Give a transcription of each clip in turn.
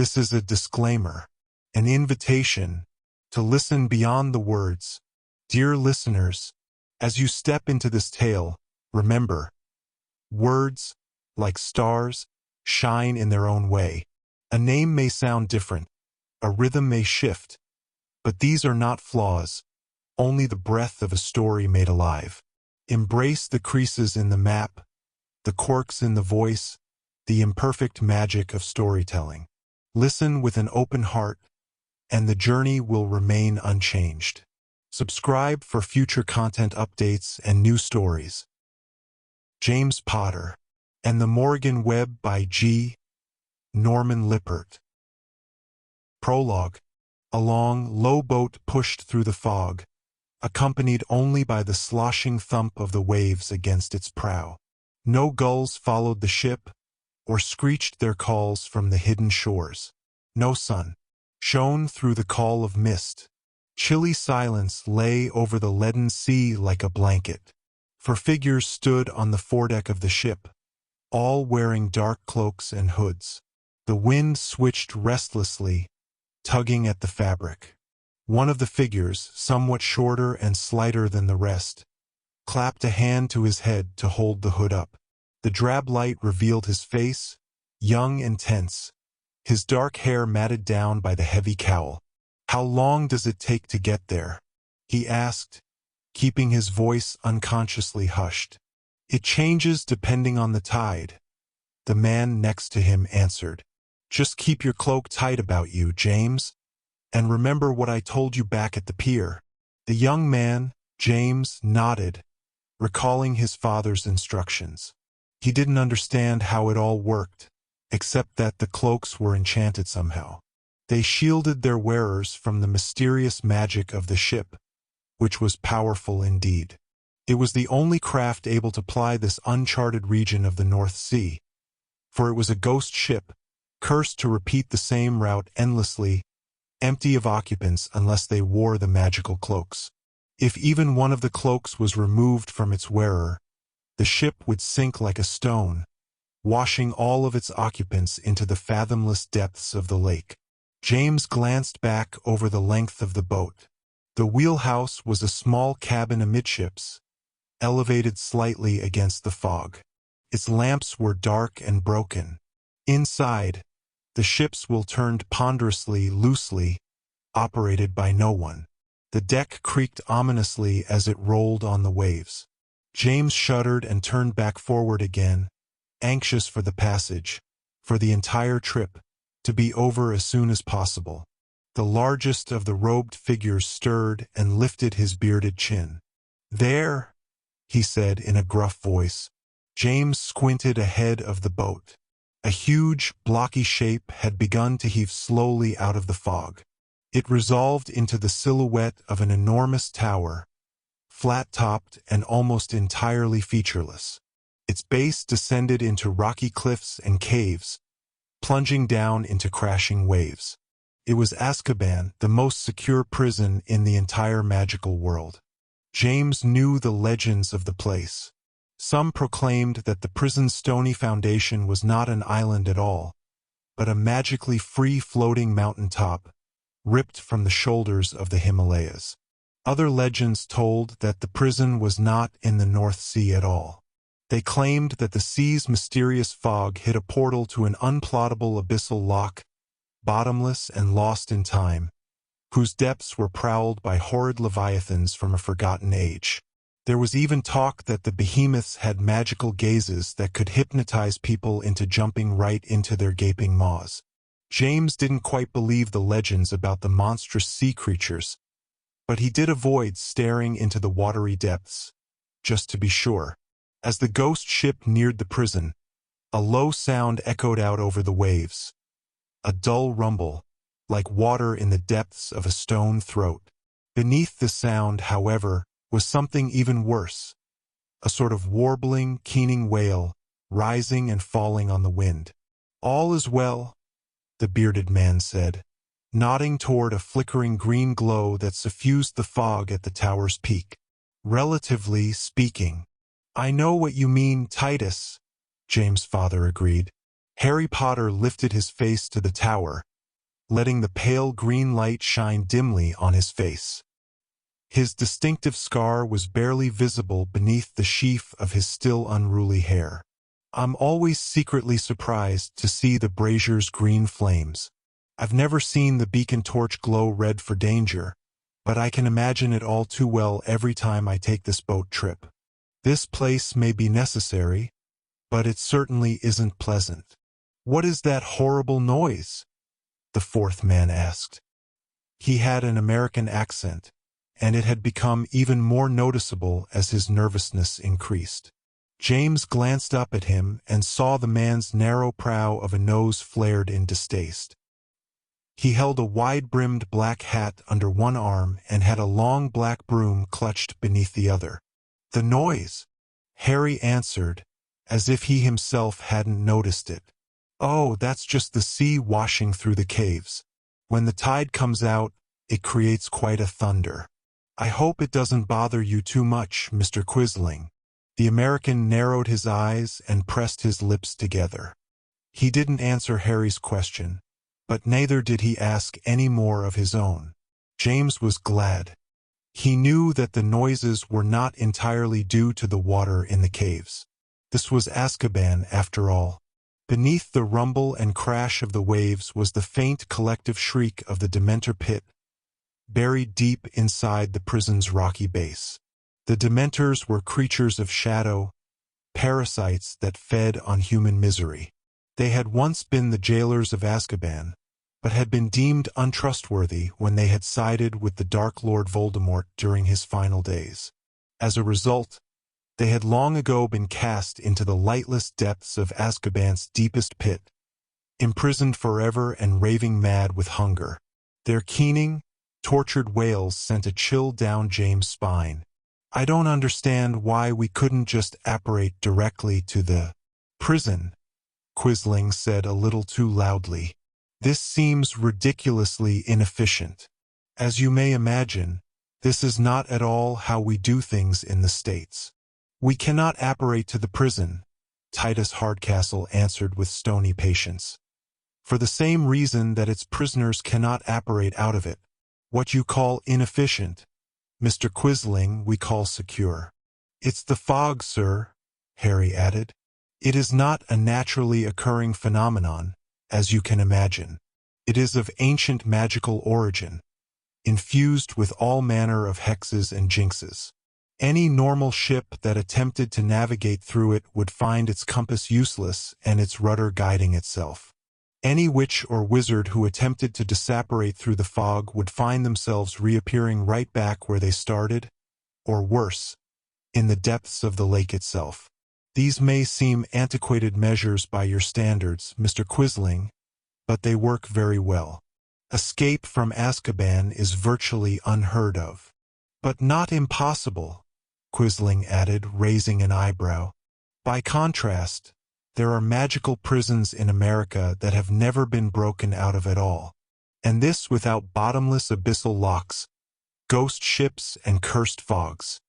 This is a disclaimer, an invitation to listen beyond the words. Dear listeners, as you step into this tale, remember, words, like stars, shine in their own way. A name may sound different, a rhythm may shift, but these are not flaws, only the breath of a story made alive. Embrace the creases in the map, the quirks in the voice, the imperfect magic of storytelling. Listen with an open heart, and the journey will remain unchanged. Subscribe for future content updates and new stories. James Potter and the Morrigan Web by G. Norman Lippert. Prologue. A long, low boat pushed through the fog, accompanied only by the sloshing thump of the waves against its prow. No gulls followed the ship, or screeched their calls from the hidden shores. No sun shone through the call of mist. Chilly silence lay over the leaden sea like a blanket. For figures stood on the foredeck of the ship, all wearing dark cloaks and hoods. The wind switched restlessly, tugging at the fabric. One of the figures, somewhat shorter and slighter than the rest, clapped a hand to his head to hold the hood up. The drab light revealed his face, young and tense, his dark hair matted down by the heavy cowl. "How long does it take to get there?" he asked, keeping his voice unconsciously hushed. "It changes depending on the tide," the man next to him answered. "Just keep your cloak tight about you, James, and remember what I told you back at the pier." The young man, James, nodded, recalling his father's instructions. He didn't understand how it all worked, except that the cloaks were enchanted somehow. They shielded their wearers from the mysterious magic of the ship, which was powerful indeed. It was the only craft able to ply this uncharted region of the North Sea, for it was a ghost ship, cursed to repeat the same route endlessly, empty of occupants unless they wore the magical cloaks. If even one of the cloaks was removed from its wearer, the ship would sink like a stone, washing all of its occupants into the fathomless depths of the lake. James glanced back over the length of the boat. The wheelhouse was a small cabin amidships, elevated slightly against the fog. Its lamps were dark and broken. Inside, the ship's wheel turned ponderously, loosely, operated by no one. The deck creaked ominously as it rolled on the waves. James shuddered and turned back forward again, anxious for the passage, for the entire trip, to be over as soon as possible. The largest of the robed figures stirred and lifted his bearded chin. "There," he said in a gruff voice. James squinted ahead of the boat. A huge, blocky shape had begun to heave slowly out of the fog. It resolved into the silhouette of an enormous tower, flat-topped and almost entirely featureless. Its base descended into rocky cliffs and caves, plunging down into crashing waves. It was Azkaban, the most secure prison in the entire magical world. James knew the legends of the place. Some proclaimed that the prison's stony foundation was not an island at all, but a magically free-floating mountaintop, ripped from the shoulders of the Himalayas. Other legends told that the prison was not in the North Sea at all. They claimed that the sea's mysterious fog hid a portal to an unplottable abyssal loch, bottomless and lost in time, whose depths were prowled by horrid leviathans from a forgotten age. There was even talk that the behemoths had magical gazes that could hypnotize people into jumping right into their gaping maws. James didn't quite believe the legends about the monstrous sea creatures, but he did avoid staring into the watery depths, just to be sure. As the ghost ship neared the prison, a low sound echoed out over the waves. A dull rumble, like water in the depths of a stone throat. Beneath the sound, however, was something even worse. A sort of warbling, keening wail, rising and falling on the wind. "All is well," the bearded man said, nodding toward a flickering green glow that suffused the fog at the tower's peak. "Relatively speaking." "I know what you mean, Titus," James' father agreed. Harry Potter lifted his face to the tower, letting the pale green light shine dimly on his face. His distinctive scar was barely visible beneath the sheaf of his still unruly hair. I'm always secretly surprised to see the brazier's green flames. I've never seen the beacon torch glow red for danger, but I can imagine it all too well every time I take this boat trip. This place may be necessary, but it certainly isn't pleasant. What is that horrible noise? The fourth man asked. He had an American accent, and it had become even more noticeable as his nervousness increased. James glanced up at him and saw the man's narrow prow of a nose flared in distaste. He held a wide-brimmed black hat under one arm and had a long black broom clutched beneath the other. The noise, Harry answered, as if he himself hadn't noticed it. Oh, that's just the sea washing through the caves. When the tide comes out, it creates quite a thunder. I hope it doesn't bother you too much, Mr. Quisling. The American narrowed his eyes and pressed his lips together. He didn't answer Harry's question, but neither did he ask any more of his own. James was glad. He knew that the noises were not entirely due to the water in the caves. This was Azkaban, after all. Beneath the rumble and crash of the waves was the faint collective shriek of the Dementor pit, buried deep inside the prison's rocky base. The Dementors were creatures of shadow, parasites that fed on human misery. They had once been the jailers of Azkaban, but had been deemed untrustworthy when they had sided with the Dark Lord Voldemort during his final days. As a result, they had long ago been cast into the lightless depths of Azkaban's deepest pit, imprisoned forever and raving mad with hunger. Their keening, tortured wails sent a chill down James' spine. I don't understand why we couldn't just apparate directly to the prison, Quisling said a little too loudly. This seems ridiculously inefficient. As you may imagine, this is not at all how we do things in the States. We cannot apparate to the prison, Titus Hardcastle answered with stony patience. For the same reason that its prisoners cannot apparate out of it. What you call inefficient, Mr. Quisling, we call secure. It's the fog, sir, Harry added. It is not a naturally occurring phenomenon, as you can imagine. It is of ancient magical origin, infused with all manner of hexes and jinxes. Any normal ship that attempted to navigate through it would find its compass useless and its rudder guiding itself. Any witch or wizard who attempted to disapparate through the fog would find themselves reappearing right back where they started, or worse, in the depths of the lake itself. These may seem antiquated measures by your standards, Mr. Quisling, but they work very well. Escape from Azkaban is virtually unheard of. But not impossible, Quisling added, raising an eyebrow. By contrast, there are magical prisons in America that have never been broken out of at all. And this without bottomless abyssal locks, ghost ships, and cursed fogs.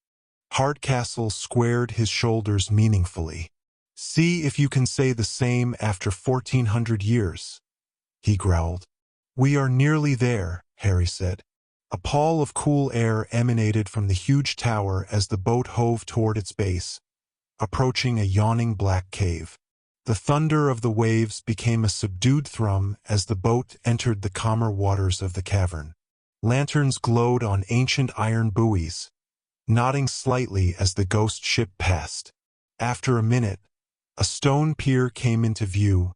Hardcastle squared his shoulders meaningfully. See if you can say the same after 1400 years, he growled. We are nearly there, Harry said. A pall of cool air emanated from the huge tower as the boat hove toward its base, approaching a yawning black cave. The thunder of the waves became a subdued thrum as the boat entered the calmer waters of the cavern. Lanterns glowed on ancient iron buoys, nodding slightly as the ghost ship passed. After a minute, a stone pier came into view,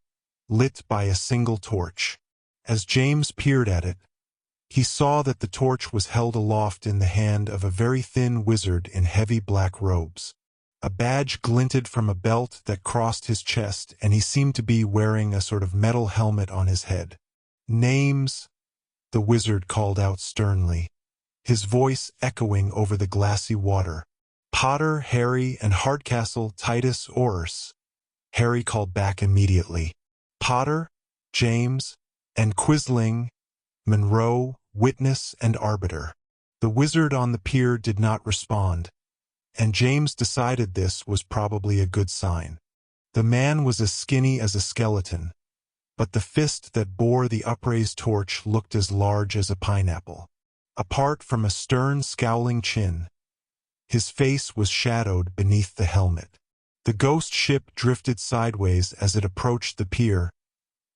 lit by a single torch. As James peered at it, he saw that the torch was held aloft in the hand of a very thin wizard in heavy black robes. A badge glinted from a belt that crossed his chest, and he seemed to be wearing a sort of metal helmet on his head. Names, the wizard called out sternly, his voice echoing over the glassy water. Potter, Harry, and Hardcastle, Titus, Orse. Harry called back immediately. Potter, James, and Quisling, Monroe, witness and arbiter. The wizard on the pier did not respond, and James decided this was probably a good sign. The man was as skinny as a skeleton, but the fist that bore the upraised torch looked as large as a pineapple. Apart from a stern, scowling chin, his face was shadowed beneath the helmet. The ghost ship drifted sideways as it approached the pier,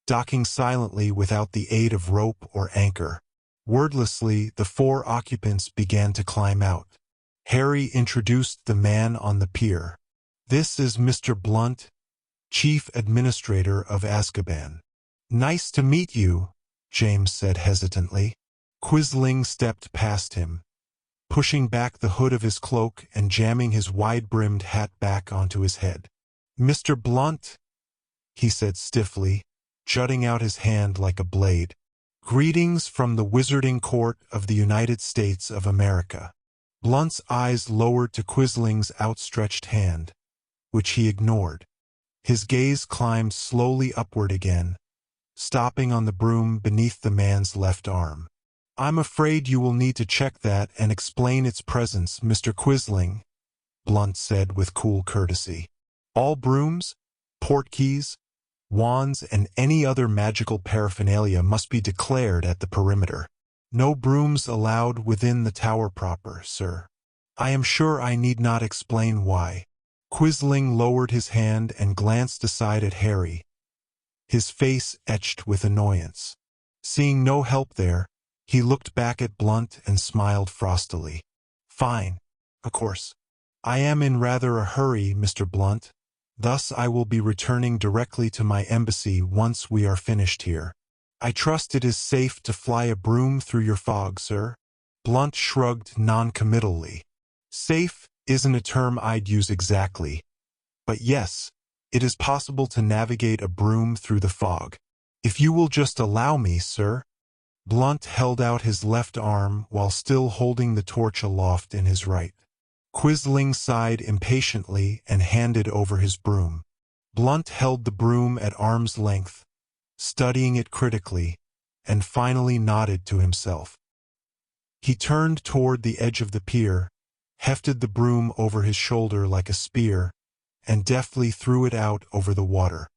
docking silently without the aid of rope or anchor. Wordlessly, the 4 occupants began to climb out. Harry introduced the man on the pier. "This is Mr. Blunt, Chief Administrator of Azkaban." "Nice to meet you," James said hesitantly. Quisling stepped past him, pushing back the hood of his cloak and jamming his wide-brimmed hat back onto his head. "Mr. Blunt," he said stiffly, jutting out his hand like a blade. "Greetings from the Wizarding Court of the United States of America." Blunt's eyes lowered to Quisling's outstretched hand, which he ignored. His gaze climbed slowly upward again, stopping on the broom beneath the man's left arm. "I'm afraid you will need to check that and explain its presence, Mr. Quisling," Blunt said with cool courtesy. "All brooms, portkeys, wands, and any other magical paraphernalia must be declared at the perimeter. No brooms allowed within the tower proper, sir. I am sure I need not explain why." Quisling lowered his hand and glanced aside at Harry, his face etched with annoyance. Seeing no help there, he looked back at Blunt and smiled frostily. "Fine, of course. I am in rather a hurry, Mr. Blunt. Thus I will be returning directly to my embassy once we are finished here. I trust it is safe to fly a broom through your fog, sir?" Blunt shrugged non-committally. "Safe isn't a term I'd use exactly, but yes, it is possible to navigate a broom through the fog. If you will just allow me, sir." Blunt held out his left arm while still holding the torch aloft in his right. Quisling sighed impatiently and handed over his broom. Blunt held the broom at arm's length, studying it critically, and finally nodded to himself. He turned toward the edge of the pier, hefted the broom over his shoulder like a spear, and deftly threw it out over the water.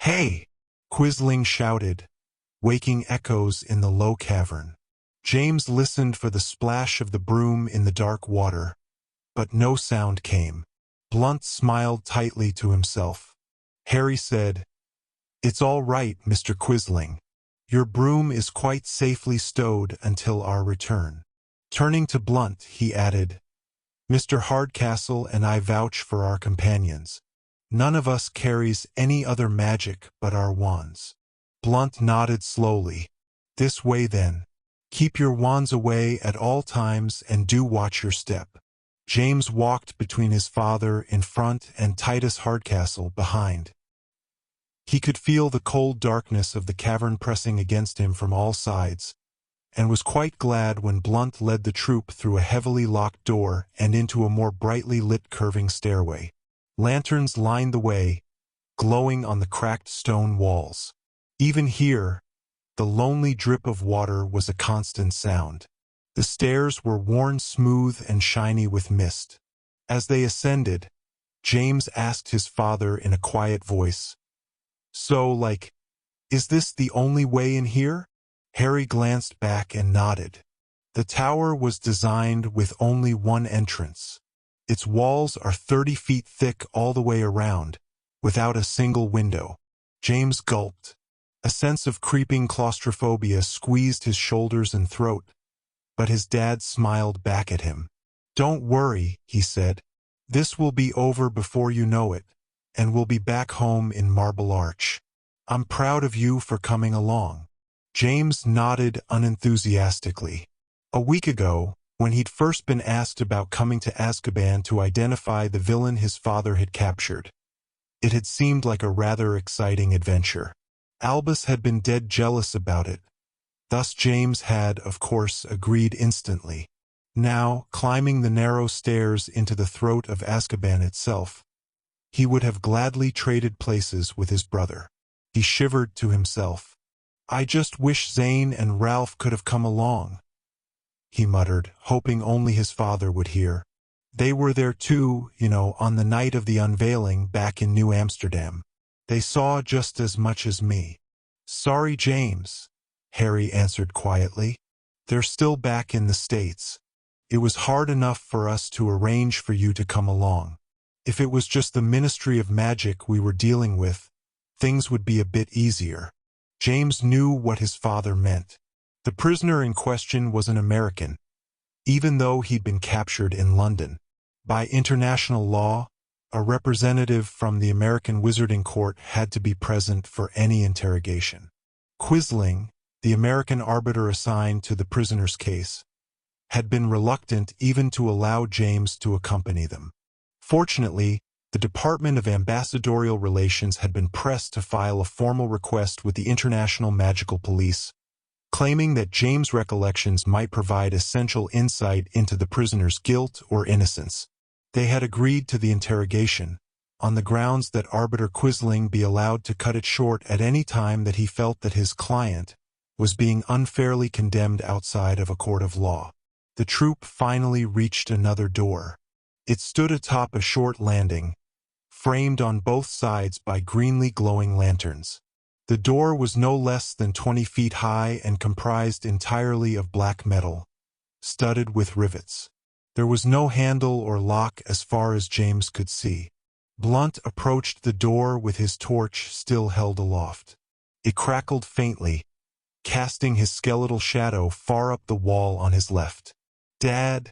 "Hey!" Quisling shouted, waking echoes in the low cavern. James listened for the splash of the broom in the dark water, but no sound came. Blunt smiled tightly to himself. Harry said, "It's all right, Mr. Quisling. Your broom is quite safely stowed until our return." Turning to Blunt, he added, "Mr. Hardcastle and I vouch for our companions. None of us carries any other magic but our wands." Blunt nodded slowly. "This way then. Keep your wands away at all times and do watch your step." James walked between his father in front and Titus Hardcastle behind. He could feel the cold darkness of the cavern pressing against him from all sides, and was quite glad when Blunt led the troop through a heavily locked door and into a more brightly lit curving stairway. Lanterns lined the way, glowing on the cracked stone walls. Even here, the lonely drip of water was a constant sound. The stairs were worn smooth and shiny with mist. As they ascended, James asked his father in a quiet voice, "So, is this the only way in here?" Harry glanced back and nodded. The tower was designed with only one entrance. Its walls are 30 feet thick all the way around, without a single window. James gulped. A sense of creeping claustrophobia squeezed his shoulders and throat, but his dad smiled back at him. "Don't worry," he said. "This will be over before you know it, and we'll be back home in Marble Arch. I'm proud of you for coming along." James nodded unenthusiastically. A week ago, when he'd first been asked about coming to Azkaban to identify the villain his father had captured, it had seemed like a rather exciting adventure. Albus had been dead jealous about it. Thus James had, of course, agreed instantly. Now, climbing the narrow stairs into the throat of Azkaban itself, he would have gladly traded places with his brother. He shivered to himself. "I just wish Zane and Ralph could have come along," he muttered, hoping only his father would hear. "They were there too, on the night of the unveiling back in New Amsterdam. They saw just as much as me." "Sorry, James," Harry answered quietly. "They're still back in the States. It was hard enough for us to arrange for you to come along. If it was just the Ministry of Magic we were dealing with, things would be a bit easier." James knew what his father meant. The prisoner in question was an American, even though he'd been captured in London. By international law, a representative from the American Wizarding Court had to be present for any interrogation. Quisling, the American arbiter assigned to the prisoner's case, had been reluctant even to allow James to accompany them. Fortunately, the Department of Ambassadorial Relations had been pressed to file a formal request with the International Magical Police, claiming that James' recollections might provide essential insight into the prisoner's guilt or innocence. They had agreed to the interrogation, on the grounds that Arbiter Quisling be allowed to cut it short at any time that he felt that his client was being unfairly condemned outside of a court of law. The troop finally reached another door. It stood atop a short landing, framed on both sides by greenly glowing lanterns. The door was no less than 20 feet high and comprised entirely of black metal, studded with rivets. There was no handle or lock as far as James could see. Blunt approached the door with his torch still held aloft. It crackled faintly, casting his skeletal shadow far up the wall on his left. "Dad,"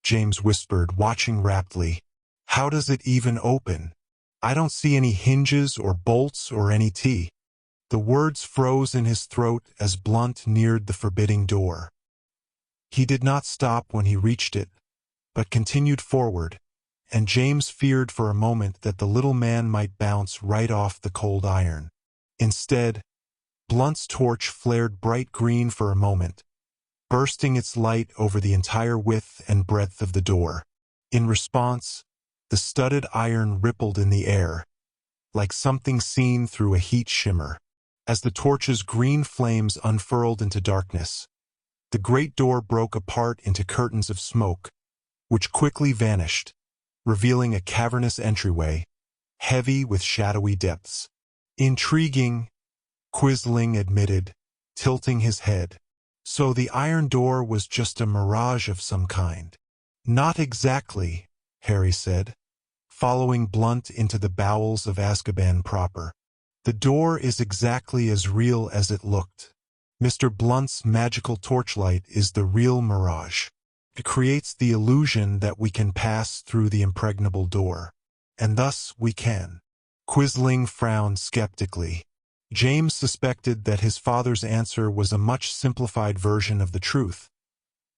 James whispered, watching raptly. "How does it even open? I don't see any hinges or bolts or any key." The words froze in his throat as Blunt neared the forbidding door. He did not stop when he reached it, but continued forward, and James feared for a moment that the little man might bounce right off the cold iron. Instead, Blunt's torch flared bright green for a moment, bursting its light over the entire width and breadth of the door. In response, the studded iron rippled in the air, like something seen through a heat shimmer. As the torch's green flames unfurled into darkness, the great door broke apart into curtains of smoke, which quickly vanished, revealing a cavernous entryway, heavy with shadowy depths. "Intriguing," Quisling admitted, tilting his head. "So the iron door was just a mirage of some kind." "Not exactly," Harry said, following Blunt into the bowels of Azkaban proper. "The door is exactly as real as it looked. Mr. Blunt's magical torchlight is the real mirage. It creates the illusion that we can pass through the impregnable door. And thus we can." Quisling frowned skeptically. James suspected that his father's answer was a much simplified version of the truth,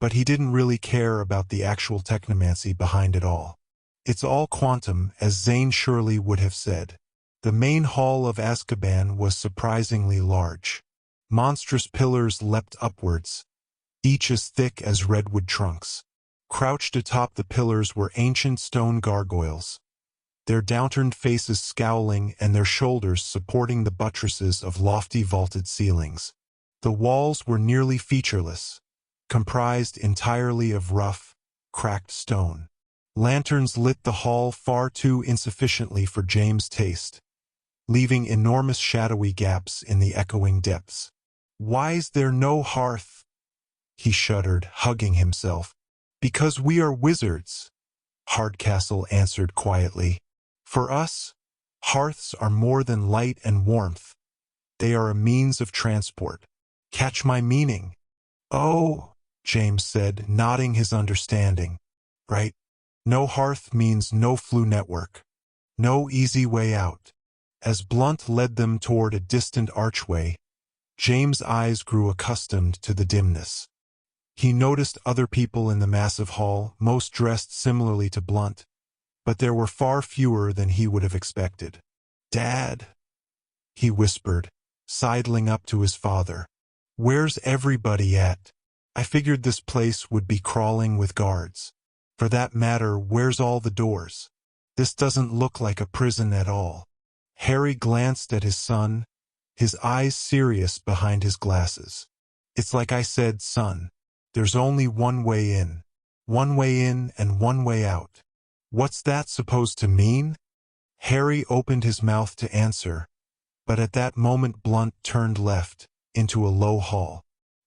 but he didn't really care about the actual technomancy behind it all. "It's all quantum," as Zane Shirley would have said. The main hall of Azkaban was surprisingly large. Monstrous pillars leapt upwards, each as thick as redwood trunks. Crouched atop the pillars were ancient stone gargoyles, their downturned faces scowling and their shoulders supporting the buttresses of lofty vaulted ceilings. The walls were nearly featureless, comprised entirely of rough, cracked stone. Lanterns lit the hall far too insufficiently for James' taste, leaving enormous shadowy gaps in the echoing depths. "Why's there no hearth?" he shuddered, hugging himself. "Because we are wizards," Hardcastle answered quietly. "For us, hearths are more than light and warmth. They are a means of transport. Catch my meaning?" "Oh," James said, nodding his understanding. "Right. No hearth means no flu network. No easy way out." As Blunt led them toward a distant archway, James' eyes grew accustomed to the dimness. He noticed other people in the massive hall, most dressed similarly to Blunt, but there were far fewer than he would have expected. "Dad," he whispered, sidling up to his father. "Where's everybody at? I figured this place would be crawling with guards. For that matter, where's all the doors? This doesn't look like a prison at all." Harry glanced at his son, his eyes serious behind his glasses. "It's like I said, son. There's only one way in. One way in and one way out." "What's that supposed to mean?" Harry opened his mouth to answer, But at that moment Blunt turned left, into a low hall.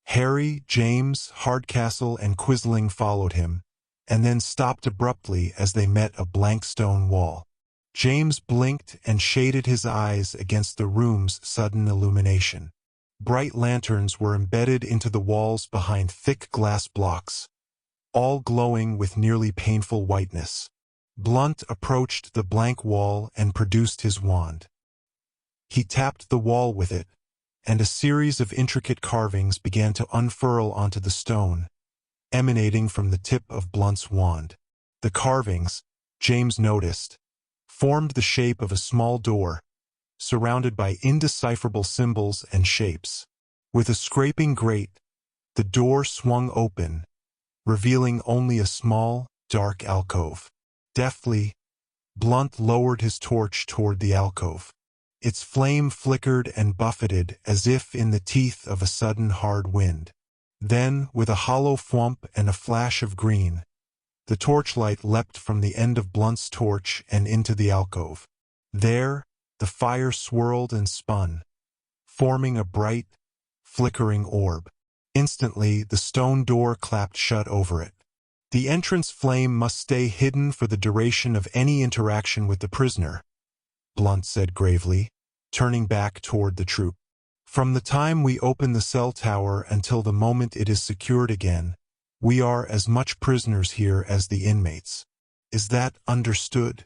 Harry, James, Hardcastle, and Quisling followed him, and then stopped abruptly as they met a blank stone wall. James blinked and shaded his eyes against the room's sudden illumination. Bright lanterns were embedded into the walls behind thick glass blocks, all glowing with nearly painful whiteness. Blunt approached the blank wall and produced his wand. He tapped the wall with it, and a series of intricate carvings began to unfurl onto the stone, emanating from the tip of Blunt's wand. The carvings, James noticed, formed the shape of a small door, surrounded by indecipherable symbols and shapes. With a scraping grate, the door swung open, revealing only a small, dark alcove. Deftly, Blunt lowered his torch toward the alcove. Its flame flickered and buffeted as if in the teeth of a sudden hard wind. Then, with a hollow thwomp and a flash of green, the torchlight leapt from the end of Blunt's torch and into the alcove. There, the fire swirled and spun, forming a bright, flickering orb. Instantly, the stone door clapped shut over it. The entrance flame must stay hidden for the duration of any interaction with the prisoner, Blunt said gravely, turning back toward the troop. From the time we open the cell tower until the moment it is secured again, we are as much prisoners here as the inmates. Is that understood?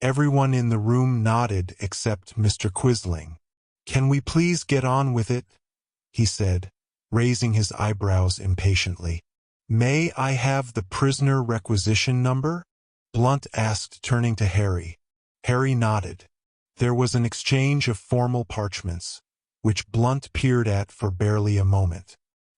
Everyone in the room nodded except Mr. Quisling. Can we please get on with it? He said, raising his eyebrows impatiently. May I have the prisoner requisition number? Blunt asked, turning to Harry. Harry nodded. There was an exchange of formal parchments, which Blunt peered at for barely a moment.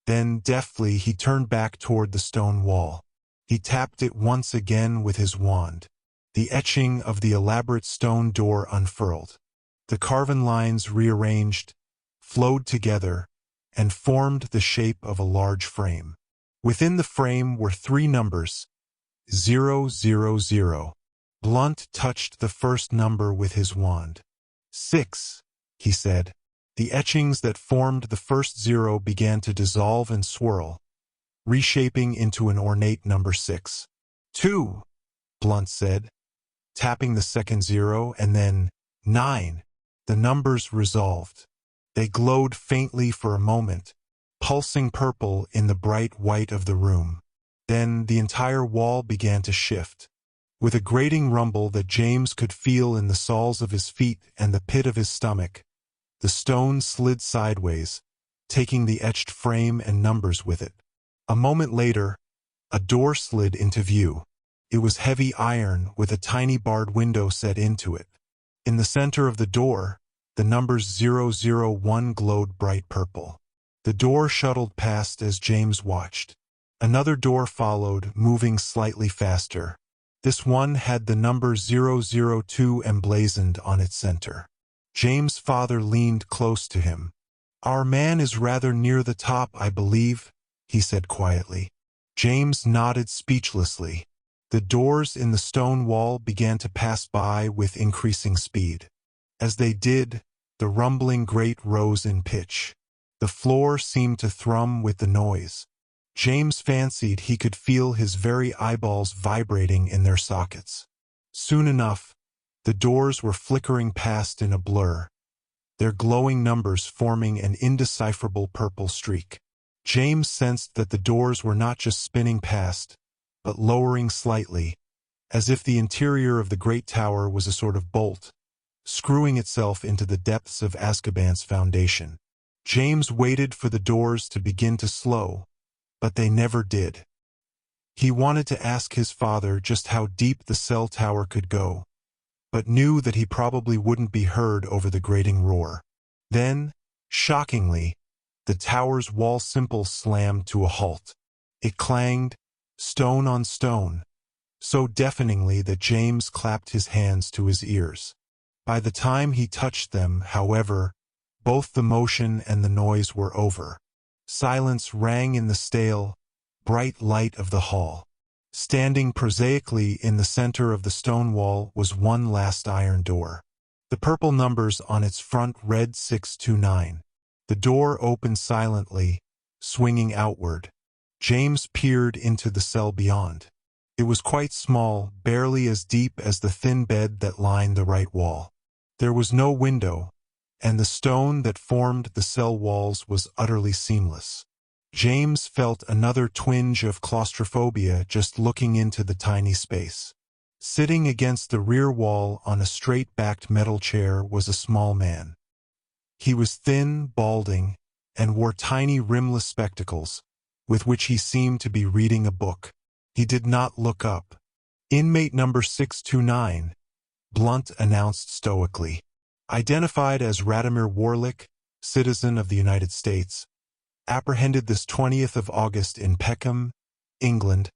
Then, deftly, he turned back toward the stone wall. He tapped it once again with his wand. The etching of the elaborate stone door unfurled. The carven lines rearranged, flowed together, and formed the shape of a large frame. Within the frame were 3 numbers, 000. Blunt touched the first number with his wand. 6, he said. The etchings that formed the first 0 began to dissolve and swirl, reshaping into an ornate number 6. 2, Blunt said, tapping the second 0, and then 9. The numbers resolved. They glowed faintly for a moment, pulsing purple in the bright white of the room. Then the entire wall began to shift. With a grating rumble that James could feel in the soles of his feet and the pit of his stomach, the stone slid sideways, taking the etched frame and numbers with it. A moment later, a door slid into view. It was heavy iron with a tiny barred window set into it. In the center of the door, the numbers 001 glowed bright purple. The door shuttled past as James watched. Another door followed, moving slightly faster. This one had the number 002 emblazoned on its center. James' father leaned close to him. Our man is rather near the top, I believe, he said quietly. James nodded speechlessly. The doors in the stone wall began to pass by with increasing speed. As they did, the rumbling grate rose in pitch. The floor seemed to thrum with the noise. James fancied he could feel his very eyeballs vibrating in their sockets. Soon enough, the doors were flickering past in a blur, their glowing numbers forming an indecipherable purple streak. James sensed that the doors were not just spinning past, but lowering slightly, as if the interior of the great tower was a sort of bolt, screwing itself into the depths of Azkaban's foundation. James waited for the doors to begin to slow, but they never did. He wanted to ask his father just how deep the cell tower could go, but knew that he probably wouldn't be heard over the grating roar. Then, shockingly, the tower's wall simple slammed to a halt. It clanged, stone on stone, so deafeningly that James clapped his hands to his ears. By the time he touched them, however, both the motion and the noise were over. Silence rang in the stale, bright light of the hall. Standing prosaically in the center of the stone wall was one last iron door. The purple numbers on its front read 629. The door opened silently, swinging outward. James peered into the cell beyond. It was quite small, barely as deep as the thin bed that lined the right wall. There was no window, and the stone that formed the cell walls was utterly seamless. James felt another twinge of claustrophobia just looking into the tiny space. Sitting against the rear wall on a straight-backed metal chair was a small man. He was thin, balding, and wore tiny rimless spectacles, with which he seemed to be reading a book. He did not look up. "Inmate number 629, Blunt announced stoically. "Identified as Radimir Warlick, citizen of the United States. Apprehended this 20th of August in Peckham, England.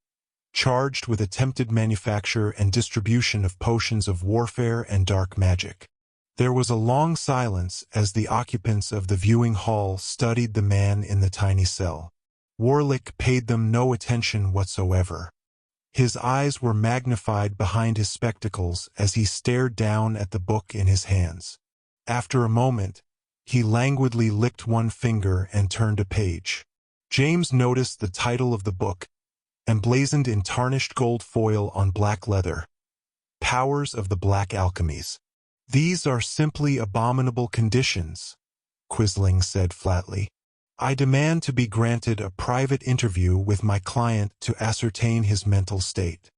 Charged with attempted manufacture and distribution of potions of warfare and dark magic." There was a long silence as the occupants of the viewing hall studied the man in the tiny cell. Warlick paid them no attention whatsoever. His eyes were magnified behind his spectacles as he stared down at the book in his hands. After a moment, he languidly licked one finger and turned a page. James noticed the title of the book, emblazoned in tarnished gold foil on black leather. "Powers of the Black Alchemies." "These are simply abominable conditions," Quisling said flatly. "I demand to be granted a private interview with my client to ascertain his mental state."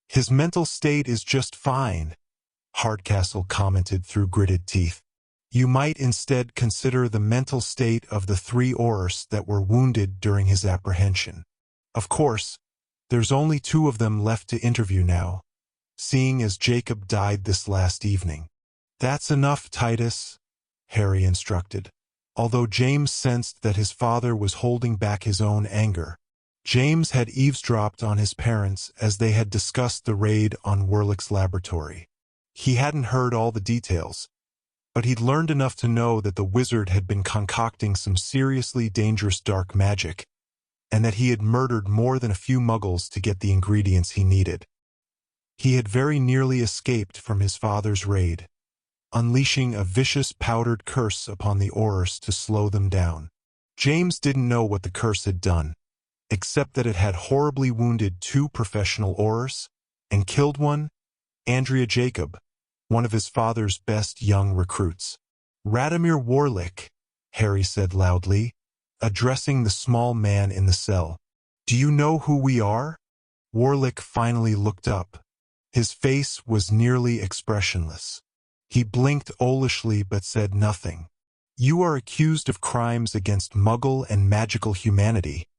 "His mental state is just fine," Hardcastle commented through gritted teeth. "You might instead consider the mental state of the 3 Aurors that were wounded during his apprehension. Of course, there's only 2 of them left to interview now, seeing as Jacob died this last evening." "That's enough, Titus," Harry instructed. Although James sensed that his father was holding back his own anger, James had eavesdropped on his parents as they had discussed the raid on Warlick's laboratory. He hadn't heard all the details, but he'd learned enough to know that the wizard had been concocting some seriously dangerous dark magic, and that he had murdered more than a few muggles to get the ingredients he needed. He had very nearly escaped from his father's raid, unleashing a vicious powdered curse upon the Aurors to slow them down. James didn't know what the curse had done, except that it had horribly wounded 2 professional Aurors, and killed one, Andrea Jacob, one of his father's best young recruits. "Radimir Warlick," Harry said loudly, addressing the small man in the cell. "Do you know who we are?" Warlick finally looked up. His face was nearly expressionless. He blinked owlishly but said nothing. "You are accused of crimes against Muggle and magical humanity,"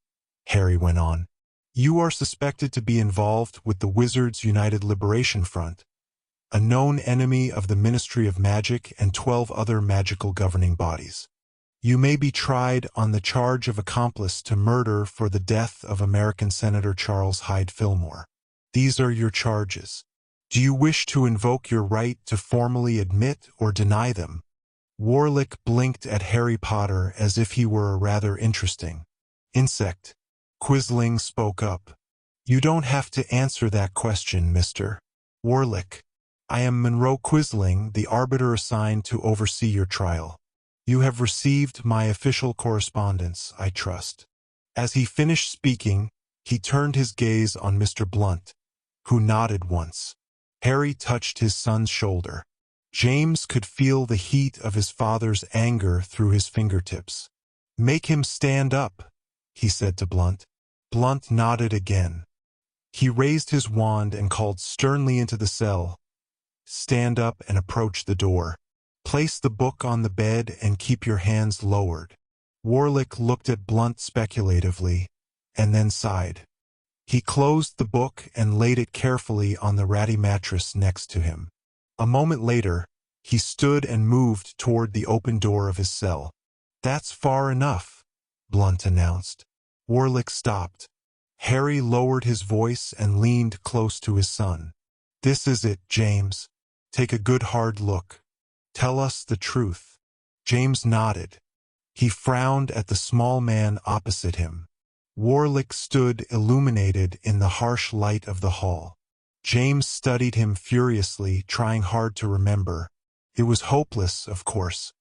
Harry went on. "You are suspected to be involved with the Wizards United Liberation Front, a known enemy of the Ministry of Magic and 12 other magical governing bodies. You may be tried on the charge of accomplice to murder for the death of American Senator Charles Hyde Fillmore. These are your charges. Do you wish to invoke your right to formally admit or deny them?" Warlick blinked at Harry Potter as if he were a rather interesting insect. Quisling spoke up. "You don't have to answer that question, Mr. Warlick. I am Monroe Quisling, the arbiter assigned to oversee your trial. You have received my official correspondence, I trust." As he finished speaking, he turned his gaze on Mr. Blunt, who nodded once. Harry touched his son's shoulder. James could feel the heat of his father's anger through his fingertips. "Make him stand up," he said to Blunt. Blunt nodded again. He raised his wand and called sternly into the cell. "Stand up and approach the door. Place the book on the bed and keep your hands lowered." Warlick looked at Blunt speculatively, and then sighed. He closed the book and laid it carefully on the ratty mattress next to him. A moment later, he stood and moved toward the open door of his cell. "That's far enough," Blunt announced. Warlick stopped. Harry lowered his voice and leaned close to his son. "This is it, James. Take a good hard look. Tell us the truth." James nodded. He frowned at the small man opposite him. Warlick stood illuminated in the harsh light of the hall. James studied him furiously, trying hard to remember, It was hopeless, of course.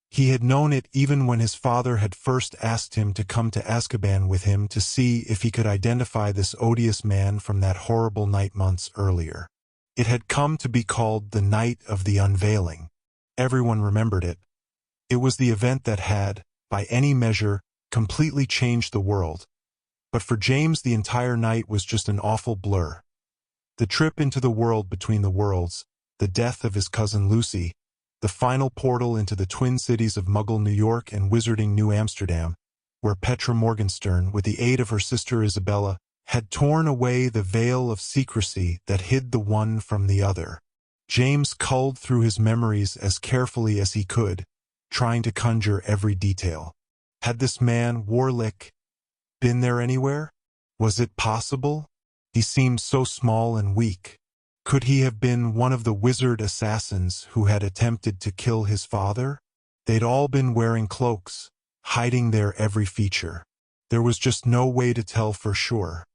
He had known it even when his father had first asked him to come to Azkaban with him to see if he could identify this odious man from that horrible night months earlier. It had come to be called the Night of the Unveiling. Everyone remembered it. It was the event that had, by any measure, completely changed the world. But for James, the entire night was just an awful blur. The trip into the world between the worlds, the death of his cousin Lucy, the final portal into the twin cities of Muggle New York and Wizarding New Amsterdam, where Petra Morgenstern, with the aid of her sister Isabella, had torn away the veil of secrecy that hid the one from the other. James culled through his memories as carefully as he could, trying to conjure every detail. Had this man, Warlick, been there anywhere? Was it possible? He seemed so small and weak. Could he have been one of the wizard assassins who had attempted to kill his father? They'd all been wearing cloaks, hiding their every feature. There was just no way to tell for sure.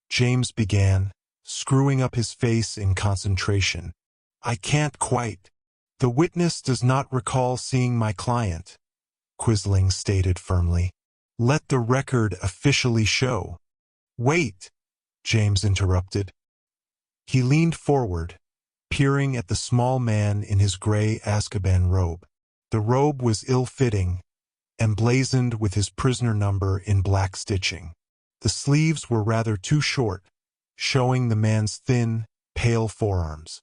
James began, screwing up his face in concentration. I can't quite. The witness does not recall seeing my client, Quisling stated firmly. Let the record officially show. Wait, James interrupted. He leaned forward, peering at the small man in his gray Azkaban robe. The robe was ill-fitting, emblazoned with his prisoner number in black stitching. The sleeves were rather too short, showing the man's thin, pale forearms.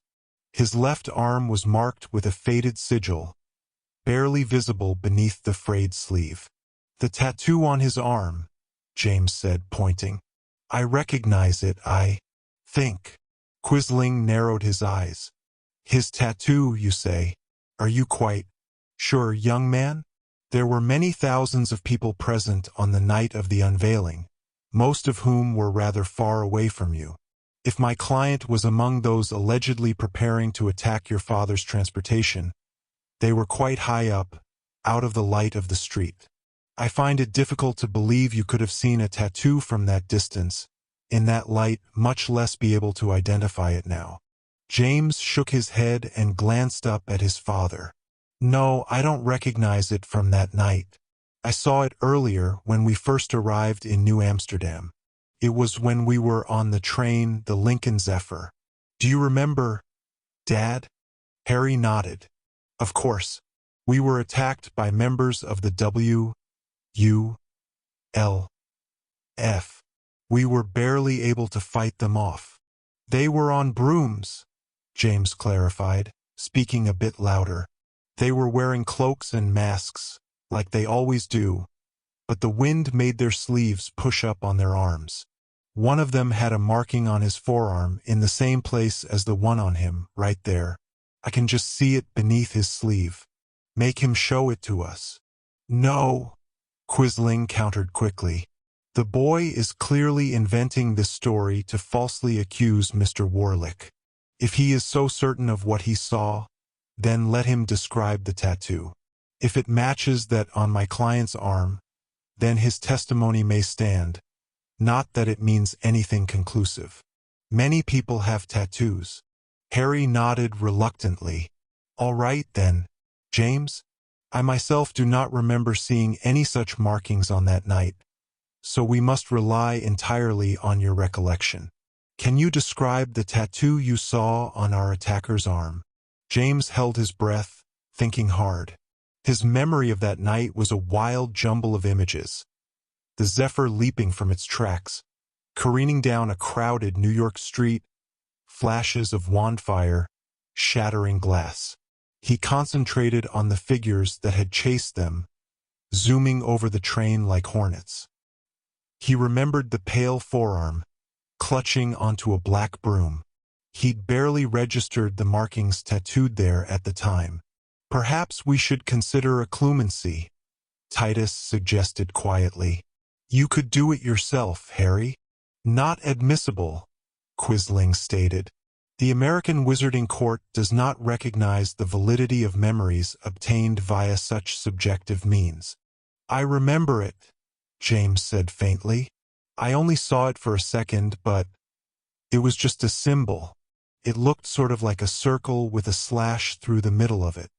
His left arm was marked with a faded sigil, barely visible beneath the frayed sleeve. The tattoo on his arm, James said, pointing. I recognize it, I think. Quisling narrowed his eyes. His tattoo, you say? Are you quite sure, young man? There were many thousands of people present on the night of the unveiling, most of whom were rather far away from you. If my client was among those allegedly preparing to attack your father's transportation, they were quite high up, out of the light of the street. I find it difficult to believe you could have seen a tattoo from that distance, in that light, much less be able to identify it now. James shook his head and glanced up at his father. No, I don't recognize it from that night. I saw it earlier when we first arrived in New Amsterdam. It was when we were on the train, the Lincoln Zephyr. Do you remember, Dad? Harry nodded. Of course. We were attacked by members of the W.U.L.F. We were barely able to fight them off. They were on brooms, James clarified, speaking a bit louder. They were wearing cloaks and masks, like they always do, but the wind made their sleeves push up on their arms. One of them had a marking on his forearm in the same place as the one on him, right there. I can just see it beneath his sleeve. Make him show it to us. No, Quisling countered quickly. The boy is clearly inventing this story to falsely accuse Mr. Warlick. If he is so certain of what he saw, then let him describe the tattoo. If it matches that on my client's arm, then his testimony may stand, not that it means anything conclusive. Many people have tattoos. Harry nodded reluctantly. All right then, James. I myself do not remember seeing any such markings on that night, so we must rely entirely on your recollection. Can you describe the tattoo you saw on our attacker's arm? James held his breath, thinking hard. His memory of that night was a wild jumble of images. The Zephyr leaping from its tracks, careening down a crowded New York street, flashes of wand fire, shattering glass. He concentrated on the figures that had chased them, zooming over the train like hornets. He remembered the pale forearm, clutching onto a black broom. He'd barely registered the markings tattooed there at the time. Perhaps we should consider a clemency, Titus suggested quietly. You could do it yourself, Harry. Not admissible, Quisling stated. The American Wizarding Court does not recognize the validity of memories obtained via such subjective means. I remember it, James said faintly. I only saw it for a second, but it was just a symbol. It looked sort of like a circle with a slash through the middle of it.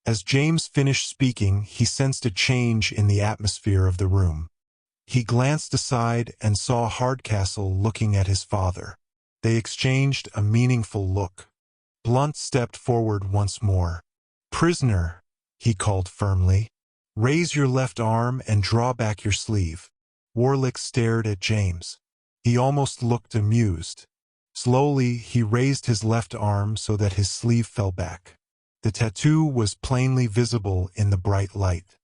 As James finished speaking, he sensed a change in the atmosphere of the room. He glanced aside and saw Hardcastle looking at his father. They exchanged a meaningful look. Blunt stepped forward once more. "Prisoner," he called firmly. "Raise your left arm and draw back your sleeve." Warlick stared at James. He almost looked amused. Slowly, he raised his left arm so that his sleeve fell back. The tattoo was plainly visible in the bright light.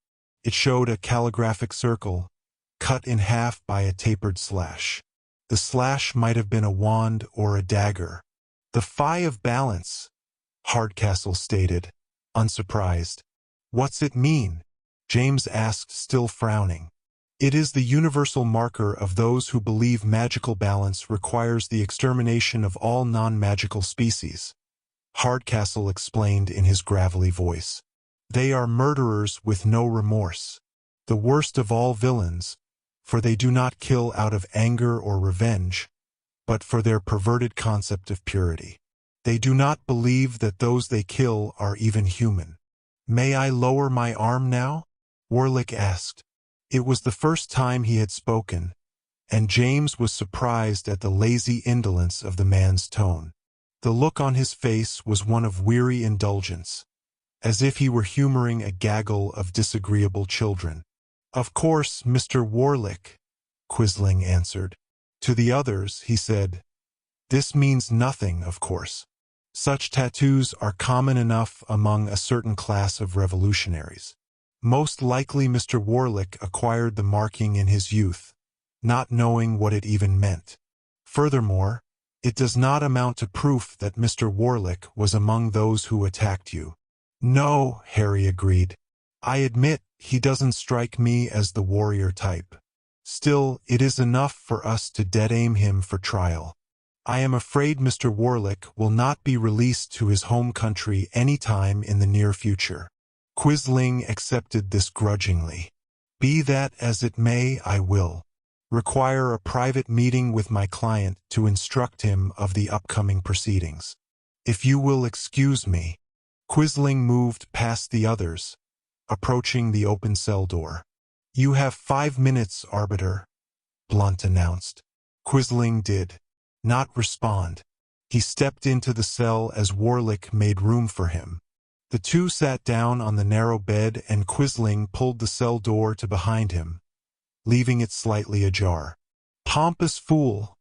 It showed a calligraphic circle, cut in half by a tapered slash. The slash might have been a wand or a dagger. "The Phi of Balance," Hardcastle stated, unsurprised. "What's it mean?" James asked, still frowning. "It is the universal marker of those who believe magical balance requires the extermination of all non-magical species," Hardcastle explained in his gravelly voice. "They are murderers with no remorse. The worst of all villains, for they do not kill out of anger or revenge, but for their perverted concept of purity. They do not believe that those they kill are even human." "May I lower my arm now?" Warlick asked. It was the first time he had spoken, and James was surprised at the lazy indolence of the man's tone. The look on his face was one of weary indulgence, as if he were humoring a gaggle of disagreeable children. "Of course, Mr. Warlick," Quisling answered. To the others, he said, "This means nothing, of course. Such tattoos are common enough among a certain class of revolutionaries. Most likely Mr. Warlick acquired the marking in his youth, not knowing what it even meant. Furthermore, it does not amount to proof that Mr. Warlick was among those who attacked you." "No," Harry agreed. "I admit he doesn't strike me as the warrior type. Still, it is enough for us to dead-aim him for trial. I am afraid Mr. Warlick will not be released to his home country any time in the near future." Quisling accepted this grudgingly. "Be that as it may, I will require a private meeting with my client to instruct him of the upcoming proceedings. If you will excuse me." Quisling moved past the others, approaching the open cell door. "You have 5 minutes, Arbiter," Blunt announced. Quisling did not respond. He stepped into the cell as Warlick made room for him. The two sat down on the narrow bed and Quisling pulled the cell door to behind him, leaving it slightly ajar. "Pompous fool,"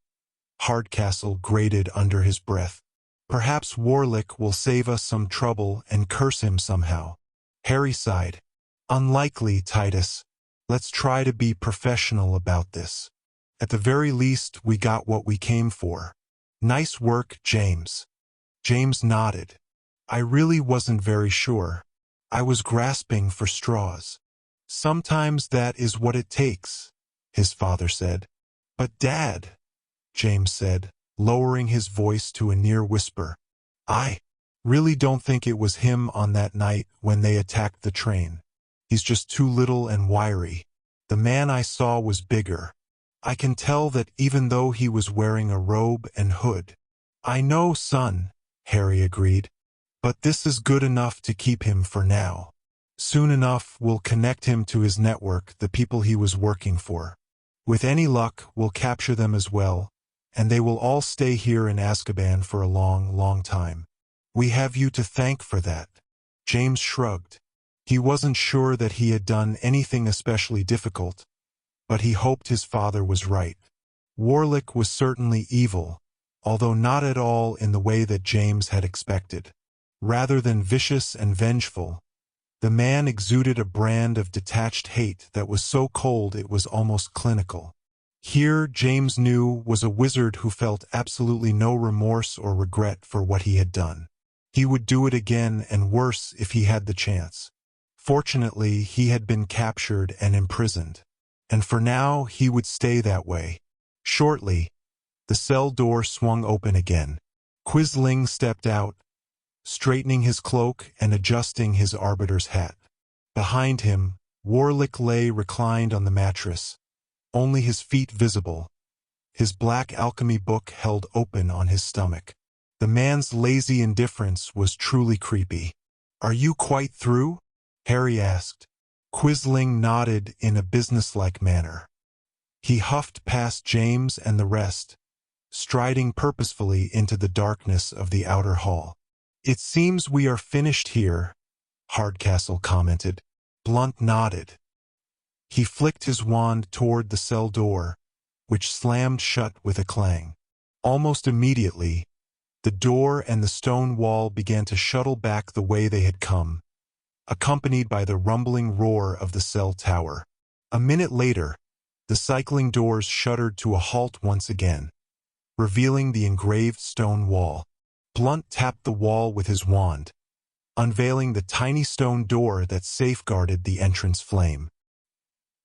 Hardcastle grated under his breath. "Perhaps Warlick will save us some trouble and curse him somehow." Harry sighed. "Unlikely, Titus. Let's try to be professional about this. At the very least, we got what we came for." "Nice work, James." James nodded. "I really wasn't very sure. I was grasping for straws." "Sometimes that is what it takes," his father said. "But Dad," James said, lowering his voice to a near whisper, "I really don't think it was him on that night when they attacked the train. He's just too little and wiry. The man I saw was bigger. I can tell that even though he was wearing a robe and hood." "I know, son," Harry agreed. "But this is good enough to keep him for now. Soon enough, we'll connect him to his network, the people he was working for. With any luck, we'll capture them as well, and they will all stay here in Azkaban for a long, long time. We have you to thank for that." James shrugged. He wasn't sure that he had done anything especially difficult, but he hoped his father was right. Warlick was certainly evil, although not at all in the way that James had expected. Rather than vicious and vengeful, the man exuded a brand of detached hate that was so cold it was almost clinical. Here, James knew, was a wizard who felt absolutely no remorse or regret for what he had done. He would do it again and worse if he had the chance. Fortunately, he had been captured and imprisoned, and for now he would stay that way. Shortly, the cell door swung open again. Quisling stepped out, straightening his cloak and adjusting his arbiter's hat. Behind him, Warlick lay reclined on the mattress, only his feet visible, his black alchemy book held open on his stomach. The man's lazy indifference was truly creepy. "Are you quite through?" Harry asked. Quisling nodded in a businesslike manner. He huffed past James and the rest, striding purposefully into the darkness of the outer hall. "It seems we are finished here," Hardcastle commented. Blunt nodded. He flicked his wand toward the cell door, which slammed shut with a clang. Almost immediately, the door and the stone wall began to shuttle back the way they had come, accompanied by the rumbling roar of the cell tower. A minute later, the cycling doors shuddered to a halt once again, revealing the engraved stone wall. Blunt tapped the wall with his wand, unveiling the tiny stone door that safeguarded the entrance flame.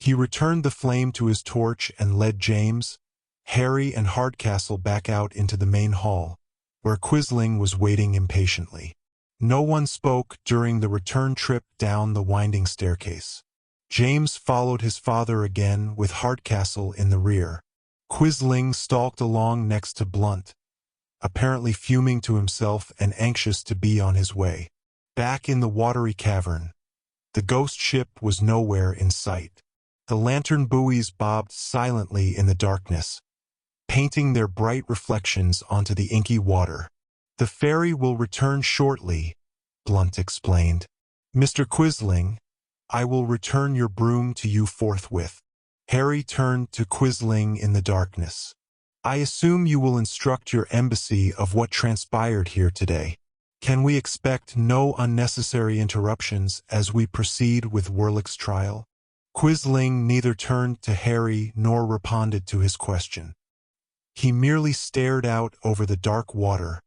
He returned the flame to his torch and led James, Harry, and Hardcastle back out into the main hall, where Quisling was waiting impatiently. No one spoke during the return trip down the winding staircase. James followed his father again with Hardcastle in the rear. Quisling stalked along next to Blunt, apparently fuming to himself and anxious to be on his way. Back in the watery cavern, the ghost ship was nowhere in sight. The lantern buoys bobbed silently in the darkness, painting their bright reflections onto the inky water. "The ferry will return shortly," Blunt explained. "Mr. Quisling, I will return your broom to you forthwith." Harry turned to Quisling in the darkness. "I assume you will instruct your embassy of what transpired here today. Can we expect no unnecessary interruptions as we proceed with Werlick's trial?" Quisling neither turned to Harry nor responded to his question. He merely stared out over the dark water,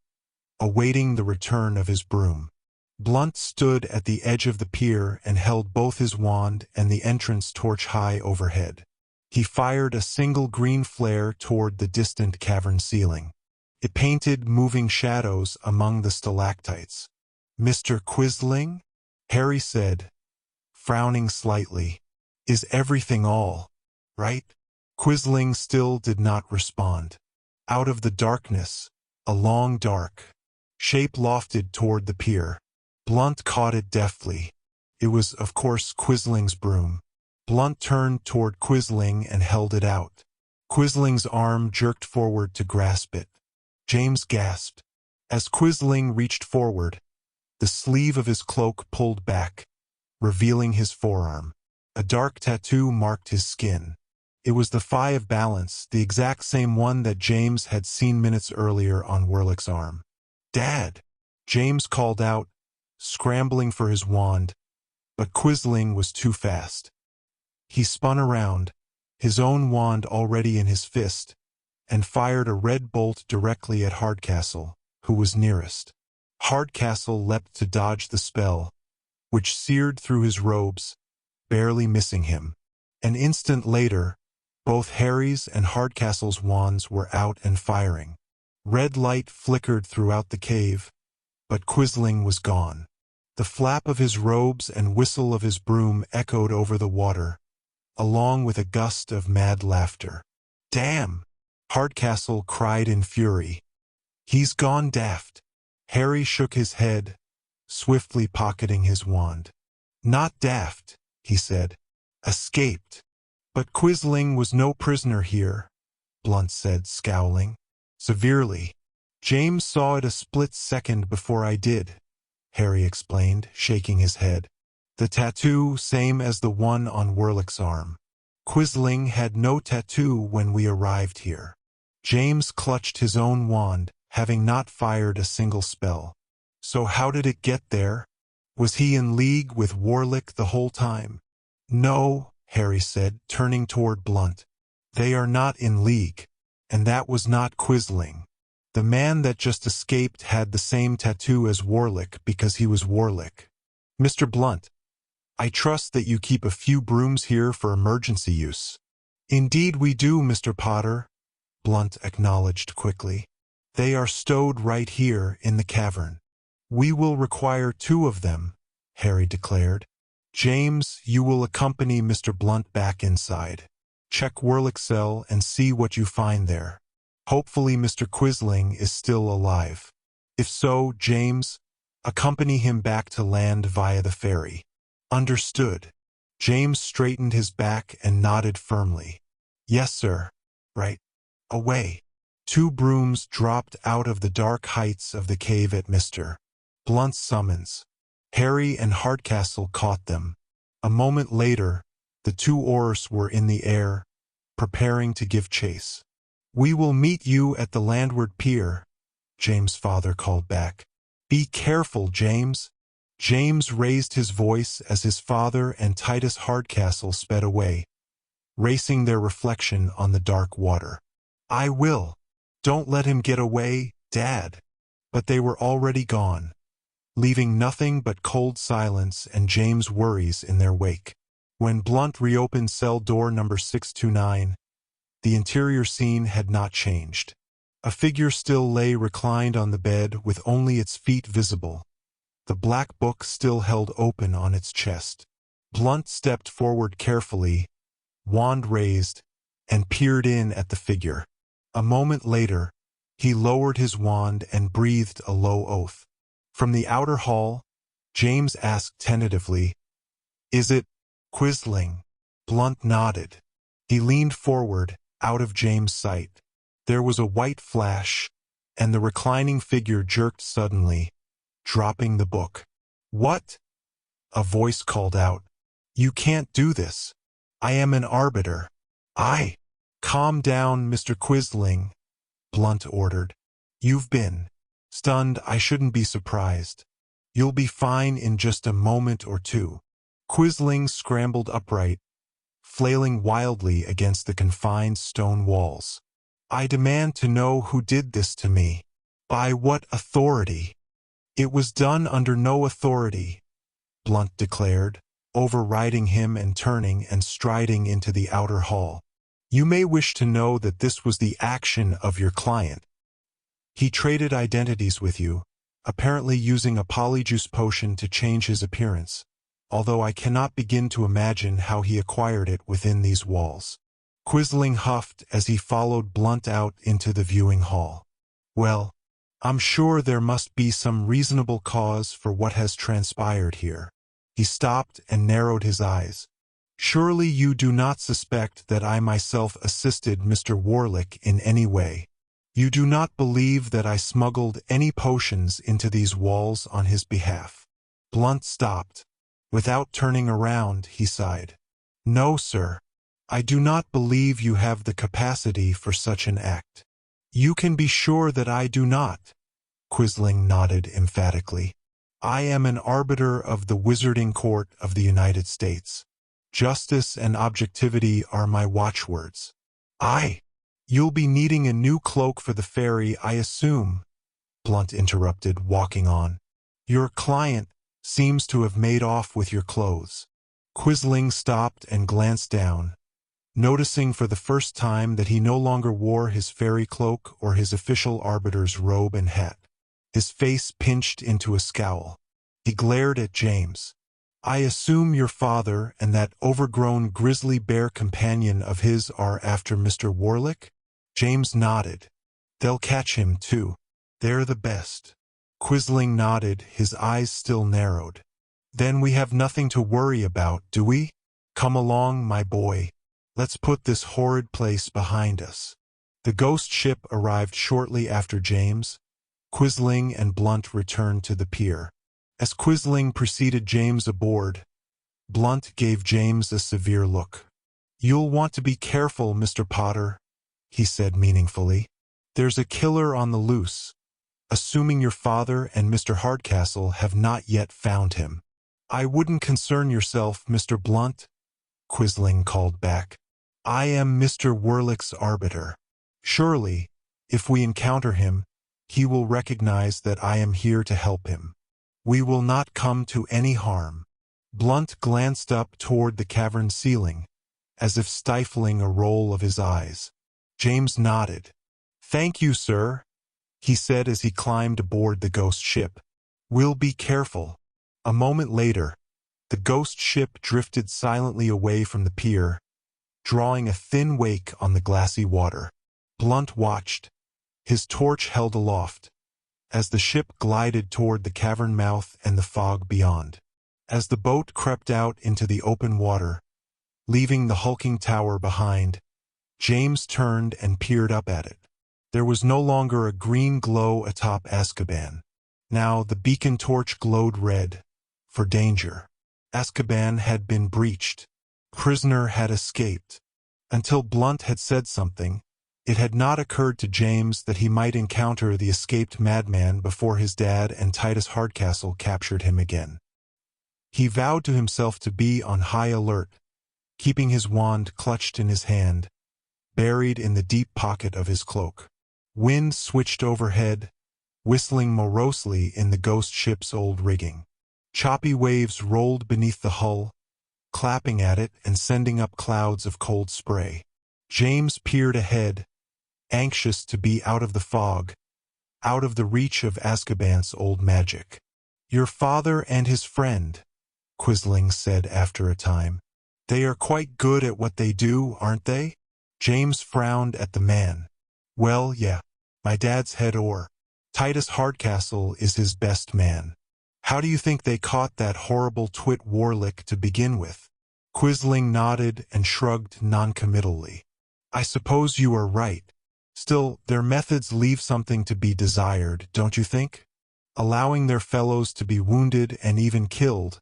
awaiting the return of his broom. Blunt stood at the edge of the pier and held both his wand and the entrance torch high overhead. He fired a single green flare toward the distant cavern ceiling. It painted moving shadows among the stalactites. "Mr. Quisling?" Harry said, frowning slightly. "Is everything all right?" Quisling still did not respond. Out of the darkness, a long dark shape lofted toward the pier. Blunt caught it deftly. It was, of course, Quisling's broom. Blunt turned toward Quisling and held it out. Quisling's arm jerked forward to grasp it. James gasped. As Quisling reached forward, the sleeve of his cloak pulled back, revealing his forearm. A dark tattoo marked his skin. It was the Phi of Balance, the exact same one that James had seen minutes earlier on Werlick's arm. "Dad!" James called out, scrambling for his wand, but Quisling was too fast. He spun around, his own wand already in his fist, and fired a red bolt directly at Hardcastle, who was nearest. Hardcastle leapt to dodge the spell, which seared through his robes, barely missing him. An instant later, both Harry's and Hardcastle's wands were out and firing. Red light flickered throughout the cave, but Quisling was gone. The flap of his robes and whistle of his broom echoed over the water, along with a gust of mad laughter. "Damn!" Hardcastle cried in fury. "He's gone daft." Harry shook his head, swiftly pocketing his wand. "Not daft," he said. "Escaped." "But Quisling was no prisoner here," Blunt said, scowling. "Severely. James saw it a split second before I did," Harry explained, shaking his head. "The tattoo same as the one on Werlick's arm. Quisling had no tattoo when we arrived here." James clutched his own wand, having not fired a single spell. "So how did it get there? Was he in league with Werlick the whole time?" "No," Harry said, turning toward Blunt. "They are not in league, and that was not Quisling. The man that just escaped had the same tattoo as Werlick because he was Werlick. Mr. Blunt, I trust that you keep a few brooms here for emergency use." "Indeed we do, Mr. Potter," Blunt acknowledged quickly. "They are stowed right here in the cavern." "We will require 2 of them," Harry declared. "James, you will accompany Mr. Blunt back inside. Check Werlick's cell and see what you find there. Hopefully Mr. Quisling is still alive." If so, James, accompany him back to land via the ferry. Understood. James straightened his back and nodded firmly. Yes, sir. Right away. Two brooms dropped out of the dark heights of the cave at Mr. Blunt's summons. Harry and Hardcastle caught them. A moment later, the two oars were in the air, preparing to give chase. We will meet you at the landward pier, James' father called back. Be careful, James. James raised his voice as his father and Titus Hardcastle sped away, racing their reflection on the dark water. I will. Don't let him get away, Dad. But they were already gone, leaving nothing but cold silence and James' worries in their wake. When Blunt reopened cell door number 629, the interior scene had not changed. A figure still lay reclined on the bed with only its feet visible, the black book still held open on its chest. Blunt stepped forward carefully, wand raised, and peered in at the figure. A moment later, he lowered his wand and breathed a low oath. From the outer hall, James asked tentatively, Is it Quisling? Blunt nodded. He leaned forward, out of James' sight. There was a white flash, and the reclining figure jerked suddenly, dropping the book. What? A voice called out. You can't do this. I am an arbiter. Calm down, Mr. Quisling, Blunt ordered. You've been stunned. I shouldn't be surprised. You'll be fine in just a moment or two. Quisling scrambled upright, flailing wildly against the confined stone walls. I demand to know who did this to me. By what authority? It was done under no authority, Blunt declared, overriding him and turning and striding into the outer hall. You may wish to know that this was the action of your client. He traded identities with you, apparently using a polyjuice potion to change his appearance, although I cannot begin to imagine how he acquired it within these walls. Quisling huffed as he followed Blunt out into the viewing hall. Well, I'm sure there must be some reasonable cause for what has transpired here. He stopped and narrowed his eyes. Surely you do not suspect that I myself assisted Mr. Warlick in any way. You do not believe that I smuggled any potions into these walls on his behalf. Blunt stopped. Without turning around, he sighed. No, sir. I do not believe you have the capacity for such an act. You can be sure that I do not, Quisling nodded emphatically. I am an arbiter of the Wizarding Court of the United States. Justice and objectivity are my watchwords. You'll be needing a new cloak for the ferry, I assume, Blunt interrupted, walking on. Your client seems to have made off with your clothes. Quisling stopped and glanced down, noticing for the first time that he no longer wore his ferry cloak or his official arbiter's robe and hat. His face pinched into a scowl. He glared at James. I assume your father and that overgrown grizzly bear companion of his are after Mr. Warlick? James nodded. They'll catch him, too. They're the best. Quisling nodded, his eyes still narrowed. Then we have nothing to worry about, do we? Come along, my boy. Let's put this horrid place behind us. The ghost ship arrived shortly after James. Quisling and Blunt returned to the pier. As Quisling preceded James aboard, Blunt gave James a severe look. You'll want to be careful, Mr. Potter, he said meaningfully. There's a killer on the loose, assuming your father and Mr. Hardcastle have not yet found him. I wouldn't concern yourself, Mr. Blunt, Quisling called back. I am Mr. Warlick's arbiter. Surely, if we encounter him, he will recognize that I am here to help him. We will not come to any harm. Blunt glanced up toward the cavern ceiling, as if stifling a roll of his eyes. James nodded. Thank you, sir, he said as he climbed aboard the ghost ship. We'll be careful. A moment later, the ghost ship drifted silently away from the pier, drawing a thin wake on the glassy water. Blunt watched, his torch held aloft, as the ship glided toward the cavern mouth and the fog beyond. As the boat crept out into the open water, leaving the hulking tower behind, James turned and peered up at it. There was no longer a green glow atop Azkaban. Now the beacon torch glowed red, for danger. Azkaban had been breached. Prisoner had escaped. Until Blunt had said something, it had not occurred to James that he might encounter the escaped madman before his dad and Titus Hardcastle captured him again. He vowed to himself to be on high alert, keeping his wand clutched in his hand, buried in the deep pocket of his cloak. Wind switched overhead, whistling morosely in the ghost ship's old rigging. Choppy waves rolled beneath the hull, clapping at it and sending up clouds of cold spray. James peered ahead, anxious to be out of the fog, out of the reach of Azkaban's old magic. "Your father and his friend," Quisling said after a time. "They are quite good at what they do, aren't they?" James frowned at the man. "Well, yeah. My dad's head or. Titus Hardcastle is his best man. How do you think they caught that horrible twit Warlick to begin with?" Quisling nodded and shrugged noncommittally. "I suppose you are right. Still, their methods leave something to be desired, don't you think? Allowing their fellows to be wounded and even killed,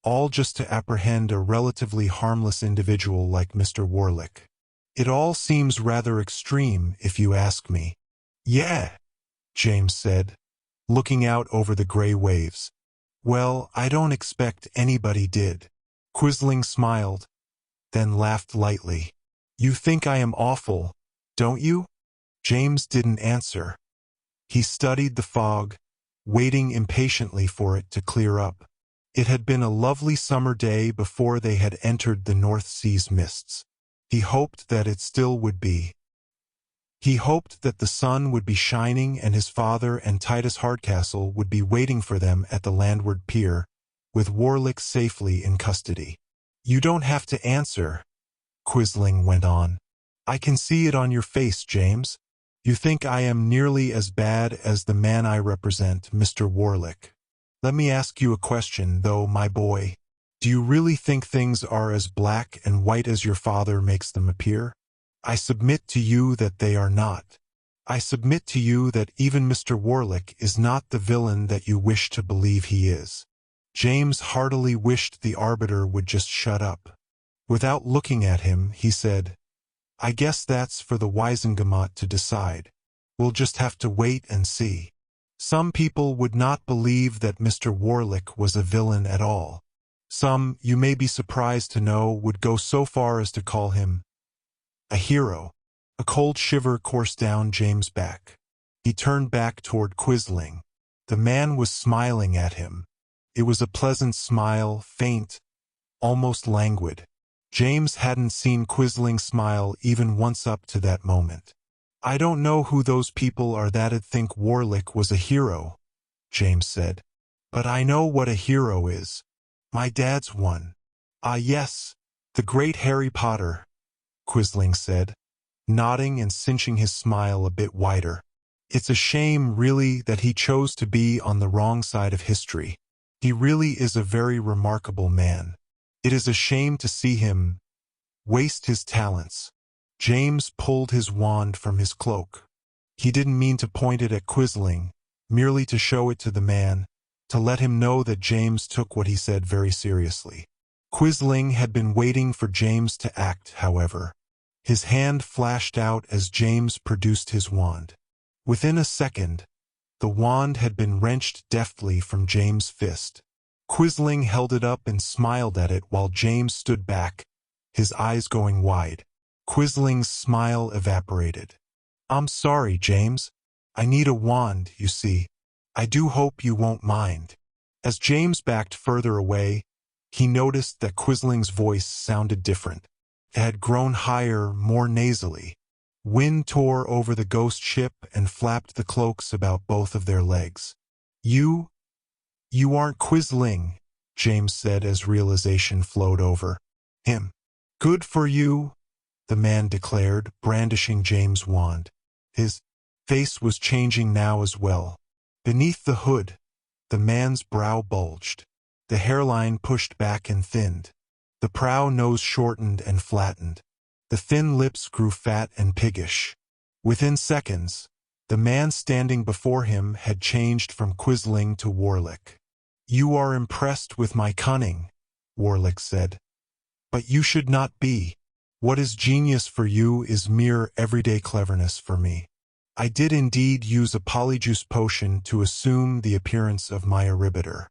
all just to apprehend a relatively harmless individual like Mr. Warlick. It all seems rather extreme, if you ask me." "Yeah," James said, looking out over the gray waves. "Well, I don't expect anybody did." Quisling smiled, then laughed lightly. "You think I am awful, don't you?" James didn't answer. He studied the fog, waiting impatiently for it to clear up. It had been a lovely summer day before they had entered the North Sea's mists. He hoped that it still would be. He hoped that the sun would be shining and his father and Titus Hardcastle would be waiting for them at the landward pier, with Warlick safely in custody. "You don't have to answer," Quisling went on. "I can see it on your face, James. You think I am nearly as bad as the man I represent, Mr. Warlick. Let me ask you a question, though, my boy. Do you really think things are as black and white as your father makes them appear? I submit to you that they are not. I submit to you that even Mr. Warlick is not the villain that you wish to believe he is." James heartily wished the arbiter would just shut up. Without looking at him, he said, "I guess that's for the Wisengamot to decide. We'll just have to wait and see. Some people would not believe that Mr. Warlick was a villain at all. Some, you may be surprised to know, would go so far as to call him a hero." A cold shiver coursed down James' back. He turned back toward Quisling. The man was smiling at him. It was a pleasant smile, faint, almost languid. James hadn't seen Quisling smile even once up to that moment. "I don't know who those people are that'd think Warlick was a hero," James said. "But I know what a hero is. My dad's one." "Ah yes, the great Harry Potter," Quisling said, nodding and cinching his smile a bit wider. "It's a shame, really, that he chose to be on the wrong side of history. He really is a very remarkable man. It is a shame to see him waste his talents." James pulled his wand from his cloak. He didn't mean to point it at Quisling, merely to show it to the man, to let him know that James took what he said very seriously. Quisling had been waiting for James to act, however. His hand flashed out as James produced his wand. Within a second, the wand had been wrenched deftly from James' fist. Quisling held it up and smiled at it while James stood back, his eyes going wide. Quisling's smile evaporated. "I'm sorry, James. I need a wand, you see. I do hope you won't mind." As James backed further away, he noticed that Quisling's voice sounded different. It had grown higher, more nasally. Wind tore over the ghost ship and flapped the cloaks about both of their legs. You aren't Quisling," James said as realization flowed over him. "Good for you," the man declared, brandishing James' wand. His face was changing now as well. Beneath the hood, the man's brow bulged. The hairline pushed back and thinned. The prow nose shortened and flattened. The thin lips grew fat and piggish. Within seconds, the man standing before him had changed from Quisling to Warlick. "You are impressed with my cunning," Warlick said. "But you should not be. What is genius for you is mere everyday cleverness for me. I did indeed use a polyjuice potion to assume the appearance of my Erybitor.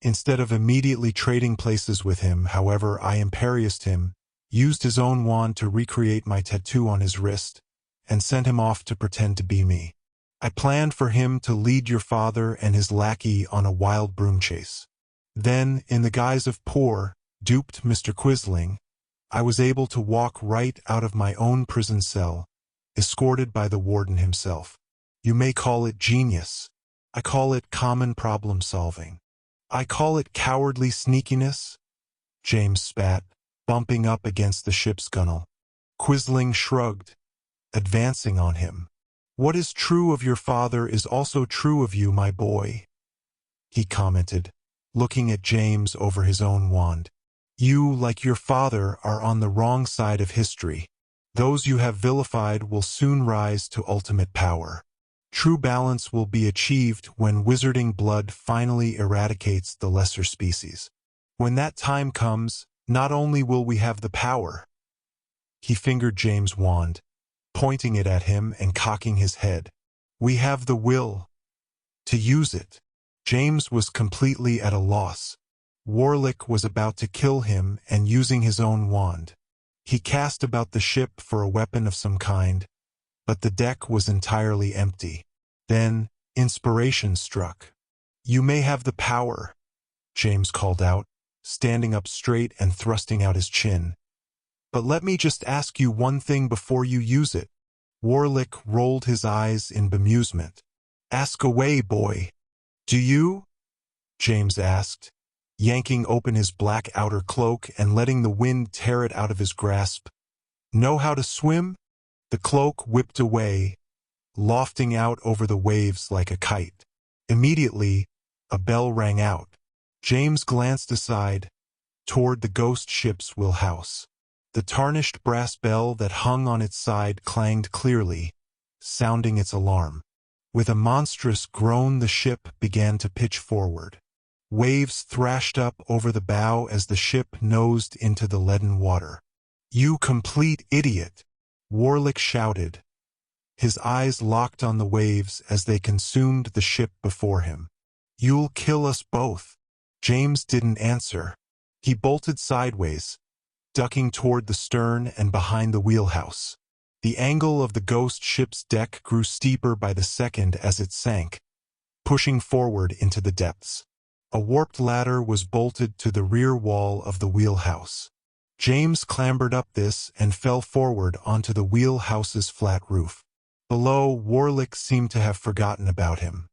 Instead of immediately trading places with him, however, I imperioused him, used his own wand to recreate my tattoo on his wrist, and sent him off to pretend to be me. I planned for him to lead your father and his lackey on a wild broom chase. Then, in the guise of poor, duped Mr. Quisling, I was able to walk right out of my own prison cell, escorted by the warden himself. You may call it genius. I call it common problem-solving. I call it cowardly sneakiness." James spat, bumping up against the ship's gunwale. Quisling shrugged, advancing on him. "What is true of your father is also true of you, my boy," he commented, looking at James over his own wand. "You, like your father, are on the wrong side of history. Those you have vilified will soon rise to ultimate power. True balance will be achieved when wizarding blood finally eradicates the lesser species. When that time comes, not only will we have the power—" He fingered James' wand, pointing it at him and cocking his head. "We have the will to use it." James was completely at a loss. Warlick was about to kill him and using his own wand. He cast about the ship for a weapon of some kind, but the deck was entirely empty. Then, inspiration struck. "You may have the power," James called out, standing up straight and thrusting out his chin. "But let me just ask you one thing before you use it." Warlick rolled his eyes in bemusement. "Ask away, boy." "Do you?" James asked, yanking open his black outer cloak and letting the wind tear it out of his grasp. "Know how to swim?" The cloak whipped away, lofting out over the waves like a kite. Immediately, a bell rang out. James glanced aside, toward the ghost ship's wheelhouse. The tarnished brass bell that hung on its side clanged clearly, sounding its alarm. With a monstrous groan, the ship began to pitch forward. Waves thrashed up over the bow as the ship nosed into the leaden water. "You complete idiot!" Warlick shouted. His eyes locked on the waves as they consumed the ship before him. "You'll kill us both." James didn't answer. He bolted sideways, ducking toward the stern and behind the wheelhouse. The angle of the ghost ship's deck grew steeper by the second as it sank, pushing forward into the depths. A warped ladder was bolted to the rear wall of the wheelhouse. James clambered up this and fell forward onto the wheelhouse's flat roof. Below, Warlick seemed to have forgotten about him.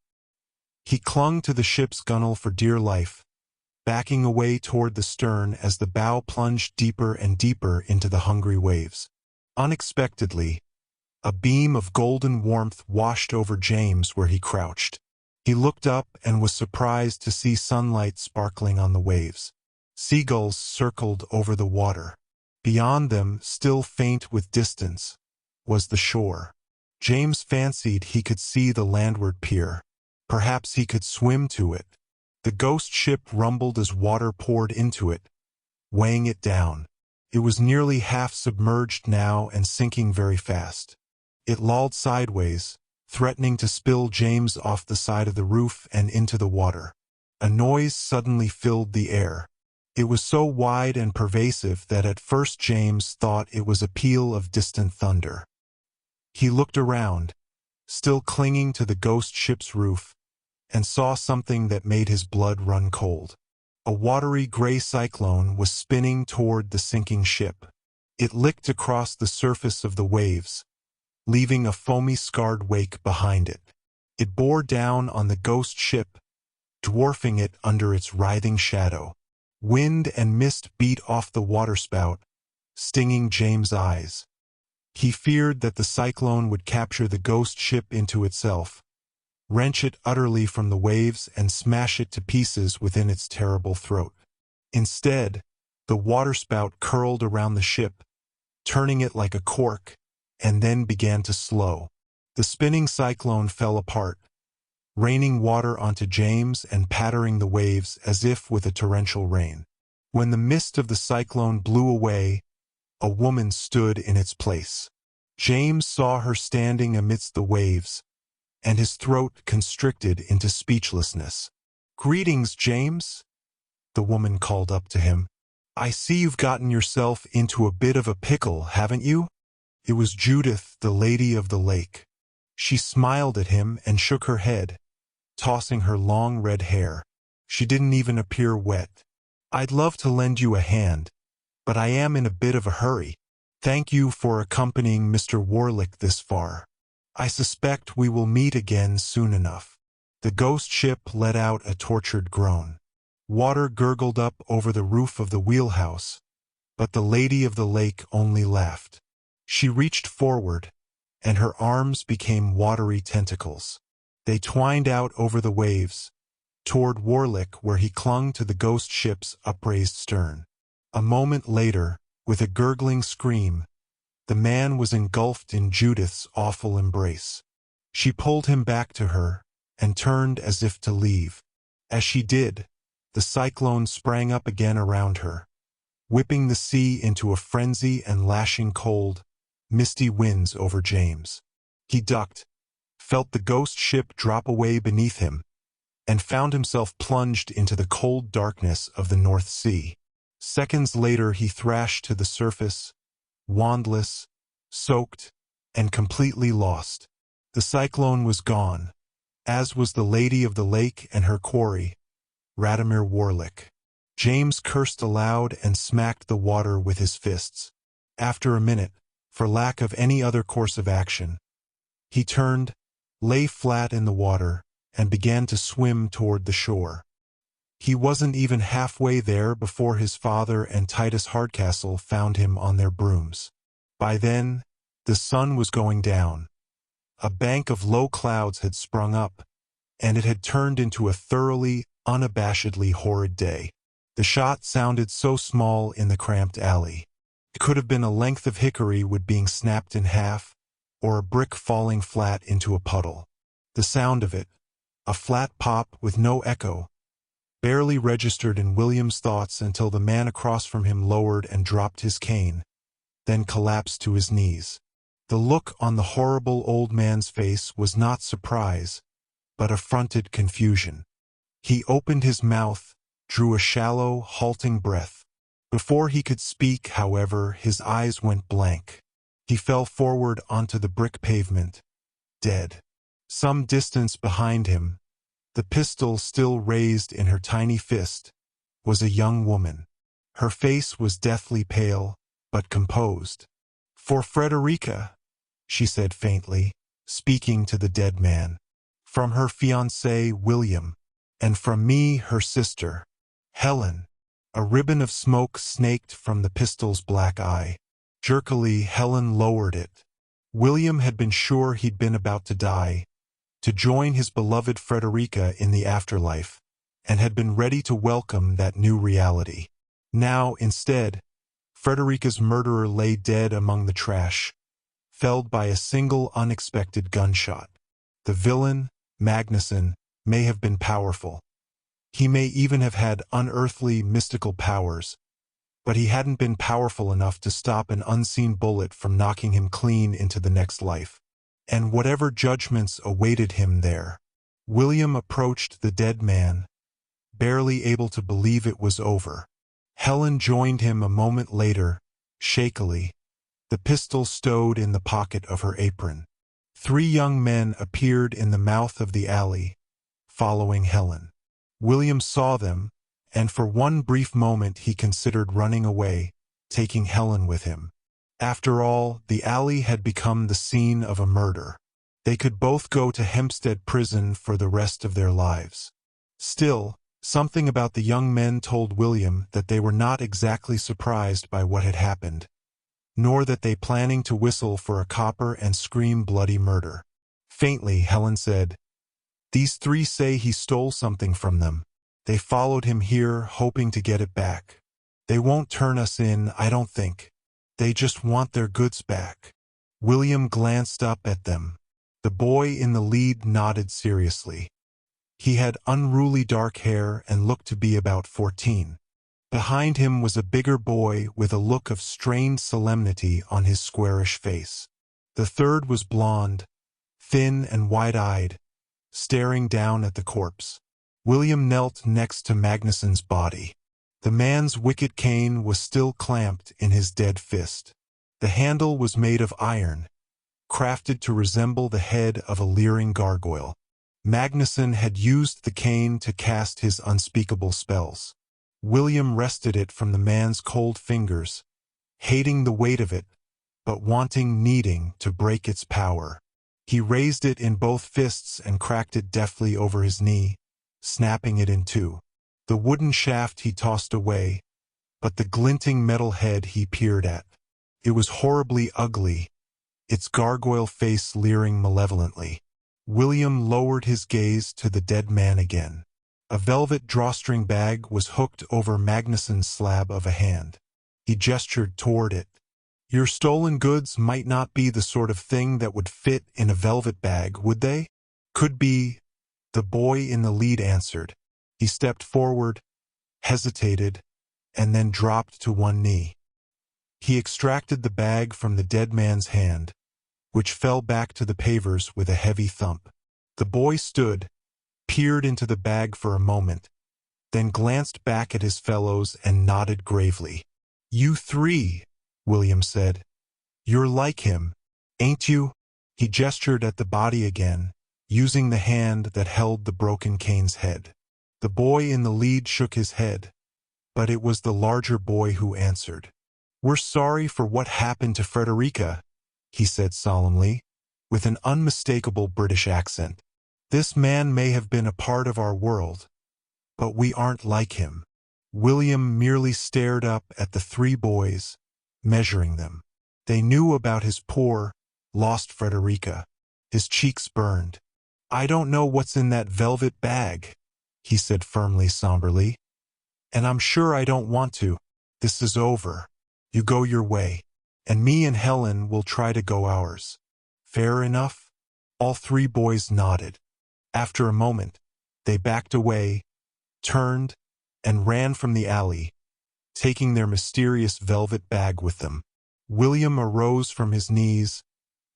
He clung to the ship's gunwale for dear life, backing away toward the stern as the bow plunged deeper and deeper into the hungry waves. Unexpectedly, a beam of golden warmth washed over James where he crouched. He looked up and was surprised to see sunlight sparkling on the waves. Seagulls circled over the water. Beyond them, still faint with distance, was the shore. James fancied he could see the landward pier. Perhaps he could swim to it. The ghost ship rumbled as water poured into it, weighing it down. It was nearly half submerged now and sinking very fast. It lolled sideways, threatening to spill James off the side of the roof and into the water. A noise suddenly filled the air. It was so wide and pervasive that at first James thought it was a peal of distant thunder. He looked around, still clinging to the ghost ship's roof, and saw something that made his blood run cold. A watery gray cyclone was spinning toward the sinking ship. It licked across the surface of the waves, leaving a foamy-scarred wake behind it. It bore down on the ghost ship, dwarfing it under its writhing shadow. Wind and mist beat off the waterspout, stinging James' eyes. He feared that the cyclone would capture the ghost ship into itself, wrench it utterly from the waves and smash it to pieces within its terrible throat. Instead, the waterspout curled around the ship, turning it like a cork, and then began to slow. The spinning cyclone fell apart, raining water onto James and pattering the waves as if with a torrential rain. When the mist of the cyclone blew away, a woman stood in its place. James saw her standing amidst the waves, and his throat constricted into speechlessness. "Greetings, James," the woman called up to him. "I see you've gotten yourself into a bit of a pickle, haven't you?" It was Judith, the Lady of the Lake. She smiled at him and shook her head, tossing her long red hair. She didn't even appear wet. "I'd love to lend you a hand, but I am in a bit of a hurry. Thank you for accompanying Mr. Warlick this far. I suspect we will meet again soon enough." The ghost ship let out a tortured groan. Water gurgled up over the roof of the wheelhouse, but the Lady of the Lake only laughed. She reached forward, and her arms became watery tentacles. They twined out over the waves, toward Warlick where he clung to the ghost ship's upraised stern. A moment later, with a gurgling scream, the man was engulfed in Judith's awful embrace. She pulled him back to her, and turned as if to leave. As she did, the cyclone sprang up again around her, whipping the sea into a frenzy and lashing cold, misty winds over James. He ducked, felt the ghost ship drop away beneath him, and found himself plunged into the cold darkness of the North Sea. Seconds later he thrashed to the surface, wandless, soaked, and completely lost. The cyclone was gone, as was the Lady of the Lake and her quarry, Radimir Warlick. James cursed aloud and smacked the water with his fists. After a minute, for lack of any other course of action, he turned, lay flat in the water, and began to swim toward the shore. He wasn't even halfway there before his father and Titus Hardcastle found him on their brooms. By then, the sun was going down. A bank of low clouds had sprung up, and it had turned into a thoroughly, unabashedly horrid day. The shot sounded so small in the cramped alley. It could have been a length of hickory wood being snapped in half, or a brick falling flat into a puddle. The sound of it, a flat pop with no echo, barely registered in William's thoughts until the man across from him lowered and dropped his cane, then collapsed to his knees. The look on the horrible old man's face was not surprise, but affronted confusion. He opened his mouth, drew a shallow, halting breath. Before he could speak, however, his eyes went blank. He fell forward onto the brick pavement, dead. Some distance behind him, the pistol still raised in her tiny fist, was a young woman. Her face was deathly pale, but composed. "For Frederica," she said faintly, speaking to the dead man. "From her fiancé, William, and from me, her sister, Helen." A ribbon of smoke snaked from the pistol's black eye. Jerkily, Helen lowered it. William had been sure he'd been about to die, to join his beloved Frederica in the afterlife, and had been ready to welcome that new reality. Now, instead, Frederica's murderer lay dead among the trash, felled by a single unexpected gunshot. The villain, Magnuson, may have been powerful. He may even have had unearthly, mystical powers, but he hadn't been powerful enough to stop an unseen bullet from knocking him clean into the next life. And whatever judgments awaited him there. William approached the dead man, barely able to believe it was over. Helen joined him a moment later, shakily, the pistol stowed in the pocket of her apron. 3 young men appeared in the mouth of the alley, following Helen. William saw them, and for one brief moment he considered running away, taking Helen with him. After all, the alley had become the scene of a murder. They could both go to Hempstead Prison for the rest of their lives. Still, something about the young men told William that they were not exactly surprised by what had happened, nor that they planning to whistle for a copper and scream bloody murder. Faintly, Helen said, These three say he stole something from them. They followed him here, hoping to get it back. They won't turn us in, I don't think. They just want their goods back." William glanced up at them. The boy in the lead nodded seriously. He had unruly dark hair and looked to be about 14. Behind him was a bigger boy with a look of strained solemnity on his squarish face. The third was blond, thin and wide-eyed, staring down at the corpse. William knelt next to Magnuson's body. The man's wicked cane was still clamped in his dead fist. The handle was made of iron, crafted to resemble the head of a leering gargoyle. Magnuson had used the cane to cast his unspeakable spells. William wrested it from the man's cold fingers, hating the weight of it, but needing to break its power. He raised it in both fists and cracked it deftly over his knee, snapping it in two. The wooden shaft he tossed away, but the glinting metal head he peered at. It was horribly ugly, its gargoyle face leering malevolently. William lowered his gaze to the dead man again. A velvet drawstring bag was hooked over Magnuson's slab of a hand. He gestured toward it. "Your stolen goods might not be the sort of thing that would fit in a velvet bag, would they?" "Could be," the boy in the lead answered. He stepped forward, hesitated, and then dropped to one knee. He extracted the bag from the dead man's hand, which fell back to the pavers with a heavy thump. The boy stood, peered into the bag for a moment, then glanced back at his fellows and nodded gravely. "You three," William said. "You're like him, ain't you?" He gestured at the body again, using the hand that held the broken cane's head. The boy in the lead shook his head, but it was the larger boy who answered. "We're sorry for what happened to Frederica," he said solemnly, with an unmistakable British accent. "This man may have been a part of our world, but we aren't like him." William merely stared up at the three boys, measuring them. They knew about his poor, lost Frederica. His cheeks burned. "I don't know what's in that velvet bag," he said firmly, somberly. "And I'm sure I don't want to. This is over. You go your way, and me and Helen will try to go ours. Fair enough?" All three boys nodded. After a moment, they backed away, turned, and ran from the alley, taking their mysterious velvet bag with them. William arose from his knees,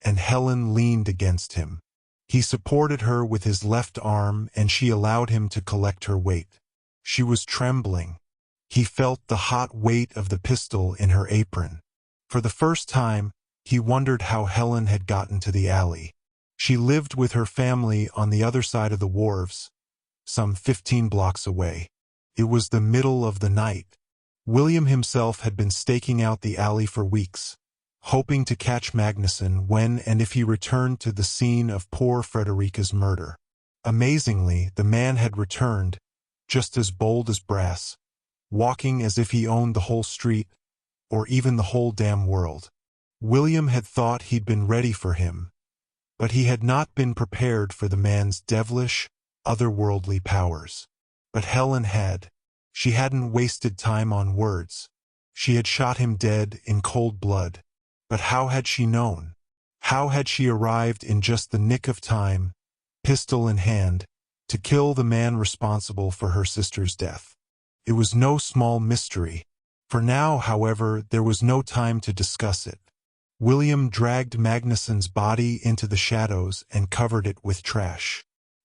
and Helen leaned against him. He supported her with his left arm, and she allowed him to collect her weight. She was trembling. He felt the hot weight of the pistol in her apron. For the first time, he wondered how Helen had gotten to the alley. She lived with her family on the other side of the wharves, some 15 blocks away. It was the middle of the night. William himself had been staking out the alley for weeks, hoping to catch Magnuson when and if he returned to the scene of poor Frederica's murder. Amazingly, the man had returned, just as bold as brass, walking as if he owned the whole street, or even the whole damn world. William had thought he'd been ready for him, but he had not been prepared for the man's devilish, otherworldly powers. But Helen had. She hadn't wasted time on words. She had shot him dead in cold blood. But how had she known? How had she arrived in just the nick of time, pistol in hand, to kill the man responsible for her sister's death? It was no small mystery. For now, however, there was no time to discuss it. William dragged Magnuson's body into the shadows and covered it with trash.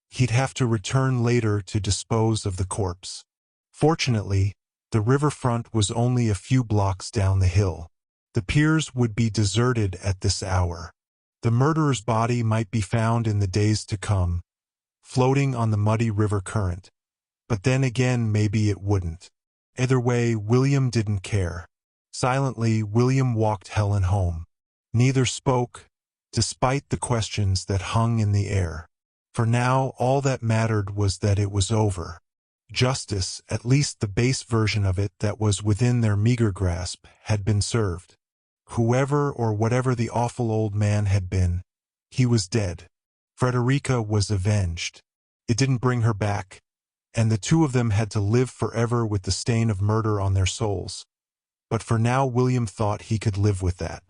He'd have to return later to dispose of the corpse. Fortunately, the riverfront was only a few blocks down the hill. The piers would be deserted at this hour. The murderer's body might be found in the days to come, floating on the muddy river current. But then again, maybe it wouldn't. Either way, William didn't care. Silently, William walked Helen home. Neither spoke, despite the questions that hung in the air. For now, all that mattered was that it was over. Justice, at least the base version of it that was within their meager grasp, had been served. Whoever or whatever the awful old man had been, he was dead. Frederica was avenged. It didn't bring her back, and the two of them had to live forever with the stain of murder on their souls. But for now William thought he could live with that.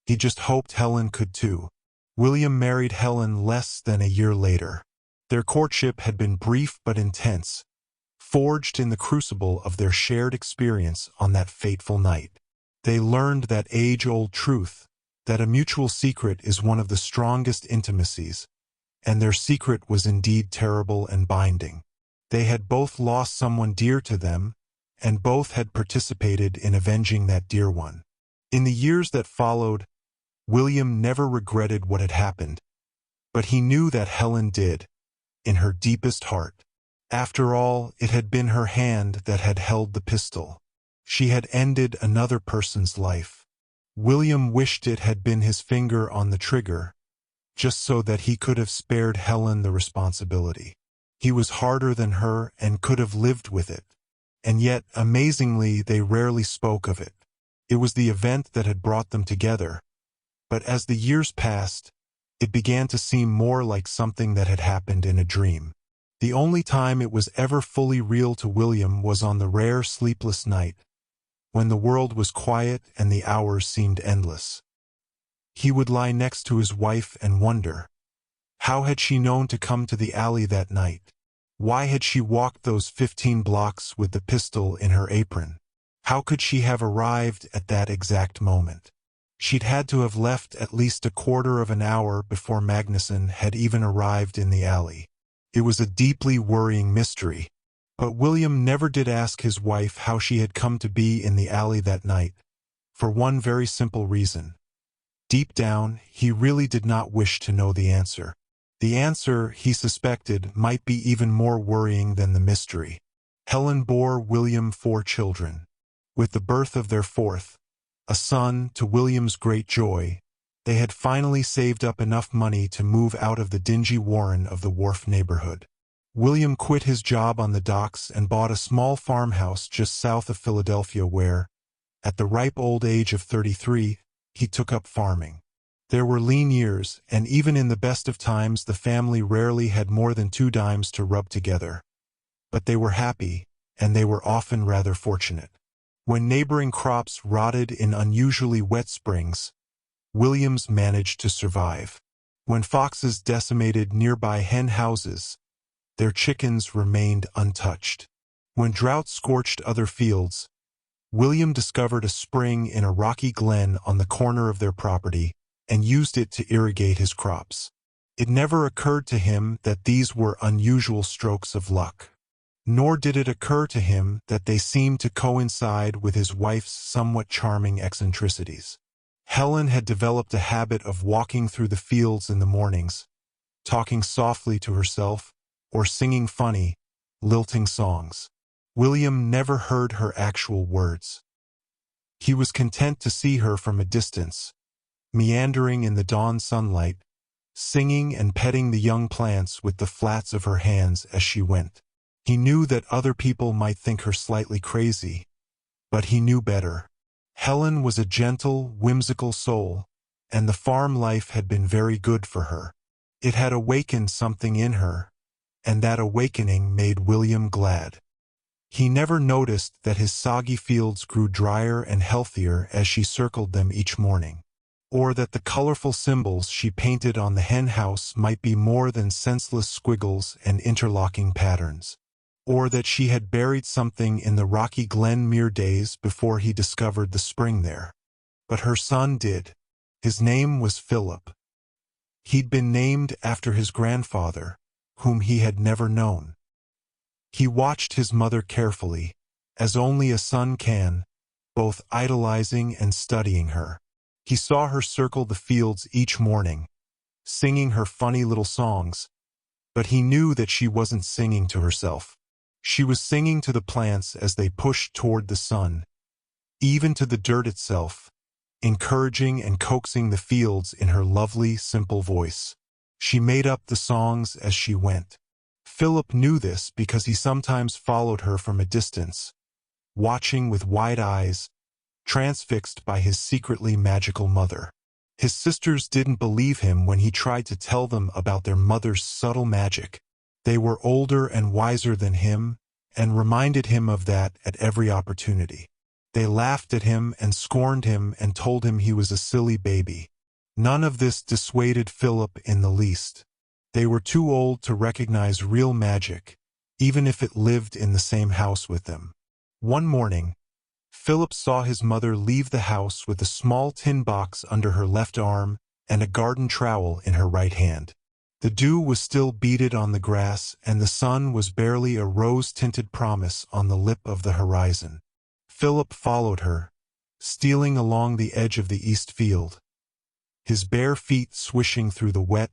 He just hoped Helen could too. William married Helen less than a year later. Their courtship had been brief but intense, forged in the crucible of their shared experience on that fateful night. They learned that age-old truth, that a mutual secret is one of the strongest intimacies, and their secret was indeed terrible and binding. They had both lost someone dear to them, and both had participated in avenging that dear one. In the years that followed, William never regretted what had happened, but he knew that Helen did, in her deepest heart. After all, it had been her hand that had held the pistol. She had ended another person's life. William wished it had been his finger on the trigger, just so that he could have spared Helen the responsibility. He was harder than her and could have lived with it. And yet, amazingly, they rarely spoke of it. It was the event that had brought them together. But as the years passed, it began to seem more like something that had happened in a dream. The only time it was ever fully real to William was on the rare sleepless night, when the world was quiet and the hours seemed endless. He would lie next to his wife and wonder, how had she known to come to the alley that night? Why had she walked those 15 blocks with the pistol in her apron? How could she have arrived at that exact moment? She'd had to have left at least a quarter of an hour before Magnuson had even arrived in the alley. It was a deeply worrying mystery, but William never did ask his wife how she had come to be in the alley that night, for one very simple reason. Deep down, he really did not wish to know the answer. The answer, he suspected, might be even more worrying than the mystery. Helen bore William 4 children. With the birth of their fourth, a son, to William's great joy, they had finally saved up enough money to move out of the dingy warren of the wharf neighborhood. William quit his job on the docks and bought a small farmhouse just south of Philadelphia where, at the ripe old age of 33, he took up farming. There were lean years, and even in the best of times the family rarely had more than 2 dimes to rub together. But they were happy, and they were often rather fortunate. When neighboring crops rotted in unusually wet springs, Williams managed to survive. When foxes decimated nearby hen houses, their chickens remained untouched. When drought scorched other fields, William discovered a spring in a rocky glen on the corner of their property and used it to irrigate his crops. It never occurred to him that these were unusual strokes of luck. Nor did it occur to him that they seemed to coincide with his wife's somewhat charming eccentricities. Helen had developed a habit of walking through the fields in the mornings, talking softly to herself, or singing funny, lilting songs. William never heard her actual words. He was content to see her from a distance, meandering in the dawn sunlight, singing and petting the young plants with the flats of her hands as she went. He knew that other people might think her slightly crazy, but he knew better. Helen was a gentle, whimsical soul, and the farm life had been very good for her. It had awakened something in her, and that awakening made William glad. He never noticed that his soggy fields grew drier and healthier as she circled them each morning, or that the colorful symbols she painted on the hen house might be more than senseless squiggles and interlocking patterns, or that she had buried something in the rocky glen mere days before he discovered the spring there. But her son did. His name was Philip. He'd been named after his grandfather, whom he had never known. He watched his mother carefully, as only a son can, both idolizing and studying her. He saw her circle the fields each morning, singing her funny little songs, but he knew that she wasn't singing to herself. She was singing to the plants as they pushed toward the sun, even to the dirt itself, encouraging and coaxing the fields in her lovely, simple voice. She made up the songs as she went. Philip knew this because he sometimes followed her from a distance, watching with wide eyes, transfixed by his secretly magical mother. His sisters didn't believe him when he tried to tell them about their mother's subtle magic. They were older and wiser than him, and reminded him of that at every opportunity. They laughed at him and scorned him and told him he was a silly baby. None of this dissuaded Philip in the least. They were too old to recognize real magic, even if it lived in the same house with them. One morning, Philip saw his mother leave the house with a small tin box under her left arm and a garden trowel in her right hand. The dew was still beaded on the grass, and the sun was barely a rose-tinted promise on the lip of the horizon. Philip followed her, stealing along the edge of the east field, his bare feet swishing through the wet,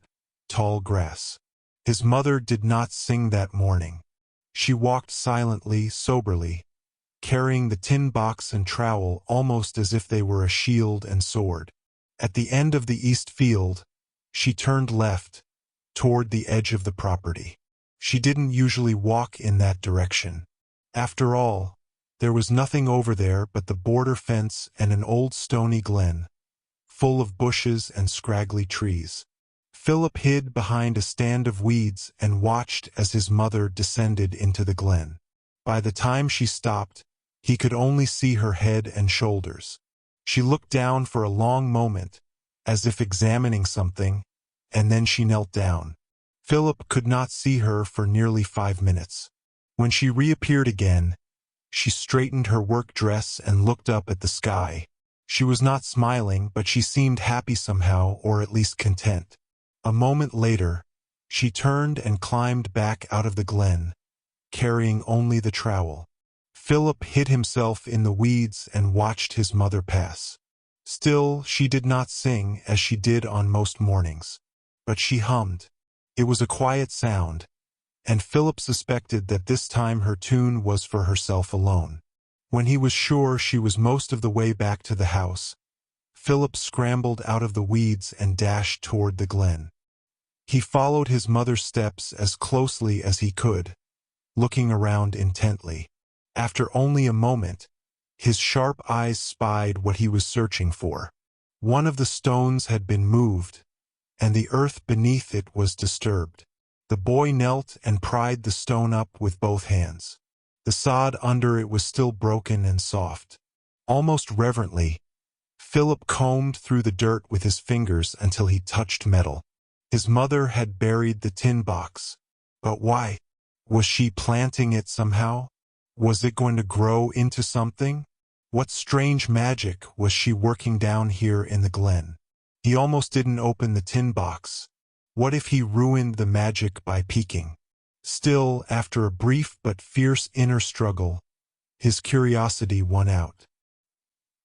tall grass. His mother did not sing that morning. She walked silently, soberly, carrying the tin box and trowel almost as if they were a shield and sword. At the end of the east field, she turned left, toward the edge of the property. She didn't usually walk in that direction. After all, there was nothing over there but the border fence and an old stony glen, full of bushes and scraggly trees. Philip hid behind a stand of weeds and watched as his mother descended into the glen. By the time she stopped, he could only see her head and shoulders. She looked down for a long moment, as if examining something, and then she knelt down. Philip could not see her for nearly 5 minutes. When she reappeared again, she straightened her work dress and looked up at the sky. She was not smiling, but she seemed happy somehow, or at least content. A moment later, she turned and climbed back out of the glen, carrying only the trowel. Philip hid himself in the weeds and watched his mother pass. Still, she did not sing as she did on most mornings. But she hummed. It was a quiet sound, and Philip suspected that this time her tune was for herself alone. When he was sure she was most of the way back to the house, Philip scrambled out of the weeds and dashed toward the glen. He followed his mother's steps as closely as he could, looking around intently. After only a moment, his sharp eyes spied what he was searching for. One of the stones had been moved, and the earth beneath it was disturbed. The boy knelt and pried the stone up with both hands. The sod under it was still broken and soft. Almost reverently, Philip combed through the dirt with his fingers until he touched metal. His mother had buried the tin box. But why? Was she planting it somehow? Was it going to grow into something? What strange magic was she working down here in the glen? He almost didn't open the tin box. What if he ruined the magic by peeking? Still, after a brief but fierce inner struggle, his curiosity won out.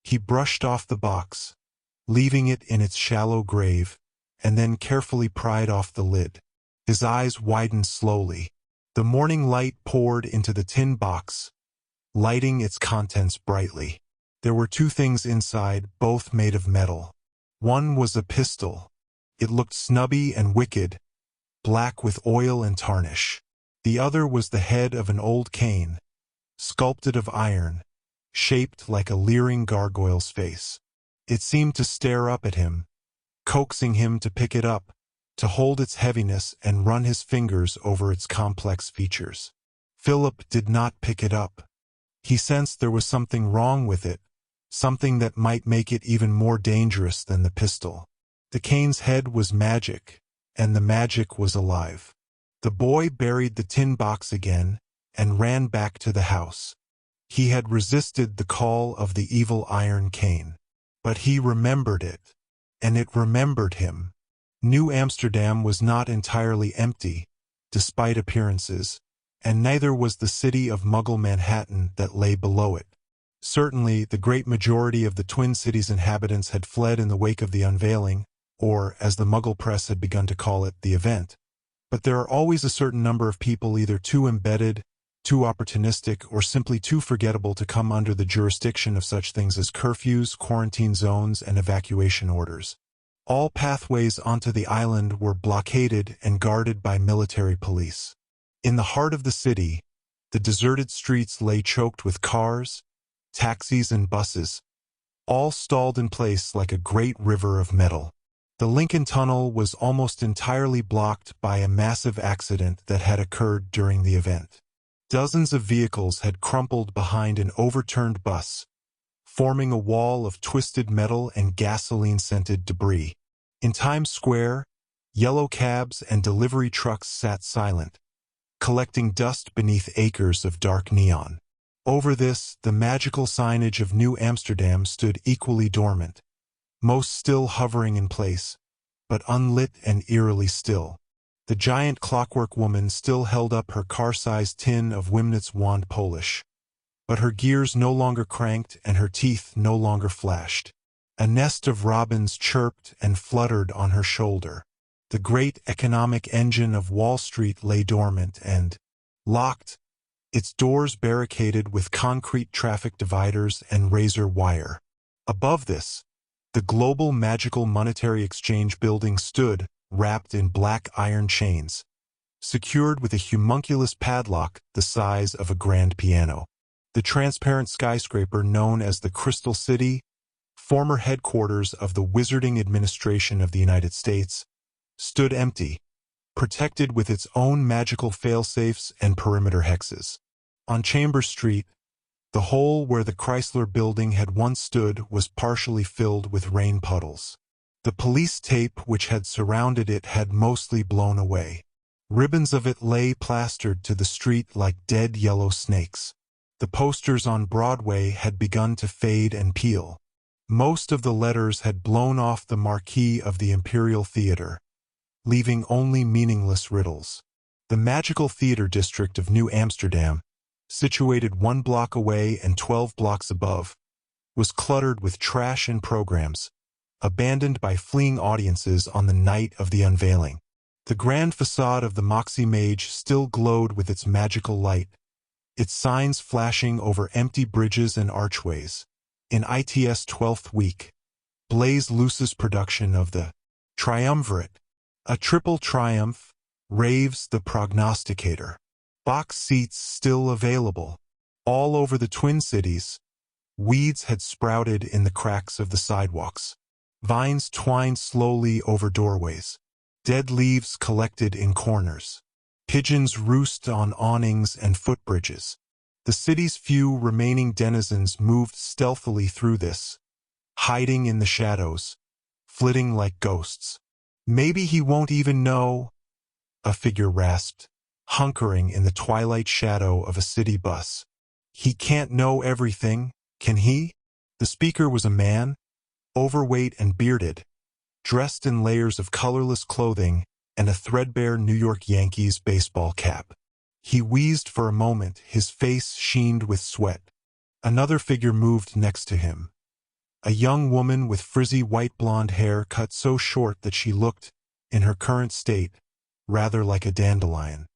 He brushed off the box, leaving it in its shallow grave, and then carefully pried off the lid. His eyes widened slowly. The morning light poured into the tin box, lighting its contents brightly. There were 2 things inside, both made of metal. One was a pistol. It looked snubby and wicked, black with oil and tarnish. The other was the head of an old cane, sculpted of iron, shaped like a leering gargoyle's face. It seemed to stare up at him, coaxing him to pick it up, to hold its heaviness and run his fingers over its complex features. Philip did not pick it up. He sensed there was something wrong with it, something that might make it even more dangerous than the pistol. The cane's head was magic, and the magic was alive. The boy buried the tin box again and ran back to the house. He had resisted the call of the evil iron cane. But he remembered it, and it remembered him. New Amsterdam was not entirely empty, despite appearances, and neither was the city of Muggle Manhattan that lay below it. Certainly, the great majority of the Twin Cities' inhabitants had fled in the wake of the unveiling, or, as the Muggle press had begun to call it, the event. But there are always a certain number of people either too embedded, too opportunistic, or simply too forgettable to come under the jurisdiction of such things as curfews, quarantine zones, and evacuation orders. All pathways onto the island were blockaded and guarded by military police. In the heart of the city, the deserted streets lay choked with cars, taxis, and buses, all stalled in place like a great river of metal. The Lincoln Tunnel was almost entirely blocked by a massive accident that had occurred during the event. Dozens of vehicles had crumpled behind an overturned bus, forming a wall of twisted metal and gasoline-scented debris. In Times Square, yellow cabs and delivery trucks sat silent, collecting dust beneath acres of dark neon. Over this, the magical signage of New Amsterdam stood equally dormant, most still hovering in place, but unlit and eerily still. The giant clockwork woman still held up her car-sized tin of Wimnitz wand Polish, but her gears no longer cranked and her teeth no longer flashed. A nest of robins chirped and fluttered on her shoulder. The great economic engine of Wall Street lay dormant and locked, its doors barricaded with concrete traffic dividers and razor wire. Above this, the Global Magical Monetary Exchange building stood, wrapped in black iron chains, secured with a homunculus padlock the size of a grand piano. The transparent skyscraper known as the Crystal City, former headquarters of the Wizarding Administration of the United States, stood empty, protected with its own magical failsafes and perimeter hexes. On Chambers Street, the hole where the Chrysler Building had once stood was partially filled with rain puddles. The police tape which had surrounded it had mostly blown away. Ribbons of it lay plastered to the street like dead yellow snakes. The posters on Broadway had begun to fade and peel. Most of the letters had blown off the marquee of the Imperial Theater, leaving only meaningless riddles. The Magical Theater District of New Amsterdam, situated 1 block away and 12 blocks above, was cluttered with trash and programs, abandoned by fleeing audiences on the night of the unveiling. The grand facade of the Moxie Mage still glowed with its magical light, its signs flashing over empty bridges and archways. In ITS 12th week, Blaise Luce's production of the Triumvirate, a triple triumph, raves the prognosticator. Box seats still available. All over the Twin Cities, weeds had sprouted in the cracks of the sidewalks. Vines twined slowly over doorways. Dead leaves collected in corners. Pigeons roost on awnings and footbridges. The city's few remaining denizens moved stealthily through this, hiding in the shadows, flitting like ghosts. "Maybe he won't even know," a figure rasped, hunkering in the twilight shadow of a city bus. "He can't know everything, can he?" The speaker was a man, overweight and bearded, dressed in layers of colorless clothing and a threadbare New York Yankees baseball cap. He wheezed for a moment, his face sheened with sweat. Another figure moved next to him. A young woman with frizzy white blonde hair cut so short that she looked, in her current state, rather like a dandelion.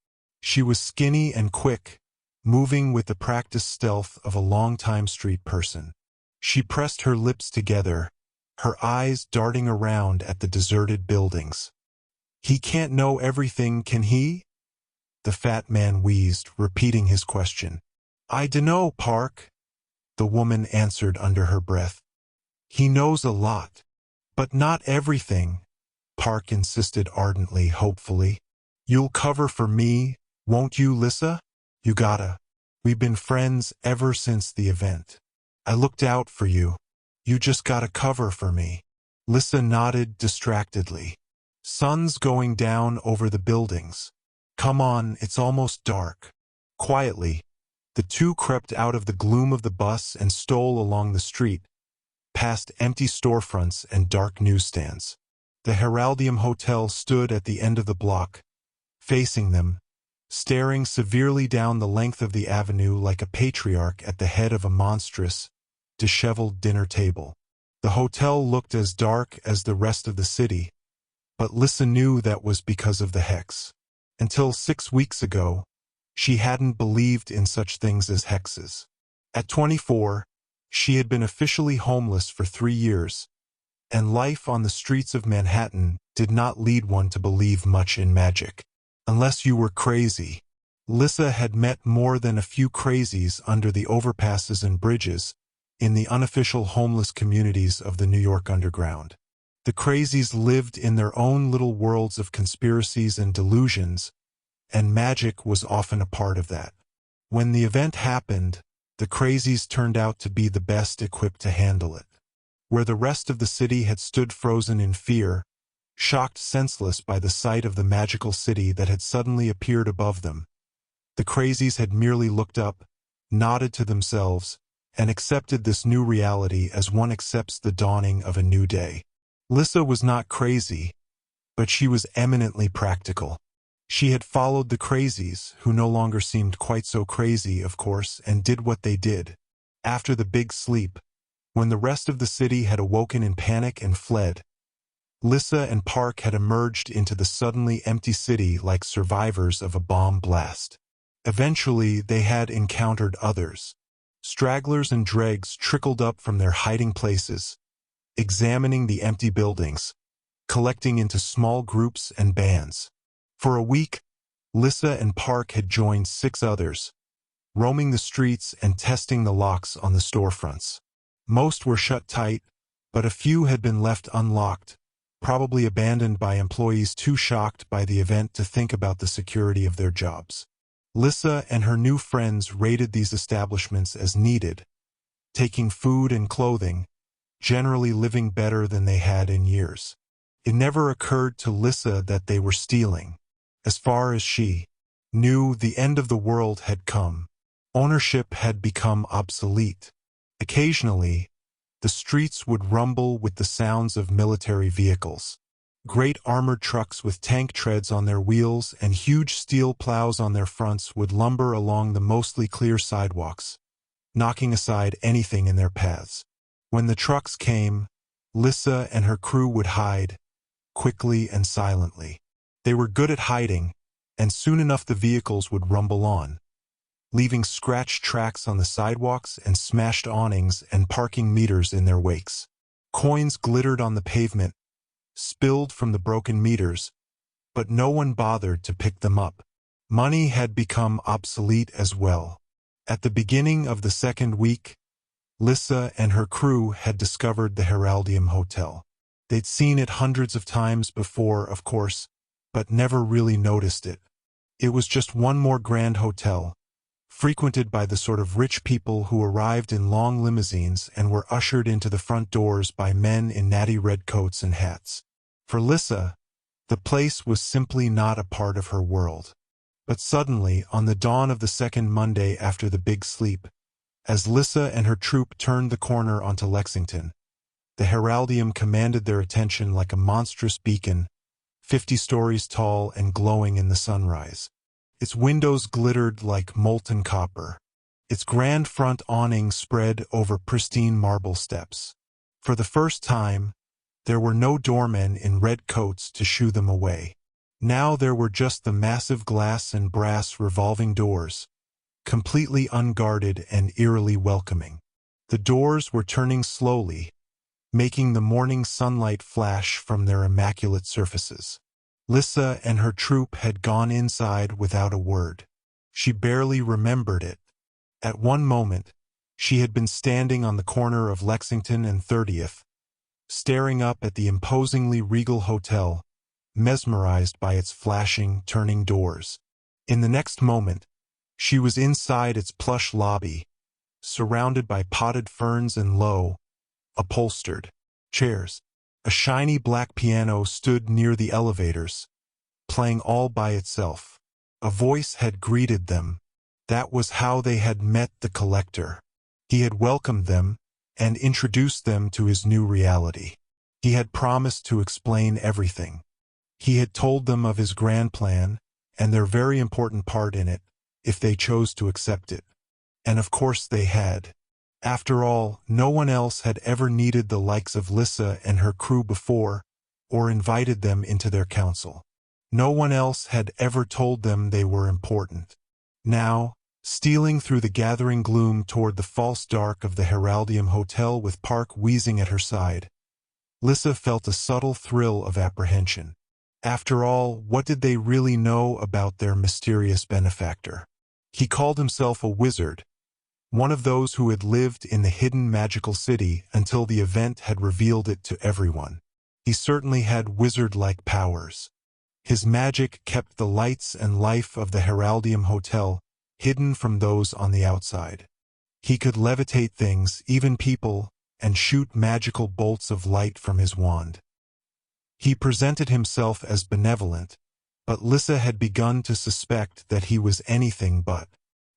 She was skinny and quick, moving with the practiced stealth of a long-time street person. She pressed her lips together, her eyes darting around at the deserted buildings. "He can't know everything, can he?" The fat man wheezed, repeating his question. "I dunno, Park," the woman answered under her breath. "He knows a lot, but not everything," Park insisted ardently, hopefully. "You'll cover for me, won't you, Lissa? You gotta. We've been friends ever since the event. I looked out for you. You just gotta cover for me." Lissa nodded distractedly. "Sun's going down over the buildings. Come on, it's almost dark." Quietly, the two crept out of the gloom of the bus and stole along the street, past empty storefronts and dark newsstands. The Heraldium Hotel stood at the end of the block, facing them, staring severely down the length of the avenue like a patriarch at the head of a monstrous, disheveled dinner table. The hotel looked as dark as the rest of the city, but Lissa knew that was because of the hex. Until 6 weeks ago, she hadn't believed in such things as hexes. At 24, she had been officially homeless for 3 years, and life on the streets of Manhattan did not lead one to believe much in magic. Unless you were crazy. Lissa had met more than a few crazies under the overpasses and bridges in the unofficial homeless communities of the New York underground. The crazies lived in their own little worlds of conspiracies and delusions, and magic was often a part of that. When the event happened, the crazies turned out to be the best equipped to handle it. Where the rest of the city had stood frozen in fear, shocked senseless by the sight of the magical city that had suddenly appeared above them, the crazies had merely looked up, nodded to themselves, and accepted this new reality as one accepts the dawning of a new day. Lissa was not crazy, but she was eminently practical. She had followed the crazies, who no longer seemed quite so crazy, of course, and did what they did. After the big sleep, when the rest of the city had awoken in panic and fled, Lissa and Park had emerged into the suddenly empty city like survivors of a bomb blast. Eventually, they had encountered others. Stragglers and dregs trickled up from their hiding places, examining the empty buildings, collecting into small groups and bands. For a week, Lissa and Park had joined 6 others, roaming the streets and testing the locks on the storefronts. Most were shut tight, but a few had been left unlocked, probably abandoned by employees too shocked by the event to think about the security of their jobs. Lissa and her new friends raided these establishments as needed, taking food and clothing, generally living better than they had in years. It never occurred to Lissa that they were stealing. As far as she knew, the end of the world had come. Ownership had become obsolete. Occasionally, the streets would rumble with the sounds of military vehicles. Great armored trucks with tank treads on their wheels and huge steel plows on their fronts would lumber along the mostly clear sidewalks, knocking aside anything in their paths. When the trucks came, Lissa and her crew would hide, quickly and silently. They were good at hiding, and soon enough the vehicles would rumble on, leaving scratched tracks on the sidewalks and smashed awnings and parking meters in their wakes. Coins glittered on the pavement, spilled from the broken meters, but no one bothered to pick them up. Money had become obsolete as well. At the beginning of the second week, Lissa and her crew had discovered the Heraldium Hotel. They'd seen it hundreds of times before, of course, but never really noticed it. It was just one more grand hotel, frequented by the sort of rich people who arrived in long limousines and were ushered into the front doors by men in natty red coats and hats. For Lissa, the place was simply not a part of her world. But suddenly, on the dawn of the second Monday after the big sleep, as Lissa and her troop turned the corner onto Lexington, the Heraldium commanded their attention like a monstrous beacon, 50 stories tall and glowing in the sunrise. Its windows glittered like molten copper. Its grand front awning spread over pristine marble steps. For the first time, there were no doormen in red coats to shoo them away. Now there were just the massive glass and brass revolving doors, completely unguarded and eerily welcoming. The doors were turning slowly, making the morning sunlight flash from their immaculate surfaces. Lissa and her troop had gone inside without a word. She barely remembered it. At one moment, she had been standing on the corner of Lexington and 30th, staring up at the imposingly regal hotel, mesmerized by its flashing, turning doors. In the next moment, she was inside its plush lobby, surrounded by potted ferns and low, upholstered chairs. A shiny black piano stood near the elevators, playing all by itself. A voice had greeted them. That was how they had met the collector. He had welcomed them and introduced them to his new reality. He had promised to explain everything. He had told them of his grand plan and their very important part in it, if they chose to accept it. And of course they had. After all, no one else had ever needed the likes of Lissa and her crew before, or invited them into their council. No one else had ever told them they were important. Now, stealing through the gathering gloom toward the false dark of the Heraldium Hotel with Park wheezing at her side, Lissa felt a subtle thrill of apprehension. After all, what did they really know about their mysterious benefactor? He called himself a wizard, one of those who had lived in the hidden magical city until the event had revealed it to everyone. He certainly had wizard-like powers. His magic kept the lights and life of the Heraldium Hotel hidden from those on the outside. He could levitate things, even people, and shoot magical bolts of light from his wand. He presented himself as benevolent, but Lissa had begun to suspect that he was anything but.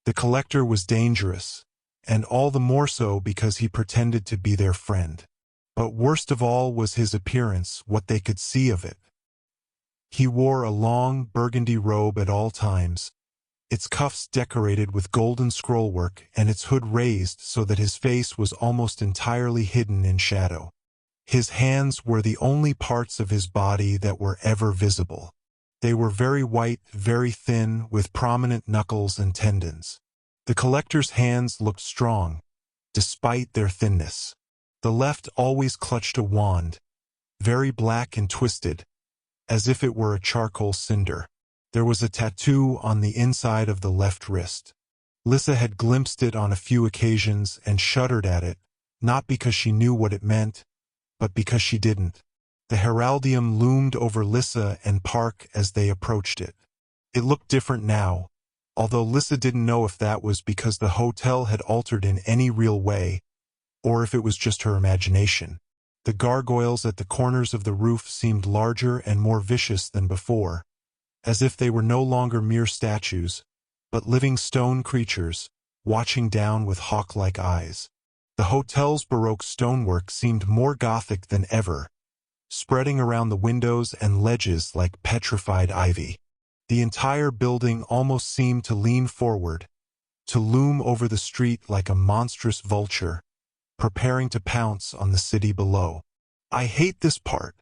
The collector was dangerous, and all the more so because he pretended to be their friend. But worst of all was his appearance, what they could see of it. He wore a long burgundy robe at all times, its cuffs decorated with golden scrollwork and its hood raised so that his face was almost entirely hidden in shadow. His hands were the only parts of his body that were ever visible. They were very white, very thin, with prominent knuckles and tendons. The collector's hands looked strong, despite their thinness. The left always clutched a wand, very black and twisted, as if it were a charcoal cinder. There was a tattoo on the inside of the left wrist. Lissa had glimpsed it on a few occasions and shuddered at it, not because she knew what it meant, but because she didn't. The Heraldium loomed over Lissa and Park as they approached it. It looked different now, although Lissa didn't know if that was because the hotel had altered in any real way, or if it was just her imagination. The gargoyles at the corners of the roof seemed larger and more vicious than before, as if they were no longer mere statues, but living stone creatures, watching down with hawk-like eyes. The hotel's Baroque stonework seemed more Gothic than ever, spreading around the windows and ledges like petrified ivy. The entire building almost seemed to lean forward, to loom over the street like a monstrous vulture, preparing to pounce on the city below. "I hate this part,"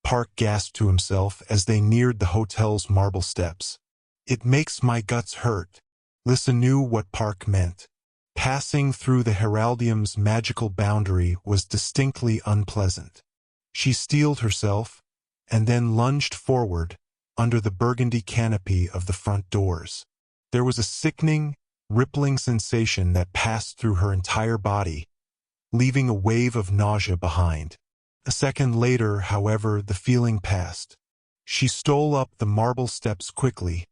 Park gasped to himself as they neared the hotel's marble steps. "It makes my guts hurt." Lissa knew what Park meant. Passing through the Heraldium's magical boundary was distinctly unpleasant. She steeled herself, and then lunged forward, under the burgundy canopy of the front doors. There was a sickening, rippling sensation that passed through her entire body, leaving a wave of nausea behind. A second later, however, the feeling passed. She stole up the marble steps quickly,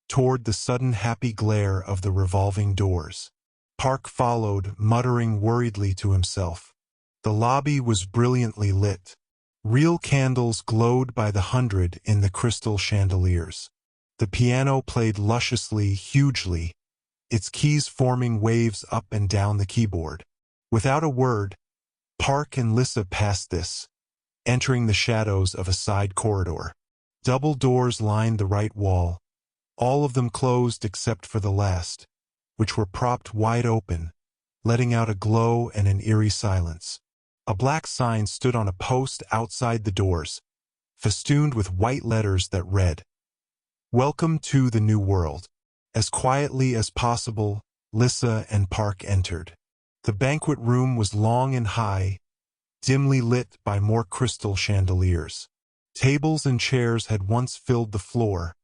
toward the sudden happy glare of the revolving doors. Park followed, muttering worriedly to himself. The lobby was brilliantly lit. Real candles glowed by the hundred in the crystal chandeliers. The piano played lusciously, hugely, its keys forming waves up and down the keyboard. Without a word, Park and Lissa passed this, entering the shadows of a side corridor. Double doors lined the right wall, all of them closed except for the last, which were propped wide open, letting out a glow and an eerie silence. A black sign stood on a post outside the doors, festooned with white letters that read, "Welcome to the New World." As quietly as possible, Lissa and Park entered. The banquet room was long and high, dimly lit by more crystal chandeliers. Tables and chairs had once filled the floor,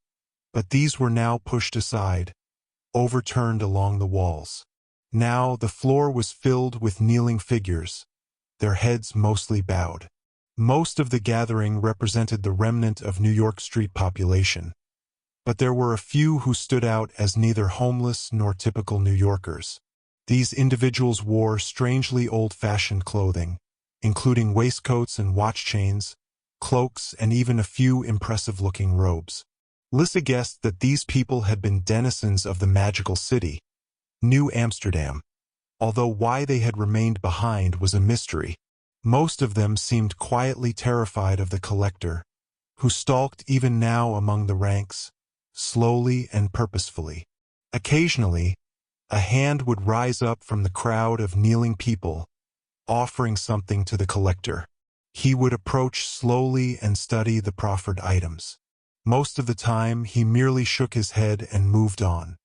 but these were now pushed aside, overturned along the walls. Now the floor was filled with kneeling figures, their heads mostly bowed. Most of the gathering represented the remnant of New York Street population, but there were a few who stood out as neither homeless nor typical New Yorkers. These individuals wore strangely old-fashioned clothing, including waistcoats and watch chains, cloaks, and even a few impressive-looking robes. Lissa guessed that these people had been denizens of the magical city, New Amsterdam, although why they had remained behind was a mystery. Most of them seemed quietly terrified of the collector, who stalked even now among the ranks, slowly and purposefully. Occasionally, a hand would rise up from the crowd of kneeling people, offering something to the collector. He would approach slowly and study the proffered items. Most of the time, he merely shook his head and moved on.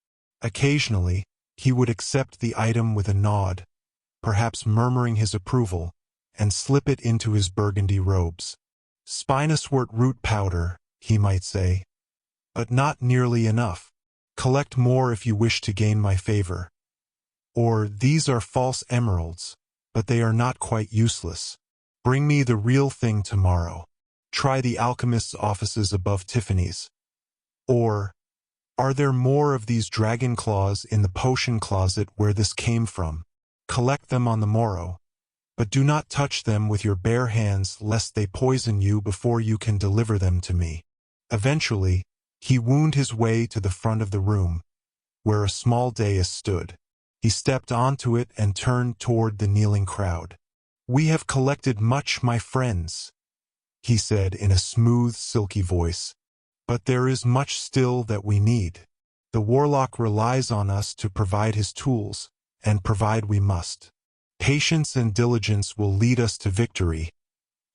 Occasionally, he would accept the item with a nod, perhaps murmuring his approval, and slip it into his burgundy robes. "Spinoswort root powder," he might say, "but not nearly enough. Collect more if you wish to gain my favor." Or, "These are false emeralds, but they are not quite useless." Bring me the real thing tomorrow. Try the alchemist's offices above Tiffany's. Or, are there more of these dragon claws in the potion closet where this came from? Collect them on the morrow, but do not touch them with your bare hands lest they poison you before you can deliver them to me. Eventually, he wound his way to the front of the room, where a small dais stood. He stepped onto it and turned toward the kneeling crowd. "We have collected much, my friends," he said in a smooth, silky voice. "But there is much still that we need. The warlock relies on us to provide his tools, and provide we must. Patience and diligence will lead us to victory,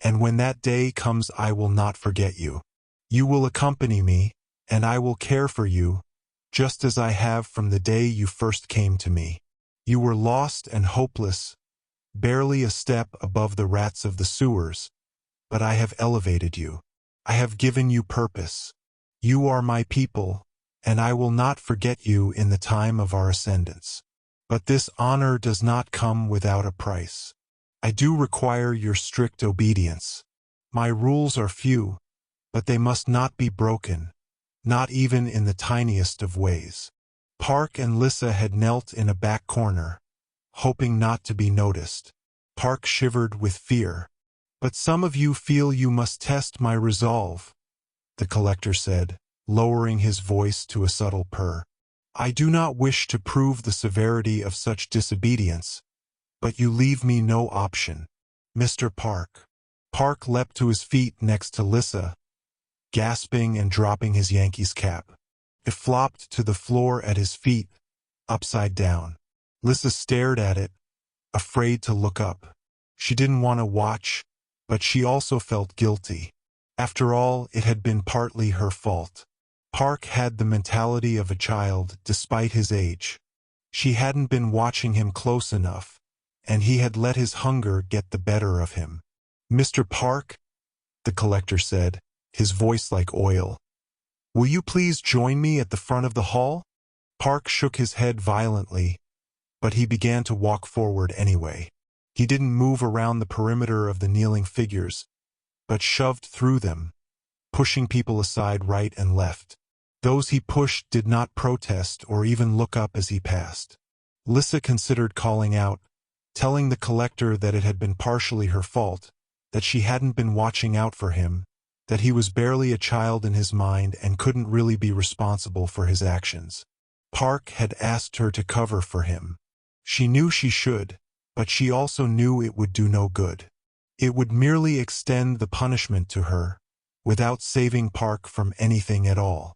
and when that day comes I will not forget you. You will accompany me, and I will care for you, just as I have from the day you first came to me. You were lost and hopeless, barely a step above the rats of the sewers, but I have elevated you. I have given you purpose. You are my people, and I will not forget you in the time of our ascendance. But this honor does not come without a price. I do require your strict obedience. My rules are few, but they must not be broken, not even in the tiniest of ways." Park and Lissa had knelt in a back corner, hoping not to be noticed. Park shivered with fear. "But some of you feel you must test my resolve," the collector said, lowering his voice to a subtle purr. "I do not wish to prove the severity of such disobedience, but you leave me no option. Mr. Park." Park leapt to his feet next to Lissa, gasping and dropping his Yankees cap. It flopped to the floor at his feet, upside down. Lissa stared at it, afraid to look up. She didn't want to watch, but she also felt guilty. After all, it had been partly her fault. Park had the mentality of a child, despite his age. She hadn't been watching him close enough, and he had let his hunger get the better of him. "Mr. Park," the collector said, his voice like oil, "will you please join me at the front of the hall?" Park shook his head violently, but he began to walk forward anyway. He didn't move around the perimeter of the kneeling figures, but shoved through them, pushing people aside right and left. Those he pushed did not protest or even look up as he passed. Lissa considered calling out, telling the collector that it had been partially her fault, that she hadn't been watching out for him, that he was barely a child in his mind and couldn't really be responsible for his actions. Park had asked her to cover for him. She knew she should, but she also knew it would do no good. It would merely extend the punishment to her, without saving Park from anything at all.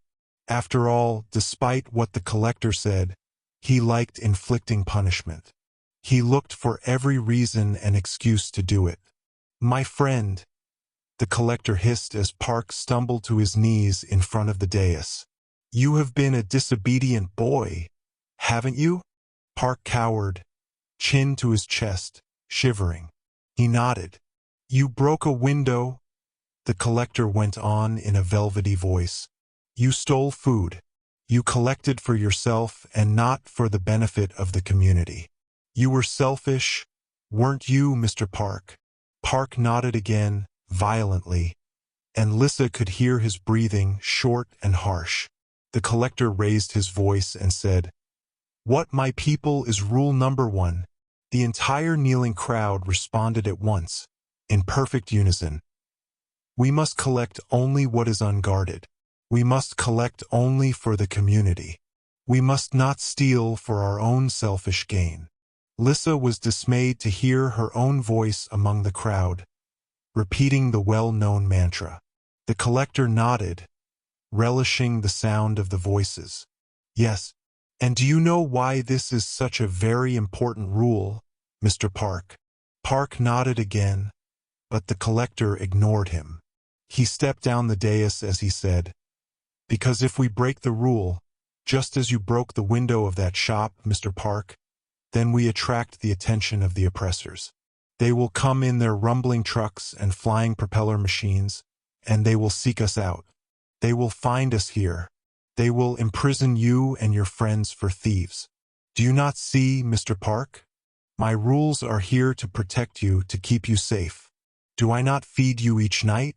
After all, despite what the collector said, he liked inflicting punishment. He looked for every reason and excuse to do it. "My friend," the collector hissed as Park stumbled to his knees in front of the dais. "You have been a disobedient boy, haven't you?" Park cowered, chin to his chest, shivering. He nodded. "You broke a window," the collector went on in a velvety voice. "You stole food. You collected for yourself and not for the benefit of the community. You were selfish, weren't you, Mr. Park?" Park nodded again, violently, and Lissa could hear his breathing, short and harsh. The collector raised his voice and said, "What, my people, is rule number 1. The entire kneeling crowd responded at once, in perfect unison. "We must collect only what is unguarded. We must collect only for the community. We must not steal for our own selfish gain." Lissa was dismayed to hear her own voice among the crowd, repeating the well-known mantra. The collector nodded, relishing the sound of the voices. "Yes, and do you know why this is such a very important rule, Mr. Park?" Park nodded again, but the collector ignored him. He stepped down the dais as he said, "Because if we break the rule, just as you broke the window of that shop, Mr. Park, then we attract the attention of the oppressors. They will come in their rumbling trucks and flying propeller machines, and they will seek us out. They will find us here. They will imprison you and your friends for thieves. Do you not see, Mr. Park? My rules are here to protect you, to keep you safe. Do I not feed you each night?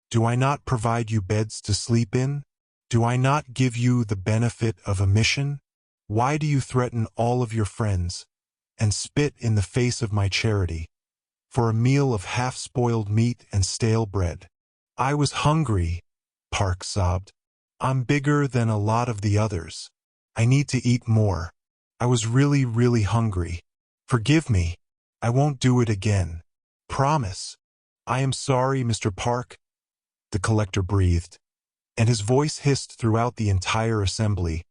Do I not provide you beds to sleep in? Do I not give you the benefit of a mission? Why do you threaten all of your friends and spit in the face of my charity for a meal of half-spoiled meat and stale bread? I was hungry, Park sobbed. I'm bigger than a lot of the others. I need to eat more. I was really, really hungry. Forgive me. I won't do it again. Promise. I am sorry, Mr. Park, the collector breathed, and his voice hissed throughout the entire assembly,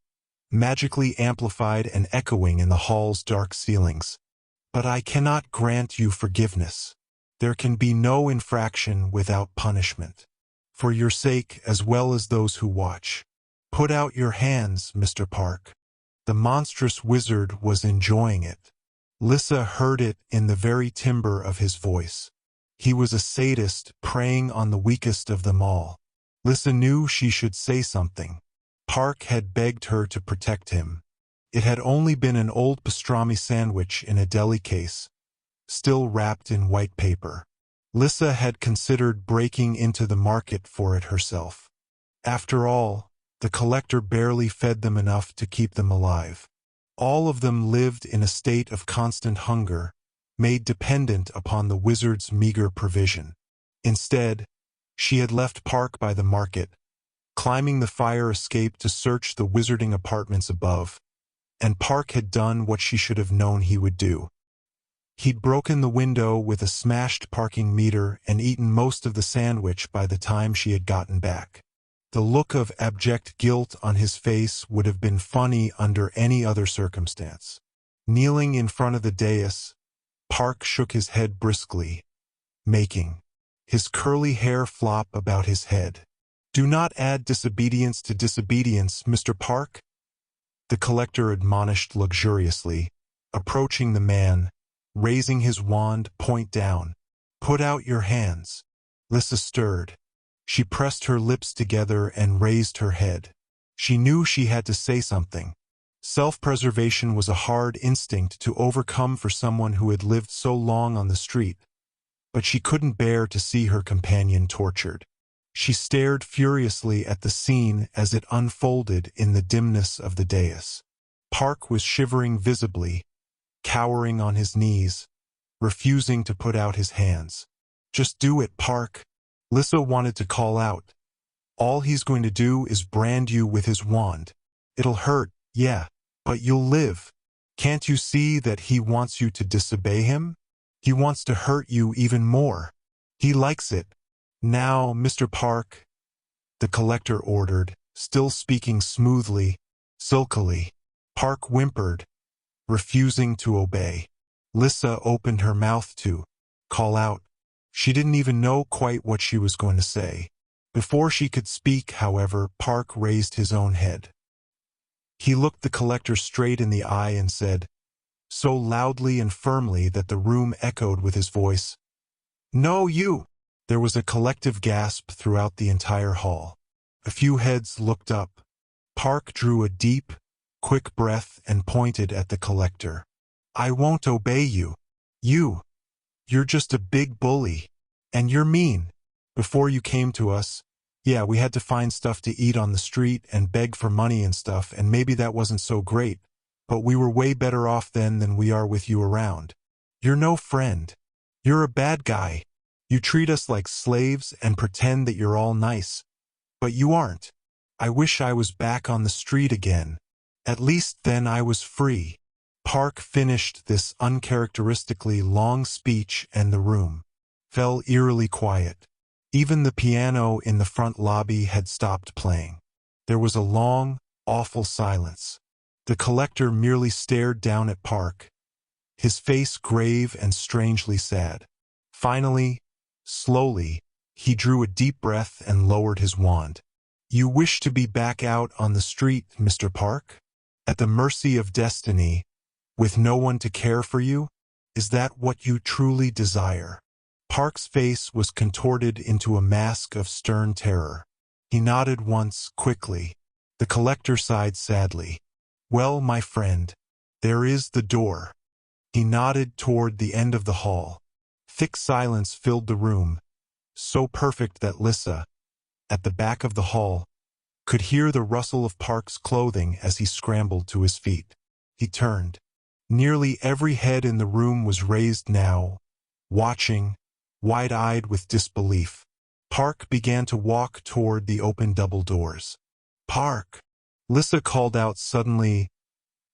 magically amplified and echoing in the hall's dark ceilings. But I cannot grant you forgiveness. There can be no infraction without punishment. For your sake as well as those who watch. Put out your hands, Mr. Park. The monstrous wizard was enjoying it. Lissa heard it in the very timbre of his voice. He was a sadist preying on the weakest of them all. Lissa knew she should say something. Park had begged her to protect him. It had only been an old pastrami sandwich in a deli case, still wrapped in white paper. Lissa had considered breaking into the market for it herself. After all, the collector barely fed them enough to keep them alive. All of them lived in a state of constant hunger, made dependent upon the wizard's meager provision. Instead, she had left Park by the market, climbing the fire escape to search the wizarding apartments above, and Park had done what she should have known he would do. He'd broken the window with a smashed parking meter and eaten most of the sandwich by the time she had gotten back. The look of abject guilt on his face would have been funny under any other circumstance. Kneeling in front of the dais, Park shook his head briskly, making his curly hair flop about his head. Do not add disobedience to disobedience, Mr. Park, the collector admonished luxuriously, approaching the man, raising his wand point down. Put out your hands. Lissa stirred. She pressed her lips together and raised her head. She knew she had to say something. Self-preservation was a hard instinct to overcome for someone who had lived so long on the street, but she couldn't bear to see her companion tortured. She stared furiously at the scene as it unfolded in the dimness of the dais. Park was shivering visibly, cowering on his knees, refusing to put out his hands. Just do it, Park. Lissa wanted to call out. All he's going to do is brand you with his wand. It'll hurt, yeah, but you'll live. Can't you see that he wants you to disobey him? He wants to hurt you even more. He likes it. Now, Mr. Park, the collector ordered, still speaking smoothly, silkily. Park whimpered, refusing to obey. Lissa opened her mouth to call out. She didn't even know quite what she was going to say. Before she could speak, however, Park raised his own head. He looked the collector straight in the eye and said, so loudly and firmly that the room echoed with his voice, "No, you!" There was a collective gasp throughout the entire hall. A few heads looked up. Park drew a deep, quick breath and pointed at the collector. I won't obey you. You're just a big bully. And you're mean. Before you came to us, yeah, we had to find stuff to eat on the street and beg for money and stuff, and maybe that wasn't so great, but we were way better off then than we are with you around. You're no friend. You're a bad guy. You treat us like slaves and pretend that you're all nice. But you aren't. I wish I was back on the street again. At least then I was free. Park finished this uncharacteristically long speech and the room fell eerily quiet. Even the piano in the front lobby had stopped playing. There was a long, awful silence. The collector merely stared down at Park, his face grave and strangely sad. Finally, slowly, he drew a deep breath and lowered his wand. You wish to be back out on the street, Mr. Park? At the mercy of destiny, with no one to care for you? Is that what you truly desire? Park's face was contorted into a mask of stern terror. He nodded once, quickly. The collector sighed sadly. Well, my friend, there is the door. He nodded toward the end of the hall. Thick silence filled the room, so perfect that Lissa, at the back of the hall, could hear the rustle of Park's clothing as he scrambled to his feet. He turned. Nearly every head in the room was raised now, watching, wide-eyed with disbelief. Park began to walk toward the open double doors. "Park!" Lissa called out suddenly.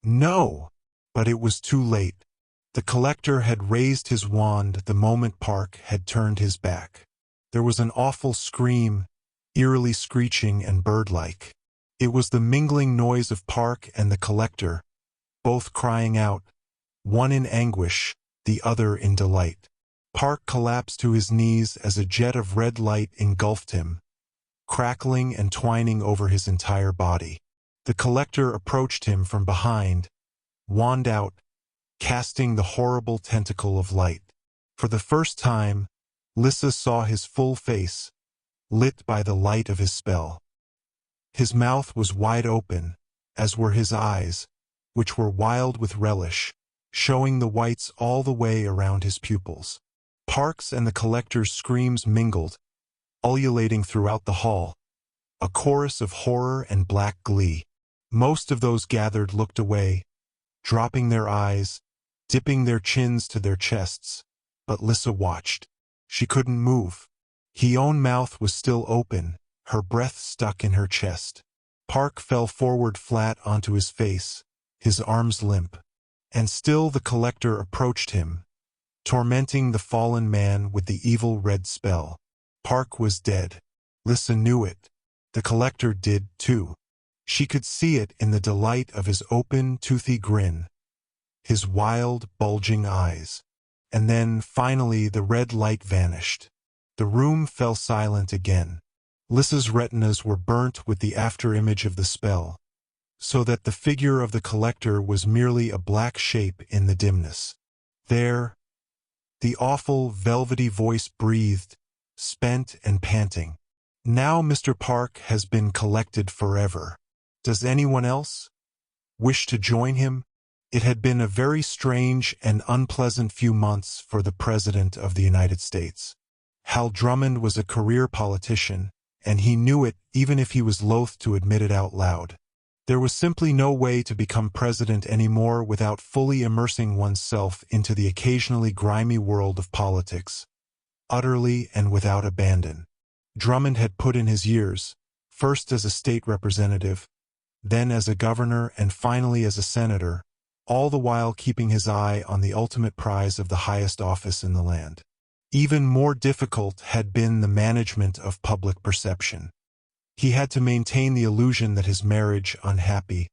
"No!" But it was too late. The collector had raised his wand the moment Park had turned his back. There was an awful scream, eerily screeching and bird-like. It was the mingling noise of Park and the collector, both crying out, one in anguish, the other in delight. Park collapsed to his knees as a jet of red light engulfed him, crackling and twining over his entire body. The collector approached him from behind, wand out, casting the horrible tentacle of light. For the first time, Lissa saw his full face, lit by the light of his spell. His mouth was wide open, as were his eyes, which were wild with relish, showing the whites all the way around his pupils. Park's and the collector's screams mingled, ululating throughout the hall, a chorus of horror and black glee. Most of those gathered looked away, dropping their eyes, dipping their chins to their chests, but Lissa watched. She couldn't move. Her own mouth was still open, her breath stuck in her chest. Park fell forward flat onto his face, his arms limp. And still the collector approached him, tormenting the fallen man with the evil red spell. Park was dead. Lissa knew it. The collector did, too. She could see it in the delight of his open, toothy grin, his wild, bulging eyes. And then, finally, the red light vanished. The room fell silent again. Lissa's retinas were burnt with the afterimage of the spell, so that the figure of the collector was merely a black shape in the dimness. There, the awful, velvety voice breathed, spent and panting. "Now Mr. Park has been collected forever. Does anyone else wish to join him?" It had been a very strange and unpleasant few months for the President of the United States. Hal Drummond was a career politician, and he knew it even if he was loath to admit it out loud. There was simply no way to become president anymore without fully immersing oneself into the occasionally grimy world of politics, utterly and without abandon. Drummond had put in his years, first as a state representative, then as a governor, and finally as a senator, all the while keeping his eye on the ultimate prize of the highest office in the land. Even more difficult had been the management of public perception. He had to maintain the illusion that his marriage, unhappy,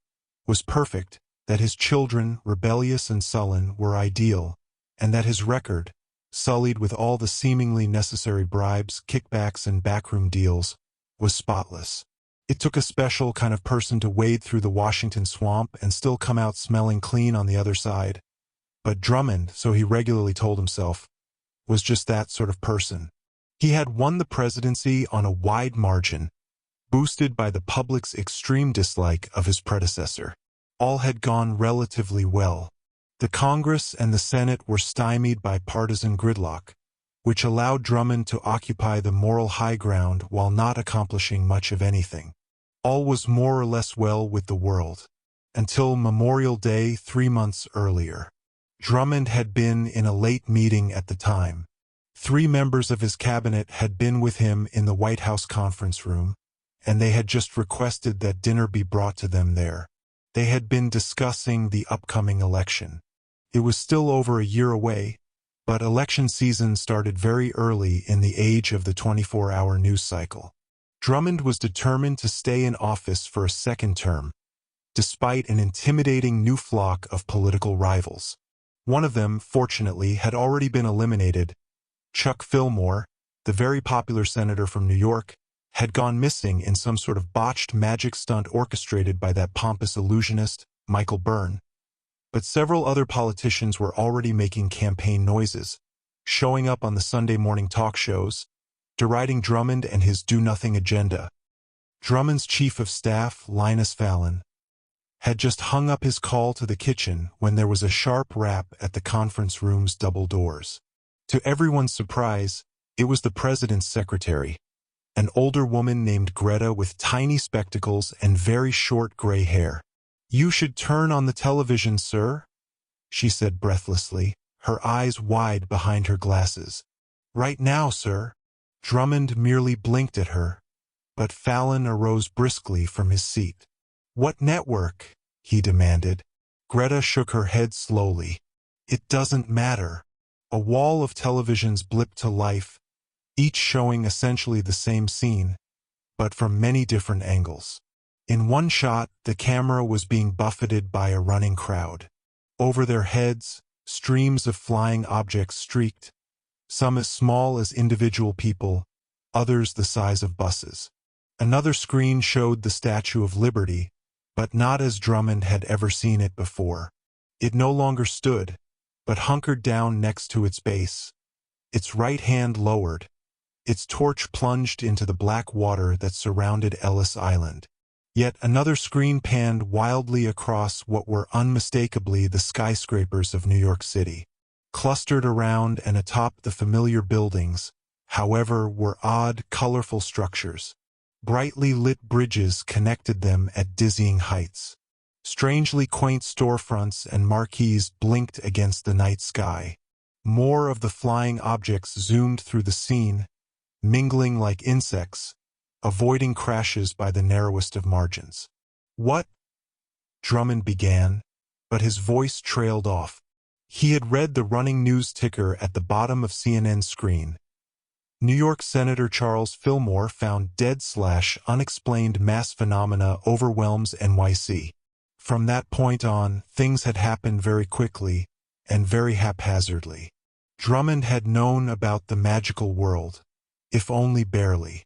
was perfect, that his children, rebellious and sullen, were ideal, and that his record, sullied with all the seemingly necessary bribes, kickbacks, and backroom deals, was spotless. It took a special kind of person to wade through the Washington swamp and still come out smelling clean on the other side. But Drummond, so he regularly told himself, was just that sort of person. He had won the presidency on a wide margin, boosted by the public's extreme dislike of his predecessor. All had gone relatively well. The Congress and the Senate were stymied by partisan gridlock, which allowed Drummond to occupy the moral high ground while not accomplishing much of anything. All was more or less well with the world, until Memorial Day 3 months earlier. Drummond had been in a late meeting at the time. 3 members of his cabinet had been with him in the White House conference room, and they had just requested that dinner be brought to them there. They had been discussing the upcoming election. It was still over a year away, but election season started very early in the age of the 24-hour news cycle. Drummond was determined to stay in office for a second term, despite an intimidating new flock of political rivals. One of them, fortunately, had already been eliminated. Chuck Fillmore, the very popular senator from New York, had gone missing in some sort of botched magic stunt orchestrated by that pompous illusionist, Michael Byrne. But several other politicians were already making campaign noises, showing up on the Sunday morning talk shows, deriding Drummond and his do-nothing agenda. Drummond's chief of staff, Linus Fallon, had just hung up his call to the kitchen when there was a sharp rap at the conference room's double doors. To everyone's surprise, it was the president's secretary, an older woman named Greta with tiny spectacles and very short gray hair. "You should turn on the television, sir," she said breathlessly, her eyes wide behind her glasses. "Right now, sir." Drummond merely blinked at her, but Fallon arose briskly from his seat. "What network?" he demanded. Greta shook her head slowly. "It doesn't matter." A wall of televisions blipped to life, each showing essentially the same scene, but from many different angles. In one shot, the camera was being buffeted by a running crowd. Over their heads, streams of flying objects streaked, some as small as individual people, others the size of buses. Another screen showed the Statue of Liberty, but not as Drummond had ever seen it before. It no longer stood, but hunkered down next to its base, its right hand lowered, its torch plunged into the black water that surrounded Ellis Island. Yet another screen panned wildly across what were unmistakably the skyscrapers of New York City. Clustered around and atop the familiar buildings, however, were odd, colorful structures. Brightly lit bridges connected them at dizzying heights. Strangely quaint storefronts and marquees blinked against the night sky. More of the flying objects zoomed through the scene, mingling like insects, avoiding crashes by the narrowest of margins. "What?" Drummond began, but his voice trailed off. He had read the running news ticker at the bottom of CNN's screen. New York Senator Charles Fillmore found unexplained mass phenomena overwhelms NYC. From that point on, things had happened very quickly and very haphazardly. Drummond had known about the magical world, if only barely.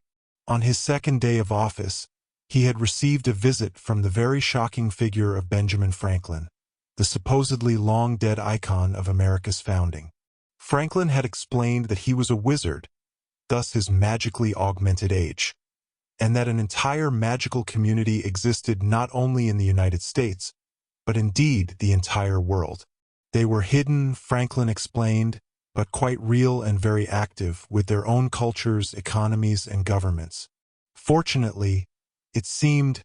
On his second day of office, he had received a visit from the very shocking figure of Benjamin Franklin, the supposedly long-dead icon of America's founding. Franklin had explained that he was a wizard, thus his magically augmented age, and that an entire magical community existed not only in the United States, but indeed the entire world. They were hidden, Franklin explained, but quite real and very active, with their own cultures, economies, and governments. Fortunately, it seemed,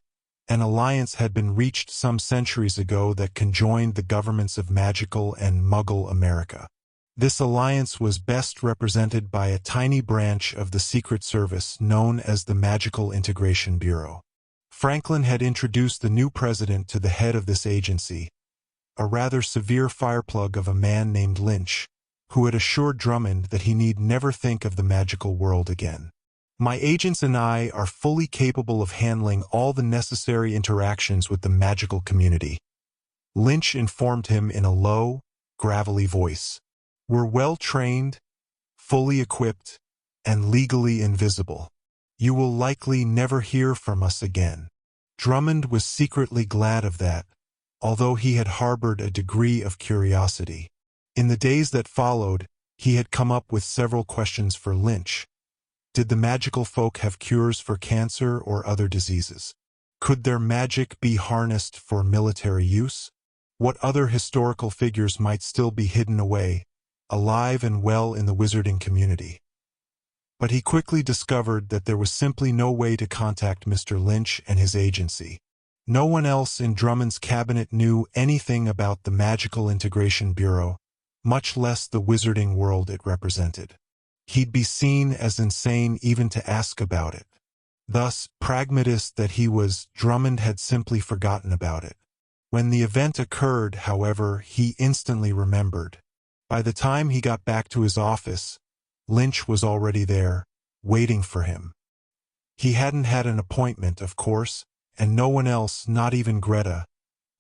an alliance had been reached some centuries ago that conjoined the governments of magical and Muggle America. This alliance was best represented by a tiny branch of the Secret Service known as the Magical Integration Bureau. Franklin had introduced the new president to the head of this agency, a rather severe fireplug of a man named Lynch, who had assured Drummond that he need never think of the magical world again. "My agents and I are fully capable of handling all the necessary interactions with the magical community," Lynch informed him in a low, gravelly voice. "We're well-trained, fully equipped, and legally invisible. You will likely never hear from us again." Drummond was secretly glad of that, although he had harbored a degree of curiosity. In the days that followed, he had come up with several questions for Lynch. Did the magical folk have cures for cancer or other diseases? Could their magic be harnessed for military use? What other historical figures might still be hidden away, alive and well in the wizarding community? But he quickly discovered that there was simply no way to contact Mr. Lynch and his agency. No one else in Drummond's cabinet knew anything about the Magical Integration Bureau, much less the wizarding world it represented. He'd be seen as insane even to ask about it. Thus, pragmatist that he was, Drummond had simply forgotten about it. When the event occurred, however, he instantly remembered. By the time he got back to his office, Lynch was already there, waiting for him. He hadn't had an appointment, of course, and no one else, not even Greta,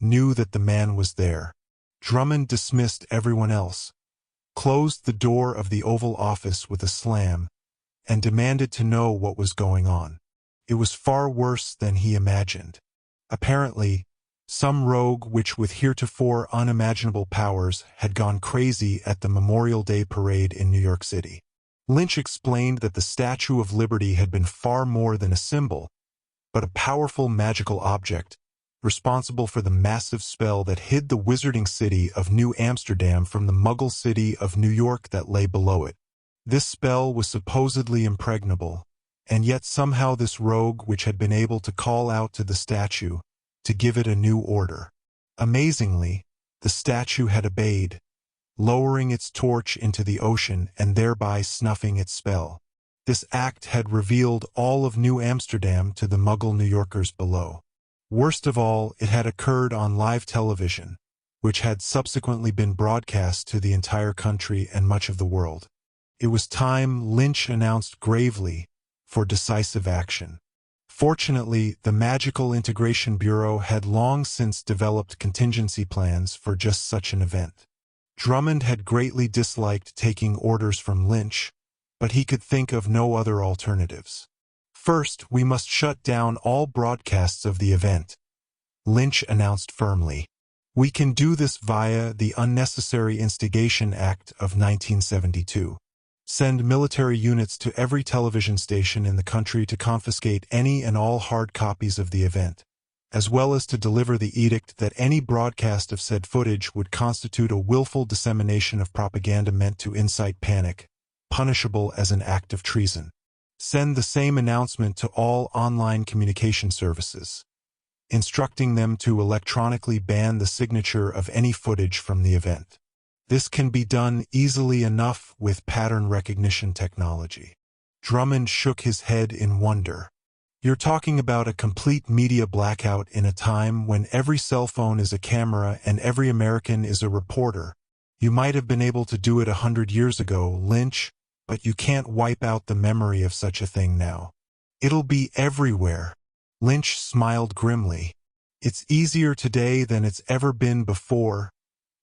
knew that the man was there. Drummond dismissed everyone else, closed the door of the Oval Office with a slam, and demanded to know what was going on. It was far worse than he imagined. Apparently, some rogue which with heretofore unimaginable powers had gone crazy at the Memorial Day parade in New York City. Lynch explained that the Statue of Liberty had been far more than a symbol, but a powerful magical object, responsible for the massive spell that hid the wizarding city of New Amsterdam from the Muggle city of New York that lay below it. This spell was supposedly impregnable, and yet somehow this rogue which had been able to call out to the statue to give it a new order. Amazingly, the statue had obeyed, lowering its torch into the ocean and thereby snuffing its spell. This act had revealed all of New Amsterdam to the Muggle New Yorkers below. Worst of all, it had occurred on live television, which had subsequently been broadcast to the entire country and much of the world. It was time, Lynch announced gravely, for decisive action. Fortunately, the Magical Integration Bureau had long since developed contingency plans for just such an event. Drummond had greatly disliked taking orders from Lynch, but he could think of no other alternatives. First, we must shut down all broadcasts of the event, Lynch announced firmly. We can do this via the Unnecessary Instigation Act of 1972. Send military units to every television station in the country to confiscate any and all hard copies of the event, as well as to deliver the edict that any broadcast of said footage would constitute a willful dissemination of propaganda meant to incite panic, punishable as an act of treason. Send the same announcement to all online communication services, instructing them to electronically ban the signature of any footage from the event. This can be done easily enough with pattern recognition technology. Drummond shook his head in wonder. You're talking about a complete media blackout in a time when every cell phone is a camera and every American is a reporter. You might have been able to do it 100 years ago, Lynch, but you can't wipe out the memory of such a thing now. It'll be everywhere. Lynch smiled grimly. It's easier today than it's ever been before,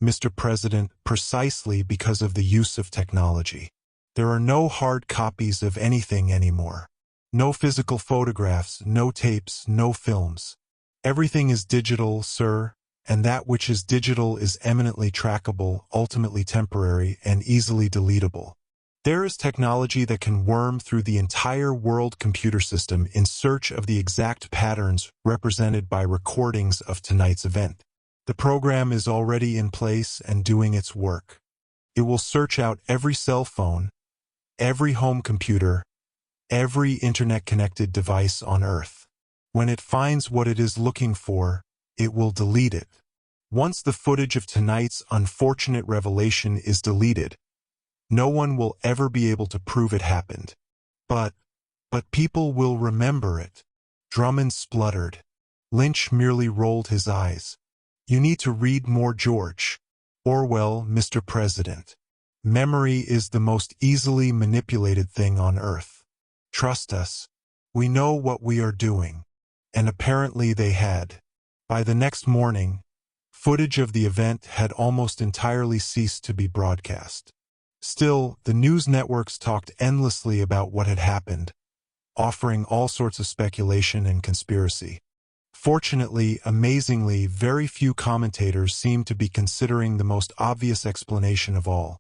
Mr. President, precisely because of the use of technology. There are no hard copies of anything anymore. No physical photographs, no tapes, no films. Everything is digital, sir, and that which is digital is eminently trackable, ultimately temporary, and easily deletable. There is technology that can worm through the entire world computer system in search of the exact patterns represented by recordings of tonight's event. The program is already in place and doing its work. It will search out every cell phone, every home computer, every internet-connected device on Earth. When it finds what it is looking for, it will delete it. Once the footage of tonight's unfortunate revelation is deleted, no one will ever be able to prove it happened. But people will remember it. Drummond spluttered. Lynch merely rolled his eyes. You need to read more George Orwell, Mr. President. Memory is the most easily manipulated thing on Earth. Trust us. We know what we are doing. And apparently they had. By the next morning, footage of the event had almost entirely ceased to be broadcast. Still, the news networks talked endlessly about what had happened, offering all sorts of speculation and conspiracy. Fortunately, amazingly, very few commentators seemed to be considering the most obvious explanation of all,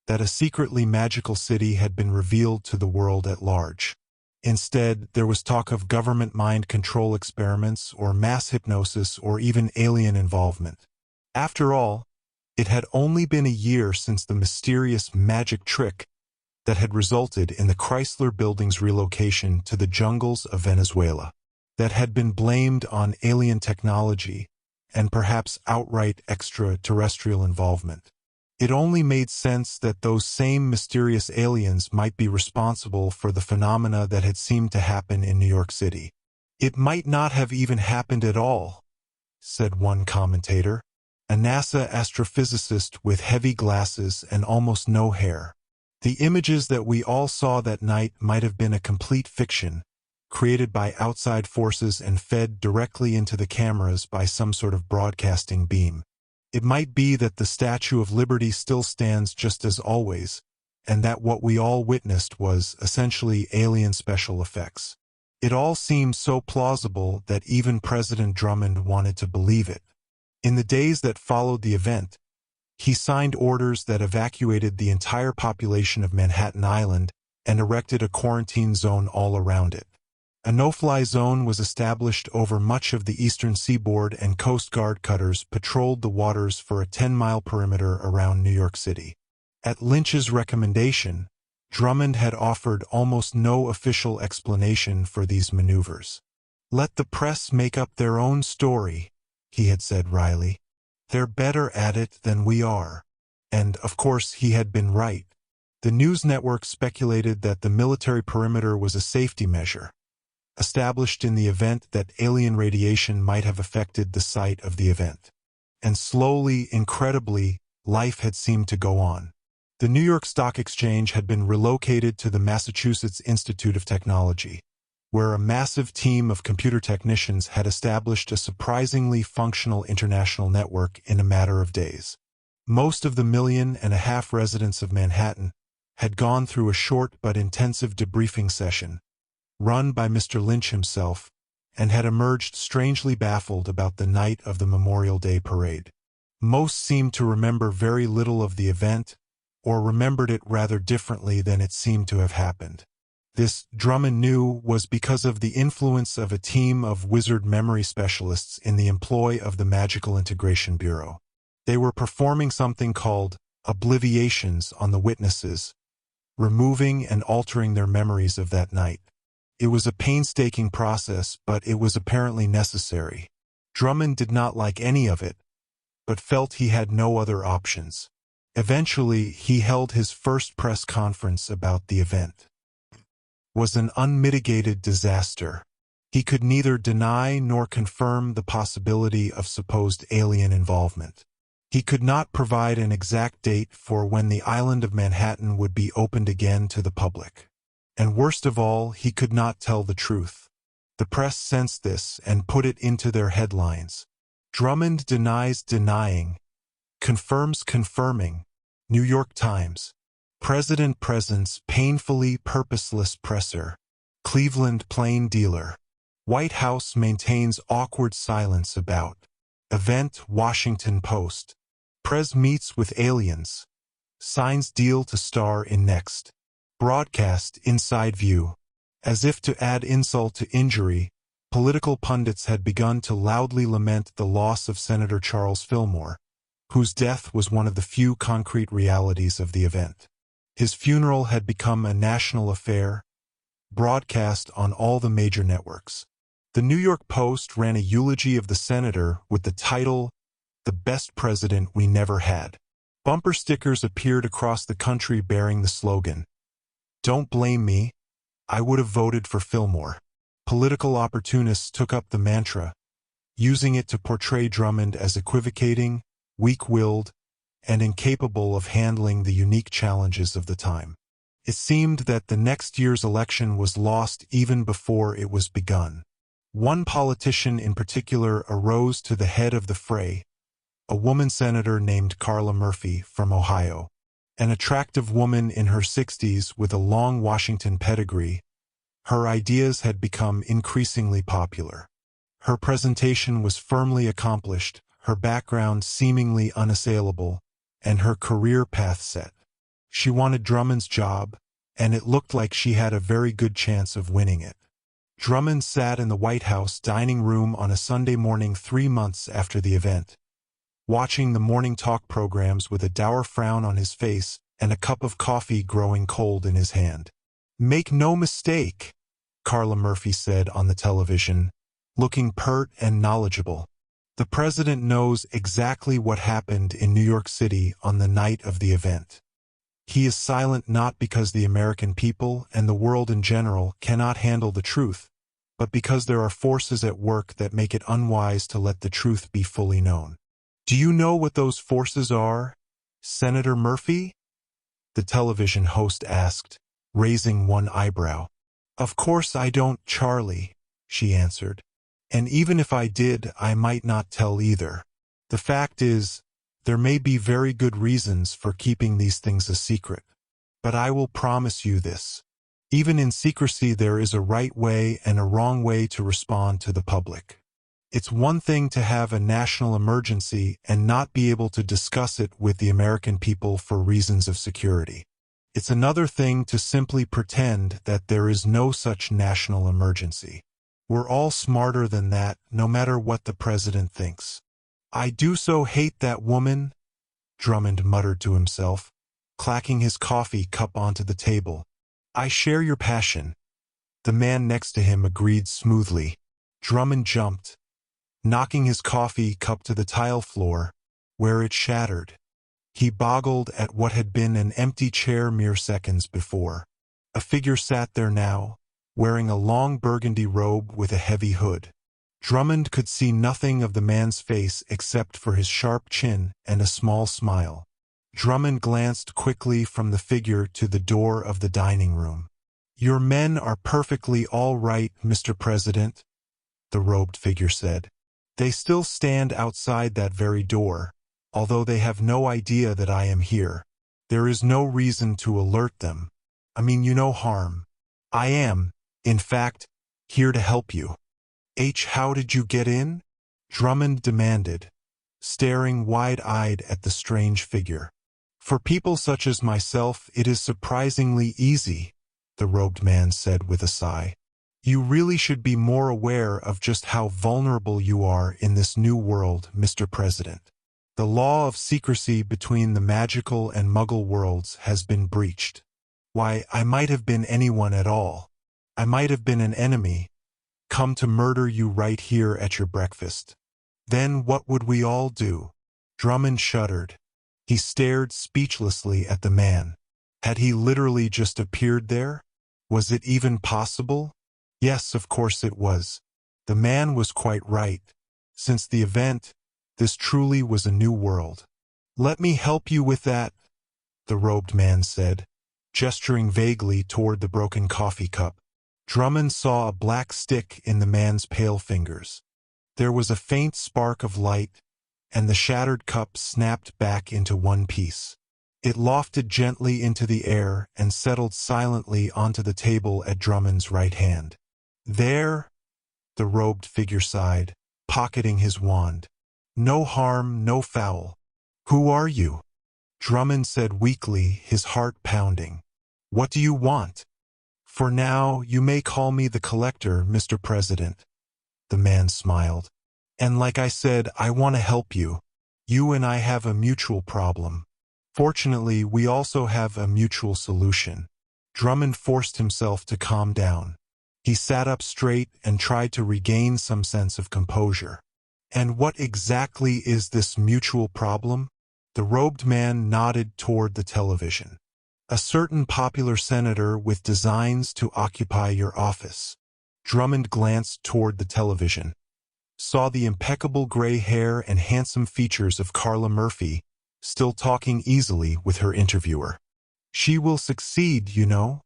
that a secretly magical city had been revealed to the world at large. Instead, there was talk of government mind control experiments or mass hypnosis or even alien involvement. After all, it had only been a year since the mysterious magic trick that had resulted in the Chrysler Building's relocation to the jungles of Venezuela, that had been blamed on alien technology and perhaps outright extraterrestrial involvement. It only made sense that those same mysterious aliens might be responsible for the phenomena that had seemed to happen in New York City. It might not have even happened at all, said one commentator, a NASA astrophysicist with heavy glasses and almost no hair. The images that we all saw that night might have been a complete fiction, created by outside forces and fed directly into the cameras by some sort of broadcasting beam. It might be that the Statue of Liberty still stands just as always, and that what we all witnessed was essentially alien special effects. It all seemed so plausible that even President Drummond wanted to believe it. In the days that followed the event, he signed orders that evacuated the entire population of Manhattan Island and erected a quarantine zone all around it. A no-fly zone was established over much of the eastern seaboard, and Coast Guard cutters patrolled the waters for a 10-mile perimeter around New York City. At Lynch's recommendation, Drummond had offered almost no official explanation for these maneuvers. "Let the press make up their own story," he had said wryly. "They're better at it than we are." And, of course, he had been right. The news network speculated that the military perimeter was a safety measure, established in the event that alien radiation might have affected the site of the event. And slowly, incredibly, life had seemed to go on. The New York Stock Exchange had been relocated to the Massachusetts Institute of Technology, where a massive team of computer technicians had established a surprisingly functional international network in a matter of days. Most of the 1.5 million residents of Manhattan had gone through a short but intensive debriefing session, run by Mr. Lynch himself, and had emerged strangely baffled about the night of the Memorial Day parade. Most seemed to remember very little of the event, or remembered it rather differently than it seemed to have happened. This, Drummond knew, was because of the influence of a team of wizard memory specialists in the employ of the Magical Integration Bureau. They were performing something called obliviations on the witnesses, removing and altering their memories of that night. It was a painstaking process, but it was apparently necessary. Drummond did not like any of it, but felt he had no other options. Eventually, he held his first press conference about the event. It was an unmitigated disaster. He could neither deny nor confirm the possibility of supposed alien involvement. He could not provide an exact date for when the island of Manhattan would be opened again to the public. And worst of all, he could not tell the truth. The press sensed this and put it into their headlines. "Drummond denies denying, confirms confirming." New York Times. "President presents painfully purposeless presser." Cleveland Plain Dealer. "White House maintains awkward silence about." Event. Washington Post. "Prez meets with aliens. Signs deal to star in next." Broadcast. Inside View. As if to add insult to injury, political pundits had begun to loudly lament the loss of Senator Charles Fillmore, whose death was one of the few concrete realities of the event. His funeral had become a national affair, broadcast on all the major networks. The New York Post ran a eulogy of the senator with the title, "The Best President We Never Had." Bumper stickers appeared across the country bearing the slogan, "Don't blame me, I would have voted for Fillmore." Political opportunists took up the mantra, using it to portray Drummond as equivocating, weak-willed, and incapable of handling the unique challenges of the time. It seemed that the next year's election was lost even before it was begun. One politician in particular arose to the head of the fray, a woman senator named Carla Murphy from Ohio. An attractive woman in her 60s with a long Washington pedigree, her ideas had become increasingly popular. Her presentation was firmly accomplished, her background seemingly unassailable, and her career path set. She wanted Drummond's job, and it looked like she had a very good chance of winning it. Drummond sat in the White House dining room on a Sunday morning 3 months after the event, watching the morning talk programs with a dour frown on his face and a cup of coffee growing cold in his hand. "Make no mistake," Carla Murphy said on the television, looking pert and knowledgeable. "The president knows exactly what happened in New York City on the night of the event. He is silent not because the American people and the world in general cannot handle the truth, but because there are forces at work that make it unwise to let the truth be fully known." "Do you know what those forces are, Senator Murphy?" the television host asked, raising one eyebrow. "Of course I don't, Charlie," she answered. "And even if I did, I might not tell either. The fact is, there may be very good reasons for keeping these things a secret. But I will promise you this. Even in secrecy there is a right way and a wrong way to respond to the public. It's one thing to have a national emergency and not be able to discuss it with the American people for reasons of security. It's another thing to simply pretend that there is no such national emergency. We're all smarter than that, no matter what the president thinks. I do so hate that woman, Drummond muttered to himself, clacking his coffee cup onto the table. I share your passion. The man next to him agreed smoothly. Drummond jumped, knocking his coffee cup to the tile floor, where it shattered. He boggled at what had been an empty chair mere seconds before. A figure sat there now, wearing a long burgundy robe with a heavy hood. Drummond could see nothing of the man's face except for his sharp chin and a small smile. Drummond glanced quickly from the figure to the door of the dining room. Your men are perfectly all right, Mr. President, the robed figure said. They still stand outside that very door, although they have no idea that I am here. There is no reason to alert them. I mean you no harm. I am, in fact, here to help you. How did you get in? Drummond demanded, staring wide-eyed at the strange figure. For people such as myself, it is surprisingly easy, the robed man said with a sigh. You really should be more aware of just how vulnerable you are in this new world, Mr. President. The law of secrecy between the magical and muggle worlds has been breached. Why, I might have been anyone at all. I might have been an enemy, come to murder you right here at your breakfast. Then what would we all do? Drummond shuddered. He stared speechlessly at the man. Had he literally just appeared there? Was it even possible? Yes, of course it was. The man was quite right. Since the event, this truly was a new world. Let me help you with that, the robed man said, gesturing vaguely toward the broken coffee cup. Drummond saw a black stick in the man's pale fingers. There was a faint spark of light, and the shattered cup snapped back into one piece. It lofted gently into the air and settled silently onto the table at Drummond's right hand. There, the robed figure sighed, pocketing his wand. No harm, no foul. Who are you? Drummond said weakly, his heart pounding. What do you want? For now, you may call me the Collector, Mr. President. The man smiled. And like I said, I want to help you. You and I have a mutual problem. Fortunately, we also have a mutual solution. Drummond forced himself to calm down. He sat up straight and tried to regain some sense of composure. And what exactly is this mutual problem? The robed man nodded toward the television. A certain popular senator with designs to occupy your office. Drummond glanced toward the television, saw the impeccable gray hair and handsome features of Carla Murphy, still talking easily with her interviewer. She will succeed, you know,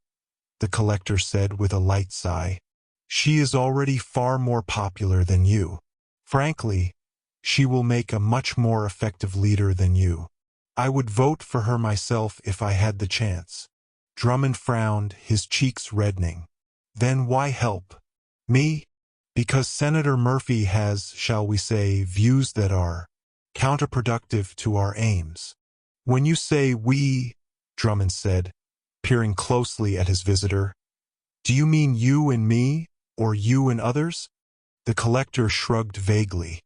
the collector said with a light sigh. She is already far more popular than you. Frankly, she will make a much more effective leader than you. I would vote for her myself if I had the chance. Drummond frowned, his cheeks reddening. Then why help? Me? Because Senator Murphy has, shall we say, views that are counterproductive to our aims. When you say we, Drummond said, peering closely at his visitor, do you mean you and me, or you and others? The collector shrugged vaguely.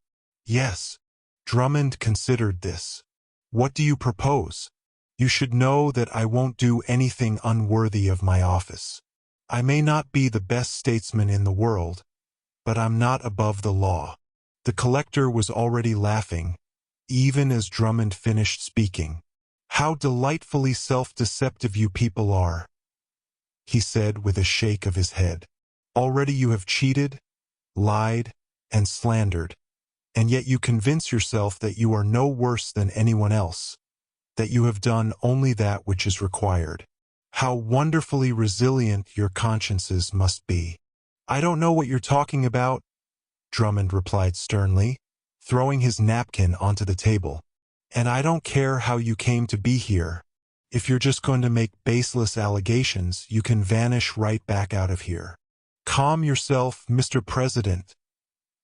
Yes. Drummond considered this. What do you propose? You should know that I won't do anything unworthy of my office. I may not be the best statesman in the world, but I'm not above the law. The collector was already laughing, even as Drummond finished speaking. How delightfully self-deceptive you people are, he said with a shake of his head. Already you have cheated, lied, and slandered, and yet you convince yourself that you are no worse than anyone else, that you have done only that which is required. How wonderfully resilient your consciences must be. I don't know what you're talking about, Drummond replied sternly, throwing his napkin onto the table. And I don't care how you came to be here. If you're just going to make baseless allegations, you can vanish right back out of here. Calm yourself, Mr. President,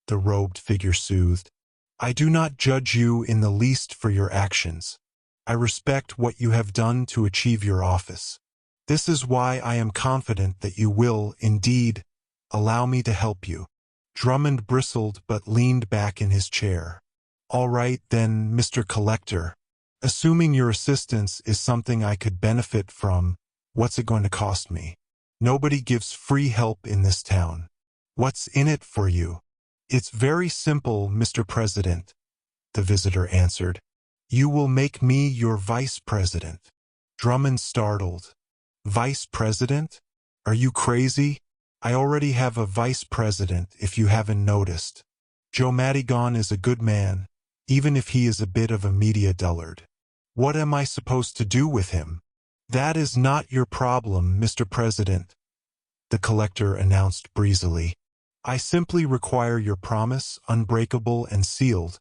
the robed figure soothed. I do not judge you in the least for your actions. I respect what you have done to achieve your office. This is why I am confident that you will, indeed, allow me to help you. Drummond bristled but leaned back in his chair. All right then, Mr. Collector. Assuming your assistance is something I could benefit from, what's it going to cost me? Nobody gives free help in this town. What's in it for you? It's very simple, Mr. President, the visitor answered. You will make me your vice president. Drummond startled. Vice president? Are you crazy? I already have a vice president, if you haven't noticed. Joe Madigan is a good man, even if he is a bit of a media dullard. What am I supposed to do with him? That is not your problem, Mr. President, the collector announced breezily. I simply require your promise, unbreakable and sealed,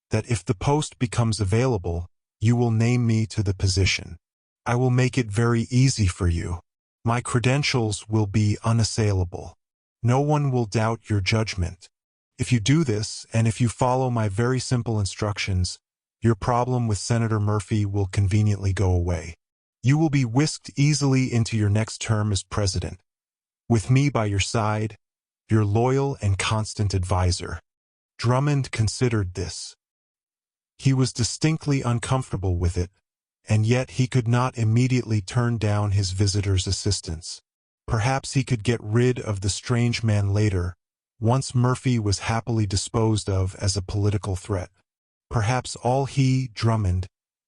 that if the post becomes available, you will name me to the position. I will make it very easy for you. My credentials will be unassailable. No one will doubt your judgment. If you do this, and if you follow my very simple instructions, your problem with Senator Murphy will conveniently go away. You will be whisked easily into your next term as president, with me by your side, your loyal and constant advisor. Drummond considered this. He was distinctly uncomfortable with it, and yet he could not immediately turn down his visitor's assistance. Perhaps he could get rid of the strange man later, once Murphy was happily disposed of as a political threat. Perhaps all he, Drummond,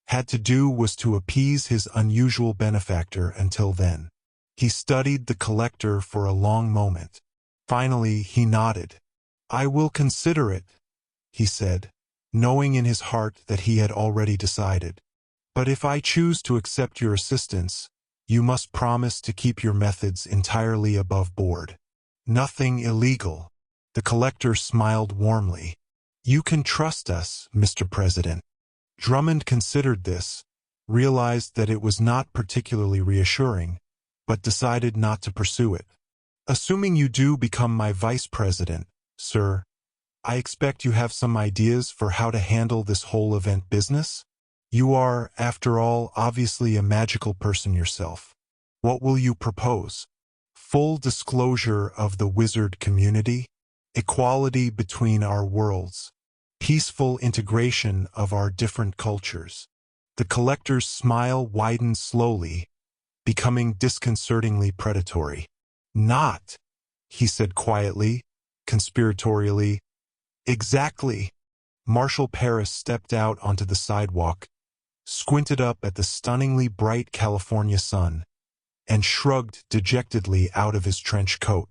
had to do was to appease his unusual benefactor until then. He studied the collector for a long moment. Finally, he nodded. I will consider it, he said, knowing in his heart that he had already decided. But if I choose to accept your assistance, you must promise to keep your methods entirely above board. Nothing illegal. The collector smiled warmly. You can trust us, Mr. President. Drummond considered this, realized that it was not particularly reassuring, but decided not to pursue it. Assuming you do become my vice president, sir, I expect you have some ideas for how to handle this whole event business? You are, after all, obviously a magical person yourself. What will you propose? Full disclosure of the wizard community? Equality between our worlds? Peaceful integration of our different cultures? The collector's smile widened slowly, becoming disconcertingly predatory. Not, he said quietly, conspiratorially. Exactly. Marshal Paris stepped out onto the sidewalk, squinted up at the stunningly bright California sun, and shrugged dejectedly out of his trench coat.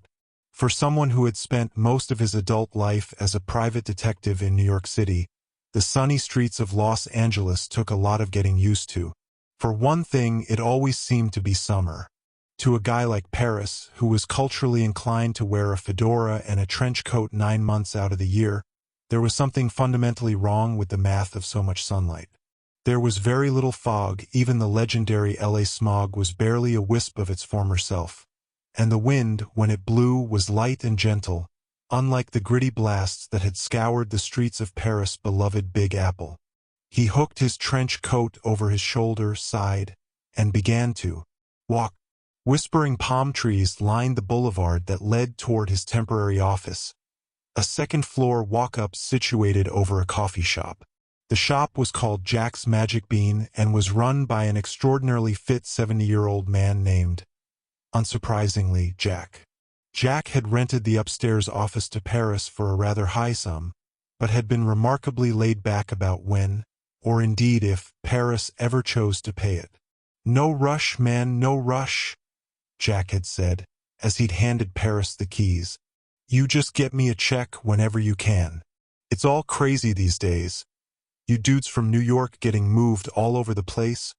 For someone who had spent most of his adult life as a private detective in New York City, the sunny streets of Los Angeles took a lot of getting used to. For one thing, it always seemed to be summer. To a guy like Paris, who was culturally inclined to wear a fedora and a trench coat 9 months out of the year, there was something fundamentally wrong with the math of so much sunlight. There was very little fog, even the legendary LA smog was barely a wisp of its former self. And the wind, when it blew, was light and gentle, unlike the gritty blasts that had scoured the streets of Paris' beloved Big Apple. He hooked his trench coat over his shoulder, sighed, and began to walk. Whispering palm trees lined the boulevard that led toward his temporary office, a second-floor walk-up situated over a coffee shop. The shop was called Jack's Magic Bean and was run by an extraordinarily fit 70-year-old man named, unsurprisingly, Jack. Jack had rented the upstairs office to Paris for a rather high sum, but had been remarkably laid back about when, or indeed if, Paris ever chose to pay it. No rush, man, no rush, Jack had said, as he'd handed Paris the keys. You just get me a check whenever you can. It's all crazy these days. You dudes from New York getting moved all over the place,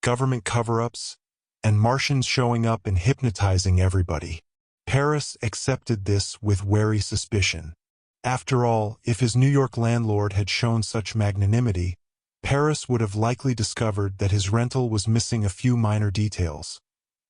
government cover-ups, and Martians showing up and hypnotizing everybody. Paris accepted this with wary suspicion. After all, if his New York landlord had shown such magnanimity, Paris would have likely discovered that his rental was missing a few minor details,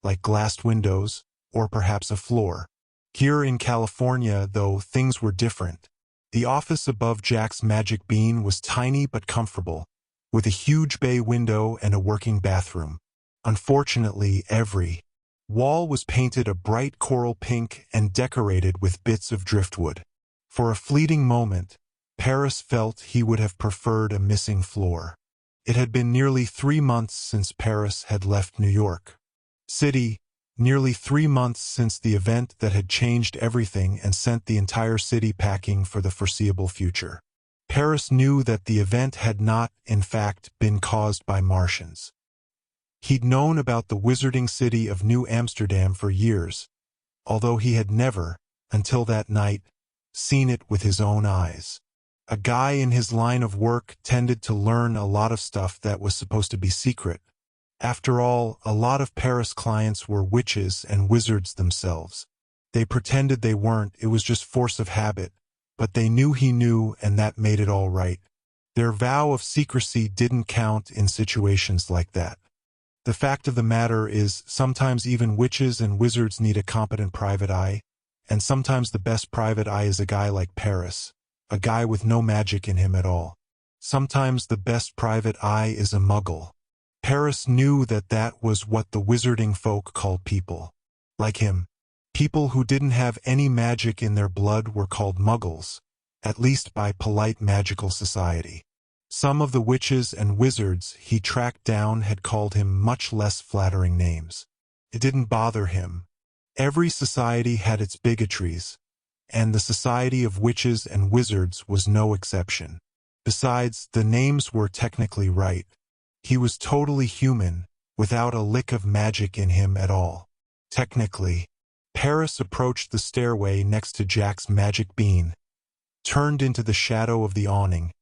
like glassed windows, or perhaps a floor. Here in California, though, things were different. The office above Jack's Magic Bean was tiny but comfortable, with a huge bay window and a working bathroom. Unfortunately, every wall was painted a bright coral pink and decorated with bits of driftwood. For a fleeting moment, Paris felt he would have preferred a missing floor. It had been nearly 3 months since Paris had left New York City, nearly 3 months since the event that had changed everything and sent the entire city packing for the foreseeable future. Paris knew that the event had not, in fact, been caused by Martians. He'd known about the wizarding city of New Amsterdam for years, although he had never, until that night, seen it with his own eyes. A guy in his line of work tended to learn a lot of stuff that was supposed to be secret. After all, a lot of Paris clients were witches and wizards themselves. They pretended they weren't, it was just force of habit, but they knew he knew, and that made it all right. Their vow of secrecy didn't count in situations like that. The fact of the matter is, sometimes even witches and wizards need a competent private eye, and sometimes the best private eye is a guy like Paris, a guy with no magic in him at all. Sometimes the best private eye is a muggle. Paris knew that that was what the wizarding folk called people like him. People who didn't have any magic in their blood were called muggles, at least by polite magical society. Some of the witches and wizards he tracked down had called him much less flattering names. It didn't bother him. Every society had its bigotries, and the Society of Witches and Wizards was no exception. Besides, the names were technically right. He was totally human, without a lick of magic in him at all. Technically. Paris approached the stairway next to Jack's magic bean, turned into the shadow of the awning,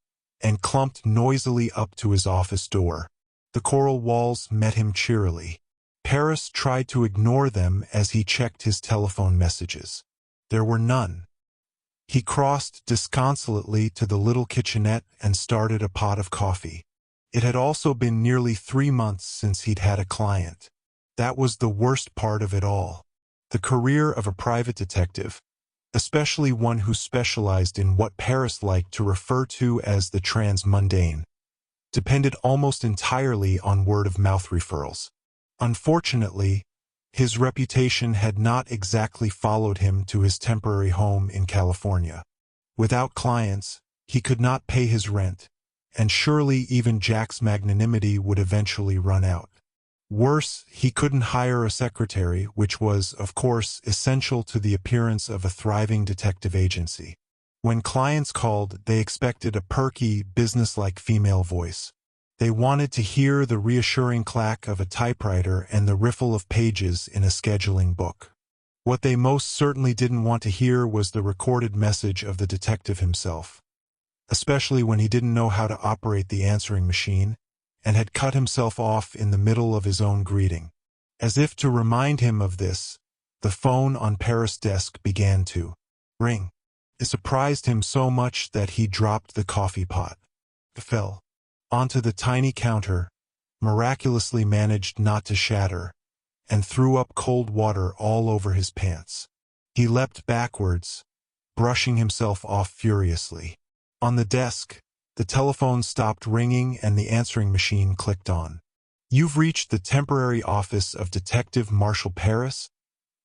and clumped noisily up to his office door. The coral walls met him cheerily. Paris tried to ignore them as he checked his telephone messages. There were none. He crossed disconsolately to the little kitchenette and started a pot of coffee. It had also been nearly 3 months since he'd had a client. That was the worst part of it all. The career of a private detective, especially one who specialized in what Paris liked to refer to as the transmundane, depended almost entirely on word-of-mouth referrals. Unfortunately, his reputation had not exactly followed him to his temporary home in California. Without clients, he could not pay his rent, and surely even Jack's magnanimity would eventually run out. Worse, he couldn't hire a secretary, which was, of course, essential to the appearance of a thriving detective agency. When clients called, they expected a perky, businesslike female voice. They wanted to hear the reassuring clack of a typewriter and the riffle of pages in a scheduling book. What they most certainly didn't want to hear was the recorded message of the detective himself, especially when he didn't know how to operate the answering machine and had cut himself off in the middle of his own greeting. As if to remind him of this, the phone on Paris' desk began to ring. It surprised him so much that he dropped the coffee pot. It fell onto the tiny counter, miraculously managed not to shatter, and threw up cold water all over his pants. He leapt backwards, brushing himself off furiously. On the desk, the telephone stopped ringing and the answering machine clicked on. "You've reached the temporary office of Detective Marshall Paris,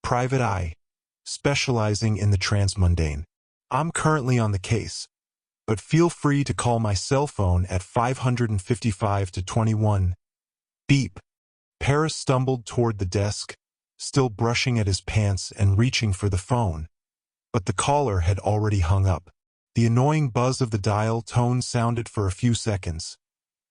Private Eye, specializing in the transmundane. I'm currently on the case, but feel free to call my cell phone at 555 to 21. Beep." Paris stumbled toward the desk, still brushing at his pants and reaching for the phone, but the caller had already hung up. The annoying buzz of the dial tone sounded for a few seconds,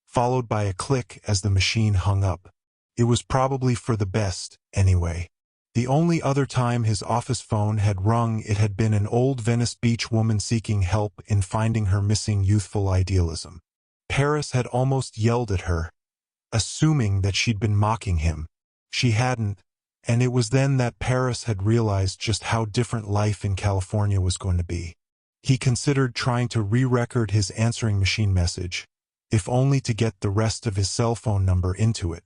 followed by a click as the machine hung up. It was probably for the best, anyway. The only other time his office phone had rung, it had been an old Venice Beach woman seeking help in finding her missing youthful idealism. Paris had almost yelled at her, assuming that she'd been mocking him. She hadn't, and it was then that Paris had realized just how different life in California was going to be. He considered trying to re-record his answering machine message, if only to get the rest of his cell phone number into it.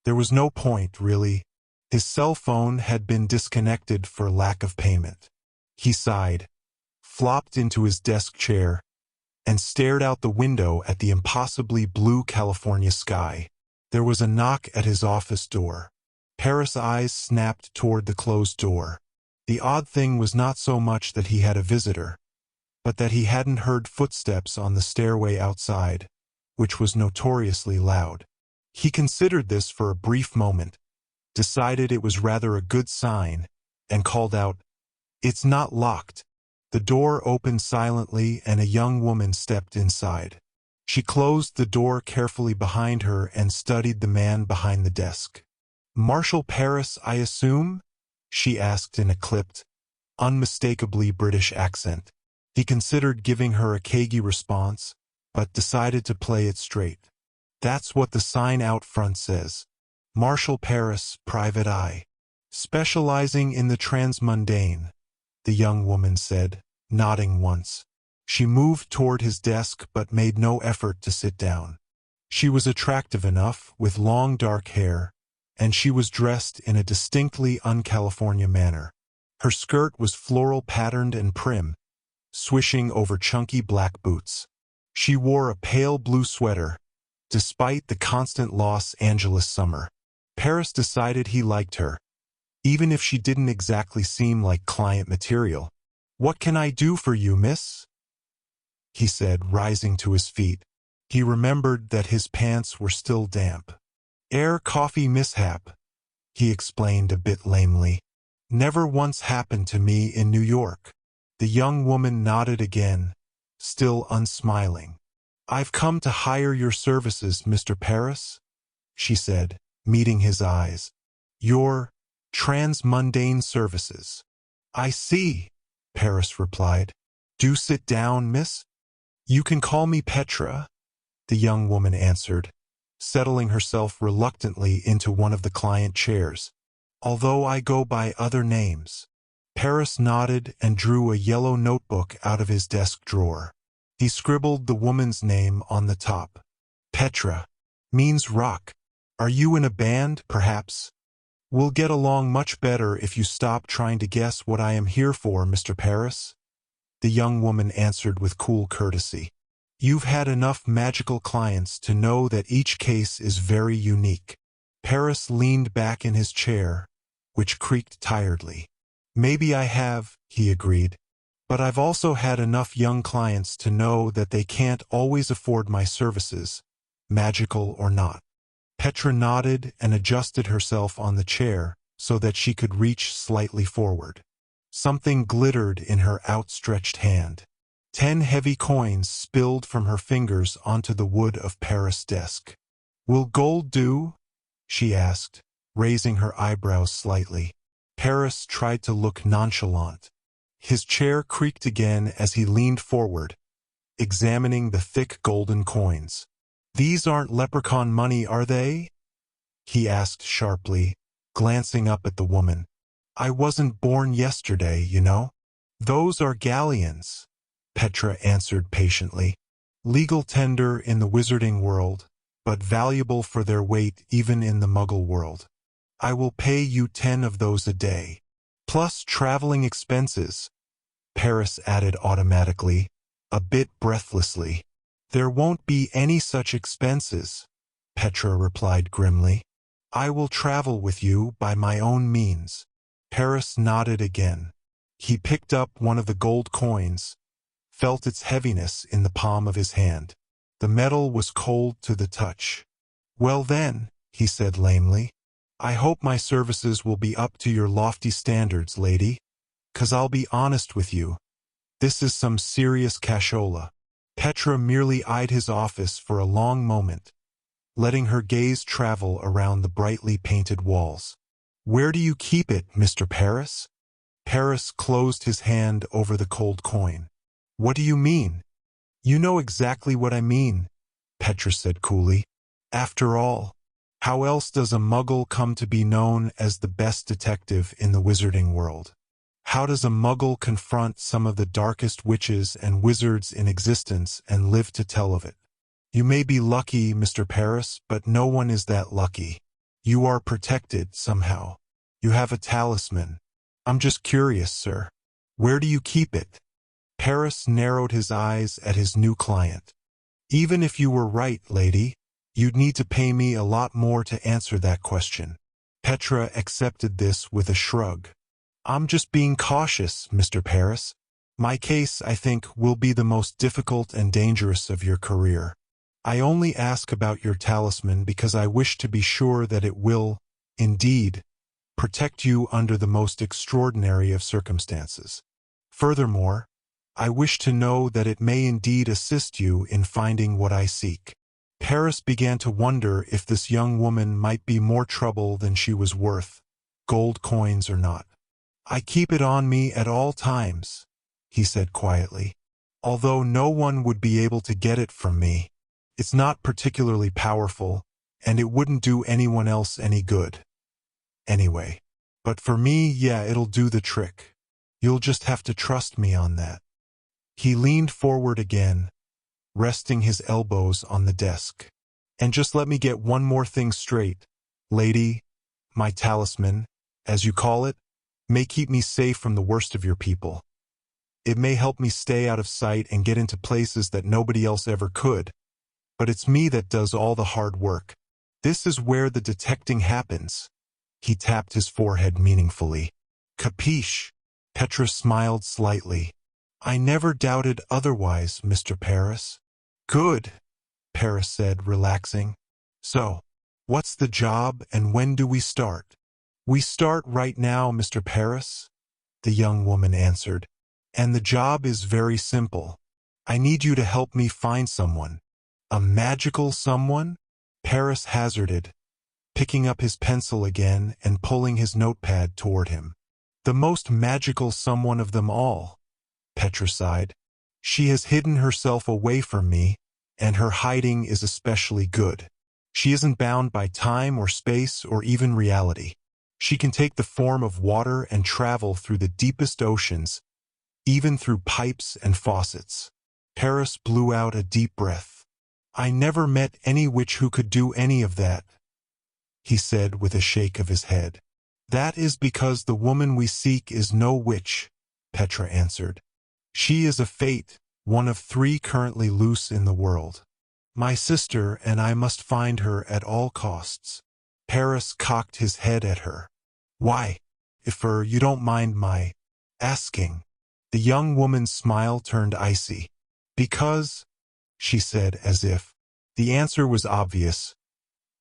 There was no point, really. His cell phone had been disconnected for lack of payment. He sighed, flopped into his desk chair, and stared out the window at the impossibly blue California sky. There was a knock at his office door. Paris' eyes snapped toward the closed door. The odd thing was not so much that he had a visitor, but that he hadn't heard footsteps on the stairway outside, which was notoriously loud. He considered this for a brief moment, decided it was rather a good sign, and called out, "It's not locked." The door opened silently and a young woman stepped inside. She closed the door carefully behind her and studied the man behind the desk. "Marshal Paris, I assume?" she asked in a clipped, unmistakably British accent. He considered giving her a cagey response, but decided to play it straight. "That's what the sign out front says. Marshal Paris, Private Eye. Specializing in the transmundane," the young woman said, nodding once. She moved toward his desk but made no effort to sit down. She was attractive enough, with long dark hair, and she was dressed in a distinctly un-California manner. Her skirt was floral-patterned and prim, swishing over chunky black boots. She wore a pale blue sweater, despite the constant Los Angeles summer. Paris decided he liked her, even if she didn't exactly seem like client material. "What can I do for you, miss?" he said, rising to his feet. He remembered that his pants were still damp. "Coffee mishap," he explained a bit lamely. "Never once happened to me in New York." The young woman nodded again, still unsmiling. "I've come to hire your services, Mr. Paris," she said, meeting his eyes. "Your transmundane services." "I see," Paris replied. "Do sit down, miss." "You can call me Petra," the young woman answered, settling herself reluctantly into one of the client chairs, "although I go by other names." Paris nodded and drew a yellow notebook out of his desk drawer. He scribbled the woman's name on the top. "Petra. Means rock. Are you in a band, perhaps? We'll get along much better if you stop trying to guess what I am here for, Mr. Paris," the young woman answered with cool courtesy. "You've had enough magical clients to know that each case is very unique." Paris leaned back in his chair, which creaked tiredly. "Maybe I have," he agreed, "but I've also had enough young clients to know that they can't always afford my services, magical or not." Petra nodded and adjusted herself on the chair so that she could reach slightly forward. Something glittered in her outstretched hand. 10 heavy coins spilled from her fingers onto the wood of Paris' desk. "Will gold do?" she asked, raising her eyebrows slightly. Paris tried to look nonchalant. His chair creaked again as he leaned forward, examining the thick golden coins. "These aren't leprechaun money, are they?" he asked sharply, glancing up at the woman. "I wasn't born yesterday, you know." "Those are galleons," Petra answered patiently. "Legal tender in the wizarding world, but valuable for their weight even in the muggle world. I will pay you 10 of those a day. Plus traveling expenses," Paris added automatically, a bit breathlessly. "There won't be any such expenses," Petra replied grimly. "I will travel with you by my own means." Paris nodded again. He picked up one of the gold coins, felt its heaviness in the palm of his hand. The metal was cold to the touch. "Well then," he said lamely, "I hope my services will be up to your lofty standards, lady. 'Cause I'll be honest with you, this is some serious cashola." Petra merely eyed his office for a long moment, letting her gaze travel around the brightly painted walls. "Where do you keep it, Mr. Paris?" Paris closed his hand over the cold coin. "What do you mean?" "You know exactly what I mean," Petra said coolly. "After all, how else does a muggle come to be known as the best detective in the wizarding world? How does a muggle confront some of the darkest witches and wizards in existence and live to tell of it? You may be lucky, Mr. Paris, but no one is that lucky. You are protected somehow. You have a talisman. I'm just curious, sir. Where do you keep it?" Paris narrowed his eyes at his new client. "Even if you were right, lady, You'd need to pay me a lot more to answer that question. Petra accepted this with a shrug. I'm just being cautious, Mr. Paris. My case, I think, will be the most difficult and dangerous of your career. I only ask about your talisman because I wish to be sure that it will, indeed, protect you under the most extraordinary of circumstances. Furthermore, I wish to know that it may indeed assist you in finding what I seek. Paris began to wonder if this young woman might be more trouble than she was worth, gold coins or not. I keep it on me at all times, he said quietly. Although no one would be able to get it from me. It's not particularly powerful, and it wouldn't do anyone else any good. Anyway. But for me, yeah, it'll do the trick. You'll just have to trust me on that. He leaned forward again, resting his elbows on the desk. And just let me get one more thing straight. Lady, my talisman, as you call it, may keep me safe from the worst of your people. It may help me stay out of sight and get into places that nobody else ever could. But it's me that does all the hard work. This is where the detecting happens. He tapped his forehead meaningfully. Capiche? Petra smiled slightly. I never doubted otherwise, Mr. Paris. Good, Paris said, relaxing. So, what's the job and when do we start? We start right now, Mr. Paris, the young woman answered. And the job is very simple. I need you to help me find someone. A magical someone? Paris hazarded, picking up his pencil again and pulling his notepad toward him. The most magical someone of them all, Petra sighed. She has hidden herself away from me, and her hiding is especially good. She isn't bound by time or space or even reality. She can take the form of water and travel through the deepest oceans, even through pipes and faucets. Paris blew out a deep breath. I never met any witch who could do any of that, he said with a shake of his head. That is because the woman we seek is no witch, Petra answered. She is a fate, one of 3 currently loose in the world. My sister, and I must find her at all costs. Paris cocked his head at her. Why? If you don't mind my asking. The young woman's smile turned icy. Because, she said as if the answer was obvious,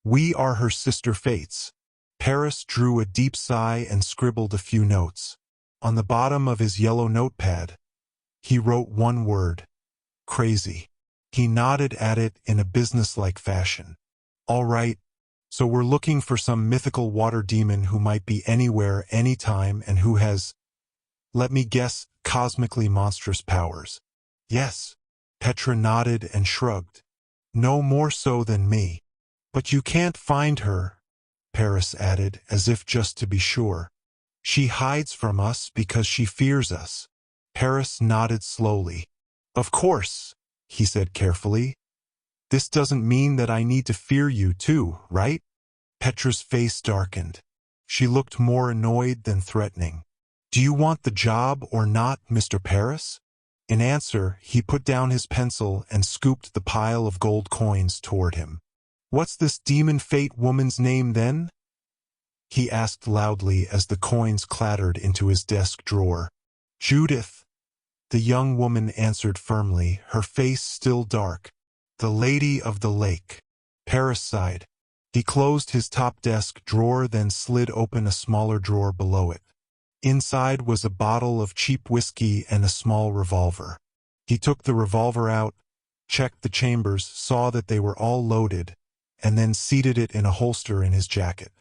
we are her sister fates. Paris drew a deep sigh and scribbled a few notes. On the bottom of his yellow notepad, he wrote one word, crazy. He nodded at it in a businesslike fashion. All right, so we're looking for some mythical water demon who might be anywhere, anytime, and who has, let me guess, cosmically monstrous powers. Yes, Petra nodded and shrugged. No more so than me. But you can't find her, Paris added, as if just to be sure. She hides from us because she fears us. Paris nodded slowly. Of course, he said carefully. This doesn't mean that I need to fear you too, right? Petra's face darkened. She looked more annoyed than threatening. Do you want the job or not, Mr. Paris? In answer, he put down his pencil and scooped the pile of gold coins toward him. What's this demon fate woman's name then? He asked loudly as the coins clattered into his desk drawer. Judith, the young woman answered firmly, her face still dark. The Lady of the Lake. Paris sighed. He closed his top desk drawer, then slid open a smaller drawer below it. Inside was a bottle of cheap whiskey and a small revolver. He took the revolver out, checked the chambers, saw that they were all loaded, and then seated it in a holster in his jacket.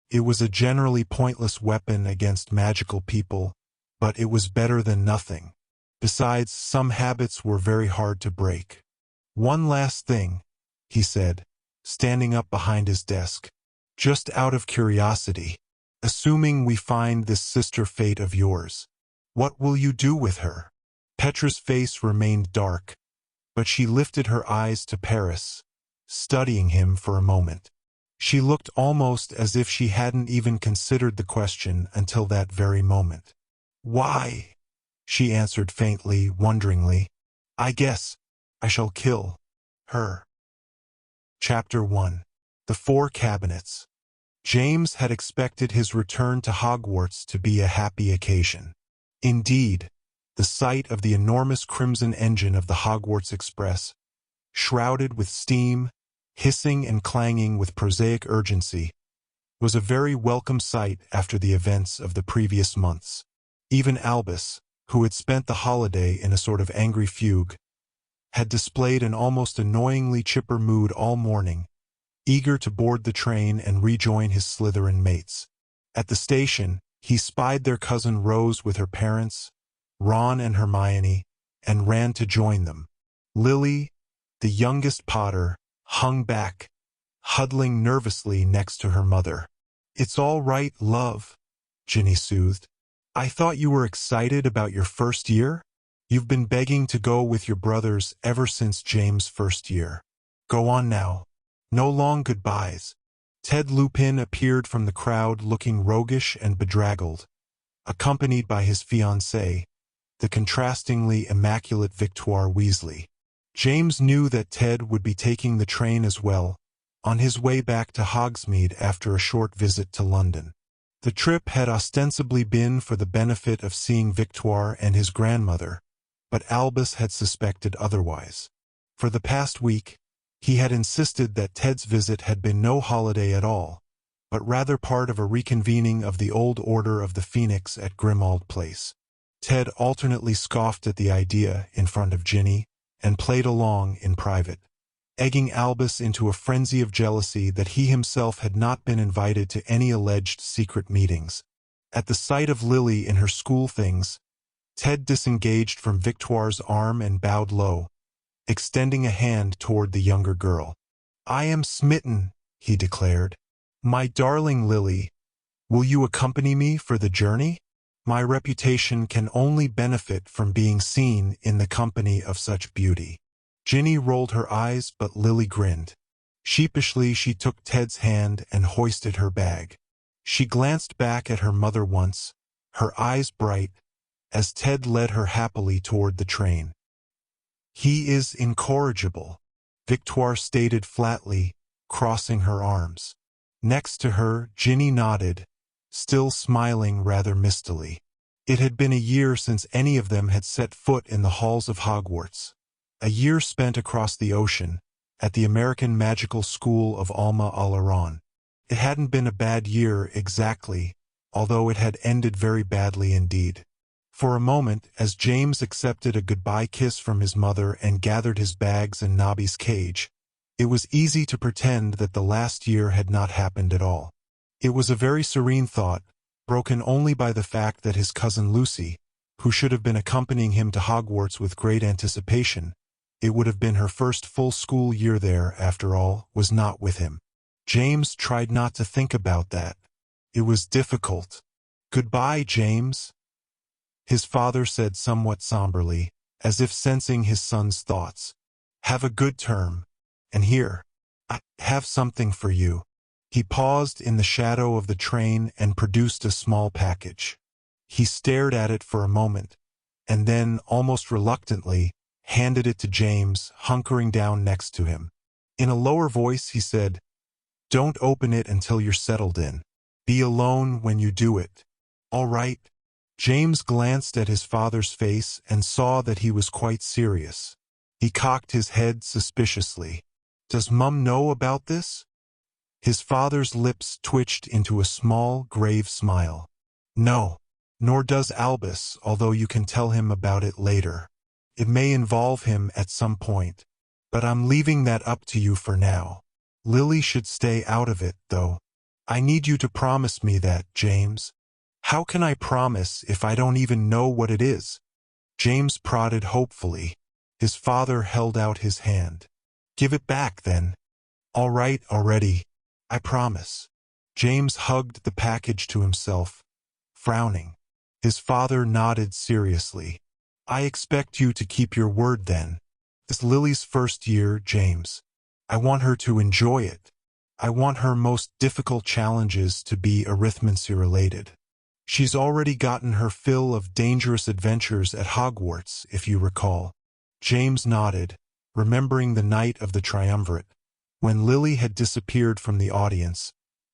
It was a generally pointless weapon against magical people, but it was better than nothing. Besides, some habits were very hard to break. One last thing, he said, standing up behind his desk. Just out of curiosity, assuming we find this sister fate of yours, what will you do with her? Petra's face remained dark, but she lifted her eyes to Paris, studying him for a moment. She looked almost as if she hadn't even considered the question until that very moment. Why? She answered faintly, wonderingly. I guess I shall kill her. Chapter 1. The Four Cabinets. James had expected his return to Hogwarts to be a happy occasion. Indeed, the sight of the enormous crimson engine of the Hogwarts Express, shrouded with steam, hissing and clanging with prosaic urgency, was a very welcome sight after the events of the previous months. Even Albus, who had spent the holiday in a sort of angry fugue, had displayed an almost annoyingly chipper mood all morning, eager to board the train and rejoin his Slytherin mates. At the station, he spied their cousin Rose with her parents, Ron and Hermione, and ran to join them. Lily, the youngest Potter, hung back, huddling nervously next to her mother. "It's all right, love," Ginny soothed. "I thought you were excited about your first year? You've been begging to go with your brothers ever since James' first year. Go on now. No long goodbyes." Ted Lupin appeared from the crowd looking roguish and bedraggled, accompanied by his fiancée, the contrastingly immaculate Victoire Weasley. James knew that Ted would be taking the train as well, on his way back to Hogsmeade after a short visit to London. The trip had ostensibly been for the benefit of seeing Victoire and his grandmother, but Albus had suspected otherwise. For the past week, he had insisted that Ted's visit had been no holiday at all, but rather part of a reconvening of the old Order of the Phoenix at Grimmauld Place. Ted alternately scoffed at the idea in front of Ginny and played along in private, egging Albus into a frenzy of jealousy that he himself had not been invited to any alleged secret meetings. At the sight of Lily in her school things, Ted disengaged from Victoire's arm and bowed low, extending a hand toward the younger girl. "I am smitten," he declared. "My darling Lily, will you accompany me for the journey? My reputation can only benefit from being seen in the company of such beauty." Ginny rolled her eyes, but Lily grinned. Sheepishly she took Ted's hand and hoisted her bag. She glanced back at her mother once, her eyes bright, as Ted led her happily toward the train. "He is incorrigible," Victoire stated flatly, crossing her arms. Next to her, Ginny nodded, still smiling rather mistily. It had been a year since any of them had set foot in the halls of Hogwarts. A year spent across the ocean, at the American Magical School of Alma Alaron. It hadn't been a bad year exactly, although it had ended very badly indeed. For a moment, as James accepted a goodbye kiss from his mother and gathered his bags and Nobby's cage, it was easy to pretend that the last year had not happened at all. It was a very serene thought, broken only by the fact that his cousin Lucy, who should have been accompanying him to Hogwarts with great anticipation, it would have been her first full school year there, after all, was not with him. James tried not to think about that. It was difficult. "Goodbye, James," his father said somewhat somberly, as if sensing his son's thoughts. "Have a good term. And here, I have something for you." He paused in the shadow of the train and produced a small package. He stared at it for a moment, and then, almost reluctantly, handed it to James, hunkering down next to him. In a lower voice he said, "Don't open it until you're settled in. Be alone when you do it. All right?" James glanced at his father's face and saw that he was quite serious. He cocked his head suspiciously. "Does Mum know about this?" His father's lips twitched into a small, grave smile. "No, nor does Albus, although you can tell him about it later. It may involve him at some point, but I'm leaving that up to you for now. Lily should stay out of it, though. I need you to promise me that, James." "How can I promise if I don't even know what it is?" James prodded hopefully. His father held out his hand. "Give it back, then." "All right already. I promise." James hugged the package to himself, frowning. His father nodded seriously. "I expect you to keep your word then. It's Lily's first year, James. I want her to enjoy it. I want her most difficult challenges to be arithmancy-related. She's already gotten her fill of dangerous adventures at Hogwarts, if you recall." James nodded, remembering the night of the triumvirate, When Lily had disappeared from the audience,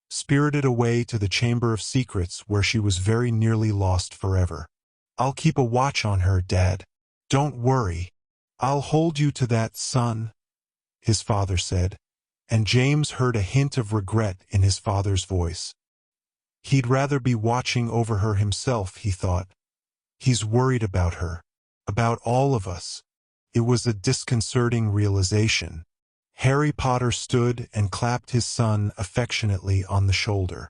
spirited away to the Chamber of Secrets where she was very nearly lost forever. "I'll keep a watch on her, Dad. Don't worry. I'll hold you to that, son," his father said, and James heard a hint of regret in his father's voice. He'd rather be watching over her himself, he thought. He's worried about her, about all of us. It was a disconcerting realization. Harry Potter stood and clapped his son affectionately on the shoulder.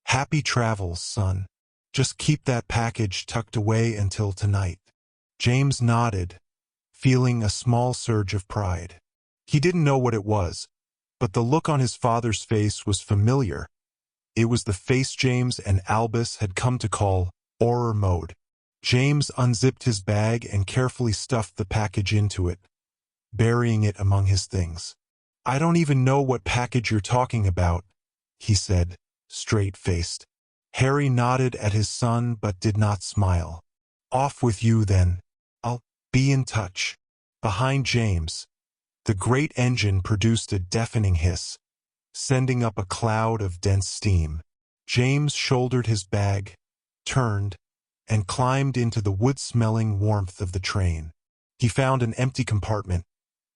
"Happy travels, son. Just keep that package tucked away until tonight." James nodded, feeling a small surge of pride. He didn't know what it was, but the look on his father's face was familiar. It was the face James and Albus had come to call horror mode. James unzipped his bag and carefully stuffed the package into it, burying it among his things. "I don't even know what package you're talking about," he said, straight-faced. Harry nodded at his son but did not smile. "Off with you, then. I'll be in touch." Behind James, the great engine produced a deafening hiss, sending up a cloud of dense steam. James shouldered his bag, turned, and climbed into the wood-smelling warmth of the train. He found an empty compartment,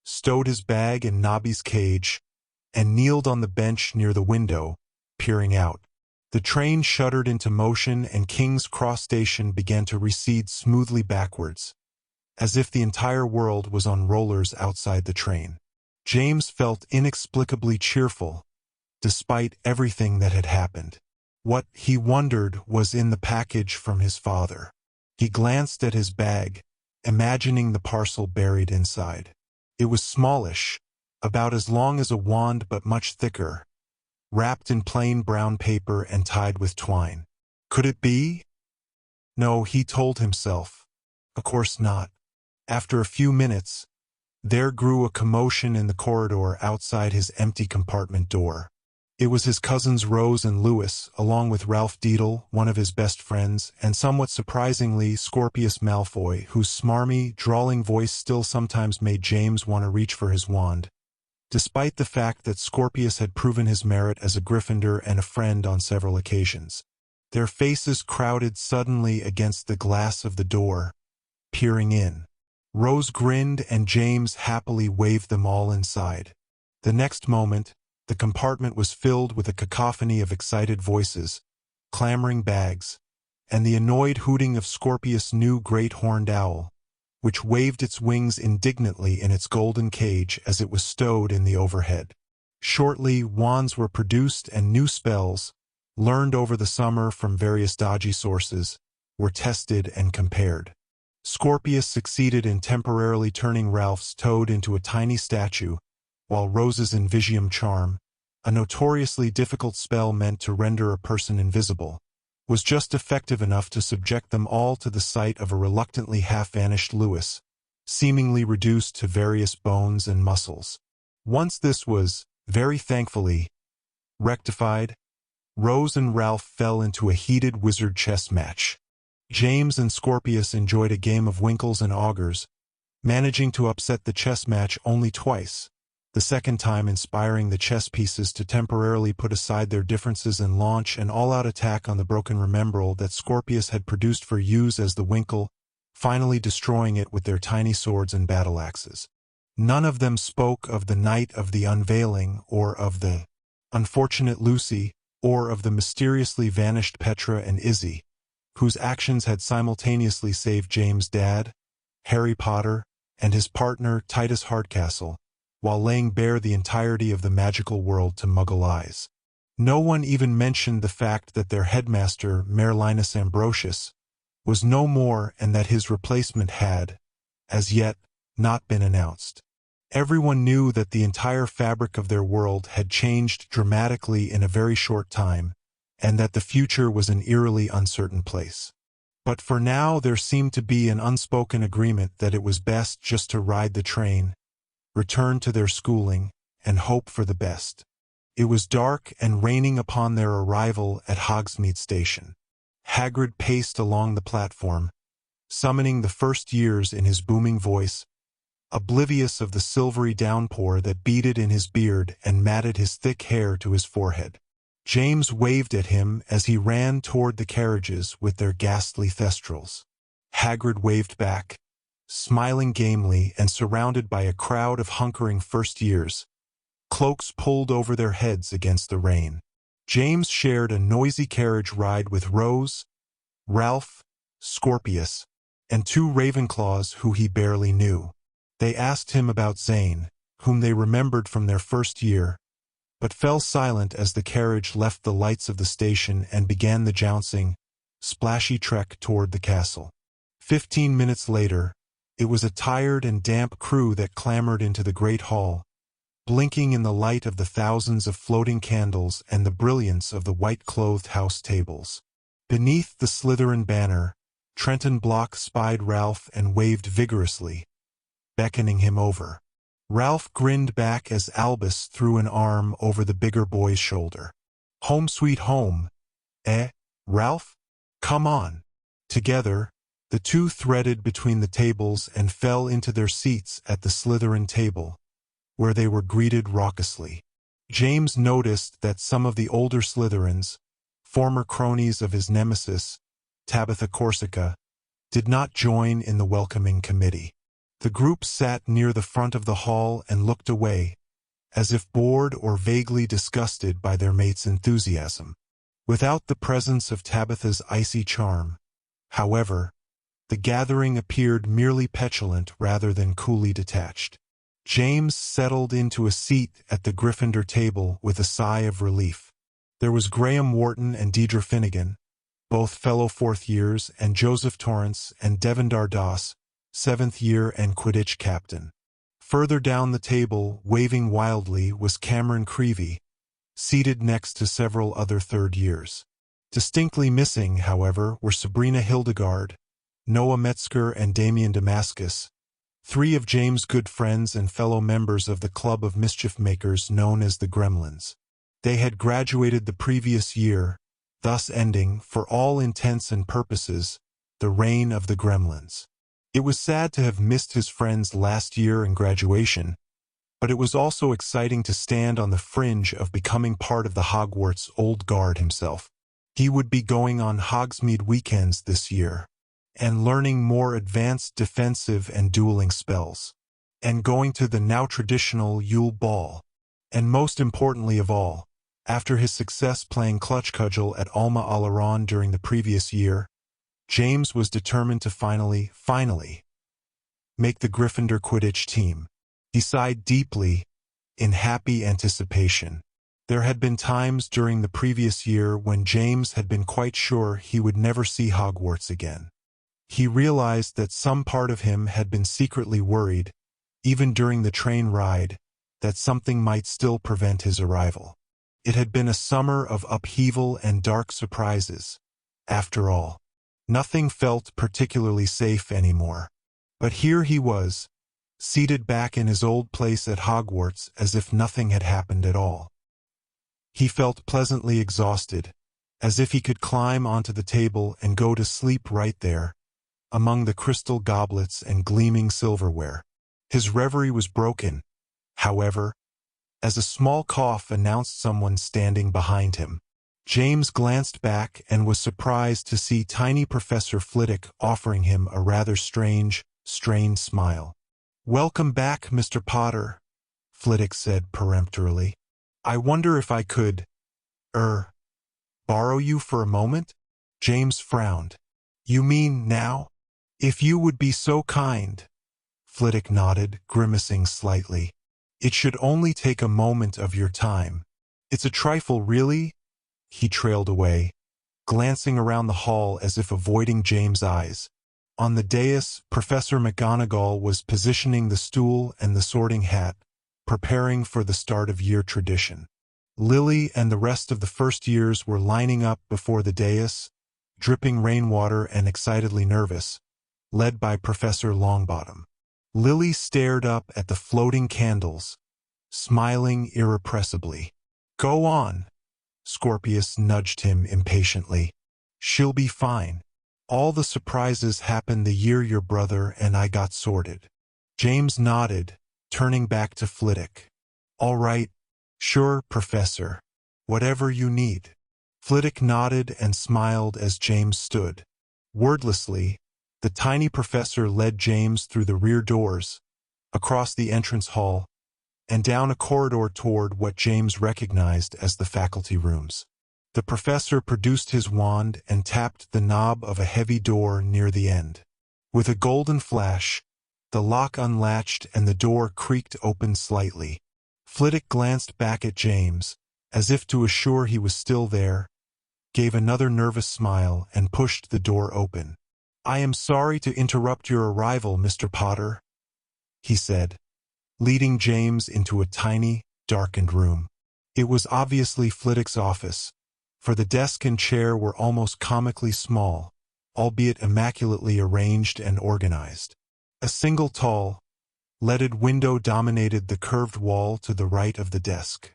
stowed his bag in Nobby's cage, and kneeled on the bench near the window, peering out. The train shuddered into motion and King's Cross Station began to recede smoothly backwards, as if the entire world was on rollers outside the train. James felt inexplicably cheerful, despite everything that had happened. What, he wondered, was in the package from his father. He glanced at his bag, imagining the parcel buried inside. It was smallish, about as long as a wand but much thicker, wrapped in plain brown paper and tied with twine. Could it be? No, he told himself. Of course not. After a few minutes, there grew a commotion in the corridor outside his empty compartment door. It was his cousins Rose and Lewis, along with Ralph Deedle, one of his best friends, and somewhat surprisingly Scorpius Malfoy, whose smarmy, drawling voice still sometimes made James want to reach for his wand, despite the fact that Scorpius had proven his merit as a Gryffindor and a friend on several occasions. Their faces crowded suddenly against the glass of the door, peering in. Rose grinned and James happily waved them all inside. The next moment, the compartment was filled with a cacophony of excited voices, clamoring bags, and the annoyed hooting of Scorpius' new great horned owl, which waved its wings indignantly in its golden cage as it was stowed in the overhead. Shortly, wands were produced and new spells, learned over the summer from various dodgy sources, were tested and compared. Scorpius succeeded in temporarily turning Ralph's toad into a tiny statue, while Rose's Invisium charm, a notoriously difficult spell meant to render a person invisible, was just effective enough to subject them all to the sight of a reluctantly half-vanished Lewis, seemingly reduced to various bones and muscles. Once this was, very thankfully, rectified, Rose and Ralph fell into a heated wizard chess match. James and Scorpius enjoyed a game of Winkles and Augurs, managing to upset the chess match only twice, the second time inspiring the chess pieces to temporarily put aside their differences and launch an all-out attack on the broken Remembrall that Scorpius had produced for use as the Winkle, finally destroying it with their tiny swords and battle-axes. None of them spoke of the night of the unveiling, or of the unfortunate Lucy, or of the mysteriously vanished Petra and Izzy, whose actions had simultaneously saved James' dad, Harry Potter, and his partner Titus Hardcastle, while laying bare the entirety of the magical world to Muggle eyes. No one even mentioned the fact that their headmaster, Merlinus Ambrosius, was no more and that his replacement had, as yet, not been announced. Everyone knew that the entire fabric of their world had changed dramatically in a very short time, and that the future was an eerily uncertain place. But for now there seemed to be an unspoken agreement that it was best just to ride the train, return to their schooling, and hope for the best. It was dark and raining upon their arrival at Hogsmeade Station. Hagrid paced along the platform, summoning the first years in his booming voice, oblivious of the silvery downpour that beaded in his beard and matted his thick hair to his forehead. James waved at him as he ran toward the carriages with their ghastly thestrals. Hagrid waved back, smiling gamely and surrounded by a crowd of hunkering first years, cloaks pulled over their heads against the rain. James shared a noisy carriage ride with Rose, Ralph, Scorpius, and 2 Ravenclaws who he barely knew. They asked him about Zane, whom they remembered from their first year, but fell silent as the carriage left the lights of the station and began the jouncing, splashy trek toward the castle. 15 minutes later, it was a tired and damp crew that clambered into the great hall, blinking in the light of the thousands of floating candles and the brilliance of the white-clothed house tables. Beneath the Slytherin banner, Trenton Block spied Ralph and waved vigorously, beckoning him over. Ralph grinned back as Albus threw an arm over the bigger boy's shoulder. "Home sweet home, eh, Ralph? Come on." Together, the two threaded between the tables and fell into their seats at the Slytherin table, where they were greeted raucously. James noticed that some of the older Slytherins, former cronies of his nemesis, Tabitha Corsica, did not join in the welcoming committee. The group sat near the front of the hall and looked away, as if bored or vaguely disgusted by their mate's enthusiasm. Without the presence of Tabitha's icy charm, however, the gathering appeared merely petulant rather than coolly detached. James settled into a seat at the Gryffindor table with a sigh of relief. There was Graham Wharton and Deidre Finnegan, both fellow 4th years, and Joseph Torrance and Devendar Das, 7th year and Quidditch captain. Further down the table, waving wildly, was Cameron Creevey, seated next to several other 3rd years. Distinctly missing, however, were Sabrina Hildegard, Noah Metzger, and Damien Damascus, 3 of James' good friends and fellow members of the club of mischief makers known as the Gremlins. They had graduated the previous year, thus ending, for all intents and purposes, the reign of the Gremlins. It was sad to have missed his friend's last year in graduation, but it was also exciting to stand on the fringe of becoming part of the Hogwarts Old Guard himself. He would be going on Hogsmeade weekends this year, and learning more advanced defensive and dueling spells, and going to the now traditional Yule Ball. And most importantly of all, after his success playing clutch cudgel at Alma Alaron during the previous year, James was determined to finally make the Gryffindor Quidditch team. He sighed deeply, in happy anticipation. There had been times during the previous year when James had been quite sure he would never see Hogwarts again. He realized that some part of him had been secretly worried, even during the train ride, that something might still prevent his arrival. It had been a summer of upheaval and dark surprises, after all. Nothing felt particularly safe anymore. But here he was, seated back in his old place at Hogwarts as if nothing had happened at all. He felt pleasantly exhausted, as if he could climb onto the table and go to sleep right there, among the crystal goblets and gleaming silverware. His reverie was broken, however, as a small cough announced someone standing behind him. James glanced back and was surprised to see tiny Professor Flitwick offering him a rather strange, strained smile. "Welcome back, Mr. Potter," Flitwick said peremptorily. "I wonder if I could, borrow you for a moment?" James frowned. "You mean now? If you would be so kind." Flitwick nodded, grimacing slightly. "It should only take a moment of your time. It's a trifle, really." He trailed away, glancing around the hall as if avoiding James' eyes. On the dais, Professor McGonagall was positioning the stool and the sorting hat, preparing for the start-of-year tradition. Lily and the rest of the first years were lining up before the dais, dripping rainwater and excitedly nervous, led by Professor Longbottom. Lily stared up at the floating candles, smiling irrepressibly. "Go on," Scorpius nudged him impatiently. "She'll be fine. All the surprises happened the year your brother and I got sorted." James nodded, turning back to Flitwick. "All right. Sure, Professor. Whatever you need." Flitwick nodded and smiled as James stood. Wordlessly, the tiny professor led James through the rear doors, across the entrance hall, and down a corridor toward what James recognized as the faculty rooms. The professor produced his wand and tapped the knob of a heavy door near the end. With a golden flash, the lock unlatched and the door creaked open slightly. Flitwick glanced back at James, as if to assure he was still there, gave another nervous smile, and pushed the door open. "I am sorry to interrupt your arrival, Mr. Potter," he said, leading James into a tiny, darkened room. It was obviously Flitwick's office, for the desk and chair were almost comically small, albeit immaculately arranged and organized. A single tall, leaded window dominated the curved wall to the right of the desk.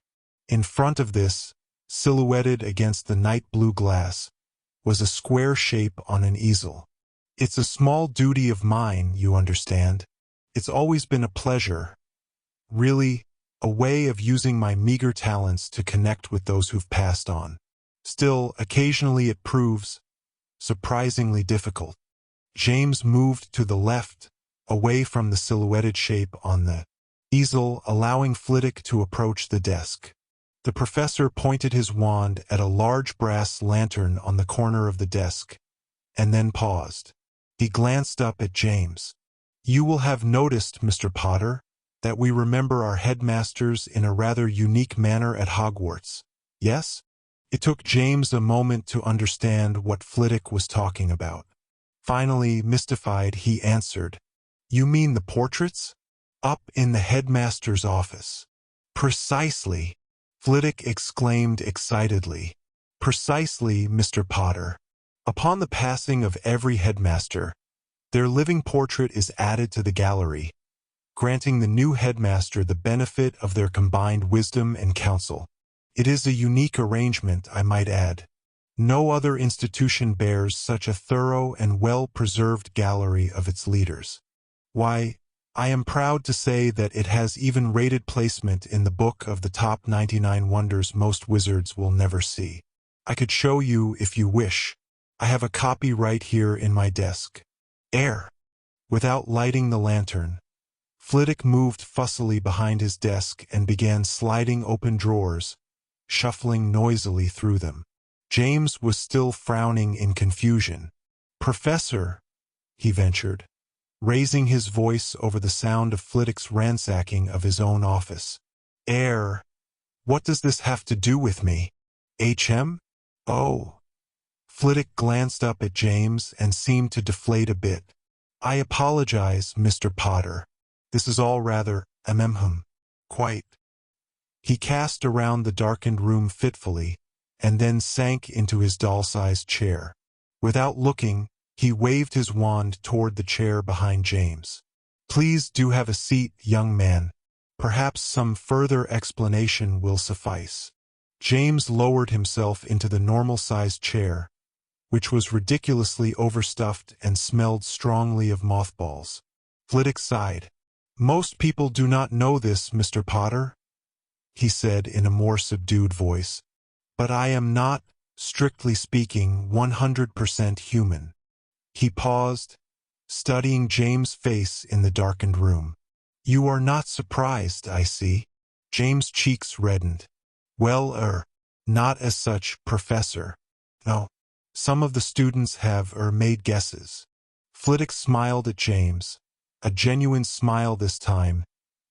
In front of this, silhouetted against the night blue glass, was a square shape on an easel. "It's a small duty of mine, you understand. It's always been a pleasure. Really, a way of using my meager talents to connect with those who've passed on. Still, occasionally it proves surprisingly difficult." James moved to the left, away from the silhouetted shape on the easel, allowing Flitwick to approach the desk. The professor pointed his wand at a large brass lantern on the corner of the desk, and then paused. He glanced up at James. "You will have noticed, Mr. Potter, that we remember our headmasters in a rather unique manner at Hogwarts, yes?" It took James a moment to understand what Flitwick was talking about. Finally, mystified, he answered, "You mean the portraits? Up in the headmaster's office." "Precisely," Flitwick exclaimed excitedly. "Precisely, Mr. Potter. Upon the passing of every headmaster, their living portrait is added to the gallery, granting the new headmaster the benefit of their combined wisdom and counsel. It is a unique arrangement, I might add. No other institution bears such a thorough and well-preserved gallery of its leaders. Why, I am proud to say that it has even rated placement in the book of the top 99 wonders most wizards will never see. I could show you if you wish. I have a copy right here in my desk." Without lighting the lantern, Flitwick moved fussily behind his desk and began sliding open drawers, shuffling noisily through them. James was still frowning in confusion. "Professor," he ventured, raising his voice over the sound of Flitwick's ransacking of his own office. What does this have to do with me? HM? Oh." Flitwick glanced up at James and seemed to deflate a bit. "I apologize, Mr. Potter. This is all rather, quite." He cast around the darkened room fitfully, and then sank into his doll-sized chair. Without looking, he waved his wand toward the chair behind James. "Please do have a seat, young man. Perhaps some further explanation will suffice." James lowered himself into the normal-sized chair, which was ridiculously overstuffed and smelled strongly of mothballs. Flitwick sighed. "Most people do not know this, Mr. Potter," he said in a more subdued voice, "but I am not, strictly speaking, 100% human." He paused, studying James' face in the darkened room. "You are not surprised, I see." James' cheeks reddened. "Well, not as such, Professor. No. Some of the students have, made guesses." Flitwick smiled at James, a genuine smile this time,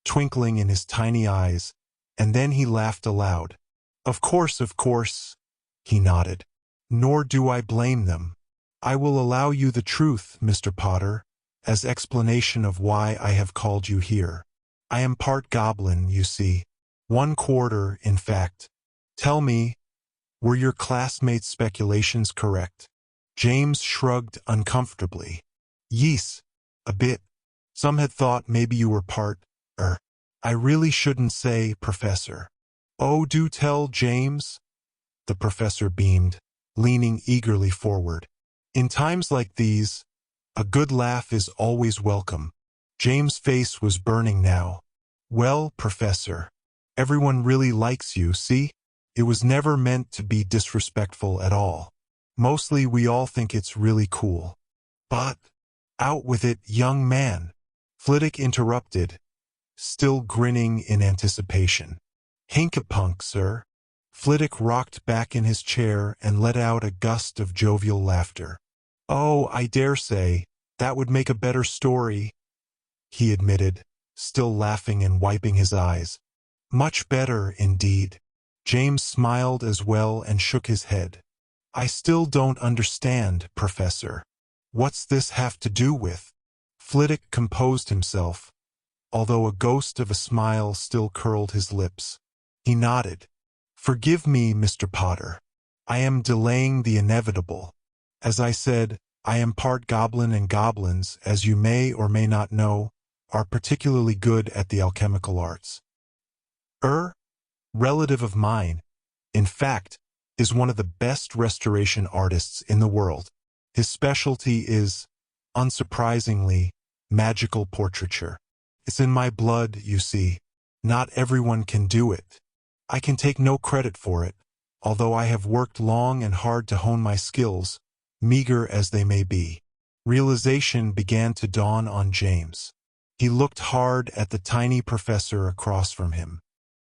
twinkling in his tiny eyes, and then he laughed aloud. Of course," he nodded. "Nor do I blame them. I will allow you the truth, Mr. Potter, as explanation of why I have called you here. I am part goblin, you see. 1/4, in fact. Tell me, were your classmates' speculations correct?" James shrugged uncomfortably. "Yes, a bit. Some had thought maybe you were part, I really shouldn't say, Professor." "Oh, do tell, James," the professor beamed, leaning eagerly forward. "In times like these, a good laugh is always welcome." James' face was burning now. Well, Professor, everyone really likes you, see? It was never meant to be disrespectful at all. Mostly we all think it's really cool. But, out with it, young man, Flitwick interrupted, still grinning in anticipation. Hinkapunk, sir. Flitwick rocked back in his chair and let out a gust of jovial laughter. Oh, I dare say, that would make a better story, he admitted, still laughing and wiping his eyes. Much better, indeed. James smiled as well and shook his head. I still don't understand, Professor. What's this have to do with? Flitwick composed himself, although a ghost of a smile still curled his lips. He nodded. Forgive me, Mr. Potter. I am delaying the inevitable. As I said, I am part goblin, and goblins, as you may or may not know, are particularly good at the alchemical arts. Relative of mine, in fact, is one of the best restoration artists in the world. His specialty is, unsurprisingly, magical portraiture. It's in my blood, you see. Not everyone can do it. I can take no credit for it, although I have worked long and hard to hone my skills, meager as they may be. Realization began to dawn on James. He looked hard at the tiny professor across from him.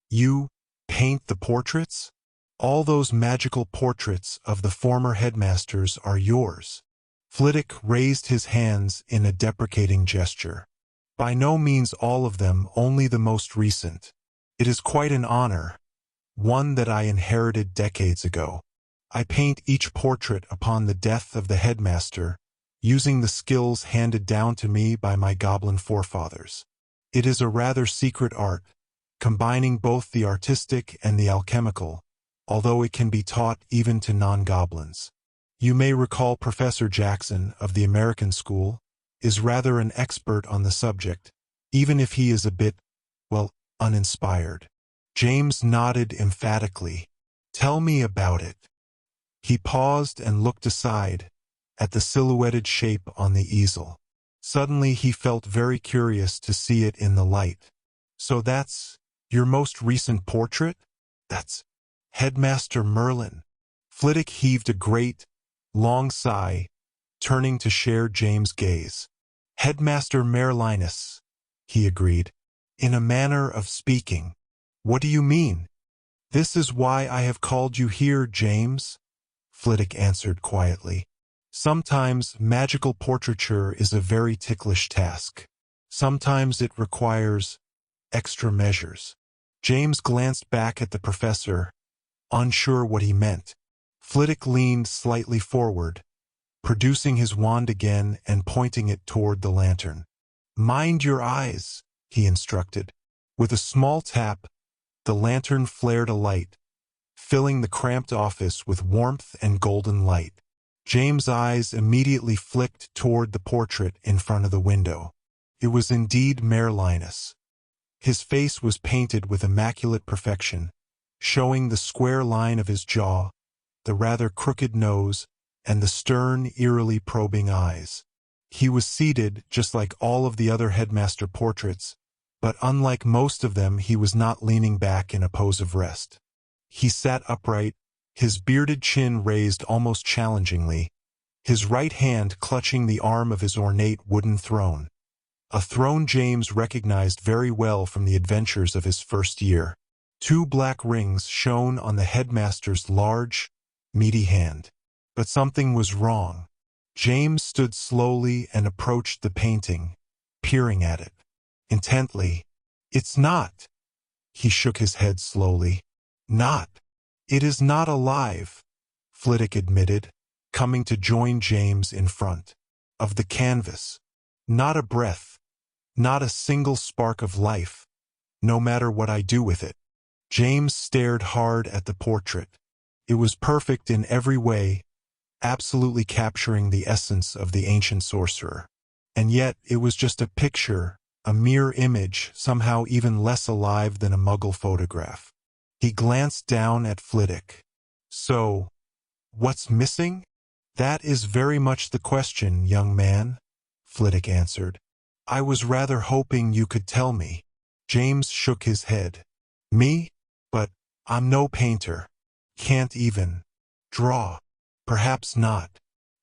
You paint the portraits? All those magical portraits of the former headmasters are yours. Flitwick raised his hands in a deprecating gesture. By no means all of them, only the most recent. It is quite an honor, one that I inherited decades ago. I paint each portrait upon the death of the headmaster, using the skills handed down to me by my goblin forefathers. It is a rather secret art, combining both the artistic and the alchemical, although it can be taught even to non-goblins. You may recall Professor Jackson of the American School is rather an expert on the subject, even if he is a bit, well, uninspired. James nodded emphatically. Tell me about it. He paused and looked aside at the silhouetted shape on the easel. Suddenly he felt very curious to see it in the light. So that's your most recent portrait? That's Headmaster Merlin. Flitwick heaved a great, long sigh, turning to share James' gaze. Headmaster Merlinus, he agreed, in a manner of speaking. What do you mean? This is why I have called you here, James, Flitwick answered quietly. Sometimes magical portraiture is a very ticklish task. Sometimes it requires extra measures. James glanced back at the professor, unsure what he meant. Flitwick leaned slightly forward, producing his wand again and pointing it toward the lantern. Mind your eyes, he instructed. With a small tap, the lantern flared a light, filling the cramped office with warmth and golden light. James' eyes immediately flicked toward the portrait in front of the window. It was indeed Merlinus. His face was painted with immaculate perfection, showing the square line of his jaw, the rather crooked nose, and the stern, eerily probing eyes. He was seated just like all of the other headmaster portraits, but unlike most of them, he was not leaning back in a pose of rest. He sat upright, his bearded chin raised almost challengingly, his right hand clutching the arm of his ornate wooden throne. A throne James recognized very well from the adventures of his first year. 2 black rings shone on the headmaster's large, meaty hand. But something was wrong. James stood slowly and approached the painting, peering at it intently. It's not. He shook his head slowly. Not. It is not alive, Flitwick admitted, coming to join James in front of the canvas. Not a breath. Not a single spark of life, no matter what I do with it. James stared hard at the portrait. It was perfect in every way, absolutely capturing the essence of the ancient sorcerer. And yet it was just a picture, a mere image, somehow even less alive than a Muggle photograph. He glanced down at Flitwick. So, what's missing? That is very much the question, young man, Flitwick answered. I was rather hoping you could tell me. James shook his head. Me? But I'm no painter. Can't even draw. Perhaps not.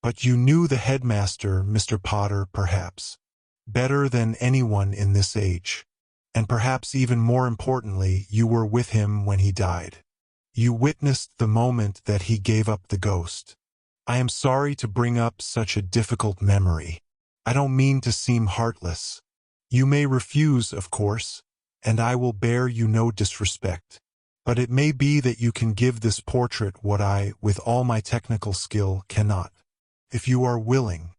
But you knew the headmaster, Mr. Potter, perhaps. Better than anyone in this age. And perhaps even more importantly, you were with him when he died. You witnessed the moment that he gave up the ghost. I am sorry to bring up such a difficult memory. I don't mean to seem heartless. You may refuse, of course, and I will bear you no disrespect. But it may be that you can give this portrait what I, with all my technical skill, cannot. If you are willing.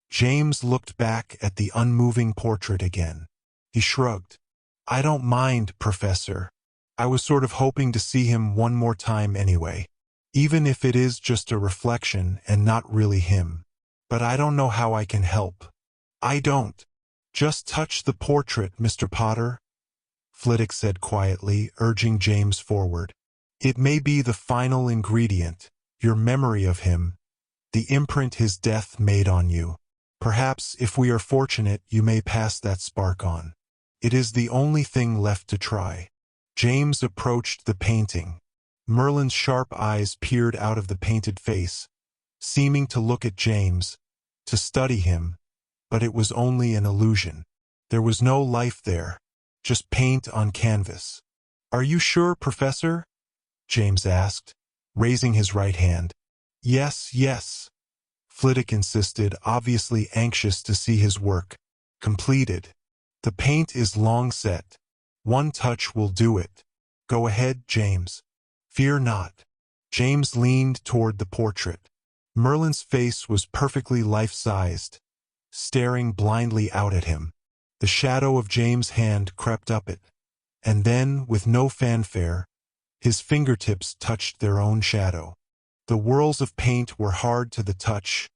James looked back at the unmoving portrait again. He shrugged. I don't mind, Professor. I was sort of hoping to see him one more time anyway. Even if it is just a reflection and not really him. But I don't know how I can help. I don't. Just touch the portrait, Mr. Potter, Flitwick said quietly, urging James forward. It may be the final ingredient, your memory of him, the imprint his death made on you. Perhaps, if we are fortunate, you may pass that spark on. It is the only thing left to try. James approached the painting. Merlin's sharp eyes peered out of the painted face, seeming to look at James, to study him, but it was only an illusion. There was no life there, just paint on canvas. Are you sure, Professor? James asked, raising his right hand. Yes, yes, Flitwick insisted, obviously anxious to see his work completed. The paint is long set. One touch will do it. Go ahead, James. Fear not. James leaned toward the portrait. Merlin's face was perfectly life-sized, staring blindly out at him. The shadow of James' hand crept up it, and then, with no fanfare, his fingertips touched their own shadow. The whirls of paint were hard to the touch,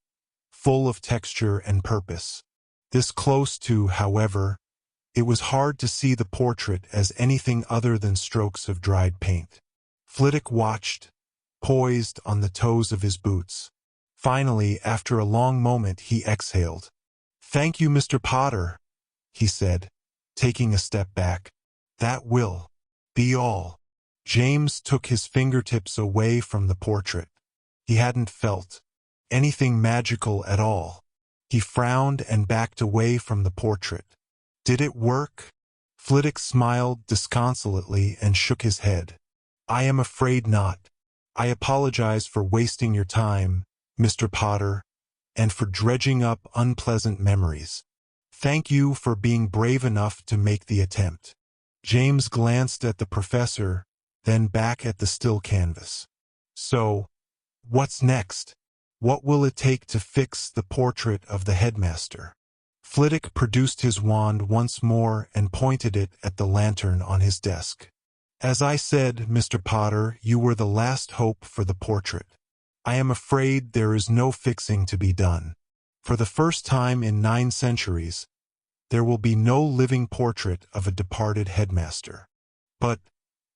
full of texture and purpose. This close to, however, it was hard to see the portrait as anything other than strokes of dried paint. Flitwick watched, poised on the toes of his boots. Finally, after a long moment, he exhaled. Thank you, Mr. Potter, he said, taking a step back. That will be all. James took his fingertips away from the portrait. He hadn't felt anything magical at all. He frowned and backed away from the portrait. Did it work? Flitwick smiled disconsolately and shook his head. I am afraid not. I apologize for wasting your time, Mr. Potter, and for dredging up unpleasant memories. Thank you for being brave enough to make the attempt. James glanced at the professor, then back at the still canvas. So, what's next? What will it take to fix the portrait of the headmaster? Flitwick produced his wand once more and pointed it at the lantern on his desk. As I said, Mr. Potter, you were the last hope for the portrait. I am afraid there is no fixing to be done. For the first time in 9 centuries, there will be no living portrait of a departed headmaster. But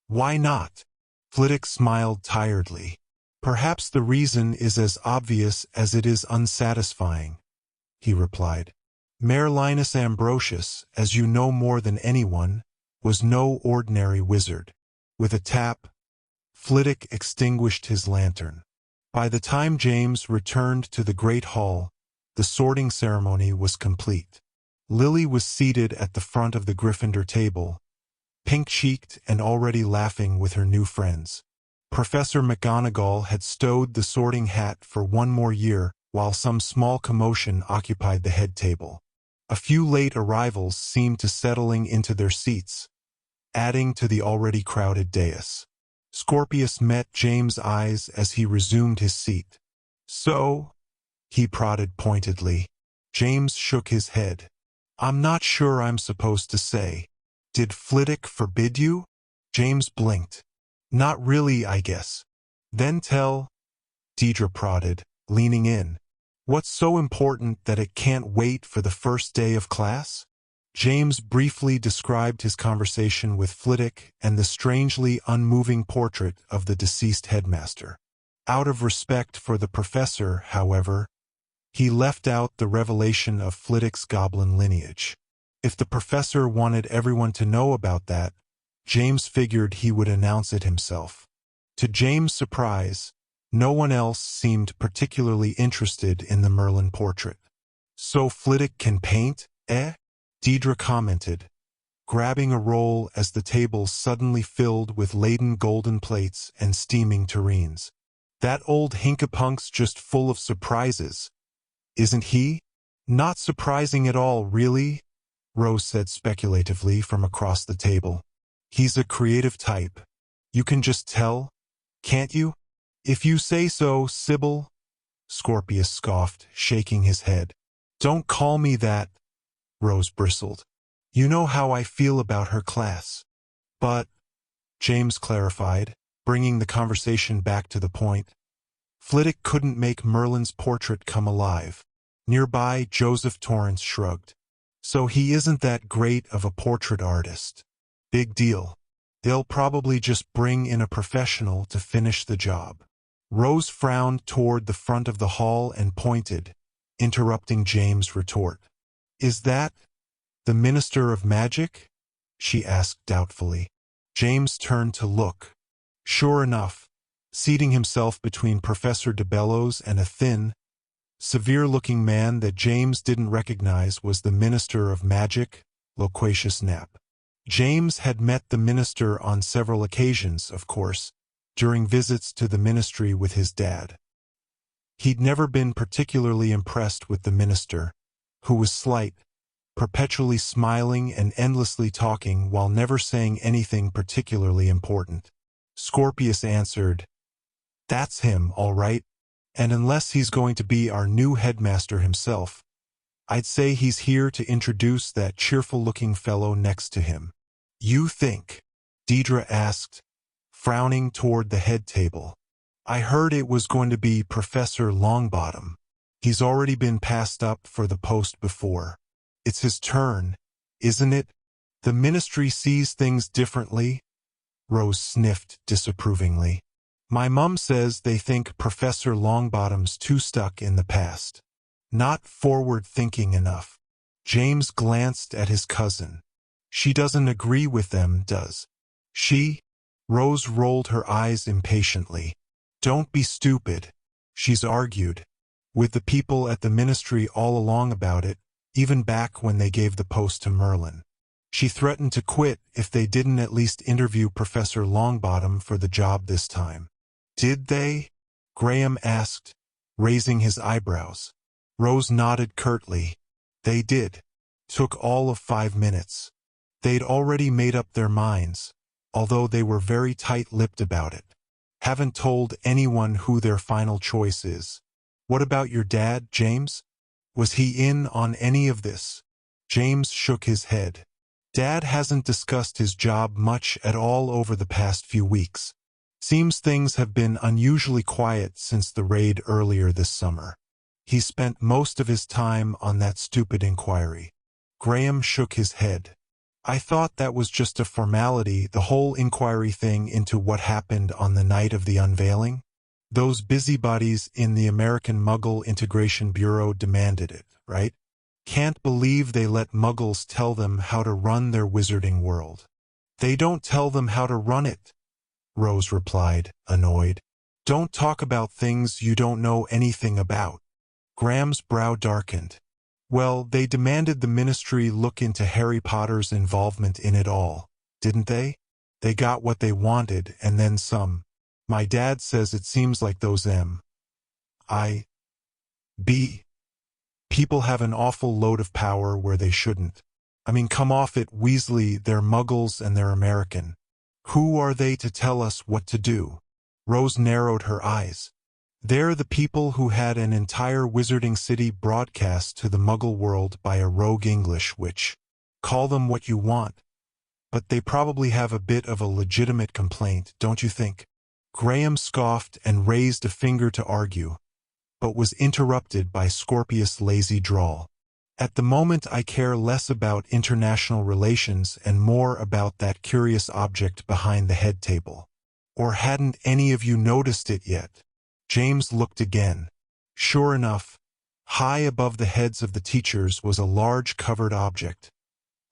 why not? Flitwick smiled tiredly. Perhaps the reason is as obvious as it is unsatisfying, he replied. Merlinus Ambrosius, as you know more than anyone, was no ordinary wizard. With a tap, Flitwick extinguished his lantern. By the time James returned to the great hall, the sorting ceremony was complete. Lily was seated at the front of the Gryffindor table, pink-cheeked and already laughing with her new friends. Professor McGonagall had stowed the sorting hat for one more year, while some small commotion occupied the head table. A few late arrivals seemed to settling into their seats, adding to the already crowded dais. Scorpius met James' eyes as he resumed his seat. So, he prodded pointedly. James shook his head. I'm not sure I'm supposed to say. Did Flitwick forbid you? James blinked. Not really, I guess. Then tell, Deidre prodded, leaning in. What's so important that it can't wait for the first day of class? James briefly described his conversation with Flitwick and the strangely unmoving portrait of the deceased headmaster. Out of respect for the professor, however, he left out the revelation of Flitwick's goblin lineage. If the professor wanted everyone to know about that, James figured he would announce it himself. To James' surprise, no one else seemed particularly interested in the Merlin portrait. "So Flitwick can paint, eh?" Deidre commented, grabbing a roll as the table suddenly filled with laden golden plates and steaming tureens. "That old hinkapunk's just full of surprises, isn't he?" "Not surprising at all, really," Rose said speculatively from across the table. "He's a creative type. You can just tell, can't you?" "If you say so, Sybil," Scorpius scoffed, shaking his head. "Don't call me that," Rose bristled. "You know how I feel about her class." "But," James clarified, bringing the conversation back to the point, "Flitwick couldn't make Merlin's portrait come alive." Nearby, Joseph Torrance shrugged. "So he isn't that great of a portrait artist." "Big deal. They'll probably just bring in a professional to finish the job." Rose frowned toward the front of the hall and pointed, interrupting James' retort. "Is that the Minister of Magic?" she asked doubtfully. James turned to look. Sure enough, seating himself between Professor DeBellows and a thin, severe-looking man that James didn't recognize was the Minister of Magic, Loquacious Knapp. James had met the minister on several occasions, of course, during visits to the ministry with his dad. He'd never been particularly impressed with the minister, who was slight, perpetually smiling and endlessly talking while never saying anything particularly important. Scorpius answered, "That's him, all right. And unless he's going to be our new headmaster himself, I'd say he's here to introduce that cheerful-looking fellow next to him." "You think?" Deidre asked, frowning toward the head table. "I heard it was going to be Professor Longbottom. He's already been passed up for the post before. It's his turn, isn't it?" "The ministry sees things differently," Rose sniffed disapprovingly. "My mum says they think Professor Longbottom's too stuck in the past. Not forward-thinking enough." James glanced at his cousin. "She doesn't agree with them, does she?" Rose rolled her eyes impatiently. "Don't be stupid. She's argued with the people at the ministry all along about it, even back when they gave the post to Merlin. She threatened to quit if they didn't at least interview Professor Longbottom for the job this time." "Did they?" Graham asked, raising his eyebrows. Rose nodded curtly. "They did. Took all of 5 minutes. They'd already made up their minds, although they were very tight-lipped about it. Haven't told anyone who their final choice is." "What about your dad, James? Was he in on any of this?" James shook his head. "Dad hasn't discussed his job much at all over the past few weeks. Seems things have been unusually quiet since the raid earlier this summer. He spent most of his time on that stupid inquiry." Graham shook his head. "I thought that was just a formality, the whole inquiry thing into what happened on the night of the unveiling. Those busybodies in the American Muggle Integration Bureau demanded it, right? Can't believe they let Muggles tell them how to run their wizarding world." "They don't tell them how to run it," Rose replied, annoyed. "Don't talk about things you don't know anything about." Graham's brow darkened. "Well, they demanded the ministry look into Harry Potter's involvement in it all, didn't they? They got what they wanted, and then some. My dad says it seems like those M.I.B. people have an awful load of power where they shouldn't. I mean, come off it, Weasley, they're Muggles and they're American. Who are they to tell us what to do?" Rose narrowed her eyes. "They're the people who had an entire wizarding city broadcast to the Muggle world by a rogue English witch. Call them what you want, but they probably have a bit of a legitimate complaint, don't you think?" Graham scoffed and raised a finger to argue, but was interrupted by Scorpius' lazy drawl. "At the moment I care less about international relations and more about that curious object behind the head table. Or hadn't any of you noticed it yet?" James looked again. Sure enough, high above the heads of the teachers was a large covered object,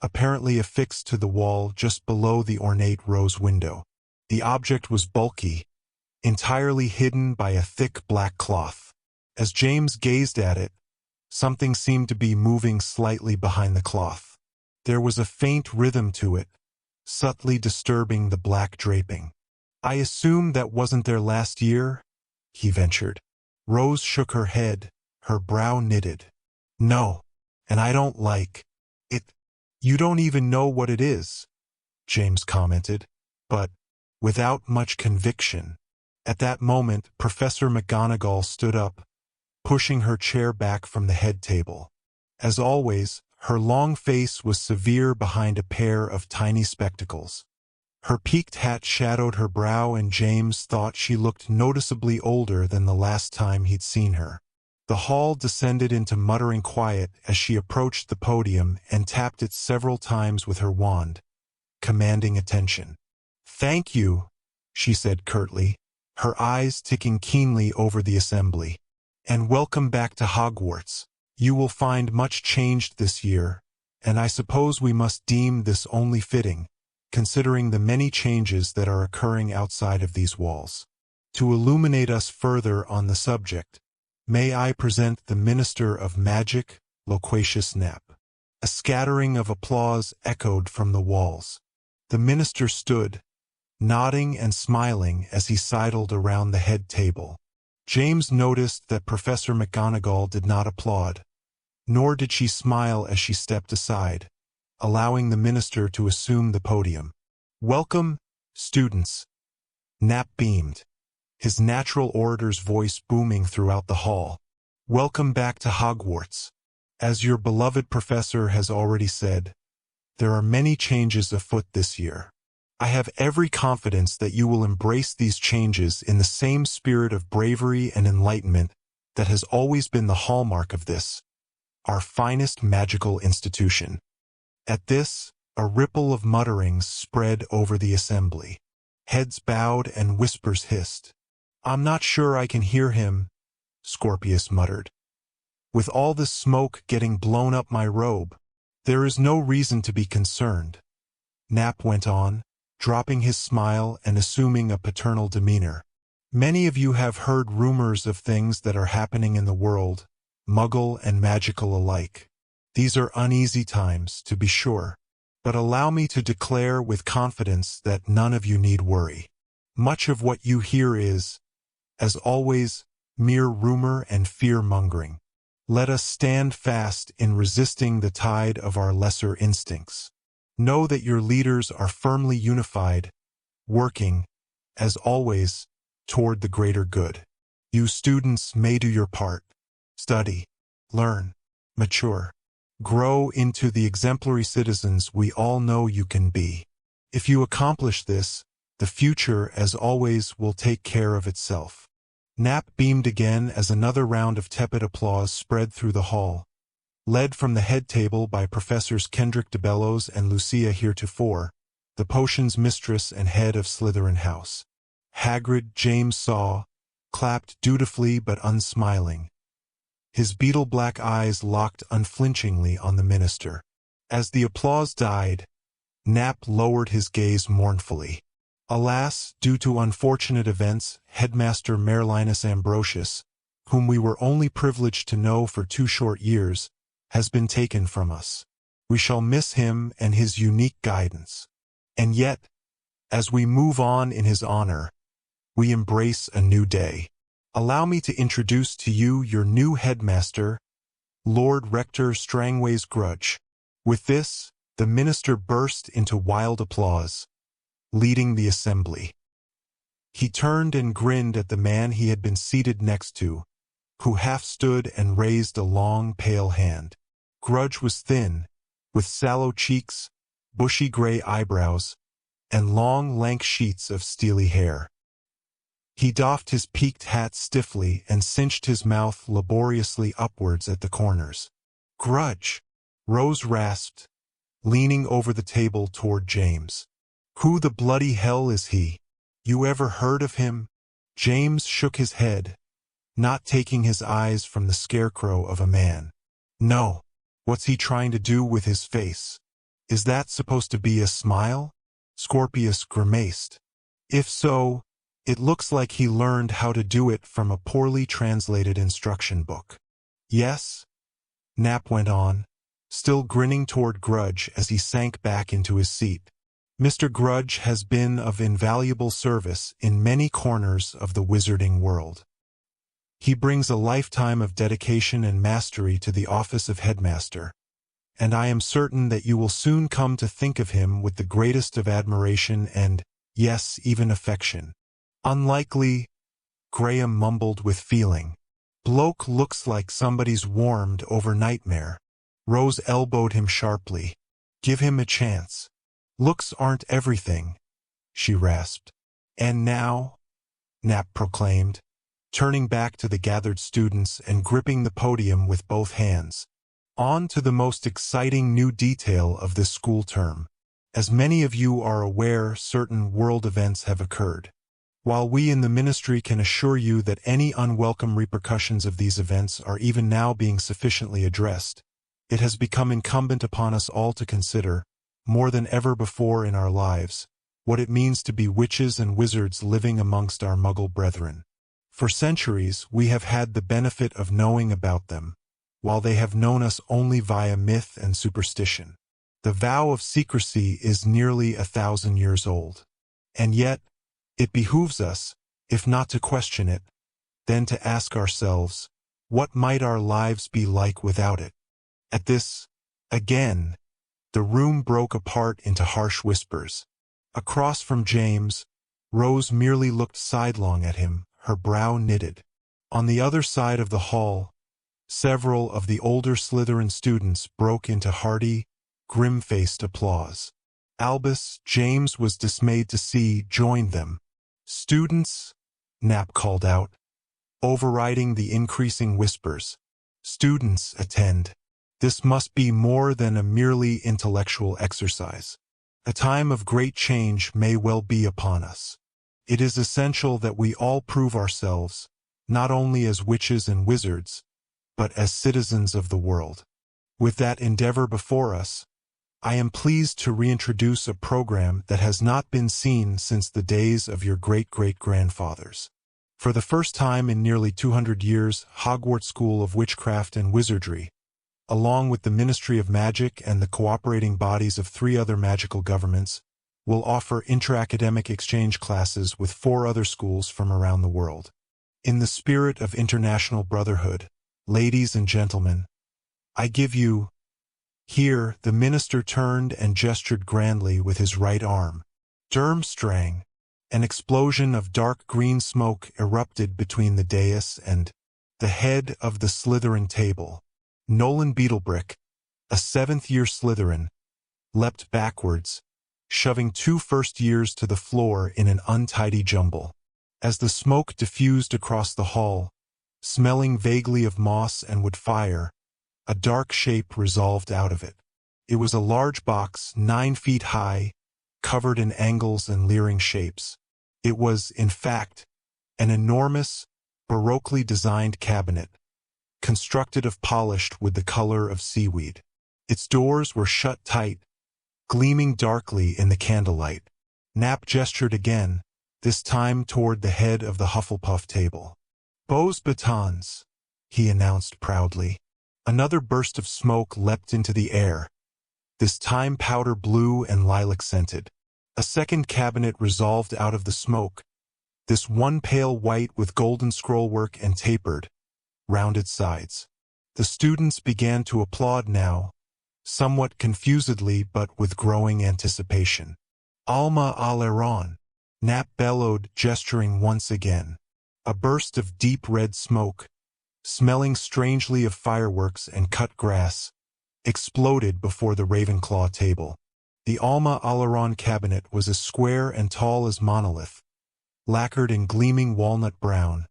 apparently affixed to the wall just below the ornate rose window. The object was bulky, entirely hidden by a thick black cloth. As James gazed at it, something seemed to be moving slightly behind the cloth. There was a faint rhythm to it, subtly disturbing the black draping. "I assume that wasn't there last year?" he ventured. Rose shook her head, her brow knitted. "No, and I don't like it." "You don't even know what it is," James commented, but without much conviction. At that moment, Professor McGonagall stood up, pushing her chair back from the head table. As always, her long face was severe behind a pair of tiny spectacles. Her peaked hat shadowed her brow, and James thought she looked noticeably older than the last time he'd seen her. The hall descended into muttering quiet as she approached the podium and tapped it several times with her wand, commanding attention. "Thank you," she said curtly, her eyes ticking keenly over the assembly. "And welcome back to Hogwarts. You will find much changed this year, and I suppose we must deem this only fitting, considering the many changes that are occurring outside of these walls. To illuminate us further on the subject, may I present the Minister of Magic, Loquacious Nap." A scattering of applause echoed from the walls. The minister stood, nodding and smiling as he sidled around the head table. James noticed that Professor McGonagall did not applaud, nor did she smile as she stepped aside, allowing the minister to assume the podium. "Welcome, students." Nap beamed, his natural orator's voice booming throughout the hall. "Welcome back to Hogwarts. As your beloved professor has already said, there are many changes afoot this year. I have every confidence that you will embrace these changes in the same spirit of bravery and enlightenment that has always been the hallmark of this, our finest magical institution." At this, a ripple of mutterings spread over the assembly. Heads bowed and whispers hissed. "I'm not sure I can hear him," Scorpius muttered. "With all this smoke getting blown up my robe, there is no reason to be concerned," Nap went on, dropping his smile and assuming a paternal demeanor. "Many of you have heard rumors of things that are happening in the world, Muggle and magical alike. These are uneasy times, to be sure, but allow me to declare with confidence that none of you need worry. Much of what you hear is, as always, mere rumor and fear-mongering. Let us stand fast in resisting the tide of our lesser instincts. Know that your leaders are firmly unified, working, as always, toward the greater good. You students may do your part. Study, learn, mature. Grow into the exemplary citizens we all know you can be. If you accomplish this, the future, as always, will take care of itself." Nap beamed again as another round of tepid applause spread through the hall, led from the head table by Professors Kendrick de Bellows and Lucia heretofore, the potions mistress and head of Slytherin House. Hagrid, James saw, clapped dutifully but unsmiling, his beetle-black eyes locked unflinchingly on the minister. As the applause died, Nap lowered his gaze mournfully. "Alas, due to unfortunate events, Headmaster Merlinus Ambrosius, whom we were only privileged to know for 2 short years, has been taken from us. We shall miss him and his unique guidance. And yet, as we move on in his honor, we embrace a new day. Allow me to introduce to you your new headmaster, Lord Rector Strangways Grudge." With this, the minister burst into wild applause, leading the assembly. He turned and grinned at the man he had been seated next to, who half stood and raised a long, pale hand. Grudge was thin, with sallow cheeks, bushy gray eyebrows, and long, lank sheets of steely hair. He doffed his peaked hat stiffly and cinched his mouth laboriously upwards at the corners. "Grudge," Rose rasped, leaning over the table toward James. "Who the bloody hell is he? You ever heard of him?" James shook his head, not taking his eyes from the scarecrow of a man. "No. What's he trying to do with his face?" Is that supposed to be a smile? Scorpius grimaced. If so, it looks like he learned how to do it from a poorly translated instruction book. Yes? Nap went on, still grinning toward Grudge as he sank back into his seat. Mr. Grudge has been of invaluable service in many corners of the wizarding world. He brings a lifetime of dedication and mastery to the office of headmaster, and I am certain that you will soon come to think of him with the greatest of admiration and, yes, even affection. Unlikely, Graham mumbled with feeling. Bloke looks like somebody's warmed over nightmare. Rose elbowed him sharply. Give him a chance. Looks aren't everything, she rasped. And now, Nap proclaimed, turning back to the gathered students and gripping the podium with both hands. On to the most exciting new detail of this school term. As many of you are aware, certain world events have occurred. While we in the ministry can assure you that any unwelcome repercussions of these events are even now being sufficiently addressed, it has become incumbent upon us all to consider, more than ever before in our lives, what it means to be witches and wizards living amongst our Muggle brethren. For centuries, we have had the benefit of knowing about them, while they have known us only via myth and superstition. The vow of secrecy is nearly 1,000 years old. And yet, it behooves us, if not to question it, then to ask ourselves, what might our lives be like without it? At this, again, the room broke apart into harsh whispers. Across from James, Rose merely looked sidelong at him, her brow knitted. On the other side of the hall, several of the older Slytherin students broke into hearty, grim-faced applause. Albus, James was dismayed to see, joined them. Students, Nap called out, overriding the increasing whispers. Students, attend. This must be more than a merely intellectual exercise. A time of great change may well be upon us. It is essential that we all prove ourselves, not only as witches and wizards, but as citizens of the world. With that endeavor before us, I am pleased to reintroduce a program that has not been seen since the days of your great-great-grandfathers. For the first time in nearly 200 years, Hogwarts School of Witchcraft and Wizardry, along with the Ministry of Magic and the cooperating bodies of 3 other magical governments, will offer inter-academic exchange classes with 4 other schools from around the world. In the spirit of international brotherhood, ladies and gentlemen, I give you. Here, the minister turned and gestured grandly with his right arm. Durmstrang. An explosion of dark green smoke erupted between the dais and the head of the Slytherin table. Nolan Beetlebrick, a 7th-year Slytherin, leapt backwards, shoving 2 first-years to the floor in an untidy jumble. As the smoke diffused across the hall, smelling vaguely of moss and wood fire, a dark shape resolved out of it. It was a large box, 9 feet high, covered in angles and leering shapes. It was, in fact, an enormous, baroquely designed cabinet, constructed of polished with the color of seaweed. Its doors were shut tight, gleaming darkly in the candlelight. Nap gestured again, this time toward the head of the Hufflepuff table. Beaux batons, he announced proudly. Another burst of smoke leapt into the air, this time powder blue and lilac-scented. A second cabinet resolved out of the smoke, this one pale white with golden scrollwork and tapered, rounded sides. The students began to applaud now, somewhat confusedly but with growing anticipation. Alma Aleron, Nap bellowed, gesturing once again. A burst of deep red smoke, smelling strangely of fireworks and cut grass, exploded before the Ravenclaw table. The Alma Aleron cabinet was as square and tall as monolith, lacquered in gleaming walnut brown,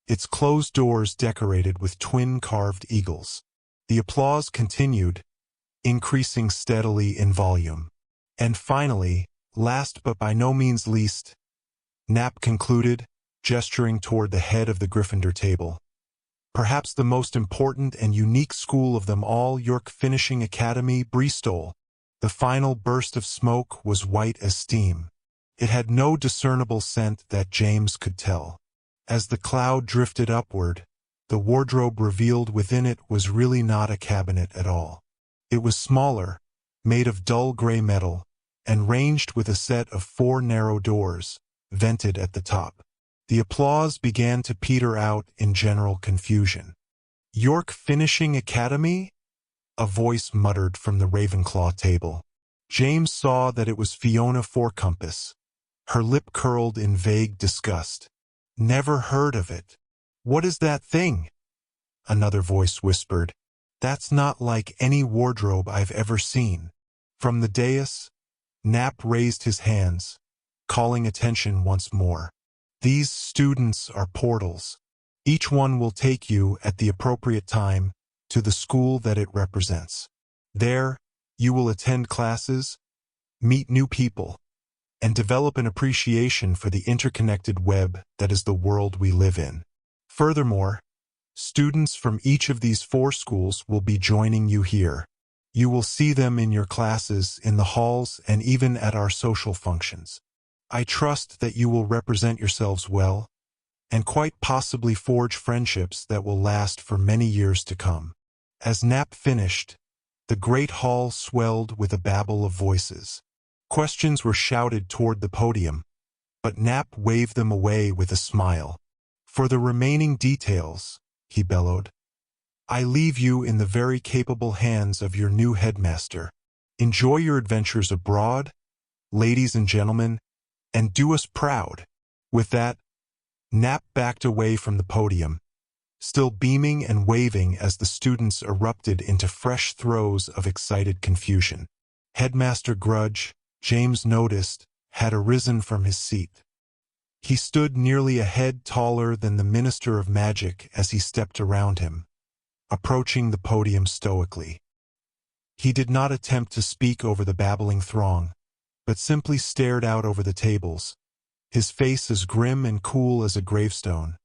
its closed doors decorated with twin carved eagles. The applause continued, increasing steadily in volume. And finally, last but by no means least, Nap concluded, gesturing toward the head of the Gryffindor table. Perhaps the most important and unique school of them all, York Finishing Academy, Bristol. The final burst of smoke was white as steam. It had no discernible scent that James could tell. As the cloud drifted upward, the wardrobe revealed within it was really not a cabinet at all. It was smaller, made of dull gray metal, and ranged with a set of 4 narrow doors, vented at the top. The applause began to peter out in general confusion. "York Finishing Academy?" a voice muttered from the Ravenclaw table. James saw that it was Fiona Fourcompass. Her lip curled in vague disgust. "Never heard of it." "What is that thing?" another voice whispered. "That's not like any wardrobe I've ever seen." From the dais, Knapp raised his hands, calling attention once more. "These students are portals. Each one will take you at the appropriate time to the school that it represents. There, you will attend classes, meet new people, and develop an appreciation for the interconnected web that is the world we live in. Furthermore, students from each of these 4 schools will be joining you here. You will see them in your classes, in the halls, and even at our social functions. I trust that you will represent yourselves well, and quite possibly forge friendships that will last for many years to come." As Knapp finished, the great hall swelled with a babble of voices. Questions were shouted toward the podium, but Knapp waved them away with a smile. "For the remaining details," he bellowed, "I leave you in the very capable hands of your new headmaster. Enjoy your adventures abroad, ladies and gentlemen, and do us proud." With that, Knapp backed away from the podium, still beaming and waving as the students erupted into fresh throes of excited confusion. Headmaster Grudge, James noticed, had arisen from his seat. He stood nearly a head taller than the Minister of Magic as he stepped around him, approaching the podium stoically. He did not attempt to speak over the babbling throng, but simply stared out over the tables, his face as grim and cool as a gravestone,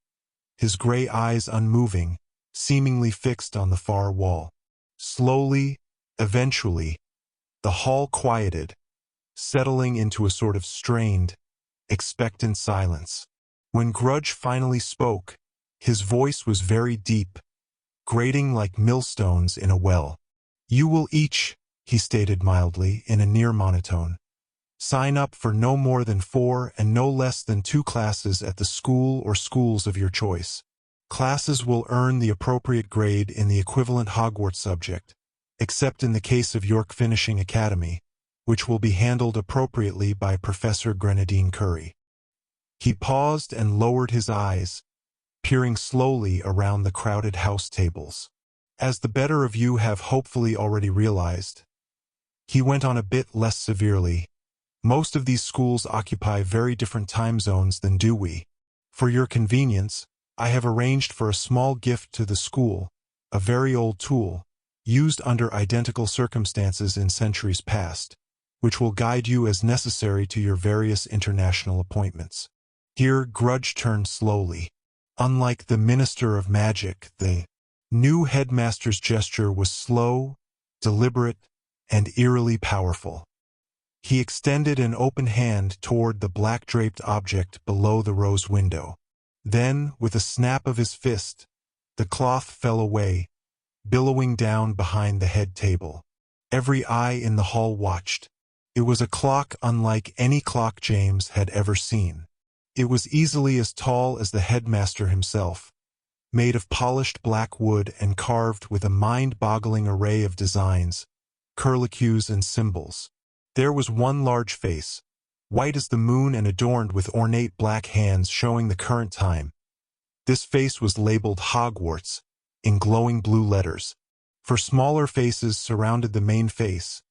his gray eyes unmoving, seemingly fixed on the far wall. Slowly, eventually, the hall quieted, settling into a sort of strained, expectant silence. When Grudge finally spoke, his voice was very deep, grating like millstones in a well. "You will each," he stated mildly in a near monotone, "sign up for no more than 4 and no less than 2 classes at the school or schools of your choice. Classes will earn the appropriate grade in the equivalent Hogwarts subject, except in the case of York Finishing Academy, which will be handled appropriately by Professor Grenadine Curry." He paused and lowered his eyes, peering slowly around the crowded house tables. "As the better of you have hopefully already realized," he went on a bit less severely, "most of these schools occupy very different time zones than do we. For your convenience, I have arranged for a small gift to the school, a very old tool, used under identical circumstances in centuries past, which will guide you as necessary to your various international appointments." Here Grudge turned slowly. Unlike the Minister of Magic, the new headmaster's gesture was slow, deliberate, and eerily powerful. He extended an open hand toward the black-draped object below the rose window. Then, with a snap of his fist, the cloth fell away, billowing down behind the head table. Every eye in the hall watched. It was a clock unlike any clock James had ever seen. It was easily as tall as the headmaster himself, made of polished black wood and carved with a mind-boggling array of designs, curlicues, and symbols. There was one large face, white as the moon and adorned with ornate black hands showing the current time. This face was labeled Hogwarts in glowing blue letters. 4 smaller faces surrounded the main face,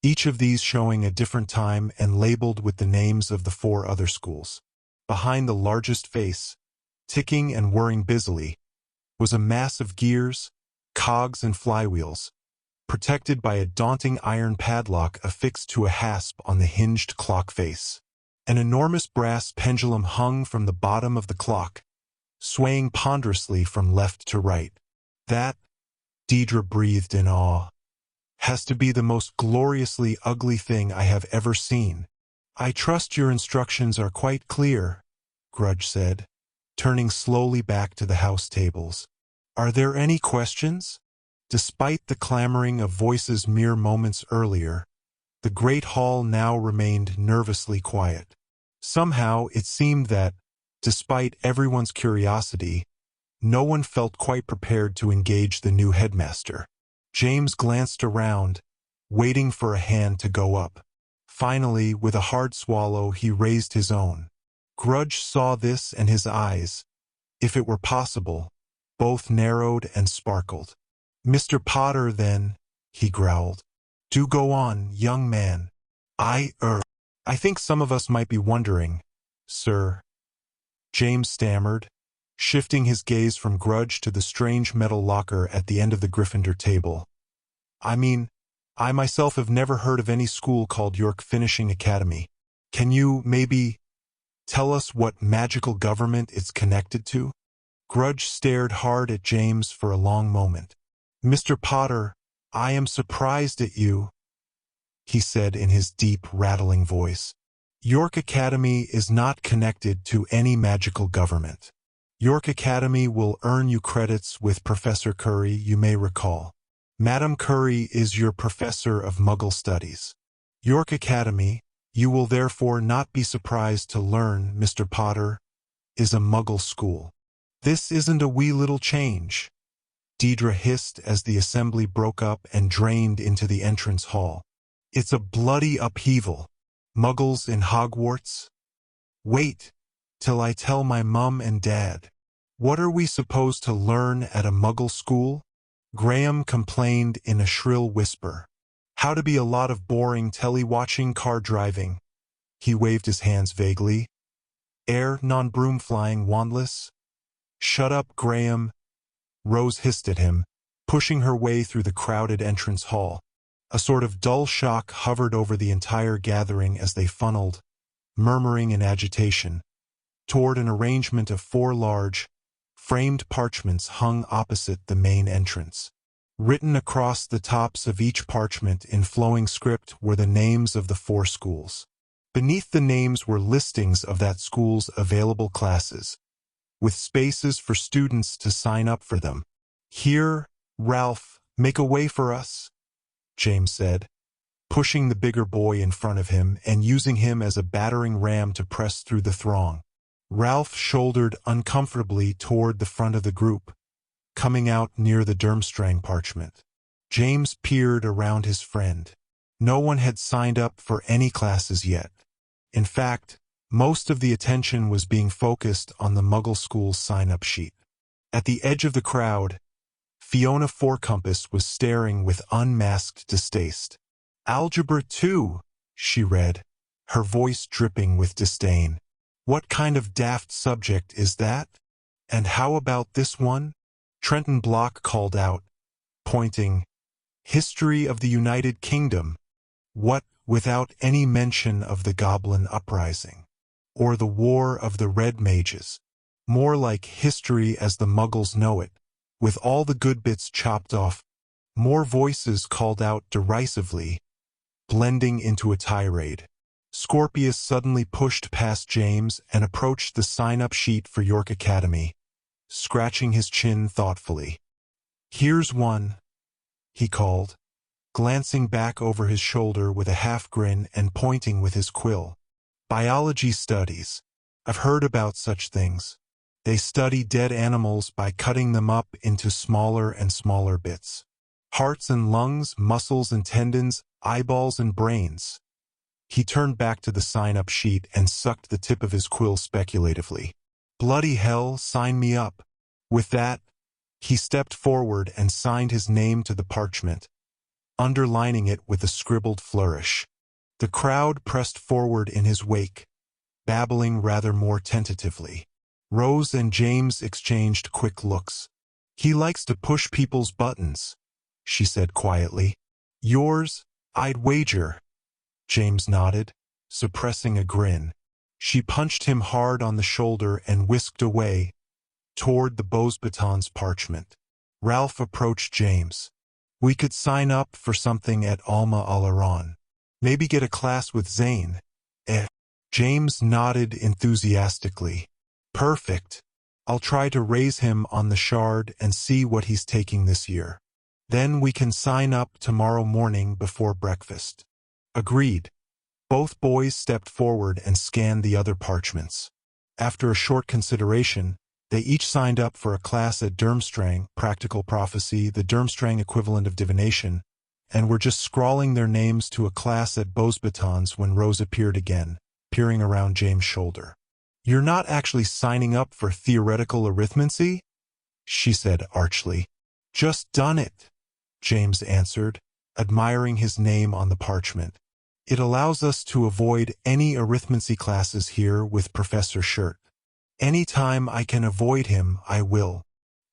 each of these showing a different time and labeled with the names of the 4 other schools. Behind the largest face, ticking and whirring busily, was a mass of gears, cogs, and flywheels, protected by a daunting iron padlock affixed to a hasp on the hinged clock face. An enormous brass pendulum hung from the bottom of the clock, swaying ponderously from left to right. "That," Deidre breathed in awe, has to be the most gloriously ugly thing I have ever seen. I trust your instructions are quite clear, Grudge said, turning slowly back to the house tables. Are there any questions? Despite the clamoring of voices mere moments earlier, the great hall now remained nervously quiet. Somehow it seemed that, despite everyone's curiosity, no one felt quite prepared to engage the new headmaster. James glanced around, waiting for a hand to go up. Finally, with a hard swallow, he raised his own. Grudge saw this, and his eyes, if it were possible, both narrowed and sparkled. Mr. Potter, then, he growled. Do go on, young man. I think some of us might be wondering, sir. James stammered, shifting his gaze from Grudge to the strange metal locker at the end of the Gryffindor table. I mean, I myself have never heard of any school called York Finishing Academy. Can you, maybe, tell us what magical government it's connected to? Grudge stared hard at James for a long moment. Mr. Potter, I am surprised at you, he said in his deep, rattling voice. York Academy is not connected to any magical government. York Academy will earn you credits with Professor Curry, you may recall. Madam Curry is your professor of Muggle studies. York Academy, you will therefore not be surprised to learn, Mr. Potter, is a Muggle school. This isn't a wee little change, Deidre hissed as the assembly broke up and drained into the entrance hall. It's a bloody upheaval. Muggles in Hogwarts? Wait till I tell my mum and dad. What are we supposed to learn at a Muggle school? Graham complained in a shrill whisper. How to be a lot of boring telly-watching car driving. He waved his hands vaguely. Air non-broom flying wandless. Shut up, Graham. Rose hissed at him, pushing her way through the crowded entrance hall. A sort of dull shock hovered over the entire gathering as they funneled, murmuring in agitation, toward an arrangement of 4 large, framed parchments hung opposite the main entrance. Written across the tops of each parchment in flowing script were the names of the 4 schools. Beneath the names were listings of that school's available classes, with spaces for students to sign up for them. Here, Ralph, make a way for us, James said, pushing the bigger boy in front of him and using him as a battering ram to press through the throng. Ralph shouldered uncomfortably toward the front of the group, coming out near the Durmstrang parchment. James peered around his friend. No one had signed up for any classes yet. In fact, most of the attention was being focused on the Muggle School's sign-up sheet. At the edge of the crowd, Fiona Fourcompass was staring with unmasked distaste. Algebra 2, she read, her voice dripping with disdain. What kind of daft subject is that? And how about this one? Trenton Block called out, pointing. History of the United Kingdom. What, without any mention of the Goblin Uprising? Or the War of the Red Mages? More like history as the Muggles know it, with all the good bits chopped off. More voices called out derisively, blending into a tirade. Scorpius suddenly pushed past James and approached the sign-up sheet for York Academy, scratching his chin thoughtfully. Here's one, he called, glancing back over his shoulder with a half-grin and pointing with his quill. Biology studies. I've heard about such things. They study dead animals by cutting them up into smaller and smaller bits. Hearts and lungs, muscles and tendons, eyeballs and brains. He turned back to the sign-up sheet and sucked the tip of his quill speculatively. Bloody hell, sign me up. With that, he stepped forward and signed his name to the parchment, underlining it with a scribbled flourish. The crowd pressed forward in his wake, babbling rather more tentatively. Rose and James exchanged quick looks. He likes to push people's buttons, she said quietly. Yours, I'd wager. James nodded, suppressing a grin. She punched him hard on the shoulder and whisked away, toward the Beauxbatons parchment. Ralph approached James. We could sign up for something at Alma Alaron. Maybe get a class with Zane. James nodded enthusiastically. Perfect. I'll try to raise him on the shard and see what he's taking this year. Then we can sign up tomorrow morning before breakfast. Agreed. Both boys stepped forward and scanned the other parchments. After a short consideration, they each signed up for a class at Durmstrang, Practical Prophecy, the Durmstrang equivalent of divination, and were just scrawling their names to a class at Beauxbatons when Rose appeared again, peering around James' shoulder. You're not actually signing up for theoretical arithmancy? She said archly. Just done it, James answered, admiring his name on the parchment. It allows us to avoid any arithmancy classes here with Professor Shirt. Any time I can avoid him, I will.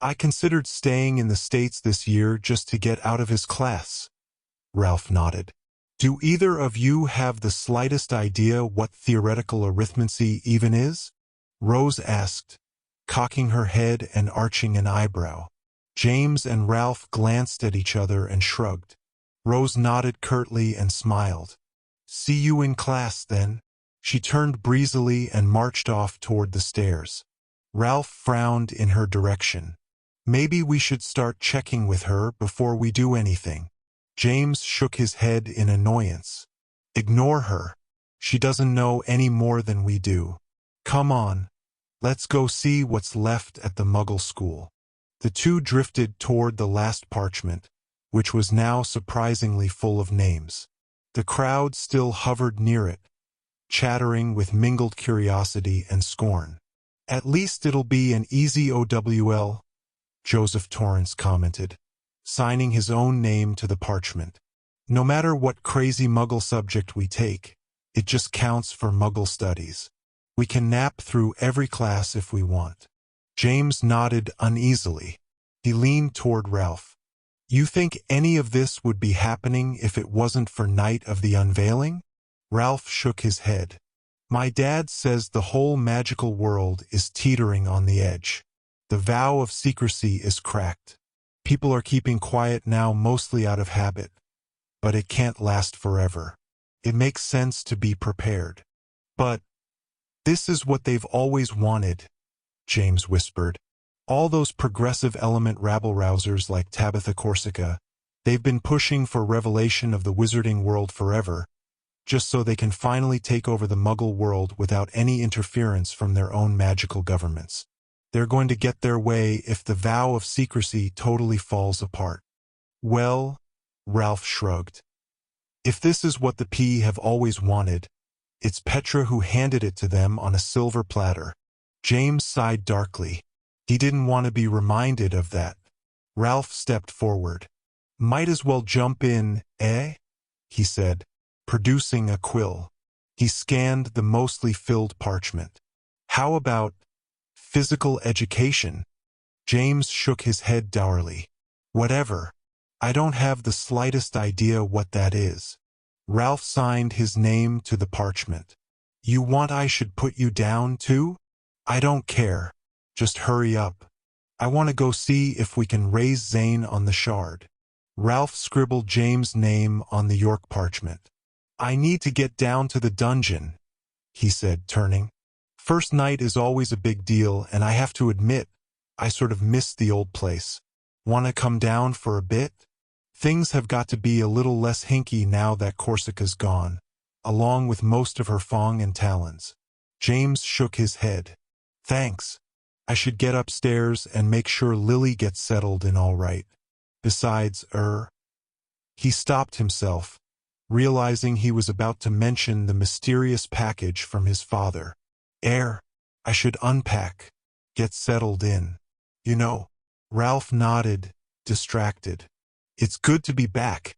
I considered staying in the States this year just to get out of his class. Ralph nodded. Do either of you have the slightest idea what theoretical arithmancy even is? Rose asked, cocking her head and arching an eyebrow. James and Ralph glanced at each other and shrugged. Rose nodded curtly and smiled. See you in class, then. She turned breezily and marched off toward the stairs. Ralph frowned in her direction. Maybe we should start checking with her before we do anything. James shook his head in annoyance. Ignore her. She doesn't know any more than we do. Come on. Let's go see what's left at the Muggle school. The two drifted toward the last parchment, which was now surprisingly full of names. The crowd still hovered near it, chattering with mingled curiosity and scorn. At least it'll be an easy OWL, Joseph Torrance commented, signing his own name to the parchment. No matter what crazy Muggle subject we take, it just counts for Muggle studies. We can nap through every class if we want. James nodded uneasily. He leaned toward Ralph. You think any of this would be happening if it wasn't for Night of the Unveiling? Ralph shook his head. My dad says the whole magical world is teetering on the edge. The vow of secrecy is cracked. People are keeping quiet now mostly out of habit, but it can't last forever. It makes sense to be prepared. But this is what they've always wanted, James whispered. All those progressive element rabble-rousers like Tabitha Corsica, they've been pushing for revelation of the wizarding world forever, just so they can finally take over the Muggle world without any interference from their own magical governments. They're going to get their way if the vow of secrecy totally falls apart. Well, Ralph shrugged. If this is what the P have always wanted, it's Petra who handed it to them on a silver platter. James sighed darkly. He didn't want to be reminded of that. Ralph stepped forward. Might as well jump in, eh? He said, producing a quill. He scanned the mostly filled parchment. How about physical education? James shook his head dourly. Whatever. I don't have the slightest idea what that is. Ralph signed his name to the parchment. You want I should put you down, too? I don't care. Just hurry up. I want to go see if we can raise Zane on the shard. Ralph scribbled James' name on the York parchment. I need to get down to the dungeon, he said, turning. First night is always a big deal, and I have to admit, I sort of miss the old place. Want to come down for a bit? Things have got to be a little less hinky now that Corsica's gone, along with most of her Fong and Talons. James shook his head. Thanks. I should get upstairs and make sure Lily gets settled in all right. Besides, He stopped himself, realizing he was about to mention the mysterious package from his father. I should unpack, get settled in. You know. Ralph nodded, distracted. It's good to be back,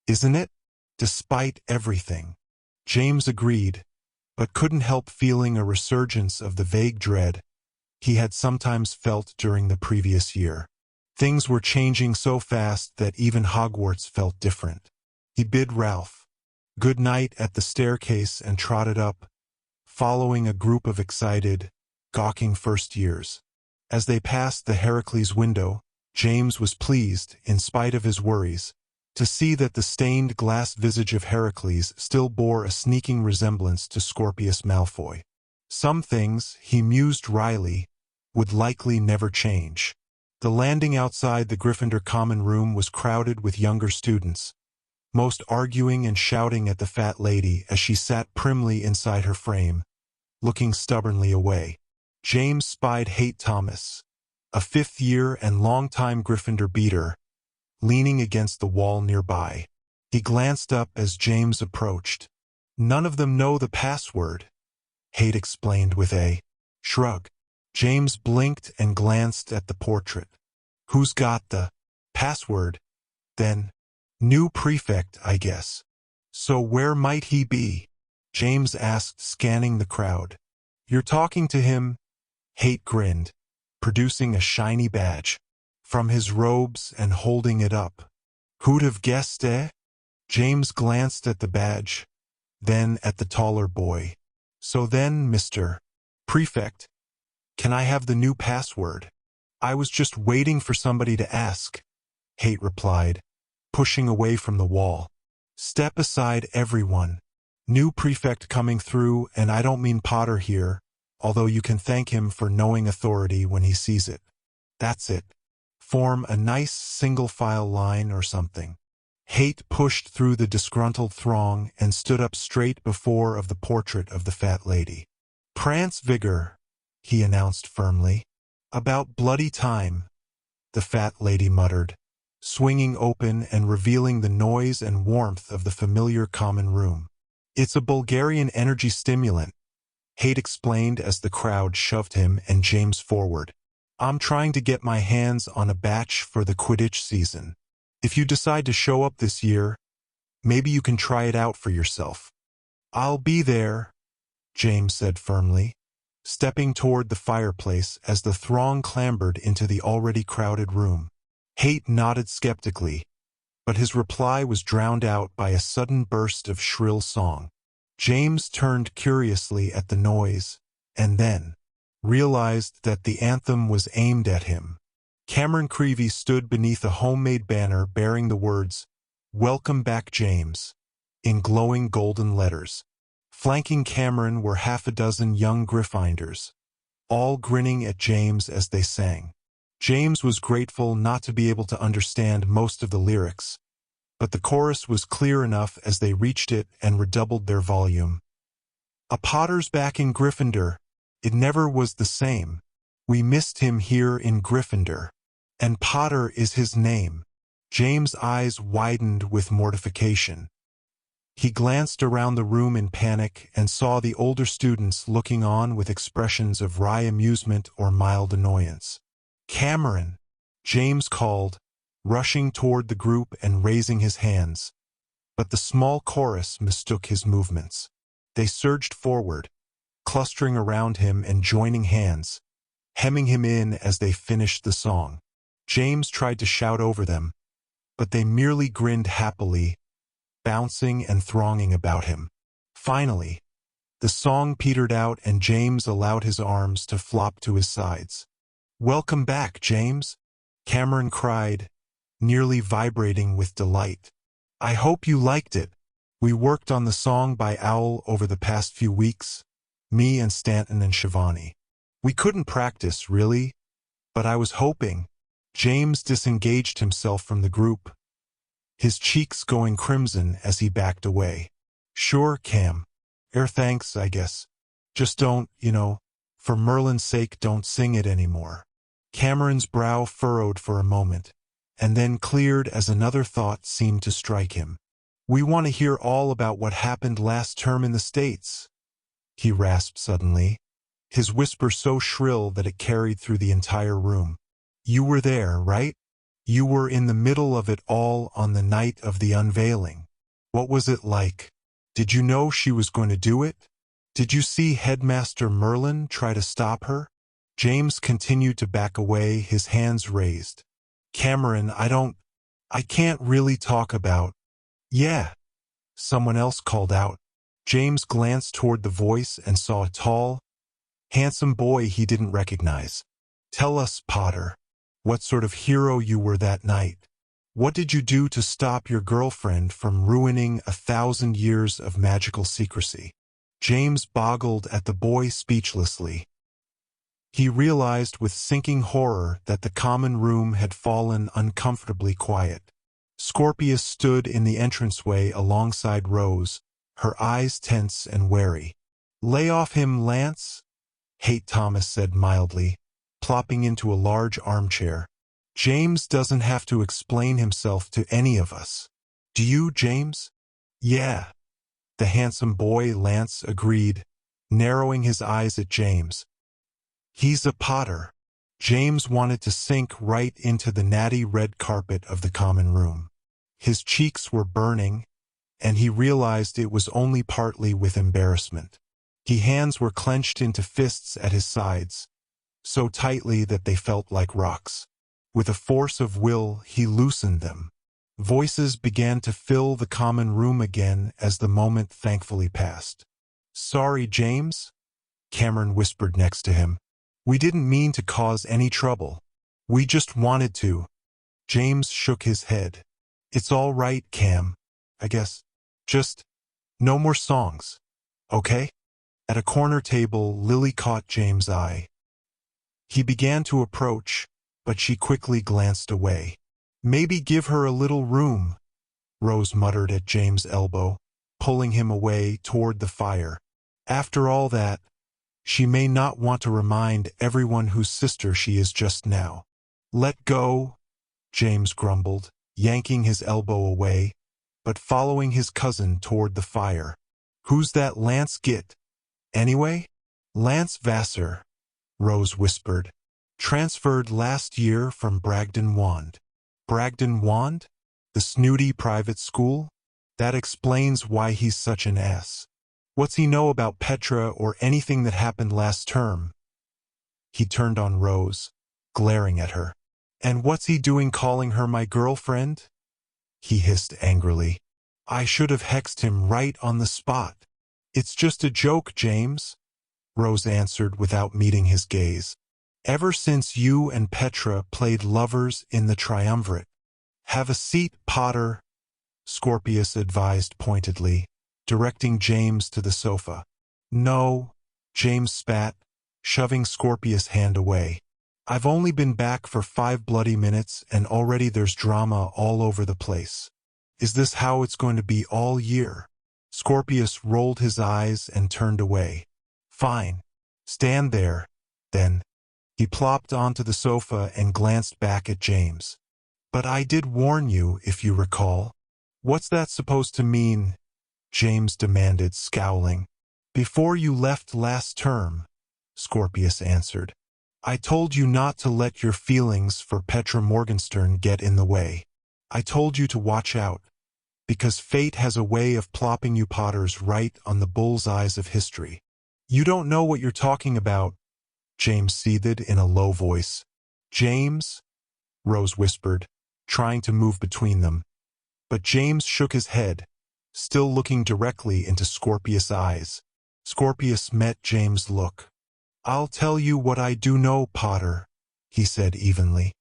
isn't it? Despite everything. James agreed, but couldn't help feeling a resurgence of the vague dread he had sometimes felt during the previous year. Things were changing so fast that even Hogwarts felt different. He bid Ralph good night at the staircase and trotted up, following a group of excited, gawking first years. As they passed the Heracles window, James was pleased, in spite of his worries, to see that the stained glass visage of Heracles still bore a sneaking resemblance to Scorpius Malfoy. Some things, he mused wryly, would likely never change. The landing outside the Gryffindor common room was crowded with younger students, most arguing and shouting at the fat lady as she sat primly inside her frame, looking stubbornly away. James spied Hate Thomas, a fifth-year and long-time Gryffindor beater, leaning against the wall nearby. He glanced up as James approached. "None of them know the password," Hate explained with a shrug. James blinked and glanced at the portrait. "Who's got the password, then?" "New prefect, I guess." "So where might he be?" James asked, scanning the crowd. "You're talking to him," Hate grinned, producing a shiny badge from his robes and holding it up. "Who'd have guessed, eh?" James glanced at the badge, then at the taller boy. "So then, Mr. Prefect, can I have the new password?" "I was just waiting for somebody to ask," Hate replied, pushing away from the wall. "Step aside, everyone. New prefect coming through, and I don't mean Potter here, although you can thank him for knowing authority when he sees it. That's it. Form a nice single-file line or something." Hate pushed through the disgruntled throng and stood up straight before of the portrait of the fat lady. "Prance vigor," he announced firmly. "About bloody time," the fat lady muttered, swinging open and revealing the noise and warmth of the familiar common room. "It's a Bulgarian energy stimulant," Hate explained as the crowd shoved him and James forward. "I'm trying to get my hands on a batch for the Quidditch season. If you decide to show up this year, maybe you can try it out for yourself." "I'll be there," James said firmly, stepping toward the fireplace as the throng clambered into the already crowded room. Hate nodded skeptically, but his reply was drowned out by a sudden burst of shrill song. James turned curiously at the noise, and then realized that the anthem was aimed at him. Cameron Creevey stood beneath a homemade banner bearing the words, "Welcome back, James," in glowing golden letters. Flanking Cameron were half a dozen young Gryffindors, all grinning at James as they sang. James was grateful not to be able to understand most of the lyrics, but the chorus was clear enough as they reached it and redoubled their volume. "A Potter's back in Gryffindor. It never was the same. We missed him here in Gryffindor. And Potter is his name." James' eyes widened with mortification. He glanced around the room in panic and saw the older students looking on with expressions of wry amusement or mild annoyance. "Cameron," James called, rushing toward the group and raising his hands, but the small chorus mistook his movements. They surged forward, clustering around him and joining hands, hemming him in as they finished the song. James tried to shout over them, but they merely grinned happily, bouncing and thronging about him. Finally, the song petered out and James allowed his arms to flop to his sides. "Welcome back, James," Cameron cried, nearly vibrating with delight. "I hope you liked it. We worked on the song by Owl over the past few weeks, me and Stanton and Shivani. We couldn't practice, really, but I was hoping." James disengaged himself from the group, his cheeks going crimson as he backed away. "Sure, Cam. Thanks, I guess. Just don't, for Merlin's sake, don't sing it anymore." Cameron's brow furrowed for a moment, and then cleared as another thought seemed to strike him. "We want to hear all about what happened last term in the States," he rasped suddenly, his whisper so shrill that it carried through the entire room. "You were there, right? You were in the middle of it all on the night of the unveiling. What was it like? Did you know she was going to do it? Did you see Headmaster Merlin try to stop her?" James continued to back away, his hands raised. "Cameron, I can't really talk about." "Yeah," someone else called out. James glanced toward the voice and saw a tall, handsome boy he didn't recognize. "Tell us, Potter. what sort of hero you were that night. What did you do to stop your girlfriend from ruining 1,000 years of magical secrecy? James boggled at the boy speechlessly. He realized with sinking horror that the common room had fallen uncomfortably quiet. Scorpius stood in the entranceway alongside Rose, her eyes tense and wary. "Lay off him, Lance," Hate Thomas said mildly, plopping into a large armchair. "James doesn't have to explain himself to any of us. Do you, James?" "Yeah," the handsome boy Lance agreed, narrowing his eyes at James. "He's a Potter." James wanted to sink right into the natty red carpet of the common room. His cheeks were burning, and he realized it was only partly with embarrassment. His hands were clenched into fists at his sides, so tightly that they felt like rocks. With a force of will, he loosened them. Voices began to fill the common room again as the moment thankfully passed. "Sorry, James," Cameron whispered next to him. "We didn't mean to cause any trouble. We just wanted to." James shook his head. "It's all right, Cam. I guess. Just no more songs. Okay?" At a corner table, Lily caught James' eye. He began to approach, but she quickly glanced away. "Maybe give her a little room," Rose muttered at James' elbow, pulling him away toward the fire. "After all that, she may not want to remind everyone whose sister she is just now." "Let go," James grumbled, yanking his elbow away, but following his cousin toward the fire. "Who's that Lance Git, anyway?" "Lance Vassar," Rose whispered. "Transferred last year from Bragdon Wand." "Bragdon Wand? The snooty private school? That explains why he's such an ass. What's he know about Petra or anything that happened last term?" He turned on Rose, glaring at her. "And what's he doing calling her my girlfriend?" he hissed angrily. "I should have hexed him right on the spot." "It's just a joke, James," Rose answered without meeting his gaze. "Ever since you and Petra played lovers in the triumvirate." "Have a seat, Potter," Scorpius advised pointedly, directing James to the sofa. "No," James spat, shoving Scorpius' hand away. "I've only been back for 5 bloody minutes and already there's drama all over the place. Is this how it's going to be all year?" Scorpius rolled his eyes and turned away. "Fine. Stand there, then." He plopped onto the sofa and glanced back at James. "But I did warn you, if you recall." "What's that supposed to mean?" James demanded, scowling. "Before you left last term," Scorpius answered. "I told you not to let your feelings for Petra Morgenstern get in the way. I told you to watch out, because fate has a way of plopping you Potters right on the bullseyes of history." "You don't know what you're talking about," James seethed in a low voice. "James," Rose whispered, trying to move between them. But James shook his head, still looking directly into Scorpius' eyes. Scorpius met James' look. "I'll tell you what I do know, Potter," he said evenly.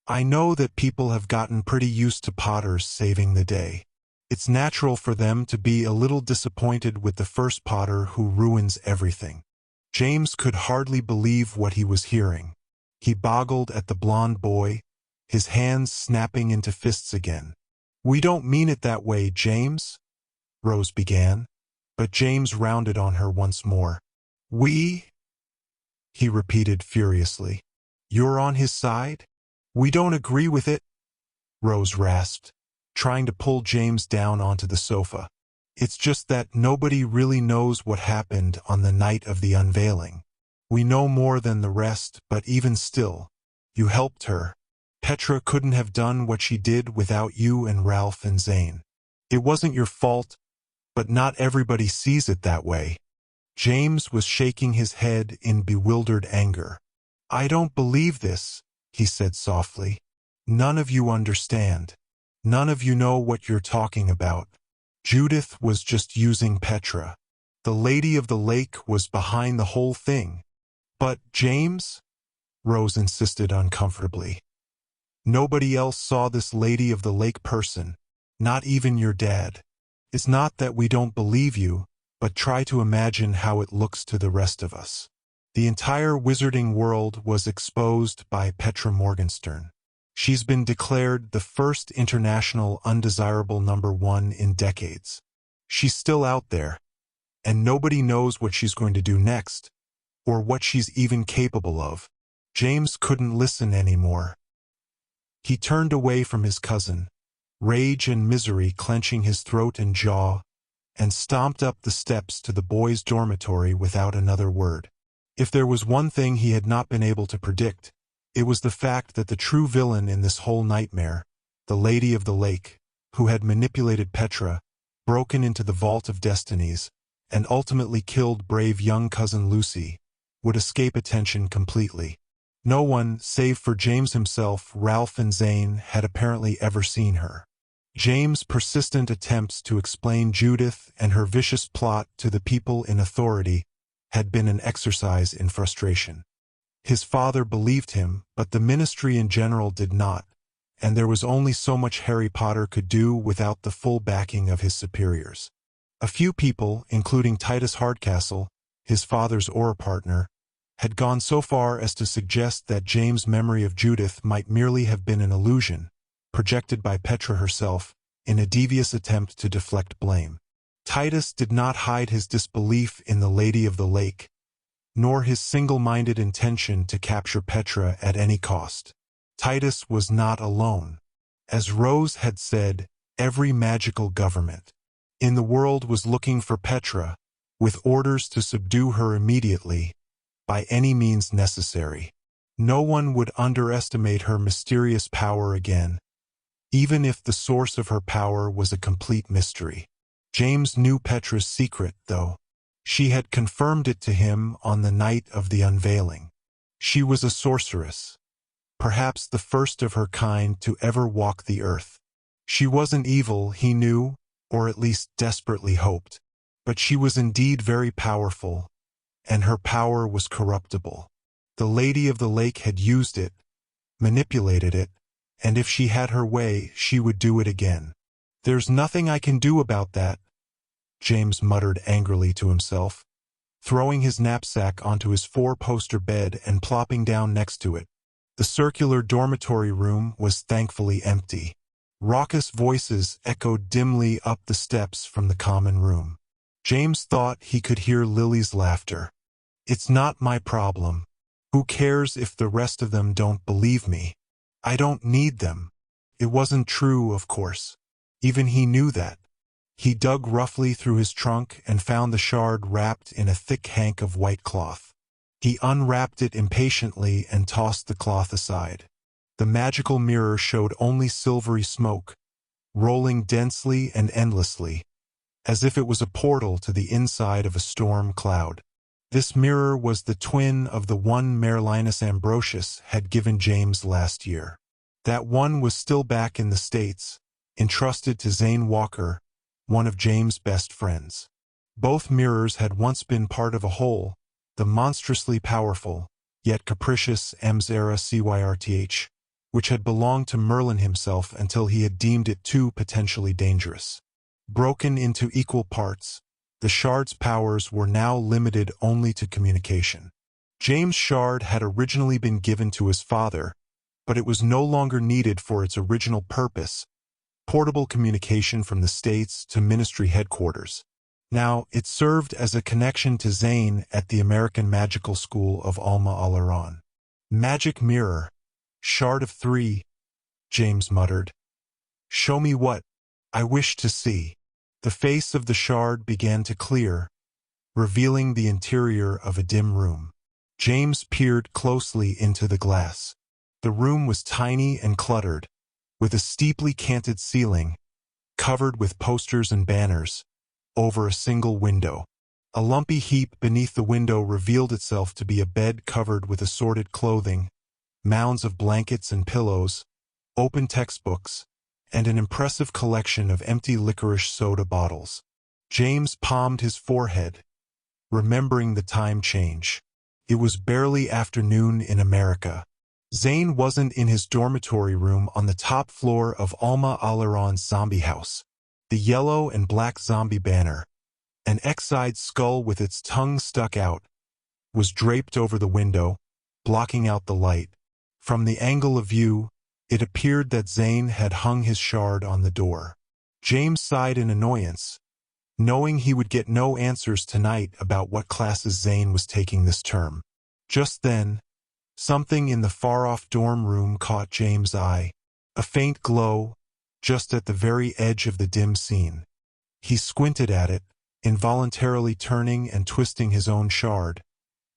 "I know that people have gotten pretty used to Potters saving the day. It's natural for them to be a little disappointed with the first Potter who ruins everything." James could hardly believe what he was hearing. He boggled at the blond boy, his hands snapping into fists again. "We don't mean it that way, James," Rose began, but James rounded on her once more. "We?" he repeated furiously. "You're on his side?" "We don't agree with it," Rose rasped, trying to pull James down onto the sofa. "It's just that nobody really knows what happened on the night of the unveiling. We know more than the rest, but even still, you helped her. Petra couldn't have done what she did without you and Ralph and Zane. It wasn't your fault, but not everybody sees it that way." James was shaking his head in bewildered anger. "I don't believe this," he said softly. "None of you understand. None of you know what you're talking about. Judith was just using Petra. The Lady of the Lake was behind the whole thing." "But, James?" Rose insisted uncomfortably. Nobody else saw this Lady of the Lake person, not even your dad. It's not that we don't believe you, but try to imagine how it looks to the rest of us. The entire wizarding world was exposed by Petra Morgenstern. She's been declared the first international undesirable #1 in decades. She's still out there, and nobody knows what she's going to do next, or what she's even capable of. James couldn't listen anymore. He turned away from his cousin, rage and misery clenching his throat and jaw, and stomped up the steps to the boys' dormitory without another word. If there was one thing he had not been able to predict, it was the fact that the true villain in this whole nightmare, the Lady of the Lake, who had manipulated Petra, broken into the Vault of Destinies, and ultimately killed brave young cousin Lucy, would escape attention completely. No one, save for James himself, Ralph and Zane, had apparently ever seen her. James' persistent attempts to explain Judith and her vicious plot to the people in authority had been an exercise in frustration. His father believed him, but the ministry in general did not, and there was only so much Harry Potter could do without the full backing of his superiors. A few people, including Titus Hardcastle, his father's aura partner, had gone so far as to suggest that James' memory of Judith might merely have been an illusion, projected by Petra herself, in a devious attempt to deflect blame. Titus did not hide his disbelief in the Lady of the Lake, nor his single-minded intention to capture Petra at any cost. Titus was not alone. As Rose had said, every magical government in the world was looking for Petra, with orders to subdue her immediately, by any means necessary. No one would underestimate her mysterious power again, even if the source of her power was a complete mystery. James knew Petra's secret, though. She had confirmed it to him on the night of the unveiling. She was a sorceress, perhaps the first of her kind to ever walk the earth. She wasn't evil, he knew, or at least desperately hoped, but she was indeed very powerful, and her power was corruptible. The Lady of the Lake had used it, manipulated it, and if she had her way, she would do it again. "There's nothing I can do about that," James muttered angrily to himself, throwing his knapsack onto his four-poster bed and plopping down next to it. The circular dormitory room was thankfully empty. Raucous voices echoed dimly up the steps from the common room. James thought he could hear Lily's laughter. "It's not my problem. Who cares if the rest of them don't believe me? I don't need them." It wasn't true, of course. Even he knew that. He dug roughly through his trunk and found the shard wrapped in a thick hank of white cloth. He unwrapped it impatiently and tossed the cloth aside. The magical mirror showed only silvery smoke, rolling densely and endlessly, as if it was a portal to the inside of a storm cloud. This mirror was the twin of the one Merlinus Ambrosius had given James last year. That one was still back in the States, entrusted to Zane Walker, one of James' best friends. Both mirrors had once been part of a whole, the monstrously powerful, yet capricious Mzera Cyrth, which had belonged to Merlin himself until he had deemed it too potentially dangerous. Broken into equal parts, the shard's powers were now limited only to communication. James' shard had originally been given to his father, but it was no longer needed for its original purpose, portable communication from the States to ministry headquarters. Now, it served as a connection to Zane at the American Magical School of Alma Alaran. "Magic mirror. Shard of 3, James muttered. "Show me what I wish to see." The face of the shard began to clear, revealing the interior of a dim room. James peered closely into the glass. The room was tiny and cluttered, with a steeply canted ceiling, covered with posters and banners, over a single window. A lumpy heap beneath the window revealed itself to be a bed covered with assorted clothing, mounds of blankets and pillows, open textbooks, and an impressive collection of empty licorice soda bottles. James palmed his forehead, remembering the time change. It was barely afternoon in America. Zane wasn't in his dormitory room on the top floor of Alma Alaron's zombie house. The yellow and black zombie banner, an X-eyed skull with its tongue stuck out, was draped over the window, blocking out the light. From the angle of view, it appeared that Zane had hung his shard on the door. James sighed in annoyance, knowing he would get no answers tonight about what classes Zane was taking this term. Just then, something in the far-off dorm room caught James' eye, a faint glow, just at the very edge of the dim scene. He squinted at it, involuntarily turning and twisting his own shard,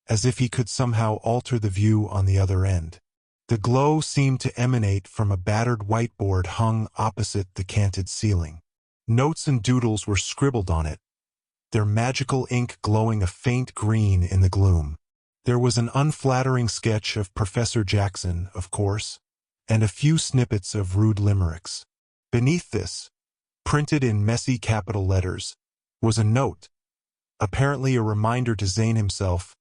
as if he could somehow alter the view on the other end. The glow seemed to emanate from a battered whiteboard hung opposite the canted ceiling. Notes and doodles were scribbled on it, their magical ink glowing a faint green in the gloom. There was an unflattering sketch of Professor Jackson, of course, and a few snippets of rude limericks. Beneath this, printed in messy capital letters, was a note, apparently a reminder to Zane himself,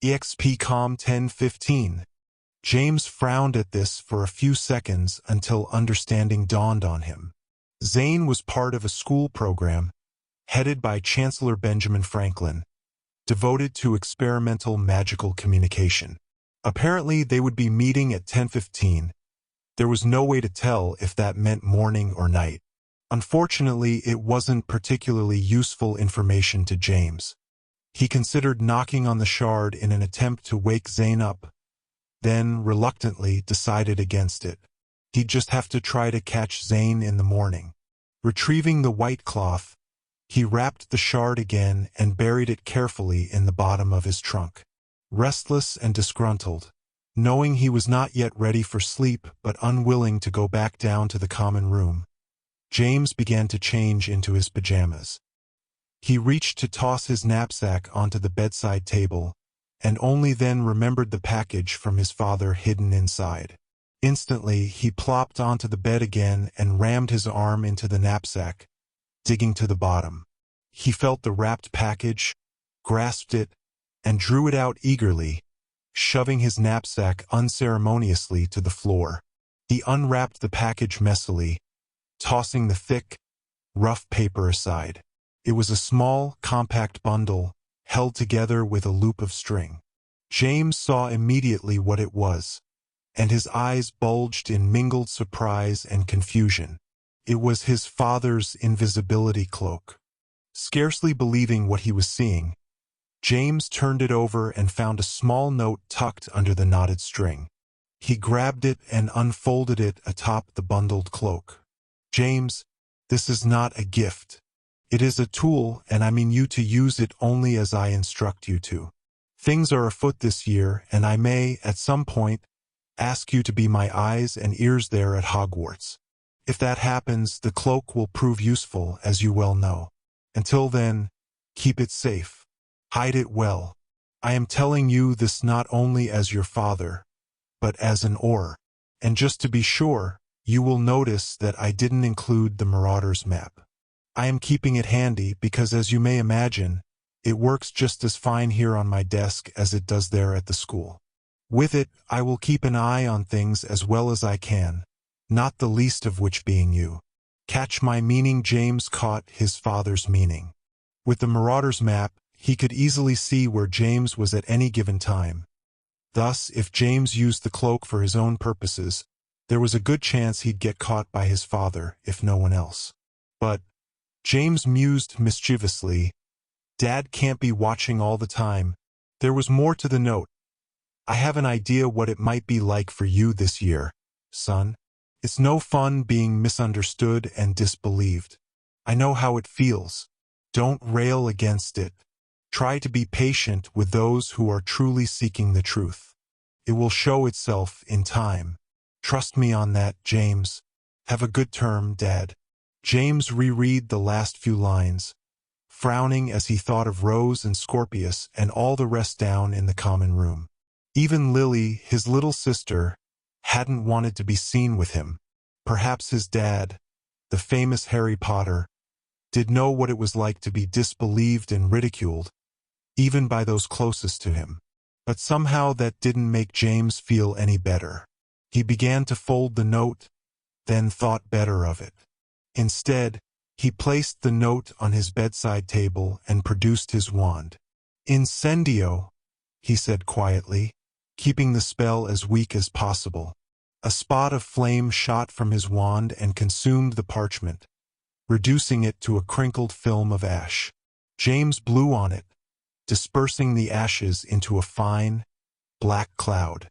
EXP-COM 1015. James frowned at this for a few seconds until understanding dawned on him. Zane was part of a school program, headed by Chancellor Benjamin Franklin, devoted to experimental magical communication. Apparently they would be meeting at 10:15. There was no way to tell if that meant morning or night. Unfortunately, it wasn't particularly useful information to James. He considered knocking on the shard in an attempt to wake Zane up, then reluctantly decided against it. He'd just have to try to catch Zane in the morning. Retrieving the white cloth, he wrapped the shard again and buried it carefully in the bottom of his trunk. Restless and disgruntled, knowing he was not yet ready for sleep but unwilling to go back down to the common room, James began to change into his pajamas. He reached to toss his knapsack onto the bedside table, and only then remembered the package from his father hidden inside. Instantly, he plopped onto the bed again and rammed his arm into the knapsack, digging to the bottom. He felt the wrapped package, grasped it, and drew it out eagerly, shoving his knapsack unceremoniously to the floor. He unwrapped the package messily, tossing the thick, rough paper aside. It was a small, compact bundle, held together with a loop of string. James saw immediately what it was, and his eyes bulged in mingled surprise and confusion. It was his father's invisibility cloak. Scarcely believing what he was seeing, James turned it over and found a small note tucked under the knotted string. He grabbed it and unfolded it atop the bundled cloak. James, this is not a gift. It is a tool, and I mean you to use it only as I instruct you to. Things are afoot this year, and I may, at some point, ask you to be my eyes and ears there at Hogwarts. If that happens, the cloak will prove useful, as you well know. Until then, keep it safe. Hide it well. I am telling you this not only as your father, but as an Aur. And just to be sure, you will notice that I didn't include the Marauder's map. I am keeping it handy because, as you may imagine, it works just as fine here on my desk as it does there at the school. With it, I will keep an eye on things as well as I can, not the least of which being you. Catch my meaning? James caught his father's meaning. With the Marauder's map, he could easily see where James was at any given time. Thus, if James used the cloak for his own purposes, there was a good chance he'd get caught by his father, if no one else. But, James mused mischievously, Dad can't be watching all the time. There was more to the note. I have an idea what it might be like for you this year, son. It's no fun being misunderstood and disbelieved. I know how it feels. Don't rail against it. Try to be patient with those who are truly seeking the truth. It will show itself in time. Trust me on that, James. Have a good term, Dad. James reread the last few lines, frowning as he thought of Rose and Scorpius and all the rest down in the common room. Even Lily, his little sister, hadn't wanted to be seen with him. Perhaps his dad, the famous Harry Potter, did know what it was like to be disbelieved and ridiculed, even by those closest to him. But somehow that didn't make James feel any better. He began to fold the note, then thought better of it. Instead, he placed the note on his bedside table and produced his wand. "Incendio," he said quietly, keeping the spell as weak as possible. A spot of flame shot from his wand and consumed the parchment, reducing it to a crinkled film of ash. James blew on it, dispersing the ashes into a fine, black cloud.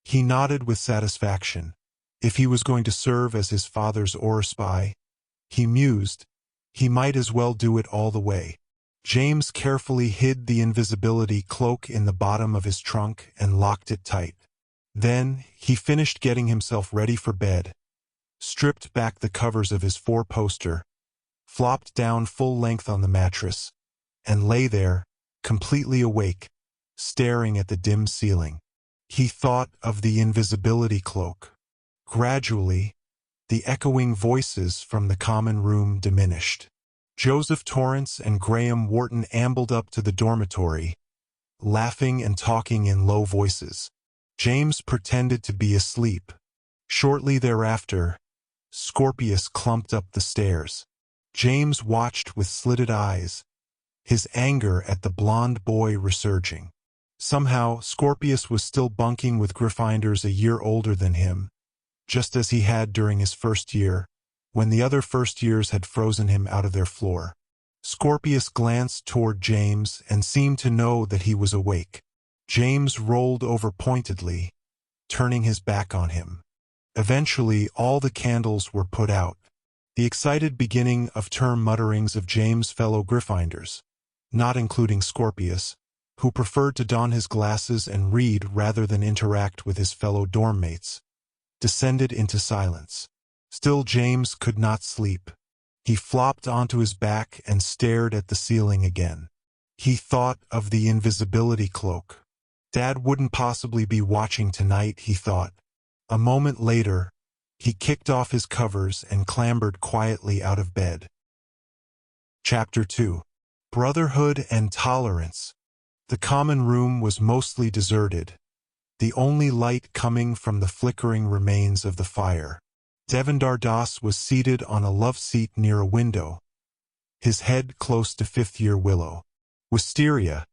He nodded with satisfaction. If he was going to serve as his father's aura spy, he mused, he might as well do it all the way. James carefully hid the invisibility cloak in the bottom of his trunk and locked it tight. Then, he finished getting himself ready for bed, stripped back the covers of his four-poster, flopped down full length on the mattress, and lay there, completely awake, staring at the dim ceiling. He thought of the invisibility cloak. Gradually, the echoing voices from the common room diminished. Joseph Torrance and Graham Wharton ambled up to the dormitory, laughing and talking in low voices. James pretended to be asleep. Shortly thereafter, Scorpius clumped up the stairs. James watched with slitted eyes, his anger at the blond boy resurging. Somehow, Scorpius was still bunking with Gryffindors a year older than him, just as he had during his first year, when the other first years had frozen him out of their floor. Scorpius glanced toward James and seemed to know that he was awake. James rolled over pointedly, turning his back on him. Eventually, all the candles were put out. The excited beginning of term mutterings of James' fellow Gryffindors, not including Scorpius, who preferred to don his glasses and read rather than interact with his fellow dorm mates, descended into silence. Still, James could not sleep. He flopped onto his back and stared at the ceiling again. He thought of the invisibility cloak. Dad wouldn't possibly be watching tonight, he thought. A moment later, he kicked off his covers and clambered quietly out of bed. Chapter 2. Brotherhood and Tolerance. The common room was mostly deserted, the only light coming from the flickering remains of the fire. Devendar Das was seated on a love seat near a window, his head close to fifth-year Willow. Wisteria,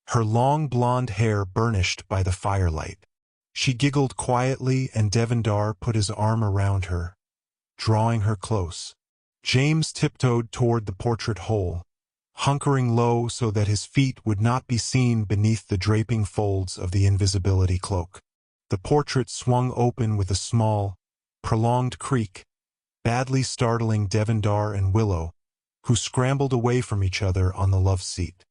her long blonde hair burnished by the firelight. She giggled quietly and Devendar put his arm around her, drawing her close. James tiptoed toward the portrait hole, hunkering low so that his feet would not be seen beneath the draping folds of the invisibility cloak. The portrait swung open with a small, prolonged creak, badly startling Devendar and Willow, who scrambled away from each other on the love seat.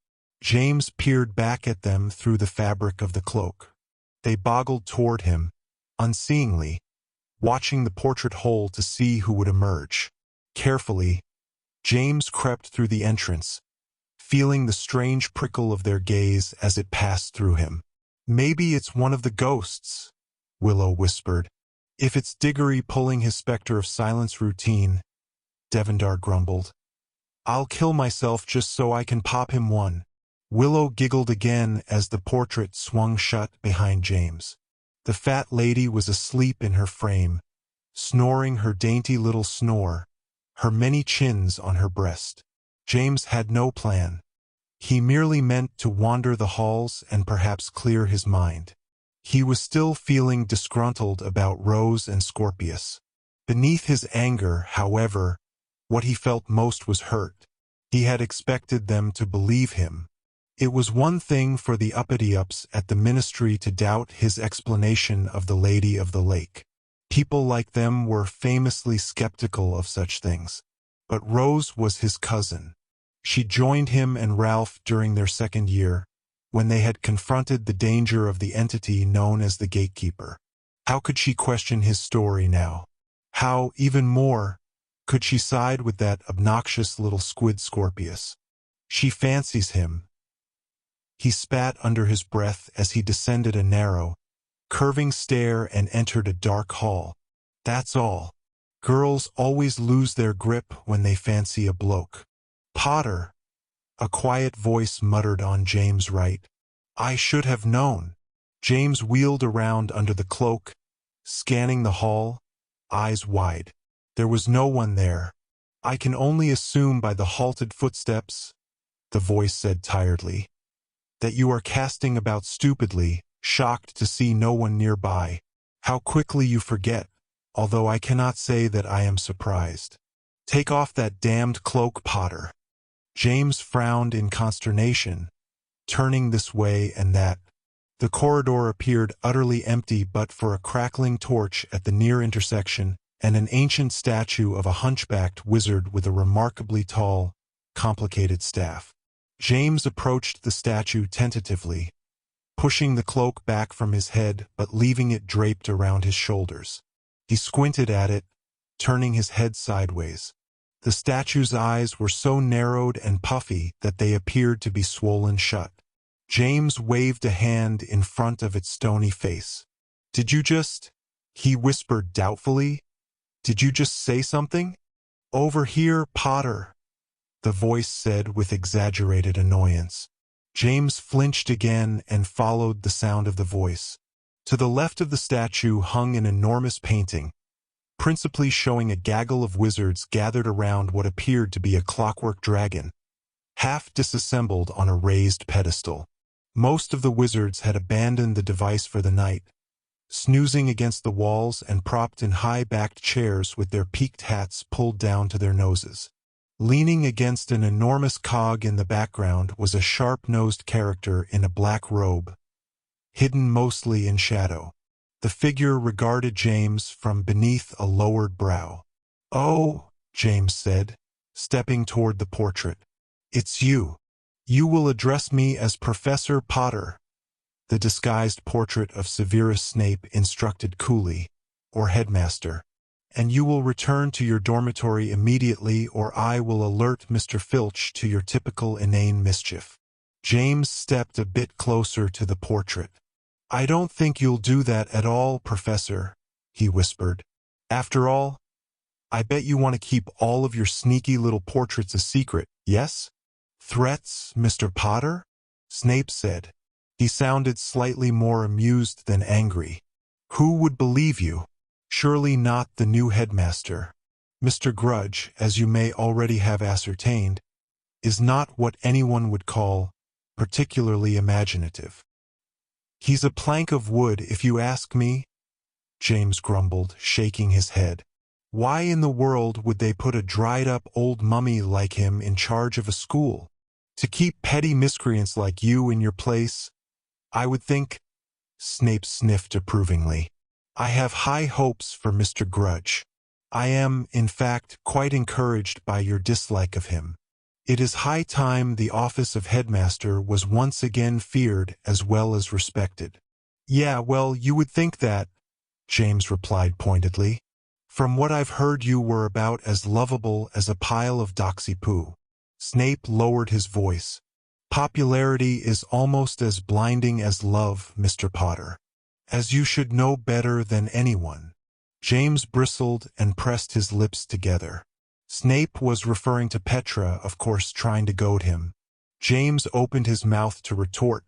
James peered back at them through the fabric of the cloak. They boggled toward him, unseeingly, watching the portrait hole to see who would emerge. Carefully, James crept through the entrance, feeling the strange prickle of their gaze as it passed through him. "Maybe it's one of the ghosts," Willow whispered. "If it's Diggory pulling his Spectre of Silence routine," Devendar grumbled. "I'll kill myself just so I can pop him one." Willow giggled again as the portrait swung shut behind James. The fat lady was asleep in her frame, snoring her dainty little snore, her many chins on her breast. James had no plan. He merely meant to wander the halls and perhaps clear his mind. He was still feeling disgruntled about Rose and Scorpius. Beneath his anger, however, what he felt most was hurt. He had expected them to believe him. It was one thing for the uppity-ups at the ministry to doubt his explanation of the Lady of the Lake. People like them were famously skeptical of such things. But Rose was his cousin. She joined him and Ralph during their second year, when they had confronted the danger of the entity known as the Gatekeeper. How could she question his story now? How, even more, could she side with that obnoxious little squid Scorpius? She fancies him. He spat under his breath as he descended a narrow, curving stair and entered a dark hall. That's all. Girls always lose their grip when they fancy a bloke. "Potter," a quiet voice muttered on James' right. I should have known. James wheeled around under the cloak, scanning the hall, eyes wide. There was no one there. I can only assume by the halted footsteps, the voice said tiredly, that you are casting about stupidly, shocked to see no one nearby. How quickly you forget, although I cannot say that I am surprised. Take off that damned cloak, Potter. James frowned in consternation, turning this way and that. The corridor appeared utterly empty but for a crackling torch at the near intersection and an ancient statue of a hunchbacked wizard with a remarkably tall, complicated staff. James approached the statue tentatively, pushing the cloak back from his head but leaving it draped around his shoulders. He squinted at it, turning his head sideways. The statue's eyes were so narrowed and puffy that they appeared to be swollen shut. James waved a hand in front of its stony face. "Did you just—" he whispered doubtfully. "Did you just say something?" "Over here, Potter," the voice said with exaggerated annoyance. James flinched again and followed the sound of the voice. To the left of the statue hung an enormous painting, principally showing a gaggle of wizards gathered around what appeared to be a clockwork dragon, half disassembled on a raised pedestal. Most of the wizards had abandoned the device for the night, snoozing against the walls and propped in high-backed chairs with their peaked hats pulled down to their noses. Leaning against an enormous cog in the background was a sharp-nosed character in a black robe, hidden mostly in shadow. The figure regarded James from beneath a lowered brow. "Oh," James said, stepping toward the portrait. "It's you. You will address me as Professor Potter," the disguised portrait of Severus Snape instructed coolly, "or Headmaster. And you will return to your dormitory immediately or I will alert Mr. Filch to your typical inane mischief." James stepped a bit closer to the portrait. "I don't think you'll do that at all, Professor," he whispered. "After all, I bet you want to keep all of your sneaky little portraits a secret, yes?" "Threats, Mr. Potter?" Snape said. He sounded slightly more amused than angry. "Who would believe you? Surely not the new headmaster. Mr. Grudge, as you may already have ascertained, is not what anyone would call particularly imaginative." "He's a plank of wood, if you ask me," James grumbled, shaking his head. "Why in the world would they put a dried-up old mummy like him in charge of a school? To keep petty miscreants like you in your place, I would think—" Snape sniffed approvingly. "I have high hopes for Mr. Grudge. I am, in fact, quite encouraged by your dislike of him. It is high time the office of headmaster was once again feared as well as respected." "Yeah, well, you would think that," James replied pointedly. "From what I've heard you were about as lovable as a pile of doxy poo." Snape lowered his voice. "Popularity is almost as blinding as love, Mr. Potter, as you should know better than anyone." James bristled and pressed his lips together. Snape was referring to Petra, of course, trying to goad him. James opened his mouth to retort,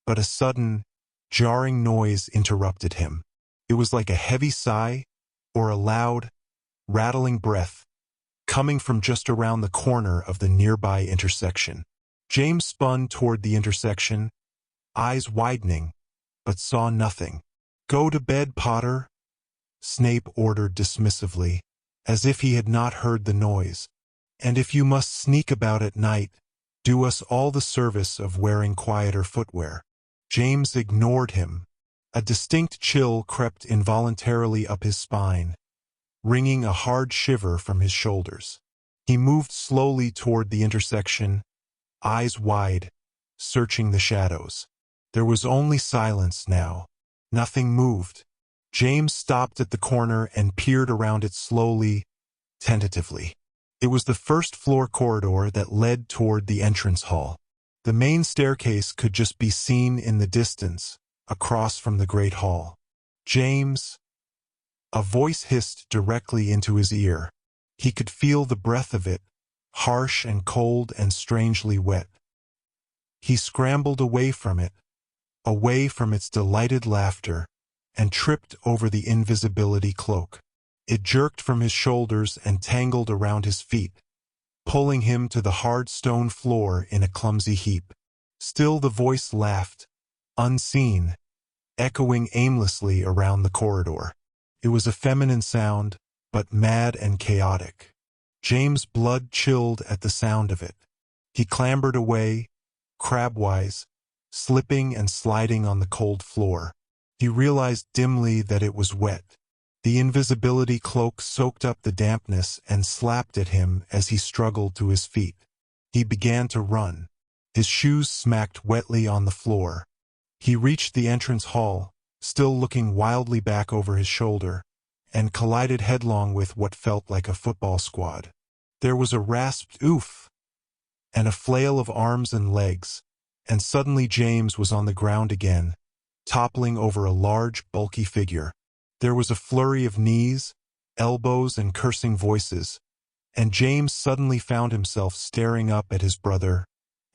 but a sudden, jarring noise interrupted him. It was like a heavy sigh, or a loud, rattling breath, coming from just around the corner of the nearby intersection. James spun toward the intersection, eyes widening, but saw nothing. "Go to bed, Potter," Snape ordered dismissively, as if he had not heard the noise. "And if you must sneak about at night, do us all the service of wearing quieter footwear." James ignored him. A distinct chill crept involuntarily up his spine, wringing a hard shiver from his shoulders. He moved slowly toward the intersection, eyes wide, searching the shadows. There was only silence now. Nothing moved. James stopped at the corner and peered around it slowly, tentatively. It was the first-floor corridor that led toward the entrance hall. The main staircase could just be seen in the distance, across from the great hall. "James," a voice hissed directly into his ear. He could feel the breath of it, harsh and cold and strangely wet. He scrambled away from it, away from its delighted laughter, and tripped over the invisibility cloak. It jerked from his shoulders and tangled around his feet, pulling him to the hard stone floor in a clumsy heap. Still the voice laughed, unseen, echoing aimlessly around the corridor. It was a feminine sound, but mad and chaotic. James' blood chilled at the sound of it. He clambered away, crabwise, slipping and sliding on the cold floor. He realized dimly that it was wet. The invisibility cloak soaked up the dampness and slapped at him as he struggled to his feet. He began to run. His shoes smacked wetly on the floor. He reached the entrance hall, still looking wildly back over his shoulder, and collided headlong with what felt like a football squad. There was a rasped oof, and a flail of arms and legs, and suddenly James was on the ground again, toppling over a large, bulky figure. There was a flurry of knees, elbows, and cursing voices, and James suddenly found himself staring up at his brother,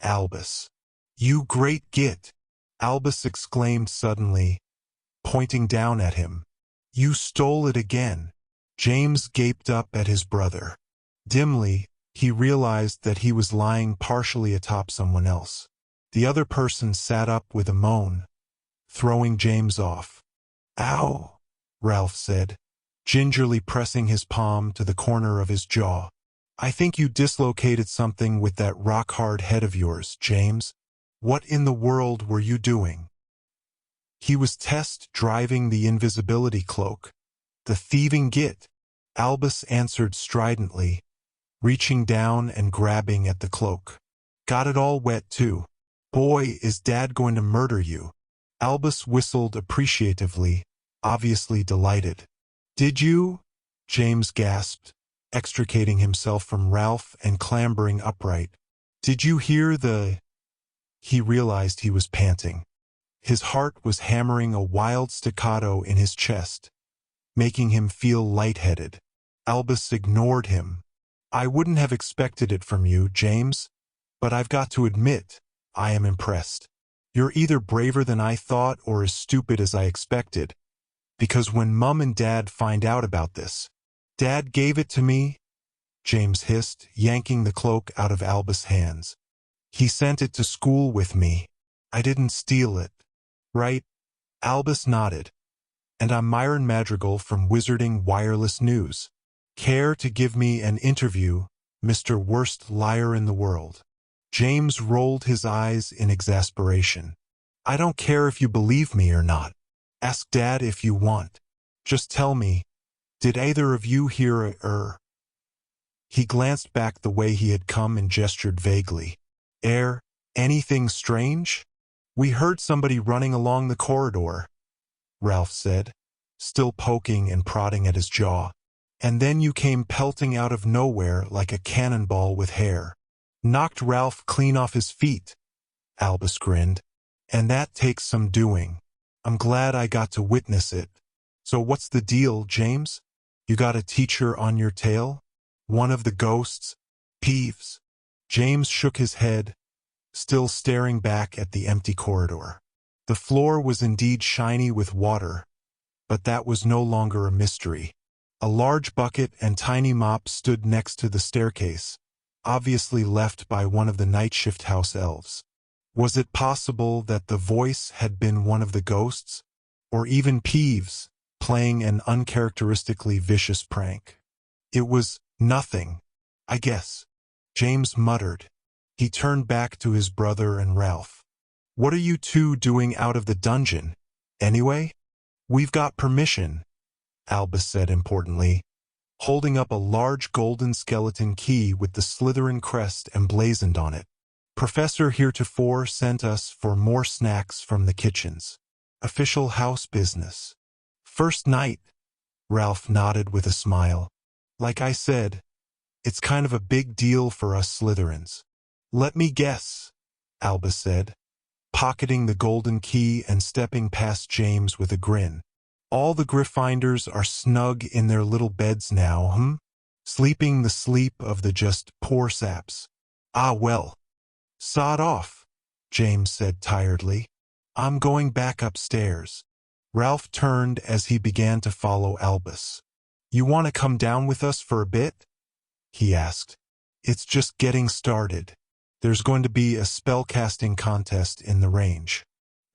Albus. "You great git!" Albus exclaimed suddenly, pointing down at him. "You stole it again." James gaped up at his brother. Dimly, he realized that he was lying partially atop someone else. The other person sat up with a moan, throwing James off. "Ow," Ralph said, gingerly pressing his palm to the corner of his jaw. "I think you dislocated something with that rock-hard head of yours, James. What in the world were you doing?" He was test-driving the invisibility cloak. "The thieving git," Albus answered stridently, reaching down and grabbing at the cloak. "Got it all wet, too. Boy, is Dad going to murder you." Albus whistled appreciatively, obviously delighted. "Did you?" James gasped, extricating himself from Ralph and clambering upright. "Did you hear the—" He realized he was panting. His heart was hammering a wild staccato in his chest, making him feel lightheaded. Albus ignored him. "I wouldn't have expected it from you, James, but I've got to admit, I am impressed. You're either braver than I thought or as stupid as I expected, because when Mum and Dad find out about this—" "Dad gave it to me," James hissed, yanking the cloak out of Albus' hands. "He sent it to school with me. I didn't steal it. Right?" Albus nodded. "And I'm Myron Madrigal from Wizarding Wireless News. Care to give me an interview, Mr. Worst Liar in the World?" James rolled his eyes in exasperation. "I don't care if you believe me or not. Ask Dad if you want. Just tell me, did either of you hear a He glanced back the way he had come and gestured vaguely. Anything strange?" "We heard somebody running along the corridor," Ralph said, still poking and prodding at his jaw. "And then you came pelting out of nowhere like a cannonball with hair. Knocked Ralph clean off his feet," Albus grinned. "And that takes some doing. I'm glad I got to witness it. So what's the deal, James? You got a teacher on your tail? One of the ghosts? Peeves?" James shook his head, still staring back at the empty corridor. The floor was indeed shiny with water, but that was no longer a mystery. A large bucket and tiny mop stood next to the staircase, obviously left by one of the night shift house elves. Was it possible that the voice had been one of the ghosts, or even Peeves, playing an uncharacteristically vicious prank? "It was nothing, I guess," James muttered. He turned back to his brother and Ralph. "What are you two doing out of the dungeon, anyway?" "We've got permission," Albus said importantly, holding up a large golden skeleton key with the Slytherin crest emblazoned on it. "Professor heretofore sent us for more snacks from the kitchens. Official house business." "First night," Ralph nodded with a smile. "Like I said, it's kind of a big deal for us Slytherins." "Let me guess," Albus said, pocketing the golden key and stepping past James with a grin. "All the Gryffindors are snug in their little beds now, Sleeping the sleep of the just poor saps." "Ah well, sod off," James said tiredly. I'm going back upstairs. Ralph turned as he began to follow Albus. You want to come down with us for a bit? He asked. It's just getting started. There's going to be a spellcasting contest in the range.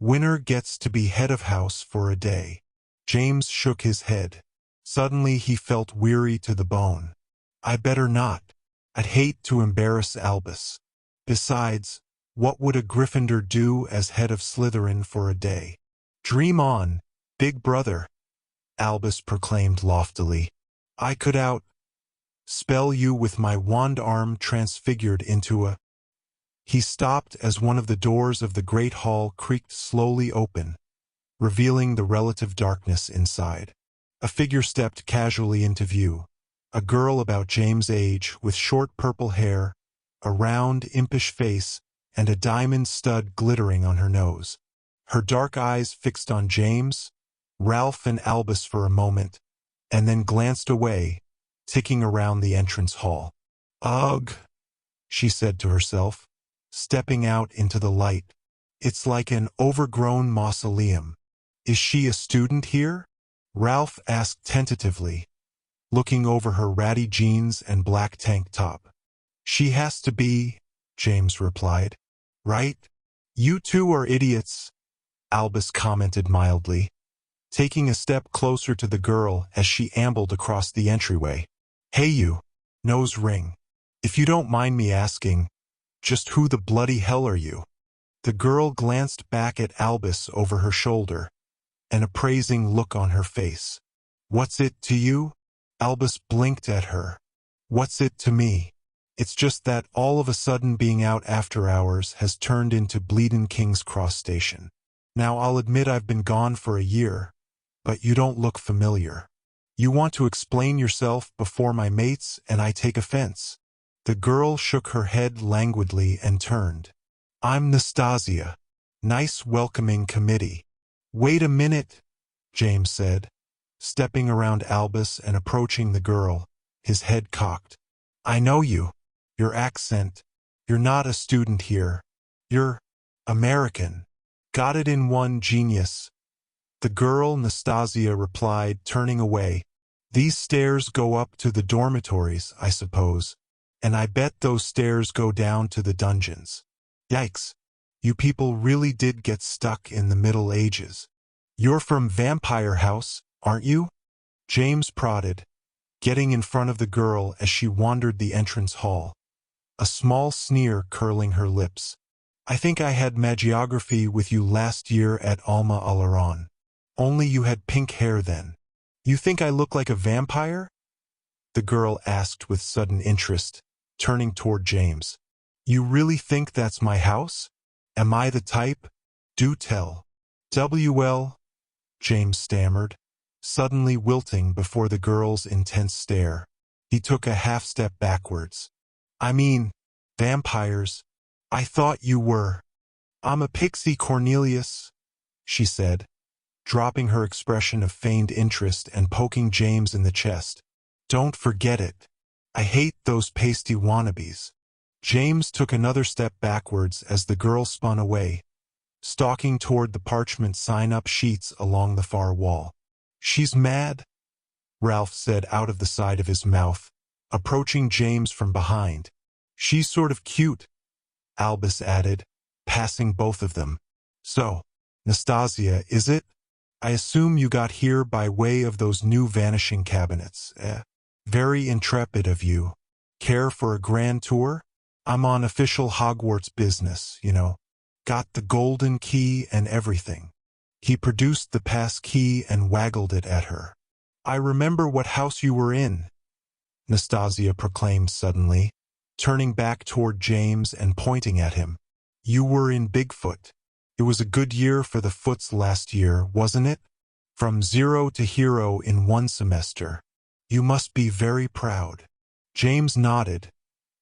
Winner gets to be head of house for a day. James shook his head. Suddenly he felt weary to the bone. I better not. I'd hate to embarrass Albus. Besides, what would a Gryffindor do as head of Slytherin for a day? Dream on, big brother, Albus proclaimed loftily. I could spell you with my wand arm transfigured into a... He stopped as one of the doors of the great hall creaked slowly open, revealing the relative darkness inside. A figure stepped casually into view, a girl about James' age with short purple hair, a round, impish face, and a diamond stud glittering on her nose. Her dark eyes fixed on James, Ralph and Albus for a moment, and then glanced away, ticking around the entrance hall. Ugh, she said to herself, stepping out into the light. It's like an overgrown mausoleum. Is she a student here? Ralph asked tentatively, looking over her ratty jeans and black tank top. She has to be, James replied. Right? You two are idiots, Albus commented mildly, taking a step closer to the girl as she ambled across the entryway. Hey you, nose ring. If you don't mind me asking, just who the bloody hell are you? The girl glanced back at Albus over her shoulder, an appraising look on her face. What's it to you? Albus blinked at her. What's it to me? It's just that all of a sudden being out after hours has turned into Bleedin' King's Cross Station. Now I'll admit I've been gone for a year, but you don't look familiar. You want to explain yourself before my mates and I take offense. The girl shook her head languidly and turned. I'm Nastasia. Nice welcoming committee. Wait a minute, James said, stepping around Albus and approaching the girl, his head cocked. I know you. Your accent. You're not a student here. You're American. Got it in one, genius. The girl, Nastasia, replied, turning away. These stairs go up to the dormitories, I suppose. And I bet those stairs go down to the dungeons. Yikes. You people really did get stuck in the Middle Ages. You're from Vampire House, aren't you? James prodded, getting in front of the girl as she wandered the entrance hall, a small sneer curling her lips. I think I had magiography with you last year at Alma Alaron. Only you had pink hair then. You think I look like a vampire? The girl asked with sudden interest, turning toward James. You really think that's my house? Am I the type? Do tell. WL, James stammered, suddenly wilting before the girl's intense stare. He took a half-step backwards. I mean, vampires. I thought you were. I'm a pixie, Cornelius, she said, dropping her expression of feigned interest and poking James in the chest. Don't forget it. I hate those pasty wannabes. James took another step backwards as the girl spun away, stalking toward the parchment sign-up sheets along the far wall. She's mad, Ralph said out of the side of his mouth, approaching James from behind. She's sort of cute, Albus added, passing both of them. So, Nastasia, is it? I assume you got here by way of those new vanishing cabinets, eh? Very intrepid of you. Care for a grand tour? I'm on official Hogwarts business, you know. Got the golden key and everything. He produced the pass key and waggled it at her. I remember what house you were in, Nastasia proclaimed suddenly, turning back toward James and pointing at him. You were in Bigfoot. It was a good year for the Foots last year, wasn't it? From 0 to hero in one semester. You must be very proud. James nodded,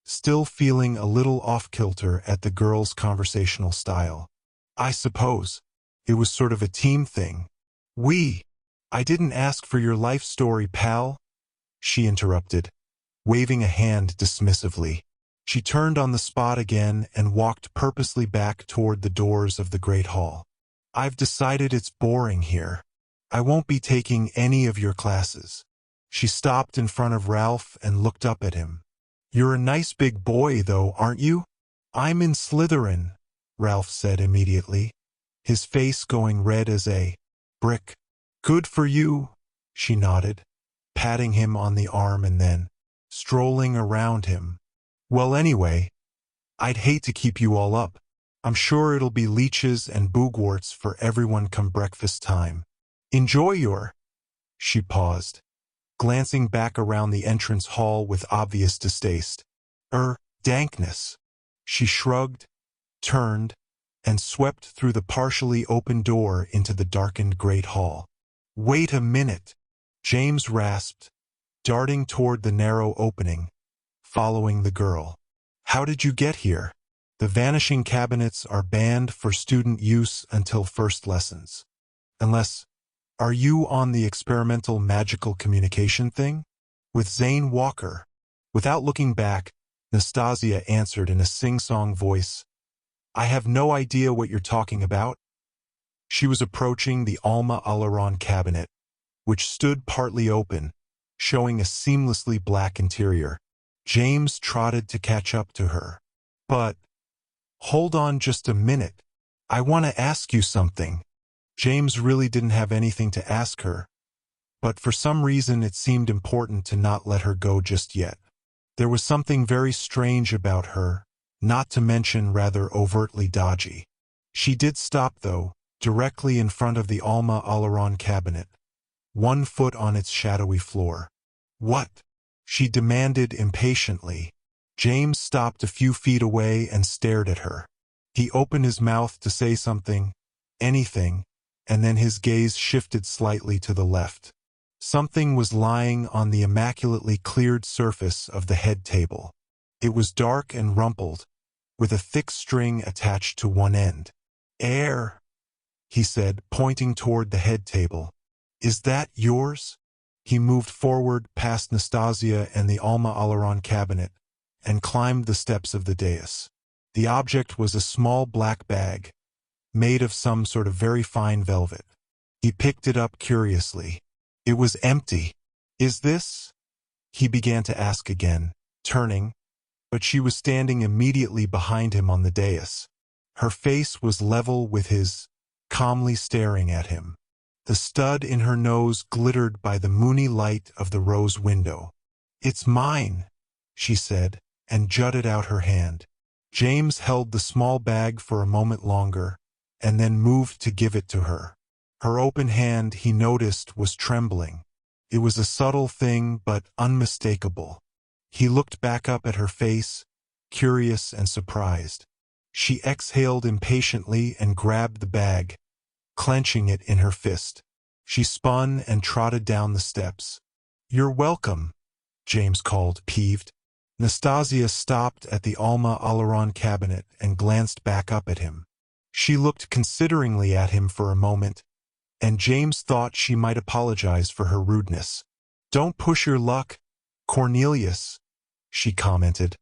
still feeling a little off-kilter at the girl's conversational style. I suppose. It was sort of a team thing. I didn't ask for your life story, pal, she interrupted, waving a hand dismissively. She turned on the spot again and walked purposely back toward the doors of the great hall. I've decided it's boring here. I won't be taking any of your classes. She stopped in front of Ralph and looked up at him. You're a nice big boy, though, aren't you? I'm in Slytherin, Ralph said immediately, his face going red as a brick. Good for you, she nodded, patting him on the arm and then strolling around him. Well, anyway, I'd hate to keep you all up. I'm sure it'll be leeches and boogwarts for everyone come breakfast time. Enjoy your... She paused, glancing back around the entrance hall with obvious distaste. Dankness. She shrugged, turned, and swept through the partially open door into the darkened great hall. Wait a minute, James rasped, darting toward the narrow opening, following the girl. How did you get here? The vanishing cabinets are banned for student use until first lessons. Unless, are you on the experimental magical communication thing? With Zane Walker. Without looking back, Nastasia answered in a sing-song voice. I have no idea what you're talking about. She was approaching the Alma Alaron cabinet, which stood partly open, showing a seamlessly black interior. James trotted to catch up to her. But, hold on just a minute. I want to ask you something. James really didn't have anything to ask her, but for some reason it seemed important to not let her go just yet. There was something very strange about her, not to mention rather overtly dodgy. She did stop, though, directly in front of the Alma Alaron cabinet, 1 foot on its shadowy floor. What? She demanded impatiently. James stopped a few feet away and stared at her. He opened his mouth to say something, anything, and then his gaze shifted slightly to the left. Something was lying on the immaculately cleared surface of the head table. It was dark and rumpled, with a thick string attached to one end. Air, he said, pointing toward the head table. Is that yours? He moved forward past Nastasia and the Alma Alaron cabinet, and climbed the steps of the dais. The object was a small black bag, made of some sort of very fine velvet. He picked it up curiously. It was empty. Is this? He began to ask again, turning, but she was standing immediately behind him on the dais. Her face was level with his, calmly staring at him. The stud in her nose glittered by the moony light of the rose window. It's mine, she said, and jutted out her hand. James held the small bag for a moment longer, and then moved to give it to her. Her open hand, he noticed, was trembling. It was a subtle thing, but unmistakable. He looked back up at her face, curious and surprised. She exhaled impatiently and grabbed the bag, clenching it in her fist. She spun and trotted down the steps. You're welcome, James called, peeved. Nastasia stopped at the Alma Alaron cabinet and glanced back up at him. She looked consideringly at him for a moment, and James thought she might apologize for her rudeness. Don't push your luck, Cornelius, she commented,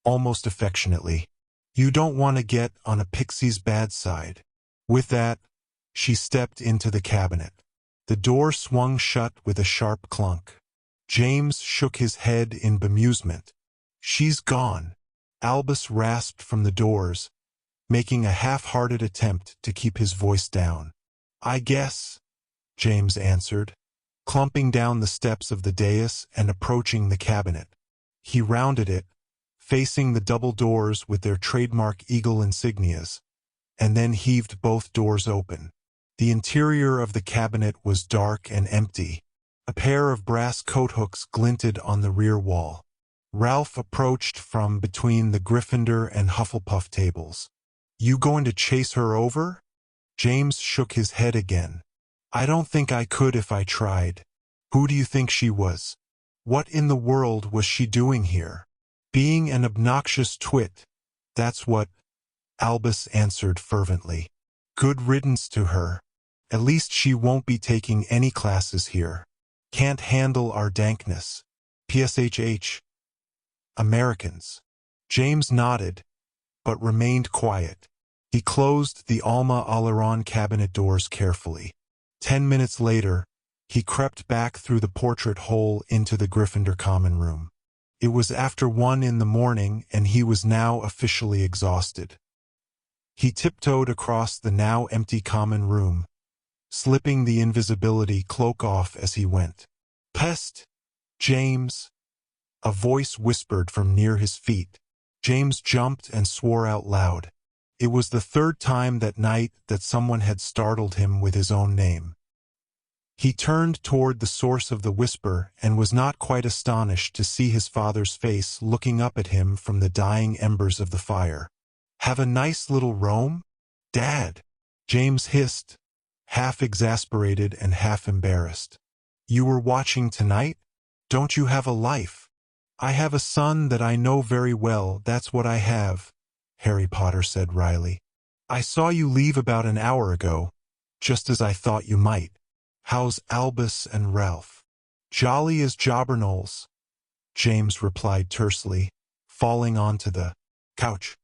almost affectionately. You don't want to get on a pixie's bad side. With that, she stepped into the cabinet. The door swung shut with a sharp clunk. James shook his head in bemusement. She's gone, Albus rasped from the doors, making a half-hearted attempt to keep his voice down. I guess, James answered, clumping down the steps of the dais and approaching the cabinet. He rounded it, facing the double doors with their trademark eagle insignias, and then heaved both doors open. The interior of the cabinet was dark and empty. A pair of brass coathooks glinted on the rear wall. Ralph approached from between the Gryffindor and Hufflepuff tables. You going to chase her over? James shook his head again. I don't think I could if I tried. Who do you think she was? What in the world was she doing here? Being an obnoxious twit, that's what, Albus answered fervently. Good riddance to her. At least she won't be taking any classes here. Can't handle our dankness. PSHH. Americans. James nodded, but remained quiet. He closed the Alma Alaron cabinet doors carefully. 10 minutes later, he crept back through the portrait hole into the Gryffindor common room. It was after 1 in the morning, and he was now officially exhausted. He tiptoed across the now empty common room, slipping the invisibility cloak off as he went. "Pest, James!" a voice whispered from near his feet. James jumped and swore out loud. It was the 3rd time that night that someone had startled him with his own name. He turned toward the source of the whisper and was not quite astonished to see his father's face looking up at him from the dying embers of the fire. "Have a nice little roam, Dad?" James hissed, half exasperated and half embarrassed. "You were watching tonight? Don't you have a life?" "I have a son that I know very well, that's what I have," Harry Potter said wryly. "I saw you leave about an hour ago, just as I thought you might. How's Albus and Ralph?" "Jolly as jobberknolls," James replied tersely, falling onto the couch.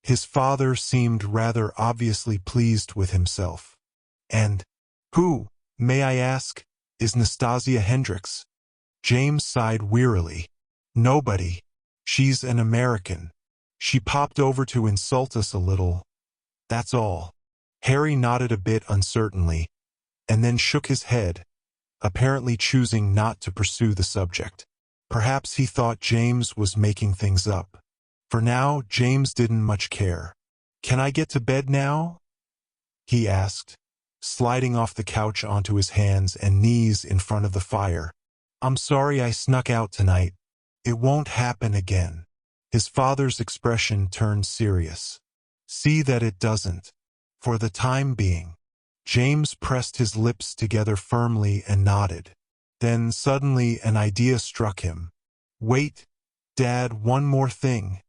His father seemed rather obviously pleased with himself. "And who, may I ask, is Nastasia Hendricks?" James sighed wearily. "Nobody. She's an American. She popped over to insult us a little. That's all." Harry nodded a bit uncertainly, and then shook his head, apparently choosing not to pursue the subject. Perhaps he thought James was making things up. For now, James didn't much care. "Can I get to bed now?" he asked, sliding off the couch onto his hands and knees in front of the fire. "I'm sorry I snuck out tonight. It won't happen again." His father's expression turned serious. "See that it doesn't. For the time being." James pressed his lips together firmly and nodded. Then suddenly an idea struck him. "Wait, Dad, one more thing,"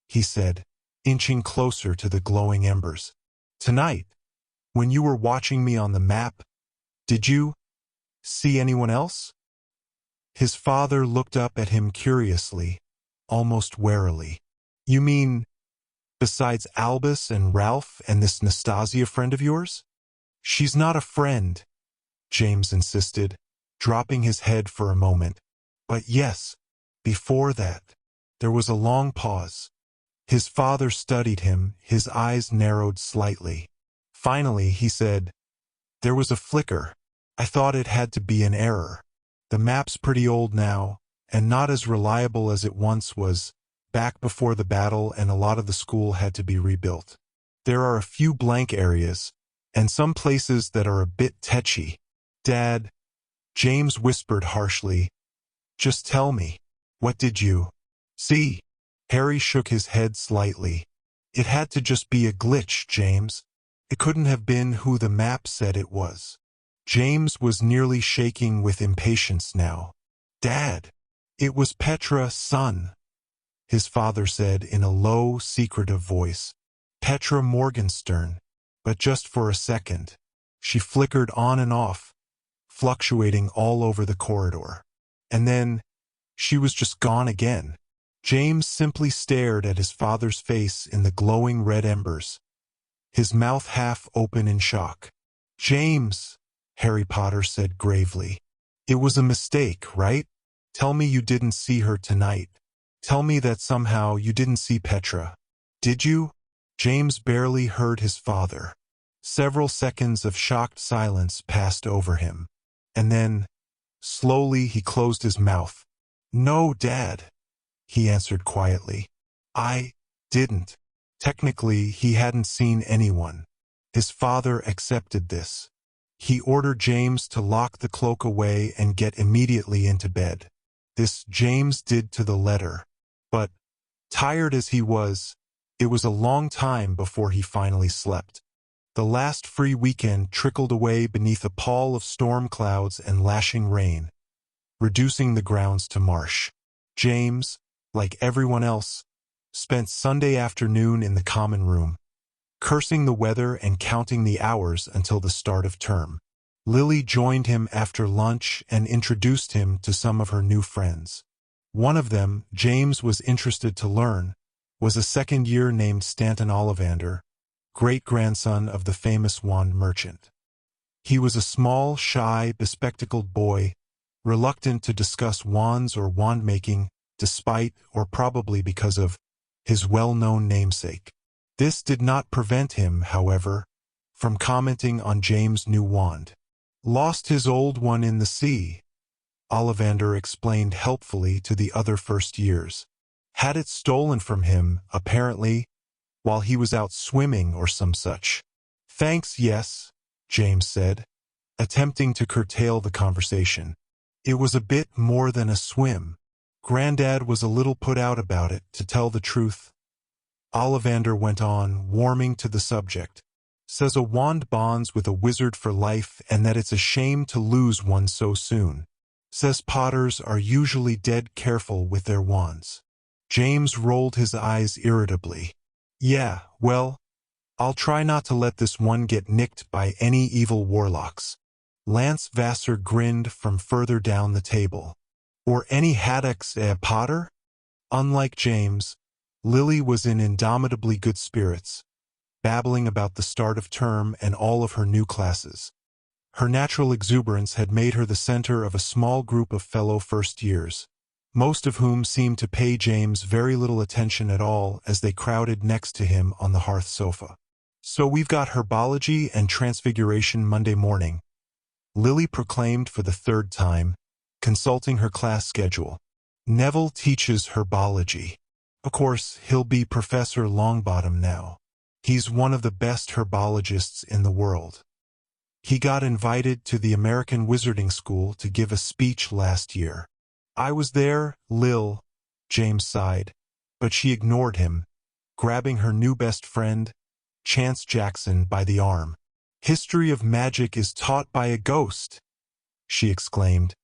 he said, inching closer to the glowing embers. "Tonight, when you were watching me on the map, did you see anyone else?" His father looked up at him curiously, almost warily. "You mean, besides Albus and Ralph and this Nastasia friend of yours?" "She's not a friend," James insisted, dropping his head for a moment. "But yes, before that." There was a long pause. His father studied him, his eyes narrowed slightly. Finally, he said, "There was a flicker. I thought it had to be an error. The map's pretty old now, and not as reliable as it once was, back before the battle, and a lot of the school had to be rebuilt. There are a few blank areas, and some places that are a bit tetchy." "Dad," James whispered harshly, "just tell me, what did you see?" Harry shook his head slightly. "It had to just be a glitch, James. It couldn't have been who the map said it was." James was nearly shaking with impatience now. "Dad, it was Petra, son," his father said in a low, secretive voice. "Petra Morgenstern. But just for a second. She flickered on and off, fluctuating all over the corridor. And then, she was just gone again." James simply stared at his father's face in the glowing red embers, his mouth half open in shock. "James," Harry Potter said gravely, "it was a mistake, right? Tell me you didn't see her tonight. Tell me that somehow you didn't see Petra. Did you?" James barely heard his father. Several seconds of shocked silence passed over him. And then, slowly he closed his mouth. "No, Dad," he answered quietly. "I didn't." Technically, he hadn't seen anyone. His father accepted this. He ordered James to lock the cloak away and get immediately into bed. This James did to the letter. But, tired as he was, it was a long time before he finally slept. The last free weekend trickled away beneath a pall of storm clouds and lashing rain, reducing the grounds to marsh. James, like everyone else, spent Sunday afternoon in the common room, cursing the weather and counting the hours until the start of term. Lily joined him after lunch and introduced him to some of her new friends. One of them, James was interested to learn, was a second-year named Stanton Ollivander, great-grandson of the famous wand merchant. He was a small, shy, bespectacled boy, reluctant to discuss wands or wand-making, despite, or probably because of, his well-known namesake. This did not prevent him, however, from commenting on James' new wand. "Lost his old one in the sea," Ollivander explained helpfully to the other first years. "Had it stolen from him, apparently, while he was out swimming or some such." "Thanks, yes," James said, attempting to curtail the conversation. "It was a bit more than a swim. Grandad was a little put out about it, to tell the truth." Ollivander went on, warming to the subject. "Says a wand bonds with a wizard for life and that it's a shame to lose one so soon. Says Potters are usually dead careful with their wands." James rolled his eyes irritably. "Yeah, well, I'll try not to let this one get nicked by any evil warlocks." Lance Vassar grinned from further down the table. "Or any haddocks, Potter?" Unlike James, Lily was in indomitably good spirits, babbling about the start of term and all of her new classes. Her natural exuberance had made her the center of a small group of fellow first years, most of whom seemed to pay James very little attention at all as they crowded next to him on the hearth sofa. "So we've got herbology and transfiguration Monday morning," Lily proclaimed for the third time, consulting her class schedule. "Neville teaches herbology. Of course, he'll be Professor Longbottom now. He's one of the best herbologists in the world. He got invited to the American Wizarding School to give a speech last year." "I was there, Lil," James sighed, but she ignored him, grabbing her new best friend, Chance Jackson, by the arm. "History of magic is taught by a ghost," she exclaimed,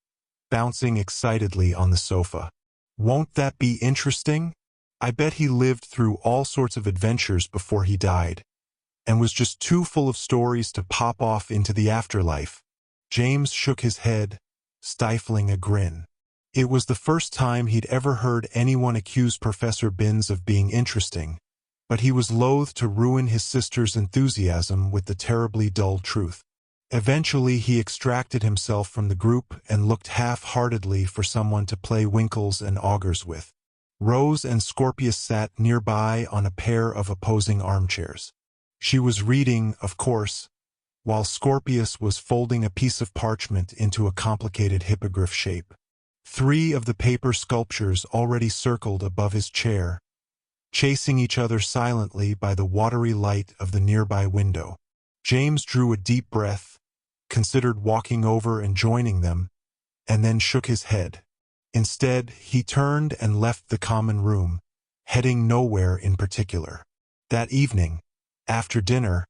bouncing excitedly on the sofa. "Won't that be interesting? I bet he lived through all sorts of adventures before he died, and was just too full of stories to pop off into the afterlife." James shook his head, stifling a grin. It was the first time he'd ever heard anyone accuse Professor Binns of being interesting, but he was loath to ruin his sister's enthusiasm with the terribly dull truth. Eventually he extracted himself from the group and looked half-heartedly for someone to play Winkles and Augurs with. Rose and Scorpius sat nearby on a pair of opposing armchairs. She was reading, of course, while Scorpius was folding a piece of parchment into a complicated hippogriff shape. 3 of the paper sculptures already circled above his chair, chasing each other silently by the watery light of the nearby window. James drew a deep breath, considered walking over and joining them, and then shook his head. Instead, he turned and left the common room, heading nowhere in particular. That evening, after dinner,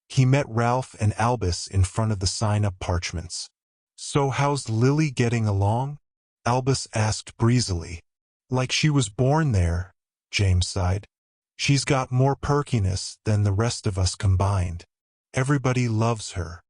he met Ralph and Albus in front of the sign-up parchments. "So how's Lily getting along?" Albus asked breezily. "Like she was born there," James sighed. "She's got more perkiness than the rest of us combined. Everybody loves her."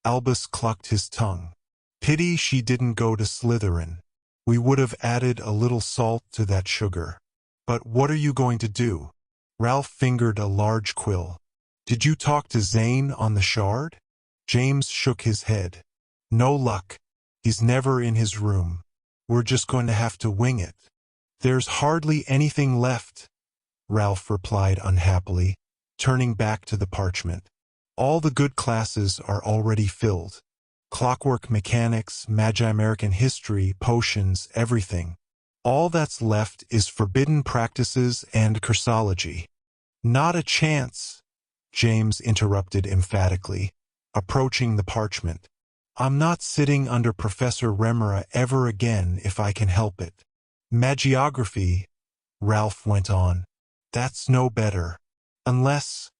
Albus clucked his tongue. "Pity she didn't go to Slytherin. We would have added a little salt to that sugar." "But what are you going to do?" Ralph fingered a large quill. "Did you talk to Zane on the shard?" James shook his head. "No luck. He's never in his room. We're just going to have to wing it." "There's hardly anything left," Ralph replied unhappily, turning back to the parchment. "All the good classes are already filled. Clockwork mechanics, Magi-American history, potions, everything. All that's left is forbidden practices and cursology." "Not a chance," James interrupted emphatically, approaching the parchment. "I'm not sitting under Professor Remora ever again if I can help it." "Magiography," Ralph went on. "That's no better. Unless—"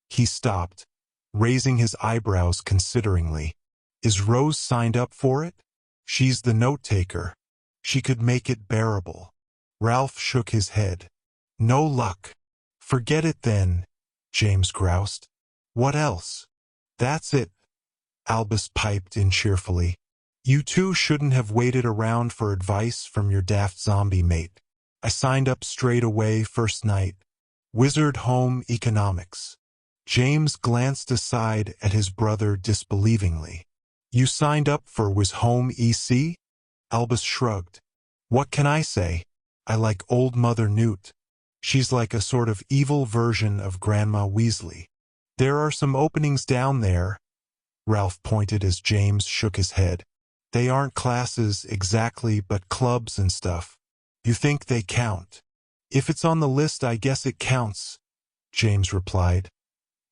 He stopped, raising his eyebrows consideringly. "Is Rose signed up for it? She's the note-taker. She could make it bearable." Ralph shook his head. "No luck." "Forget it then," James groused. "What else?" "That's it," Albus piped in cheerfully. "You two shouldn't have waited around for advice from your daft zombie mate. I signed up straight away first night. Wizard Home Economics." James glanced aside at his brother disbelievingly. You signed up for Was Home EC? Albus shrugged. What can I say? I like Old Mother Newt. She's like a sort of evil version of Grandma Weasley. There are some openings down there, Ralph pointed as James shook his head. They aren't classes exactly, but clubs and stuff. You think they count? If it's on the list, I guess it counts, James replied,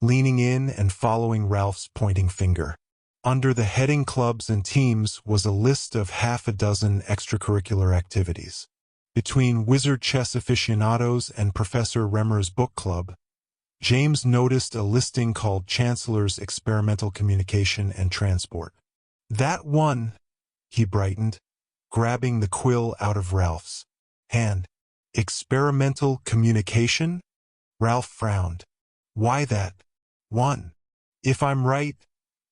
leaning in and following Ralph's pointing finger. Under the heading clubs and teams was a list of half a dozen extracurricular activities. Between Wizard Chess Aficionados and Professor Remmer's book club, James noticed a listing called Chancellor's Experimental Communication and Transport. That one, he brightened, grabbing the quill out of Ralph's hand. Experimental communication? Ralph frowned. Why that one? If I'm right,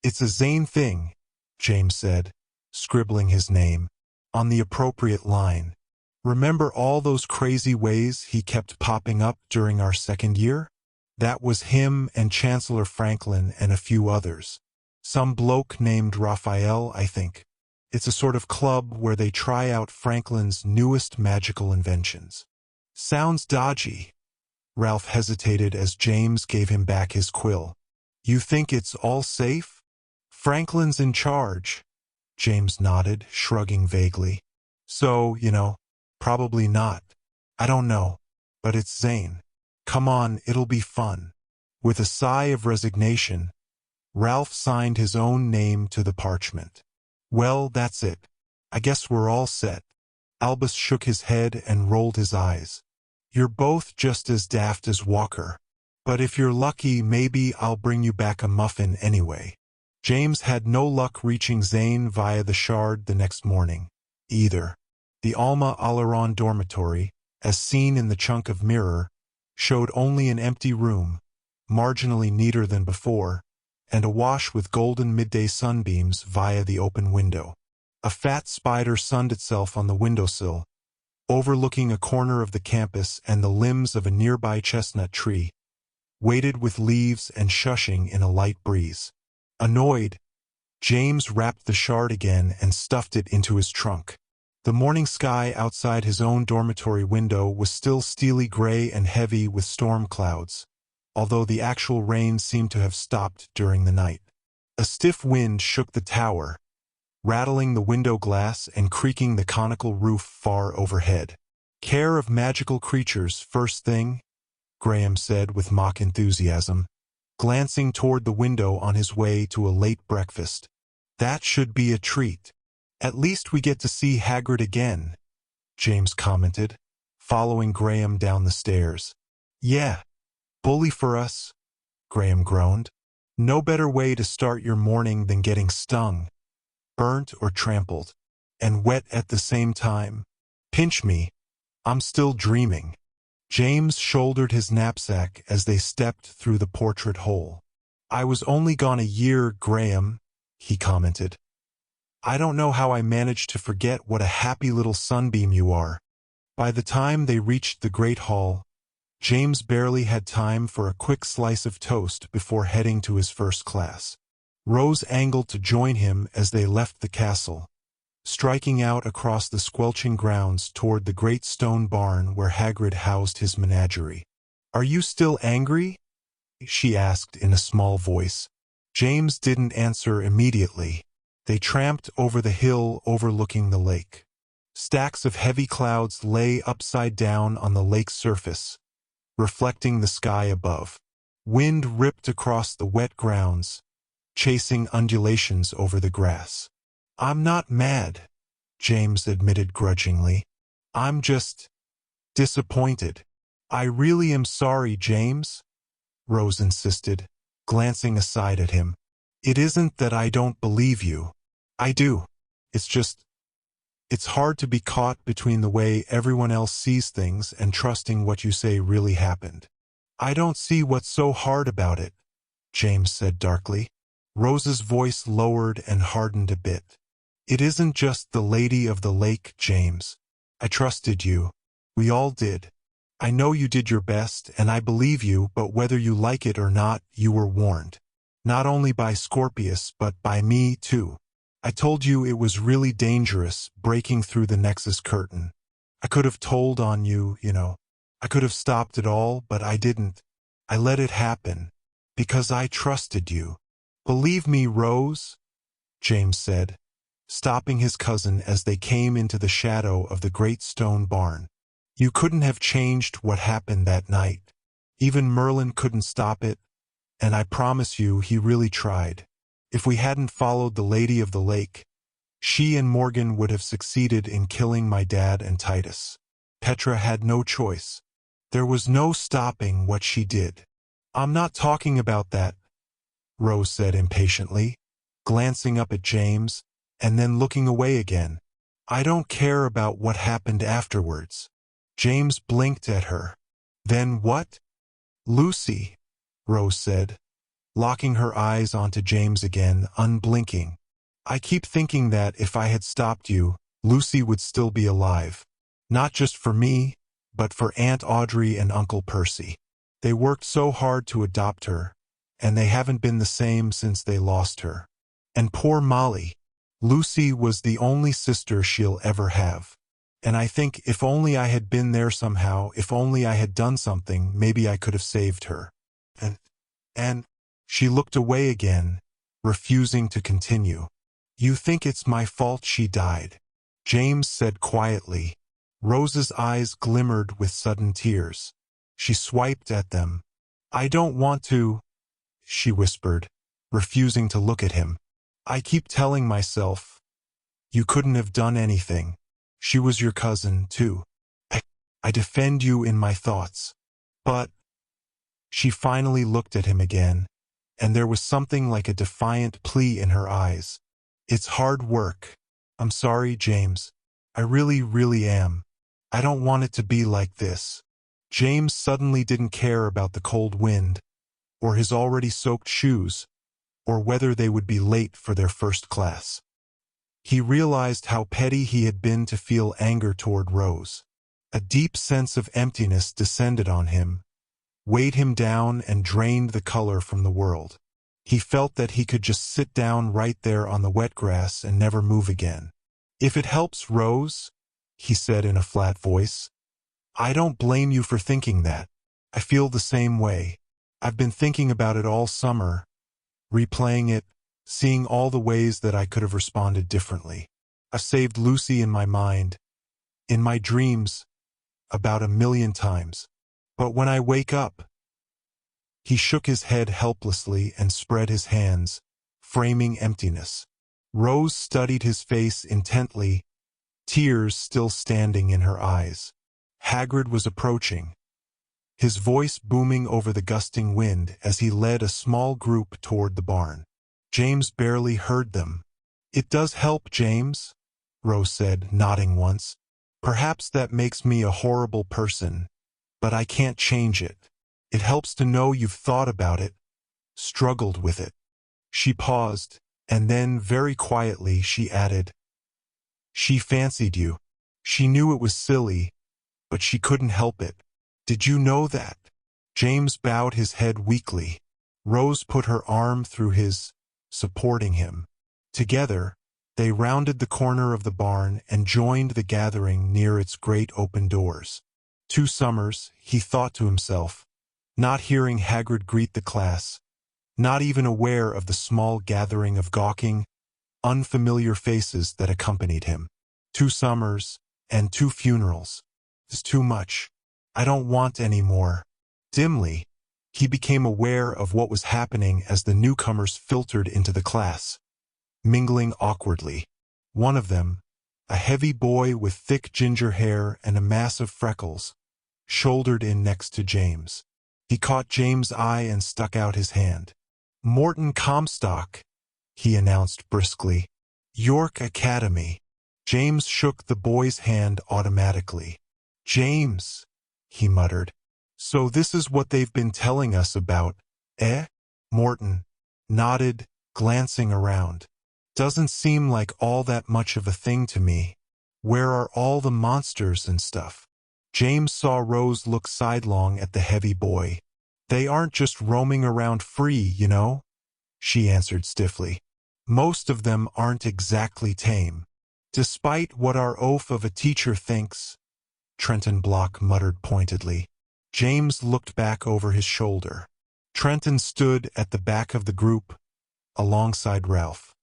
it's a Zane thing, James said, scribbling his name on the appropriate line. Remember all those crazy ways he kept popping up during our second year? That was him and Chancellor Franklin and a few others. Some bloke named Raphael, I think. It's a sort of club where they try out Franklin's newest magical inventions. Sounds dodgy. Ralph hesitated as James gave him back his quill. You think it's all safe? Franklin's in charge. James nodded, shrugging vaguely. So, probably not. I don't know. But it's Zane. Come on, it'll be fun. With a sigh of resignation, Ralph signed his own name to the parchment. Well, that's it. I guess we're all set. Albus shook his head and rolled his eyes. You're both just as daft as Walker. But if you're lucky, maybe I'll bring you back a muffin anyway. James had no luck reaching Zane via the Shard the next morning, either. The Alma Alaron dormitory, as seen in the chunk of mirror, showed only an empty room, marginally neater than before, and awash with golden midday sunbeams via the open window. A fat spider sunned itself on the windowsill, overlooking a corner of the campus and the limbs of a nearby chestnut tree, weighted with leaves and shushing in a light breeze. Annoyed, James wrapped the shard again and stuffed it into his trunk. The morning sky outside his own dormitory window was still steely gray and heavy with storm clouds, although the actual rain seemed to have stopped during the night. A stiff wind shook the tower, rattling the window glass and creaking the conical roof far overhead. Care of magical creatures first thing, Graham said with mock enthusiasm, glancing toward the window on his way to a late breakfast. That should be a treat. At least we get to see Hagrid again, James commented, following Graham down the stairs. Yeah, bully for us, Graham groaned. No better way to start your morning than getting stung, burnt or trampled, and wet at the same time. Pinch me, I'm still dreaming. James shouldered his knapsack as they stepped through the portrait hole. I was only gone a year, Graham, he commented. I don't know how I managed to forget what a happy little sunbeam you are. By the time they reached the Great Hall, James barely had time for a quick slice of toast before heading to his first class. Rose angled to join him as they left the castle, striking out across the squelching grounds toward the great stone barn where Hagrid housed his menagerie. Are you still angry? She asked in a small voice. James didn't answer immediately. They tramped over the hill overlooking the lake. Stacks of heavy clouds lay upside down on the lake's surface, reflecting the sky above. Wind ripped across the wet grounds, chasing undulations over the grass. I'm not mad, James admitted grudgingly. I'm just disappointed. I really am sorry, James, Rose insisted, glancing aside at him. It isn't that I don't believe you. I do. It's hard to be caught between the way everyone else sees things and trusting what you say really happened. I don't see what's so hard about it, James said darkly. Rose's voice lowered and hardened a bit. It isn't just the Lady of the Lake, James. I trusted you. We all did. I know you did your best, and I believe you, but whether you like it or not, you were warned. Not only by Scorpius, but by me, too. I told you it was really dangerous, breaking through the Nexus curtain. I could have told on you, you know. I could have stopped it all, but I didn't. I let it happen. Because I trusted you. Believe me, Rose, James said, stopping his cousin as they came into the shadow of the great stone barn. You couldn't have changed what happened that night. Even Merlin couldn't stop it, and I promise you he really tried. If we hadn't followed the Lady of the Lake, she and Morgan would have succeeded in killing my dad and Titus. Petra had no choice. There was no stopping what she did. I'm not talking about that, Rose said impatiently, glancing up at James, and then looking away again. I don't care about what happened afterwards. James blinked at her. Then what? Lucy, Rose said, locking her eyes onto James again, unblinking. I keep thinking that if I had stopped you, Lucy would still be alive. Not just for me, but for Aunt Audrey and Uncle Percy. They worked so hard to adopt her, and they haven't been the same since they lost her. And poor Molly. Lucy was the only sister she'll ever have. And I think if only I had been there somehow, if only I had done something, maybe I could have saved her. And she looked away again, refusing to continue. You think it's my fault she died? James said quietly. Rose's eyes glimmered with sudden tears. She swiped at them. I don't want to, she whispered, refusing to look at him. I keep telling myself, you couldn't have done anything. She was your cousin, too. I defend you in my thoughts. But she finally looked at him again, and there was something like a defiant plea in her eyes. It's hard work. I'm sorry, James. I really, really am. I don't want it to be like this. James suddenly didn't care about the cold wind, or his already soaked shoes, or whether they would be late for their first class. He realized how petty he had been to feel anger toward Rose. A deep sense of emptiness descended on him, weighed him down and drained the color from the world. He felt that he could just sit down right there on the wet grass and never move again. If it helps, Rose, he said in a flat voice, I don't blame you for thinking that. I feel the same way. I've been thinking about it all summer, replaying it, seeing all the ways that I could have responded differently. I've saved Lucy in my mind, in my dreams, about 1,000,000 times. But when I wake up, he shook his head helplessly and spread his hands, framing emptiness. Rose studied his face intently, tears still standing in her eyes. Hagrid was approaching, his voice booming over the gusting wind as he led a small group toward the barn. James barely heard them. It does help, James, Rose said, nodding once. Perhaps that makes me a horrible person, but I can't change it. It helps to know you've thought about it, struggled with it. She paused, and then very quietly she added, she fancied you. She knew it was silly, but she couldn't help it. Did you know that? James bowed his head weakly. Rose put her arm through his, supporting him. Together, they rounded the corner of the barn and joined the gathering near its great open doors. 2 summers, he thought to himself, not hearing Hagrid greet the class, not even aware of the small gathering of gawking, unfamiliar faces that accompanied him. 2 summers, and 2 funerals. It's too much. I don't want any more. Dimly, he became aware of what was happening as the newcomers filtered into the class, mingling awkwardly. One of them, a heavy boy with thick ginger hair and a mass of freckles, shouldered in next to James. He caught James' eye and stuck out his hand. Morton Comstock, he announced briskly. York Academy. James shook the boy's hand automatically. James, he muttered. So this is what they've been telling us about, eh? Morton nodded, glancing around. Doesn't seem like all that much of a thing to me. Where are all the monsters and stuff? James saw Rose look sidelong at the heavy boy. "They aren't just roaming around free, you know," she answered stiffly. "Most of them aren't exactly tame. Despite what our oaf of a teacher thinks," Trenton Block muttered pointedly. James looked back over his shoulder. Trenton stood at the back of the group, alongside Ralph.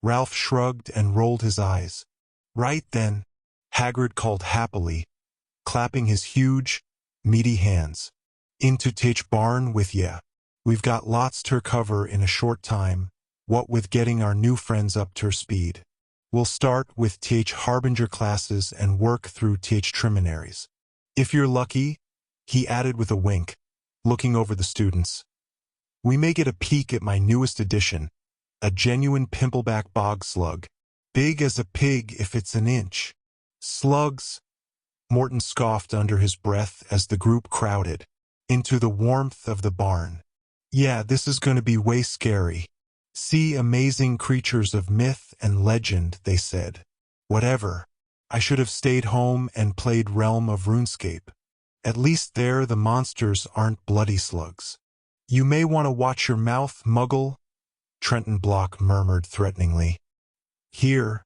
Ralph shrugged and rolled his eyes. "Right then," Hagrid called happily, clapping his huge, meaty hands. "Into Teach Barn with ya. We've got lots ter cover in a short time, what with getting our new friends up ter speed. We'll start with Teach Harbinger classes and work through Teach Triminaries. If you're lucky," he added with a wink, looking over the students, "we may get a peek at my newest addition, a genuine pimpleback bog slug. Big as a pig if it's an inch." "Slugs," Morton scoffed under his breath as the group crowded into the warmth of the barn. "Yeah, this is going to be way scary. See amazing creatures of myth and legend," they said. "Whatever. I should have stayed home and played Realm of RuneScape. At least there the monsters aren't bloody slugs." "You may want to watch your mouth, Muggle," Trenton Block murmured threateningly. "Here,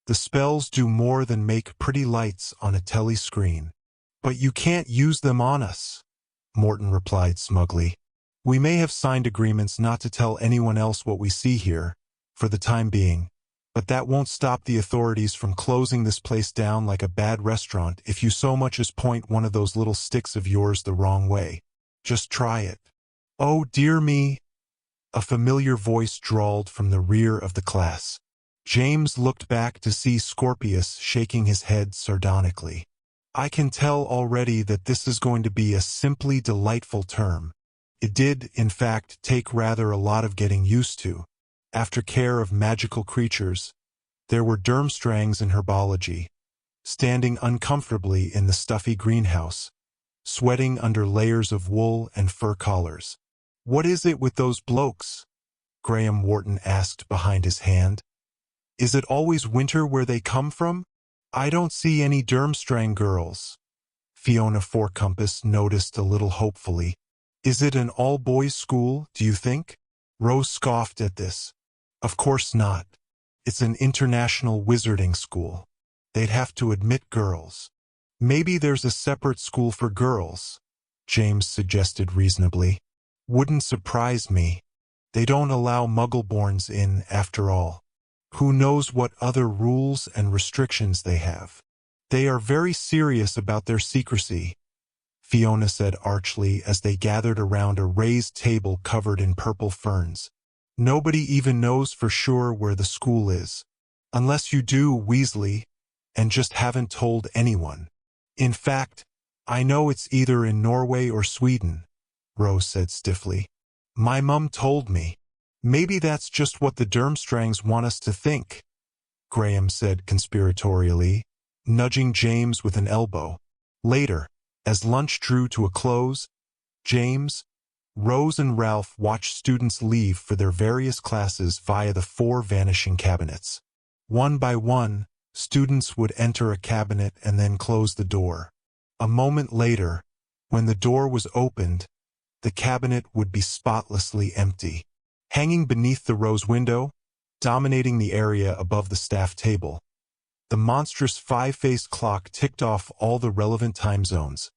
the spells do more than make pretty lights on a telescreen." "But you can't use them on us," Morton replied smugly. "We may have signed agreements not to tell anyone else what we see here, for the time being, but that won't stop the authorities from closing this place down like a bad restaurant if you so much as point one of those little sticks of yours the wrong way. Just try it." "Oh, dear me," a familiar voice drawled from the rear of the class. James looked back to see Scorpius shaking his head sardonically. "I can tell already that this is going to be a simply delightful term." It did, in fact, take rather a lot of getting used to. After care of magical creatures, there were Durmstrangs in herbology, standing uncomfortably in the stuffy greenhouse, sweating under layers of wool and fur collars. "What is it with those blokes?" Graham Wharton asked behind his hand. "Is it always winter where they come from? I don't see any Durmstrang girls." Fiona Fourcompass noticed a little hopefully. "Is it an all-boys school, do you think?" Rose scoffed at this. "Of course not. It's an international wizarding school. They'd have to admit girls." "Maybe there's a separate school for girls," James suggested reasonably. "Wouldn't surprise me. They don't allow Muggleborns in, after all. Who knows what other rules and restrictions they have. They are very serious about their secrecy," Fiona said archly as they gathered around a raised table covered in purple ferns. "Nobody even knows for sure where the school is. Unless you do, Weasley, and just haven't told anyone. In fact, I know it's either in Norway or Sweden," Rose said stiffly. "My mum told me." "Maybe that's just what the Durmstrangs want us to think," Graham said conspiratorially, nudging James with an elbow. Later, as lunch drew to a close, James, Rose and Ralph watched students leave for their various classes via the 4 vanishing cabinets. One by one, students would enter a cabinet and then close the door. A moment later, when the door was opened, the cabinet would be spotlessly empty. Hanging beneath the rose window, dominating the area above the staff table, the monstrous 5-faced clock ticked off all the relevant time zones,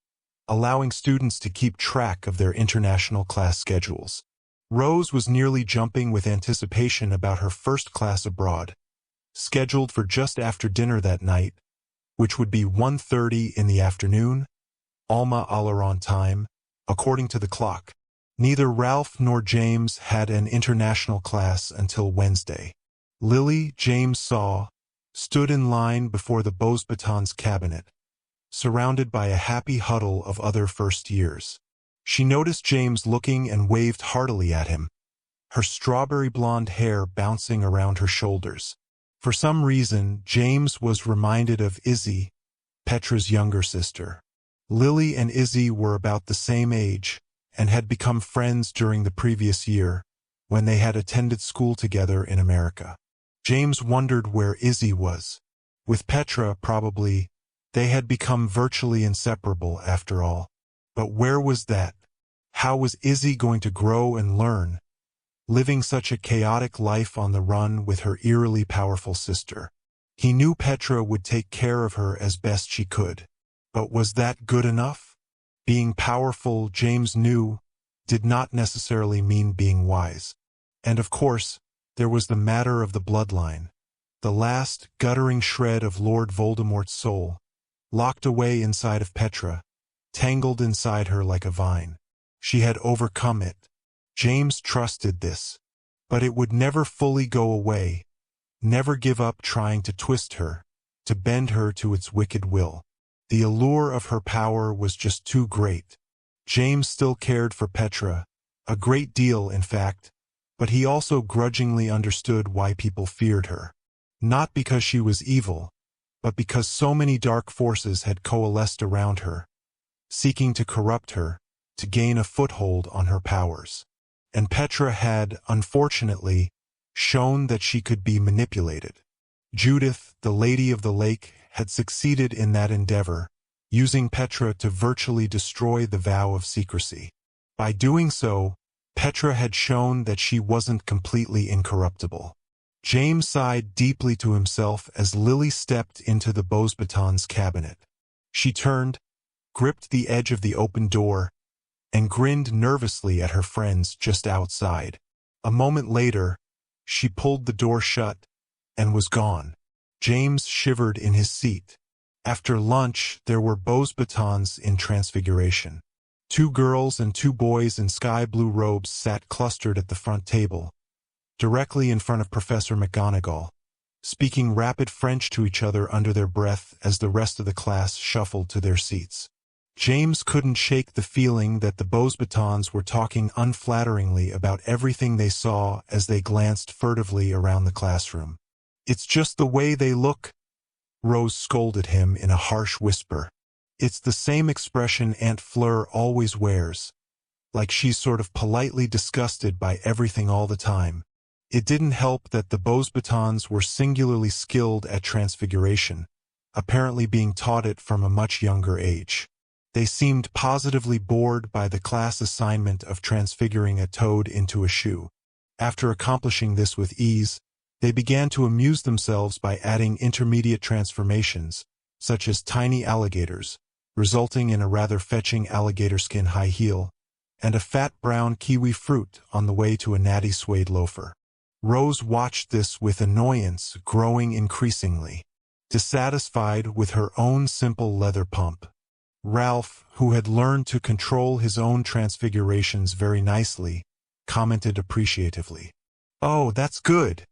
allowing students to keep track of their international class schedules. Rose was nearly jumping with anticipation about her first class abroad, scheduled for just after dinner that night, which would be 1:30 in the afternoon, Alma Alaron time, according to the clock. Neither Ralph nor James had an international class until Wednesday. Lily, James saw, stood in line before the Beauxbatons cabinet, surrounded by a happy huddle of other first years. She noticed James looking and waved heartily at him, her strawberry blonde hair bouncing around her shoulders. For some reason, James was reminded of Izzy, Petra's younger sister. Lily and Izzy were about the same age and had become friends during the previous year when they had attended school together in America. James wondered where Izzy was. With Petra, probably, They had become virtually inseparable after all. But where was that? How was Izzy going to grow and learn, living such a chaotic life on the run with her eerily powerful sister? He knew Petra would take care of her as best she could. But was that good enough? Being powerful, James knew, did not necessarily mean being wise. And of course, there was the matter of the bloodline, the last guttering shred of Lord Voldemort's soul, locked away inside of Petra, tangled inside her like a vine. She had overcome it. James trusted this. But it would never fully go away, never give up trying to twist her, to bend her to its wicked will. The allure of her power was just too great. James still cared for Petra, a great deal in fact, but he also grudgingly understood why people feared her. Not because she was evil, but because so many dark forces had coalesced around her, seeking to corrupt her, to gain a foothold on her powers. And Petra had, unfortunately, shown that she could be manipulated. Judith, the Lady of the Lake, had succeeded in that endeavor, using Petra to virtually destroy the vow of secrecy. By doing so, Petra had shown that she wasn't completely incorruptible. James sighed deeply to himself as Lily stepped into the Beauxbatons cabinet. She turned, gripped the edge of the open door, and grinned nervously at her friends just outside. A moment later, she pulled the door shut and was gone. James shivered in his seat. After lunch, there were Beauxbatons in transfiguration. 2 girls and 2 boys in sky-blue robes sat clustered at the front table, directly in front of Professor McGonagall, speaking rapid French to each other under their breath as the rest of the class shuffled to their seats. James couldn't shake the feeling that the Beauxbatons were talking unflatteringly about everything they saw as they glanced furtively around the classroom. "It's just the way they look," Rose scolded him in a harsh whisper. "It's the same expression Aunt Fleur always wears, like she's sort of politely disgusted by everything all the time." It didn't help that the Beauxbatons were singularly skilled at transfiguration, apparently being taught it from a much younger age. They seemed positively bored by the class assignment of transfiguring a toad into a shoe. After accomplishing this with ease, they began to amuse themselves by adding intermediate transformations, such as tiny alligators, resulting in a rather fetching alligator skin high heel, and a fat brown kiwi fruit on the way to a natty suede loafer. Rose watched this with annoyance growing increasingly. Dissatisfied with her own simple leather pump, Ralph, who had learned to control his own transfigurations very nicely, commented appreciatively. "Oh, that's good."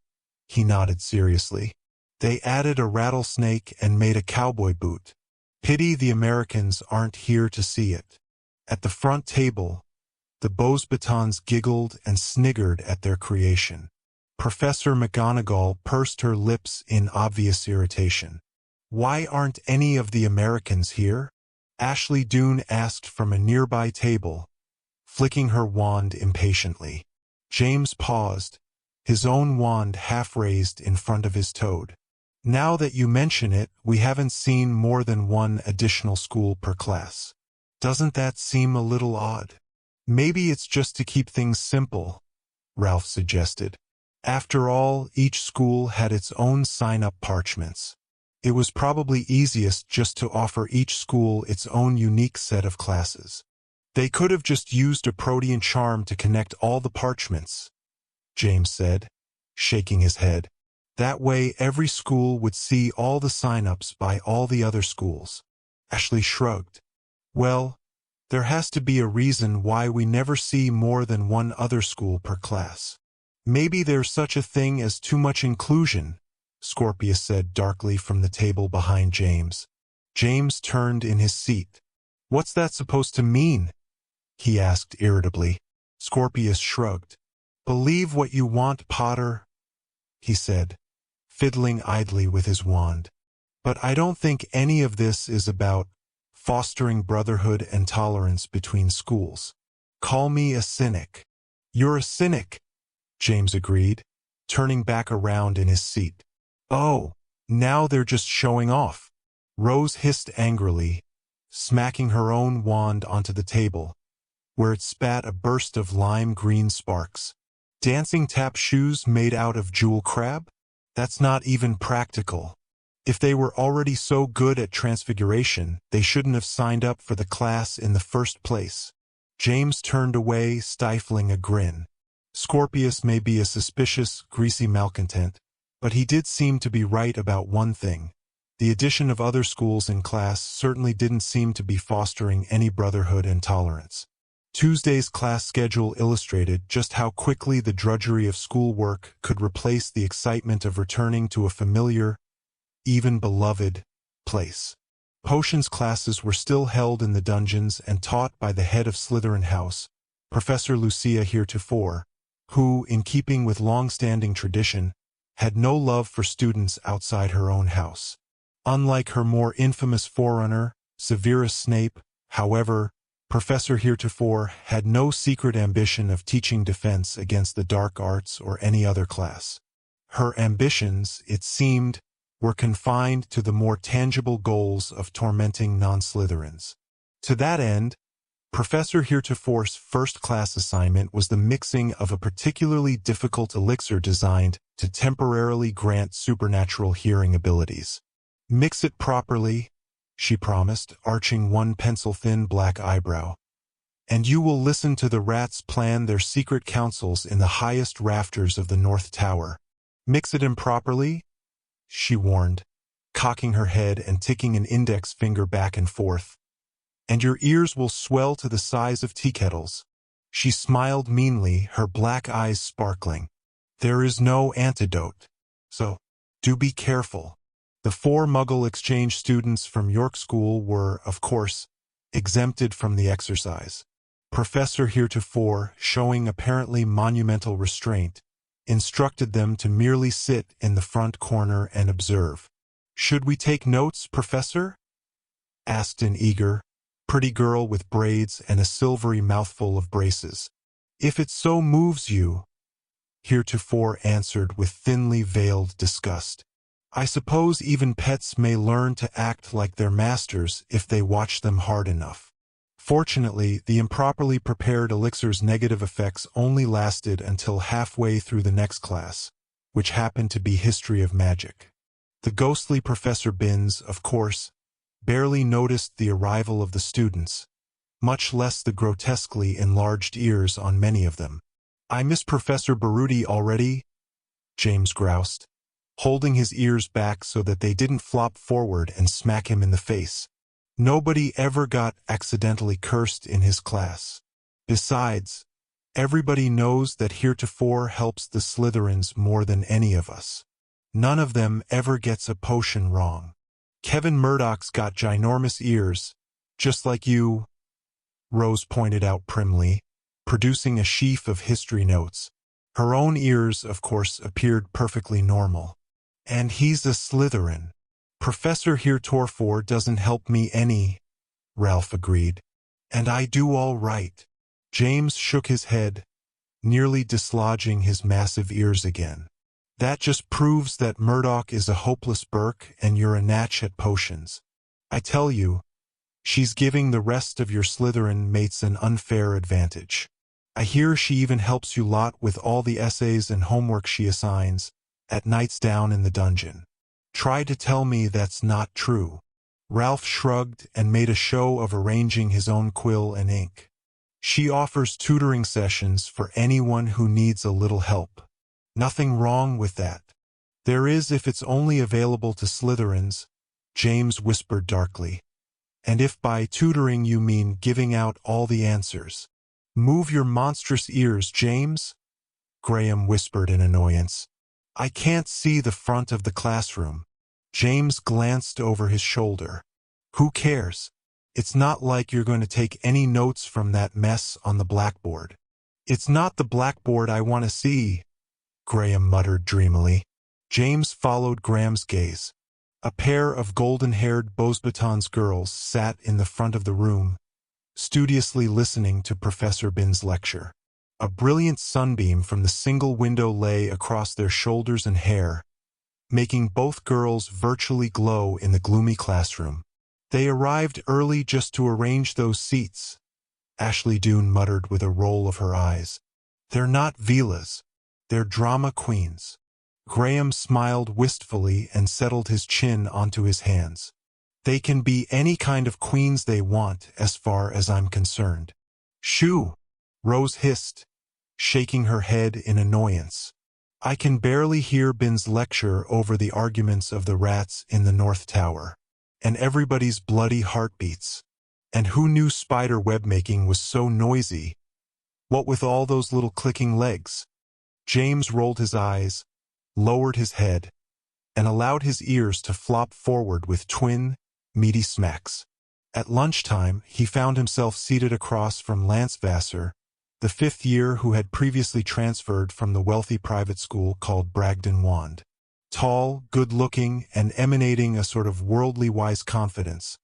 He nodded seriously. "They added a rattlesnake and made a cowboy boot. Pity the Americans aren't here to see it." At the front table, the Beauxbatons giggled and sniggered at their creation. Professor McGonagall pursed her lips in obvious irritation. "Why aren't any of the Americans here?" Ashley Doone asked from a nearby table, flicking her wand impatiently. James paused, his own wand half-raised in front of his toad. "Now that you mention it, we haven't seen more than 1 additional school per class. Doesn't that seem a little odd?" "Maybe it's just to keep things simple," Ralph suggested. After all, each school had its own sign-up parchments. It was probably easiest just to offer each school its own unique set of classes. "They could have just used a protean charm to connect all the parchments," James said, shaking his head. "That way every school would see all the sign-ups by all the other schools." Ashley shrugged. "Well, there has to be a reason why we never see more than 1 other school per class. Maybe there's such a thing as too much inclusion," Scorpius said darkly from the table behind James. James turned in his seat. "What's that supposed to mean?" he asked irritably. Scorpius shrugged. "Believe what you want, Potter," he said, fiddling idly with his wand. "But I don't think any of this is about fostering brotherhood and tolerance between schools. Call me a cynic." "You're a cynic," James agreed, turning back around in his seat. "Oh, now they're just showing off. Rose hissed angrily, smacking her own wand onto the table, where it spat a burst of lime-green sparks. Dancing tap shoes made out of jewel crab? That's not even practical. If they were already so good at transfiguration, they shouldn't have signed up for the class in the first place. James turned away, stifling a grin. Scorpius may be a suspicious, greasy malcontent, but he did seem to be right about one thing. The addition of other schools in class certainly didn't seem to be fostering any brotherhood and tolerance. Tuesday's class schedule illustrated just how quickly the drudgery of schoolwork could replace the excitement of returning to a familiar, even beloved, place. Potions classes were still held in the dungeons and taught by the head of Slytherin House, Professor Lucia heretofore, who, in keeping with long-standing tradition, had no love for students outside her own house. Unlike her more infamous forerunner, Severus Snape, however, Professor heretofore had no secret ambition of teaching defense against the dark arts or any other class. Her ambitions, it seemed, were confined to the more tangible goals of tormenting non-Slytherins. To that end, Professor heretofore's first-class assignment was the mixing of a particularly difficult elixir designed to temporarily grant supernatural hearing abilities. "Mix it properly," she promised, arching one pencil-thin black eyebrow, "and you will listen to the rats plan their secret councils in the highest rafters of the North Tower. Mix it improperly," she warned, cocking her head and ticking an index finger back and forth, "and your ears will swell to the size of tea kettles." She smiled meanly, her black eyes sparkling. "There is no antidote, so do be careful." The 4 Muggle exchange students from York School were, of course, exempted from the exercise. Professor heretofore, showing apparently monumental restraint, instructed them to merely sit in the front corner and observe. "Should we take notes, Professor?" asked an eager, pretty girl with braids and a silvery mouthful of braces. "If it so moves you," heretofore answered with thinly veiled disgust. "I suppose even pets may learn to act like their masters if they watch them hard enough." Fortunately, the improperly prepared elixir's negative effects only lasted until halfway through the next class, which happened to be History of Magic. The ghostly Professor Binns, of course, barely noticed the arrival of the students, much less the grotesquely enlarged ears on many of them. "I miss Professor Baruti already," James groused, holding his ears back so that they didn't flop forward and smack him in the face. Nobody ever got accidentally cursed in his class. Besides, everybody knows that heretofore helps the Slytherins more than any of us. None of them ever gets a potion wrong. Kevin Murdoch's got ginormous ears, just like you," Rose pointed out primly, producing a sheaf of history notes. Her own ears, of course, appeared perfectly normal. "And he's a Slytherin. Professor heretofore doesn't help me any," Ralph agreed. "And I do all right." James shook his head, nearly dislodging his massive ears again. "That just proves that Murdoch is a hopeless Burke and you're a natch at potions. I tell you, she's giving the rest of your Slytherin mates an unfair advantage. I hear she even helps you lot with all the essays and homework she assigns, at nights down in the dungeon. Try to tell me that's not true." Ralph shrugged and made a show of arranging his own quill and ink. "She offers tutoring sessions for anyone who needs a little help. Nothing wrong with that." "There is if it's only available to Slytherins," James whispered darkly. "And if by tutoring you mean giving out all the answers." "Move your monstrous ears, James," Graham whispered in annoyance. "I can't see the front of the classroom." James glanced over his shoulder. "Who cares? It's not like you're going to take any notes from that mess on the blackboard." "It's not the blackboard I want to see," Graham muttered dreamily. James followed Graham's gaze. A pair of golden-haired Beauxbatons girls sat in the front of the room, studiously listening to Professor Binns' lecture. A brilliant sunbeam from the single window lay across their shoulders and hair, making both girls virtually glow in the gloomy classroom. They arrived early just to arrange those seats, Ashley Doone muttered with a roll of her eyes. They're not Velas. They're drama queens. Graham smiled wistfully and settled his chin onto his hands. They can be any kind of queens they want as far as I'm concerned. Shoo! Rose hissed, shaking her head in annoyance. I can barely hear Bin's lecture over the arguments of the rats in the North Tower, and everybody's bloody heartbeats. And who knew spider web making was so noisy? What with all those little clicking legs? James rolled his eyes, lowered his head, and allowed his ears to flop forward with twin, meaty smacks. At lunchtime, he found himself seated across from Lance Vassar, the fifth year who had previously transferred from the wealthy private school called Bragdon Wand. Tall, good-looking, and emanating a sort of worldly-wise confidence,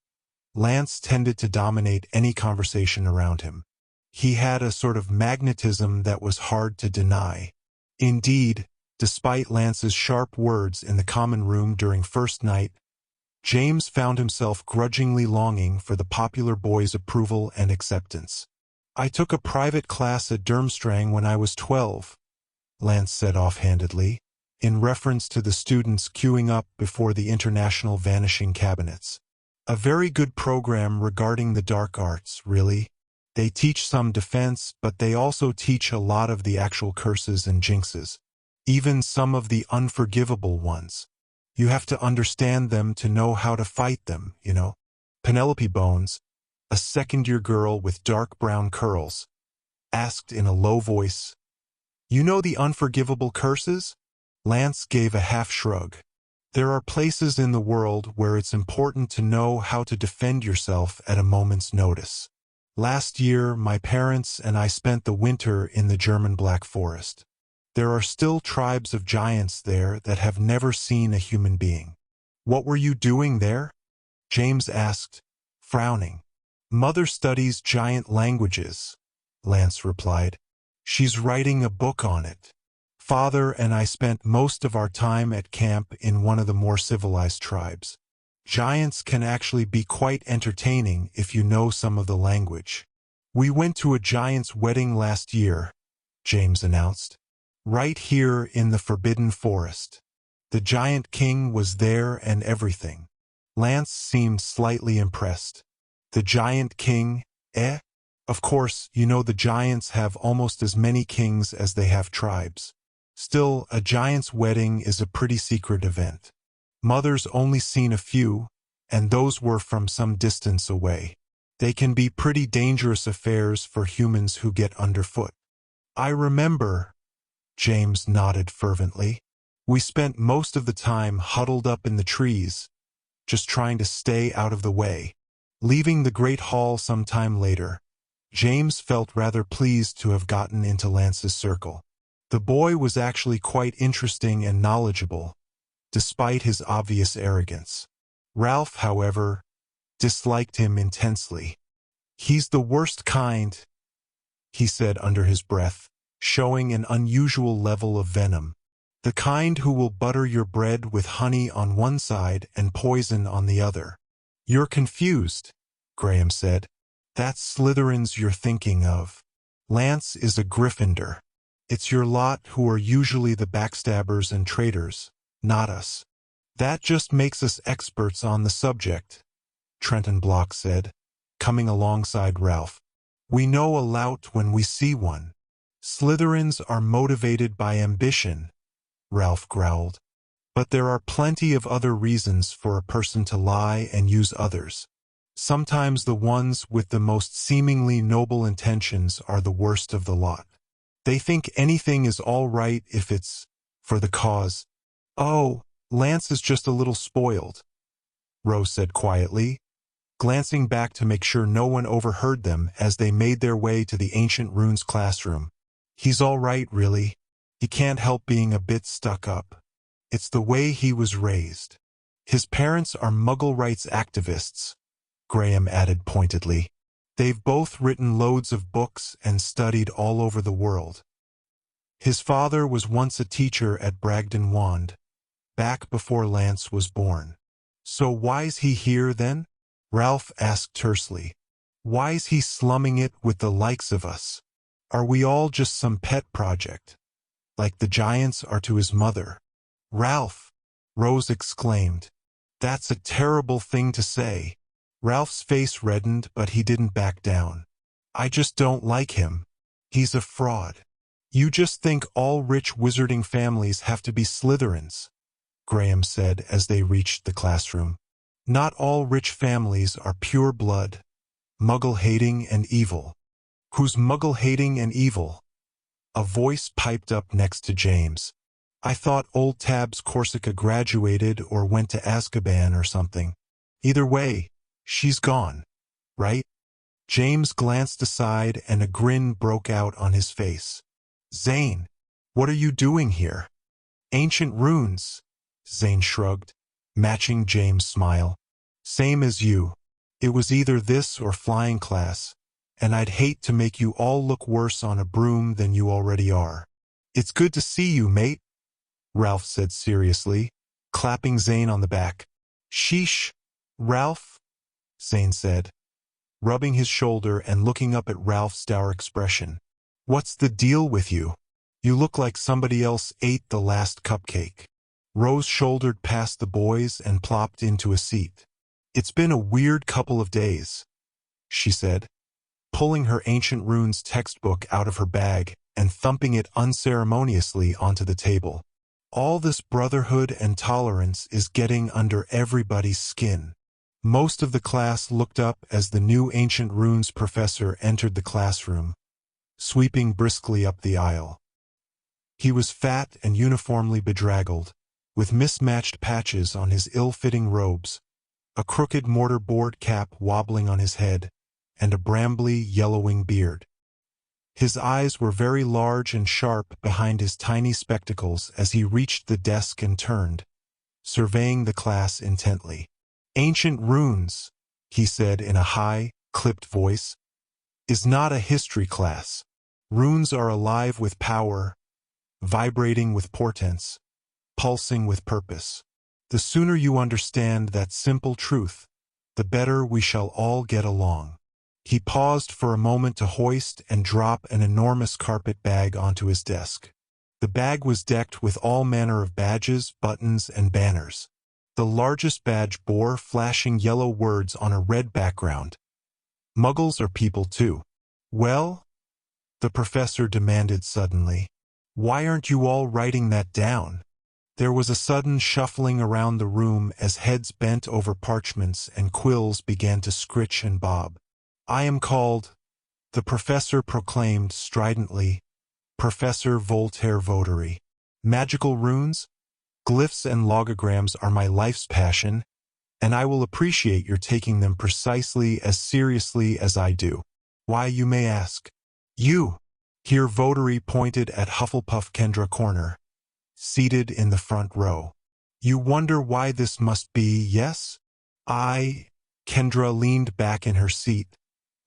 Lance tended to dominate any conversation around him. He had a sort of magnetism that was hard to deny. Indeed, despite Lance's sharp words in the common room during first night, James found himself grudgingly longing for the popular boy's approval and acceptance. I took a private class at Durmstrang when I was 12, Lance said offhandedly, in reference to the students queuing up before the international vanishing cabinets. A very good program regarding the dark arts, really. They teach some defense, but they also teach a lot of the actual curses and jinxes. Even some of the unforgivable ones. You have to understand them to know how to fight them, you know. Penelope Bones, a second-year girl with dark brown curls, asked in a low voice, "You know the unforgivable curses?" Lance gave a half-shrug. There are places in the world where it's important to know how to defend yourself at a moment's notice. Last year, my parents and I spent the winter in the German Black Forest. There are still tribes of giants there that have never seen a human being. What were you doing there? James asked, frowning. Mother studies giant languages, Lance replied. She's writing a book on it. Father and I spent most of our time at camp in one of the more civilized tribes. Giants can actually be quite entertaining if you know some of the language. We went to a giant's wedding last year, James announced. Right here in the Forbidden Forest. The giant king was there and everything. Lance seemed slightly impressed. The giant king, eh? Of course, you know the giants have almost as many kings as they have tribes. Still, a giant's wedding is a pretty secret event. Mother's only seen a few, and those were from some distance away. They can be pretty dangerous affairs for humans who get underfoot. I remember, James nodded fervently. We spent most of the time huddled up in the trees, just trying to stay out of the way. Leaving the Great Hall some time later, James felt rather pleased to have gotten into Lance's circle. The boy was actually quite interesting and knowledgeable, despite his obvious arrogance. Ralph, however, disliked him intensely. He's the worst kind, he said under his breath, showing an unusual level of venom. The kind who will butter your bread with honey on one side and poison on the other. You're confused, Graham said. That's Slytherins you're thinking of. Lance is a Gryffindor. It's your lot who are usually the backstabbers and traitors, not us. That just makes us experts on the subject, Trenton Block said, coming alongside Ralph. We know a lout when we see one. Slytherins are motivated by ambition, Ralph growled. But there are plenty of other reasons for a person to lie and use others. Sometimes the ones with the most seemingly noble intentions are the worst of the lot. They think anything is all right if it's for the cause. Oh, Lance is just a little spoiled, Rose said quietly, glancing back to make sure no one overheard them as they made their way to the Ancient Runes classroom. He's all right, really. He can't help being a bit stuck up. It's the way he was raised. His parents are Muggle rights activists, Graham added pointedly. They've both written loads of books and studied all over the world. His father was once a teacher at Bragdon Wand, back before Lance was born. So why's he here then? Ralph asked tersely. Why's he slumming it with the likes of us? Are we all just some pet project, like the giants are to his mother? Ralph, Rose exclaimed. That's a terrible thing to say. Ralph's face reddened, but he didn't back down. I just don't like him. He's a fraud. You just think all rich wizarding families have to be Slytherins, Graham said as they reached the classroom. Not all rich families are pure blood, Muggle-hating and evil. Who's Muggle-hating and evil? A voice piped up next to James. I thought old Tabs Corsica graduated or went to Azkaban or something. Either way, she's gone, right? James glanced aside and a grin broke out on his face. Zane, what are you doing here? Ancient runes, Zane shrugged, matching James' smile. Same as you. It was either this or flying class, and I'd hate to make you all look worse on a broom than you already are. It's good to see you, mate, Ralph said seriously, clapping Zane on the back. Sheesh, Ralph, Zane said, rubbing his shoulder and looking up at Ralph's dour expression. What's the deal with you? You look like somebody else ate the last cupcake. Rose shouldered past the boys and plopped into a seat. It's been a weird couple of days, she said, pulling her Ancient Runes textbook out of her bag and thumping it unceremoniously onto the table. All this brotherhood and tolerance is getting under everybody's skin. Most of the class looked up as the new Ancient Runes professor entered the classroom, sweeping briskly up the aisle. He was fat and uniformly bedraggled, with mismatched patches on his ill-fitting robes, a crooked mortar-board cap wobbling on his head, and a brambly, yellowing beard. His eyes were very large and sharp behind his tiny spectacles as he reached the desk and turned, surveying the class intently. Ancient Runes, he said in a high, clipped voice, is not a history class. Runes are alive with power, vibrating with portents, pulsing with purpose. The sooner you understand that simple truth, the better we shall all get along. He paused for a moment to hoist and drop an enormous carpet bag onto his desk. The bag was decked with all manner of badges, buttons, and banners. The largest badge bore flashing yellow words on a red background. Muggles are people too. Well? The professor demanded suddenly. Why aren't you all writing that down? There was a sudden shuffling around the room as heads bent over parchments and quills began to scritch and bob. I am called, the professor proclaimed stridently, Professor Voltaire Votary. Magical runes, glyphs and logograms are my life's passion, and I will appreciate your taking them precisely as seriously as I do. Why, you may ask. You, here Votary pointed at Hufflepuff Kendra Corner, seated in the front row. You wonder why this must be, yes? Kendra leaned back in her seat,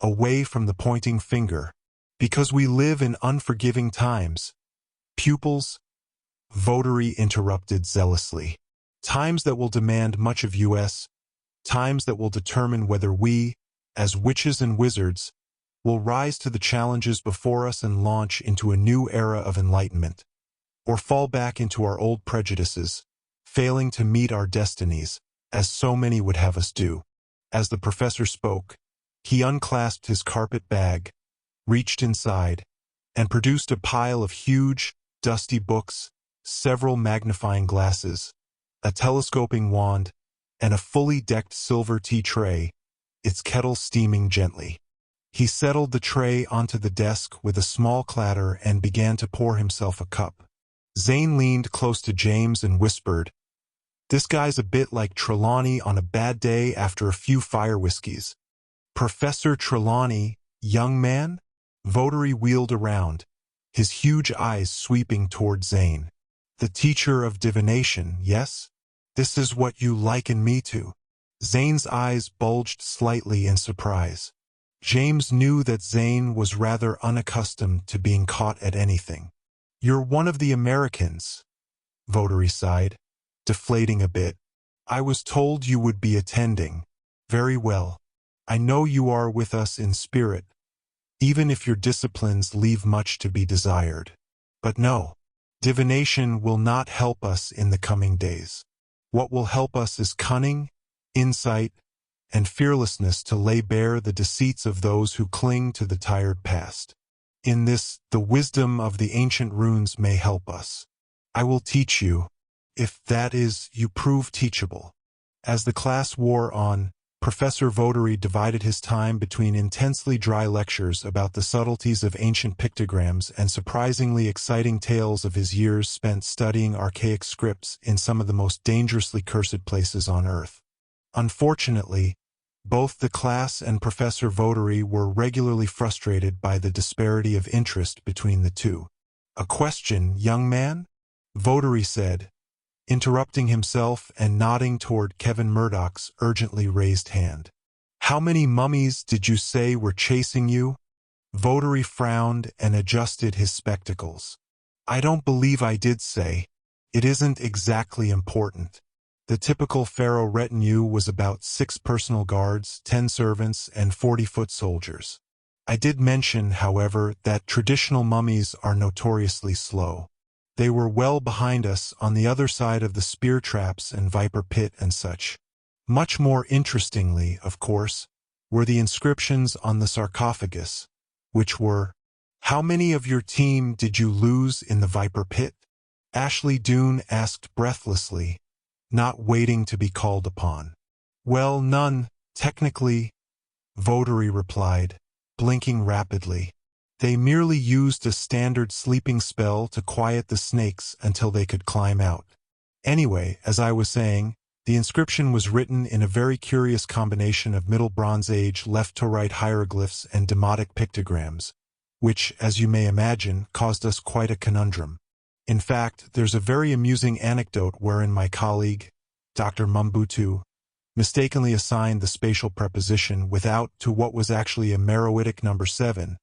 away from the pointing finger. Because we live in unforgiving times. Pupils, Votary interrupted zealously. Times that will demand much of us, times that will determine whether we, as witches and wizards, will rise to the challenges before us and launch into a new era of enlightenment, or fall back into our old prejudices, failing to meet our destinies, as so many would have us do. As the professor spoke, he unclasped his carpet bag, reached inside, and produced a pile of huge, dusty books, several magnifying glasses, a telescoping wand, and a fully decked silver tea tray, its kettle steaming gently. He settled the tray onto the desk with a small clatter and began to pour himself a cup. Zane leaned close to James and whispered, "This guy's a bit like Trelawney on a bad day after a few fire whiskeys." Professor Trelawney, young man? Votary wheeled around, his huge eyes sweeping toward Zane. The teacher of divination, yes? This is what you liken me to. Zane's eyes bulged slightly in surprise. James knew that Zane was rather unaccustomed to being caught at anything. You're one of the Americans, Votary sighed. deflating a bit. I was told you would be attending. Very well. I know you are with us in spirit, even if your disciplines leave much to be desired. But no, divination will not help us in the coming days. What will help us is cunning, insight, and fearlessness to lay bare the deceits of those who cling to the tired past. In this, the wisdom of the ancient runes may help us. I will teach you, if, that is, you prove teachable. As the class wore on, Professor Votary divided his time between intensely dry lectures about the subtleties of ancient pictograms and surprisingly exciting tales of his years spent studying archaic scripts in some of the most dangerously cursed places on Earth. Unfortunately, both the class and Professor Votary were regularly frustrated by the disparity of interest between the two. "A question, young man?" Votary said, interrupting himself and nodding toward Kevin Murdoch's urgently raised hand. "How many mummies did you say were chasing you?" Votary frowned and adjusted his spectacles. "I don't believe I did say. It isn't exactly important. The typical pharaoh retinue was about 6 personal guards, 10 servants, and 40 foot soldiers. I did mention, however, that traditional mummies are notoriously slow. They were well behind us on the other side of the spear traps and viper pit and such. Much more interestingly, of course, were the inscriptions on the sarcophagus, which were, 'How many of your team did you lose in the viper pit?' Ashley Doone asked breathlessly, not waiting to be called upon. 'Well, none, technically,' Votary replied, blinking rapidly. 'They merely used a standard sleeping spell to quiet the snakes until they could climb out. Anyway, as I was saying, the inscription was written in a very curious combination of Middle Bronze Age left-to-right hieroglyphs and demotic pictograms, which, as you may imagine, caused us quite a conundrum. In fact, there's a very amusing anecdote wherein my colleague, Dr. Mumbutu, mistakenly assigned the spatial preposition without to what was actually a Meroitic number 7,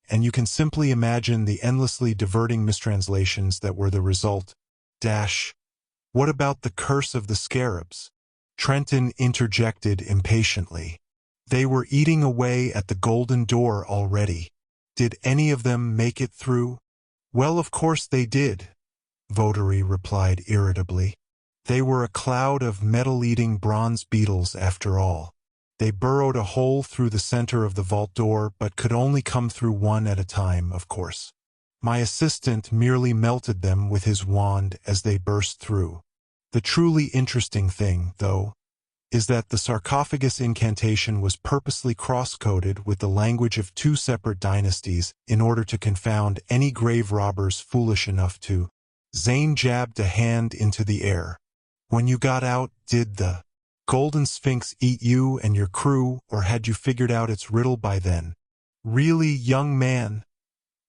and you can simply imagine the endlessly diverting mistranslations that were the result. What about the curse of the scarabs? Trenton interjected impatiently. They were eating away at the golden door already. Did any of them make it through? Well, of course they did, Votary replied irritably. They were a cloud of metal-eating bronze beetles after all. They burrowed a hole through the center of the vault door, but could only come through one at a time, of course. My assistant merely melted them with his wand as they burst through. The truly interesting thing, though, is that the sarcophagus incantation was purposely cross-coded with the language of 2 separate dynasties in order to confound any grave robbers foolish enough to. Zane jabbed a hand into the air. When you got out, did the Golden Sphinx eat you and your crew, or had you figured out its riddle by then? Really, young man?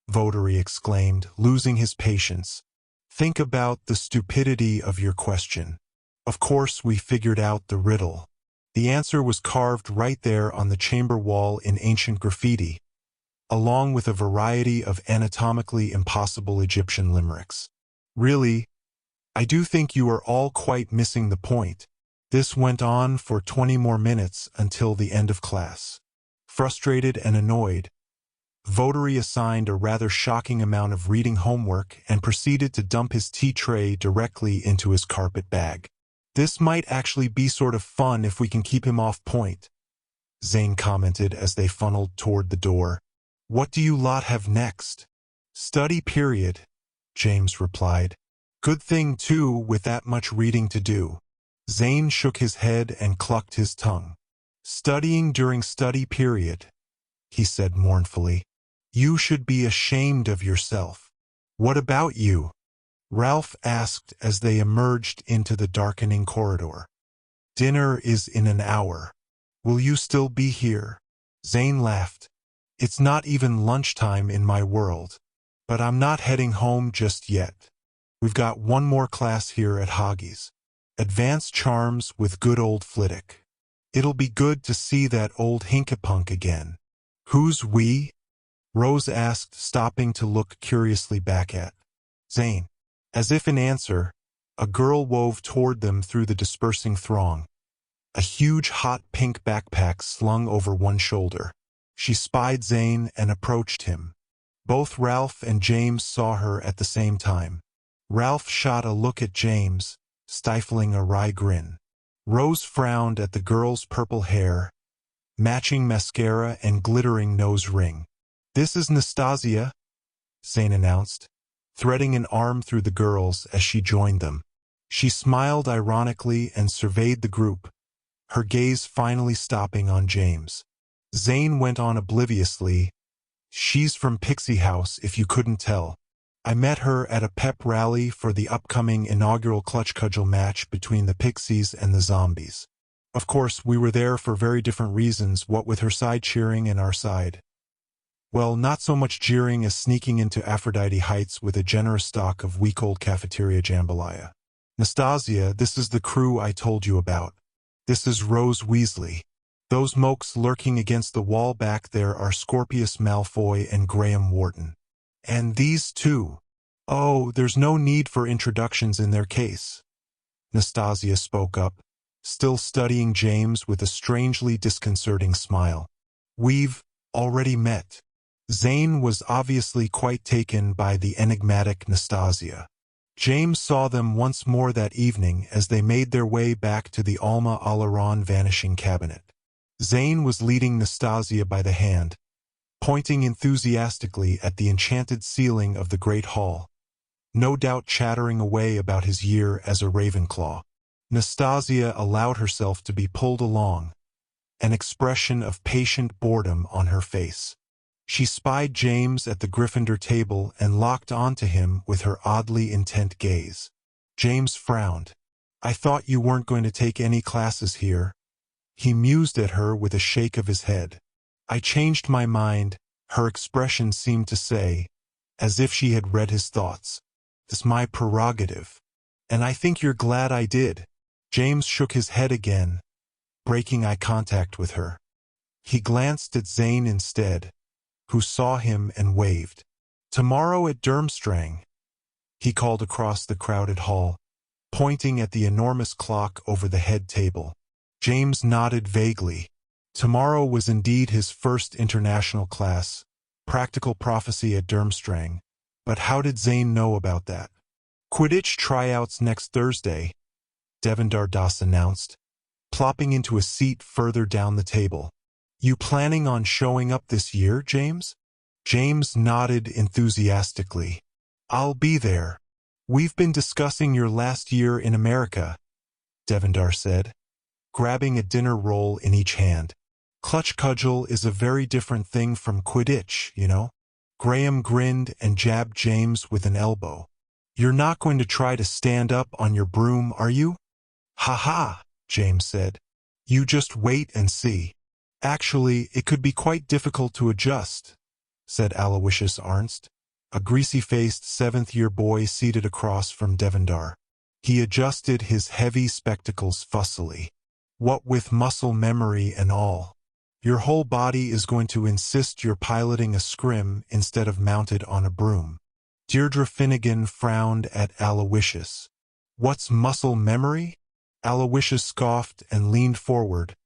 Votary exclaimed, losing his patience. Think about the stupidity of your question. Of course we figured out the riddle. The answer was carved right there on the chamber wall in ancient graffiti, along with a variety of anatomically impossible Egyptian limericks. Really, I do think you are all quite missing the point. This went on for 20 more minutes until the end of class. Frustrated and annoyed, Votary assigned a rather shocking amount of reading homework and proceeded to dump his tea tray directly into his carpet bag. This might actually be sort of fun if we can keep him off point, Zane commented as they funneled toward the door. What do you lot have next? Study period, James replied. Good thing, too, with that much reading to do. Zane shook his head and clucked his tongue. Studying during study period, he said mournfully. You should be ashamed of yourself. What about you? Ralph asked as they emerged into the darkening corridor. Dinner is in an hour. Will you still be here? Zane laughed. It's not even lunchtime in my world. But I'm not heading home just yet. We've got one more class here at Hoggy's. Advanced Charms with good old Flitwick. It'll be good to see that old hinkapunk again. Who's we? Rose asked, stopping to look curiously back at Zane. As if in answer, A girl wove toward them through the dispersing throng, a huge hot pink backpack slung over one shoulder. She spied Zane and approached him. Both Ralph and James saw her at the same time. Ralph shot a look at James, stifling a wry grin. Rose frowned at the girl's purple hair, matching mascara and glittering nose ring. "This is Nastasia," Zane announced, threading an arm through the girls as she joined them. She smiled ironically and surveyed the group, her gaze finally stopping on James. Zane went on obliviously, "She's from Pixie House, if you couldn't tell. I met her at a pep rally for the upcoming inaugural clutch cudgel match between the Pixies and the Zombies. Of course, we were there for very different reasons, what with her side cheering and our side. Well, not so much jeering as sneaking into Aphrodite Heights with a generous stock of week-old cafeteria jambalaya. Nastasia, this is the crew I told you about. This is Rose Weasley. Those mokes lurking against the wall back there are Scorpius Malfoy and Graham Wharton. And these two. Oh, there's no need for introductions in their case." Nastasia spoke up, still studying James with a strangely disconcerting smile. "We've already met." Zane was obviously quite taken by the enigmatic Nastasia. James saw them once more that evening as they made their way back to the Alma Alaron vanishing cabinet. Zane was leading Nastasia by the hand, pointing enthusiastically at the enchanted ceiling of the great hall, no doubt chattering away about his year as a Ravenclaw. Nastasia allowed herself to be pulled along, an expression of patient boredom on her face. She spied James at the Gryffindor table and locked onto him with her oddly intent gaze. James frowned. "I thought you weren't going to take any classes here." He mused at her with a shake of his head. "I changed my mind," her expression seemed to say, as if she had read his thoughts. "It's my prerogative. And I think you're glad I did." James shook his head again, breaking eye contact with her. He glanced at Zane instead, who saw him and waved. "Tomorrow at Durmstrang," he called across the crowded hall, pointing at the enormous clock over the head table. James nodded vaguely. Tomorrow was indeed his first international class, practical prophecy at Durmstrang, but how did Zane know about that? "Quidditch tryouts next Thursday," Devendar Das announced, plopping into a seat further down the table. "You planning on showing up this year, James?" James nodded enthusiastically. "I'll be there. We've been discussing your last year in America," Devendar said, grabbing a dinner roll in each hand. "Clutch cudgel is a very different thing from Quidditch, you know." Graham grinned and jabbed James with an elbow. "You're not going to try to stand up on your broom, are you?" "Ha ha," James said. "You just wait and see." "Actually, it could be quite difficult to adjust," said Aloysius Arnst, a greasy-faced seventh-year boy seated across from Devendar. He adjusted his heavy spectacles fussily. "What with muscle memory and all. Your whole body is going to insist you're piloting a scrim instead of mounted on a broom." Deirdre Finnegan frowned at Aloysius. "What's muscle memory?" Aloysius scoffed and leaned forward,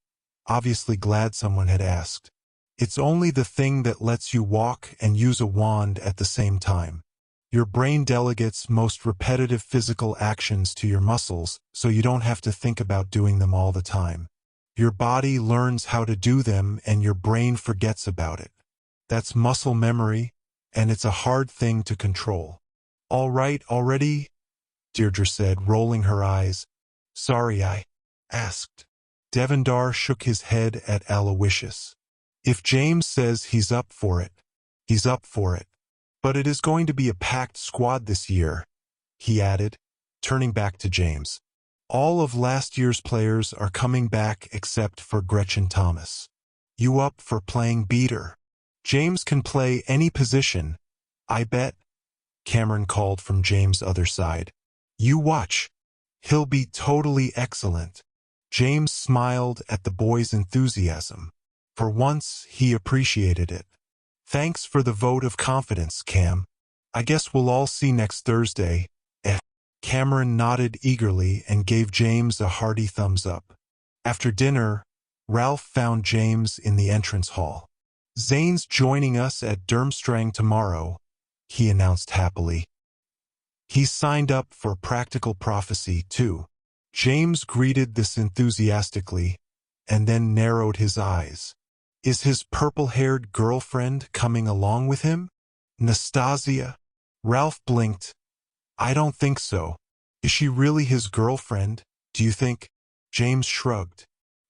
obviously glad someone had asked. "It's only the thing that lets you walk and use a wand at the same time. Your brain delegates most repetitive physical actions to your muscles, so you don't have to think about doing them all the time. Your body learns how to do them and your brain forgets about it. That's muscle memory, and it's a hard thing to control." "All right already," Deirdre said, rolling her eyes. "Sorry I asked." Devendar shook his head at Aloysius. "If James says he's up for it, he's up for it. But it is going to be a packed squad this year," he added, turning back to James. "All of last year's players are coming back except for Gretchen Thomas. You up for playing beater?" "James can play any position, I bet," Cameron called from James' other side. "You watch. He'll be totally excellent." James smiled at the boy's enthusiasm. For once, he appreciated it. "Thanks for the vote of confidence, Cam. I guess we'll all see next Thursday." Cameron nodded eagerly and gave James a hearty thumbs up. After dinner, Ralph found James in the entrance hall. "Zane's joining us at Durmstrang tomorrow," he announced happily. "He's signed up for practical prophecy, too." James greeted this enthusiastically, and then narrowed his eyes. "Is his purple-haired girlfriend coming along with him? Nastasia?" Ralph blinked. "I don't think so. Is she really his girlfriend, do you think?" James shrugged.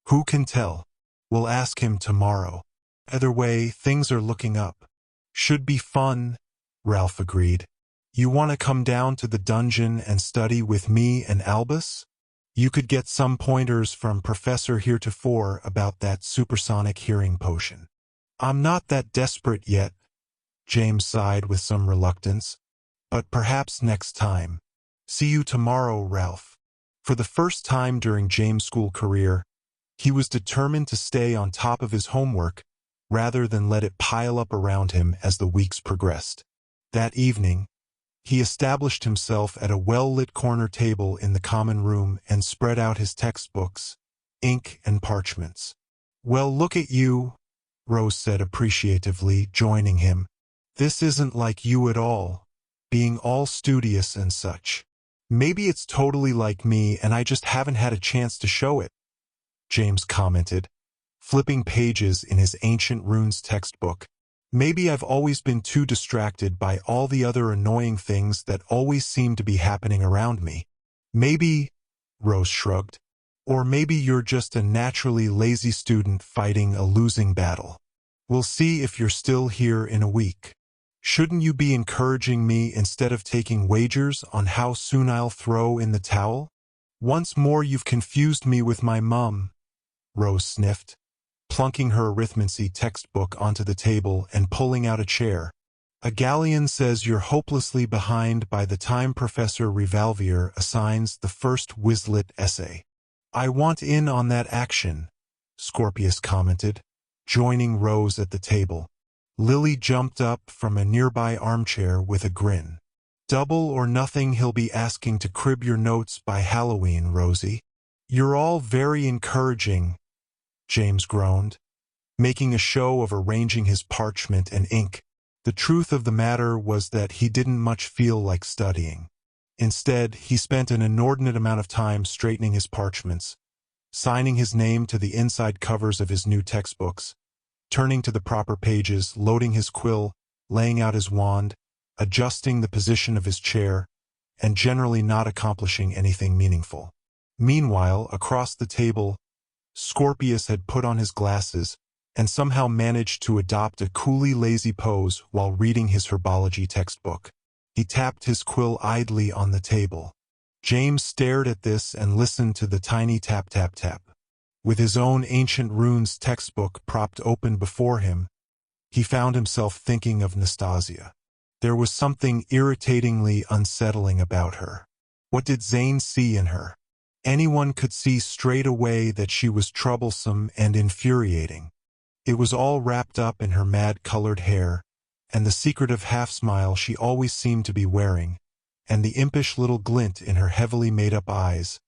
"Who can tell? We'll ask him tomorrow. Either way, things are looking up." "Should be fun," Ralph agreed. "You want to come down to the dungeon and study with me and Albus? You could get some pointers from Professor Heretofore about that supersonic hearing potion." "I'm not that desperate yet," James sighed with some reluctance. "But perhaps next time." "See you tomorrow, Ralph." For the first time during James' school career, he was determined to stay on top of his homework rather than let it pile up around him as the weeks progressed. That evening, he established himself at a well-lit corner table in the common room and spread out his textbooks, ink and parchments. "Well, look at you," Rose said appreciatively, joining him. "This isn't like you at all, being all studious and such." "Maybe it's totally like me and I just haven't had a chance to show it," James commented, flipping pages in his Ancient Runes textbook. "Maybe I've always been too distracted by all the other annoying things that always seem to be happening around me." "Maybe," Rose shrugged, "or maybe you're just a naturally lazy student fighting a losing battle. We'll see if you're still here in a week. Shouldn't you be encouraging me instead of taking wagers on how soon I'll throw in the towel?" "Once more you've confused me with my mum," Rose sniffed, plunking her arithmancy textbook onto the table and pulling out a chair. "A galleon says you're hopelessly behind by the time Professor Revalvier assigns the first Quizlet essay." "I want in on that action," Scorpius commented, joining Rose at the table. Lily jumped up from a nearby armchair with a grin. "Double or nothing he'll be asking to crib your notes by Halloween, Rosie." "You're all very encouraging," James groaned, making a show of arranging his parchment and ink. The truth of the matter was that he didn't much feel like studying. Instead, he spent an inordinate amount of time straightening his parchments, signing his name to the inside covers of his new textbooks, turning to the proper pages, loading his quill, laying out his wand, adjusting the position of his chair, and generally not accomplishing anything meaningful. Meanwhile, across the table, Scorpius had put on his glasses and somehow managed to adopt a coolly lazy pose while reading his herbology textbook. He tapped his quill idly on the table. James stared at this and listened to the tiny tap-tap-tap. With his own Ancient Runes textbook propped open before him, he found himself thinking of Nastasia. There was something irritatingly unsettling about her. What did Zane see in her? Anyone could see straight away that she was troublesome and infuriating. It was all wrapped up in her mad-colored hair, and the secretive half-smile she always seemed to be wearing, and the impish little glint in her heavily made-up eyes,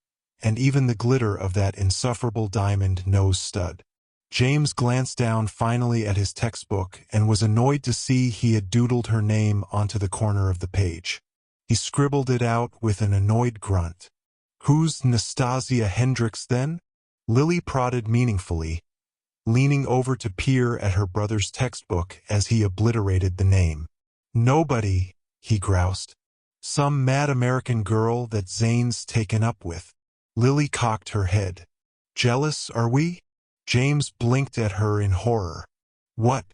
and even the glitter of that insufferable diamond nose stud. James glanced down finally at his textbook and was annoyed to see he had doodled her name onto the corner of the page. He scribbled it out with an annoyed grunt. "Who's Nastasia Hendricks, then?" Lily prodded meaningfully, leaning over to peer at her brother's textbook as he obliterated the name. "Nobody," he groused. "Some mad American girl that Zane's taken up with." Lily cocked her head. "Jealous, are we?" James blinked at her in horror. "What?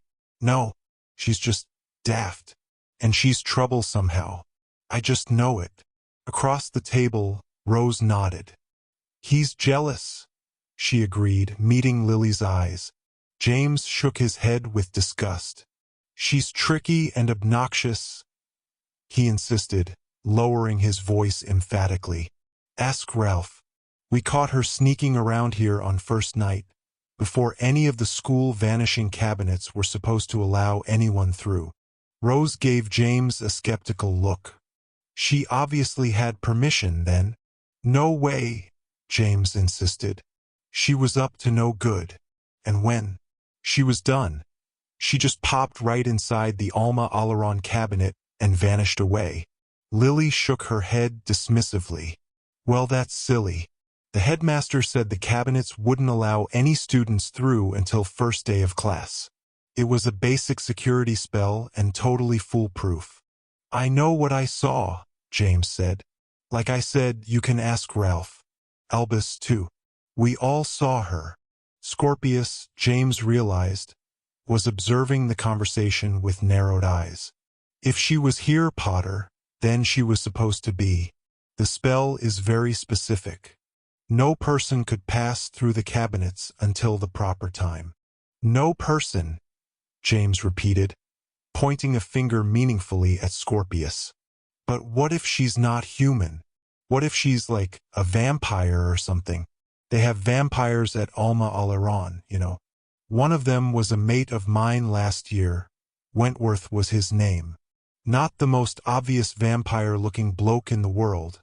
No. She's just daft. And she's trouble somehow. I just know it." Across the table, Rose nodded. "He's jealous," she agreed, meeting Lily's eyes. James shook his head with disgust. "She's tricky and obnoxious," he insisted, lowering his voice emphatically. "Ask Ralph. We caught her sneaking around here on first night, before any of the school vanishing cabinets were supposed to allow anyone through." Rose gave James a skeptical look. She obviously had permission then. No way, James insisted. She was up to no good. And when she was done, she just popped right inside the Alma Alaron cabinet and vanished away. Lily shook her head dismissively. Well, that's silly. The headmaster said the cabinets wouldn't allow any students through until first day of class. It was a basic security spell and totally foolproof. I know what I saw, James said. Like I said, you can ask Ralph. Albus, too. We all saw her. Scorpius, James realized, was observing the conversation with narrowed eyes. If she was here, Potter, then she was supposed to be. The spell is very specific. No person could pass through the cabinets until the proper time. No person, James repeated, pointing a finger meaningfully at Scorpius. But what if she's not human? What if she's like a vampire or something? They have vampires at Alma Alaron, you know. One of them was a mate of mine last year. Wentworth was his name. Not the most obvious vampire-looking bloke in the world.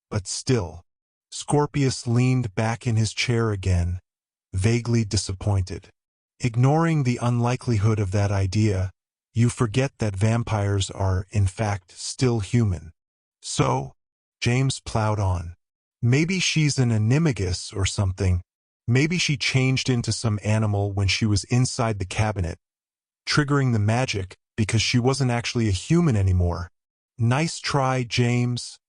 But still. Scorpius leaned back in his chair again, vaguely disappointed. Ignoring the unlikelihood of that idea, you forget that vampires are, in fact, still human. So, James plowed on. Maybe she's an animagus or something. Maybe she changed into some animal when she was inside the cabinet, triggering the magic because she wasn't actually a human anymore. Nice try, James,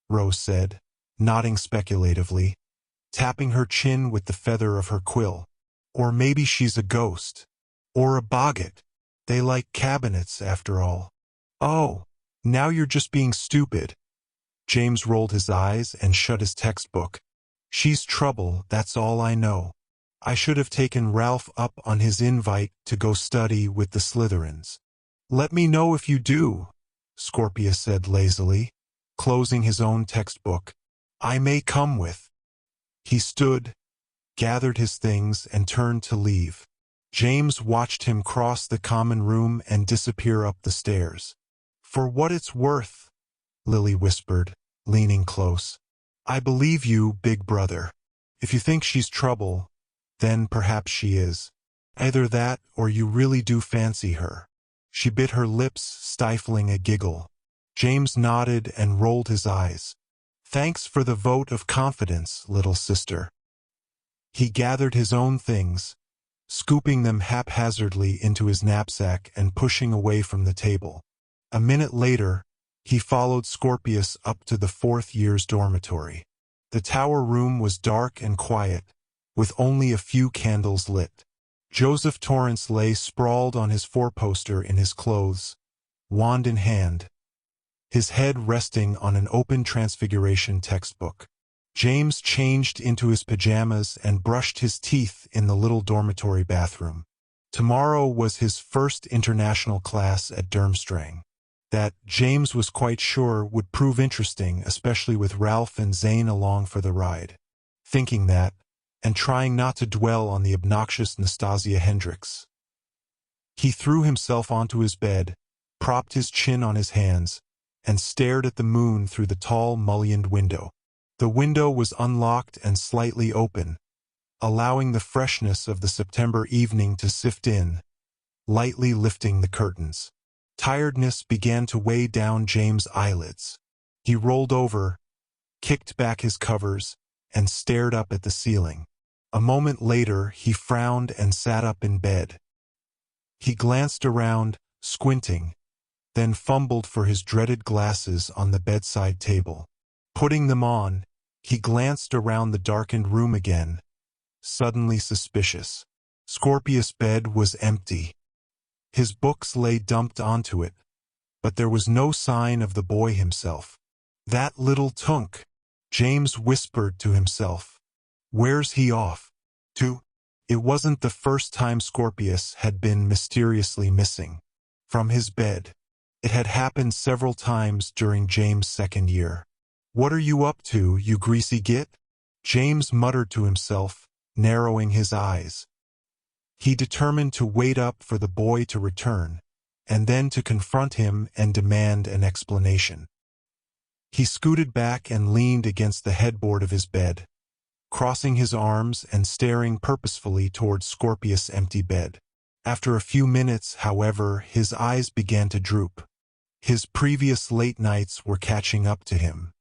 Rose said, nodding speculatively, tapping her chin with the feather of her quill. Or maybe she's a ghost. Or a boggart. They like cabinets, after all. Oh, now you're just being stupid. James rolled his eyes and shut his textbook. She's trouble, that's all I know. I should have taken Ralph up on his invite to go study with the Slytherins. Let me know if you do, Scorpius said lazily, closing his own textbook. I may come with. He stood, gathered his things, and turned to leave. James watched him cross the common room and disappear up the stairs. For what it's worth, Lily whispered, leaning close. I believe you, big brother. If you think she's trouble, then perhaps she is. Either that or you really do fancy her. She bit her lips, stifling a giggle. James nodded and rolled his eyes. Thanks for the vote of confidence, little sister. He gathered his own things, scooping them haphazardly into his knapsack and pushing away from the table. A minute later, he followed Scorpius up to the fourth year's dormitory. The tower room was dark and quiet, with only a few candles lit. Joseph Torrance lay sprawled on his four-poster in his clothes, wand in hand, his head resting on an open Transfiguration textbook. James changed into his pajamas and brushed his teeth in the little dormitory bathroom. Tomorrow was his first international class at Durmstrang. That, James was quite sure, would prove interesting, especially with Ralph and Zane along for the ride. Thinking that, and trying not to dwell on the obnoxious Nastasia Hendricks, he threw himself onto his bed, propped his chin on his hands, and stared at the moon through the tall mullioned window. The window was unlocked and slightly open, allowing the freshness of the September evening to sift in, lightly lifting the curtains. Tiredness began to weigh down James' eyelids. He rolled over, kicked back his covers, and stared up at the ceiling. A moment later, he frowned and sat up in bed. He glanced around, squinting, then fumbled for his dreaded glasses on the bedside table. Putting them on, he glanced around the darkened room again, suddenly suspicious. Scorpius' bed was empty. His books lay dumped onto it, but there was no sign of the boy himself. That little tunk, James whispered to himself. Where's he off to? It wasn't the first time Scorpius had been mysteriously missing from his bed. It had happened several times during James' second year. What are you up to, you greasy git? James muttered to himself, narrowing his eyes. He determined to wait up for the boy to return, and then to confront him and demand an explanation. He scooted back and leaned against the headboard of his bed, crossing his arms and staring purposefully toward Scorpius' empty bed. After a few minutes, however, his eyes began to droop. His previous late nights were catching up to him.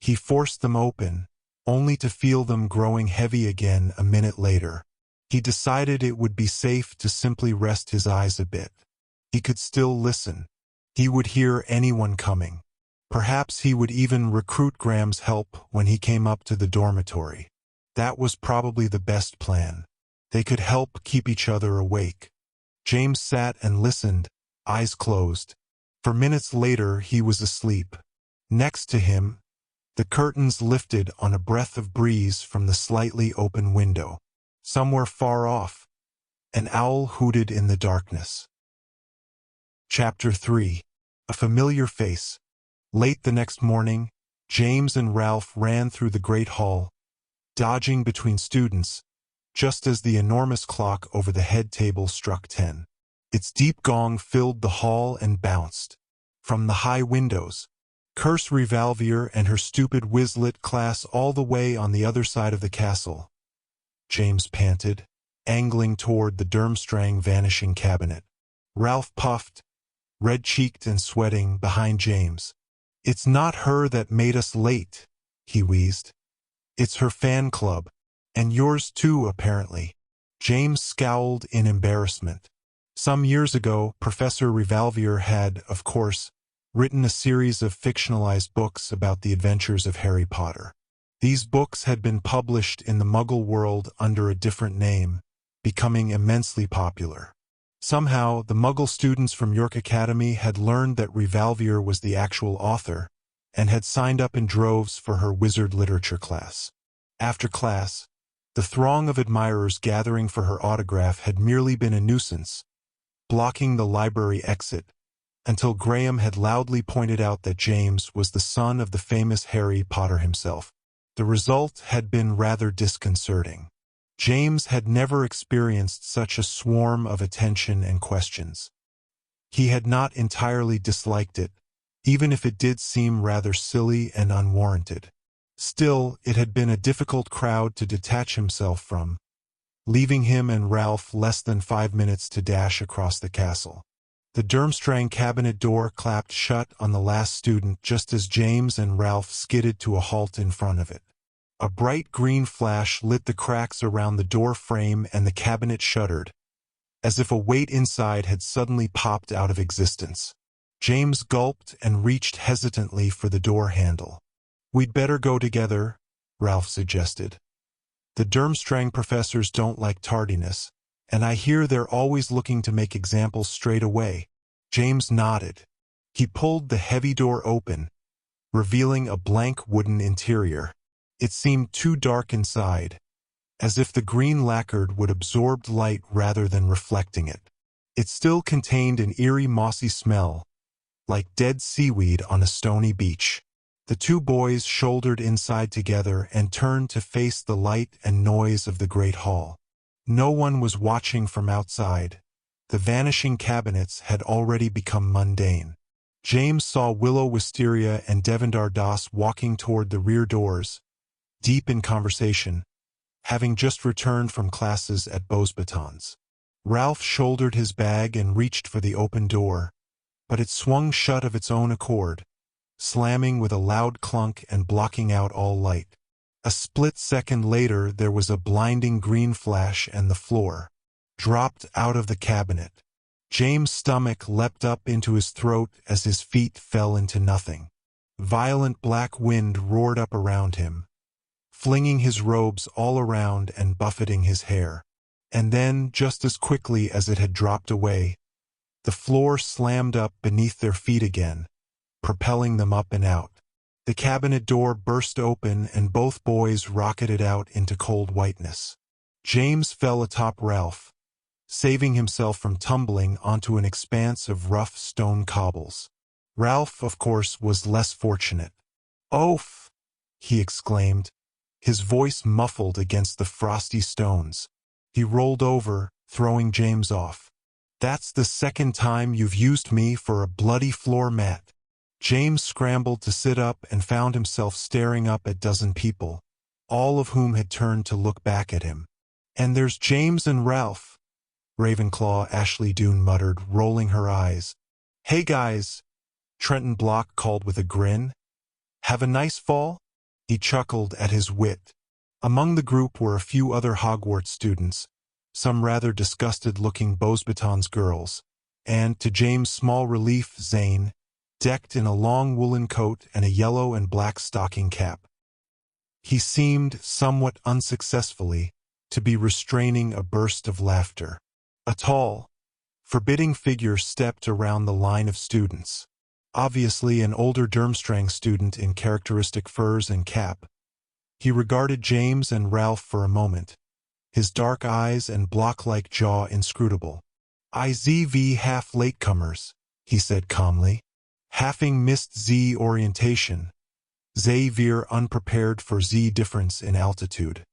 He forced them open, only to feel them growing heavy again a minute later. He decided it would be safe to simply rest his eyes a bit. He could still listen. He would hear anyone coming. Perhaps he would even recruit Graham's help when he came up to the dormitory. That was probably the best plan. They could help keep each other awake. James sat and listened, eyes closed. For minutes later, he was asleep. Next to him, the curtains lifted on a breath of breeze from the slightly open window. Somewhere far off, an owl hooted in the darkness. Chapter 3. A familiar face. Late the next morning, James and Ralph ran through the great hall, dodging between students, just as the enormous clock over the head table struck 10. Its deep gong filled the hall and bounced. From the high windows, Curse Revalvier and her stupid Wizlet class all the way on the other side of the castle, James panted, angling toward the Durmstrang vanishing cabinet. Ralph puffed, red-cheeked and sweating, behind James. "It's not her that made us late," he wheezed. "It's her fan club. And yours too, apparently." James scowled in embarrassment. Some years ago, Professor Revalvier had, of course, written a series of fictionalized books about the adventures of Harry Potter. These books had been published in the Muggle world under a different name, becoming immensely popular. Somehow, the Muggle students from York Academy had learned that Revalvier was the actual author, and had signed up in droves for her wizard literature class. After class, the throng of admirers gathering for her autograph had merely been a nuisance, blocking the library exit, until Graham had loudly pointed out that James was the son of the famous Harry Potter himself. The result had been rather disconcerting. James had never experienced such a swarm of attention and questions. He had not entirely disliked it, even if it did seem rather silly and unwarranted. Still, it had been a difficult crowd to detach himself from, leaving him and Ralph less than 5 minutes to dash across the castle. The Durmstrang cabinet door clapped shut on the last student just as James and Ralph skidded to a halt in front of it. A bright green flash lit the cracks around the door frame and the cabinet shuddered, as if a weight inside had suddenly popped out of existence. James gulped and reached hesitantly for the door handle. "We'd better go together," Ralph suggested. "The Durmstrang professors don't like tardiness, and I hear they're always looking to make examples straight away." James nodded. He pulled the heavy door open, revealing a blank wooden interior. It seemed too dark inside, as if the green lacquered would absorb light rather than reflecting it. It still contained an eerie mossy smell, like dead seaweed on a stony beach. The two boys shouldered inside together and turned to face the light and noise of the great hall. No one was watching from outside. The vanishing cabinets had already become mundane. James saw Willow Wisteria and Devendar Das walking toward the rear doors, deep in conversation, having just returned from classes at Beauxbatons. Ralph shouldered his bag and reached for the open door, but it swung shut of its own accord, slamming with a loud clunk and blocking out all light. A split second later there was a blinding green flash and the floor dropped out of the cabinet. James' stomach leapt up into his throat as his feet fell into nothing. Violent black wind roared up around him, flinging his robes all around and buffeting his hair. And then, just as quickly as it had dropped away, the floor slammed up beneath their feet again, propelling them up and out. The cabinet door burst open and both boys rocketed out into cold whiteness. James fell atop Ralph, saving himself from tumbling onto an expanse of rough stone cobbles. Ralph, of course, was less fortunate. "Oaf!" he exclaimed, his voice muffled against the frosty stones. He rolled over, throwing James off. "That's the second time you've used me for a bloody floor mat." James scrambled to sit up and found himself staring up at dozen people, all of whom had turned to look back at him. "And there's James and Ralph," Ravenclaw Ashley Doone muttered, rolling her eyes. "Hey guys," Trenton Block called with a grin. "Have a nice fall?" He chuckled at his wit. Among the group were a few other Hogwarts students, some rather disgusted-looking Beauxbatons girls, and, to James' small relief, Zane, decked in a long woolen coat and a yellow and black stocking cap. He seemed, somewhat unsuccessfully, to be restraining a burst of laughter. A tall, forbidding figure stepped around the line of students. Obviously an older Durmstrang student in characteristic furs and cap. He regarded James and Ralph for a moment, his dark eyes and block-like jaw inscrutable. "IZV half latecomers," he said calmly. "Halfing missed Z orientation. Xavier unprepared for Z difference in altitude.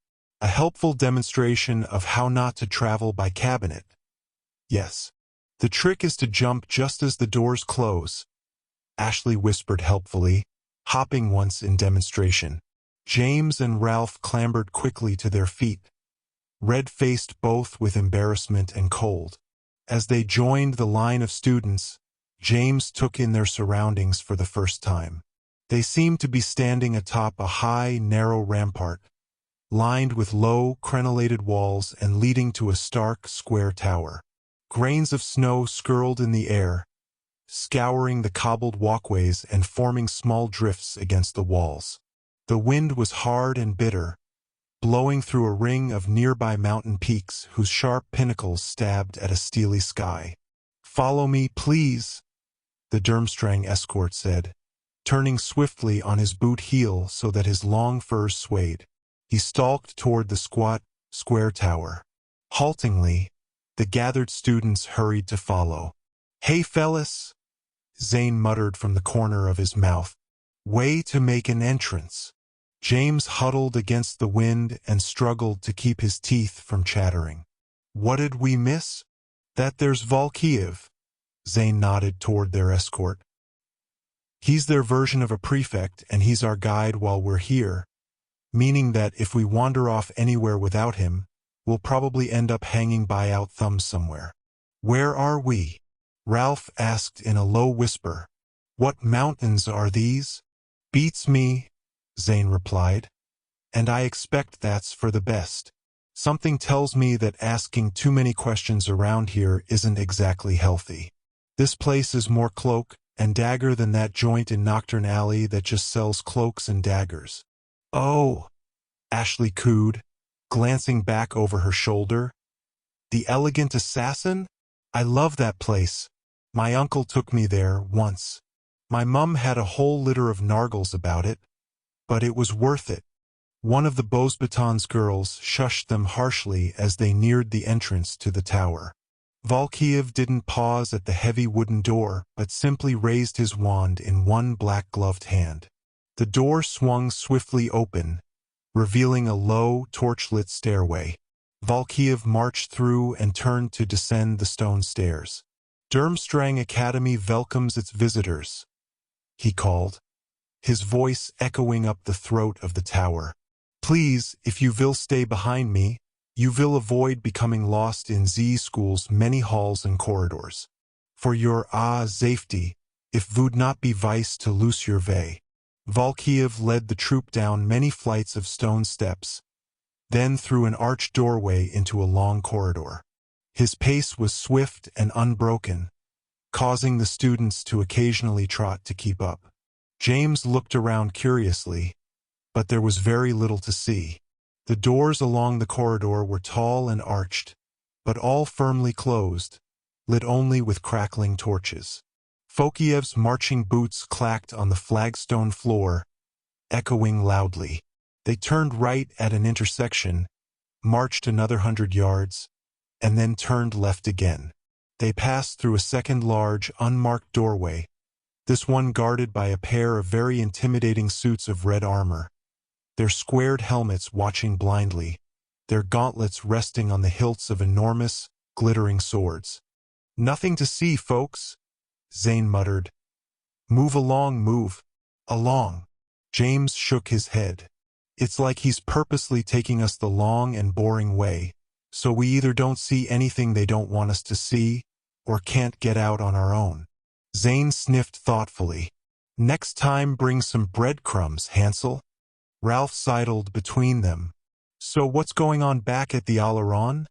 A helpful demonstration of how not to travel by cabinet. Yes. The trick is to jump just as the doors close," Ashley whispered helpfully, hopping once in demonstration. James and Ralph clambered quickly to their feet, red-faced both with embarrassment and cold. As they joined the line of students, James took in their surroundings for the first time. They seemed to be standing atop a high, narrow rampart, lined with low, crenellated walls and leading to a stark, square tower. Grains of snow skirled in the air, scouring the cobbled walkways and forming small drifts against the walls. The wind was hard and bitter, blowing through a ring of nearby mountain peaks whose sharp pinnacles stabbed at a steely sky. "Follow me, please," the Durmstrang escort said, turning swiftly on his boot heel so that his long furs swayed. He stalked toward the squat, square tower. Haltingly, the gathered students hurried to follow. "Hey, fellas," Zane muttered from the corner of his mouth. "Way to make an entrance." James huddled against the wind and struggled to keep his teeth from chattering. "What did we miss?" "That there's Volkiev," Zane nodded toward their escort. "He's their version of a prefect and he's our guide while we're here, meaning that if we wander off anywhere without him, we'll probably end up hanging by out thumbs somewhere." "Where are we?" Ralph asked in a low whisper. "What mountains are these?" "Beats me," Zane replied. "And I expect that's for the best. Something tells me that asking too many questions around here isn't exactly healthy. This place is more cloak and dagger than that joint in Nocturne Alley that just sells cloaks and daggers." "Oh," Ashley cooed, glancing back over her shoulder. "The Elegant Assassin? I love that place. My uncle took me there once. My mum had a whole litter of nargles about it, but it was worth it." One of the Beauxbatons girls shushed them harshly as they neared the entrance to the tower. Volkiev didn't pause at the heavy wooden door, but simply raised his wand in one black-gloved hand. The door swung swiftly open, revealing a low, torch-lit stairway. Volkiev marched through and turned to descend the stone stairs. "Durmstrang Academy welcomes its visitors," he called, his voice echoing up the throat of the tower. "Please, if you will stay behind me, you will avoid becoming lost in Z School's many halls and corridors. For your safety, if would not be vice to loose your way." Volkiev led the troop down many flights of stone steps, then through an arched doorway into a long corridor. His pace was swift and unbroken, causing the students to occasionally trot to keep up. James looked around curiously, but there was very little to see. The doors along the corridor were tall and arched, but all firmly closed, lit only with crackling torches. Volkiev's marching boots clacked on the flagstone floor, echoing loudly. They turned right at an intersection, marched another 100 yards, and then turned left again. They passed through a second large, unmarked doorway, this one guarded by a pair of very intimidating suits of red armor, their squared helmets watching blindly, their gauntlets resting on the hilts of enormous, glittering swords. "Nothing to see, folks," Zane muttered, Move along. James shook his head. It's like he's purposely taking us the long and boring way, so we either don't see anything they don't want us to see, or can't get out on our own. Zane sniffed thoughtfully. Next time bring some breadcrumbs, Hansel. Ralph sidled between them. So what's going on back at the Alaron?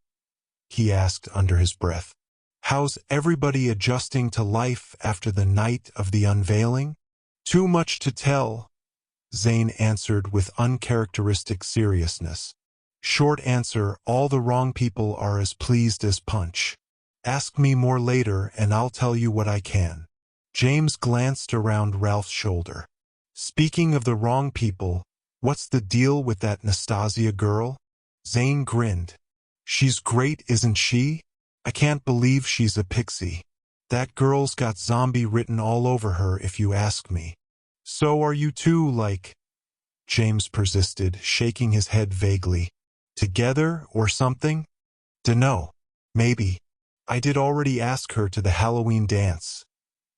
He asked under his breath. How's everybody adjusting to life after the night of the unveiling? Too much to tell, Zane answered with uncharacteristic seriousness. Short answer, all the wrong people are as pleased as Punch. Ask me more later and I'll tell you what I can. James glanced around Ralph's shoulder. Speaking of the wrong people, what's the deal with that Nastasia girl? Zane grinned. She's great, isn't she? I can't believe she's a pixie. That girl's got zombie written all over her if you ask me. So are you two, like? James persisted, shaking his head vaguely. Together or something? Dunno. Maybe. I did already ask her to the Halloween dance.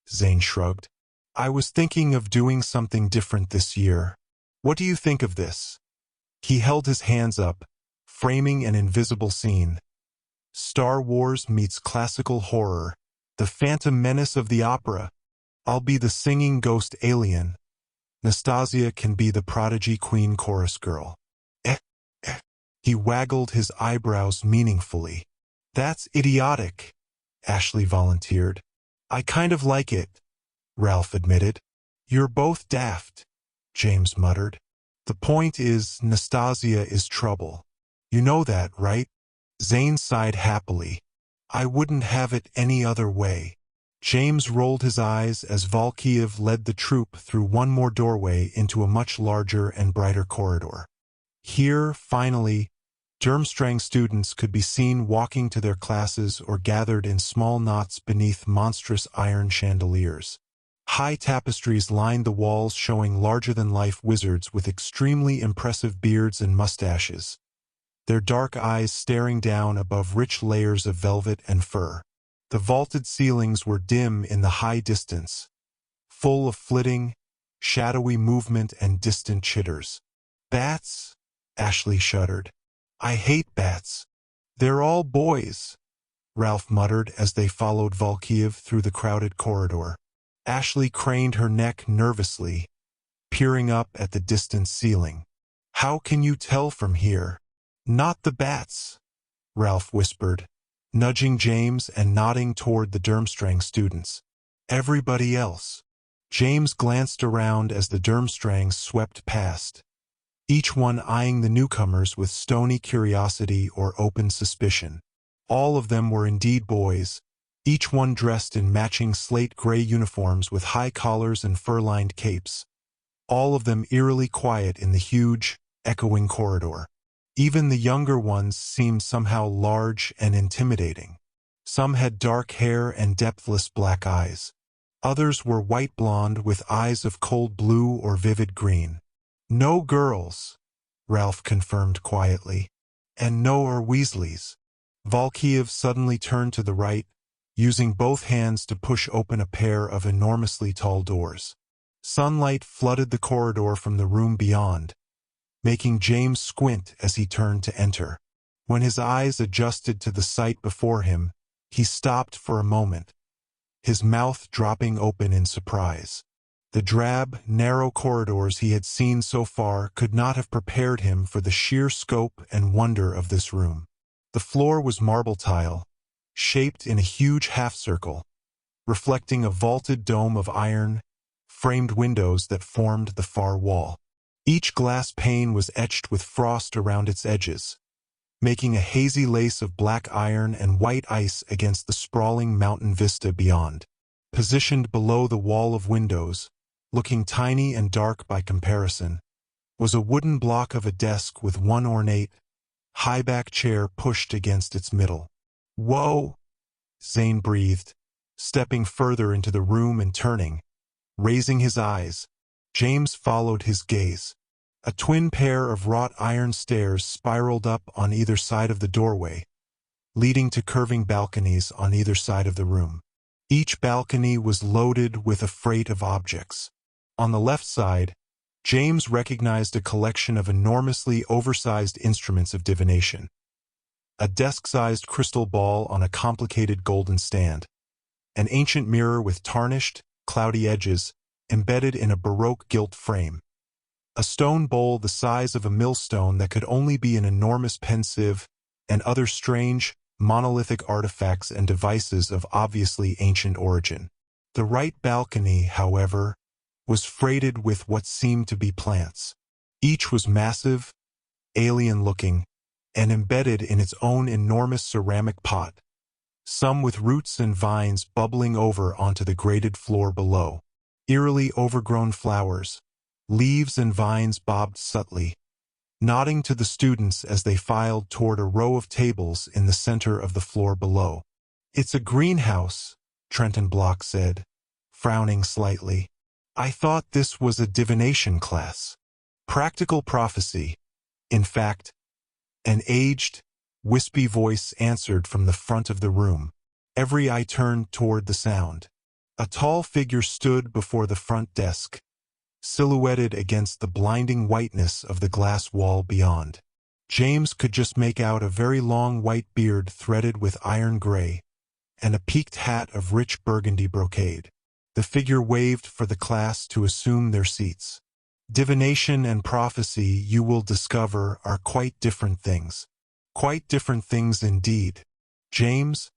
Zane shrugged. I was thinking of doing something different this year. What do you think of this? He held his hands up, framing an invisible scene. Star Wars meets classical horror. The Phantom Menace of the opera. I'll be the singing ghost alien. Nastasia can be the prodigy queen chorus girl. He waggled his eyebrows meaningfully. That's idiotic, Ashley volunteered. I kind of like it, Ralph admitted. You're both daft, James muttered. The point is, Nastasia is trouble. You know that, right? Zane sighed happily. I wouldn't have it any other way. James rolled his eyes as Valkiev led the troop through one more doorway into a much larger and brighter corridor. Here, finally, Durmstrang students could be seen walking to their classes or gathered in small knots beneath monstrous iron chandeliers. High tapestries lined the walls showing larger-than-life wizards with extremely impressive beards and mustaches, their dark eyes staring down above rich layers of velvet and fur. The vaulted ceilings were dim in the high distance, full of flitting, shadowy movement and distant chitters. Bats? Ashley shuddered. I hate bats. They're all boys, Ralph muttered as they followed Valkiev through the crowded corridor. Ashley craned her neck nervously, peering up at the distant ceiling. How can you tell from here? Not the bats, Ralph whispered, nudging James and nodding toward the Durmstrang students. Everybody else. James glanced around as the Durmstrangs swept past, each one eyeing the newcomers with stony curiosity or open suspicion. All of them were indeed boys, each one dressed in matching slate-gray uniforms with high collars and fur-lined capes. All of them eerily quiet in the huge, echoing corridor. Even the younger ones seemed somehow large and intimidating. Some had dark hair and depthless black eyes. Others were white-blonde with eyes of cold blue or vivid green. No girls, Ralph confirmed quietly. And no are Weasleys. Valkiev suddenly turned to the right, using both hands to push open a pair of enormously tall doors. Sunlight flooded the corridor from the room beyond, making James squint as he turned to enter. When his eyes adjusted to the sight before him, he stopped for a moment, his mouth dropping open in surprise. The drab, narrow corridors he had seen so far could not have prepared him for the sheer scope and wonder of this room. The floor was marble tile, shaped in a huge half-circle, reflecting a vaulted dome of iron, framed windows that formed the far wall. Each glass pane was etched with frost around its edges, making a hazy lace of black iron and white ice against the sprawling mountain vista beyond. Positioned below the wall of windows, looking tiny and dark by comparison, was a wooden block of a desk with one ornate, high-back chair pushed against its middle. Whoa! Zane breathed, stepping further into the room and turning. Raising his eyes, James followed his gaze. A twin pair of wrought iron stairs spiraled up on either side of the doorway, leading to curving balconies on either side of the room. Each balcony was loaded with a freight of objects. On the left side, James recognized a collection of enormously oversized instruments of divination. A desk-sized crystal ball on a complicated golden stand. An ancient mirror with tarnished, cloudy edges, embedded in a Baroque gilt frame. A stone bowl the size of a millstone that could only be an enormous pensieve, and other strange, monolithic artifacts and devices of obviously ancient origin. The right balcony, however, was freighted with what seemed to be plants. Each was massive, alien-looking, and embedded in its own enormous ceramic pot, some with roots and vines bubbling over onto the grated floor below. Eerily overgrown flowers, leaves and vines bobbed subtly, nodding to the students as they filed toward a row of tables in the center of the floor below. "It's a greenhouse," Trenton Block said, frowning slightly. "I thought this was a divination class." "Practical prophecy, in fact," an aged, wispy voice answered from the front of the room. Every eye turned toward the sound. A tall figure stood before the front desk, silhouetted against the blinding whiteness of the glass wall beyond. James could just make out a very long white beard threaded with iron gray, and a peaked hat of rich burgundy brocade. The figure waved for the class to assume their seats. "Divination and prophecy, you will discover, are quite different things." Quite different things indeed. James,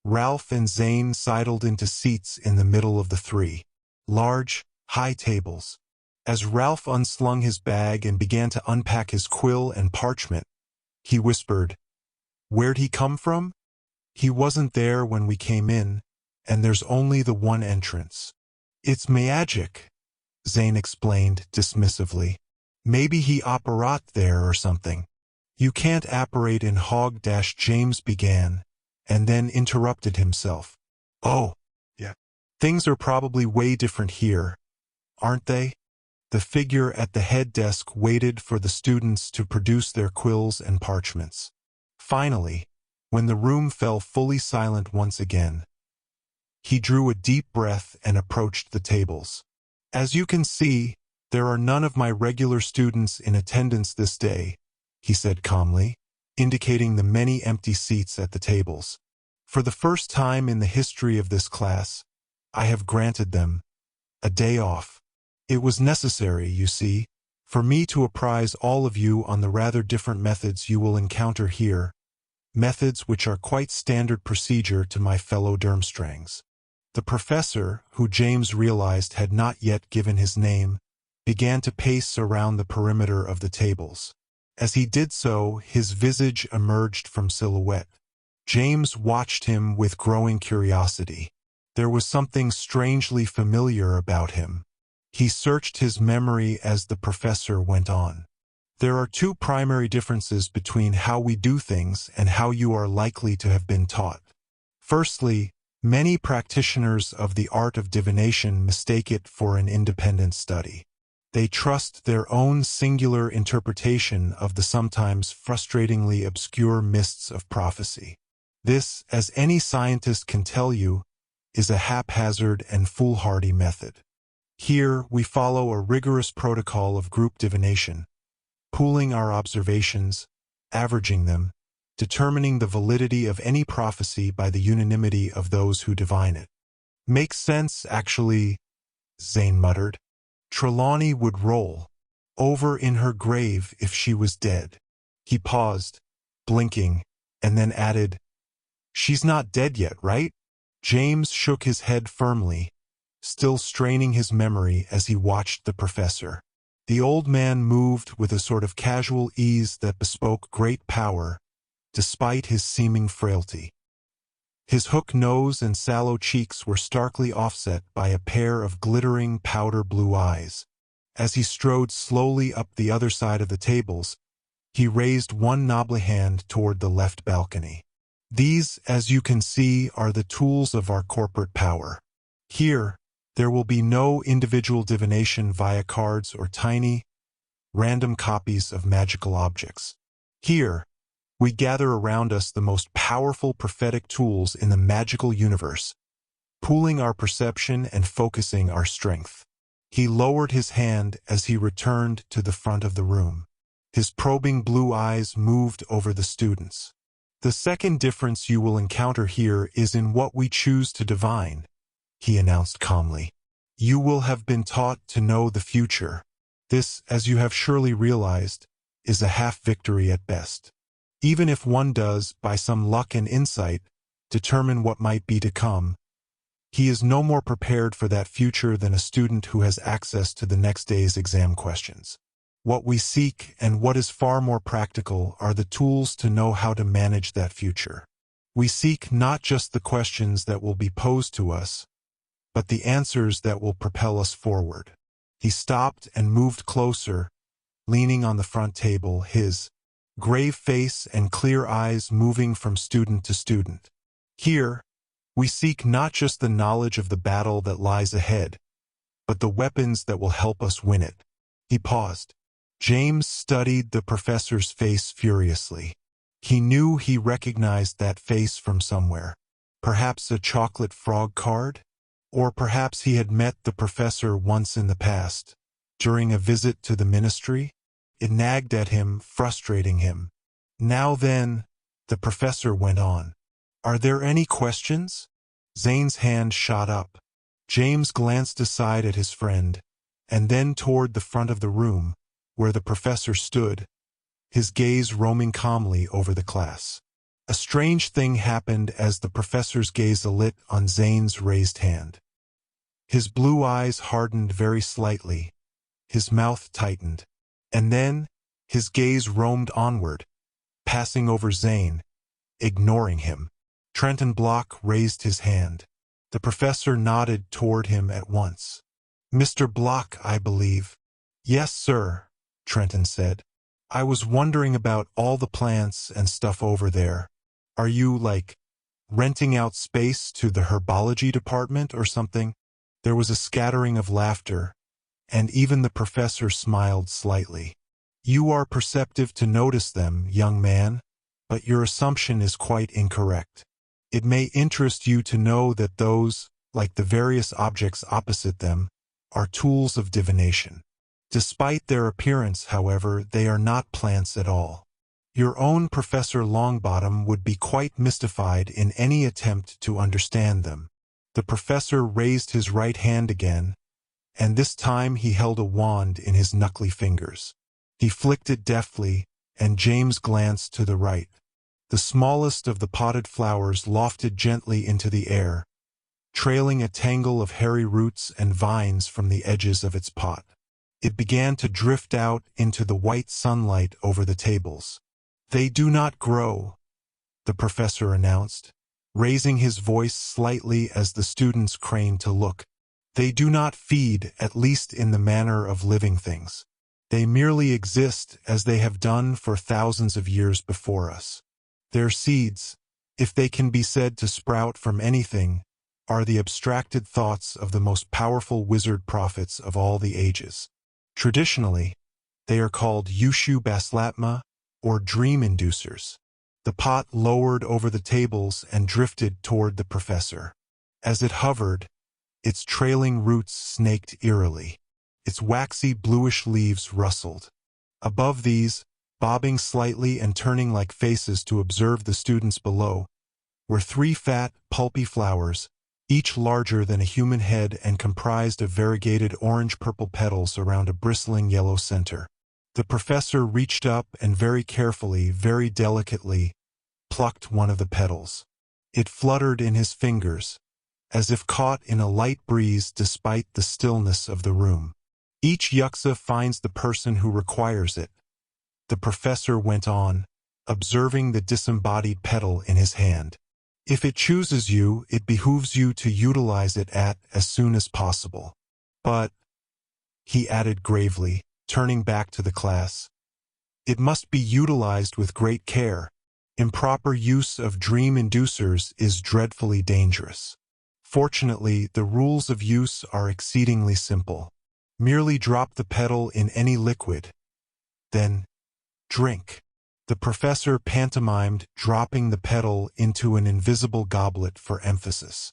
Ralph and Zane sidled into seats in the middle of the three large, high tables. As Ralph unslung his bag and began to unpack his quill and parchment, he whispered, "Where'd he come from?" "He wasn't there when we came in, and there's only the one entrance." "It's magic," Zane explained dismissively. "Maybe he operate there or something." "You can't apparate in Hog - James began, and then interrupted himself. "Oh, yeah. Things are probably way different here, aren't they?" The figure at the head desk waited for the students to produce their quills and parchments. Finally, when the room fell fully silent once again, he drew a deep breath and approached the tables. "As you can see, there are none of my regular students in attendance this day," he said calmly, indicating the many empty seats at the tables. "For the first time in the history of this class, I have granted them a day off. It was necessary, you see, for me to apprise all of you on the rather different methods you will encounter here, methods which are quite standard procedure to my fellow Durmstrangs." The professor, who James realized had not yet given his name, began to pace around the perimeter of the tables. As he did so, his visage emerged from silhouette. James watched him with growing curiosity. There was something strangely familiar about him. He searched his memory as the professor went on. "There are two primary differences between how we do things and how you are likely to have been taught. Firstly, many practitioners of the art of divination mistake it for an independent study. They trust their own singular interpretation of the sometimes frustratingly obscure mists of prophecy. This, as any scientist can tell you, is a haphazard and foolhardy method. Here, we follow a rigorous protocol of group divination, pooling our observations, averaging them, determining the validity of any prophecy by the unanimity of those who divine it." "Makes sense, actually," Zane muttered. "Trelawney would roll over in her grave if she was dead." He paused, blinking, and then added, "She's not dead yet, right?" James shook his head firmly, still straining his memory as he watched the professor. The old man moved with a sort of casual ease that bespoke great power, despite his seeming frailty. His hook nose and sallow cheeks were starkly offset by a pair of glittering powder blue eyes. As he strode slowly up the other side of the tables, he raised one knobby hand toward the left balcony. "These, as you can see, are the tools of our corporate power. Here, there will be no individual divination via cards or tiny, random copies of magical objects. Here, we gather around us the most powerful prophetic tools in the magical universe, pooling our perception and focusing our strength. He lowered his hand as he returned to the front of the room. His probing blue eyes moved over the students. The second difference you will encounter here is in what we choose to divine, he announced calmly. You will have been taught to know the future. This, as you have surely realized, is a half-victory at best. Even if one does, by some luck and insight, determine what might be to come, he is no more prepared for that future than a student who has access to the next day's exam questions. What we seek, and what is far more practical, are the tools to know how to manage that future. We seek not just the questions that will be posed to us, but the answers that will propel us forward. He stopped and moved closer, leaning on the front table, his grave face and clear eyes moving from student to student. Here, we seek not just the knowledge of the battle that lies ahead, but the weapons that will help us win it. He paused. James studied the professor's face furiously. He knew he recognized that face from somewhere. Perhaps a chocolate frog card? Or perhaps he had met the professor once in the past, during a visit to the ministry? It nagged at him, frustrating him. Now then, the professor went on. Are there any questions? Zane's hand shot up. James glanced aside at his friend, and then toward the front of the room, where the professor stood, his gaze roaming calmly over the class. A strange thing happened as the professor's gaze alit on Zane's raised hand. His blue eyes hardened very slightly, his mouth tightened, and then his gaze roamed onward, passing over Zane, ignoring him. Trenton Block raised his hand. The professor nodded toward him at once. Mr. Block, I believe. Yes, sir, Trenton said. I was wondering about all the plants and stuff over there. Are you, like, renting out space to the herbology department or something? There was a scattering of laughter, and even the professor smiled slightly. You are perceptive to notice them, young man, but your assumption is quite incorrect. It may interest you to know that those, like the various objects opposite them, are tools of divination. Despite their appearance, however, they are not plants at all. Your own Professor Longbottom would be quite mystified in any attempt to understand them. The professor raised his right hand again, and this time he held a wand in his knuckly fingers. He flicked it deftly, and James glanced to the right. The smallest of the potted flowers lofted gently into the air, trailing a tangle of hairy roots and vines from the edges of its pot. It began to drift out into the white sunlight over the tables. They do not grow, the professor announced, raising his voice slightly as the students craned to look. They do not feed, at least in the manner of living things. They merely exist as they have done for thousands of years before us. Their seeds, if they can be said to sprout from anything, are the abstracted thoughts of the most powerful wizard prophets of all the ages. Traditionally, they are called Yushu Baslatma, or dream inducers. The pot lowered over the tables and drifted toward the professor. As it hovered, its trailing roots snaked eerily. Its waxy bluish leaves rustled. Above these, bobbing slightly and turning like faces to observe the students below, were 3 fat, pulpy flowers, each larger than a human head and comprised of variegated orange-purple petals around a bristling yellow center. The professor reached up and very carefully, very delicately, plucked one of the petals. It fluttered in his fingers, as if caught in a light breeze despite the stillness of the room. Each yuxa finds the person who requires it, the professor went on, observing the disembodied petal in his hand. If it chooses you, it behooves you to utilize it as soon as possible. But, he added gravely, turning back to the class, it must be utilized with great care. Improper use of dream inducers is dreadfully dangerous. Fortunately, the rules of use are exceedingly simple. Merely drop the petal in any liquid, then drink. The professor pantomimed dropping the petal into an invisible goblet for emphasis.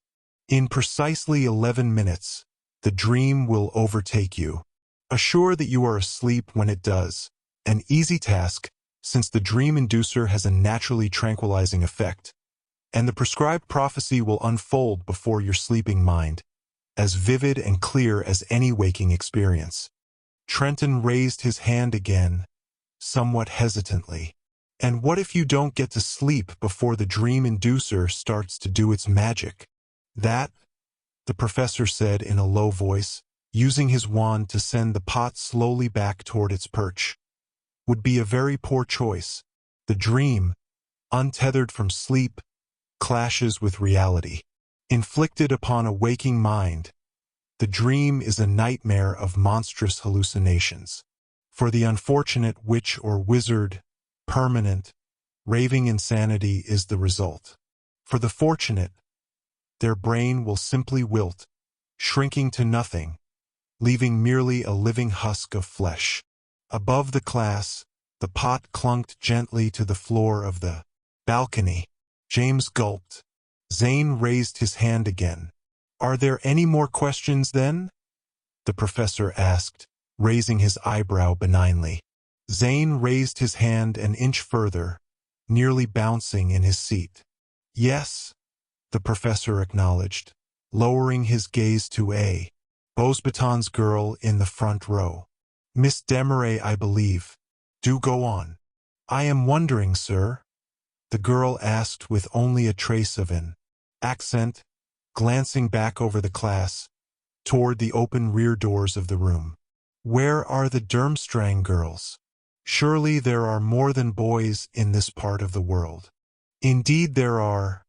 In precisely 11 minutes, the dream will overtake you. Assure that you are asleep when it does. An easy task, since the dream inducer has a naturally tranquilizing effect, and the prescribed prophecy will unfold before your sleeping mind, as vivid and clear as any waking experience. Trenton raised his hand again, somewhat hesitantly. And what if you don't get to sleep before the dream inducer starts to do its magic? That, the professor said in a low voice, using his wand to send the pot slowly back toward its perch, would be a very poor choice. The dream, untethered from sleep, clashes with reality. Inflicted upon a waking mind, the dream is a nightmare of monstrous hallucinations. For the unfortunate witch or wizard, permanent, raving insanity is the result. For the fortunate, their brain will simply wilt, shrinking to nothing, leaving merely a living husk of flesh. Above the class, the pot clunked gently to the floor of the balcony. James gulped. Zane raised his hand again. "Are there any more questions then?" the professor asked, raising his eyebrow benignly. Zane raised his hand an inch further, nearly bouncing in his seat. "Yes," the professor acknowledged, lowering his gaze to A. Beauxbaton's girl in the front row. "Miss Desmarais, I believe. Do go on." "I am wondering, sir," the girl asked with only a trace of an accent, glancing back over the class, toward the open rear doors of the room. "Where are the Durmstrang girls? Surely there are more than boys in this part of the world." "Indeed there are,"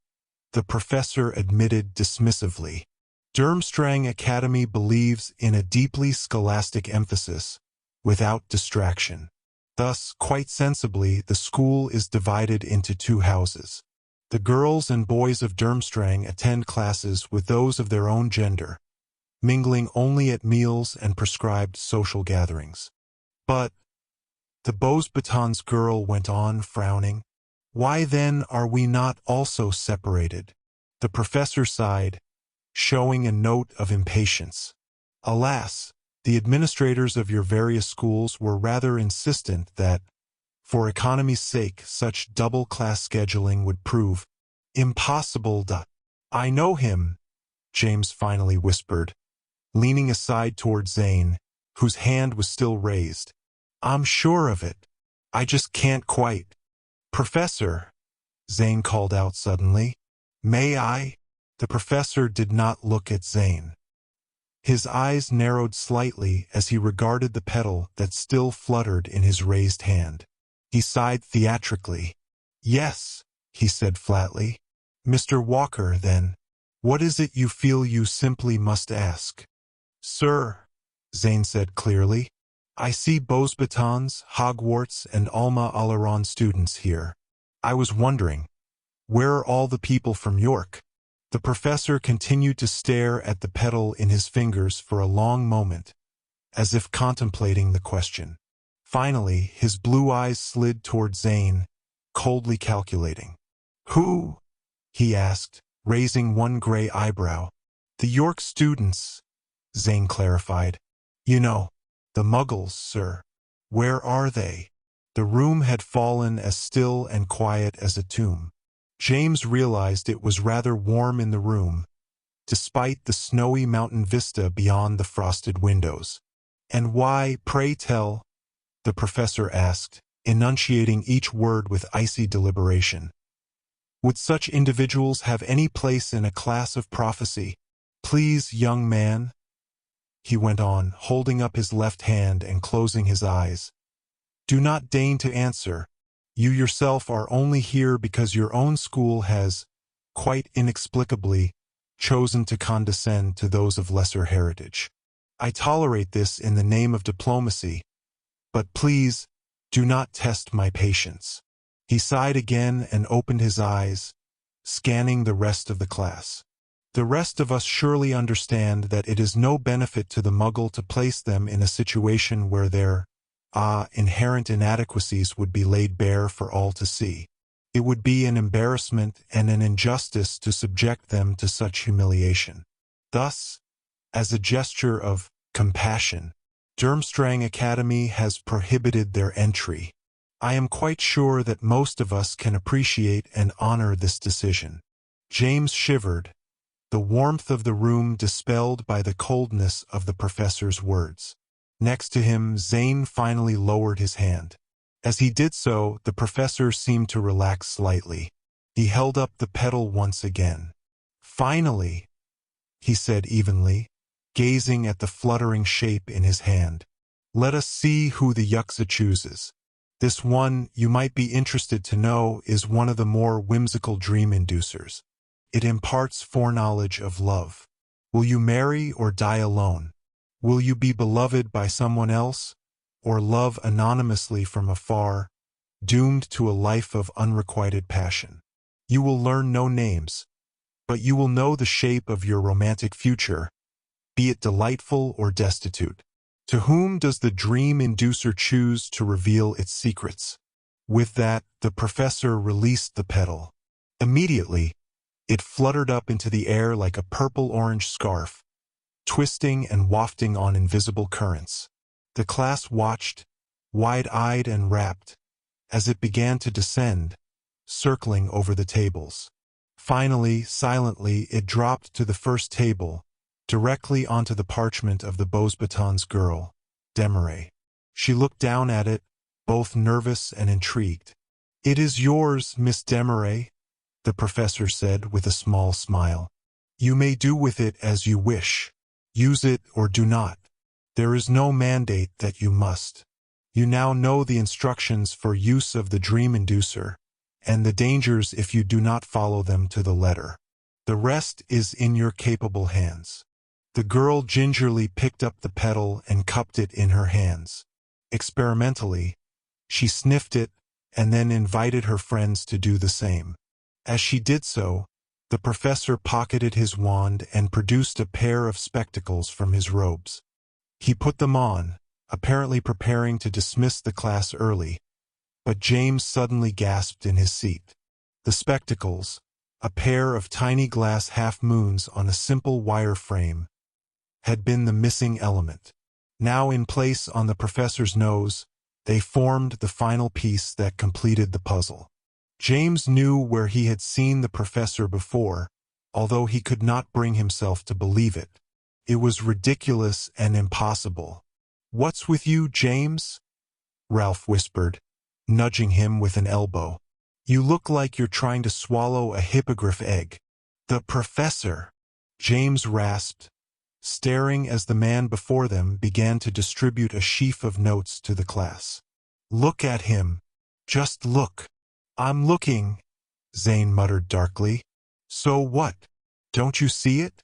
the professor admitted dismissively. "Durmstrang Academy believes in a deeply scholastic emphasis, without distraction. Thus, quite sensibly, the school is divided into two houses. The girls and boys of Durmstrang attend classes with those of their own gender, mingling only at meals and prescribed social gatherings. But, the Beauxbaton's girl went on, frowning, "why then are we not also separated?" The professor sighed, showing a note of impatience. "Alas, the administrators of your various schools were rather insistent that, for economy's sake, such double-class scheduling would prove impossible. I know him," James finally whispered, leaning aside toward Zane, whose hand was still raised. "I'm sure of it. I just can't quite." "Professor," Zane called out suddenly. "May I?" The professor did not look at Zane. His eyes narrowed slightly as he regarded the petal that still fluttered in his raised hand. He sighed theatrically. "Yes," he said flatly. "Mr. Walker, then, what is it you feel you simply must ask?" "Sir," Zane said clearly, "I see Beauxbatons, Hogwarts, and Alma Alaron students here. I was wondering, where are all the people from York?" The professor continued to stare at the petal in his fingers for a long moment, as if contemplating the question. Finally, his blue eyes slid toward Zane, coldly calculating. "Who?" he asked, raising one gray eyebrow. "The York students," Zane clarified. "You know, the Muggles, sir. Where are they?" The room had fallen as still and quiet as a tomb. James realized it was rather warm in the room, despite the snowy mountain vista beyond the frosted windows. "And why, pray tell?" the professor asked, enunciating each word with icy deliberation. "Would such individuals have any place in a class of prophecy? Please, young man," he went on, holding up his left hand and closing his eyes, "do not deign to answer. You yourself are only here because your own school has, quite inexplicably, chosen to condescend to those of lesser heritage. I tolerate this in the name of diplomacy, but please, do not test my patience." He sighed again and opened his eyes, scanning the rest of the class. "The rest of us surely understand that it is no benefit to the Muggle to place them in a situation where their inherent inadequacies would be laid bare for all to see. It would be an embarrassment and an injustice to subject them to such humiliation. Thus, as a gesture of compassion, Durmstrang Academy has prohibited their entry. I am quite sure that most of us can appreciate and honor this decision. James shivered, the warmth of the room dispelled by the coldness of the professor's words. Next to him, Zane finally lowered his hand. As he did so, the professor seemed to relax slightly. He held up the petal once again. "Finally," he said evenly, gazing at the fluttering shape in his hand. "Let us see who the Yuxa chooses. This one, you might be interested to know, is one of the more whimsical dream inducers. It imparts foreknowledge of love. Will you marry or die alone? Will you be beloved by someone else, or love anonymously from afar, doomed to a life of unrequited passion? You will learn no names, but you will know the shape of your romantic future, be it delightful or destitute. To whom does the dream inducer choose to reveal its secrets?" With that, the professor released the petal. Immediately, it fluttered up into the air like a purple-orange scarf, twisting and wafting on invisible currents. The class watched, wide-eyed and rapt, as it began to descend, circling over the tables. Finally, silently, it dropped to the first table, directly onto the parchment of the Beauxbatons girl, Demaray. She looked down at it, both nervous and intrigued. "It is yours, Miss Demaray," the professor said with a small smile. "You may do with it as you wish. Use it or do not. There is no mandate that you must. You now know the instructions for use of the dream inducer, and the dangers if you do not follow them to the letter. The rest is in your capable hands." The girl gingerly picked up the petal and cupped it in her hands. Experimentally, she sniffed it and then invited her friends to do the same. As she did so, the professor pocketed his wand and produced a pair of spectacles from his robes. He put them on, apparently preparing to dismiss the class early, but James suddenly gasped in his seat. The spectacles, a pair of tiny glass half-moons on a simple wire frame, had been the missing element. Now in place on the professor's nose, they formed the final piece that completed the puzzle. James knew where he had seen the professor before, although he could not bring himself to believe it. It was ridiculous and impossible. "What's with you, James?" Ralph whispered, nudging him with an elbow. "You look like you're trying to swallow a hippogriff egg." "The professor," James rasped, staring as the man before them began to distribute a sheaf of notes to the class. "Look at him. Just look." "I'm looking," Zane muttered darkly. "So what? Don't you see it?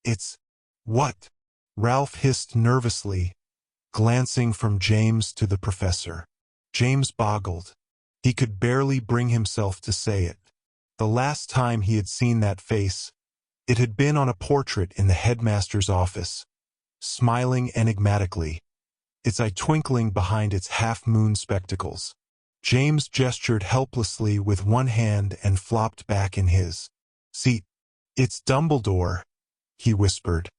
It's... What?" Ralph hissed nervously, glancing from James to the professor. James boggled. He could barely bring himself to say it. The last time he had seen that face, it had been on a portrait in the headmaster's office, smiling enigmatically, its eye twinkling behind its half-moon spectacles. James gestured helplessly with one hand and flopped back in his seat. "It's Dumbledore," he whispered,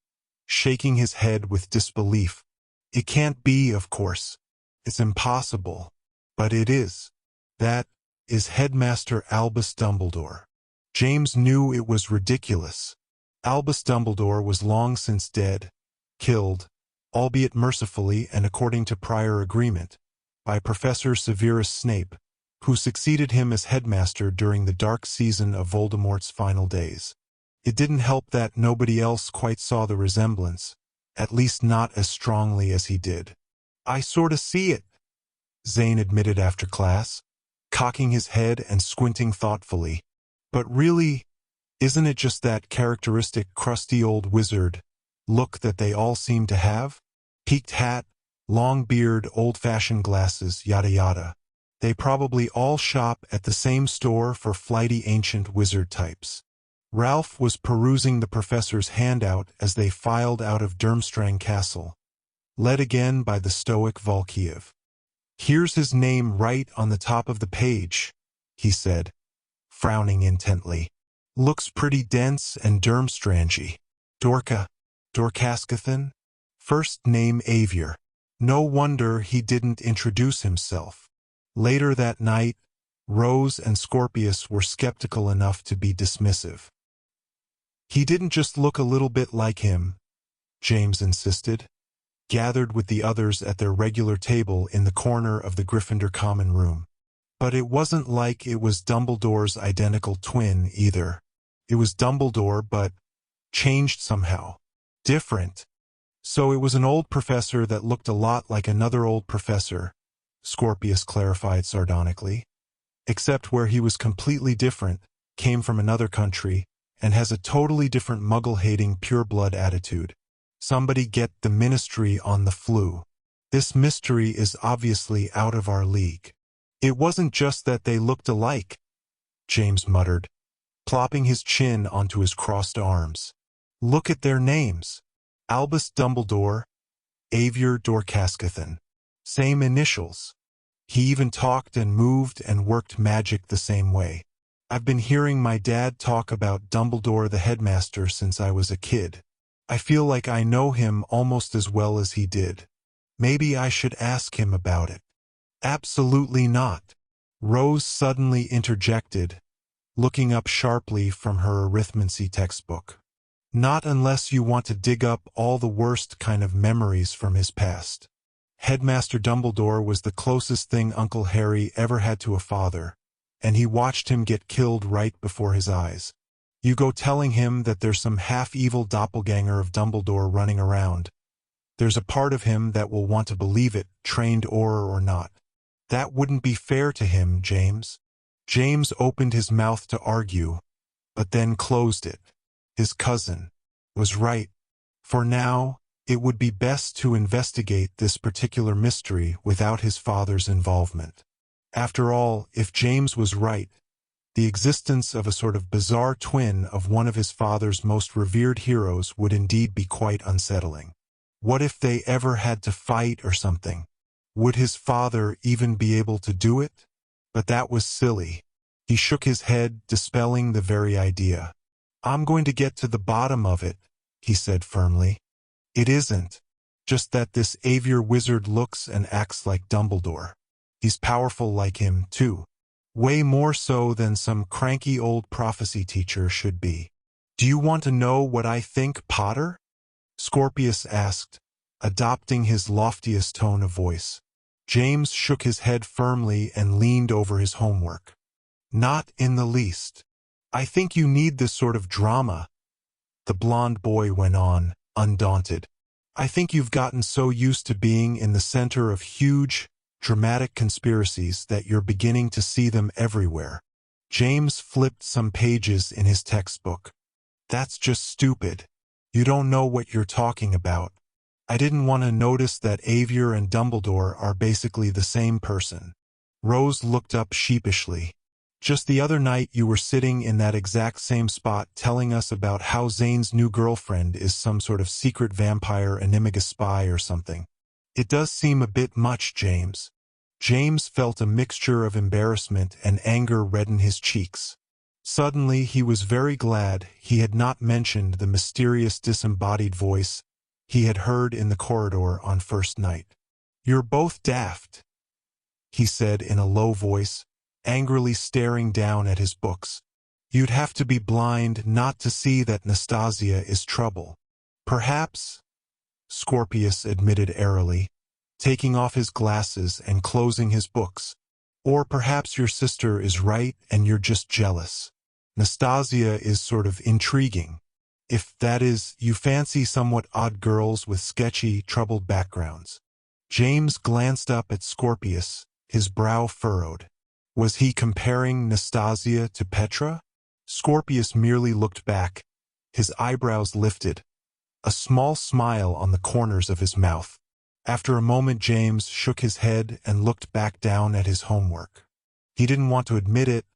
shaking his head with disbelief. "It can't be, of course. It's impossible. But it is. That is Headmaster Albus Dumbledore." James knew it was ridiculous. Albus Dumbledore was long since dead, killed, albeit mercifully and according to prior agreement, by Professor Severus Snape, who succeeded him as headmaster during the dark season of Voldemort's final days. It didn't help that nobody else quite saw the resemblance, at least not as strongly as he did. "I sorta see it," Zane admitted after class, cocking his head and squinting thoughtfully. "But really, isn't it just that characteristic crusty old wizard look that they all seem to have? Peaked hat, long beard, old-fashioned glasses, yada yada. They probably all shop at the same store for flighty ancient wizard types." Ralph was perusing the professor's handout as they filed out of Durmstrang Castle, led again by the stoic Volkiev. "Here's his name right on the top of the page," he said, frowning intently. Looks pretty dense and Durmstrangy. Dorcaskathan? First name Avier. No wonder he didn't introduce himself. Later that night, Rose and Scorpius were skeptical enough to be dismissive. He didn't just look a little bit like him, James insisted, gathered with the others at their regular table in the corner of the Gryffindor common room. But it wasn't like it was Dumbledore's identical twin either. It was Dumbledore, but changed somehow. Different. So it was an old professor that looked a lot like another old professor, Scorpius clarified sardonically. Except where he was completely different, came from another country, and has a totally different muggle-hating pure-blood attitude. Somebody get the ministry on the flu. This mystery is obviously out of our league. It wasn't just that they looked alike, James muttered, plopping his chin onto his crossed arms. Look at their names. Albus Dumbledore, Avier Dorcaskathan. Same initials. He even talked and moved and worked magic the same way. I've been hearing my dad talk about Dumbledore the headmaster since I was a kid. I feel like I know him almost as well as he did. Maybe I should ask him about it. Absolutely not. Rose suddenly interjected, looking up sharply from her arithmancy textbook. Not unless you want to dig up all the worst kind of memories from his past. Headmaster Dumbledore was the closest thing Uncle Harry ever had to a father, and he watched him get killed right before his eyes. You go telling him that there's some half-evil doppelganger of Dumbledore running around. There's a part of him that will want to believe it, trained or not. That wouldn't be fair to him, James. James opened his mouth to argue, but then closed it. His cousin was right. For now, it would be best to investigate this particular mystery without his father's involvement. After all, if James was right, the existence of a sort of bizarre twin of one of his father's most revered heroes would indeed be quite unsettling. What if they ever had to fight or something? Would his father even be able to do it? But that was silly. He shook his head, dispelling the very idea. I'm going to get to the bottom of it, he said firmly. It isn't. Just that this Avier wizard looks and acts like Dumbledore. He's powerful like him, too. Way more so than some cranky old prophecy teacher should be. Do you want to know what I think, Potter? Scorpius asked, adopting his loftiest tone of voice. James shook his head firmly and leaned over his homework. Not in the least. I think you need this sort of drama, the blond boy went on, undaunted. I think you've gotten so used to being in the center of huge, dramatic conspiracies that you're beginning to see them everywhere. James flipped some pages in his textbook. That's just stupid. You don't know what you're talking about. I didn't want to notice that Avier and Dumbledore are basically the same person. Rose looked up sheepishly. Just the other night you were sitting in that exact same spot telling us about how Zane's new girlfriend is some sort of secret vampire enigma spy or something. It does seem a bit much, James. James felt a mixture of embarrassment and anger redden his cheeks. Suddenly he was very glad he had not mentioned the mysterious disembodied voice he had heard in the corridor on first night. You're both daft, he said in a low voice, angrily staring down at his books. You'd have to be blind not to see that Nastasia is trouble. Perhaps, Scorpius admitted airily, taking off his glasses and closing his books. Or perhaps your sister is right and you're just jealous. Nastasia is sort of intriguing. If, that is, you fancy somewhat odd girls with sketchy, troubled backgrounds. James glanced up at Scorpius, his brow furrowed. Was he comparing Nastasia to Petra? Scorpius merely looked back, his eyebrows lifted, a small smile on the corners of his mouth. After a moment James shook his head and looked back down at his homework. He didn't want to admit it,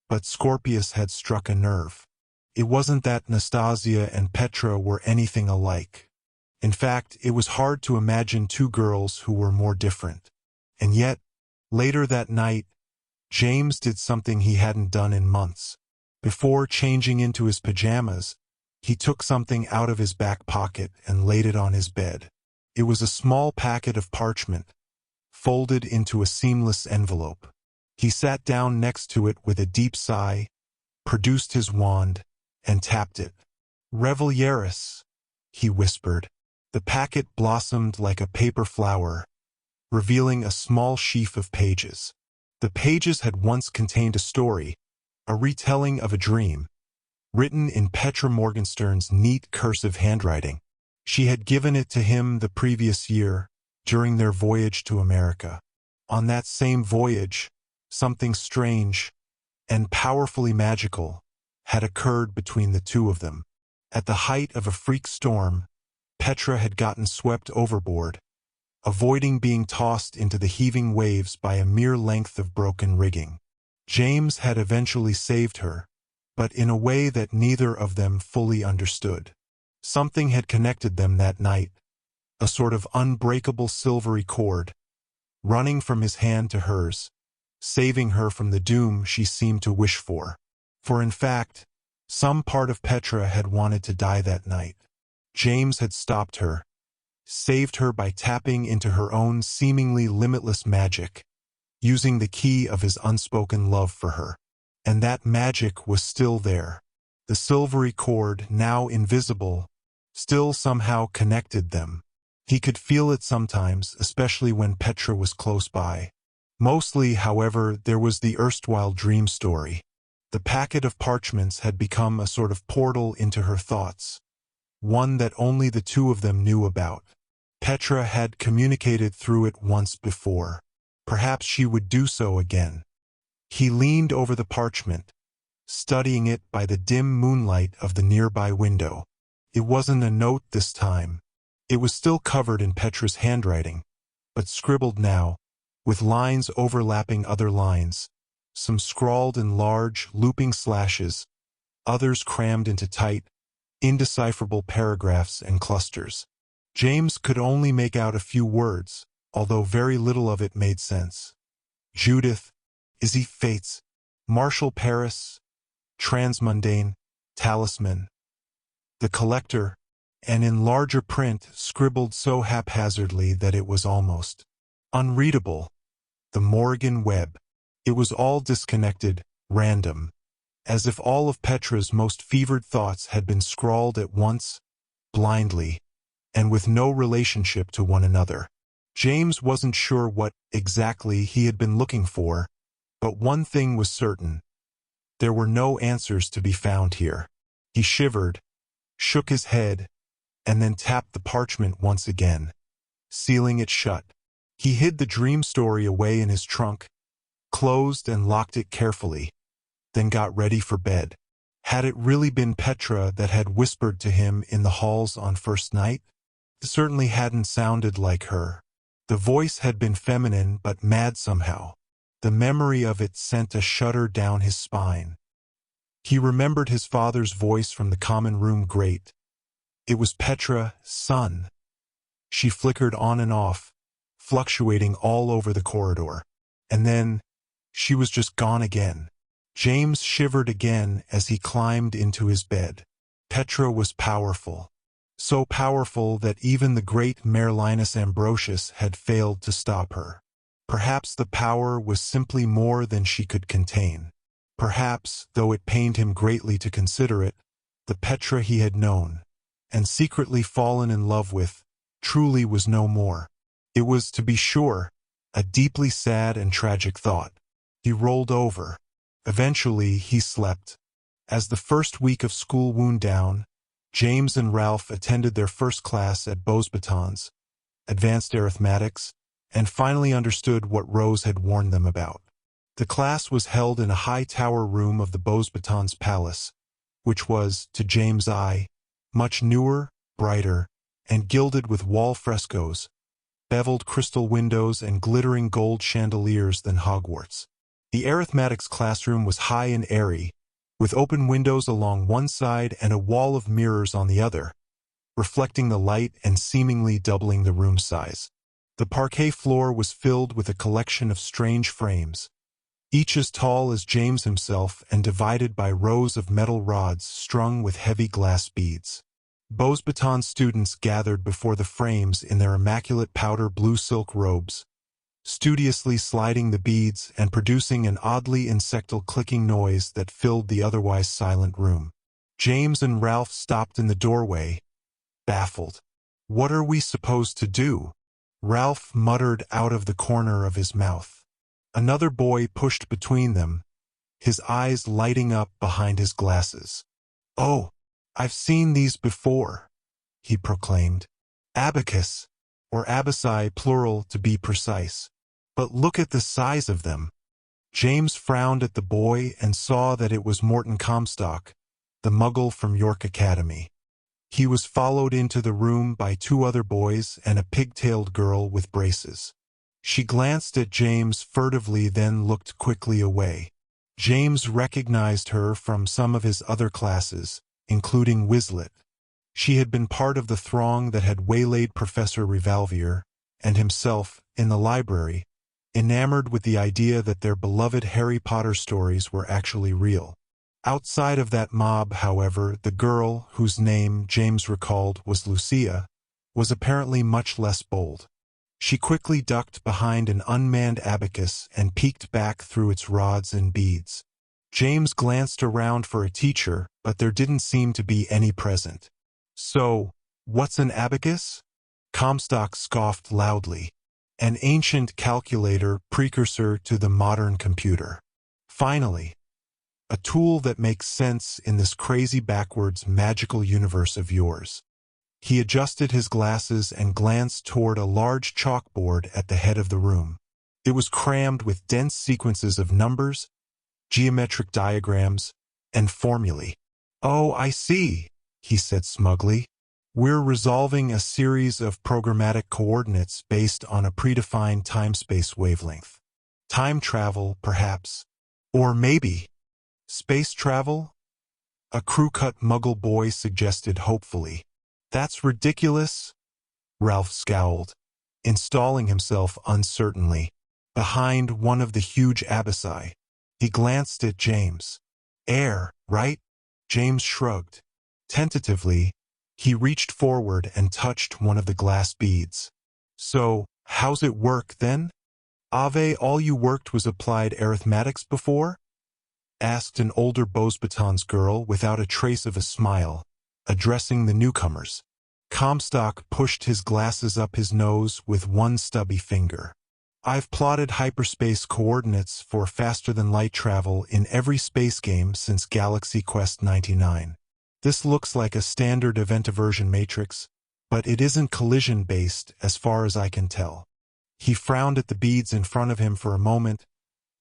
but Scorpius had struck a nerve. It wasn't that Nastasia and Petra were anything alike. In fact, it was hard to imagine two girls who were more different. And yet, later that night, James did something he hadn't done in months. Before changing into his pajamas, he took something out of his back pocket and laid it on his bed. It was a small packet of parchment, folded into a seamless envelope. He sat down next to it with a deep sigh, produced his wand, and tapped it. "Revelieris," he whispered. The packet blossomed like a paper flower, revealing a small sheaf of pages. The pages had once contained a story, a retelling of a dream, written in Petra Morgenstern's neat cursive handwriting. She had given it to him the previous year, during their voyage to America. On that same voyage, something strange and powerfully magical had occurred between the two of them. At the height of a freak storm, Petra had gotten swept overboard, avoiding being tossed into the heaving waves by a mere length of broken rigging. James had eventually saved her, but in a way that neither of them fully understood. Something had connected them that night, a sort of unbreakable silvery cord, running from his hand to hers, saving her from the doom she seemed to wish for. For in fact, some part of Petra had wanted to die that night. James had stopped her, saved her by tapping into her own seemingly limitless magic, using the key of his unspoken love for her. And that magic was still there. The silvery cord, now invisible, still somehow connected them. He could feel it sometimes, especially when Petra was close by. Mostly, however, there was the erstwhile dream story. The packet of parchments had become a sort of portal into her thoughts, one that only the two of them knew about. Petra had communicated through it once before. Perhaps she would do so again. He leaned over the parchment, studying it by the dim moonlight of the nearby window. It wasn't a note this time. It was still covered in Petra's handwriting, but scribbled now, with lines overlapping other lines, some scrawled in large, looping slashes, others crammed into tight, indecipherable paragraphs and clusters. James could only make out a few words, although very little of it made sense. Judith, Izzy Fates, Marshall Paris, Transmundane, Talisman. The Collector, and in larger print, scribbled so haphazardly that it was almost unreadable. The Morrigan Web. It was all disconnected, random, as if all of Petra's most fevered thoughts had been scrawled at once, blindly, and with no relationship to one another. James wasn't sure what, exactly, he had been looking for, but one thing was certain. There were no answers to be found here. He shivered, shook his head, and then tapped the parchment once again, sealing it shut. He hid the dream story away in his trunk, closed and locked it carefully, then got ready for bed. Had it really been Petra that had whispered to him in the halls on first night? It certainly hadn't sounded like her. The voice had been feminine but mad somehow. The memory of it sent a shudder down his spine. He remembered his father's voice from the common room grate. It was Petra, son. She flickered on and off, fluctuating all over the corridor. And then, she was just gone again. James shivered again as he climbed into his bed. Petra was powerful. So powerful that even the great Merlinus Ambrosius had failed to stop her. Perhaps the power was simply more than she could contain. Perhaps, though it pained him greatly to consider it, the Petra he had known, and secretly fallen in love with, truly was no more. It was, to be sure, a deeply sad and tragic thought. He rolled over. Eventually, he slept. As the first week of school wound down, James and Ralph attended their first class at Beauxbatons, advanced arithmetics, and finally understood what Rose had warned them about. The class was held in a high tower room of the Beauxbatons Palace, which was, to James' eye, much newer, brighter, and gilded with wall frescoes, beveled crystal windows and glittering gold chandeliers than Hogwarts. The arithmetics classroom was high and airy, with open windows along one side and a wall of mirrors on the other, reflecting the light and seemingly doubling the room size. The parquet floor was filled with a collection of strange frames, each as tall as James himself and divided by rows of metal rods strung with heavy glass beads. Beauxbaton students gathered before the frames in their immaculate powder blue silk robes, studiously sliding the beads and producing an oddly insectal clicking noise that filled the otherwise silent room. James and Ralph stopped in the doorway, baffled. "What are we supposed to do?" Ralph muttered out of the corner of his mouth. Another boy pushed between them, his eyes lighting up behind his glasses. "Oh, I've seen these before," he proclaimed. "Abacus, or abaci plural to be precise. But look at the size of them." James frowned at the boy and saw that it was Morton Comstock, the muggle from York Academy. He was followed into the room by two other boys and a pigtailed girl with braces. She glanced at James furtively, then looked quickly away. James recognized her from some of his other classes, including Wizlet. She had been part of the throng that had waylaid Professor Revalvier and himself in the library, enamored with the idea that their beloved Harry Potter stories were actually real. Outside of that mob, however, the girl, whose name James recalled was Lucia, was apparently much less bold. She quickly ducked behind an unmanned abacus and peeked back through its rods and beads. James glanced around for a teacher, but there didn't seem to be any present. "So, what's an abacus?" Comstock scoffed loudly. "An ancient calculator precursor to the modern computer. Finally, a tool that makes sense in this crazy backwards magical universe of yours." He adjusted his glasses and glanced toward a large chalkboard at the head of the room. It was crammed with dense sequences of numbers, geometric diagrams, and formulae. "Oh, I see," he said smugly. "We're resolving a series of programmatic coordinates based on a predefined time-space wavelength. Time travel, perhaps. Or maybe space travel?" A crew-cut muggle boy suggested hopefully. "That's ridiculous," Ralph scowled, installing himself uncertainly behind one of the huge abaci. He glanced at James. "Air, right?" James shrugged. Tentatively, he reached forward and touched one of the glass beads. "So, how's it work, then? Ave, all you worked was applied arithmetics before?" asked an older Beauxbaton's girl without a trace of a smile, addressing the newcomers. Comstock pushed his glasses up his nose with one stubby finger. "I've plotted hyperspace coordinates for faster-than-light travel in every space game since Galaxy Quest 99. This looks like a standard event aversion matrix, but it isn't collision-based as far as I can tell." He frowned at the beads in front of him for a moment,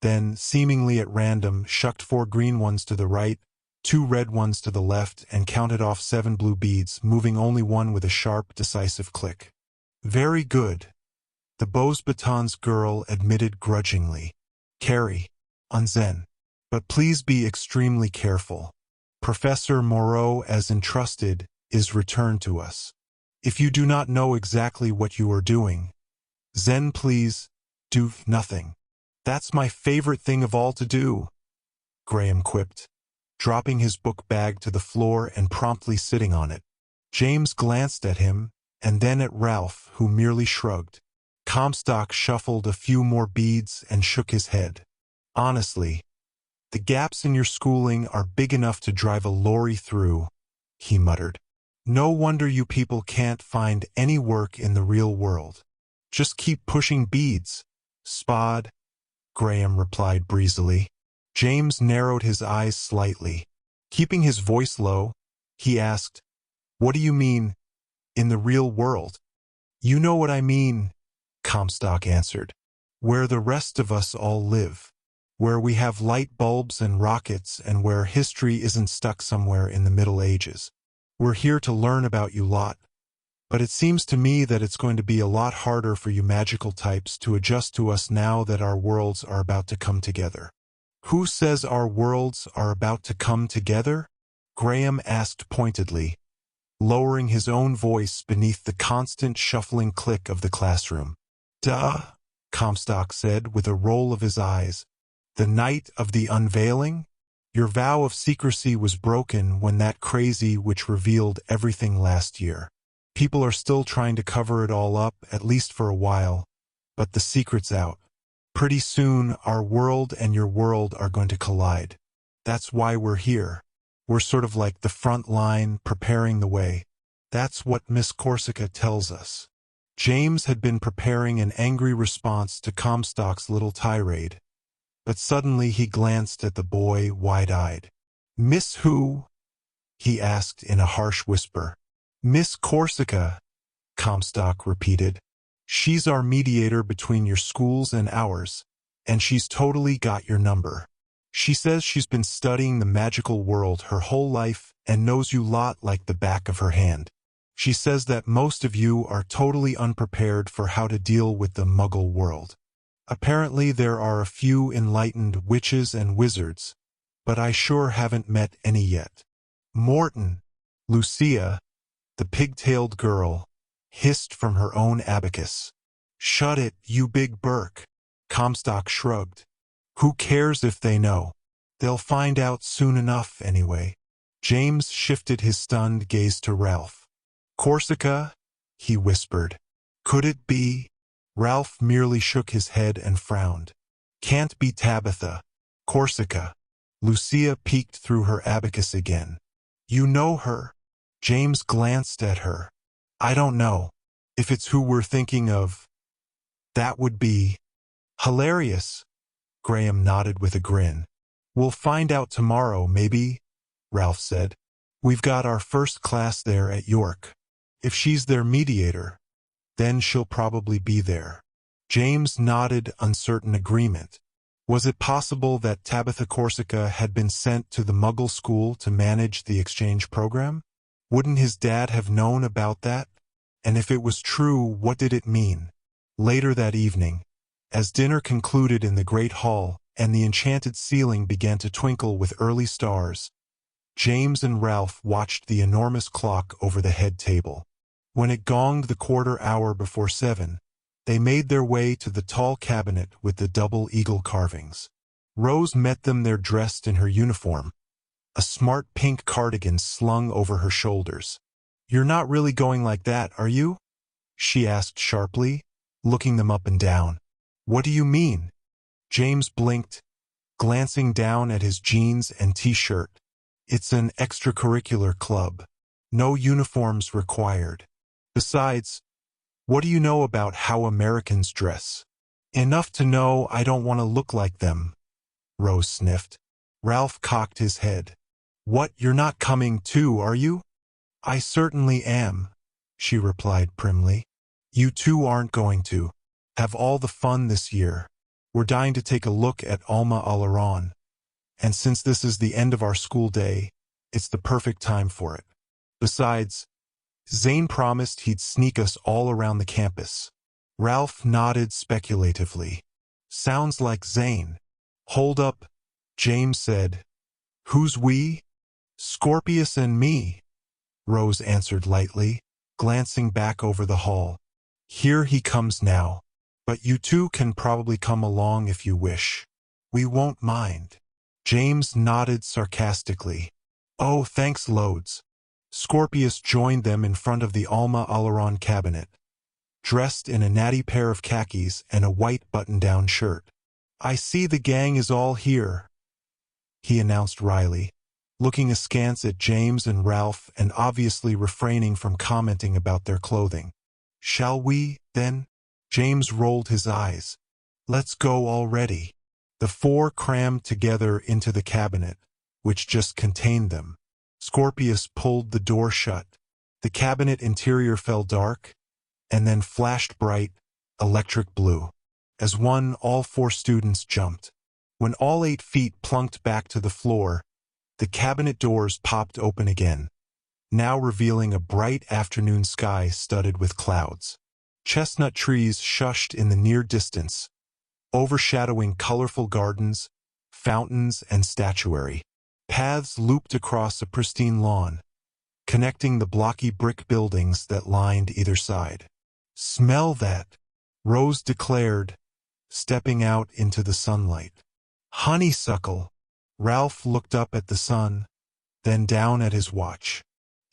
then, seemingly at random, shucked 4 green ones to the right, 2 red ones to the left, and counted off 7 blue beads, moving only one with a sharp, decisive click. "Very good," the Beauxbaton's girl admitted grudgingly. "Carry on Zen. But please be extremely careful. Professor Moreau, as entrusted, is returned to us. If you do not know exactly what you are doing, Zen, please do nothing." "That's my favorite thing of all to do," Graham quipped, dropping his book bag to the floor and promptly sitting on it. James glanced at him, and then at Ralph, who merely shrugged. Comstock shuffled a few more beads and shook his head. "Honestly, the gaps in your schooling are big enough to drive a lorry through," he muttered. "No wonder you people can't find any work in the real world. Just keep pushing beads, Spod," Graham replied breezily. James narrowed his eyes slightly. Keeping his voice low, he asked, "What do you mean, in the real world?" "You know what I mean," Comstock answered. "Where the rest of us all live. Where we have light bulbs and rockets and where history isn't stuck somewhere in the Middle Ages. We're here to learn about you lot. But it seems to me that it's going to be a lot harder for you magical types to adjust to us now that our worlds are about to come together." "Who says our worlds are about to come together?" Graham asked pointedly, lowering his own voice beneath the constant shuffling click of the classroom. "Duh," Comstock said with a roll of his eyes. The night of the unveiling? Your vow of secrecy was broken when that crazy witch revealed everything last year. People are still trying to cover it all up, at least for a while, but the secret's out. Pretty soon, our world and your world are going to collide. That's why we're here. We're sort of like the front line, preparing the way. That's what Miss Corsica tells us. James had been preparing an angry response to Comstock's little tirade, but suddenly he glanced at the boy wide-eyed. "Miss who?" he asked in a harsh whisper. "Miss Corsica," Comstock repeated. "She's our mediator between your schools and ours, and she's totally got your number. She says she's been studying the magical world her whole life and knows you lot like the back of her hand. She says that most of you are totally unprepared for how to deal with the Muggle world. Apparently there are a few enlightened witches and wizards, but I sure haven't met any yet." "Morton," Lucia, the pig-tailed girl, hissed from her own abacus. "Shut it, you big Burke." Comstock shrugged. "Who cares if they know? They'll find out soon enough anyway." James shifted his stunned gaze to Ralph. "Corsica?" he whispered. "Could it be?" Ralph merely shook his head and frowned. "Can't be Tabitha. Corsica." Lucia peeked through her abacus again. "You know her?" James glanced at her. "I don't know. If it's who we're thinking of, that would be hilarious." Graham nodded with a grin. "We'll find out tomorrow, maybe," Ralph said. "We've got our first class there at York. If she's their mediator, then she'll probably be there." James nodded uncertain agreement. Was it possible that Tabitha Corsica had been sent to the Muggle school to manage the exchange program? Wouldn't his dad have known about that? And if it was true, what did it mean? Later that evening, as dinner concluded in the great hall and the enchanted ceiling began to twinkle with early stars, James and Ralph watched the enormous clock over the head table. When it gonged the quarter hour before 7, they made their way to the tall cabinet with the double eagle carvings. Rose met them there dressed in her uniform, a smart pink cardigan slung over her shoulders. "You're not really going like that, are you?" she asked sharply, looking them up and down. "What do you mean?" James blinked, glancing down at his jeans and t-shirt. "It's an extracurricular club. No uniforms required. Besides, what do you know about how Americans dress?" "Enough to know I don't want to look like them," Rose sniffed. Ralph cocked his head. "What, you're not coming too, are you?" "I certainly am," she replied primly. "You two aren't going to have all the fun this year. We're dying to take a look at Alma Alaron, and since this is the end of our school day, it's the perfect time for it. Besides, Zane promised he'd sneak us all around the campus." Ralph nodded speculatively. "Sounds like Zane." "Hold up," James said. "Who's we?" "Scorpius and me," Rose answered lightly, glancing back over the hall. "Here he comes now. But you two can probably come along if you wish. We won't mind." James nodded sarcastically. "Oh, thanks loads." Scorpius joined them in front of the Alma Alaron cabinet, dressed in a natty pair of khakis and a white button-down shirt. "I see the gang is all here," he announced wryly, looking askance at James and Ralph and obviously refraining from commenting about their clothing. "Shall we, then?" James rolled his eyes. "Let's go already." The four crammed together into the cabinet, which just contained them. Scorpius pulled the door shut. The cabinet interior fell dark, and then flashed bright, electric blue. As one, all four students jumped. When all 8 feet plunked back to the floor, the cabinet doors popped open again, now revealing a bright afternoon sky studded with clouds. Chestnut trees shushed in the near distance, overshadowing colorful gardens, fountains, and statuary. Paths looped across a pristine lawn, connecting the blocky brick buildings that lined either side. "Smell that," Rose declared, stepping out into the sunlight. Honeysuckle. Ralph looked up at the sun, then down at his watch.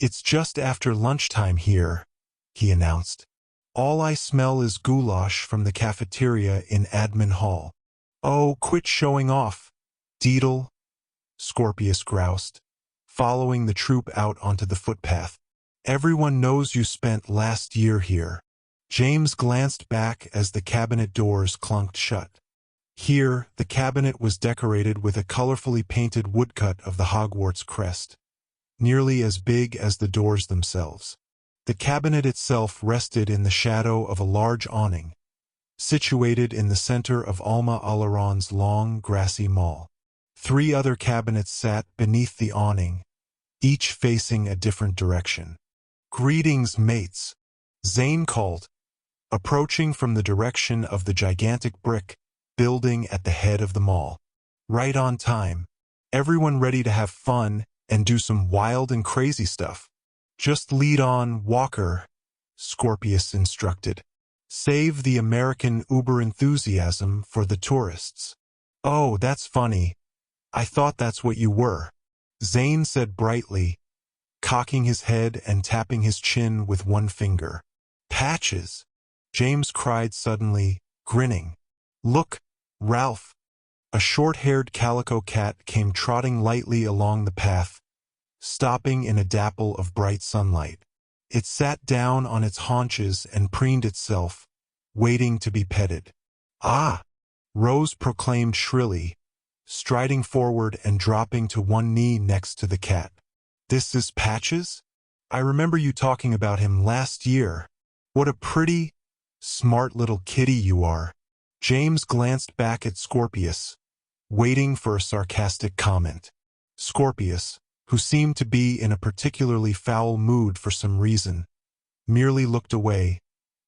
It's just after lunchtime here, he announced. All I smell is goulash from the cafeteria in Admin Hall. Oh, quit showing off, Deedle, Scorpius groused, following the troop out onto the footpath. Everyone knows you spent last year here. James glanced back as the cabinet doors clunked shut. Here, the cabinet was decorated with a colorfully painted woodcut of the Hogwarts crest, nearly as big as the doors themselves. The cabinet itself rested in the shadow of a large awning, situated in the center of Alma Alaron's long, grassy mall. 3 other cabinets sat beneath the awning, each facing a different direction. "Greetings, mates," Zane called, approaching from the direction of the gigantic brick building at the head of the mall. "Right on time. Everyone ready to have fun and do some wild and crazy stuff?" "Just lead on, Walker," Scorpius instructed. "Save the American uber enthusiasm for the tourists." "Oh, that's funny. I thought that's what you were," Zane said brightly, cocking his head and tapping his chin with one finger. "Patches!" James cried suddenly, grinning. "Look, Ralph!" A short-haired calico cat came trotting lightly along the path, stopping in a dapple of bright sunlight. It sat down on its haunches and preened itself, waiting to be petted. "Ah!" Rose proclaimed shrilly, striding forward and dropping to one knee next to the cat. "This is Patches? I remember you talking about him last year. What a pretty, smart little kitty you are." James glanced back at Scorpius, waiting for a sarcastic comment. Scorpius, who seemed to be in a particularly foul mood for some reason, merely looked away,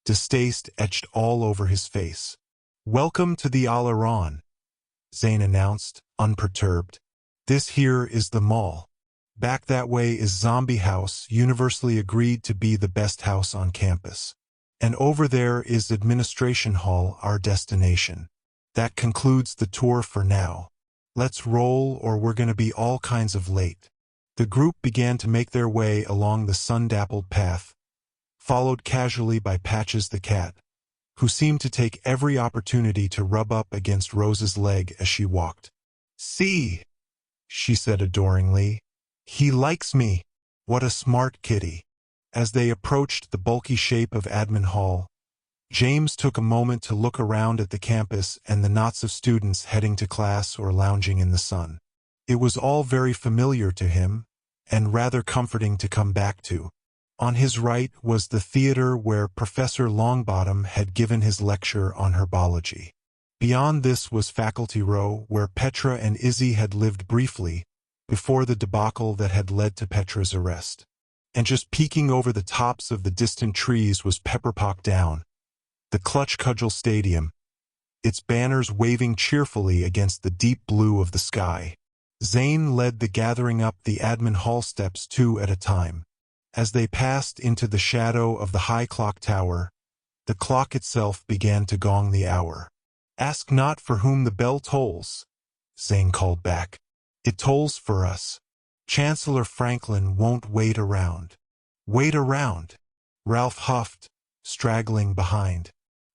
distaste etched all over his face. "Welcome to the Alaron," Zane announced, unperturbed. "This here is the mall. Back that way is Zombie House, universally agreed to be the best house on campus. And over there is Administration Hall, our destination. That concludes the tour for now. Let's roll or we're gonna be all kinds of late." The group began to make their way along the sun-dappled path, followed casually by Patches the cat, who seemed to take every opportunity to rub up against Rose's leg as she walked. "See," she said adoringly. "He likes me. What a smart kitty." As they approached the bulky shape of Admin Hall, James took a moment to look around at the campus and the knots of students heading to class or lounging in the sun. It was all very familiar to him, and rather comforting to come back to. On his right was the theater where Professor Longbottom had given his lecture on herbology. Beyond this was Faculty Row, where Petra and Izzy had lived briefly, before the debacle that had led to Petra's arrest. And just peeking over the tops of the distant trees was Pepperpot Down, the Clutch Cudgel Stadium, its banners waving cheerfully against the deep blue of the sky. Zane led the gathering up the Admin Hall steps 2 at a time. As they passed into the shadow of the high clock tower, the clock itself began to gong the hour. "Ask not for whom the bell tolls," Zane called back. "It tolls for us. Chancellor Franklin won't wait around." "Wait around?" Ralph huffed, straggling behind.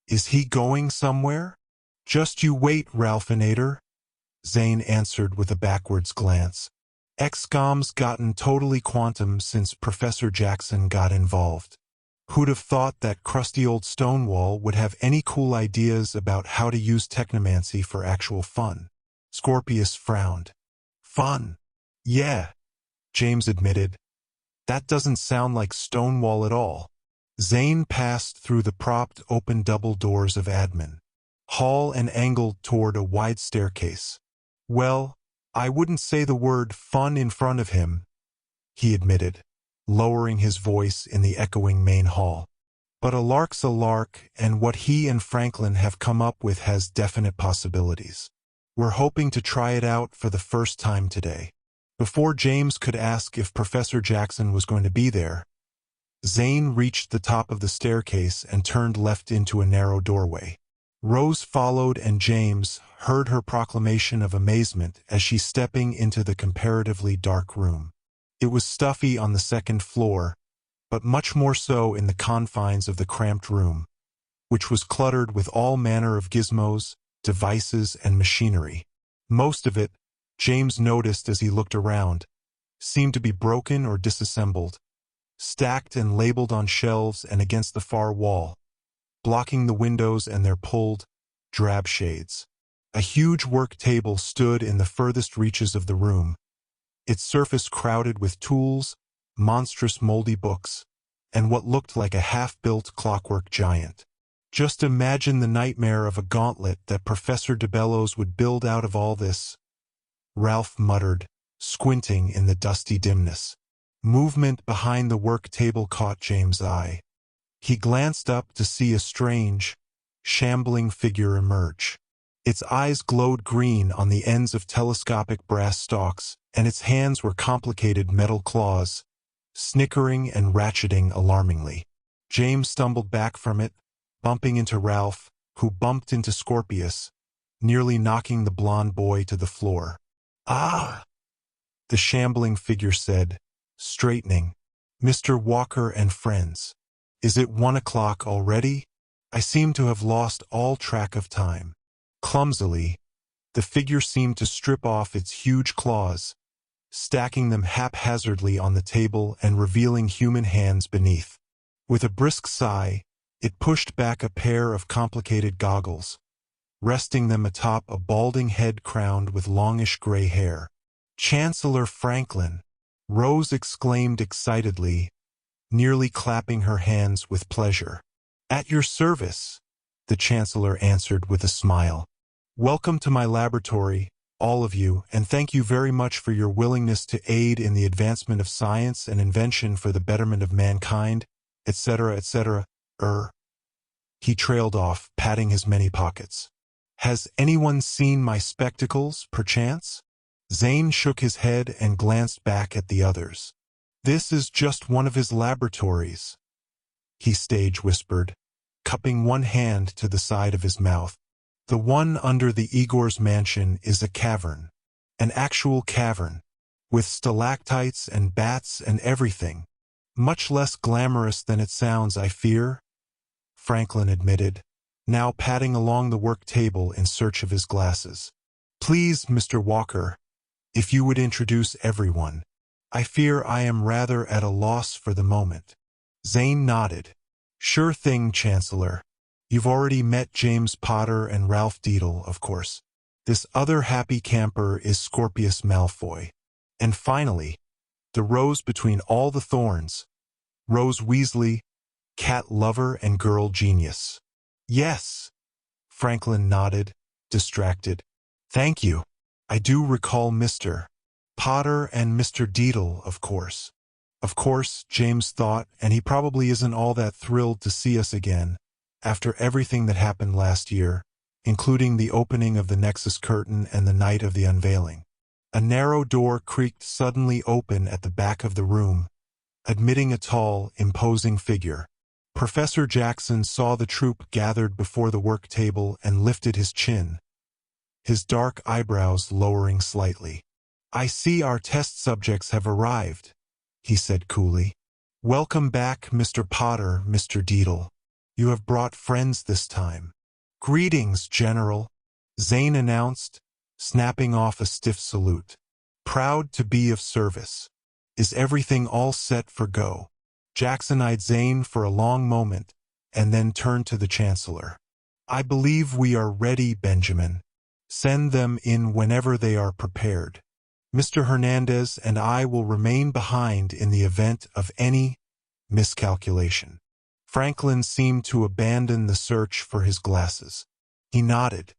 "Is he going somewhere?" "Just you wait, Ralphinator," Zane answered with a backwards glance. "XCOM's gotten totally quantum since Professor Jackson got involved. Who'd have thought that crusty old Stonewall would have any cool ideas about how to use technomancy for actual fun?" Scorpius frowned. "Fun? Yeah," James admitted. "That doesn't sound like Stonewall at all." Zane passed through the propped open double doors of Admin Hall and angled toward a wide staircase. "Well, I wouldn't say the word fun in front of him," he admitted, lowering his voice in the echoing main hall. "But a lark's a lark, and what he and Franklin have come up with has definite possibilities. We're hoping to try it out for the first time today." Before James could ask if Professor Jackson was going to be there, Zane reached the top of the staircase and turned left into a narrow doorway. Rose followed, and James heard her proclamation of amazement as she stepping into the comparatively dark room. It was stuffy on the second floor, but much more so in the confines of the cramped room, which was cluttered with all manner of gizmos, devices, and machinery. Most of it, James noticed as he looked around, seemed to be broken or disassembled, stacked and labeled on shelves and against the far wall, blocking the windows and their pulled, drab shades. A huge work table stood in the furthest reaches of the room, its surface crowded with tools, monstrous moldy books, and what looked like a half-built clockwork giant. Just imagine the nightmare of a gauntlet that Professor DeBellows would build out of all this, Ralph muttered, squinting in the dusty dimness. Movement behind the work table caught James' eye. He glanced up to see a strange, shambling figure emerge. Its eyes glowed green on the ends of telescopic brass stalks, and its hands were complicated metal claws, snickering and ratcheting alarmingly. James stumbled back from it, bumping into Ralph, who bumped into Scorpius, nearly knocking the blond boy to the floor. "Ah!" the shambling figure said, straightening. "Mr. Walker and friends. Is it 1 o'clock already? I seem to have lost all track of time." Clumsily, the figure seemed to strip off its huge claws, stacking them haphazardly on the table and revealing human hands beneath. With a brisk sigh, it pushed back a pair of complicated goggles, resting them atop a balding head crowned with longish gray hair. "Chancellor Franklin!" Rose exclaimed excitedly, nearly clapping her hands with pleasure. "At your service," the Chancellor answered with a smile. "Welcome to my laboratory, all of you, and thank you very much for your willingness to aid in the advancement of science and invention for the betterment of mankind, etc., etc. He trailed off, patting his many pockets. "Has anyone seen my spectacles, perchance?" Zane shook his head and glanced back at the others. "This is just one of his laboratories," he stage whispered, cupping one hand to the side of his mouth. "The one under the Igor's mansion is a cavern. An actual cavern, with stalactites and bats and everything. Much less glamorous than it sounds, I fear," Franklin admitted, now padding along the work table in search of his glasses. "Please, Mr. Walker, if you would introduce everyone. I fear I am rather at a loss for the moment." Zane nodded. "Sure thing, Chancellor. You've already met James Potter and Ralph Deedle, of course. This other happy camper is Scorpius Malfoy. And finally, the rose between all the thorns, Rose Weasley, cat lover and girl genius." "Yes," Franklin nodded, distracted. "Thank you. I do recall Mr. Potter and Mr. Deedle, of course." Of course, James thought, and he probably isn't all that thrilled to see us again, after everything that happened last year, including the opening of the Nexus curtain and the night of the unveiling. A narrow door creaked suddenly open at the back of the room, admitting a tall, imposing figure. Professor Jackson saw the troop gathered before the work table and lifted his chin, his dark eyebrows lowering slightly. "I see our test subjects have arrived," he said coolly. "Welcome back, Mr. Potter, Mr. Deedle. You have brought friends this time." "Greetings, General," Zane announced, snapping off a stiff salute. "Proud to be of service. Is everything all set for go?" Jackson eyed Zane for a long moment, and then turned to the Chancellor. "I believe we are ready, Benjamin. Send them in whenever they are prepared. Mr. Hernandez and I will remain behind in the event of any miscalculation." Franklin seemed to abandon the search for his glasses. He nodded.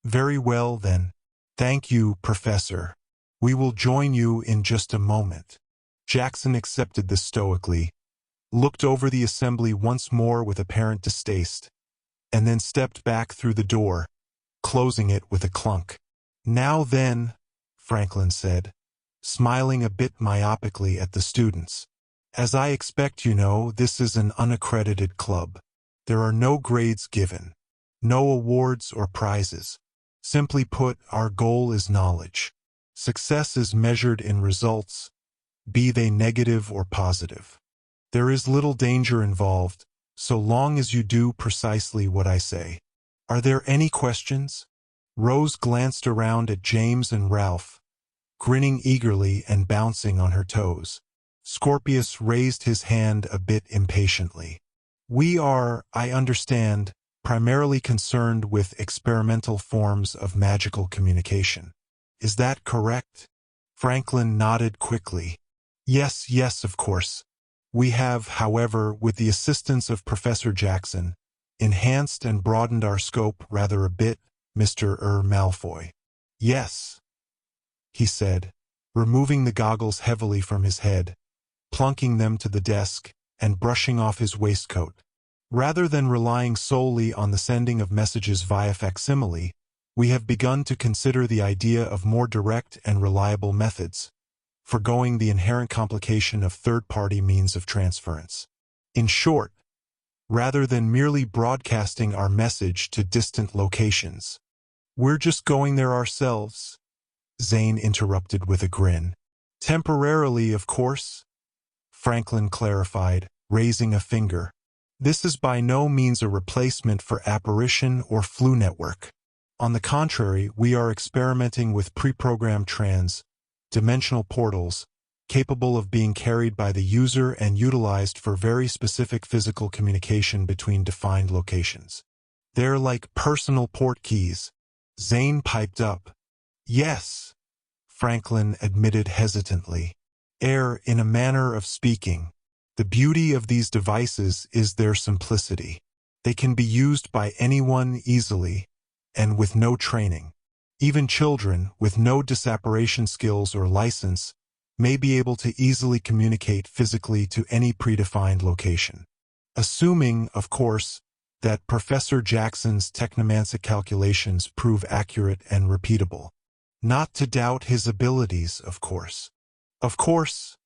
"Very well, then. Thank you, Professor. We will join you in just a moment." Jackson accepted this stoically, looked over the assembly once more with apparent distaste, and then stepped back through the door, closing it with a clunk. "Now then," Franklin said, smiling a bit myopically at the students. "As I expect you know, this is an unaccredited club. There are no grades given. No awards or prizes. Simply put, our goal is knowledge. Success is measured in results, be they negative or positive. There is little danger involved, so long as you do precisely what I say. Are there any questions? Rose glanced around at James and Ralph, grinning eagerly and bouncing on her toes. Scorpius raised his hand a bit impatiently. We are, I understand, primarily concerned with experimental forms of magical communication. Is that correct? Franklin nodded quickly. Yes, of course. We have, however, with the assistance of Professor Jackson, enhanced and broadened our scope rather a bit, Mr. Malfoy. Yes, he said, removing the goggles heavily from his head, plunking them to the desk, and brushing off his waistcoat. Rather than relying solely on the sending of messages via facsimile, we have begun to consider the idea of more direct and reliable methods, forgoing the inherent complication of third-party means of transference. In short, rather than merely broadcasting our message to distant locations, we're just going there ourselves, Zane interrupted with a grin. Temporarily, of course, Franklin clarified, raising a finger. This is by no means a replacement for Apparition or Flu Network. On the contrary, we are experimenting with pre-programmed dimensional portals, capable of being carried by the user and utilized for very specific physical communication between defined locations. They're like personal port keys. Zane piped up. Yes, Franklin admitted hesitantly. In a manner of speaking. The beauty of these devices is their simplicity. They can be used by anyone easily, and with no training. Even children, with no disapparation skills or license, may be able to easily communicate physically to any predefined location. Assuming, of course, that Professor Jackson's technomancy calculations prove accurate and repeatable. Not to doubt his abilities, of course. Of course,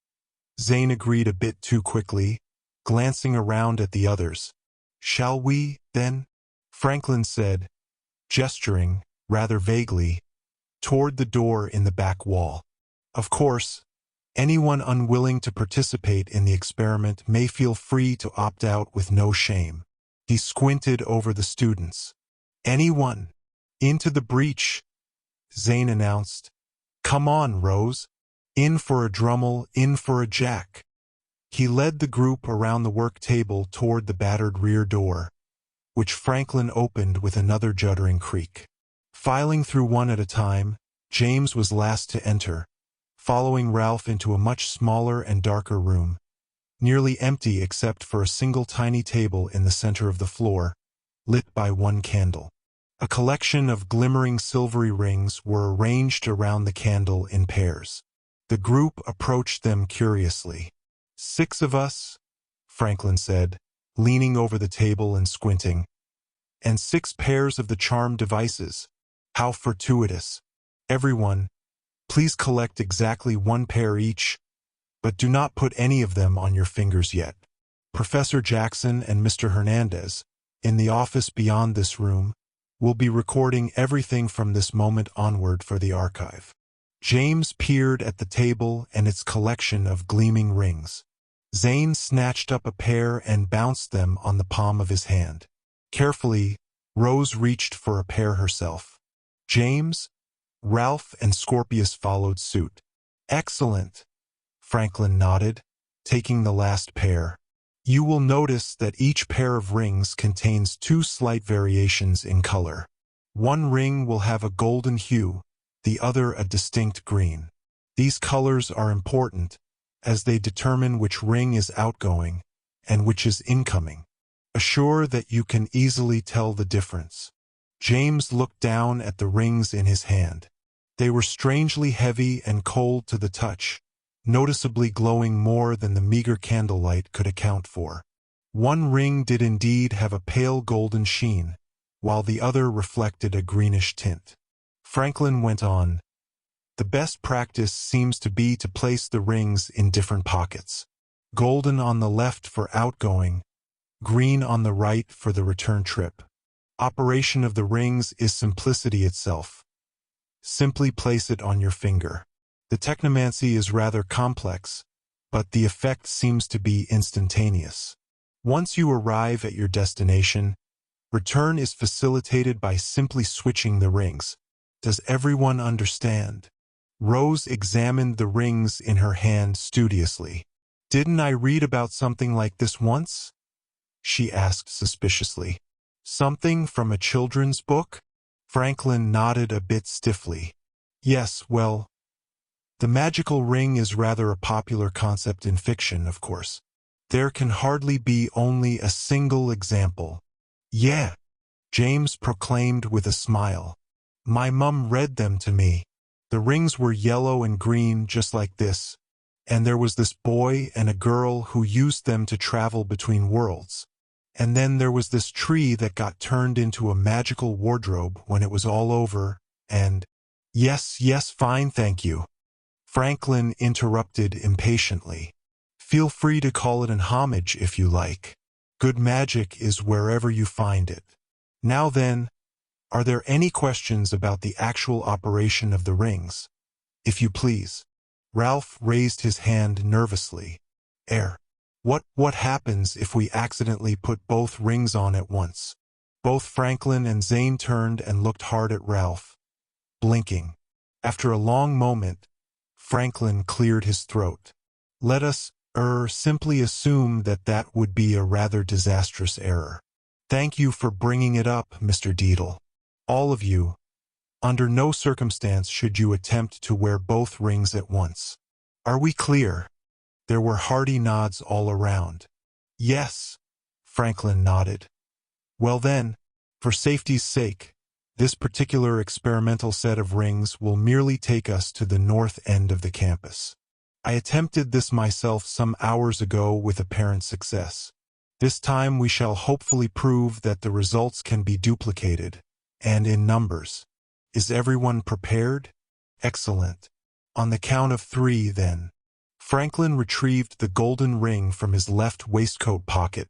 Zane agreed a bit too quickly, glancing around at the others. Shall we, then? Franklin said, gesturing, rather vaguely, toward the door in the back wall. Of course, anyone unwilling to participate in the experiment may feel free to opt out with no shame. He squinted over the students. Anyone? Into the breach, Zane announced. Come on, Rose. In for a Drummel, in for a Jack. He led the group around the work table toward the battered rear door, which Franklin opened with another juddering creak. Filing through one at a time, James was last to enter, following Ralph into a much smaller and darker room, nearly empty except for a single tiny table in the center of the floor, lit by one candle. A collection of glimmering silvery rings were arranged around the candle in pairs. The group approached them curiously. 6 of us, Franklin said, leaning over the table and squinting. And 6 pairs of the charmed devices. How fortuitous. Everyone, please collect exactly 1 pair each, but do not put any of them on your fingers yet. Professor Jackson and Mr. Hernandez, in the office beyond this room, will be recording everything from this moment onward for the archive. James peered at the table and its collection of gleaming rings. Zane snatched up a pair and bounced them on the palm of his hand. Carefully, Rose reached for a pair herself. James, Ralph, and Scorpius followed suit. Excellent, Franklin nodded, taking the last pair. You will notice that each pair of rings contains 2 slight variations in color. One ring will have a golden hue, the other a distinct green. These colors are important, as they determine which ring is outgoing and which is incoming. Assure that you can easily tell the difference. James looked down at the rings in his hand. They were strangely heavy and cold to the touch, noticeably glowing more than the meager candlelight could account for. One ring did indeed have a pale golden sheen, while the other reflected a greenish tint. Franklin went on. The best practice seems to be to place the rings in different pockets. Golden on the left for outgoing, green on the right for the return trip. Operation of the rings is simplicity itself. Simply place it on your finger. The technomancy is rather complex, but the effect seems to be instantaneous. Once you arrive at your destination, return is facilitated by simply switching the rings. Does everyone understand? Rose examined the rings in her hand studiously. Didn't I read about something like this once? She asked suspiciously. Something from a children's book? Franklin nodded a bit stiffly. Yes, well, the magical ring is rather a popular concept in fiction, of course. There can hardly be only a single example. Yeah, James proclaimed with a smile. My mum read them to me. The rings were yellow and green just like this, and there was this boy and a girl who used them to travel between worlds. And then there was this tree that got turned into a magical wardrobe when it was all over, and— Yes, fine, thank you. Franklin interrupted impatiently. Feel free to call it an homage if you like. Good magic is wherever you find it. Now then, are there any questions about the actual operation of the rings? If you please. Ralph raised his hand nervously. What happens if we accidentally put both rings on at once? Both Franklin and Zane turned and looked hard at Ralph, blinking. After a long moment, Franklin cleared his throat. Let us, simply assume that would be a rather disastrous error. Thank you for bringing it up, Mr. Deedle. All of you. Under no circumstance should you attempt to wear both rings at once. Are we clear? There were hearty nods all around. Yes, Franklin nodded. Well then, for safety's sake, this particular experimental set of rings will merely take us to the north end of the campus. I attempted this myself some hours ago with apparent success. This time we shall hopefully prove that the results can be duplicated, and in numbers. Is everyone prepared? Excellent. On the count of 3, then. Franklin retrieved the golden ring from his left waistcoat pocket,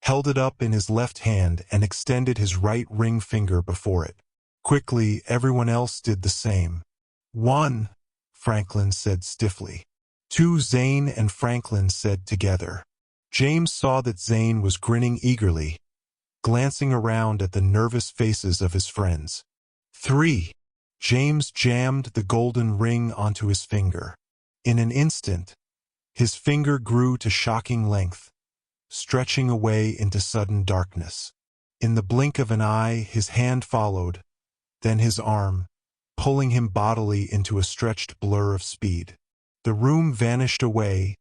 held it up in his left hand, and extended his right ring finger before it. Quickly, everyone else did the same. 1, Franklin said stiffly. 2, Zane and Franklin said together. James saw that Zane was grinning eagerly, glancing around at the nervous faces of his friends. 3, James jammed the golden ring onto his finger. In an instant, his finger grew to shocking length, stretching away into sudden darkness. In the blink of an eye, his hand followed, then his arm, pulling him bodily into a stretched blur of speed. The room vanished away,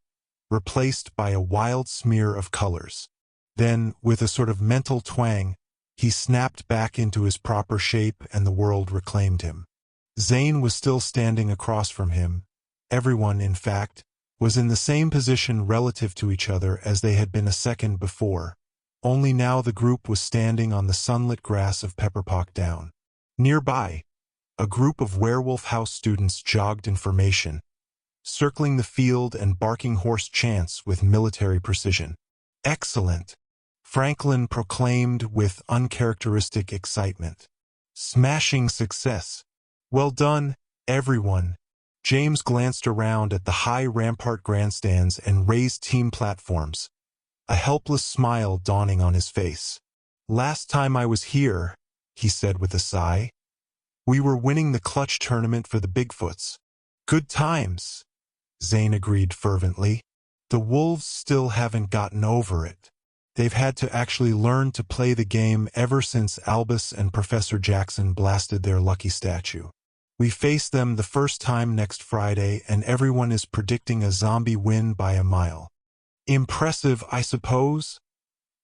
replaced by a wild smear of colors. Then, with a sort of mental twang, he snapped back into his proper shape and the world reclaimed him. Zane was still standing across from him. Everyone, in fact, was in the same position relative to each other as they had been a second before, only now the group was standing on the sunlit grass of Pepperpock Down. Nearby, a group of Werewolf House students jogged in formation, circling the field and barking hoarse chants with military precision. Excellent! Franklin proclaimed with uncharacteristic excitement. Smashing success! Well done, everyone! James glanced around at the high rampart grandstands and raised team platforms, a helpless smile dawning on his face. Last time I was here, he said with a sigh, we were winning the clutch tournament for the Bigfoots. Good times, Zane agreed fervently. The Wolves still haven't gotten over it. They've had to actually learn to play the game ever since Albus and Professor Jackson blasted their lucky statue. We face them the first time next Friday, and everyone is predicting a zombie win by a mile. Impressive, I suppose?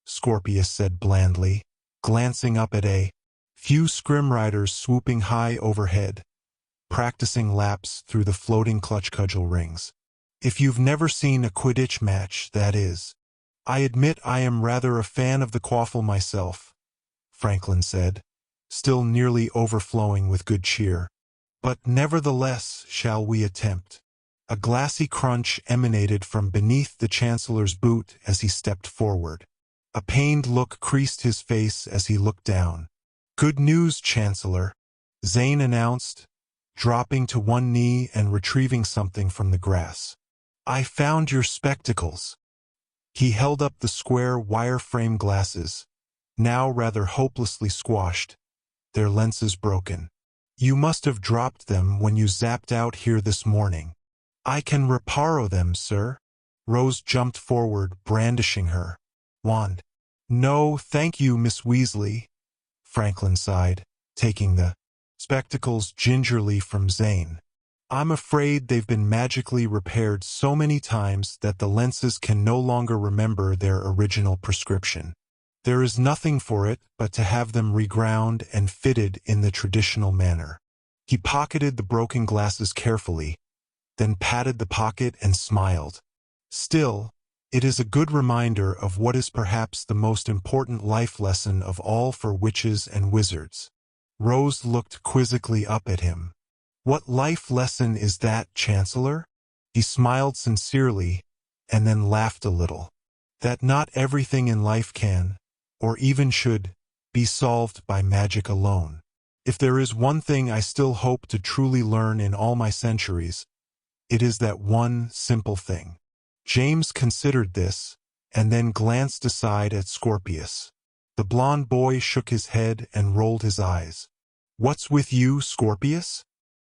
Scorpius said blandly, glancing up at a few scrim riders swooping high overhead, practicing laps through the floating clutch cudgel rings. If you've never seen a Quidditch match, that is. I admit I am rather a fan of the quaffle myself, Franklin said, still nearly overflowing with good cheer. But nevertheless, shall we attempt? A glassy crunch emanated from beneath the Chancellor's boot as he stepped forward. A pained look creased his face as he looked down. "Good news, Chancellor," Zane announced, dropping to one knee and retrieving something from the grass. "I found your spectacles." He held up the square wire-frame glasses, now rather hopelessly squashed, their lenses broken. "You must have dropped them when you zapped out here this morning." "I can reparo them, sir." Rose jumped forward, brandishing her wand. "No, thank you, Miss Weasley," Franklin sighed, taking the spectacles gingerly from Zane. "I'm afraid they've been magically repaired so many times that the lenses can no longer remember their original prescription. There is nothing for it but to have them reground and fitted in the traditional manner." He pocketed the broken glasses carefully, then patted the pocket and smiled. "Still, it is a good reminder of what is perhaps the most important life lesson of all for witches and wizards." Rose looked quizzically up at him. "What life lesson is that, Chancellor?" He smiled sincerely, and then laughed a little. "That not everything in life can, or even should, be solved by magic alone. If there is one thing I still hope to truly learn in all my centuries, it is that one simple thing." James considered this, and then glanced aside at Scorpius. The blond boy shook his head and rolled his eyes. "What's with you, Scorpius?"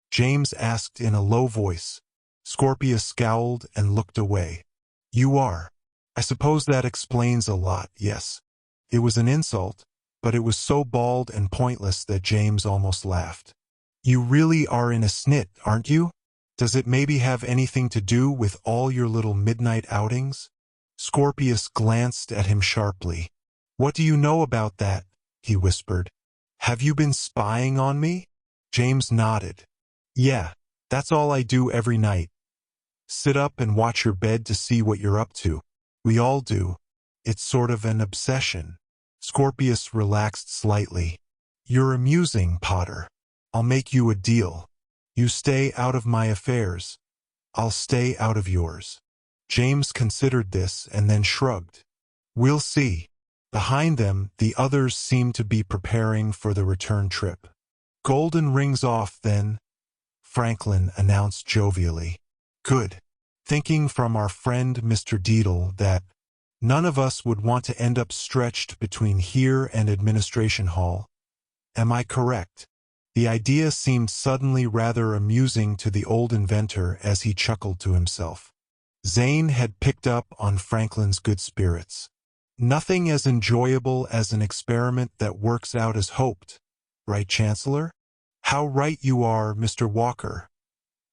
James asked in a low voice. Scorpius scowled and looked away. "You are. I suppose that explains a lot, yes." It was an insult, but it was so bald and pointless that James almost laughed. "You really are in a snit, aren't you? Does it maybe have anything to do with all your little midnight outings?" Scorpius glanced at him sharply. "What do you know about that?" he whispered. "Have you been spying on me?" James nodded. "Yeah, that's all I do every night. Sit up and watch your bed to see what you're up to. We all do. It's sort of an obsession." Scorpius relaxed slightly. "You're amusing, Potter. I'll make you a deal. You stay out of my affairs. I'll stay out of yours." James considered this and then shrugged. "We'll see." Behind them, the others seemed to be preparing for the return trip. "Golden rings off, then," Franklin announced jovially. "Good. Thinking from our friend Mr. Deedle that none of us would want to end up stretched between here and Administration Hall. Am I correct?" The idea seemed suddenly rather amusing to the old inventor as he chuckled to himself. Zane had picked up on Franklin's good spirits. "Nothing as enjoyable as an experiment that works out as hoped, right, Chancellor?" "How right you are, Mr. Walker,"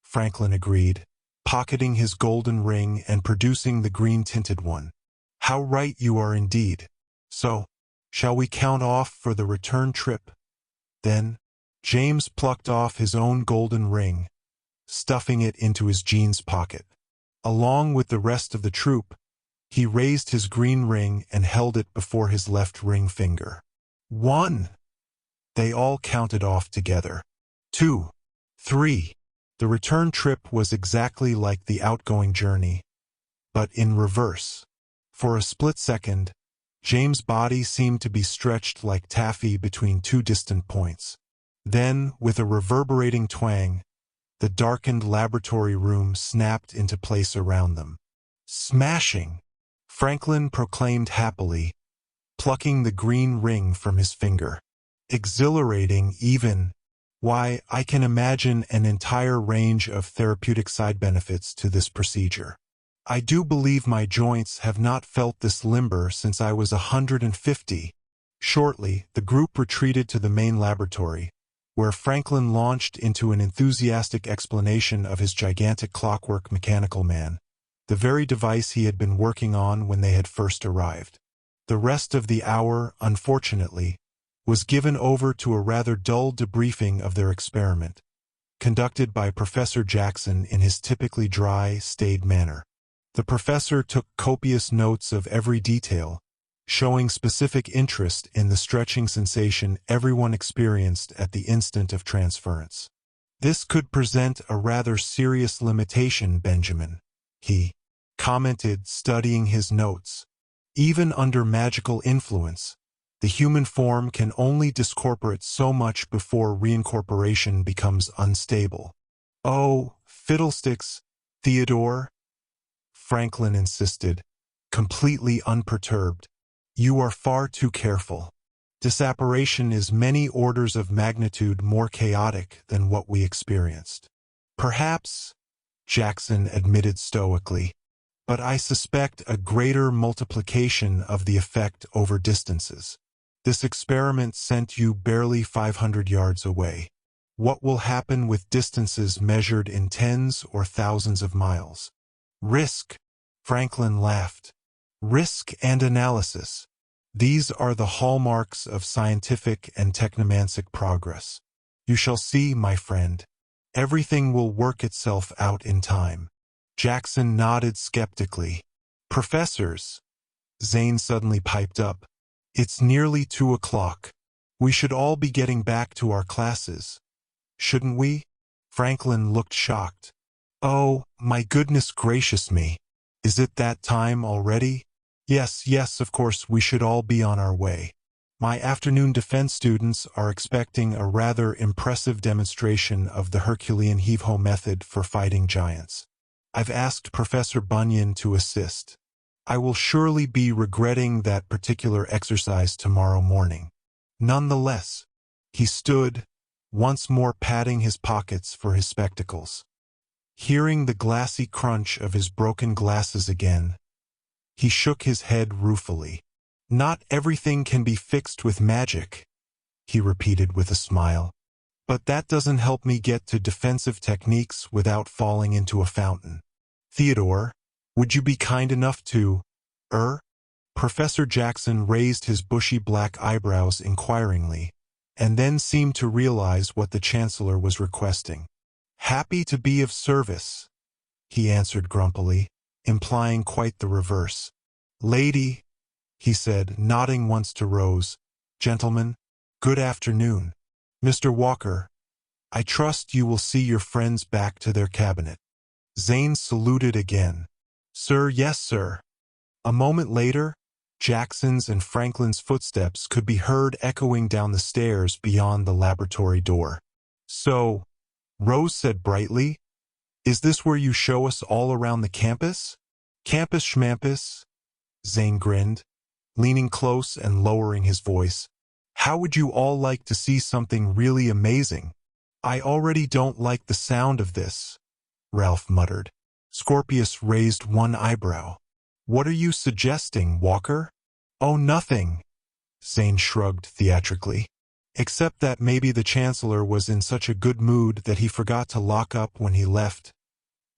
Franklin agreed, pocketing his golden ring and producing the green-tinted one. "How right you are indeed. So, shall we count off for the return trip, then?" James plucked off his own golden ring, stuffing it into his jeans pocket. Along with the rest of the troop, he raised his green ring and held it before his left ring finger. 1. They all counted off together. 2. 3. The return trip was exactly like the outgoing journey, but in reverse. For a split second, James' body seemed to be stretched like taffy between two distant points. Then, with a reverberating twang, the darkened laboratory room snapped into place around them. "Smashing!" Franklin proclaimed happily, plucking the green ring from his finger. "Exhilarating, even. Why, I can imagine an entire range of therapeutic side benefits to this procedure. I do believe my joints have not felt this limber since I was 150. Shortly, the group retreated to the main laboratory, where Franklin launched into an enthusiastic explanation of his gigantic clockwork mechanical man, the very device he had been working on when they had first arrived. The rest of the hour, unfortunately, was given over to a rather dull debriefing of their experiment, conducted by Professor Jackson in his typically dry, staid manner. The professor took copious notes of every detail, showing specific interest in the stretching sensation everyone experienced at the instant of transference. "This could present a rather serious limitation, Benjamin," he commented, studying his notes. Even under magical influence, the human form can only discorporate so much before reincorporation becomes unstable. Oh, fiddlesticks, Theodore, Franklin insisted, completely unperturbed. You are far too careful. Disapparition is many orders of magnitude more chaotic than what we experienced. Perhaps, Jackson admitted stoically, but I suspect a greater multiplication of the effect over distances. This experiment sent you barely 500 yards away. What will happen with distances measured in tens or thousands of miles? Risk, Franklin laughed. Risk and analysis. These are the hallmarks of scientific and technomantic progress. You shall see, my friend. Everything will work itself out in time. Jackson nodded skeptically. Professors, Zane suddenly piped up. It's nearly 2 o'clock. We should all be getting back to our classes. Shouldn't we? Franklin looked shocked. Oh, my goodness gracious me. Is it that time already? Yes, of course we should all be on our way. My afternoon defense students are expecting a rather impressive demonstration of the Herculean heave-ho method for fighting giants. I've asked Professor Bunyan to assist. I will surely be regretting that particular exercise tomorrow morning. Nonetheless, he stood, once more patting his pockets for his spectacles. Hearing the glassy crunch of his broken glasses again, he shook his head ruefully. Not everything can be fixed with magic, he repeated with a smile. But that doesn't help me get to defensive techniques without falling into a fountain. Theodore, would you be kind enough to, Professor Jackson raised his bushy black eyebrows inquiringly, and then seemed to realize what the Chancellor was requesting. Happy to be of service, he answered grumpily, implying quite the reverse. Lady, he said, nodding once to Rose. Gentlemen, good afternoon. Mr. Walker, I trust you will see your friends back to their cabinet. Zane saluted again. Sir, yes, sir. A moment later, Jackson's and Franklin's footsteps could be heard echoing down the stairs beyond the laboratory door. So, Rose said brightly, is this where you show us all around the campus? Campus schmampus? Zane grinned, leaning close and lowering his voice. How would you all like to see something really amazing? I already don't like the sound of this, Ralph muttered. Scorpius raised one eyebrow. What are you suggesting, Walker? Oh, nothing, Zane shrugged theatrically. Except that maybe the Chancellor was in such a good mood that he forgot to lock up when he left,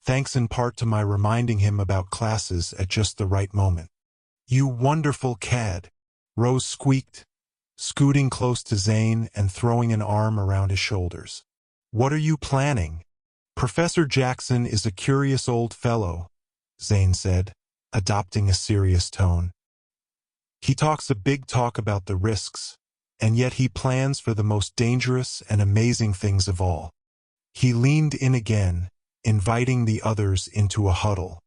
thanks in part to my reminding him about classes at just the right moment. You wonderful cad, Rose squeaked, scooting close to Zane and throwing an arm around his shoulders. What are you planning? Professor Jackson is a curious old fellow, Zane said, adopting a serious tone. He talks a big talk about the risks, and yet he plans for the most dangerous and amazing things of all. He leaned in again, inviting the others into a huddle.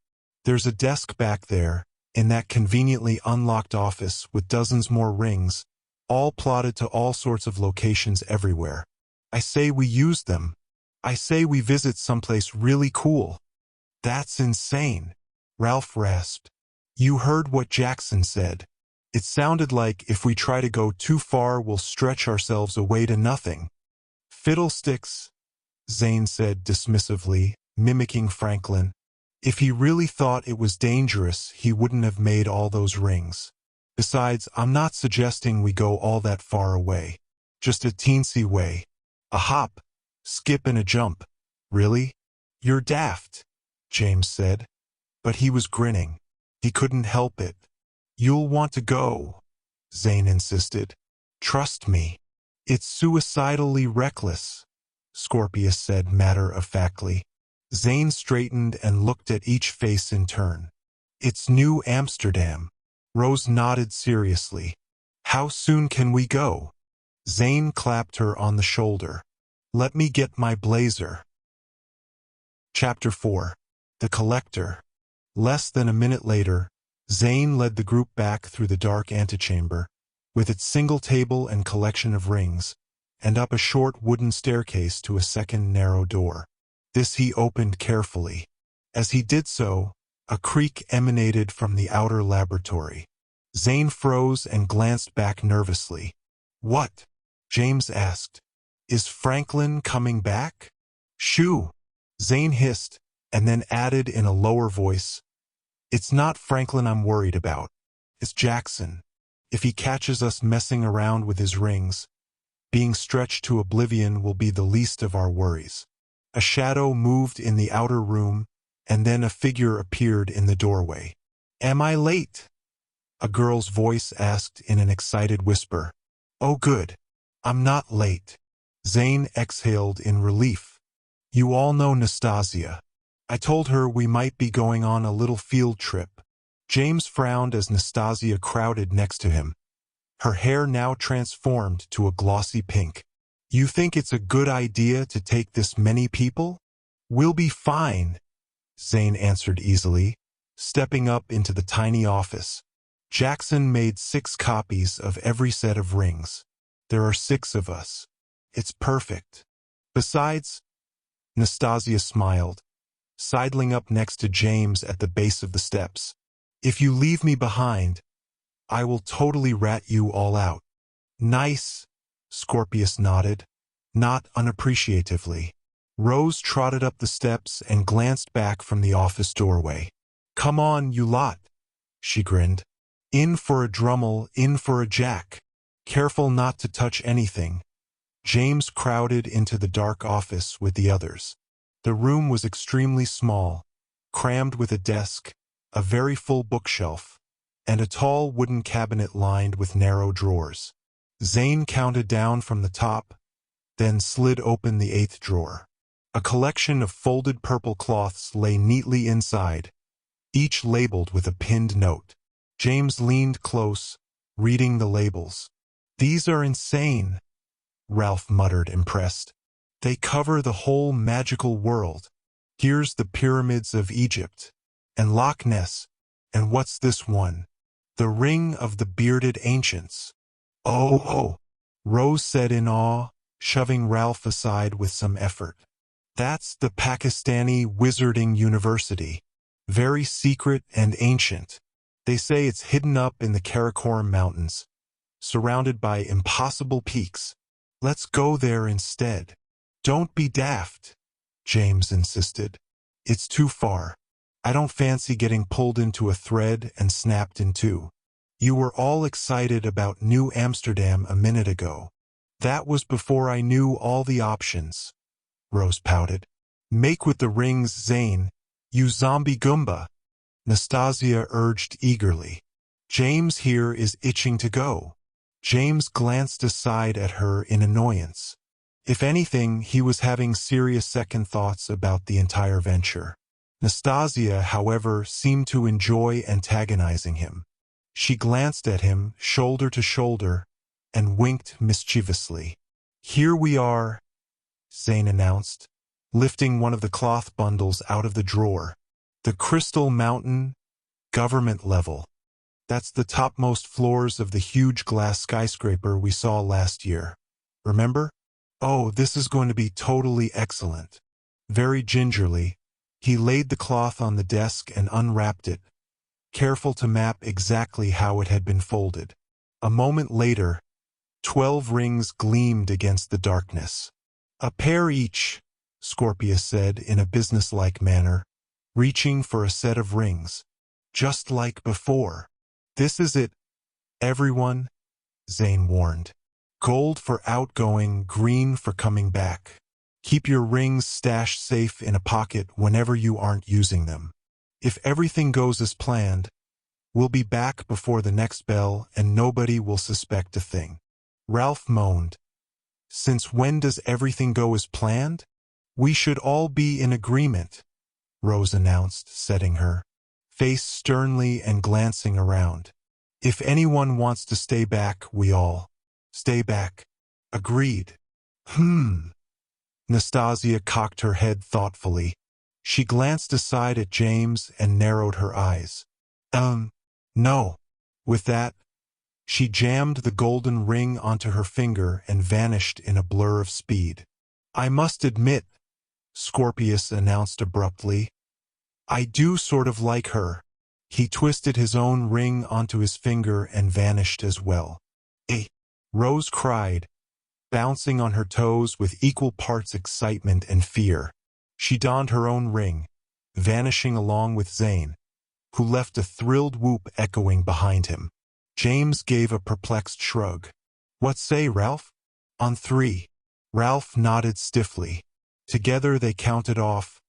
There's a desk back there, in that conveniently unlocked office with dozens more rings, all plotted to all sorts of locations everywhere. I say we use them. I say we visit someplace really cool. That's insane, Ralph rasped. You heard what Jackson said. It sounded like if we try to go too far we'll stretch ourselves away to nothing. Fiddlesticks, Zane said dismissively, mimicking Franklin. If he really thought it was dangerous, he wouldn't have made all those rings. Besides, I'm not suggesting we go all that far away. Just a teensy way. A hop, skip and a jump. Really? You're daft, James said. But he was grinning. He couldn't help it. You'll want to go, Zane insisted. Trust me. It's suicidally reckless, Scorpius said matter-of-factly. Zane straightened and looked at each face in turn. It's New Amsterdam. Rose nodded seriously. How soon can we go? Zane clapped her on the shoulder. Let me get my blazer. Chapter 4. The Collector. Less than a minute later, Zane led the group back through the dark antechamber, with its single table and collection of rings, and up a short wooden staircase to a second narrow door. This he opened carefully. As he did so, a creak emanated from the outer laboratory. Zane froze and glanced back nervously. "What?" James asked. "Is Franklin coming back?" "Shoo!" Zane hissed, and then added in a lower voice, "It's not Franklin I'm worried about. It's Jackson. If he catches us messing around with his rings, being stretched to oblivion will be the least of our worries." A shadow moved in the outer room, and then a figure appeared in the doorway. "Am I late?" a girl's voice asked in an excited whisper. "Oh good. I'm not late." Zane exhaled in relief. "You all know Nastasia. I told her we might be going on a little field trip." James frowned as Nastasia crowded next to him, her hair now transformed to a glossy pink. "You think it's a good idea to take this many people?" "We'll be fine," Zane answered easily, stepping up into the tiny office. "Jackson made 6 copies of every set of rings. There are 6 of us. It's perfect. Besides," Nastasia smiled, sidling up next to James at the base of the steps, "if you leave me behind, I will totally rat you all out." "Nice," Scorpius nodded, not unappreciatively. Rose trotted up the steps and glanced back from the office doorway. "Come on, you lot," she grinned. "In for a Drummel, in for a Jack. Careful not to touch anything." James crowded into the dark office with the others. The room was extremely small, crammed with a desk, a very full bookshelf, and a tall wooden cabinet lined with narrow drawers. Zane counted down from the top, then slid open the 8th drawer. A collection of folded purple cloths lay neatly inside, each labeled with a pinned note. James leaned close, reading the labels. "These are insane," Ralph muttered, impressed. "They cover the whole magical world. Here's the pyramids of Egypt, and Loch Ness, and what's this one? The Ring of the Bearded Ancients." Oh, Rose said in awe, shoving Ralph aside with some effort. "That's the Pakistani Wizarding University. Very secret and ancient. They say it's hidden up in the Karakoram Mountains, surrounded by impossible peaks. Let's go there instead." "Don't be daft," James insisted. "It's too far. I don't fancy getting pulled into a thread and snapped in two. You were all excited about New Amsterdam a minute ago. That was before I knew all the options," Rose pouted. "Make with the rings, Zane. You zombie Goomba," Nastasia urged eagerly. "James here is itching to go." James glanced aside at her in annoyance. If anything, he was having serious second thoughts about the entire venture. Nastasia, however, seemed to enjoy antagonizing him. She glanced at him, shoulder to shoulder, and winked mischievously. "Here we are," Zane announced, lifting one of the cloth bundles out of the drawer. "The Crystal Mountain, government level. That's the topmost floors of the huge glass skyscraper we saw last year. Remember? Oh, this is going to be totally excellent." Very gingerly, he laid the cloth on the desk and unwrapped it, careful to map exactly how it had been folded. A moment later, 12 rings gleamed against the darkness. "A pair each," Scorpius said in a businesslike manner, reaching for a set of rings. "Just like before." "This is it, everyone," Zane warned. "Gold for outgoing, green for coming back. Keep your rings stashed safe in a pocket whenever you aren't using them. If everything goes as planned, we'll be back before the next bell and nobody will suspect a thing." Ralph moaned. "Since when does everything go as planned?" "We should all be in agreement," Rose announced, setting her face sternly and glancing around. "If anyone wants to stay back, we all stay back." "Agreed." Nastasia cocked her head thoughtfully. She glanced aside at James and narrowed her eyes. No. With that, she jammed the golden ring onto her finger and vanished in a blur of speed. I must admit, Scorpius announced abruptly, I do sort of like her. He twisted his own ring onto his finger and vanished as well. Eh? Rose cried, bouncing on her toes with equal parts excitement and fear. She donned her own ring, vanishing along with Zane, who left a thrilled whoop echoing behind him. James gave a perplexed shrug. What say, Ralph? On 3. Ralph nodded stiffly. Together they counted off,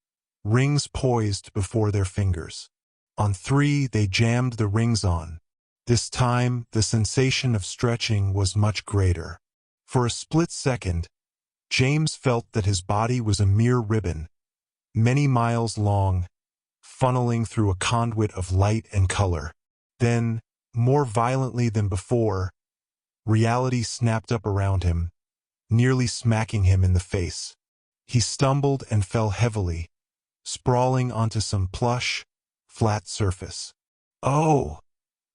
rings poised before their fingers. On 3 they jammed the rings on. This time the sensation of stretching was much greater. For a split second, James felt that his body was a mere ribbon, many miles long, funneling through a conduit of light and color. Then, more violently than before, reality snapped up around him, nearly smacking him in the face. He stumbled and fell heavily, sprawling onto some plush, flat surface. Oh!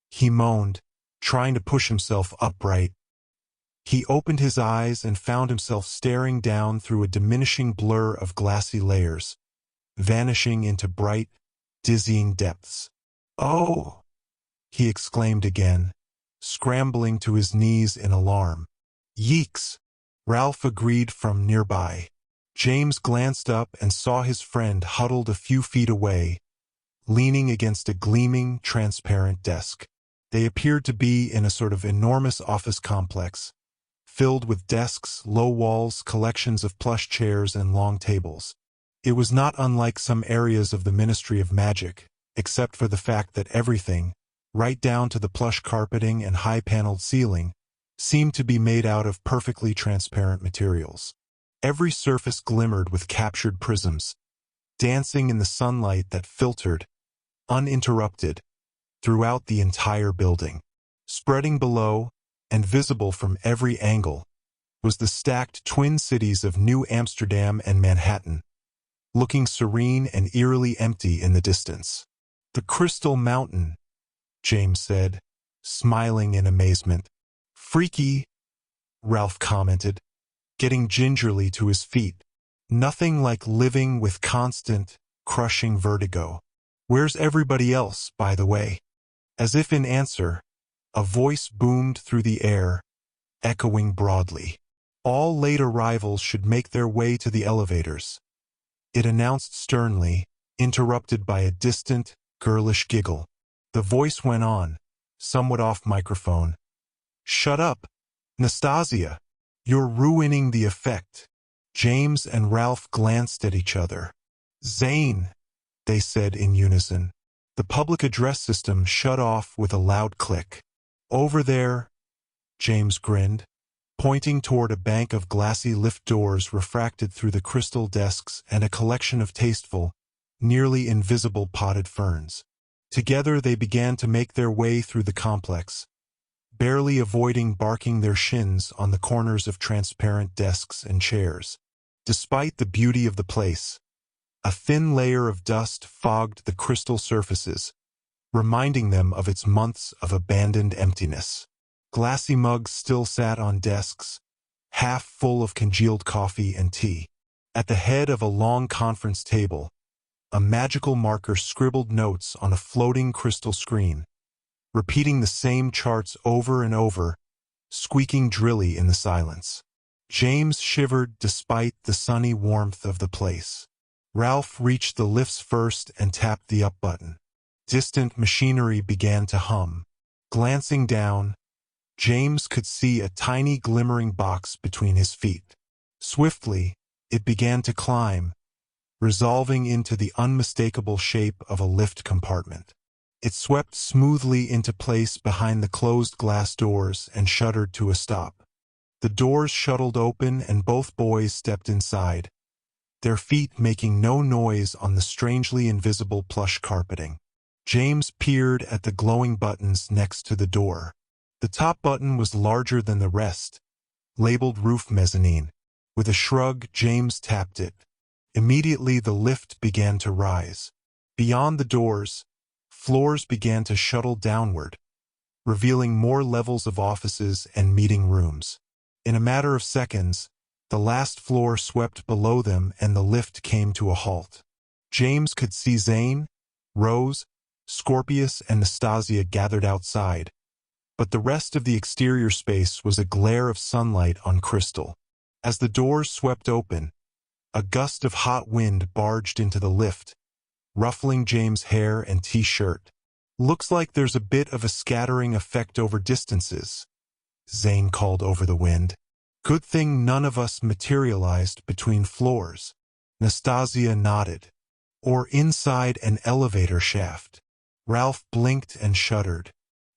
He moaned, trying to push himself upright. He opened his eyes and found himself staring down through a diminishing blur of glassy layers, vanishing into bright, dizzying depths. Oh! He exclaimed again, scrambling to his knees in alarm. Yeeks! Ralph agreed from nearby. James glanced up and saw his friend huddled a few feet away, leaning against a gleaming, transparent desk. They appeared to be in a sort of enormous office complex, filled with desks, low walls, collections of plush chairs, and long tables. It was not unlike some areas of the Ministry of Magic, except for the fact that everything, right down to the plush carpeting and high-paneled ceiling, seemed to be made out of perfectly transparent materials. Every surface glimmered with captured prisms, dancing in the sunlight that filtered, uninterrupted, throughout the entire building. Spreading below, and visible from every angle, was the stacked twin cities of New Amsterdam and Manhattan, looking serene and eerily empty in the distance. The Crystal Mountain, James said, smiling in amazement. Freaky, Ralph commented, getting gingerly to his feet. Nothing like living with constant, crushing vertigo. Where's everybody else, by the way? As if in answer, a voice boomed through the air, echoing broadly. All late arrivals should make their way to the elevators. It announced sternly, interrupted by a distant, girlish giggle. The voice went on, somewhat off microphone. Shut up, Nastasia. You're ruining the effect. James and Ralph glanced at each other. Zane, they said in unison. The public address system shut off with a loud click. Over there, James grinned, pointing toward a bank of glassy lift doors refracted through the crystal desks and a collection of tasteful, nearly invisible potted ferns. Together they began to make their way through the complex, barely avoiding barking their shins on the corners of transparent desks and chairs. Despite the beauty of the place, a thin layer of dust fogged the crystal surfaces, reminding them of its months of abandoned emptiness. Glassy mugs still sat on desks, half full of congealed coffee and tea. At the head of a long conference table, a magical marker scribbled notes on a floating crystal screen, repeating the same charts over and over, squeaking drilly in the silence. James shivered despite the sunny warmth of the place. Ralph reached the lifts first and tapped the up button. Distant machinery began to hum. Glancing down, James could see a tiny glimmering box between his feet. Swiftly, it began to climb, resolving into the unmistakable shape of a lift compartment. It swept smoothly into place behind the closed glass doors and shuddered to a stop. The doors shuttled open and both boys stepped inside, their feet making no noise on the strangely invisible plush carpeting. James peered at the glowing buttons next to the door. The top button was larger than the rest, labeled Roof Mezzanine. With a shrug, James tapped it. Immediately the lift began to rise. Beyond the doors, floors began to shuttle downward, revealing more levels of offices and meeting rooms. In a matter of seconds, the last floor swept below them and the lift came to a halt. James could see Zane, Rose, Scorpius, and Nastasia gathered outside, but the rest of the exterior space was a glare of sunlight on crystal. As the doors swept open, a gust of hot wind barged into the lift, ruffling James' hair and t-shirt. "Looks like there's a bit of a scattering effect over distances," Zane called over the wind. "Good thing none of us materialized between floors." Nastasia nodded. "Or inside an elevator shaft." Ralph blinked and shuddered.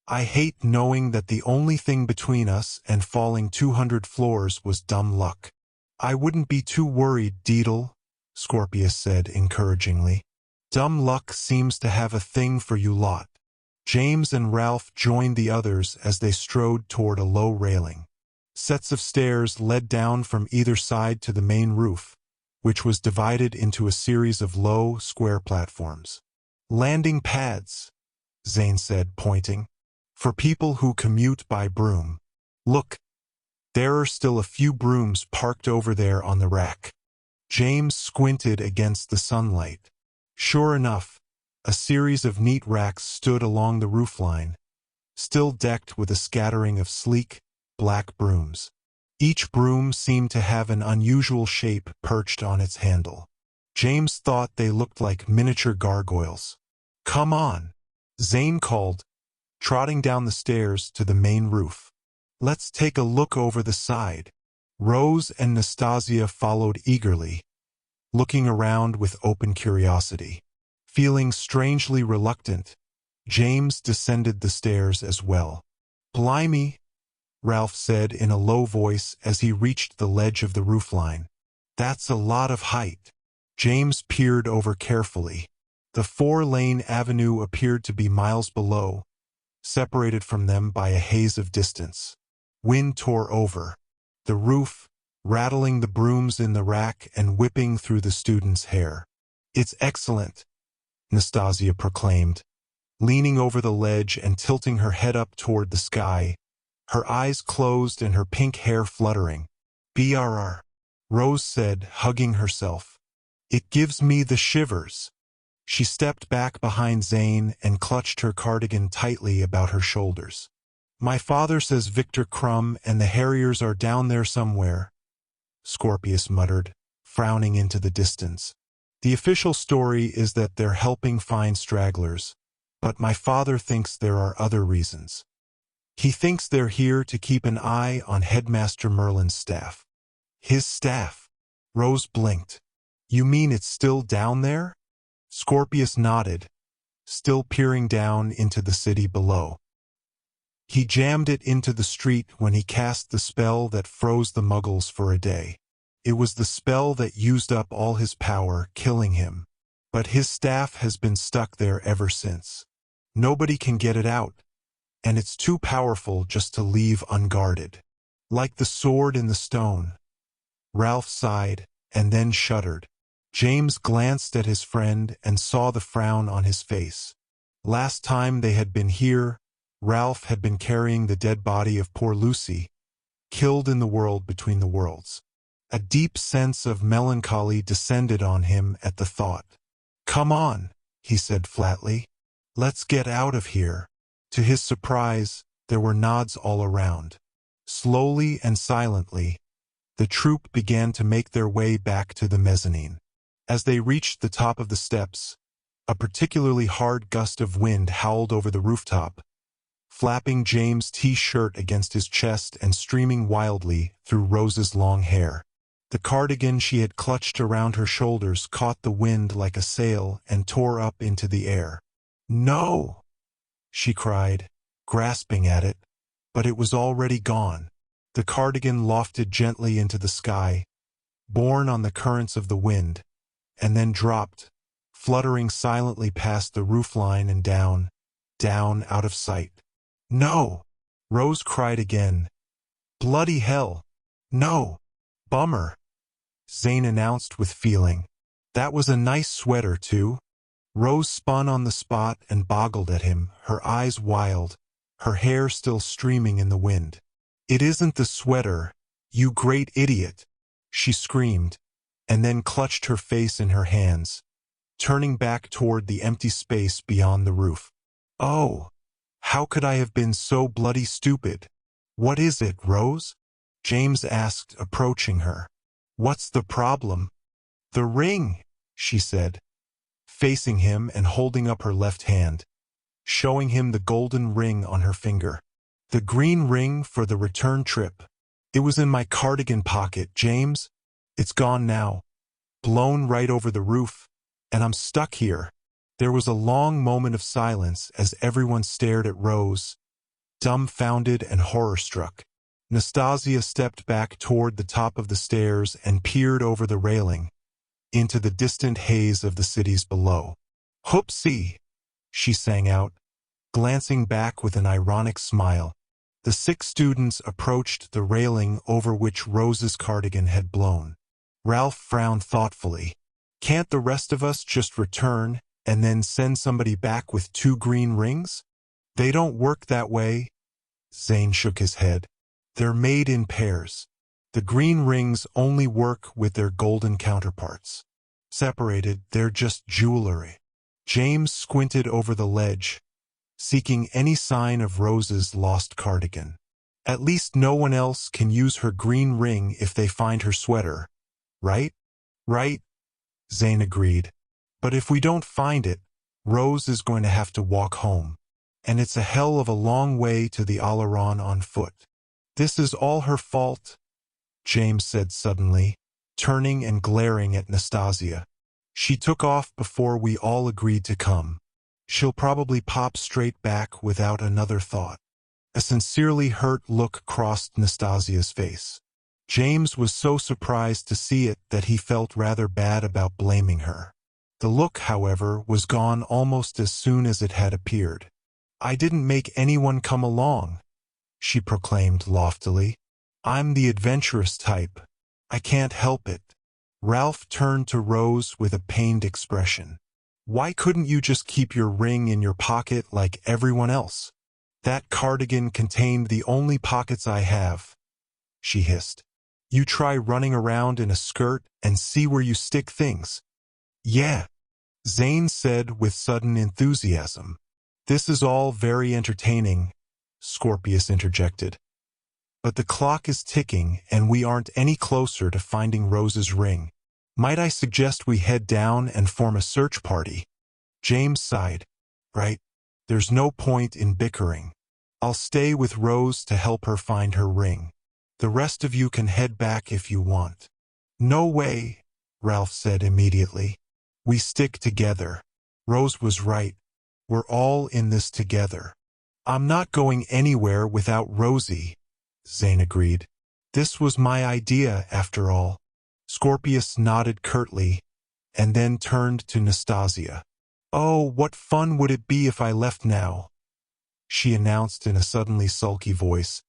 "I hate knowing that the only thing between us and falling 200 floors was dumb luck." "I wouldn't be too worried, Deedle," Scorpius said encouragingly. "Dumb luck seems to have a thing for you lot." James and Ralph joined the others as they strode toward a low railing. Sets of stairs led down from either side to the main roof, which was divided into a series of low, square platforms. "Landing pads," Zane said, pointing. "For people who commute by broom. Look, there are still a few brooms parked over there on the rack." James squinted against the sunlight. Sure enough, a series of neat racks stood along the roofline, still decked with a scattering of sleek, black brooms. Each broom seemed to have an unusual shape perched on its handle. James thought they looked like miniature gargoyles. "Come on," Zane called, trotting down the stairs to the main roof. "Let's take a look over the side." Rose and Nastasia followed eagerly, looking around with open curiosity. Feeling strangely reluctant, James descended the stairs as well. "Blimey," Ralph said in a low voice as he reached the ledge of the roofline. "That's a lot of height." James peered over carefully. The 4-lane avenue appeared to be miles below, separated from them by a haze of distance. Wind tore over the roof, rattling the brooms in the rack and whipping through the students' hair. "It's excellent," Nastasia proclaimed, leaning over the ledge and tilting her head up toward the sky, her eyes closed and her pink hair fluttering. "BRR," Rose said, hugging herself. "It gives me the shivers." She stepped back behind Zane and clutched her cardigan tightly about her shoulders. "My father says Victor Crumb and the Harriers are down there somewhere," Scorpius muttered, frowning into the distance. "The official story is that they're helping find stragglers, but my father thinks there are other reasons. He thinks they're here to keep an eye on Headmaster Merlin's staff." "His staff?" Rose blinked. "You mean it's still down there?" Scorpius nodded, still peering down into the city below. "He jammed it into the street when he cast the spell that froze the Muggles for a day. It was the spell that used up all his power, killing him. But his staff has been stuck there ever since. Nobody can get it out, and it's too powerful just to leave unguarded. Like the sword in the stone." Ralph sighed, and then shuddered. James glanced at his friend and saw the frown on his face. Last time they had been here, Ralph had been carrying the dead body of poor Lucy, killed in the world between the worlds. A deep sense of melancholy descended on him at the thought. "Come on," he said flatly. "Let's get out of here." To his surprise, there were nods all around. Slowly and silently, the troupe began to make their way back to the mezzanine. As they reached the top of the steps, a particularly hard gust of wind howled over the rooftop, flapping James' t-shirt against his chest and streaming wildly through Rose's long hair. The cardigan she had clutched around her shoulders caught the wind like a sail and tore up into the air. "No!" she cried, grasping at it, but it was already gone. The cardigan lofted gently into the sky, borne on the currents of the wind, and then dropped, fluttering silently past the roofline and down, down out of sight. "No!" Rose cried again. "Bloody hell! No! Bummer," Zane announced with feeling. "That was a nice sweater, too." Rose spun on the spot and boggled at him, her eyes wild, her hair still streaming in the wind. "It isn't the sweater, you great idiot!" she screamed, and then clutched her face in her hands, turning back toward the empty space beyond the roof. "Oh, how could I have been so bloody stupid? What is it, Rose?" James asked, approaching her. "What's the problem?" "The ring," she said, facing him and holding up her left hand, showing him the golden ring on her finger. "The green ring for the return trip. It was in my cardigan pocket, James. It's gone now. Blown right over the roof, and I'm stuck here." There was a long moment of silence as everyone stared at Rose, dumbfounded and horror-struck. Nastasia stepped back toward the top of the stairs and peered over the railing, into the distant haze of the cities below. "Whoopsie!" she sang out, glancing back with an ironic smile. The 6 students approached the railing over which Rose's cardigan had blown. Ralph frowned thoughtfully. "Can't the rest of us just return and then send somebody back with 2 green rings?" "They don't work that way." Zane shook his head. "They're made in pairs. The green rings only work with their golden counterparts. Separated, they're just jewelry." James squinted over the ledge, seeking any sign of Rose's lost cardigan. "At least no one else can use her green ring if they find her sweater, right?" "Right," Zane agreed. "But if we don't find it, Rose is going to have to walk home. And it's a hell of a long way to the Alaron on foot." "This is all her fault," James said suddenly, turning and glaring at Nastasia. "She took off before we all agreed to come. She'll probably pop straight back without another thought." A sincerely hurt look crossed Nastasia's face. James was so surprised to see it that he felt rather bad about blaming her. The look, however, was gone almost as soon as it had appeared. "I didn't make anyone come along," she proclaimed loftily. "I'm the adventurous type. I can't help it." Ralph turned to Rose with a pained expression. "Why couldn't you just keep your ring in your pocket like everyone else?" "That cardigan contained the only pockets I have," she hissed. "You try running around in a skirt and see where you stick things." "Yeah," Zane said with sudden enthusiasm. "This is all very entertaining," Scorpius interjected. "But the clock is ticking and we aren't any closer to finding Rose's ring. Might I suggest we head down and form a search party?" James sighed. "Right. There's no point in bickering. I'll stay with Rose to help her find her ring. The rest of you can head back if you want." "No way," Ralph said immediately. "We stick together." Rose was right. We're all in this together. "I'm not going anywhere without Rosie," Zane agreed. "This was my idea, after all." Scorpius nodded curtly, and then turned to Nastasia. "Oh, what fun would it be if I left now?" she announced in a suddenly sulky voice.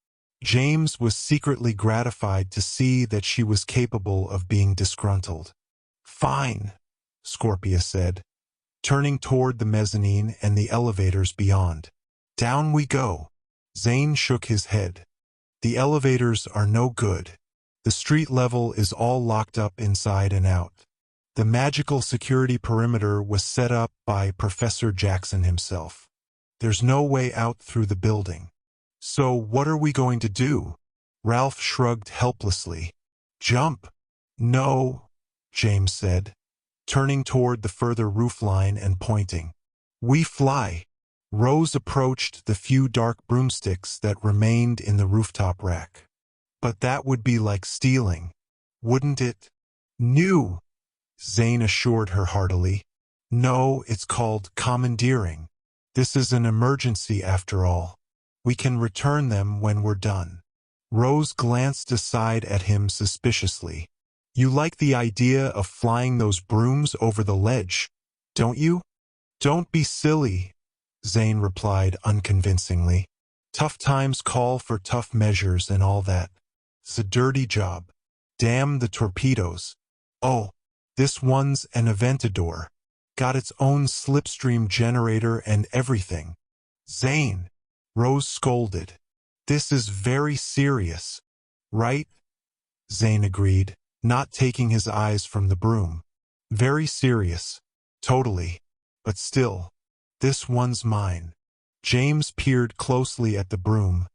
James was secretly gratified to see that she was capable of being disgruntled. "Fine," Scorpius said, turning toward the mezzanine and the elevators beyond. "Down we go." Zane shook his head. "The elevators are no good. The street level is all locked up inside and out. The magical security perimeter was set up by Professor Jackson himself. There's no way out through the building." "So what are we going to do?" Ralph shrugged helplessly. "Jump." "No," James said, turning toward the further roofline and pointing. "We fly." Rose approached the few dark broomsticks that remained in the rooftop rack. "But that would be like stealing, wouldn't it?" "No," Zane assured her heartily. "No, it's called commandeering. This is an emergency after all. We can return them when we're done." Rose glanced aside at him suspiciously. "You like the idea of flying those brooms over the ledge, don't you?" "Don't be silly," Zane replied unconvincingly. "Tough times call for tough measures and all that. It's a dirty job. Damn the torpedoes. Oh, this one's an Aventador. Got its own slipstream generator and everything. Zane, Rose scolded. This is very serious, right? Zane agreed, not taking his eyes from the broom. Very serious. Totally. But still, this one's mine. James peered closely at the broom,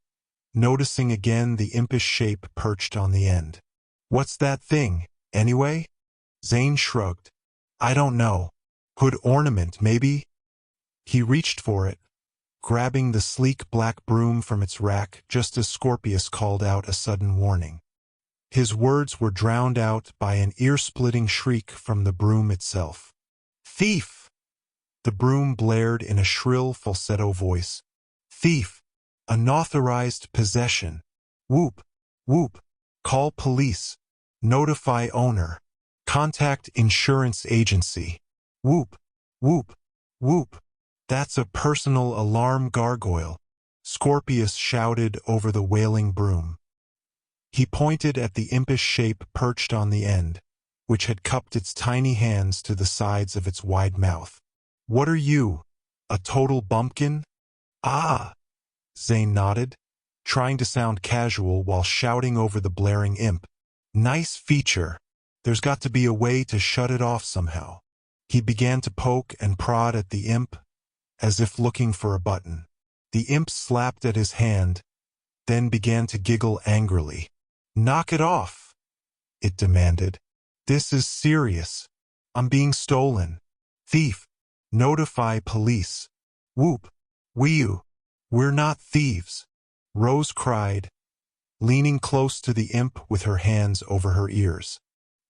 noticing again the impish shape perched on the end. What's that thing, anyway? Zane shrugged. I don't know. Hood ornament, maybe? He reached for it, grabbing the sleek black broom from its rack just as Scorpius called out a sudden warning. His words were drowned out by an ear-splitting shriek from the broom itself. Thief! The broom blared in a shrill falsetto voice. Thief! Unauthorized possession. Whoop! Whoop! Call police. Notify owner. Contact insurance agency. Whoop! Whoop! Whoop! That's a personal alarm gargoyle, Scorpius shouted over the wailing broom. He pointed at the impish shape perched on the end, which had cupped its tiny hands to the sides of its wide mouth. What are you, a total bumpkin? Ah! Zane nodded, trying to sound casual while shouting over the blaring imp. Nice feature. There's got to be a way to shut it off somehow. He began to poke and prod at the imp, as if looking for a button. The imp slapped at his hand, then began to giggle angrily. Knock it off, it demanded. This is serious. I'm being stolen. Thief. Notify police. Whoop. Wee-oo. We're not thieves, Rose cried, leaning close to the imp with her hands over her ears.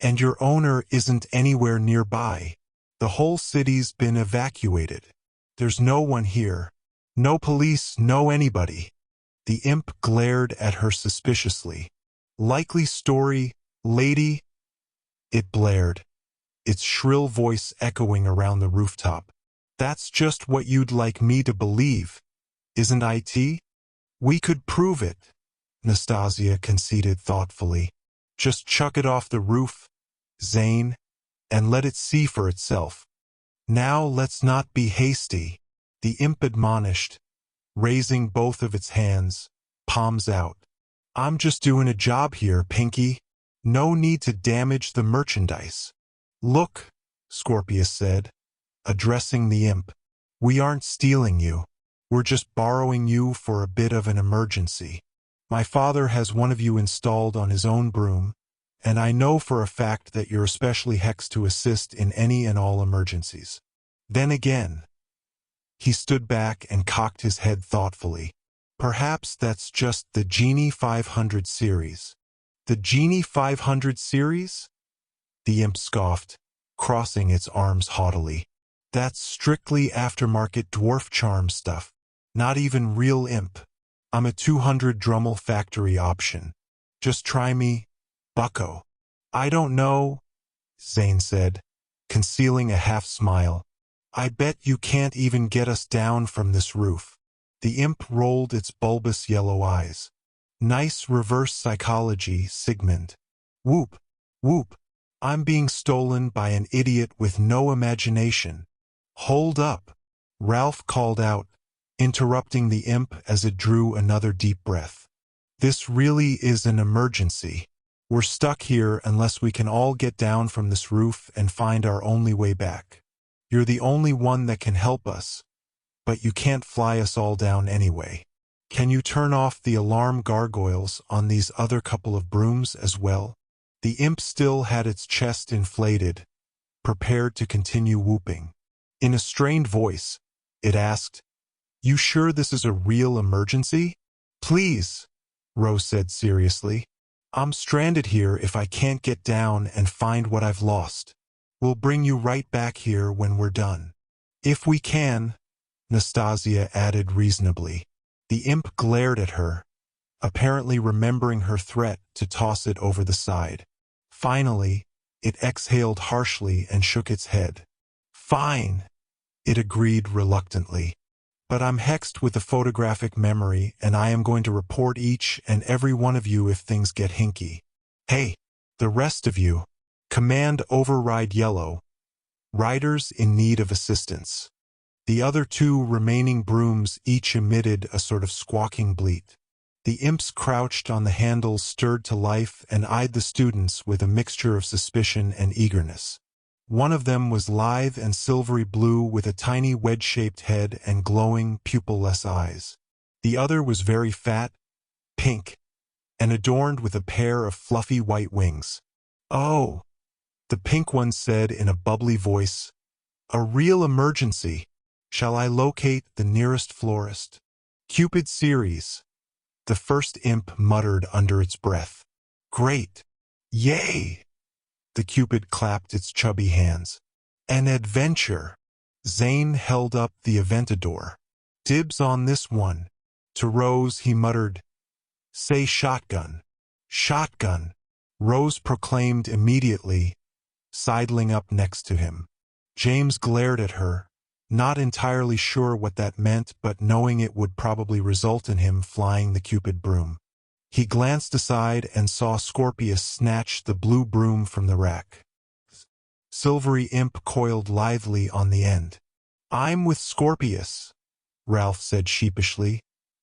And your owner isn't anywhere nearby. The whole city's been evacuated. There's no one here. No police, no anybody. The imp glared at her suspiciously. Likely story, lady? It blared, its shrill voice echoing around the rooftop. That's just what you'd like me to believe, isn't it? We could prove it, Nastasia conceded thoughtfully. Just chuck it off the roof, Zane, and let it see for itself. Now let's not be hasty, the imp admonished, raising both of its hands, palms out. I'm just doing a job here, Pinky. No need to damage the merchandise. Look, Scorpius said, addressing the imp. We aren't stealing you. We're just borrowing you for a bit of an emergency. My father has one of you installed on his own broom, and I know for a fact that you're especially hexed to assist in any and all emergencies. Then again, he stood back and cocked his head thoughtfully. Perhaps that's just the Genie 500 series. The Genie 500 series? The imp scoffed, crossing its arms haughtily. That's strictly aftermarket dwarf charm stuff. Not even real imp. I'm a 200 Drummel factory option. Just try me, bucko. I don't know, Zane said, concealing a half-smile. I bet you can't even get us down from this roof. The imp rolled its bulbous yellow eyes. Nice reverse psychology, Sigmund. Whoop, whoop. I'm being stolen by an idiot with no imagination. Hold up, Ralph called out, interrupting the imp as it drew another deep breath. This really is an emergency. We're stuck here unless we can all get down from this roof and find our only way back. You're the only one that can help us, but you can't fly us all down anyway. Can you turn off the alarm gargoyles on these other couple of brooms as well? The imp still had its chest inflated, prepared to continue whooping. In a strained voice, it asked, You sure this is a real emergency? Please, Rose said seriously. I'm stranded here if I can't get down and find what I've lost. We'll bring you right back here when we're done. If we can, Nastasia added reasonably. The imp glared at her, apparently remembering her threat to toss it over the side. Finally, it exhaled harshly and shook its head. Fine, it agreed reluctantly. But I'm hexed with a photographic memory, and I am going to report each and every one of you if things get hinky. Hey, the rest of you, command override yellow. riders in need of assistance. The other two remaining brooms each emitted a sort of squawking bleat. The imps crouched on the handles stirred to life and eyed the students with a mixture of suspicion and eagerness. One of them was lithe and silvery blue with a tiny wedge-shaped head and glowing, pupil-less eyes. The other was very fat, pink, and adorned with a pair of fluffy white wings. "Oh," the pink one said in a bubbly voice, "a real emergency. Shall I locate the nearest florist?" "Cupid Ceres," the first imp muttered under its breath. "Great. Yay!" The Cupid clapped its chubby hands. "An adventure." Zane held up the Aventador. "Dibs on this one." To Rose he muttered, "Say shotgun." "Shotgun," Rose proclaimed immediately, sidling up next to him. James glared at her, not entirely sure what that meant but knowing it would probably result in him flying the Cupid broom. He glanced aside and saw Scorpius snatch the blue broom from the rack. Silvery Imp coiled lithely on the end. "I'm with Scorpius," Ralph said sheepishly,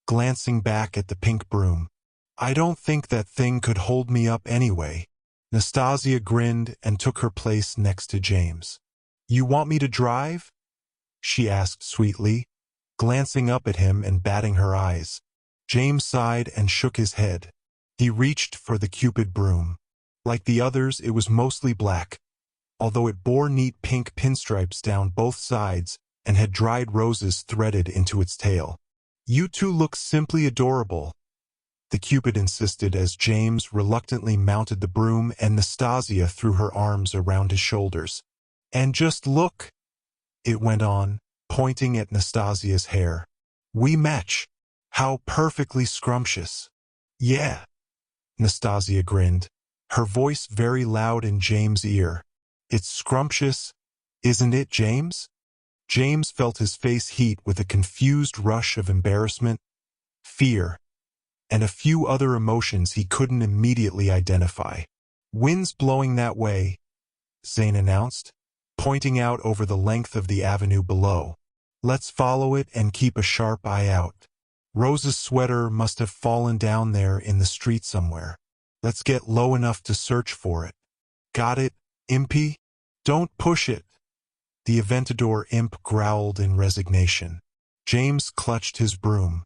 glancing back at the pink broom. "I don't think that thing could hold me up anyway." Nastasia grinned and took her place next to James. "You want me to drive?" she asked sweetly, glancing up at him and batting her eyes. James sighed and shook his head. He reached for the Cupid broom. Like the others, it was mostly black, although it bore neat pink pinstripes down both sides and had dried roses threaded into its tail. "You two look simply adorable," the Cupid insisted as James reluctantly mounted the broom and Nastasia threw her arms around his shoulders. "And just look," it went on, pointing at Nastasia's hair. "We match. How perfectly scrumptious." "Yeah," Nastasia grinned, her voice very loud in James' ear. "It's scrumptious, isn't it, James?" James felt his face heat with a confused rush of embarrassment, fear, and a few other emotions he couldn't immediately identify. "Wind's blowing that way," Zane announced, pointing out over the length of the avenue below. "Let's follow it and keep a sharp eye out. Rose's sweater must have fallen down there in the street somewhere. Let's get low enough to search for it." "Got it, Impy? Don't push it." The Aventador imp growled in resignation. James clutched his broom.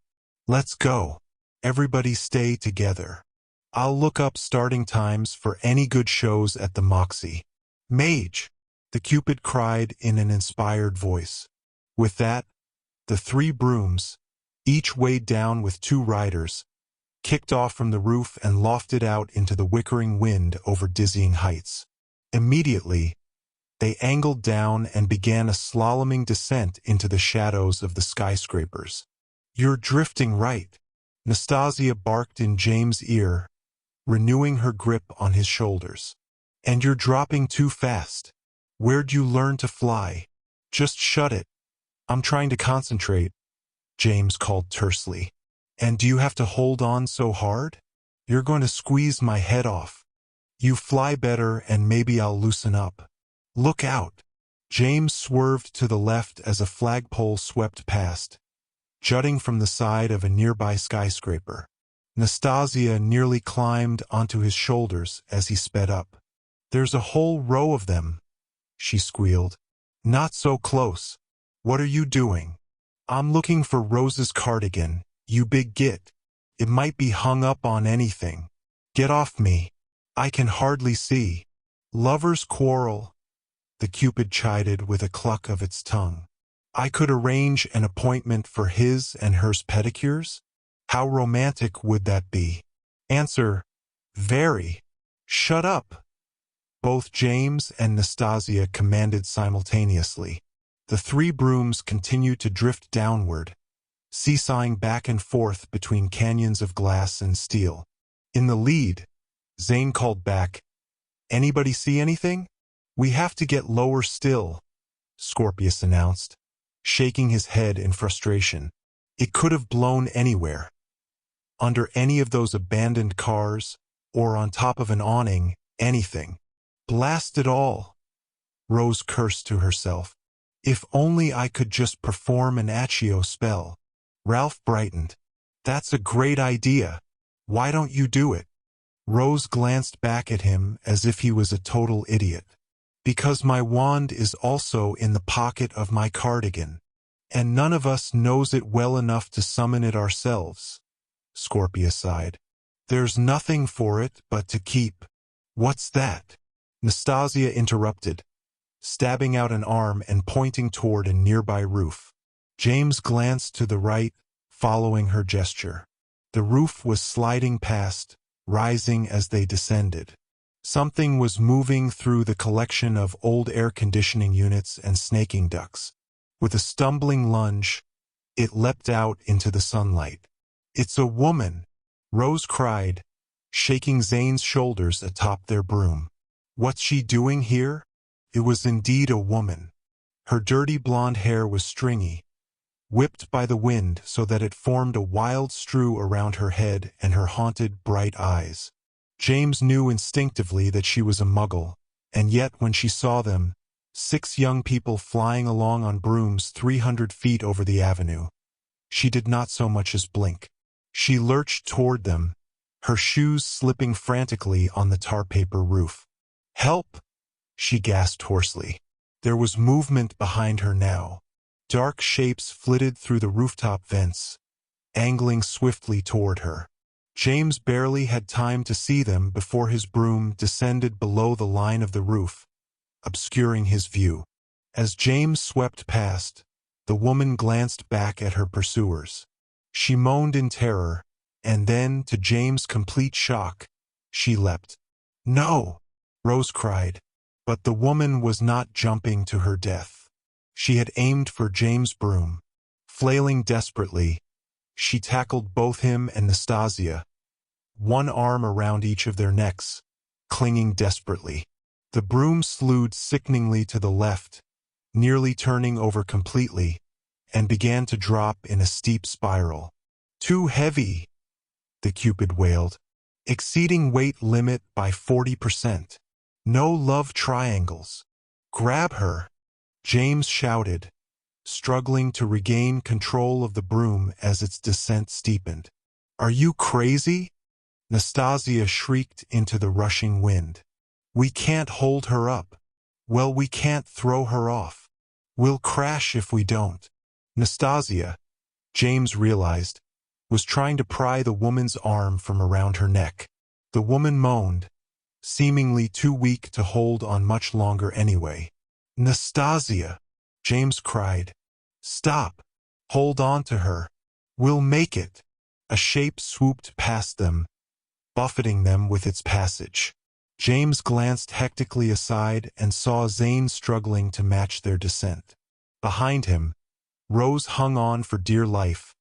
"Let's go. Everybody stay together. I'll look up starting times for any good shows at the Moxie." "Mage!" the Cupid cried in an inspired voice. With that, the three brooms, each weighed down with two riders, kicked off from the roof and lofted out into the whickering wind over dizzying heights. Immediately, they angled down and began a slaloming descent into the shadows of the skyscrapers. "You're drifting right," Nastasia barked in James' ear, renewing her grip on his shoulders. "And you're dropping too fast. Where'd you learn to fly?" "Just shut it. I'm trying to concentrate," James called tersely. "And do you have to hold on so hard? You're going to squeeze my head off. You fly better and maybe I'll loosen up. Look out." James swerved to the left as a flagpole swept past, jutting from the side of a nearby skyscraper. Nastasia nearly climbed onto his shoulders as he sped up. "There's a whole row of them," she squealed. "Not so close. What are you doing?" "I'm looking for Rose's cardigan, you big git. It might be hung up on anything." "Get off me. I can hardly see." "Lovers quarrel," the Cupid chided with a cluck of its tongue. "I could arrange an appointment for his and hers pedicures? How romantic would that be?" "Answer, very." "Shut up," both James and Nastasia commanded simultaneously. The three brooms continued to drift downward, seesawing back and forth between canyons of glass and steel. In the lead, Zane called back, "Anybody see anything?" "We have to get lower still," Scorpius announced, shaking his head in frustration. "It could have blown anywhere. Under any of those abandoned cars, or on top of an awning, anything. Blast it all." Rose cursed to herself. If only I could just perform an Accio spell. Ralph brightened. That's a great idea. Why don't you do it? Rose glanced back at him as if he was a total idiot. Because my wand is also in the pocket of my cardigan, and none of us knows it well enough to summon it ourselves. Scorpia sighed. There's nothing for it but to keep. What's that? Nastasia interrupted, stabbing out an arm and pointing toward a nearby roof. James glanced to the right, following her gesture. The roof was sliding past, rising as they descended. Something was moving through the collection of old air conditioning units and snaking ducts. With a stumbling lunge, it leapt out into the sunlight. It's a woman, Rose cried, shaking Zane's shoulders atop their broom. What's she doing here? It was indeed a woman. Her dirty blonde hair was stringy, whipped by the wind so that it formed a wild strew around her head and her haunted, bright eyes. James knew instinctively that she was a muggle, and yet when she saw them, 6 young people flying along on brooms 300 feet over the avenue, she did not so much as blink. She lurched toward them, her shoes slipping frantically on the tar paper roof. Help! She gasped hoarsely. There was movement behind her now. Dark shapes flitted through the rooftop vents, angling swiftly toward her. James barely had time to see them before his broom descended below the line of the roof, obscuring his view. As James swept past, the woman glanced back at her pursuers. She moaned in terror, and then, to James' complete shock, she leapt. No! Rose cried. But the woman was not jumping to her death. She had aimed for James' broom. Flailing desperately, she tackled both him and Nastasia, one arm around each of their necks, clinging desperately. The broom slewed sickeningly to the left, nearly turning over completely, and began to drop in a steep spiral. Too heavy, the Cupid wailed. Exceeding weight limit by 40%. No love triangles. Grab her, James shouted, struggling to regain control of the broom as its descent steepened. Are you crazy? Nastasia shrieked into the rushing wind. We can't hold her up. Well, we can't throw her off. We'll crash if we don't. Nastasia, James realized, was trying to pry the woman's arm from around her neck. The woman moaned, seemingly too weak to hold on much longer anyway. Nastasia, James cried. Stop. Hold on to her. We'll make it. A shape swooped past them, buffeting them with its passage. James glanced hectically aside and saw Zane struggling to match their descent. Behind him, Rose hung on for dear life,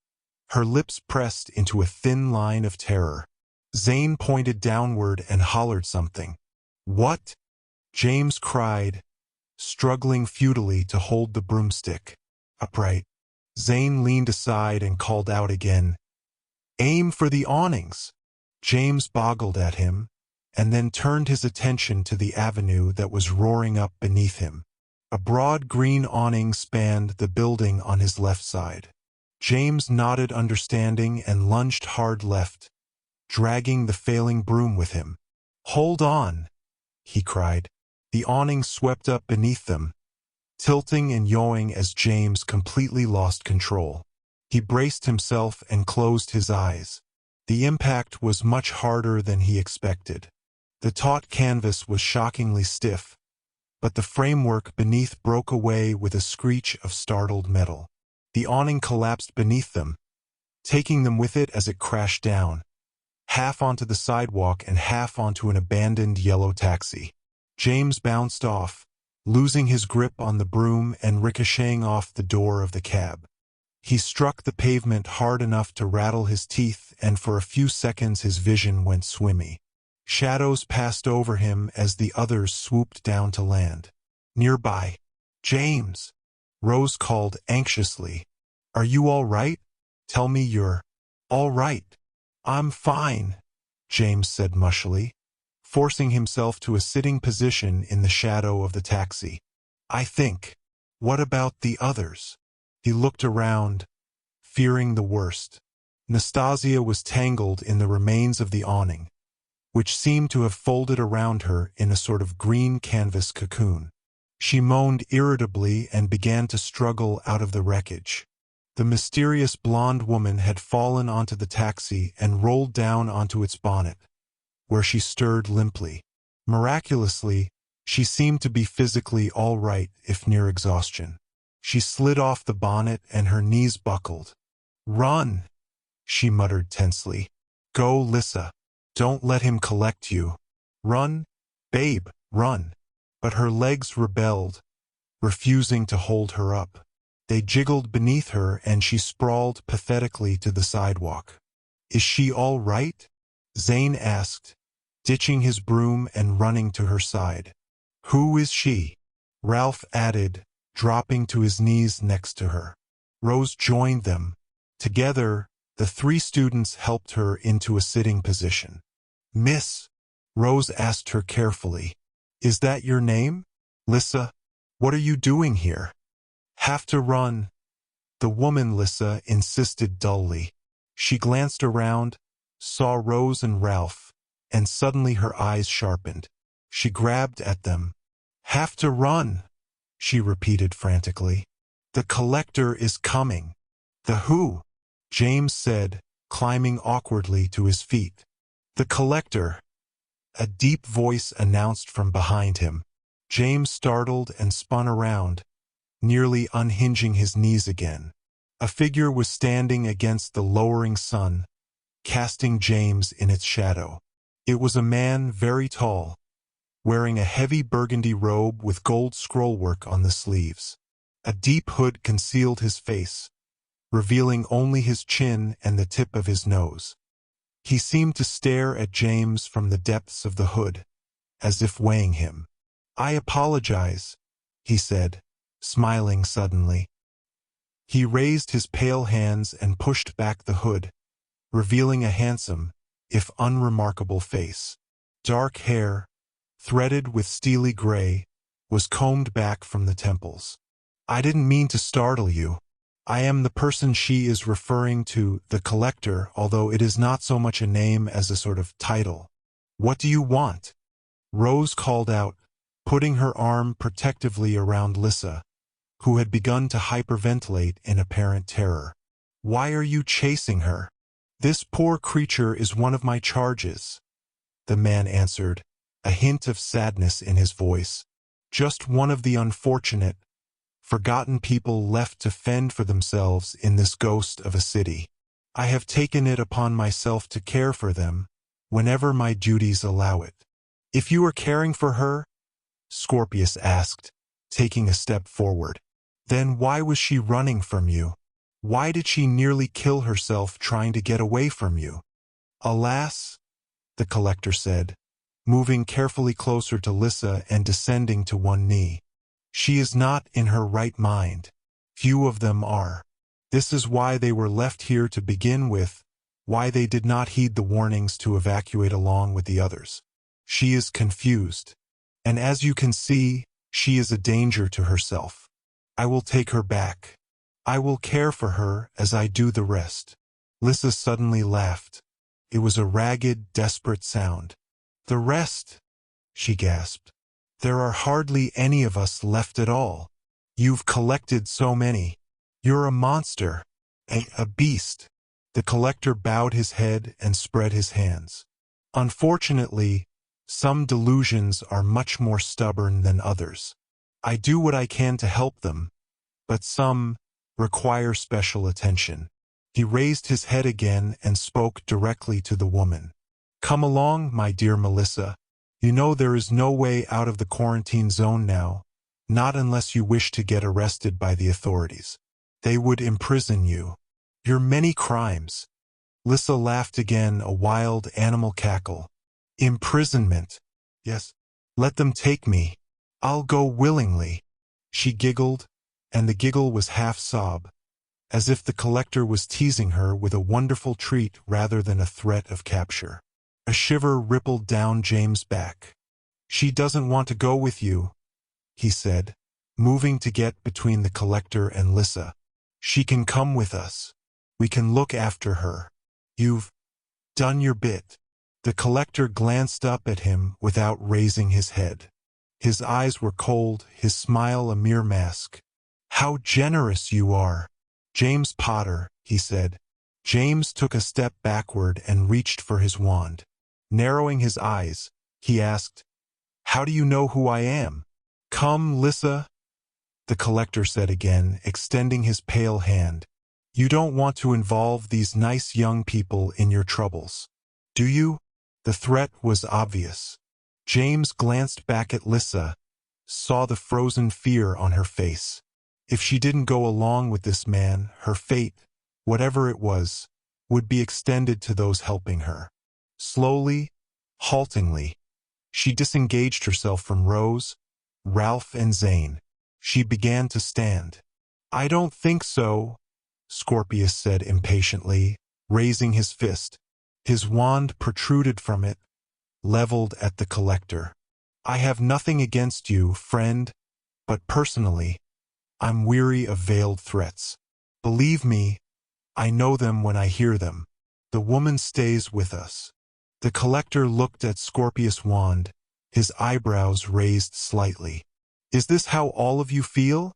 her lips pressed into a thin line of terror. Zane pointed downward and hollered something. What? James cried, struggling futilely to hold the broomstick upright. Zane leaned aside and called out again. Aim for the awnings. James boggled at him, and then turned his attention to the avenue that was roaring up beneath him. A broad green awning spanned the building on his left side. James nodded understanding and lunged hard left, dragging the failing broom with him. Hold on, he cried. The awning swept up beneath them, tilting and yawing as James completely lost control. He braced himself and closed his eyes. The impact was much harder than he expected. The taut canvas was shockingly stiff, but the framework beneath broke away with a screech of startled metal. The awning collapsed beneath them, taking them with it as it crashed down, half onto the sidewalk and half onto an abandoned yellow taxi. James bounced off, losing his grip on the broom and ricocheting off the door of the cab. He struck the pavement hard enough to rattle his teeth, and for a few seconds his vision went swimmy. Shadows passed over him as the others swooped down to land. Nearby, James, Rose called anxiously. Are you all right? Tell me you're all right. I'm fine, James said mushily, forcing himself to a sitting position in the shadow of the taxi. I think. What about the others? He looked around, fearing the worst. Nastasia was tangled in the remains of the awning, which seemed to have folded around her in a sort of green canvas cocoon. She moaned irritably and began to struggle out of the wreckage. The mysterious blonde woman had fallen onto the taxi and rolled down onto its bonnet, where she stirred limply. Miraculously, she seemed to be physically all right, if near exhaustion. She slid off the bonnet and her knees buckled. "Run!" she muttered tensely. "Go, Lissa. Don't let him collect you. Run, babe, run." But her legs rebelled, refusing to hold her up. They jiggled beneath her and she sprawled pathetically to the sidewalk. "Is she all right?" Zane asked, ditching his broom and running to her side. "Who is she?" Ralph added, dropping to his knees next to her. Rose joined them. Together, the three students helped her into a sitting position. "Miss," Rose asked her carefully, "is that your name?" "Lissa, what are you doing here?" "Have to run," the woman Lissa insisted dully. She glanced around, saw Rose and Ralph, and suddenly her eyes sharpened. She grabbed at them. "Have to run," she repeated frantically. "The collector is coming." "The who?" James said, climbing awkwardly to his feet. "The collector," a deep voice announced from behind him. James startled and spun around, nearly unhinging his knees again. A figure was standing against the lowering sun, casting James in its shadow. It was a man very tall, wearing a heavy burgundy robe with gold scrollwork on the sleeves. A deep hood concealed his face, revealing only his chin and the tip of his nose. He seemed to stare at James from the depths of the hood, as if weighing him. "I apologize," he said, smiling suddenly. He raised his pale hands and pushed back the hood, revealing a handsome, if unremarkable face. Dark hair, threaded with steely gray, was combed back from the temples. "I didn't mean to startle you. I am the person she is referring to, the collector, although it is not so much a name as a sort of title." "What do you want?" Rose called out, putting her arm protectively around Lissa, who had begun to hyperventilate in apparent terror. "Why are you chasing her?" "This poor creature is one of my charges," the man answered, a hint of sadness in his voice. "Just one of the unfortunate, forgotten people left to fend for themselves in this ghost of a city. I have taken it upon myself to care for them, whenever my duties allow it." "If you are caring for her," Scorpius asked, taking a step forward, "then why was she running from you? Why did she nearly kill herself trying to get away from you?" "Alas," the collector said, moving carefully closer to Lissa and descending to one knee, "she is not in her right mind. Few of them are. This is why they were left here to begin with, why they did not heed the warnings to evacuate along with the others. She is confused. And as you can see, she is a danger to herself. I will take her back. I will care for her as I do the rest." Lissa suddenly laughed. It was a ragged, desperate sound. "The rest?" she gasped. "There are hardly any of us left at all. You've collected so many. You're a monster, a beast." The collector bowed his head and spread his hands. "Unfortunately, some delusions are much more stubborn than others. I do what I can to help them, but some require special attention." He raised his head again and spoke directly to the woman. "Come along, my dear Melissa. You know there is no way out of the quarantine zone now, not unless you wish to get arrested by the authorities. They would imprison you. Your many crimes." Lissa laughed again, a wild animal cackle. "Imprisonment? Yes. Let them take me. I'll go willingly." She giggled, and the giggle was half-sob, as if the collector was teasing her with a wonderful treat rather than a threat of capture. A shiver rippled down James' back. "She doesn't want to go with you," he said, moving to get between the collector and Lissa. "She can come with us. We can look after her. You've done your bit." The collector glanced up at him without raising his head. His eyes were cold, his smile a mere mask. "How generous you are, James Potter," he said. James took a step backward and reached for his wand. Narrowing his eyes, he asked, "How do you know who I am?" "Come, Lissa," the collector said again, extending his pale hand. "You don't want to involve these nice young people in your troubles, do you?" The threat was obvious. James glanced back at Lissa, saw the frozen fear on her face. If she didn't go along with this man, her fate, whatever it was, would be extended to those helping her. Slowly, haltingly, she disengaged herself from Rose, Ralph, and Zane. She began to stand. "I don't think so," Scorpius said impatiently, raising his fist. His wand protruded from it, leveled at the collector. "I have nothing against you, friend, but personally, I'm weary of veiled threats. Believe me, I know them when I hear them. The woman stays with us." The collector looked at Scorpius' wand, his eyebrows raised slightly. "Is this how all of you feel?"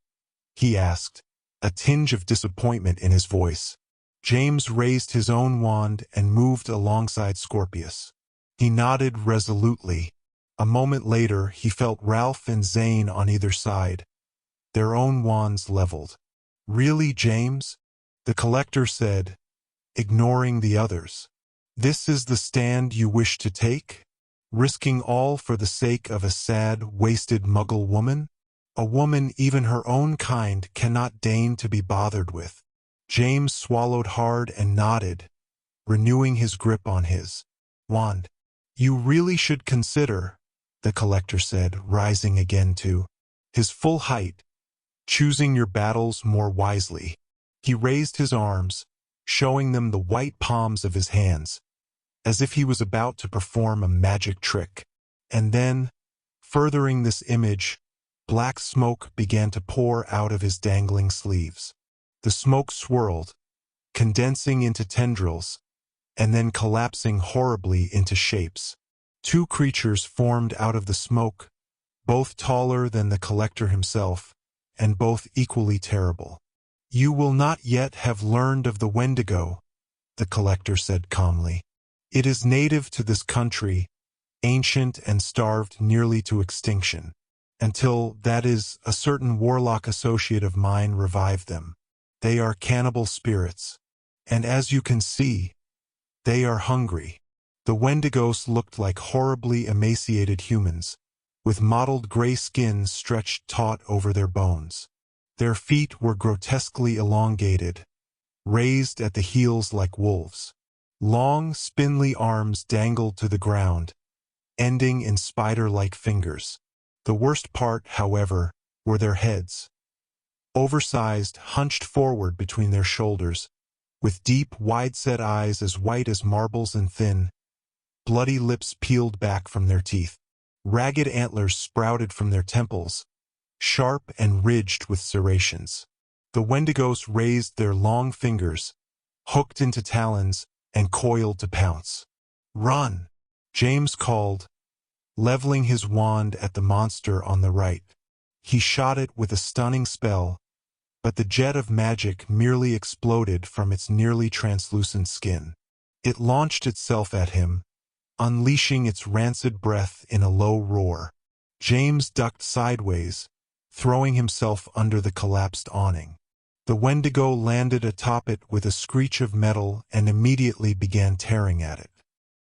he asked, a tinge of disappointment in his voice. James raised his own wand and moved alongside Scorpius. He nodded resolutely. A moment later, he felt Ralph and Zane on either side, their own wands leveled. "Really, James?" the collector said, ignoring the others. "This is the stand you wish to take? Risking all for the sake of a sad, wasted Muggle woman? A woman even her own kind cannot deign to be bothered with." James swallowed hard and nodded, renewing his grip on his wand. "You really should consider," the collector said, rising again to his full height, "choosing your battles more wisely." He raised his arms, showing them the white palms of his hands, as if he was about to perform a magic trick. And then, furthering this image, black smoke began to pour out of his dangling sleeves. The smoke swirled, condensing into tendrils, and then collapsing horribly into shapes. Two creatures formed out of the smoke, both taller than the collector himself, and both equally terrible. "You will not yet have learned of the Wendigo," the collector said calmly. "It is native to this country, ancient and starved nearly to extinction, until, that is, a certain warlock associate of mine revived them. They are cannibal spirits, and as you can see, they are hungry." The Wendigos looked like horribly emaciated humans, with mottled gray skin stretched taut over their bones. Their feet were grotesquely elongated, raised at the heels like wolves. Long, spindly arms dangled to the ground, ending in spider-like fingers. The worst part, however, were their heads. Oversized, hunched forward between their shoulders, with deep, wide-set eyes as white as marbles and thin, bloody lips peeled back from their teeth. Ragged antlers sprouted from their temples, sharp and ridged with serrations. The Wendigos raised their long fingers, hooked into talons, and coiled to pounce. "Run!" James called, leveling his wand at the monster on the right. He shot it with a stunning spell, but the jet of magic merely exploded from its nearly translucent skin. It launched itself at him, unleashing its rancid breath in a low roar. James ducked sideways, throwing himself under the collapsed awning. The Wendigo landed atop it with a screech of metal and immediately began tearing at it.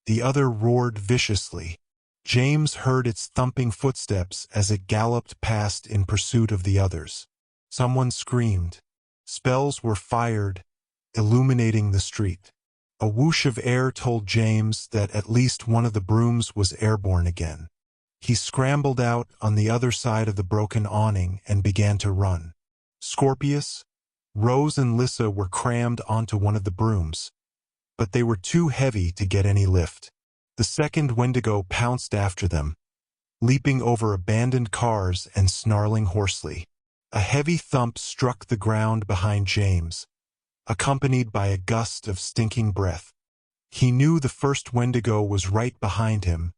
The other roared viciously. James heard its thumping footsteps as it galloped past in pursuit of the others. Someone screamed. Spells were fired, illuminating the street. A whoosh of air told James that at least one of the brooms was airborne again. He scrambled out on the other side of the broken awning and began to run. Scorpius, Rose, and Lissa were crammed onto one of the brooms, but they were too heavy to get any lift. The second Wendigo pounced after them, leaping over abandoned cars and snarling hoarsely. A heavy thump struck the ground behind James, accompanied by a gust of stinking breath. He knew the first Wendigo was right behind him,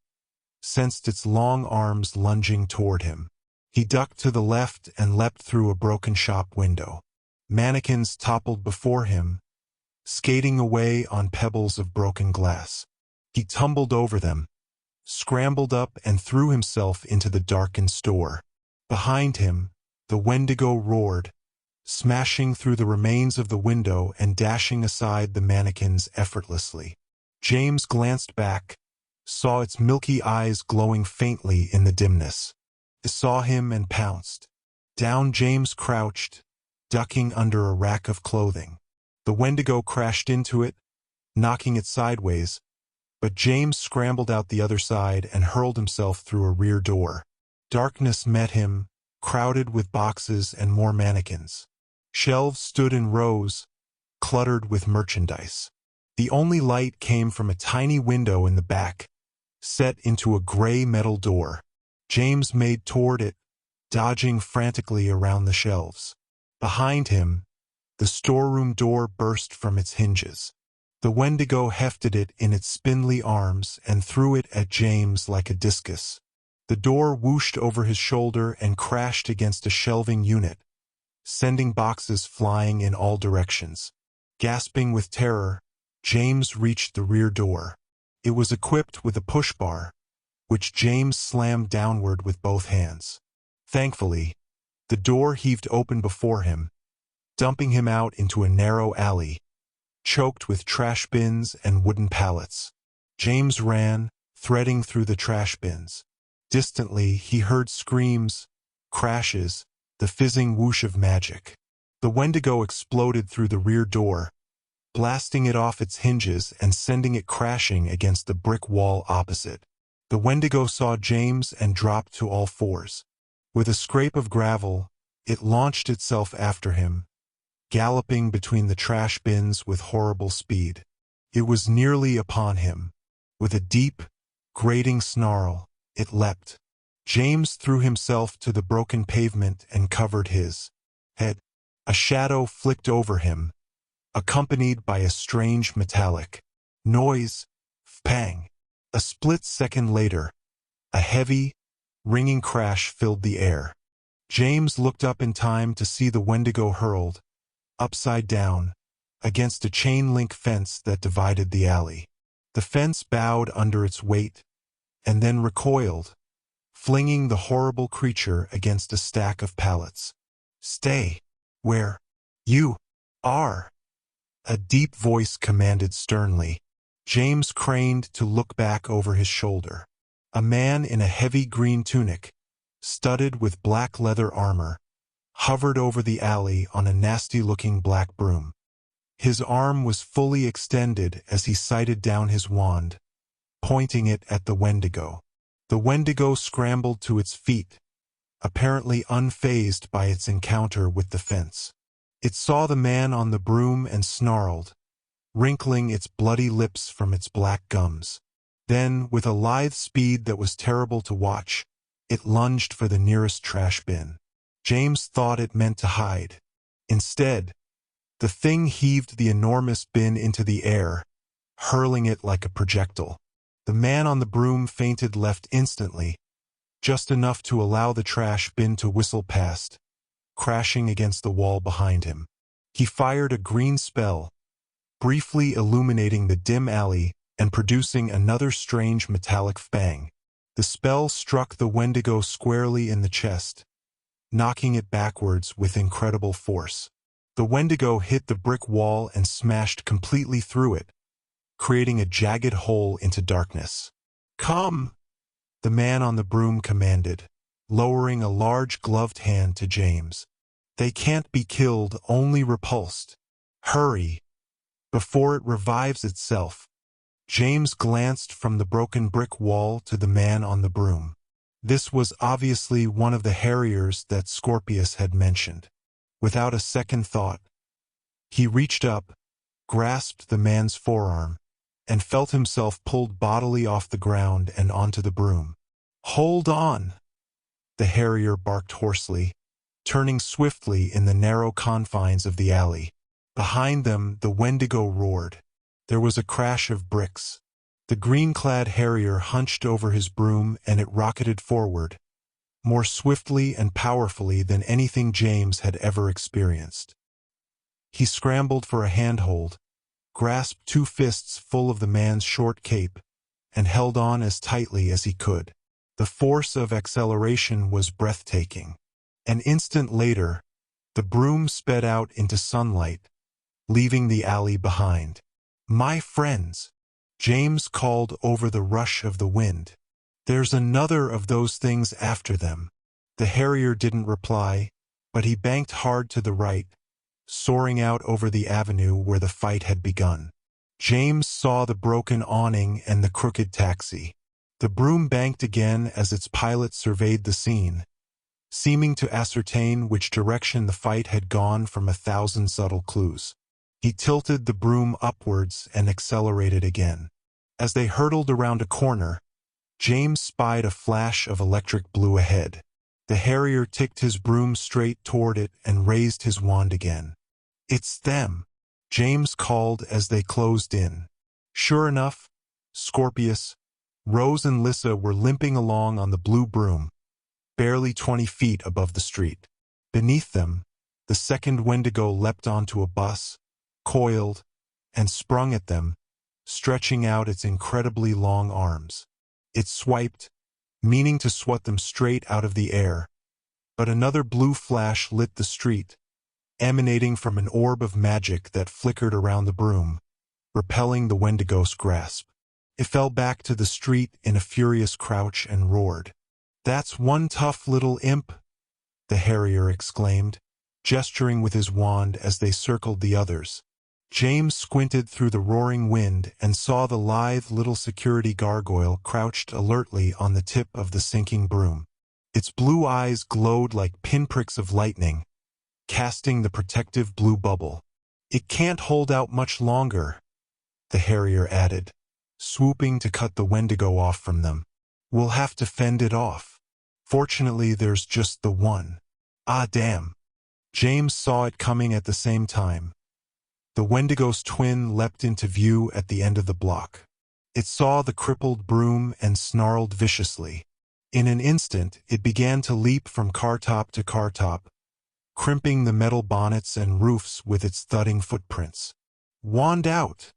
sensed its long arms lunging toward him. He ducked to the left and leapt through a broken shop window. Mannequins toppled before him, skating away on pebbles of broken glass. He tumbled over them, scrambled up and threw himself into the darkened store. Behind him, the Wendigo roared, smashing through the remains of the window and dashing aside the mannequins effortlessly. James glanced back, saw its milky eyes glowing faintly in the dimness. It saw him and pounced. Down James crouched, ducking under a rack of clothing. The Wendigo crashed into it, knocking it sideways, but James scrambled out the other side and hurled himself through a rear door. Darkness met him, crowded with boxes and more mannequins. Shelves stood in rows, cluttered with merchandise. The only light came from a tiny window in the back, set into a gray metal door. James made toward it, dodging frantically around the shelves. Behind him, the storeroom door burst from its hinges. The Wendigo hefted it in its spindly arms and threw it at James like a discus. The door whooshed over his shoulder and crashed against a shelving unit, sending boxes flying in all directions. Gasping with terror, James reached the rear door. It was equipped with a push bar, which James slammed downward with both hands. Thankfully, the door heaved open before him, dumping him out into a narrow alley, choked with trash bins and wooden pallets. James ran, threading through the trash bins. Distantly, he heard screams, crashes, the fizzing whoosh of magic. The Wendigo exploded through the rear door, blasting it off its hinges and sending it crashing against the brick wall opposite. The Wendigo saw James and dropped to all fours. With a scrape of gravel, it launched itself after him, galloping between the trash bins with horrible speed. It was nearly upon him. With a deep, grating snarl, it leapt. James threw himself to the broken pavement and covered his head. A shadow flicked over him, accompanied by a strange metallic noise, pang. A split second later, a heavy, ringing crash filled the air. James looked up in time to see the Wendigo hurled, upside down, against a chain-link fence that divided the alley. The fence bowed under its weight, and then recoiled, flinging the horrible creature against a stack of pallets. "Stay where you are," a deep voice commanded sternly. James craned to look back over his shoulder. A man in a heavy green tunic, studded with black leather armor, hovered over the alley on a nasty-looking black broom. His arm was fully extended as he sighted down his wand, pointing it at the Wendigo. The Wendigo scrambled to its feet, apparently unfazed by its encounter with the fence. It saw the man on the broom and snarled, wrinkling its bloody lips from its black gums. Then, with a lithe speed that was terrible to watch, it lunged for the nearest trash bin. James thought it meant to hide. Instead, the thing heaved the enormous bin into the air, hurling it like a projectile. The man on the broom fainted left instantly, just enough to allow the trash bin to whistle past, crashing against the wall behind him. He fired a green spell, briefly illuminating the dim alley and producing another strange metallic fang. The spell struck the Wendigo squarely in the chest, knocking it backwards with incredible force. The Wendigo hit the brick wall and smashed completely through it, creating a jagged hole into darkness. "Come!" the man on the broom commanded, lowering a large gloved hand to James. "They can't be killed, only repulsed. Hurry, before it revives itself." James glanced from the broken brick wall to the man on the broom. This was obviously one of the harriers that Scorpius had mentioned. Without a second thought, he reached up, grasped the man's forearm, and felt himself pulled bodily off the ground and onto the broom. "Hold on!" the harrier barked hoarsely, turning swiftly in the narrow confines of the alley. Behind them, the Wendigo roared. There was a crash of bricks. The green-clad Harrier hunched over his broom and it rocketed forward, more swiftly and powerfully than anything James had ever experienced. He scrambled for a handhold, grasped 2 fists full of the man's short cape, and held on as tightly as he could. The force of acceleration was breathtaking. An instant later, the broom sped out into sunlight, leaving the alley behind. "My friends," James called over the rush of the wind. "There's another of those things after them." The Harrier didn't reply, but he banked hard to the right, soaring out over the avenue where the fight had begun. James saw the broken awning and the crooked taxi. The broom banked again as its pilot surveyed the scene, seeming to ascertain which direction the fight had gone from 1,000 subtle clues. He tilted the broom upwards and accelerated again. As they hurtled around a corner, James spied a flash of electric blue ahead. The Harrier ticked his broom straight toward it and raised his wand again. "It's them," James called as they closed in. Sure enough, Scorpius, Rose and Lissa were limping along on the blue broom, barely 20 feet above the street. Beneath them, the second Wendigo leapt onto a bus, coiled, and sprung at them, stretching out its incredibly long arms. It swiped, meaning to swat them straight out of the air, but another blue flash lit the street, emanating from an orb of magic that flickered around the broom, repelling the Wendigo's grasp. It fell back to the street in a furious crouch and roared. "That's one tough little imp," the Harrier exclaimed, gesturing with his wand as they circled the others. James squinted through the roaring wind and saw the lithe little security gargoyle crouched alertly on the tip of the sinking broom. Its blue eyes glowed like pinpricks of lightning, casting the protective blue bubble. "It can't hold out much longer," the Harrier added, swooping to cut the Wendigo off from them. "We'll have to fend it off. Fortunately, there's just the one." "Ah, damn." James saw it coming at the same time. The Wendigo's twin leapt into view at the end of the block. It saw the crippled broom and snarled viciously. In an instant, it began to leap from car top to car top, crimping the metal bonnets and roofs with its thudding footprints. "Wand out,"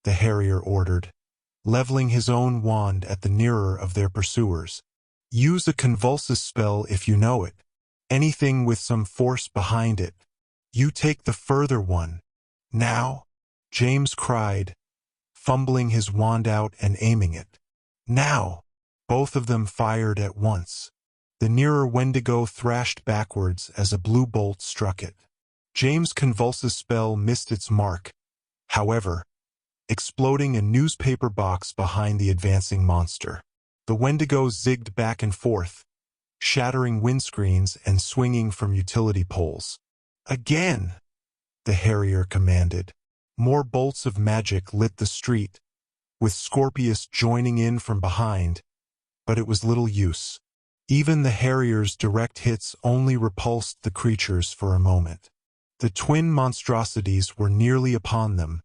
the Harrier ordered, leveling his own wand at the nearer of their pursuers. "Use a convulsus spell if you know it. Anything with some force behind it. You take the further one. Now," James cried, fumbling his wand out and aiming it. "Now!" Both of them fired at once. The nearer Wendigo thrashed backwards as a blue bolt struck it. James' convulsus spell missed its mark, however, exploding a newspaper box behind the advancing monster. The Wendigo zigged back and forth, shattering windscreens and swinging from utility poles. "Again!" the Harrier commanded. More bolts of magic lit the street, with Scorpius joining in from behind, but it was little use. Even the Harrier's direct hits only repulsed the creatures for a moment. The twin monstrosities were nearly upon them,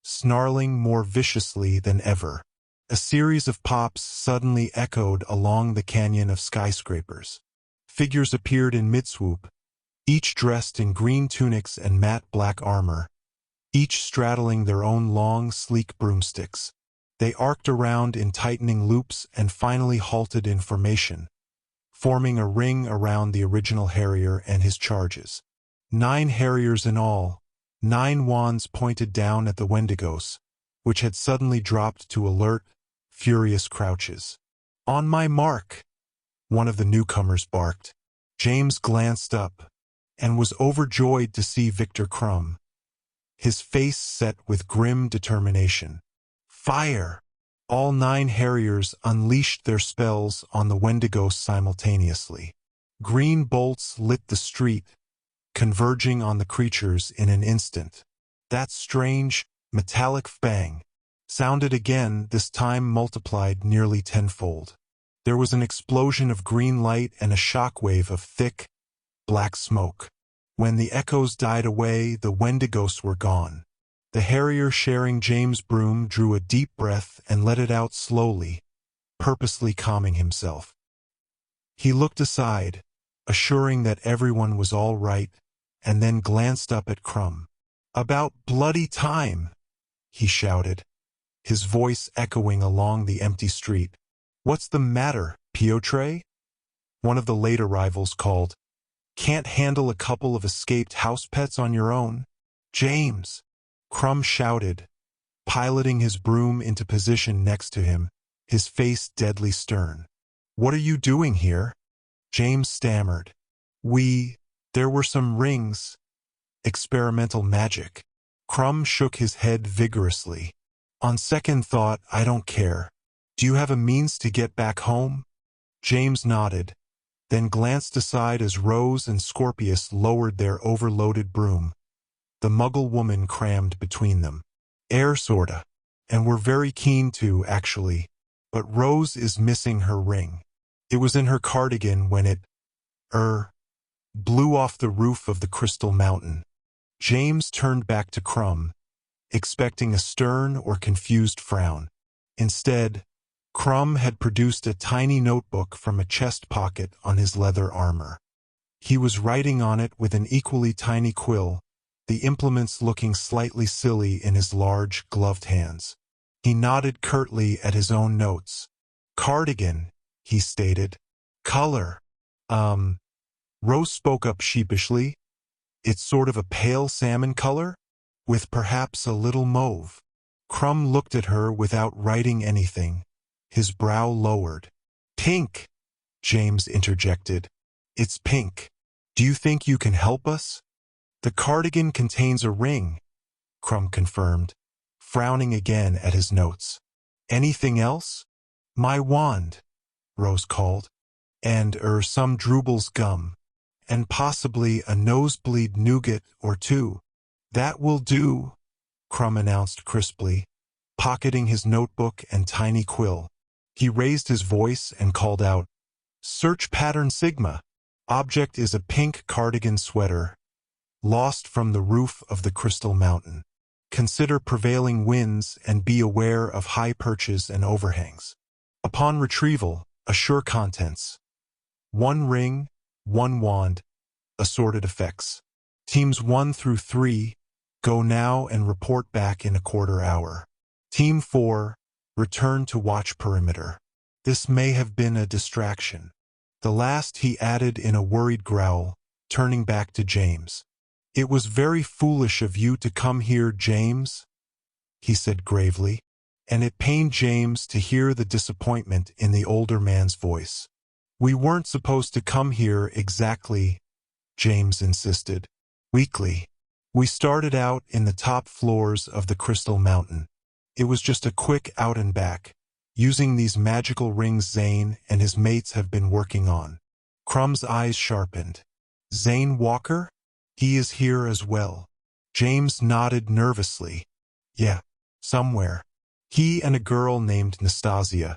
snarling more viciously than ever. A series of pops suddenly echoed along the canyon of skyscrapers. Figures appeared in mid-swoop, each dressed in green tunics and matte black armor, each straddling their own long, sleek broomsticks. They arced around in tightening loops and finally halted in formation, forming a ring around the original Harrier and his charges. 9 Harriers in all, 9 wands pointed down at the Wendigos, which had suddenly dropped to alert, furious crouches. "On my mark," one of the newcomers barked. James glanced up, and was overjoyed to see Victor Crumb, his face set with grim determination. "Fire!" All 9 Harriers unleashed their spells on the Wendigos simultaneously. Green bolts lit the street, converging on the creatures in an instant. That strange, metallic bang sounded again, this time multiplied nearly tenfold. There was an explosion of green light and a shockwave of thick, black smoke. When the echoes died away, the Wendigos were gone. The harrier sharing James' broom drew a deep breath and let it out slowly, purposely calming himself. He looked aside, assuring that everyone was all right, and then glanced up at Crumb. "About bloody time!" he shouted, his voice echoing along the empty street. "What's the matter, Piotr?" One of the late arrivals called. "Can't handle a couple of escaped house pets on your own?" "James!" Crumb shouted, piloting his broom into position next to him, his face deadly stern. "What are you doing here?" James stammered. There were some rings. Experimental magic." Crumb shook his head vigorously. "On second thought, I don't care. Do you have a means to get back home?" James nodded, then glanced aside as Rose and Scorpius lowered their overloaded broom. The Muggle woman crammed between them. "Air sorta. And we're very keen to, actually. But Rose is missing her ring. It was in her cardigan when it, blew off the roof of the Crystal Mountain." James turned back to Crumb, expecting a stern or confused frown. Instead, Crumb had produced a tiny notebook from a chest pocket on his leather armor. He was writing on it with an equally tiny quill, the implements looking slightly silly in his large, gloved hands. He nodded curtly at his own notes. "Cardigan," he stated. "Color. Rose spoke up sheepishly. "It's sort of a pale salmon color, with perhaps a little mauve." Crumb looked at her without writing anything, his brow lowered. "Pink," James interjected. "It's pink. Do you think you can help us?" "The cardigan contains a ring," Crumb confirmed, frowning again at his notes. "Anything else?" "My wand," Rose called. "And, some Drubel's gum. And possibly a nosebleed nougat or two." "That will do," Crumb announced crisply, pocketing his notebook and tiny quill. He raised his voice and called out, "Search pattern Sigma. Object is a pink cardigan sweater, lost from the roof of the Crystal Mountain. Consider prevailing winds and be aware of high perches and overhangs. Upon retrieval, assure contents. 1 ring, 1 wand, assorted effects. Teams 1 through 3, go now and report back in a quarter hour. Team 4, return to watch perimeter." This may have been a distraction. The last he added in a worried growl, turning back to James. "It was very foolish of you to come here, James," he said gravely, and it pained James to hear the disappointment in the older man's voice. "We weren't supposed to come here exactly," James insisted, weakly. "We started out in the top floors of the Crystal Mountain. It was just a quick out and back, using these magical rings Zane and his mates have been working on." Crumb's eyes sharpened. "Zane Walker? He is here as well." James nodded nervously. "Yeah, somewhere. He and a girl named Nastasia."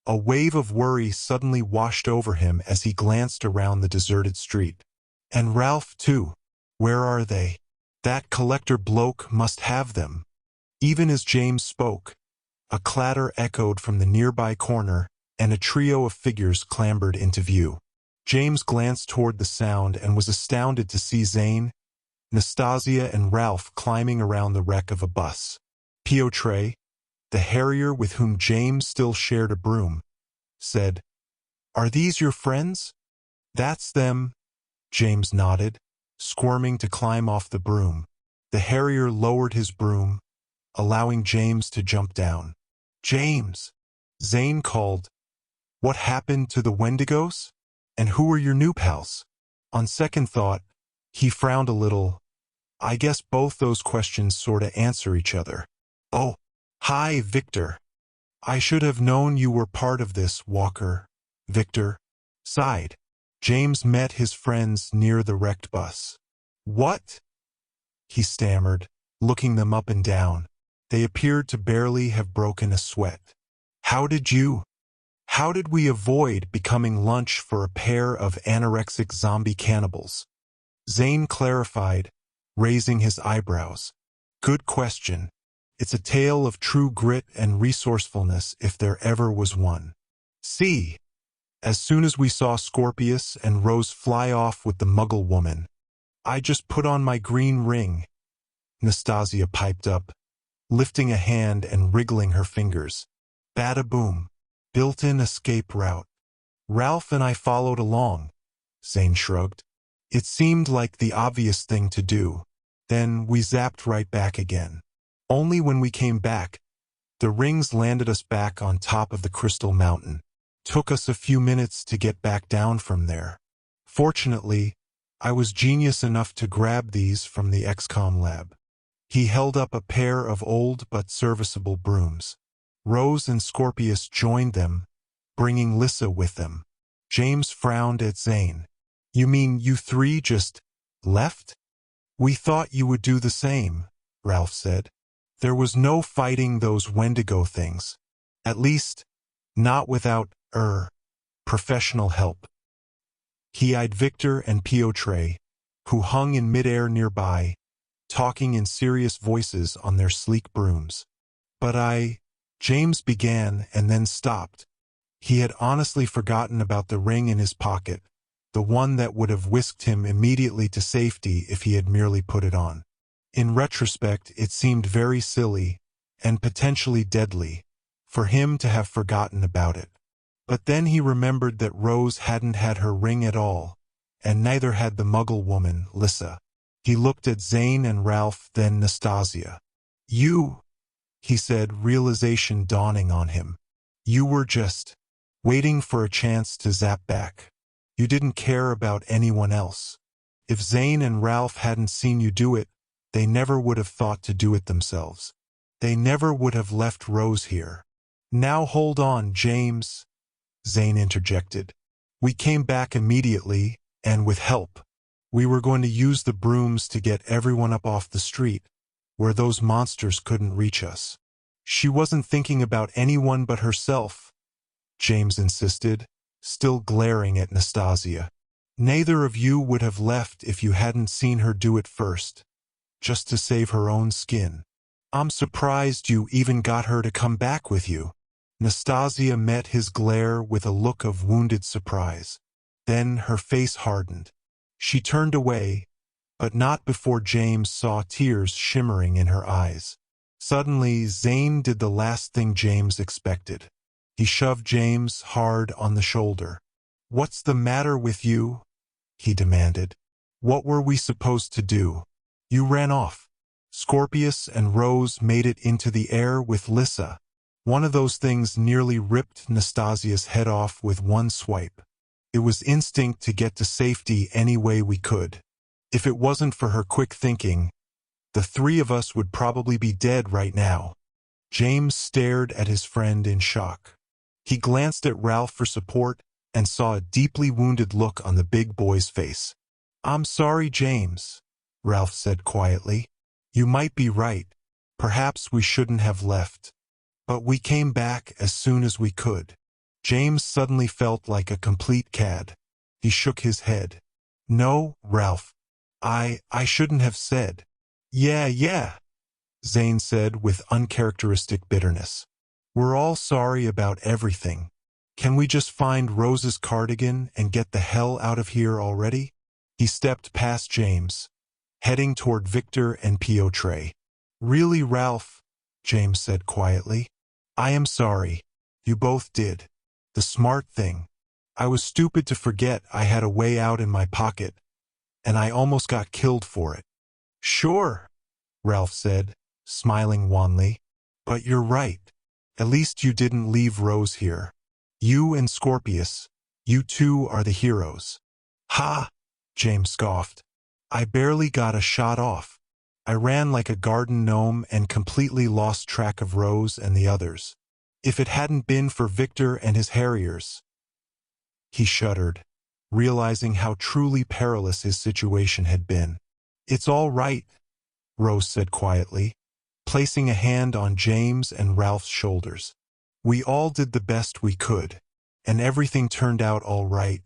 A wave of worry suddenly washed over him as he glanced around the deserted street. "And Ralph, too. Where are they? That collector bloke must have them." Even as James spoke, a clatter echoed from the nearby corner, and a trio of figures clambered into view. James glanced toward the sound and was astounded to see Zane, Nastasia, and Ralph climbing around the wreck of a bus. Piotr, the harrier with whom James still shared a broom, said, "Are these your friends?" "That's them," James nodded, squirming to climb off the broom. The harrier lowered his broom, allowing James to jump down. "James," Zane called, "what happened to the Wendigos? And who are your new pals?" On second thought, he frowned a little. "I guess both those questions sorta answer each other." "Oh, hi, Victor. I should have known you were part of this, Walker." Victor sighed. James met his friends near the wrecked bus. "What?" he stammered, looking them up and down. They appeared to barely have broken a sweat. "How did you?" How did we avoid becoming lunch for a pair of anorexic zombie cannibals? Zane clarified, raising his eyebrows. Good question. It's a tale of true grit and resourcefulness if there ever was one. See, as soon as we saw Scorpius and Rose fly off with the Muggle woman, I just put on my green ring, Nastasia piped up, lifting a hand and wriggling her fingers. Bada-boom. Built-in escape route. Ralph and I followed along, Zane shrugged. It seemed like the obvious thing to do. Then we zapped right back again. Only when we came back, the rings landed us back on top of the Crystal Mountain. Took us a few minutes to get back down from there. Fortunately, I was genius enough to grab these from the XCOM lab. He held up a pair of old but serviceable brooms. Rose and Scorpius joined them, bringing Lissa with them. James frowned at Zane. You mean you three just left? We thought you would do the same, Ralph said. There was no fighting those Wendigo things. At least, not without, professional help. He eyed Victor and Piotr, who hung in midair nearby, talking in serious voices on their sleek brooms. But James began and then stopped. He had honestly forgotten about the ring in his pocket, the one that would have whisked him immediately to safety if he had merely put it on. In retrospect, it seemed very silly, and potentially deadly, for him to have forgotten about it. But then he remembered that Rose hadn't had her ring at all, and neither had the Muggle woman, Lissa. He looked at Zane and Ralph, then Nastasia. You, he said, realization dawning on him. You were just waiting for a chance to zap back. You didn't care about anyone else. If Zane and Ralph hadn't seen you do it, they never would have thought to do it themselves. They never would have left Rose here. Now hold on, James, Zane interjected. We came back immediately, and with help. We were going to use the brooms to get everyone up off the street, where those monsters couldn't reach us. She wasn't thinking about anyone but herself, James insisted, still glaring at Nastasia. Neither of you would have left if you hadn't seen her do it first, just to save her own skin. I'm surprised you even got her to come back with you. Nastasia met his glare with a look of wounded surprise. Then her face hardened. She turned away, but not before James saw tears shimmering in her eyes. Suddenly, Zane did the last thing James expected. He shoved James hard on the shoulder. What's the matter with you? He demanded. What were we supposed to do? You ran off. Scorpius and Rose made it into the air with Lissa. One of those things nearly ripped Nastasia's head off with one swipe. It was instinct to get to safety any way we could. If it wasn't for her quick thinking, the three of us would probably be dead right now. James stared at his friend in shock. He glanced at Ralph for support and saw a deeply wounded look on the big boy's face. I'm sorry, James, Ralph said quietly. You might be right. Perhaps we shouldn't have left. But we came back as soon as we could. James suddenly felt like a complete cad. He shook his head. No, Ralph. I shouldn't have said. Yeah, Zane said with uncharacteristic bitterness. We're all sorry about everything. Can we just find Rose's cardigan and get the hell out of here already? He stepped past James, heading toward Victor and Piotr. Really, Ralph, James said quietly. I am sorry. You both did the smart thing. I was stupid to forget I had a way out in my pocket, and I almost got killed for it. Sure, Ralph said, smiling wanly. But you're right. At least you didn't leave Rose here. You and Scorpius, you two are the heroes. Ha! James scoffed. I barely got a shot off. I ran like a garden gnome and completely lost track of Rose and the others. If it hadn't been for Victor and his harriers. He shuddered, realizing how truly perilous his situation had been. It's all right, Rose said quietly, placing a hand on James and Ralph's shoulders. We all did the best we could. And everything turned out all right,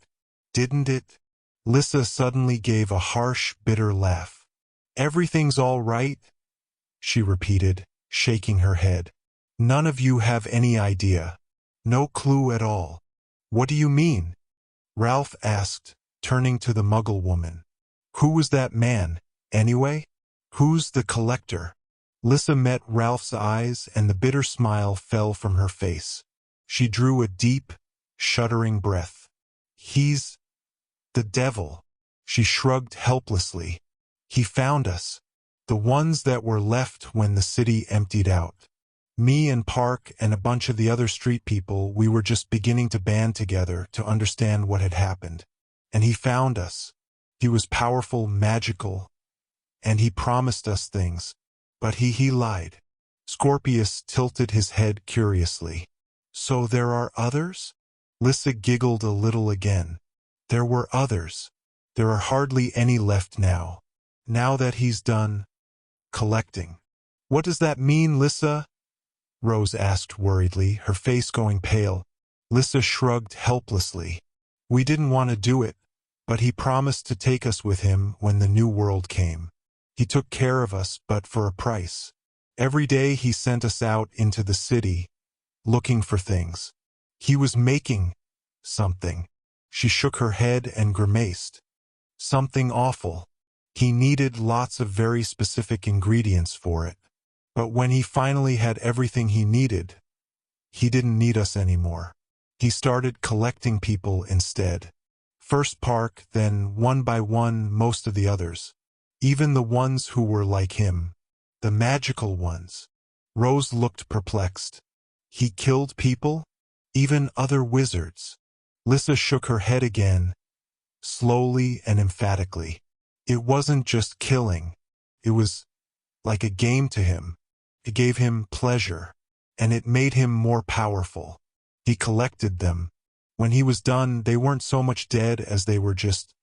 didn't it? Lissa suddenly gave a harsh, bitter laugh. Everything's all right? She repeated, shaking her head. None of you have any idea. No clue at all. What do you mean? Ralph asked, turning to the Muggle woman. Who was that man, anyway? Who's the collector? Lissa met Ralph's eyes and the bitter smile fell from her face. She drew a deep, shuddering breath. He's the devil. She shrugged helplessly. He found us, the ones that were left when the city emptied out. Me and Park and a bunch of the other street people, we were just beginning to band together to understand what had happened. And he found us. He was powerful, magical, and he promised us things. But he lied. Scorpius tilted his head curiously. So there are others? Lissa giggled a little again. There were others. There are hardly any left now. Now that he's done collecting. What does that mean, Lissa? Rose asked worriedly, her face going pale. Lissa shrugged helplessly. We didn't want to do it, but he promised to take us with him when the new world came. He took care of us, but for a price. Every day he sent us out into the city, looking for things. He was making something. She shook her head and grimaced. Something awful. He needed lots of very specific ingredients for it. But when he finally had everything he needed, he didn't need us anymore. He started collecting people instead. First Park, then one by one most of the others. Even the ones who were like him. The magical ones. Rose looked perplexed. He killed people? Even other wizards? Lissa shook her head again, slowly and emphatically. It wasn't just killing. It was like a game to him. It gave him pleasure, and it made him more powerful. He collected them. When he was done, they weren't so much dead as they were just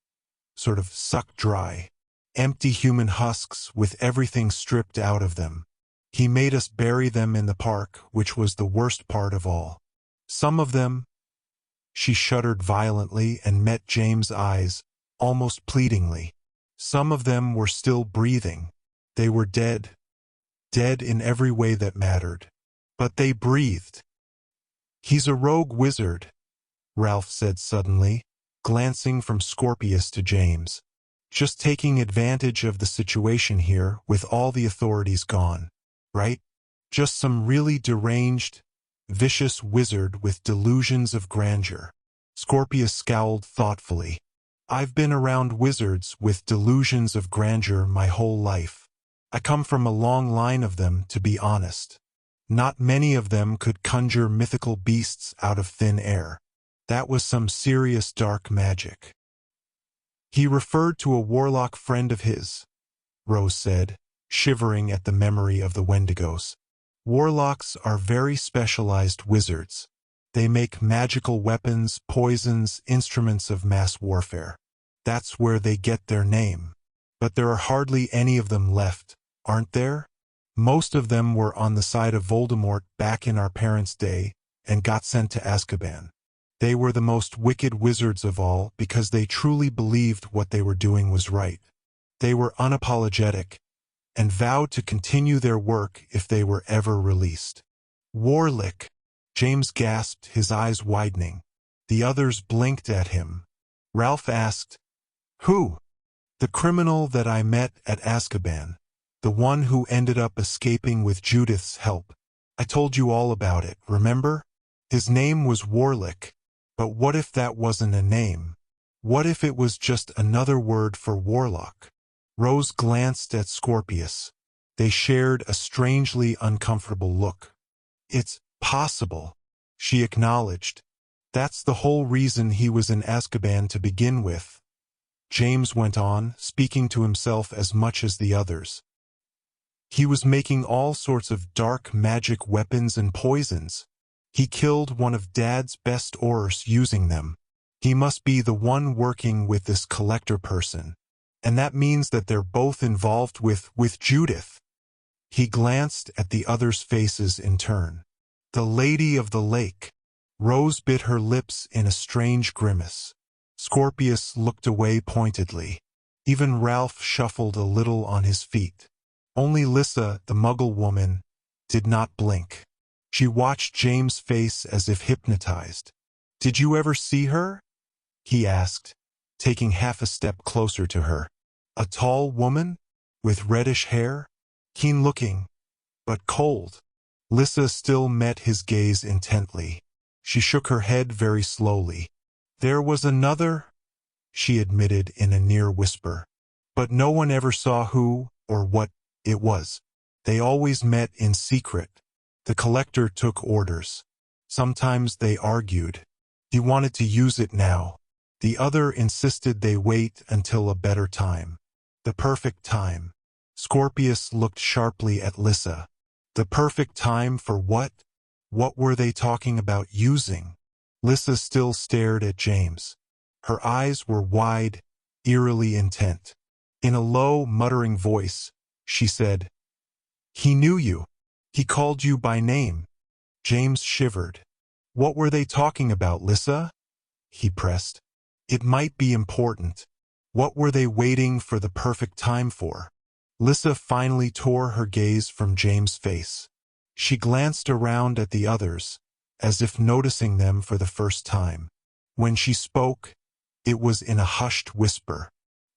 sort of sucked dry. Empty human husks with everything stripped out of them. He made us bury them in the park, which was the worst part of all. Some of them. She shuddered violently and met James' eyes, almost pleadingly. Some of them were still breathing. They were dead. Dead in every way that mattered. But they breathed. He's a rogue wizard, Ralph said suddenly, glancing from Scorpius to James. Just taking advantage of the situation here with all the authorities gone, right? Just some really deranged, vicious wizard with delusions of grandeur. Scorpius scowled thoughtfully. I've been around wizards with delusions of grandeur my whole life. I come from a long line of them, to be honest. Not many of them could conjure mythical beasts out of thin air. That was some serious dark magic. He referred to a warlock friend of his, Rose said, shivering at the memory of the Wendigos. Warlocks are very specialized wizards. They make magical weapons, poisons, instruments of mass warfare. That's where they get their name. But there are hardly any of them left, aren't there? Most of them were on the side of Voldemort back in our parents' day and got sent to Azkaban. They were the most wicked wizards of all because they truly believed what they were doing was right. They were unapologetic and vowed to continue their work if they were ever released. Warlick, James gasped, his eyes widening. The others blinked at him. Ralph asked, Who? The criminal that I met at Azkaban. The one who ended up escaping with Judith's help. I told you all about it, remember? His name was Warlick. But what if that wasn't a name? What if it was just another word for warlock? Rose glanced at Scorpius. They shared a strangely uncomfortable look. It's possible, she acknowledged. That's the whole reason he was in Azkaban to begin with. James went on, speaking to himself as much as the others. He was making all sorts of dark magic weapons and poisons. He killed one of Dad's best Aurors using them. He must be the one working with this collector person. And that means that they're both involved with Judith. He glanced at the others' faces in turn. The Lady of the Lake. Rose bit her lips in a strange grimace. Scorpius looked away pointedly. Even Ralph shuffled a little on his feet. Only Lissa, the Muggle woman, did not blink. She watched James' face as if hypnotized. "Did you ever see her?" he asked, taking half a step closer to her. A tall woman, with reddish hair, keen-looking, but cold. Lissa still met his gaze intently. She shook her head very slowly. "There was another," she admitted in a near whisper. "But no one ever saw who or what it was. They always met in secret. The collector took orders. Sometimes they argued. He wanted to use it now. The other insisted they wait until a better time. The perfect time." Scorpius looked sharply at Lissa. The perfect time for what? What were they talking about using? Lissa still stared at James. Her eyes were wide, eerily intent. In a low, muttering voice, she said, "He knew you. He called you by name." James shivered. "What were they talking about, Lissa?" he pressed. "It might be important. What were they waiting for the perfect time for?" Lissa finally tore her gaze from James' face. She glanced around at the others, as if noticing them for the first time. When she spoke, it was in a hushed whisper.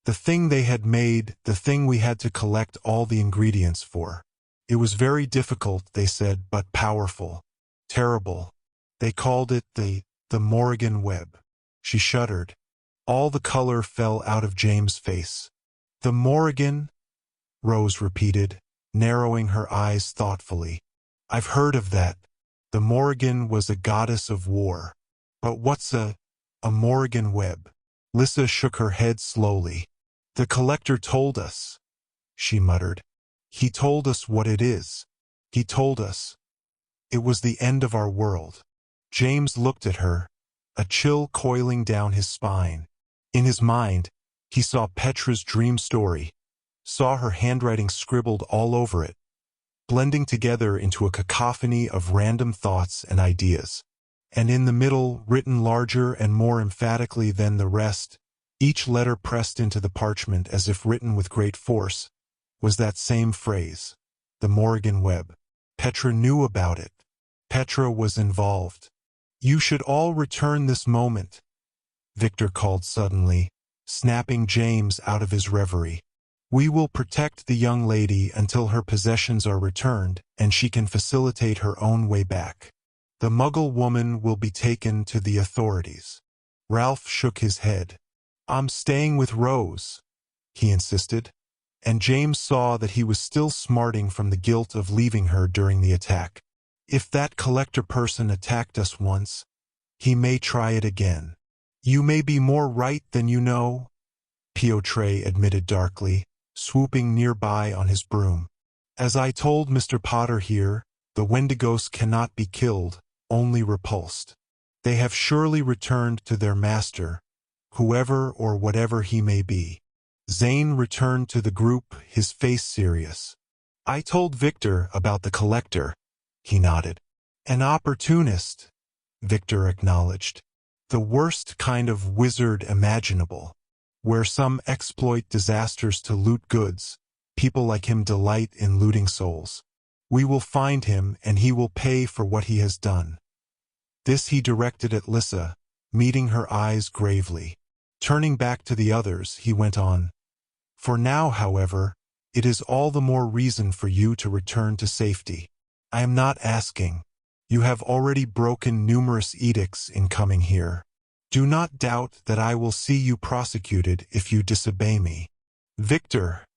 "The thing they had made, the thing we had to collect all the ingredients for. It was very difficult, they said, but powerful. Terrible. They called it the Morrigan Web." She shuddered. All the color fell out of James' face. "The Morrigan?" Rose repeated, narrowing her eyes thoughtfully. "I've heard of that. The Morrigan was a goddess of war. But what's a Morrigan Web?" Lissa shook her head slowly. "The collector told us," she muttered. "He told us what it is. He told us. It was the end of our world." James looked at her, a chill coiling down his spine. In his mind, he saw Petra's dream story, saw her handwriting scribbled all over it, blending together into a cacophony of random thoughts and ideas. And in the middle, written larger and more emphatically than the rest, each letter pressed into the parchment as if written with great force, was that same phrase, the Morrigan Web. Petra knew about it. Petra was involved. "You should all return this moment," Victor called suddenly, snapping James out of his reverie. "We will protect the young lady until her possessions are returned and she can facilitate her own way back. The Muggle woman will be taken to the authorities." Ralph shook his head. "I'm staying with Rose," he insisted, and James saw that he was still smarting from the guilt of leaving her during the attack. "If that collector person attacked us once, he may try it again." "You may be more right than you know," Piotr admitted darkly, swooping nearby on his broom. "As I told Mr. Potter here, the Wendigos cannot be killed, only repulsed. They have surely returned to their master, whoever or whatever he may be." Zane returned to the group, his face serious. "I told Victor about the collector," he nodded. "An opportunist," Victor acknowledged. "The worst kind of wizard imaginable. Where some exploit disasters to loot goods, people like him delight in looting souls. We will find him and he will pay for what he has done." This he directed at Lissa, meeting her eyes gravely. Turning back to the others, he went on, "For now, however, it is all the more reason for you to return to safety. I am not asking. You have already broken numerous edicts in coming here. Do not doubt that I will see you prosecuted if you disobey me." "Victor,"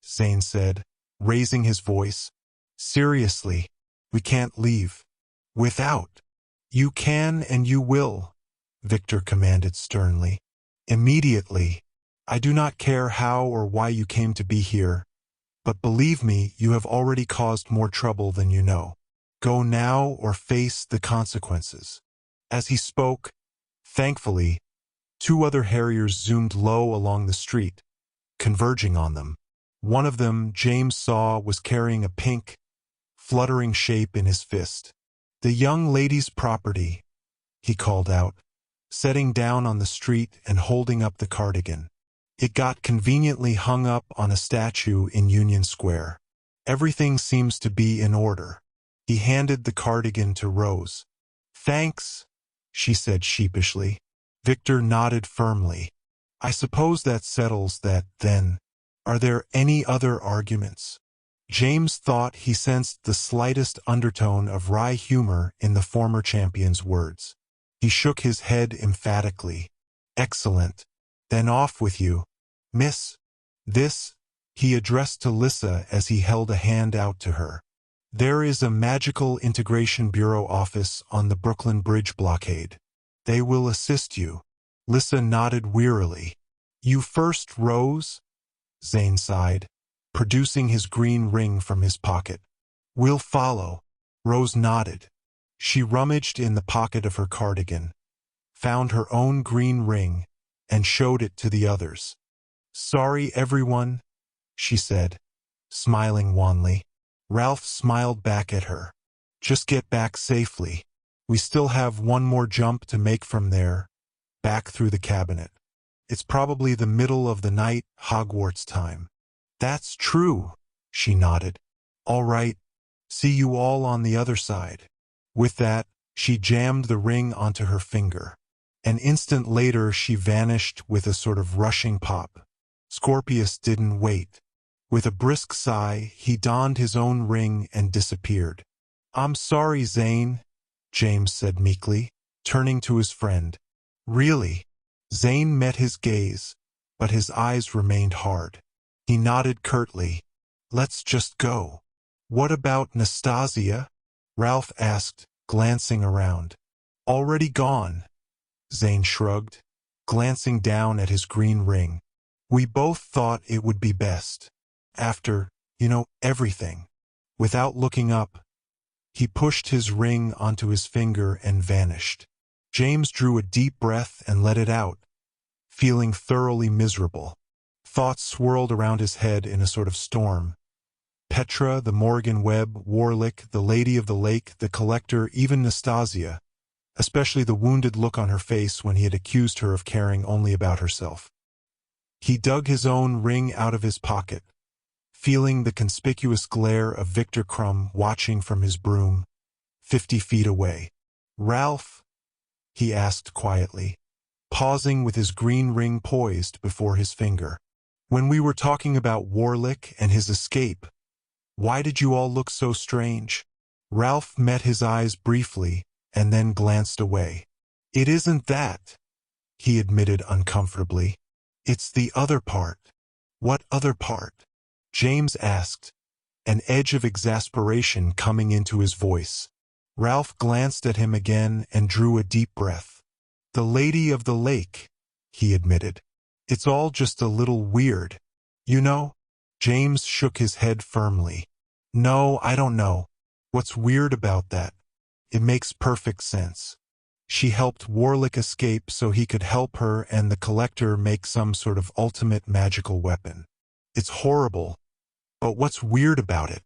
Zane said, raising his voice, "seriously, we can't leave. Without." "You can and you will," Victor commanded sternly. "Immediately. I do not care how or why you came to be here, but believe me, you have already caused more trouble than you know. Go now or face the consequences." As he spoke, thankfully, two other Harriers zoomed low along the street, converging on them. One of them, James saw, was carrying a pink, fluttering shape in his fist. "The young lady's property," he called out, setting down on the street and holding up the cardigan. It got conveniently hung up on a statue in Union Square. Everything seems to be in order. He handed the cardigan to Rose. Thanks, she said sheepishly. Victor nodded firmly. I suppose that settles that, then. Are there any other arguments? James thought he sensed the slightest undertone of wry humor in the former champion's words. He shook his head emphatically. Excellent. Then off with you. Miss. This, he addressed to Lissa as he held a hand out to her. There is a Magical Integration Bureau office on the Brooklyn Bridge blockade. They will assist you. Lissa nodded wearily. You first, Rose? Zane sighed, producing his green ring from his pocket. We'll follow. Rose nodded. She rummaged in the pocket of her cardigan, found her own green ring, and showed it to the others. Sorry, everyone, she said, smiling wanly. Ralph smiled back at her. Just get back safely. We still have one more jump to make from there, back through the cabinet. It's probably the middle of the night, Hogwarts time. That's true, she nodded. All right, see you all on the other side. With that, she jammed the ring onto her finger. An instant later she vanished with a sort of rushing pop. Scorpius didn't wait. With a brisk sigh, he donned his own ring and disappeared. I'm sorry, Zane, James said meekly, turning to his friend. Really? Zane met his gaze, but his eyes remained hard. He nodded curtly. Let's just go. What about Nastasia? Ralph asked, glancing around. Already gone, Zane shrugged, glancing down at his green ring. We both thought it would be best. After, everything. Without looking up, he pushed his ring onto his finger and vanished. James drew a deep breath and let it out, feeling thoroughly miserable. Thoughts swirled around his head in a sort of storm. Petra, the Morrigan Web, Warlick, the Lady of the Lake, the Collector, even Nastasia, especially the wounded look on her face when he had accused her of caring only about herself. He dug his own ring out of his pocket, feeling the conspicuous glare of Victor Crumb watching from his broom, 50 feet away. Ralph? He asked quietly, pausing with his green ring poised before his finger. When we were talking about Warlick and his escape, why did you all look so strange? Ralph met his eyes briefly and then glanced away. It isn't that, he admitted uncomfortably. It's the other part. What other part? James asked, an edge of exasperation coming into his voice. Ralph glanced at him again and drew a deep breath. The Lady of the Lake, he admitted. It's all just a little weird. James shook his head firmly. No, I don't know. What's weird about that? It makes perfect sense. She helped Warlick escape so he could help her and the Collector make some sort of ultimate magical weapon. It's horrible. But what's weird about it?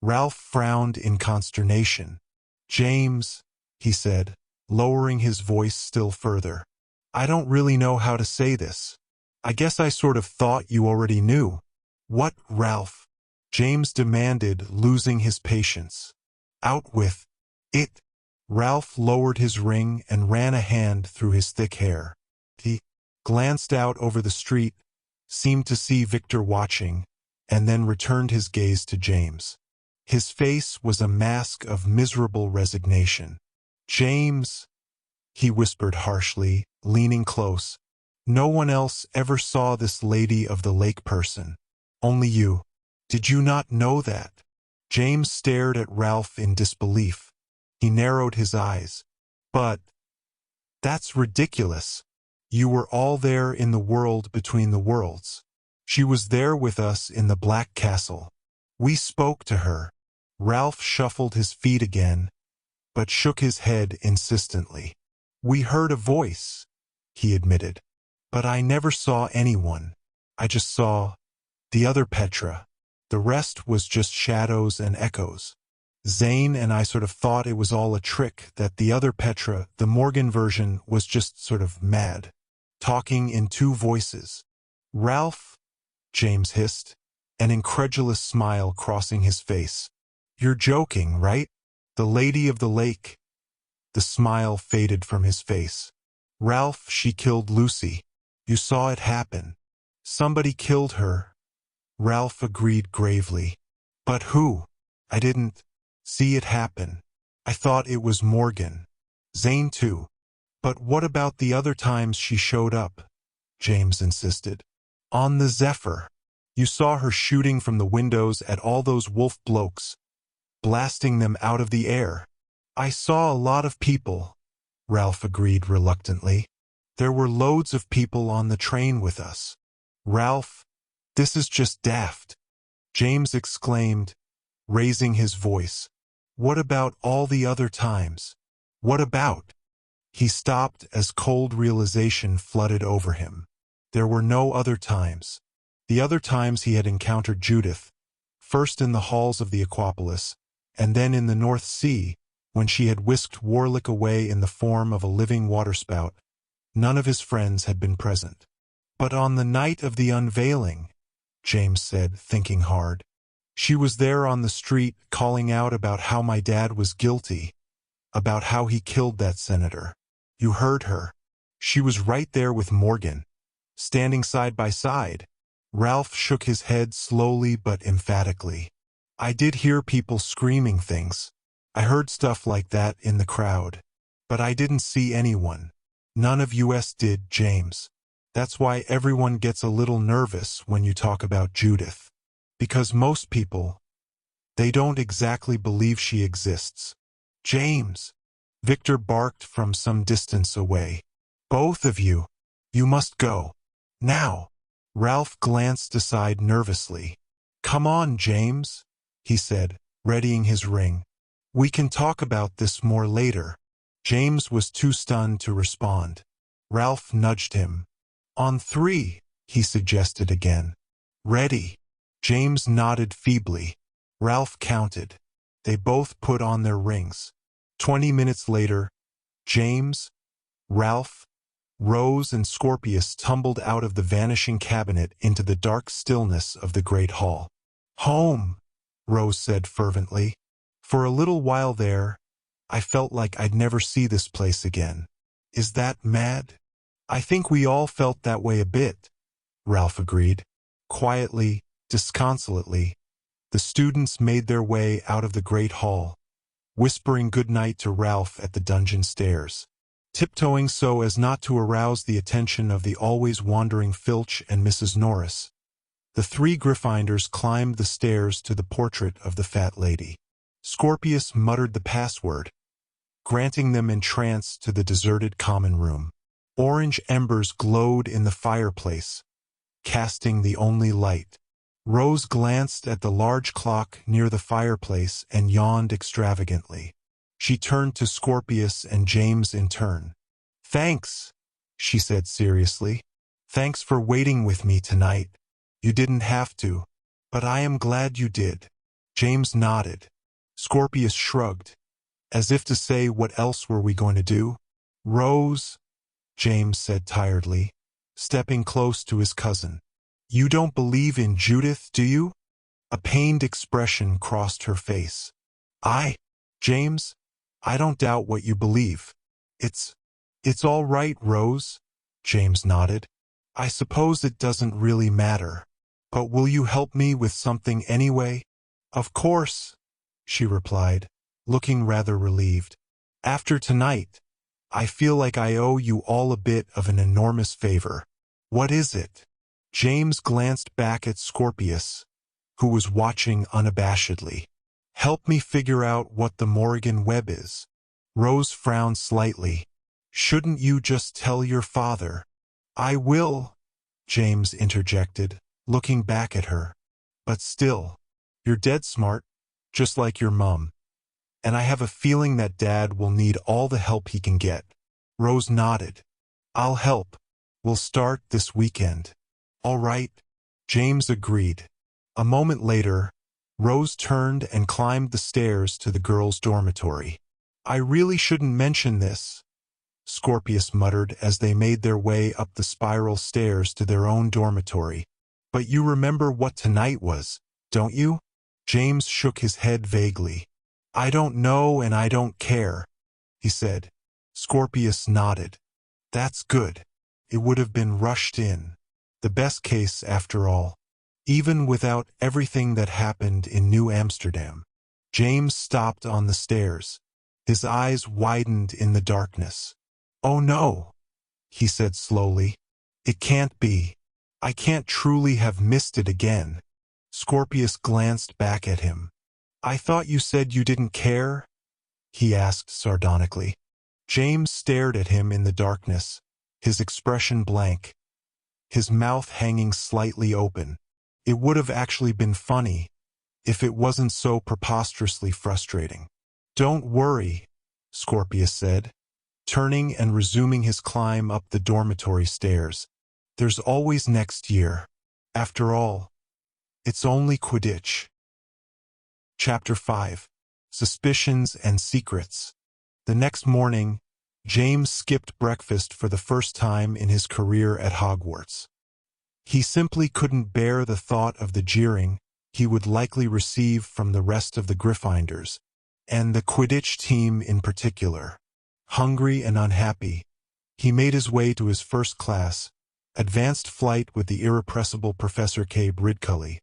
Ralph frowned in consternation. James, he said, lowering his voice still further. I don't really know how to say this. I guess I sort of thought you already knew. What, Ralph? James demanded, losing his patience. Out with it. Ralph lowered his ring and ran a hand through his thick hair. He glanced out over the street, seemed to see Victor watching, and then returned his gaze to James. His face was a mask of miserable resignation. James, he whispered harshly, leaning close. No one else ever saw this Lady of the Lake person. Only you. Did you not know that? James stared at Ralph in disbelief. He narrowed his eyes. But that's ridiculous. You were all there in the world between the worlds. She was there with us in the Black Castle. We spoke to her. Ralph shuffled his feet again, but shook his head insistently. We heard a voice, he admitted. But I never saw anyone. I just saw the other Petra. The rest was just shadows and echoes. Zane and I sort of thought it was all a trick, that the other Petra, the Morgan version, was just sort of mad. Talking in two voices. Ralph, James hissed, an incredulous smile crossing his face. You're joking, right? The Lady of the Lake. The smile faded from his face. Ralph, she killed Lucy. You saw it happen. Somebody killed her. Ralph agreed gravely. But who? I didn't see it happen. I thought it was Morgan. Zane too. But what about the other times she showed up? James insisted. On the Zephyr. You saw her shooting from the windows at all those wolf blokes, blasting them out of the air. I saw a lot of people, Ralph agreed reluctantly. There were loads of people on the train with us. Ralph, this is just daft, James exclaimed, raising his voice. What about all the other times? What about? He stopped as cold realization flooded over him. There were no other times. The other times he had encountered Judith, first in the halls of the Aquapolis, and then in the North Sea, when she had whisked Warlick away in the form of a living waterspout, none of his friends had been present. But on the night of the unveiling, James said, thinking hard, she was there on the street calling out about how my dad was guilty, about how he killed that senator. You heard her. She was right there with Morgan, standing side by side. Ralph shook his head slowly but emphatically. I did hear people screaming things. I heard stuff like that in the crowd. But I didn't see anyone. None of us did, James. That's why everyone gets a little nervous when you talk about Judith. Because most people, they don't exactly believe she exists. James, Victor barked from some distance away. Both of you, you must go. Now. Ralph glanced aside nervously. Come on, James, he said, readying his ring. We can talk about this more later. James was too stunned to respond. Ralph nudged him. On 3, he suggested again. Ready. James nodded feebly. Ralph counted. They both put on their rings. 20 minutes later, James, Ralph, Rose and Scorpius tumbled out of the vanishing cabinet into the dark stillness of the great hall. Home, Rose said fervently. For a little while there, I felt like I'd never see this place again. Is that mad? I think we all felt that way a bit, Ralph agreed. Quietly, disconsolately, the students made their way out of the great hall, whispering goodnight to Ralph at the dungeon stairs, tiptoeing so as not to arouse the attention of the always wandering Filch and Mrs. Norris. The 3 Gryffindors climbed the stairs to the portrait of the fat lady. Scorpius muttered the password, granting them entrance to the deserted common room. Orange embers glowed in the fireplace, casting the only light. Rose glanced at the large clock near the fireplace and yawned extravagantly. She turned to Scorpius and James in turn. Thanks, she said seriously. Thanks for waiting with me tonight. You didn't have to, but I am glad you did. James nodded. Scorpius shrugged, as if to say, what else were we going to do? Rose, James said tiredly, stepping close to his cousin. You don't believe in Judith, do you? A pained expression crossed her face. James, I don't doubt what you believe. It's all right, Rose, James nodded. I suppose it doesn't really matter. But will you help me with something anyway? Of course, she replied, looking rather relieved. After tonight, I feel like I owe you all a bit of an enormous favor. What is it? James glanced back at Scorpius, who was watching unabashedly. Help me figure out what the Morrigan Web is. Rose frowned slightly. Shouldn't you just tell your father? I will, James interjected, looking back at her. But still, you're dead smart, just like your mum. And I have a feeling that Dad will need all the help he can get. Rose nodded. I'll help. We'll start this weekend. All right, James agreed. A moment later, Rose turned and climbed the stairs to the girls' dormitory. "I really shouldn't mention this," Scorpius muttered as they made their way up the spiral stairs to their own dormitory. "But you remember what tonight was, don't you?" James shook his head vaguely. "I don't know and I don't care," he said. Scorpius nodded. "That's good. It would have been rushed in. The best case, after all. Even without everything that happened in New Amsterdam." James stopped on the stairs. His eyes widened in the darkness. "Oh no," he said slowly. "It can't be. I can't truly have missed it again." Scorpius glanced back at him. "I thought you said you didn't care?" he asked sardonically. James stared at him in the darkness, his expression blank, his mouth hanging slightly open. It would have actually been funny if it wasn't so preposterously frustrating. "Don't worry," Scorpius said, turning and resuming his climb up the dormitory stairs. "There's always next year. After all, it's only Quidditch." Chapter 5. Suspicions and Secrets. The next morning, James skipped breakfast for the first time in his career at Hogwarts. He simply couldn't bear the thought of the jeering he would likely receive from the rest of the Gryffindors, and the Quidditch team in particular. Hungry and unhappy, he made his way to his first class, advanced flight with the irrepressible Professor Cabe Ridcully,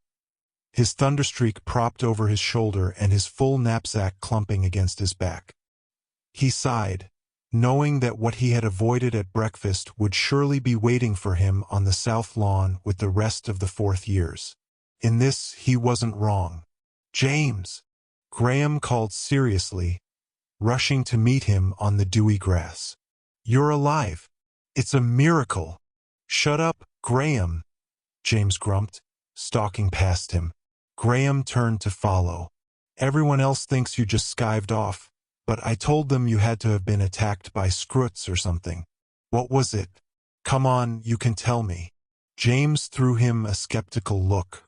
his thunderstreak propped over his shoulder and his full knapsack clumping against his back. He sighed, knowing that what he had avoided at breakfast would surely be waiting for him on the south lawn with the rest of the fourth years. In this, he wasn't wrong. "James!" Graham called seriously, rushing to meet him on the dewy grass. "You're alive. It's a miracle." "Shut up, Graham," James grumped, stalking past him. Graham turned to follow. "Everyone else thinks you just skived off, but I told them you had to have been attacked by Scroots or something. What was it? Come on, you can tell me." James threw him a skeptical look.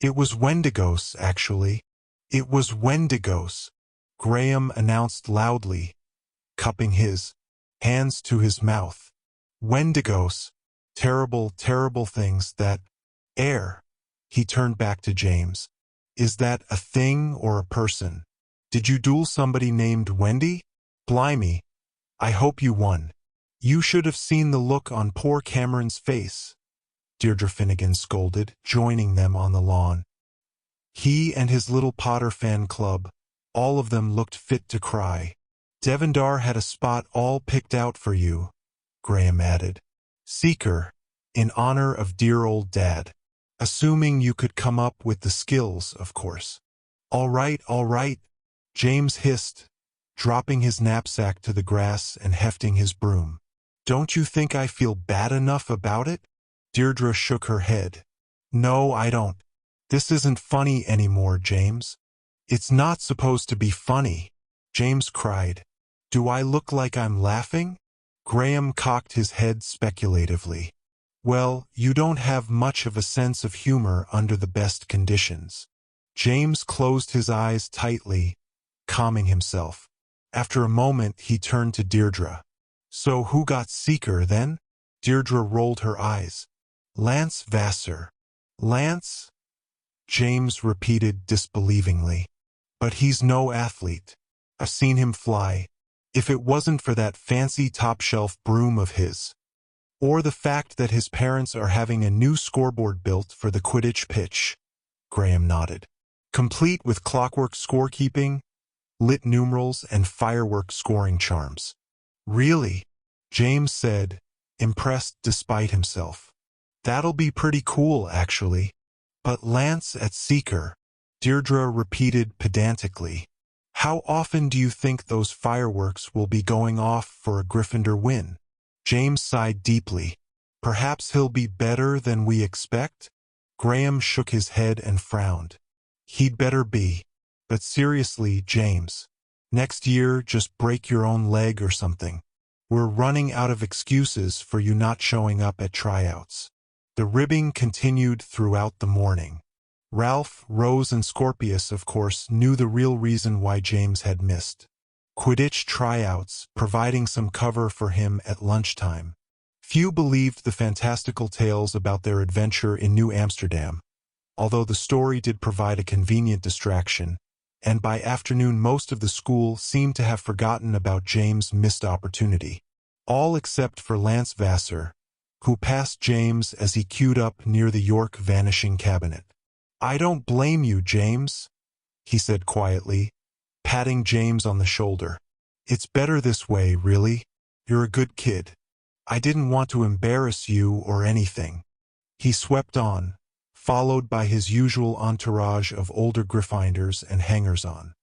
"It was Wendigos, actually. It was Wendigos," Graham announced loudly, cupping his hands to his mouth. "Wendigos. Terrible, terrible things that air." He turned back to James. "Is that a thing or a person? Did you duel somebody named Wendy? Blimey, I hope you won." "You should have seen the look on poor Cameron's face," Deirdre Finnegan scolded, joining them on the lawn. He and his little Potter fan club, all of them looked fit to cry. "Devendar had a spot all picked out for you," Graham added. "Seeker, in honor of dear old Dad. Assuming you could come up with the skills, of course." All right, James hissed, dropping his knapsack to the grass and hefting his broom. "Don't you think I feel bad enough about it?" Deirdre shook her head. "No, I don't. This isn't funny anymore, James." "It's not supposed to be funny," James cried. "Do I look like I'm laughing?" Graham cocked his head speculatively. "Well, you don't have much of a sense of humor under the best conditions." James closed his eyes tightly, calming himself. After a moment, he turned to Deirdre. "So who got Seeker, then?" Deirdre rolled her eyes. "Lance Vassar." "Lance?" James repeated disbelievingly. "But he's no athlete. I've seen him fly. If it wasn't for that fancy top-shelf broom of his. Or the fact that his parents are having a new scoreboard built for the Quidditch pitch." Graham nodded. "Complete with clockwork scorekeeping, lit numerals, and firework scoring charms." "Really?" James said, impressed despite himself. "That'll be pretty cool, actually." "But Lance at Seeker," Deirdre repeated pedantically. "How often do you think those fireworks will be going off for a Gryffindor win?" James sighed deeply. "Perhaps he'll be better than we expect?" Graham shook his head and frowned. "He'd better be. But seriously, James, next year just break your own leg or something. We're running out of excuses for you not showing up at tryouts." The ribbing continued throughout the morning. Ralph, Rose, and Scorpius, of course, knew the real reason why James had missed Quidditch tryouts, providing some cover for him at lunchtime. Few believed the fantastical tales about their adventure in New Amsterdam, although the story did provide a convenient distraction, and by afternoon most of the school seemed to have forgotten about James' missed opportunity. All except for Lance Vassar, who passed James as he queued up near the York vanishing cabinet. "I don't blame you, James," he said quietly, patting James on the shoulder. "It's better this way, really. You're a good kid. I didn't want to embarrass you or anything." He swept on, followed by his usual entourage of older Gryffindors and hangers-on.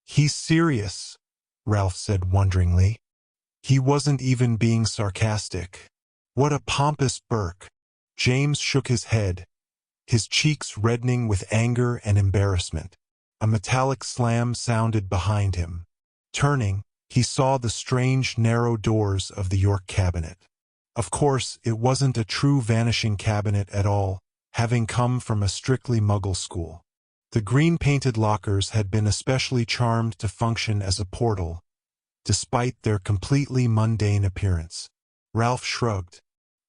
"He's serious," Ralph said wonderingly. He wasn't even being sarcastic. "What a pompous Burke." James shook his head, his cheeks reddening with anger and embarrassment. A metallic slam sounded behind him. Turning, he saw the strange, narrow doors of the York cabinet. Of course, it wasn't a true vanishing cabinet at all, having come from a strictly Muggle school. The green-painted lockers had been especially charmed to function as a portal, despite their completely mundane appearance. Ralph shrugged.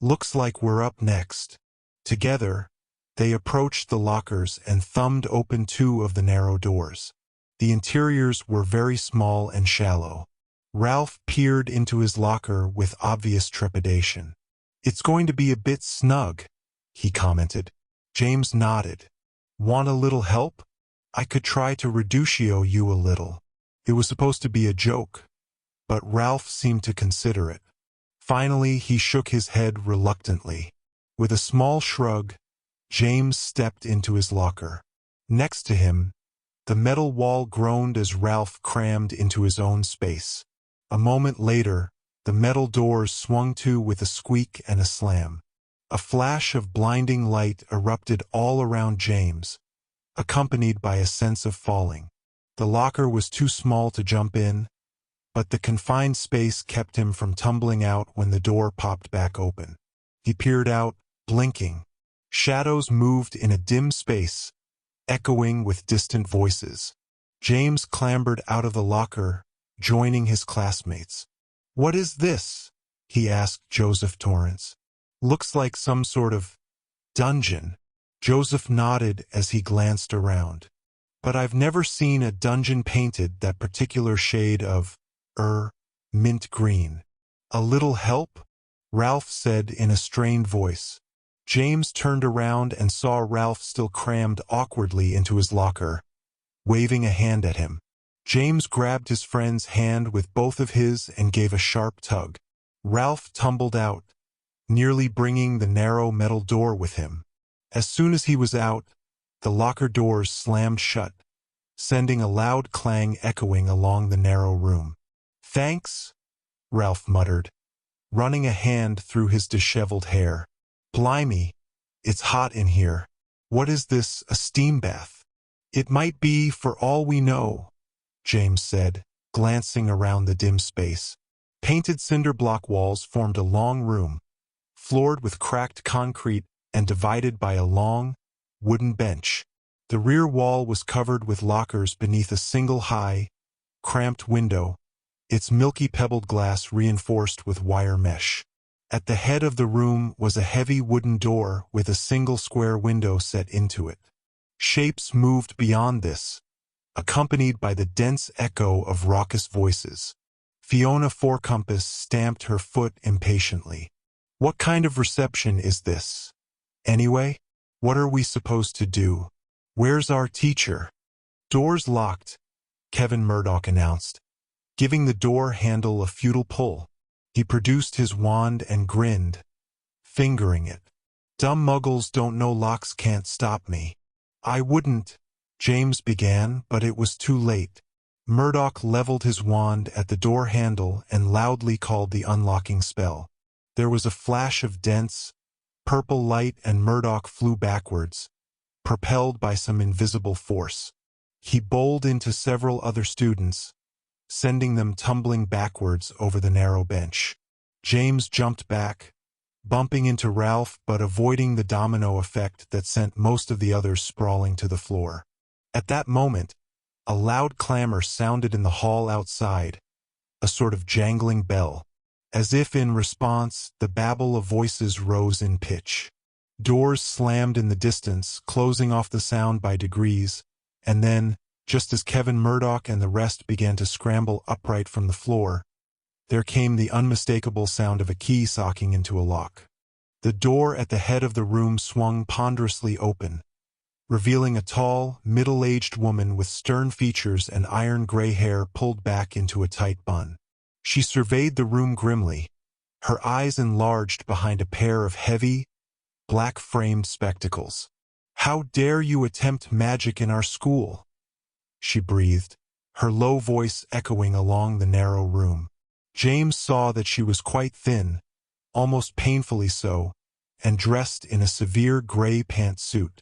"Looks like we're up next." Together, they approached the lockers and thumbed open two of the narrow doors. The interiors were very small and shallow. Ralph peered into his locker with obvious trepidation. "It's going to be a bit snug," he commented. James nodded. "Want a little help? I could try to reducio you a little." It was supposed to be a joke, but Ralph seemed to consider it. Finally, he shook his head reluctantly. With a small shrug, James stepped into his locker. Next to him, the metal wall groaned as Ralph crammed into his own space. A moment later, the metal doors swung to with a squeak and a slam. A flash of blinding light erupted all around James, accompanied by a sense of falling. The locker was too small to jump in, but the confined space kept him from tumbling out when the door popped back open. He peered out, blinking. Shadows moved in a dim space, echoing with distant voices. James clambered out of the locker, joining his classmates. "What is this?" he asked Joseph Torrance. "Looks like some sort of dungeon." Joseph nodded as he glanced around. "But I've never seen a dungeon painted that particular shade of mint green." "A little help?" Ralph said in a strained voice. James turned around and saw Ralph still crammed awkwardly into his locker, waving a hand at him. James grabbed his friend's hand with both of his and gave a sharp tug. Ralph tumbled out, nearly bringing the narrow metal door with him. As soon as he was out, the locker doors slammed shut, sending a loud clang echoing along the narrow room. "Thanks," Ralph muttered, running a hand through his disheveled hair. "Blimey, it's hot in here. What is this, a steam bath?" "It might be, for all we know," James said, glancing around the dim space. Painted cinder block walls formed a long room, floored with cracked concrete and divided by a long, wooden bench. The rear wall was covered with lockers beneath a single high, cramped window, its milky pebbled glass reinforced with wire mesh. At the head of the room was a heavy wooden door with a single square window set into it. Shapes moved beyond this, accompanied by the dense echo of raucous voices. Fiona Fourcompass stamped her foot impatiently. "What kind of reception is this? Anyway, what are we supposed to do? Where's our teacher?" "Door's locked," Kevin Murdoch announced, giving the door handle a futile pull. He produced his wand and grinned, fingering it. "Dumb muggles don't know locks can't stop me." "I wouldn't," James began, but it was too late. Murdoch leveled his wand at the door handle and loudly called the unlocking spell. There was a flash of dense, purple light and Murdoch flew backwards, propelled by some invisible force. He bowled into several other students, sending them tumbling backwards over the narrow bench. James jumped back, bumping into Ralph but avoiding the domino effect that sent most of the others sprawling to the floor. At that moment, a loud clamor sounded in the hall outside, a sort of jangling bell. As if in response, the babble of voices rose in pitch. Doors slammed in the distance, closing off the sound by degrees, and then, just as Kevin Murdoch and the rest began to scramble upright from the floor, there came the unmistakable sound of a key socking into a lock. The door at the head of the room swung ponderously open, revealing a tall, middle-aged woman with stern features and iron-gray hair pulled back into a tight bun. She surveyed the room grimly, her eyes enlarged behind a pair of heavy, black-framed spectacles. "How dare you attempt magic in our school?" she breathed, her low voice echoing along the narrow room. James saw that she was quite thin, almost painfully so, and dressed in a severe gray pantsuit.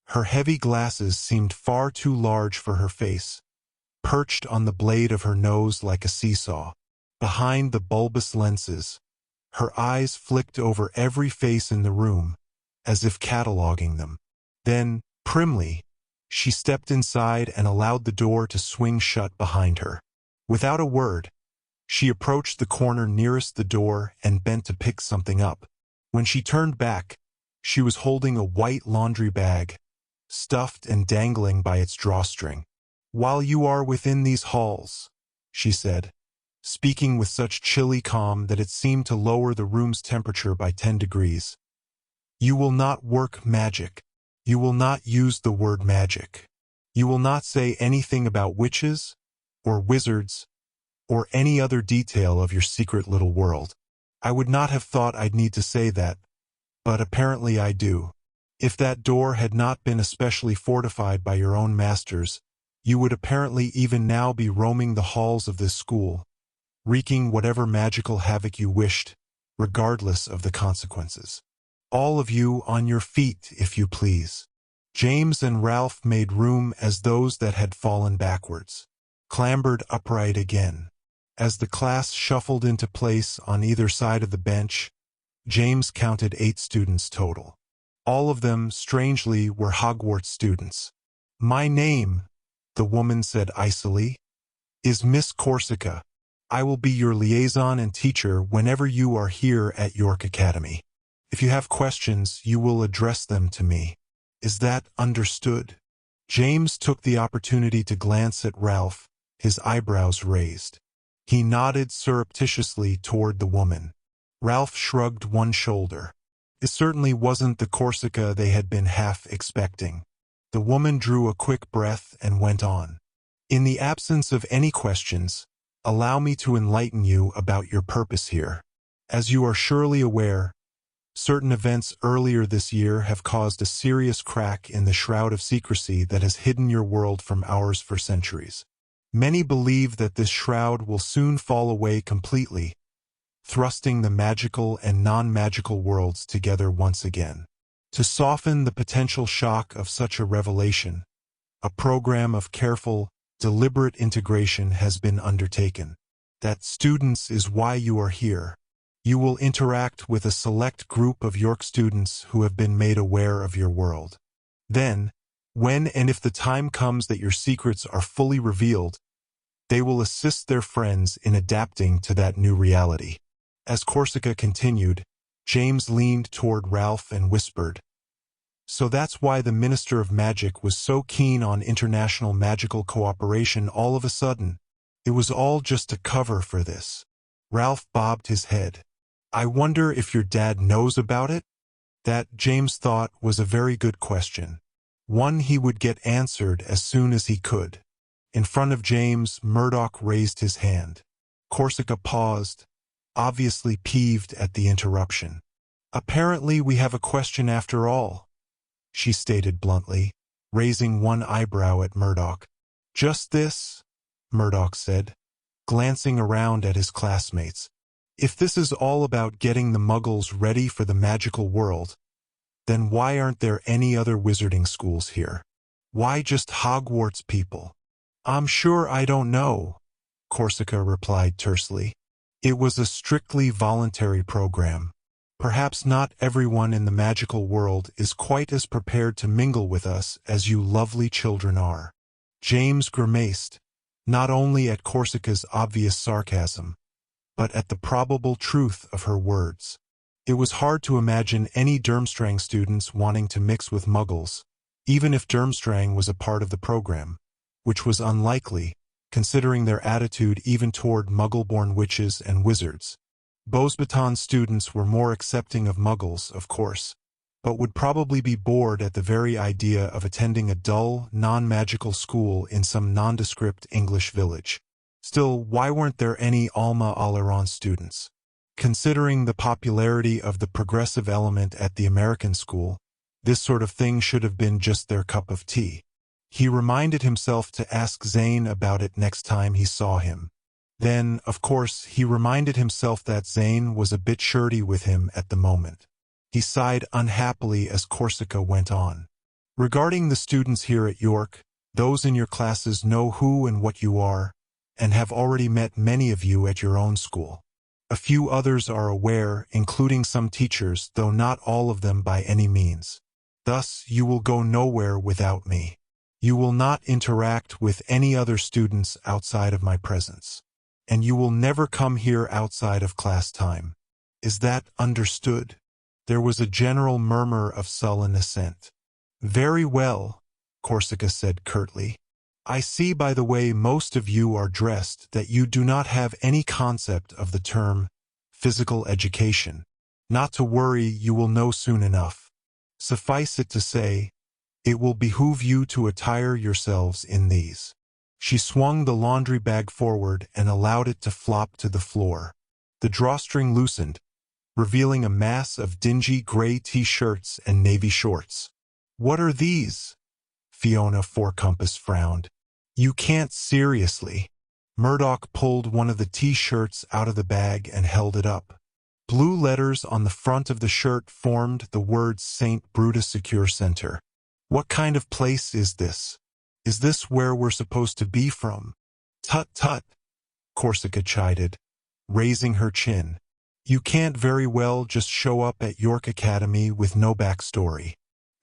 Her heavy glasses seemed far too large for her face, perched on the blade of her nose like a seesaw. Behind the bulbous lenses, her eyes flicked over every face in the room, as if cataloging them. Then, primly, she stepped inside and allowed the door to swing shut behind her. Without a word, she approached the corner nearest the door and bent to pick something up. When she turned back, she was holding a white laundry bag, stuffed and dangling by its drawstring. "While you are within these halls," she said, speaking with such chilly calm that it seemed to lower the room's temperature by 10 degrees. "You will not work magic. You will not use the word magic. You will not say anything about witches, or wizards, or any other detail of your secret little world." I would not have thought I'd need to say that, but apparently I do. If that door had not been especially fortified by your own masters, you would apparently even now be roaming the halls of this school, wreaking whatever magical havoc you wished, regardless of the consequences. All of you on your feet, if you please. James and Ralph made room as those that had fallen backwards, clambered upright again. As the class shuffled into place on either side of the bench, James counted 8 students total. All of them, strangely, were Hogwarts students. "My name," the woman said icily, "is Miss Corsica. I will be your liaison and teacher whenever you are here at York Academy. If you have questions, you will address them to me. Is that understood?" James took the opportunity to glance at Ralph, his eyebrows raised. He nodded surreptitiously toward the woman. Ralph shrugged one shoulder. It certainly wasn't the Corsica they had been half expecting. The woman drew a quick breath and went on. "In the absence of any questions, allow me to enlighten you about your purpose here. As you are surely aware, certain events earlier this year have caused a serious crack in the shroud of secrecy that has hidden your world from ours for centuries. Many believe that this shroud will soon fall away completely, thrusting the magical and non-magical worlds together once again. To soften the potential shock of such a revelation, a program of careful, deliberate integration has been undertaken. That, students, is why you are here. You will interact with a select group of York students who have been made aware of your world. Then, when and if the time comes that your secrets are fully revealed, they will assist their friends in adapting to that new reality." As Corsica continued, James leaned toward Ralph and whispered, "So that's why the Minister of Magic was so keen on international magical cooperation all of a sudden. It was all just a cover for this." Ralph bobbed his head. "I wonder if your dad knows about it?" That, James thought, was a very good question. One he would get answered as soon as he could. In front of James, Murdoch raised his hand. Corsica paused, obviously peeved at the interruption. "Apparently we have a question after all," she stated bluntly, raising one eyebrow at Murdoch. "Just this," Murdoch said, glancing around at his classmates. "If this is all about getting the Muggles ready for the magical world, then why aren't there any other wizarding schools here? Why just Hogwarts people?" "I'm sure I don't know," Corsica replied tersely. "It was a strictly voluntary program. Perhaps not everyone in the magical world is quite as prepared to mingle with us as you lovely children are. James grimaced, not only at Corsica's obvious sarcasm, but at the probable truth of her words. It was hard to imagine any Durmstrang students wanting to mix with Muggles, even if Durmstrang was a part of the program, which was unlikely, considering their attitude even toward Muggle-born witches and wizards. Beauxbaton students were more accepting of Muggles, of course, but would probably be bored at the very idea of attending a dull, non-magical school in some nondescript English village. Still, why weren't there any Alma Aleron students? Considering the popularity of the progressive element at the American school, this sort of thing should have been just their cup of tea. He reminded himself to ask Zane about it next time he saw him. Then, of course, he reminded himself that Zane was a bit shirty with him at the moment. He sighed unhappily as Corsica went on. Regarding the students here at York, those in your classes know who and what you are, and have already met many of you at your own school. A few others are aware, including some teachers, though not all of them by any means. Thus, you will go nowhere without me. You will not interact with any other students outside of my presence. And you will never come here outside of class time. Is that understood? There was a general murmur of sullen assent. Very well, Corsica said curtly. I see by the way most of you are dressed that you do not have any concept of the term physical education. Not to worry, you will know soon enough. Suffice it to say, it will behoove you to attire yourselves in these. She swung the laundry bag forward and allowed it to flop to the floor. The drawstring loosened, revealing a mass of dingy gray t-shirts and navy shorts. What are these? Fiona Fourcompass frowned. You can't seriously. Murdoch pulled one of the t-shirts out of the bag and held it up. Blue letters on the front of the shirt formed the words St. Brutus Secure Center. What kind of place is this? Is this where we're supposed to be from? Tut tut, Corsica chided, raising her chin. You can't very well just show up at York Academy with no backstory.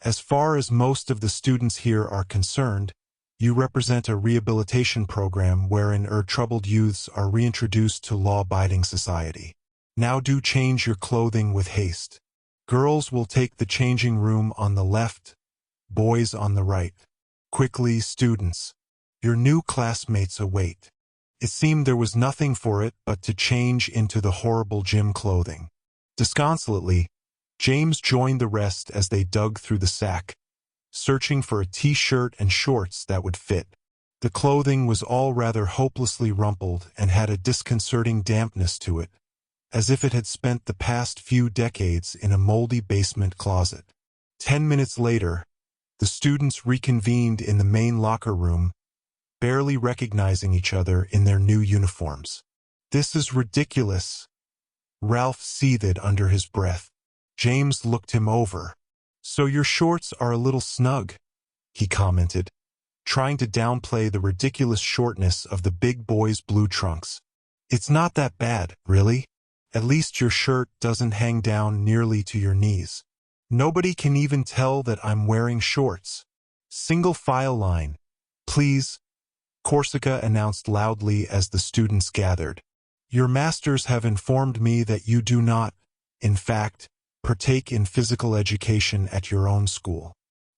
As far as most of the students here are concerned, you represent a rehabilitation program wherein troubled youths are reintroduced to law-abiding society. Now do change your clothing with haste. Girls will take the changing room on the left, boys on the right. Quickly, students. Your new classmates await. It seemed there was nothing for it but to change into the horrible gym clothing. Disconsolately, James joined the rest as they dug through the sack, searching for a t-shirt and shorts that would fit. The clothing was all rather hopelessly rumpled and had a disconcerting dampness to it, as if it had spent the past few decades in a moldy basement closet. 10 minutes later, the students reconvened in the main locker room, barely recognizing each other in their new uniforms. This is ridiculous, Ralph seethed under his breath. James looked him over. So your shorts are a little snug, he commented, trying to downplay the ridiculous shortness of the big boy's blue trunks. It's not that bad, really. At least your shirt doesn't hang down nearly to your knees. Nobody can even tell that I'm wearing shorts. Single file line. Please, Corsica announced loudly as the students gathered. Your masters have informed me that you do not, in fact, partake in physical education at your own school.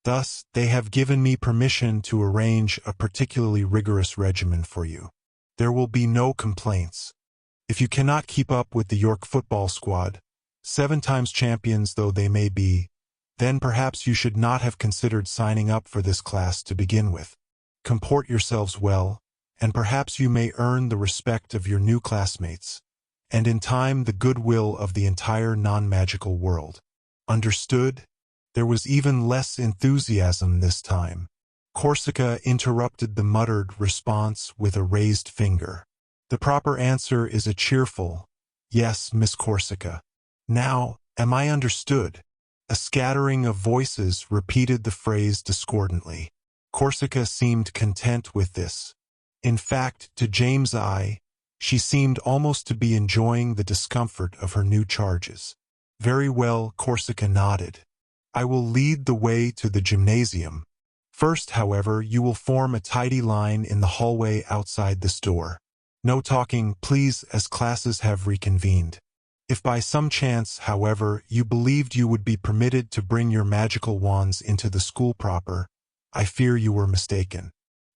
Thus, they have given me permission to arrange a particularly rigorous regimen for you. There will be no complaints. If you cannot keep up with the York football squad, 7 times champions though they may be, then perhaps you should not have considered signing up for this class to begin with. Comport yourselves well, and perhaps you may earn the respect of your new classmates, and in time the goodwill of the entire non-magical world. Understood? There was even less enthusiasm this time. Corsica interrupted the muttered response with a raised finger. The proper answer is a cheerful, yes, Miss Corsica. Now, am I understood? A scattering of voices repeated the phrase discordantly. Corsica seemed content with this. In fact, to James' eye, she seemed almost to be enjoying the discomfort of her new charges. Very well, Corsica nodded. I will lead the way to the gymnasium. First, however, you will form a tidy line in the hallway outside this door. No talking, please, as classes have reconvened. If by some chance, however, you believed you would be permitted to bring your magical wands into the school proper, I fear you were mistaken.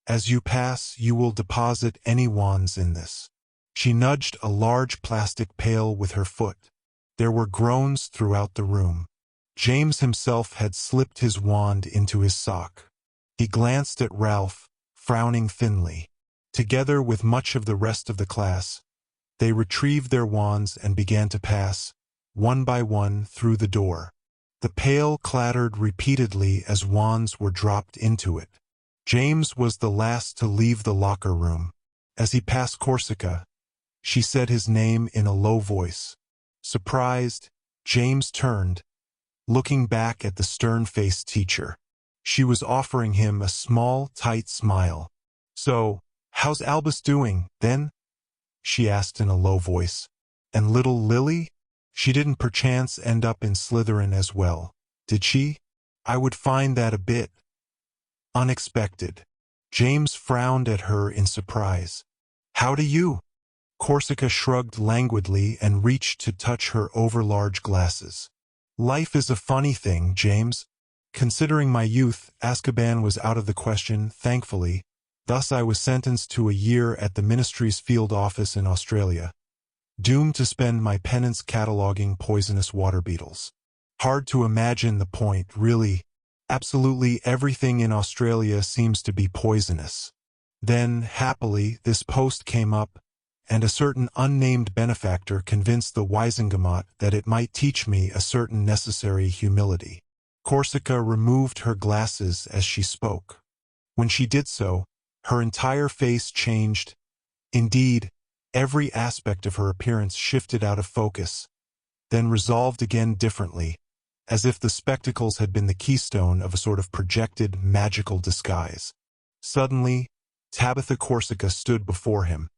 As you pass, you will deposit any wands in this. She nudged a large plastic pail with her foot. There were groans throughout the room. James himself had slipped his wand into his sock. He glanced at Ralph, frowning thinly. Together with much of the rest of the class, they retrieved their wands and began to pass, one by one, through the door. The pail clattered repeatedly as wands were dropped into it. James was the last to leave the locker room. As he passed Corsica, she said his name in a low voice. Surprised, James turned, looking back at the stern-faced teacher. She was offering him a small, tight smile. So, how's Albus doing, then? She asked in a low voice. And little Lily? She didn't perchance end up in Slytherin as well, did she? I would find that a bit unexpected. James frowned at her in surprise. How do you? Corsica shrugged languidly and reached to touch her overlarge glasses. Life is a funny thing, James. Considering my youth, Azkaban was out of the question, thankfully. Thus I was sentenced to a year at the Ministry's field office in Australia, doomed to spend my penance cataloging poisonous water beetles. Hard to imagine the point, really. Absolutely everything in Australia seems to be poisonous. Then, happily, this post came up, and a certain unnamed benefactor convinced the Wisengamot that it might teach me a certain necessary humility. Corsica removed her glasses as she spoke. When she did so, her entire face changed. Indeed, every aspect of her appearance shifted out of focus, then resolved again differently, as if the spectacles had been the keystone of a sort of projected magical disguise. Suddenly, Tabitha Corsica stood before him,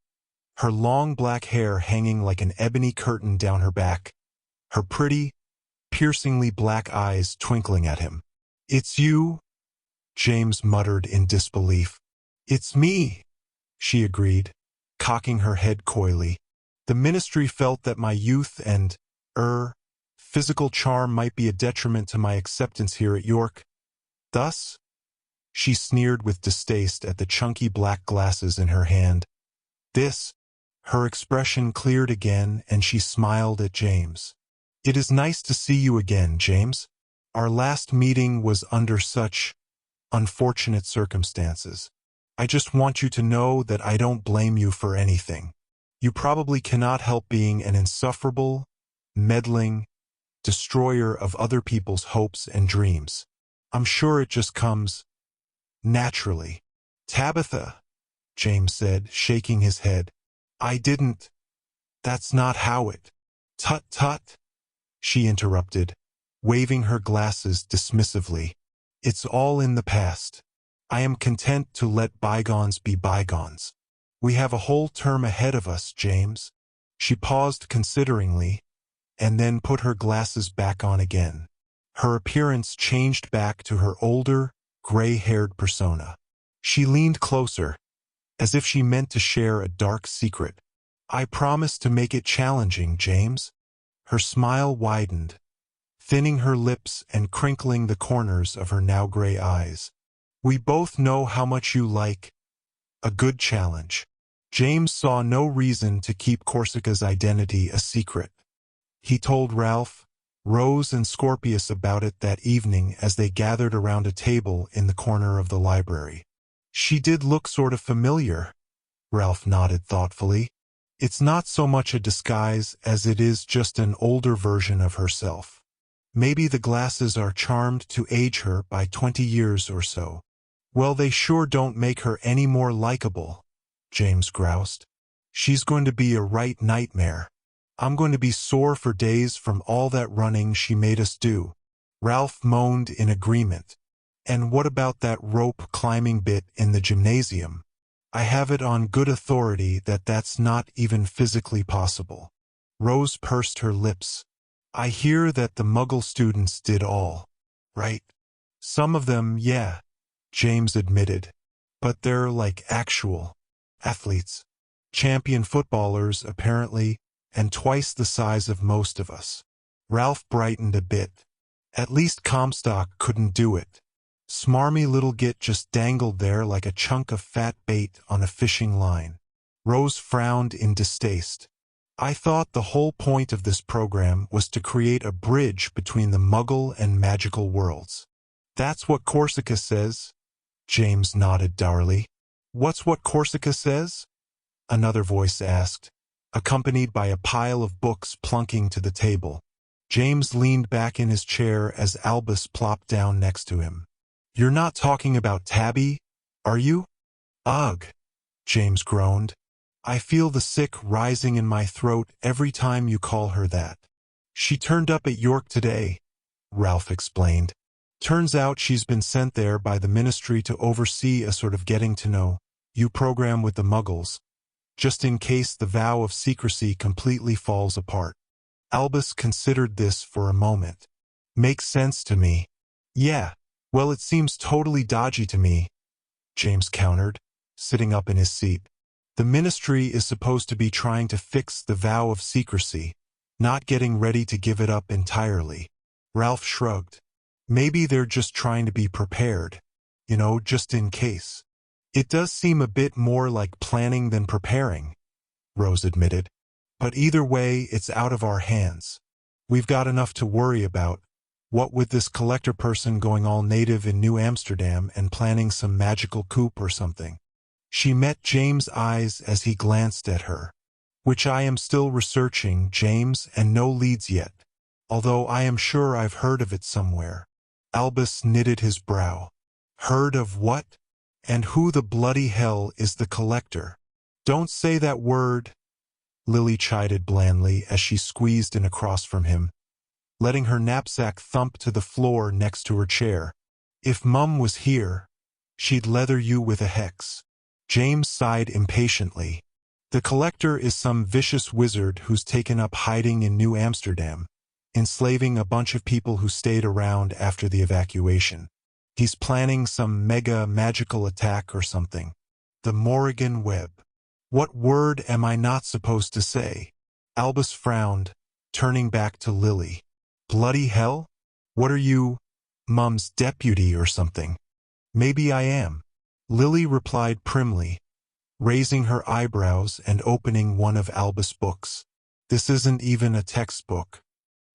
her long black hair hanging like an ebony curtain down her back, her pretty, piercingly black eyes twinkling at him. It's you? James muttered in disbelief. It's me, she agreed, cocking her head coyly. The Ministry felt that my youth and, physical charm might be a detriment to my acceptance here at York. Thus, she sneered with distaste at the chunky black glasses in her hand. Her expression cleared again, and she smiled at James. It is nice to see you again, James. Our last meeting was under such unfortunate circumstances. I just want you to know that I don't blame you for anything. You probably cannot help being an insufferable, meddling, destroyer of other people's hopes and dreams. I'm sure it just comes naturally. Tabitha, James said, shaking his head. I didn't. That's not how it. Tut tut, she interrupted, waving her glasses dismissively. It's all in the past. I am content to let bygones be bygones. We have a whole term ahead of us, James. She paused consideringly, and then put her glasses back on again. Her appearance changed back to her older, gray-haired persona. She leaned closer, as if she meant to share a dark secret. I promise to make it challenging, James. Her smile widened, thinning her lips and crinkling the corners of her now gray eyes. We both know how much you like a good challenge. James saw no reason to keep Corsica's identity a secret. He told Ralph, Rose, and Scorpius about it that evening as they gathered around a table in the corner of the library. She did look sort of familiar, Ralph nodded thoughtfully. It's not so much a disguise as it is just an older version of herself. Maybe the glasses are charmed to age her by 20 years or so. Well, they sure don't make her any more likable, James groused. She's going to be a right nightmare. I'm going to be sore for days from all that running she made us do. Ralph moaned in agreement. And what about that rope climbing bit in the gymnasium? I have it on good authority that that's not even physically possible. Rose pursed her lips. I hear that the Muggle students did all right. Some of them, yeah, James admitted. But they're like actual athletes. Champion footballers, apparently, and twice the size of most of us. Ralph brightened a bit. At least Comstock couldn't do it. Smarmy little git just dangled there like a chunk of fat bait on a fishing line. Rose frowned in distaste. I thought the whole point of this program was to create a bridge between the Muggle and magical worlds. That's what Corsica says. James nodded dourly. What's what Corsica says? Another voice asked, accompanied by a pile of books plunking to the table. James leaned back in his chair as Albus plopped down next to him. You're not talking about Tabby, are you? Ugh, James groaned. I feel the sick rising in my throat every time you call her that. She turned up at York today, Ralph explained. Turns out she's been sent there by the ministry to oversee a sort of getting-to-know-you program with the Muggles, just in case the vow of secrecy completely falls apart. Albus considered this for a moment. Makes sense to me. Yeah, well, it seems totally dodgy to me, James countered, sitting up in his seat. The ministry is supposed to be trying to fix the vow of secrecy, not getting ready to give it up entirely. Ralph shrugged. Maybe they're just trying to be prepared, just in case. It does seem a bit more like planning than preparing, Rose admitted. But either way, it's out of our hands. We've got enough to worry about, what with this collector person going all native in New Amsterdam and planning some magical coup or something. She met James' eyes as he glanced at her. Which I am still researching, James, and no leads yet, although I am sure I've heard of it somewhere. Albus knitted his brow. Heard of what? And who the bloody hell is the collector? Don't say that word, Lily chided blandly as she squeezed in across from him, letting her knapsack thump to the floor next to her chair. If Mum was here, she'd leather you with a hex. James sighed impatiently. The collector is some vicious wizard who's taken up hiding in New Amsterdam, enslaving a bunch of people who stayed around after the evacuation. He's planning some mega magical attack or something. The Morrigan Web. What word am I not supposed to say? Albus frowned, turning back to Lily. Bloody hell? What are you, Mum's deputy or something? Maybe I am. Lily replied primly, raising her eyebrows and opening one of Albus' books. This isn't even a textbook.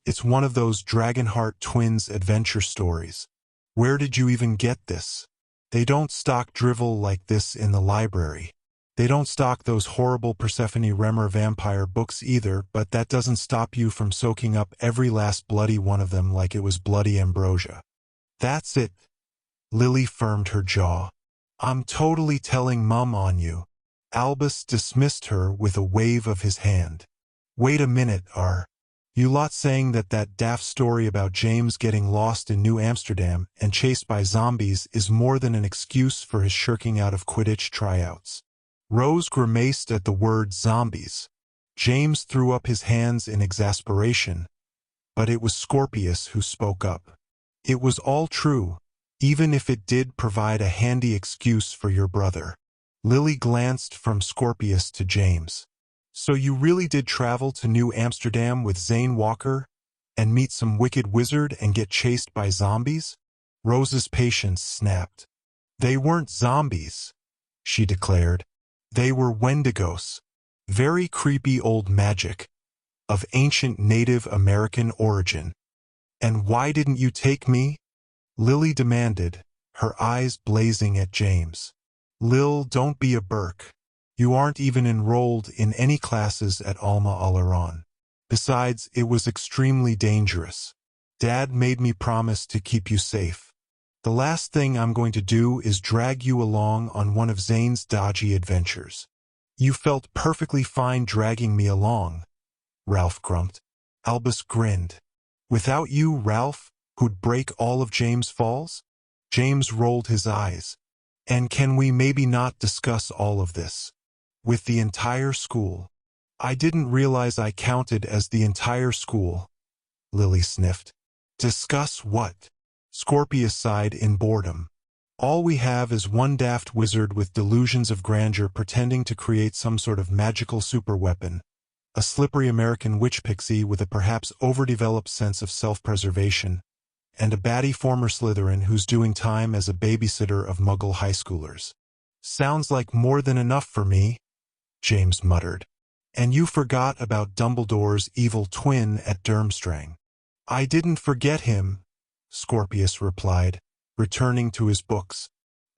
It's one of those Dragonheart twins adventure stories. Where did you even get this? They don't stock drivel like this in the library. They don't stock those horrible Persephone Remmer vampire books either, but that doesn't stop you from soaking up every last bloody one of them like it was bloody ambrosia. That's it. Lily firmed her jaw. I'm totally telling Mum on you. Albus dismissed her with a wave of his hand. Wait a minute, are you lot saying that daft story about James getting lost in New Amsterdam and chased by zombies is more than an excuse for his shirking out of Quidditch tryouts? Rose grimaced at the word zombies. James threw up his hands in exasperation, but it was Scorpius who spoke up. It was all true, even if it did provide a handy excuse for your brother. Lily glanced from Scorpius to James. So you really did travel to New Amsterdam with Zane Walker and meet some wicked wizard and get chased by zombies? Rose's patience snapped. They weren't zombies, she declared. They were Wendigos. Very creepy old magic, of ancient Native American origin. And why didn't you take me? Lily demanded, her eyes blazing at James. Lil, don't be a Burke. You aren't even enrolled in any classes at Alma Alaron. Besides, it was extremely dangerous. Dad made me promise to keep you safe. The last thing I'm going to do is drag you along on one of Zane's dodgy adventures. You felt perfectly fine dragging me along, Ralph grumped. Albus grinned. Without you, Ralph, who'd break all of James' falls? James rolled his eyes. And can we maybe not discuss all of this? With the entire school. I didn't realize I counted as the entire school. Lily sniffed. Discuss what? Scorpius sighed in boredom. All we have is one daft wizard with delusions of grandeur pretending to create some sort of magical superweapon, a slippery American witch pixie with a perhaps overdeveloped sense of self-preservation, and a batty former Slytherin who's doing time as a babysitter of Muggle high schoolers. Sounds like more than enough for me, James muttered. And you forgot about Dumbledore's evil twin at Durmstrang. I didn't forget him, Scorpius replied, returning to his books.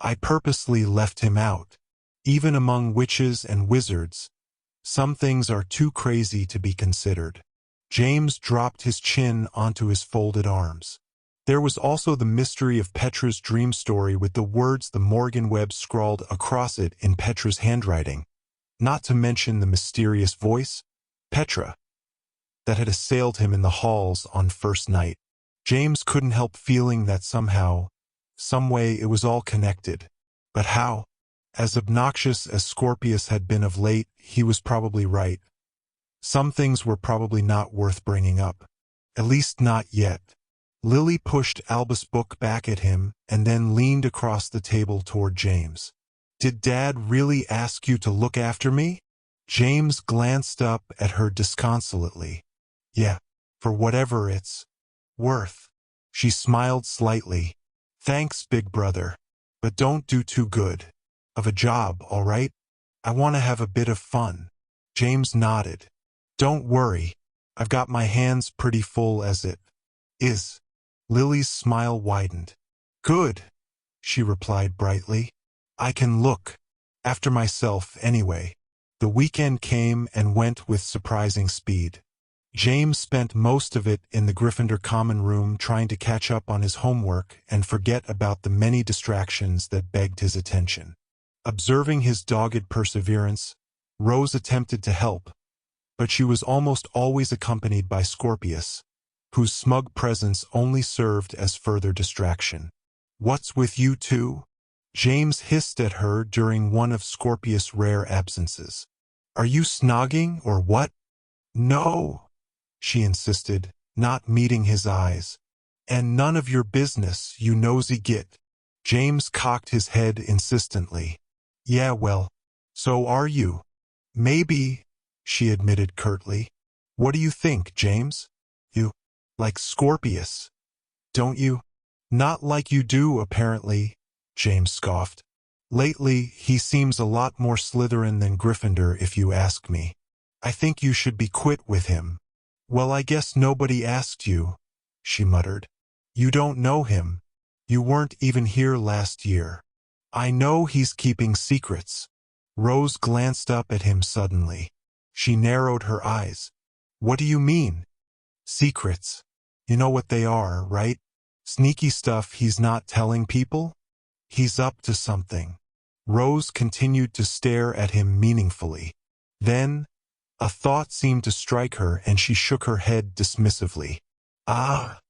I purposely left him out. Even among witches and wizards, some things are too crazy to be considered. James dropped his chin onto his folded arms. There was also the mystery of Petra's dream story with the words the Morrigan Web scrawled across it in Petra's handwriting, not to mention the mysterious voice, Petra, that had assailed him in the halls on first night. James couldn't help feeling that somehow, some way it was all connected. But how? As obnoxious as Scorpius had been of late, he was probably right. Some things were probably not worth bringing up. At least not yet. Lily pushed Albus' book back at him and then leaned across the table toward James. Did Dad really ask you to look after me? James glanced up at her disconsolately. Yeah, for whatever it's worth. She smiled slightly. Thanks, big brother. But don't do too good of a job, all right? I want to have a bit of fun. James nodded. Don't worry. I've got my hands pretty full as it is. Lily's smile widened. Good, she replied brightly. I can look after myself anyway. The weekend came and went with surprising speed. James spent most of it in the Gryffindor common room trying to catch up on his homework and forget about the many distractions that begged his attention. Observing his dogged perseverance, Rose attempted to help, but she was almost always accompanied by Scorpius, whose smug presence only served as further distraction. What's with you two? James hissed at her during one of Scorpius' rare absences. Are you snogging or what? No, she insisted, not meeting his eyes. And none of your business, you nosy git. James cocked his head insistently. Yeah, well, so are you. Maybe, she admitted curtly. What do you think, James? You like Scorpius, don't you? Not like you do, apparently, James scoffed. Lately, he seems a lot more Slytherin than Gryffindor, if you ask me. I think you should be quit with him. Well, I guess nobody asked you, she muttered. You don't know him. You weren't even here last year. I know he's keeping secrets. Rose glanced up at him suddenly. She narrowed her eyes. What do you mean? Secrets. You know what they are, right? Sneaky stuff he's not telling people? He's up to something. Rose continued to stare at him meaningfully. Then, a thought seemed to strike her and she shook her head dismissively. Ah,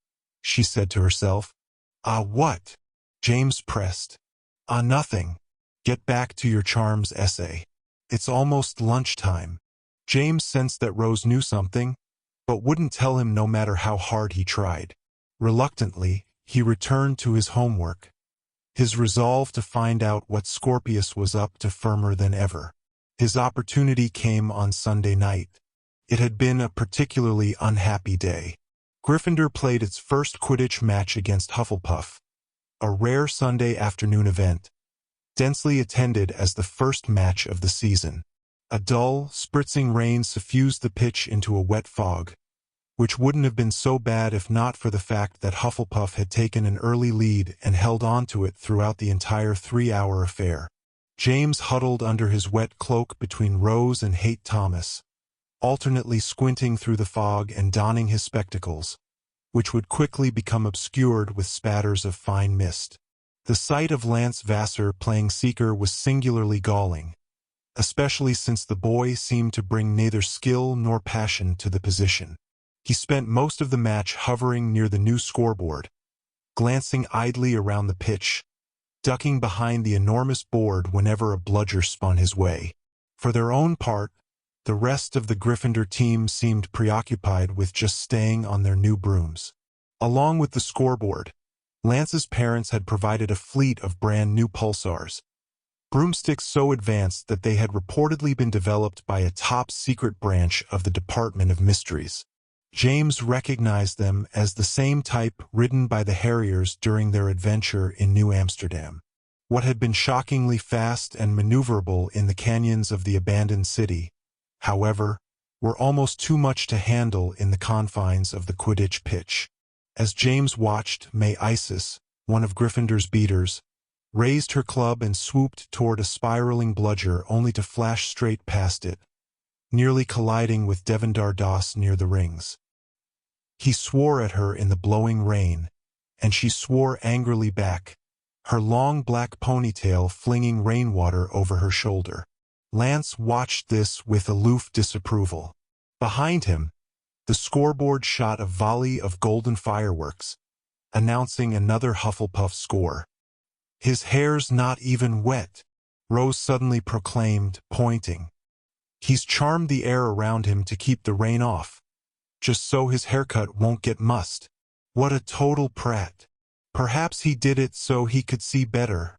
she said to herself. Ah, what? James pressed. Ah, nothing. Get back to your charms essay. It's almost lunchtime. James sensed that Rose knew something, but wouldn't tell him no matter how hard he tried. Reluctantly, he returned to his homework, his resolve to find out what Scorpius was up to firmer than ever. His opportunity came on Sunday night. It had been a particularly unhappy day. Gryffindor played its first Quidditch match against Hufflepuff, a rare Sunday afternoon event, densely attended as the first match of the season. A dull, spritzing rain suffused the pitch into a wet fog, which wouldn't have been so bad if not for the fact that Hufflepuff had taken an early lead and held on to it throughout the entire 3-hour affair. James huddled under his wet cloak between Rose and Hate Thomas, alternately squinting through the fog and donning his spectacles, which would quickly become obscured with spatters of fine mist. The sight of Lance Vassar playing Seeker was singularly galling, especially since the boy seemed to bring neither skill nor passion to the position. He spent most of the match hovering near the new scoreboard, glancing idly around the pitch, ducking behind the enormous board whenever a bludger spun his way. For their own part, The rest of the Gryffindor team seemed preoccupied with just staying on their new brooms. Along with the scoreboard, Lance's parents had provided a fleet of brand new pulsars, broomsticks so advanced that they had reportedly been developed by a top-secret branch of the Department of Mysteries. James recognized them as the same type ridden by the Harriers during their adventure in New Amsterdam. What had been shockingly fast and maneuverable in the canyons of the abandoned city, however, were almost too much to handle in the confines of the Quidditch pitch. As James watched, May Isis, one of Gryffindor's beaters, raised her club and swooped toward a spiraling bludger only to flash straight past it, nearly colliding with Devendar Das near the rings. He swore at her in the blowing rain, and she swore angrily back, her long black ponytail flinging rainwater over her shoulder. Lance watched this with aloof disapproval. Behind him, the scoreboard shot a volley of golden fireworks, announcing another Hufflepuff score. "His hair's not even wet," Rose suddenly proclaimed, pointing. "He's charmed the air around him to keep the rain off, just so his haircut won't get mussed. What a total prat. Perhaps he did it so he could see better,"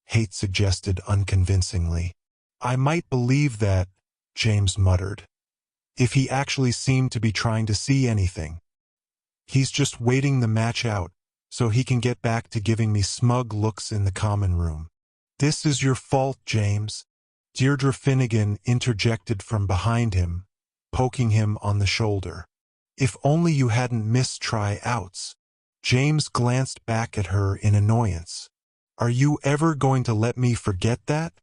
Hate suggested unconvincingly. "I might believe that," James muttered, "if he actually seemed to be trying to see anything. He's just waiting the match out, so he can get back to giving me smug looks in the common room." "This is your fault, James," Deirdre Finnegan interjected from behind him, poking him on the shoulder. "If only you hadn't missed tryouts." James glanced back at her in annoyance. "Are you ever going to let me forget that?"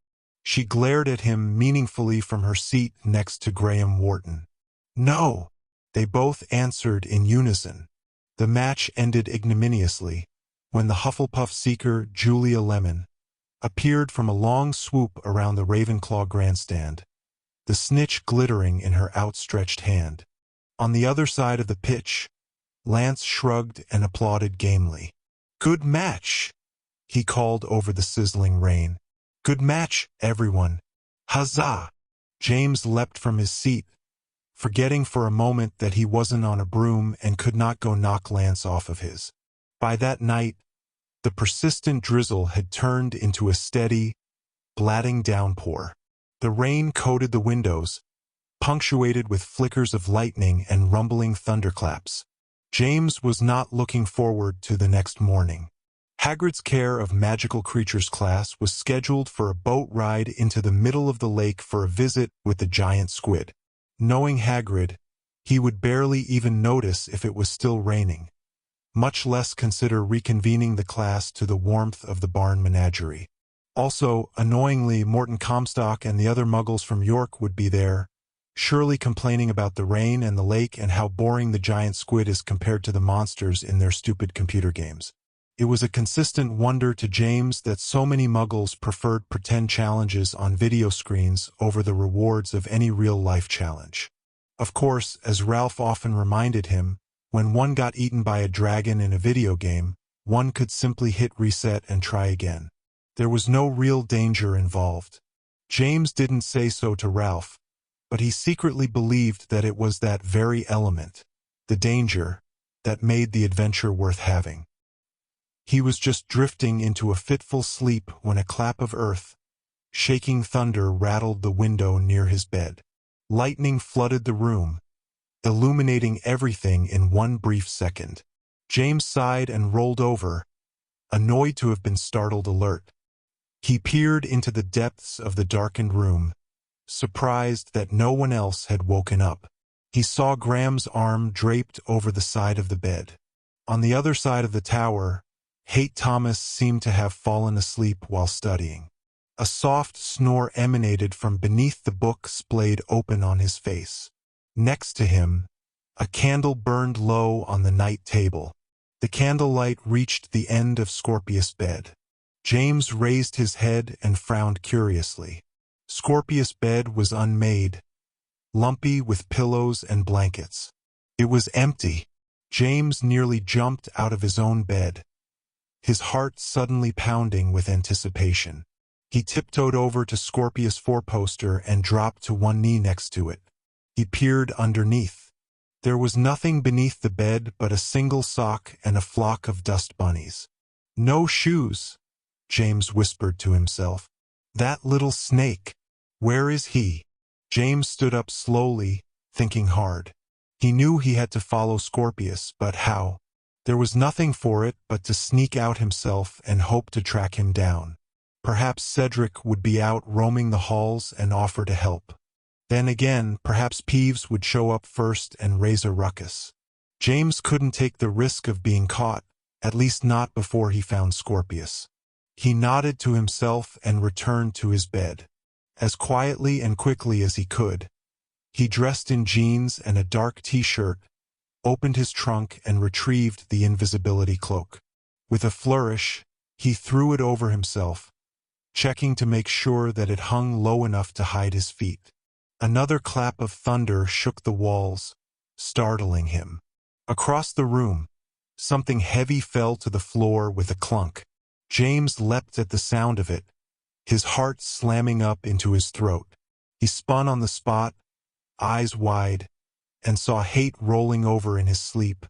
She glared at him meaningfully from her seat next to Graham Wharton. "No," they both answered in unison. The match ended ignominiously when the Hufflepuff seeker Julia Lemon appeared from a long swoop around the Ravenclaw grandstand, the snitch glittering in her outstretched hand. On the other side of the pitch, Lance shrugged and applauded gamely. "Good match," he called over the sizzling rain. "Good match, everyone. Huzzah!" James leapt from his seat, forgetting for a moment that he wasn't on a broom and could not go knock Lance off of his. By that night, the persistent drizzle had turned into a steady, blatting downpour. The rain coated the windows, punctuated with flickers of lightning and rumbling thunderclaps. James was not looking forward to the next morning. Hagrid's Care of Magical Creatures class was scheduled for a boat ride into the middle of the lake for a visit with the giant squid. Knowing Hagrid, he would barely even notice if it was still raining, much less consider reconvening the class to the warmth of the barn menagerie. Also, annoyingly, Morton Comstock and the other muggles from York would be there, surely complaining about the rain and the lake and how boring the giant squid is compared to the monsters in their stupid computer games. It was a consistent wonder to James that so many muggles preferred pretend challenges on video screens over the rewards of any real-life challenge. Of course, as Ralph often reminded him, when one got eaten by a dragon in a video game, one could simply hit reset and try again. There was no real danger involved. James didn't say so to Ralph, but he secretly believed that it was that very element, the danger, that made the adventure worth having. He was just drifting into a fitful sleep when a clap of earth, shaking thunder rattled the window near his bed. Lightning flooded the room, illuminating everything in one brief second. James sighed and rolled over, annoyed to have been startled alert. He peered into the depths of the darkened room, surprised that no one else had woken up. He saw Graham's arm draped over the side of the bed. On the other side of the tower, Hate Thomas seemed to have fallen asleep while studying. A soft snore emanated from beneath the book splayed open on his face. Next to him, a candle burned low on the night table. The candlelight reached the end of Scorpius' bed. James raised his head and frowned curiously. Scorpius' bed was unmade, lumpy with pillows and blankets. It was empty. James nearly jumped out of his own bed, his heart suddenly pounding with anticipation. He tiptoed over to Scorpius' four-poster and dropped to one knee next to it, He peered underneath. There was nothing beneath the bed but a single sock and a flock of dust bunnies. No shoes, James whispered to himself. That little snake. Where is he? James stood up slowly, thinking hard. He knew he had to follow Scorpius, but how? There was nothing for it but to sneak out himself and hope to track him down. Perhaps Cedric would be out roaming the halls and offer to help. Then again, perhaps Peeves would show up first and raise a ruckus. James couldn't take the risk of being caught, at least not before he found Scorpius. He nodded to himself and returned to his bed. As quietly and quickly as he could. He dressed in jeans and a dark t-shirt, opened his trunk and retrieved the invisibility cloak. With a flourish, he threw it over himself, checking to make sure that it hung low enough to hide his feet. Another clap of thunder shook the walls, startling him. Across the room, something heavy fell to the floor with a clunk. James leapt at the sound of it, his heart slamming up into his throat. He spun on the spot, eyes wide, and saw hate rolling over in his sleep,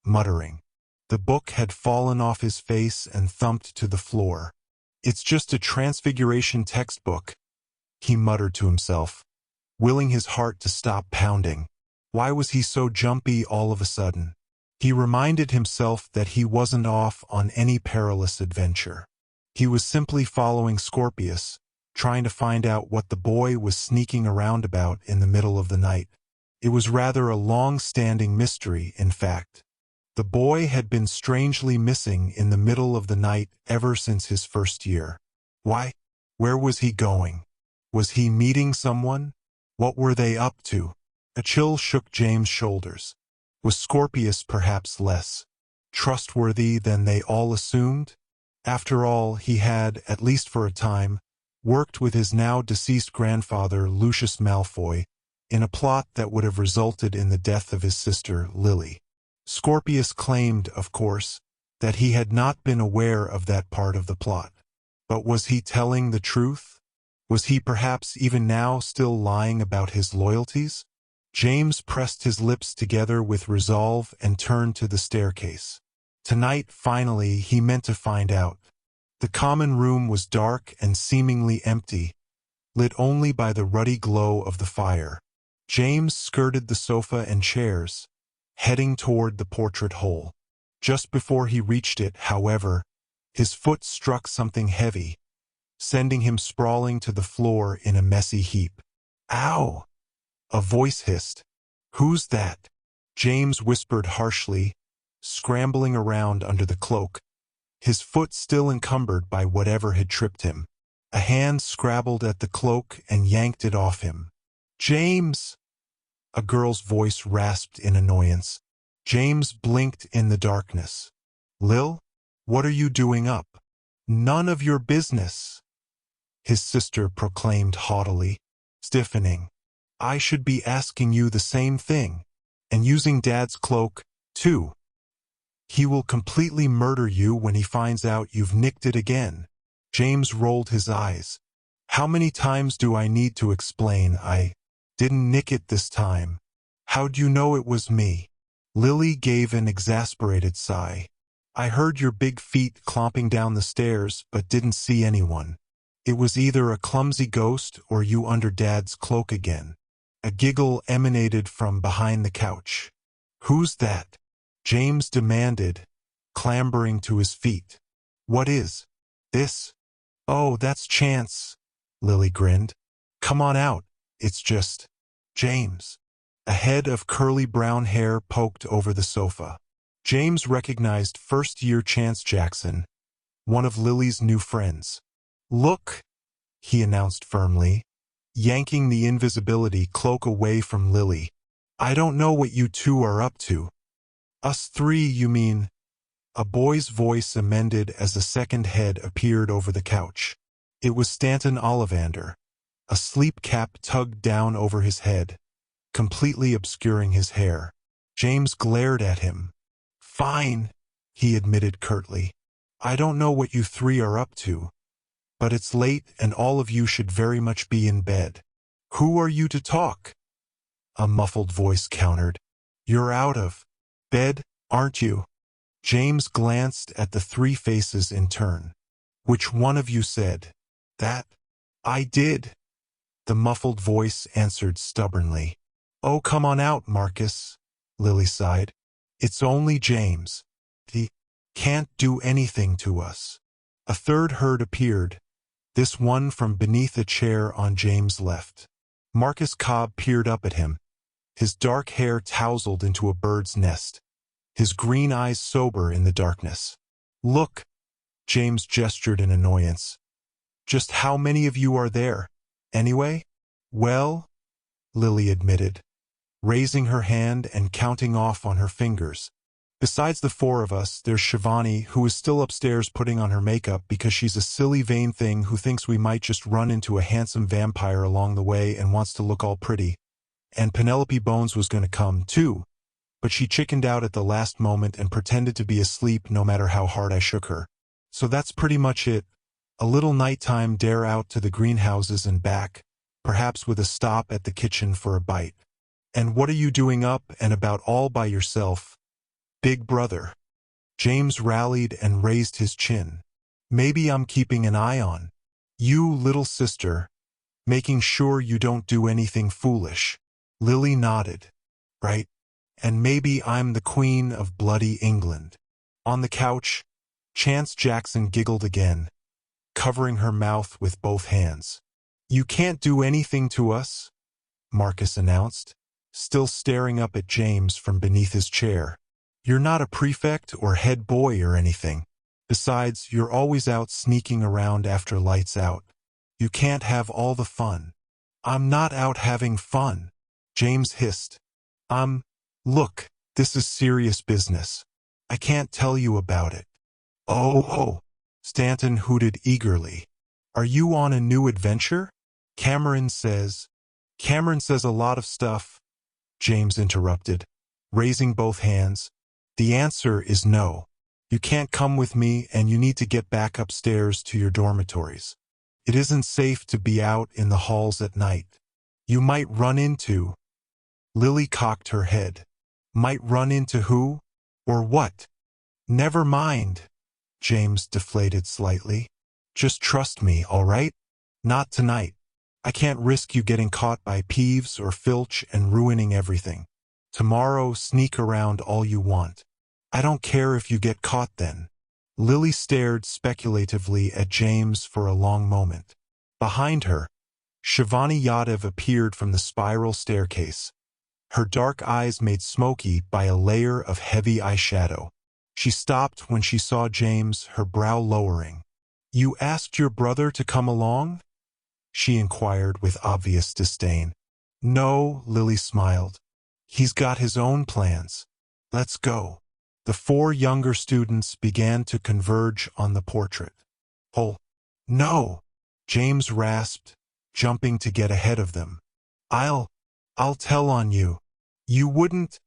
muttering. The book had fallen off his face and thumped to the floor. It's just a Transfiguration textbook, he muttered to himself, willing his heart to stop pounding. Why was he so jumpy all of a sudden? He reminded himself that he wasn't off on any perilous adventure. He was simply following Scorpius, trying to find out what the boy was sneaking around about in the middle of the night. It was rather a long-standing mystery, in fact. The boy had been strangely missing in the middle of the night ever since his first year. Why? Where was he going? Was he meeting someone? What were they up to? A chill shook James' shoulders. Was Scorpius perhaps less trustworthy than they all assumed? After all, he had, at least for a time, worked with his now-deceased grandfather, Lucius Malfoy, in a plot that would have resulted in the death of his sister, Lily. Scorpius claimed, of course, that he had not been aware of that part of the plot. But was he telling the truth? Was he perhaps even now still lying about his loyalties? James pressed his lips together with resolve and turned to the staircase. Tonight, finally, he meant to find out. The common room was dark and seemingly empty, lit only by the ruddy glow of the fire. James skirted the sofa and chairs, heading toward the portrait hole. Just before he reached it, however, his foot struck something heavy, sending him sprawling to the floor in a messy heap. Ow! A voice hissed. Who's that? James whispered harshly, scrambling around under the cloak, his foot still encumbered by whatever had tripped him. A hand scrabbled at the cloak and yanked it off him. James! A girl's voice rasped in annoyance. James blinked in the darkness. Lil? What are you doing up? None of your business, his sister proclaimed haughtily, stiffening. I should be asking you the same thing, and using Dad's cloak, too. He will completely murder you when he finds out you've nicked it again. James rolled his eyes. How many times do I need to explain I didn't nick it this time? How'd you know it was me? Lily gave an exasperated sigh. I heard your big feet clomping down the stairs but didn't see anyone. It was either a clumsy ghost or you under Dad's cloak again. A giggle emanated from behind the couch. Who's that? James demanded, clambering to his feet. What is this? Oh, that's Chance, Lily grinned. Come on out, it's just James. A head of curly brown hair poked over the sofa. James recognized first-year Chance Jackson, one of Lily's new friends. Look, he announced firmly, yanking the invisibility cloak away from Lily. I don't know what you two are up to. Us three, you mean? A boy's voice amended as a second head appeared over the couch. It was Stanton Ollivander. A sleep cap tugged down over his head, completely obscuring his hair. James glared at him. Fine, he admitted curtly. I don't know what you three are up to, but it's late and all of you should very much be in bed. Who are you to talk? a muffled voice countered. You're out of bed, aren't you? James glanced at the three faces in turn. Which one of you said that? I did, the muffled voice answered stubbornly. Oh, come on out, Marcus, Lily sighed. It's only James. He can't do anything to us. A third herd appeared, this one from beneath a chair on James' left. Marcus Cobb peered up at him, his dark hair tousled into a bird's nest, his green eyes sober in the darkness. Look, James gestured in annoyance. Just how many of you are there, anyway? Well, Lily admitted, raising her hand and counting off on her fingers. Besides the four of us, there's Shivani, who is still upstairs putting on her makeup because she's a silly vain thing who thinks we might just run into a handsome vampire along the way and wants to look all pretty. And Penelope Bones was going to come, too, but she chickened out at the last moment and pretended to be asleep no matter how hard I shook her. So that's pretty much it. A little nighttime dare out to the greenhouses and back, perhaps with a stop at the kitchen for a bite. And what are you doing up and about all by yourself, big brother? James rallied and raised his chin. Maybe I'm keeping an eye on you, little sister, making sure you don't do anything foolish. Lily nodded. Right? And maybe I'm the Queen of Bloody England. On the couch, Chance Jackson giggled again, covering her mouth with both hands. You can't do anything to us, Marcus announced, still staring up at James from beneath his chair. You're not a prefect or head boy or anything. Besides, you're always out sneaking around after lights out. You can't have all the fun. I'm not out having fun, James hissed. Look, this is serious business. I can't tell you about it. Oh, Stanton hooted eagerly. Are you on a new adventure? Cameron says a lot of stuff, James interrupted, raising both hands. The answer is no. You can't come with me and you need to get back upstairs to your dormitories. It isn't safe to be out in the halls at night. You might run into... Lily cocked her head. Might run into who? Or what? Never mind. James deflated slightly. Just trust me, all right? Not tonight. I can't risk you getting caught by Peeves or Filch and ruining everything. Tomorrow, sneak around all you want. I don't care if you get caught then. Lily stared speculatively at James for a long moment. Behind her, Shivani Yadav appeared from the spiral staircase, her dark eyes made smoky by a layer of heavy eyeshadow. She stopped when she saw James, her brow lowering. You asked your brother to come along? She inquired with obvious disdain. No, Lily smiled. He's got his own plans. Let's go. The four younger students began to converge on the portrait. Oh, no, James rasped, jumping to get ahead of them. I'll tell on you. You wouldn't?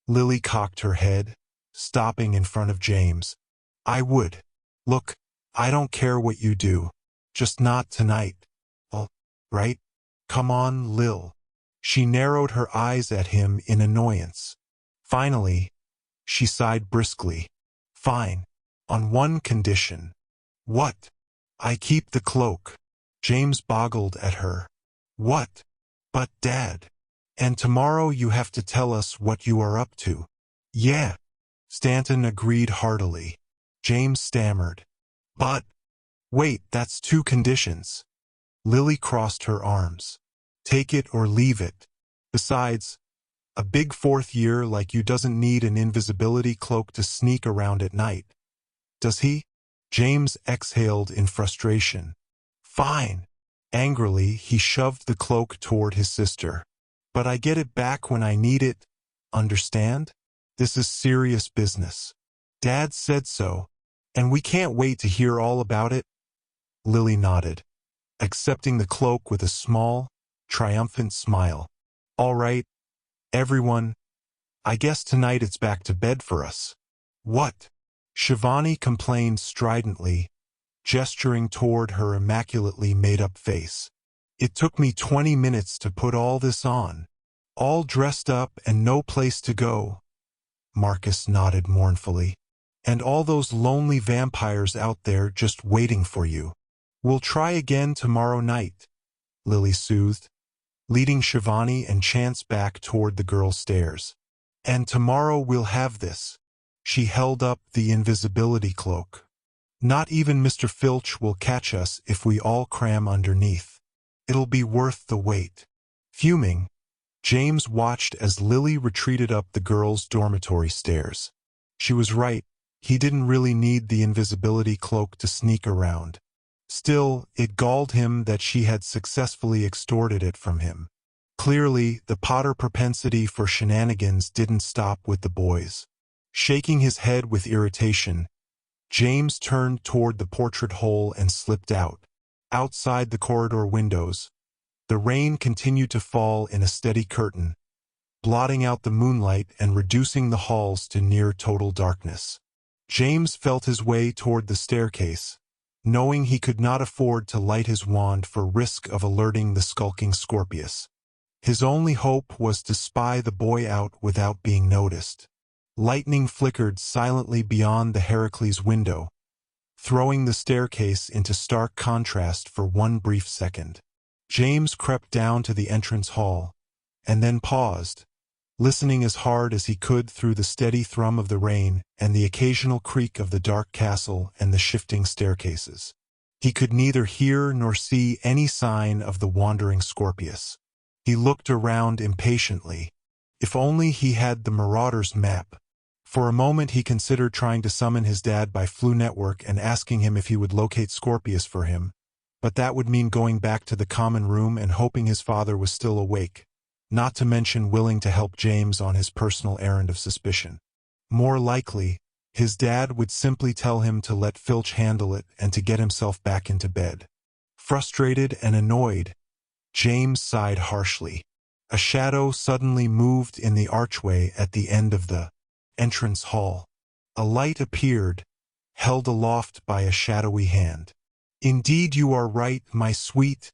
Lily cocked her head, stopping in front of James. I would. Look, I don't care what you do. Just not tonight. All right? Come on, Lil. She narrowed her eyes at him in annoyance. Finally, she sighed briskly. Fine. On one condition. What? I keep the cloak. James boggled at her. What? But Dad. And tomorrow you have to tell us what you are up to. Yeah. Stanton agreed heartily. James stammered. But, wait, that's two conditions. Lily crossed her arms. Take it or leave it. Besides, a big fourth year like you doesn't need an invisibility cloak to sneak around at night. Does he? James exhaled in frustration. Fine. Angrily, he shoved the cloak toward his sister. But I get it back when I need it. Understand? This is serious business. Dad said so, and we can't wait to hear all about it. Lily nodded, accepting the cloak with a small, triumphant smile. All right, everyone, I guess tonight it's back to bed for us. What? Shivani complained stridently, gesturing toward her immaculately made-up face. It took me 20 minutes to put all this on. All dressed up and no place to go. Marcus nodded mournfully. And all those lonely vampires out there just waiting for you. We'll try again tomorrow night, Lily soothed, leading Shivani and Chance back toward the girls' stairs. And tomorrow we'll have this. She held up the invisibility cloak. Not even Mr. Filch will catch us if we all cram underneath. It'll be worth the wait. Fuming, James watched as Lily retreated up the girls' dormitory stairs. She was right, he didn't really need the invisibility cloak to sneak around. Still, it galled him that she had successfully extorted it from him. Clearly, the Potter propensity for shenanigans didn't stop with the boys. Shaking his head with irritation, James turned toward the portrait hole and slipped out. Outside the corridor windows, the rain continued to fall in a steady curtain, blotting out the moonlight and reducing the halls to near total darkness. James felt his way toward the staircase, knowing he could not afford to light his wand for risk of alerting the skulking Scorpius. His only hope was to spy the boy out without being noticed. Lightning flickered silently beyond the Heracles window, throwing the staircase into stark contrast for one brief second. James crept down to the entrance hall, and then paused, listening as hard as he could through the steady thrum of the rain and the occasional creak of the dark castle and the shifting staircases. He could neither hear nor see any sign of the wandering Scorpius. He looked around impatiently. If only he had the Marauder's map. For a moment he considered trying to summon his dad by Flu Network and asking him if he would locate Scorpius for him, but that would mean going back to the common room and hoping his father was still awake, not to mention willing to help James on his personal errand of suspicion. More likely, his dad would simply tell him to let Filch handle it and to get himself back into bed. Frustrated and annoyed, James sighed harshly. A shadow suddenly moved in the archway at the end of the entrance hall. A light appeared, held aloft by a shadowy hand. "Indeed you are right, my sweet,"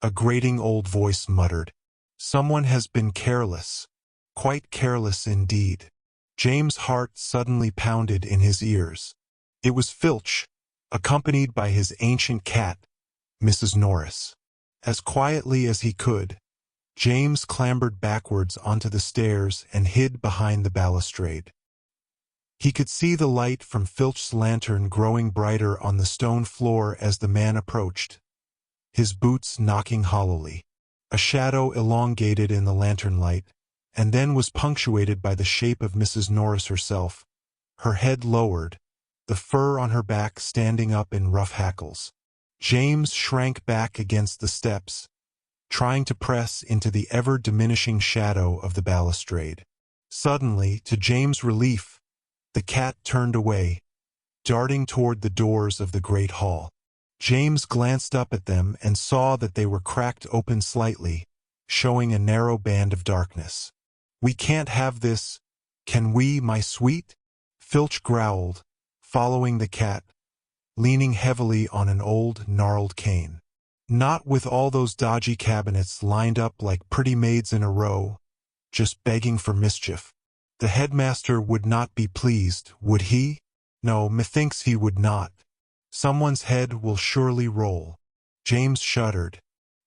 a grating old voice muttered. "Someone has been careless. Quite careless indeed." James' heart suddenly pounded in his ears. It was Filch, accompanied by his ancient cat, Mrs. Norris. As quietly as he could, James clambered backwards onto the stairs and hid behind the balustrade. He could see the light from Filch's lantern growing brighter on the stone floor as the man approached, his boots knocking hollowly. A shadow elongated in the lantern light, and then was punctuated by the shape of Mrs. Norris herself, her head lowered, the fur on her back standing up in rough hackles. James shrank back against the steps, trying to press into the ever-diminishing shadow of the balustrade. Suddenly, to James' relief, the cat turned away, darting toward the doors of the great hall. James glanced up at them and saw that they were cracked open slightly, showing a narrow band of darkness. "We can't have this, can we, my sweet?" Filch growled, following the cat, leaning heavily on an old, gnarled cane. "Not with all those dodgy cabinets lined up like pretty maids in a row, just begging for mischief. The headmaster would not be pleased, would he? No, methinks he would not. Someone's head will surely roll." James shuddered.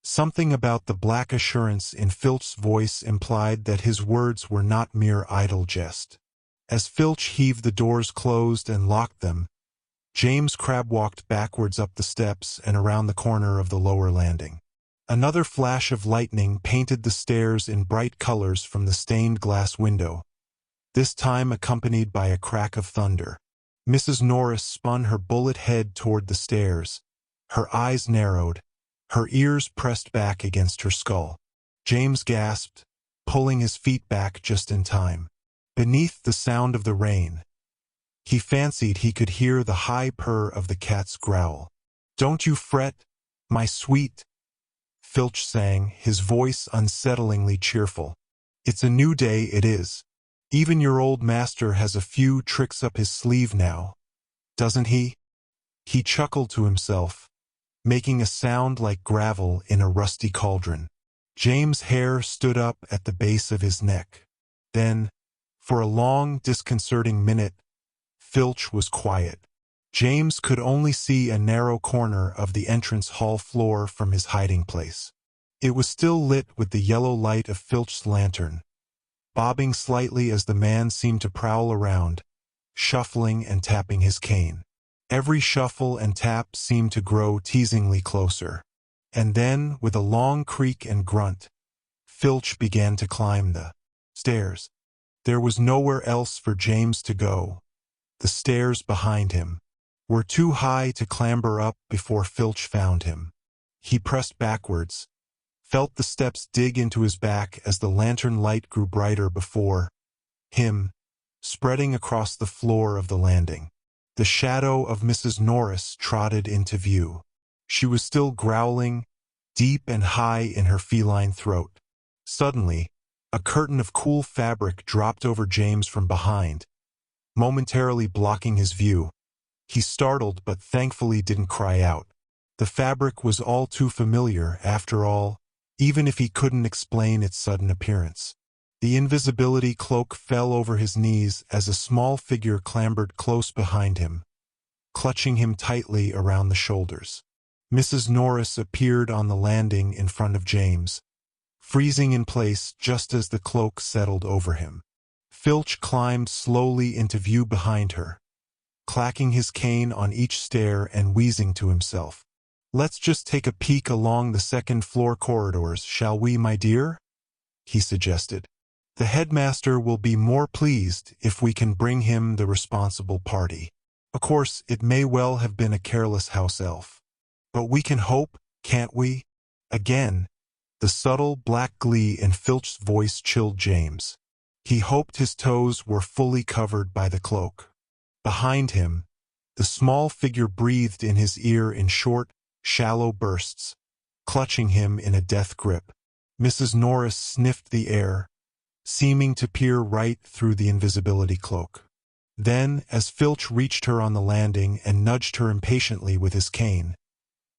Something about the black assurance in Filch's voice implied that his words were not mere idle jest. As Filch heaved the doors closed and locked them, James Crabbe walked backwards up the steps and around the corner of the lower landing. Another flash of lightning painted the stairs in bright colors from the stained glass window, this time accompanied by a crack of thunder. Mrs. Norris spun her bullet head toward the stairs, her eyes narrowed, her ears pressed back against her skull. James gasped, pulling his feet back just in time. Beneath the sound of the rain, he fancied he could hear the high purr of the cat's growl. "Don't you fret, my sweet," Filch sang, his voice unsettlingly cheerful. "It's a new day, it is. Even your old master has a few tricks up his sleeve now, doesn't he?" He chuckled to himself, making a sound like gravel in a rusty cauldron. James' hair stood up at the base of his neck. Then, for a long, disconcerting minute, Filch was quiet. James could only see a narrow corner of the entrance hall floor from his hiding place. It was still lit with the yellow light of Filch's lantern, bobbing slightly as the man seemed to prowl around, shuffling and tapping his cane. Every shuffle and tap seemed to grow teasingly closer. And then, with a long creak and grunt, Filch began to climb the stairs. There was nowhere else for James to go. The stairs behind him were too high to clamber up before Filch found him. He pressed backwards, felt the steps dig into his back as the lantern light grew brighter before him, spreading across the floor of the landing. The shadow of Mrs. Norris trotted into view. She was still growling, deep and high in her feline throat. Suddenly, a curtain of cool fabric dropped over James from behind, momentarily blocking his view. He startled but thankfully didn't cry out. The fabric was all too familiar, after all, even if he couldn't explain its sudden appearance. The invisibility cloak fell over his knees as a small figure clambered close behind him, clutching him tightly around the shoulders. Mrs. Norris appeared on the landing in front of James, freezing in place just as the cloak settled over him. Filch climbed slowly into view behind her, clacking his cane on each stair and wheezing to himself. "Let's just take a peek along the second-floor corridors, shall we, my dear?" he suggested. "The headmaster will be more pleased if we can bring him the responsible party. Of course, it may well have been a careless house elf. But we can hope, can't we?" Again, the subtle black glee in Filch's voice chilled James. He hoped his toes were fully covered by the cloak. Behind him, the small figure breathed in his ear in short, shallow bursts, clutching him in a death grip. Mrs. Norris sniffed the air, seeming to peer right through the invisibility cloak. Then, as Filch reached her on the landing and nudged her impatiently with his cane,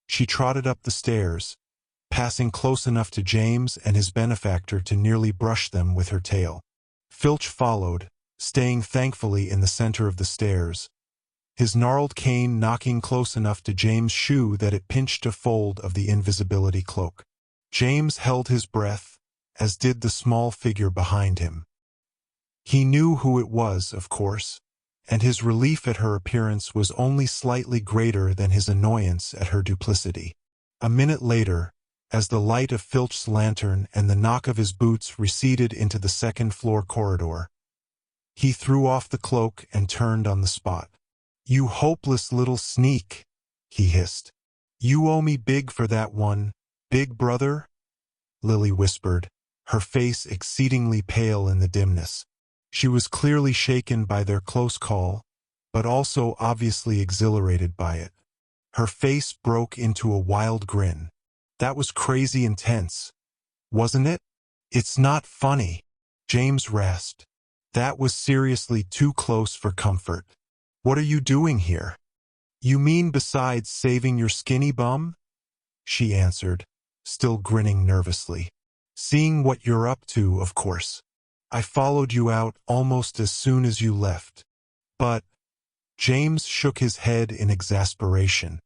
she trotted up the stairs, passing close enough to James and his benefactor to nearly brush them with her tail. Filch followed, staying thankfully in the center of the stairs, his gnarled cane knocking close enough to James' shoe that it pinched a fold of the invisibility cloak. James held his breath, as did the small figure behind him. He knew who it was, of course, and his relief at her appearance was only slightly greater than his annoyance at her duplicity. A minute later, as the light of Filch's lantern and the knock of his boots receded into the second-floor corridor, he threw off the cloak and turned on the spot. "You hopeless little sneak," he hissed. "You owe me big for that one, big brother?" Lily whispered, her face exceedingly pale in the dimness. She was clearly shaken by their close call, but also obviously exhilarated by it. Her face broke into a wild grin. "That was crazy intense, wasn't it?" "It's not funny," James rasped. "That was seriously too close for comfort. What are you doing here?" "You mean besides saving your skinny bum?" she answered, still grinning nervously. "Seeing what you're up to, of course. I followed you out almost as soon as you left." "But," James shook his head in exasperation,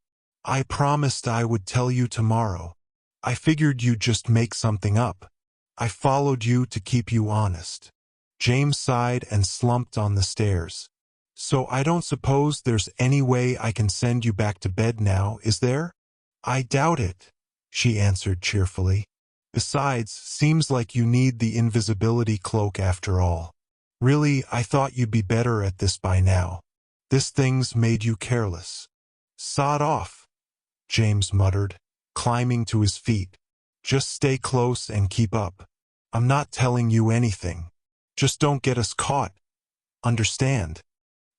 "I promised I would tell you tomorrow. I figured you'd just make something up. I followed you to keep you honest." James sighed and slumped on the stairs. "So I don't suppose there's any way I can send you back to bed now, is there?" "I doubt it," she answered cheerfully. "Besides, seems like you need the invisibility cloak after all. Really, I thought you'd be better at this by now. This thing's made you careless." "Sod off," James muttered, climbing to his feet. "Just stay close and keep up. I'm not telling you anything. Just don't get us caught. Understand?"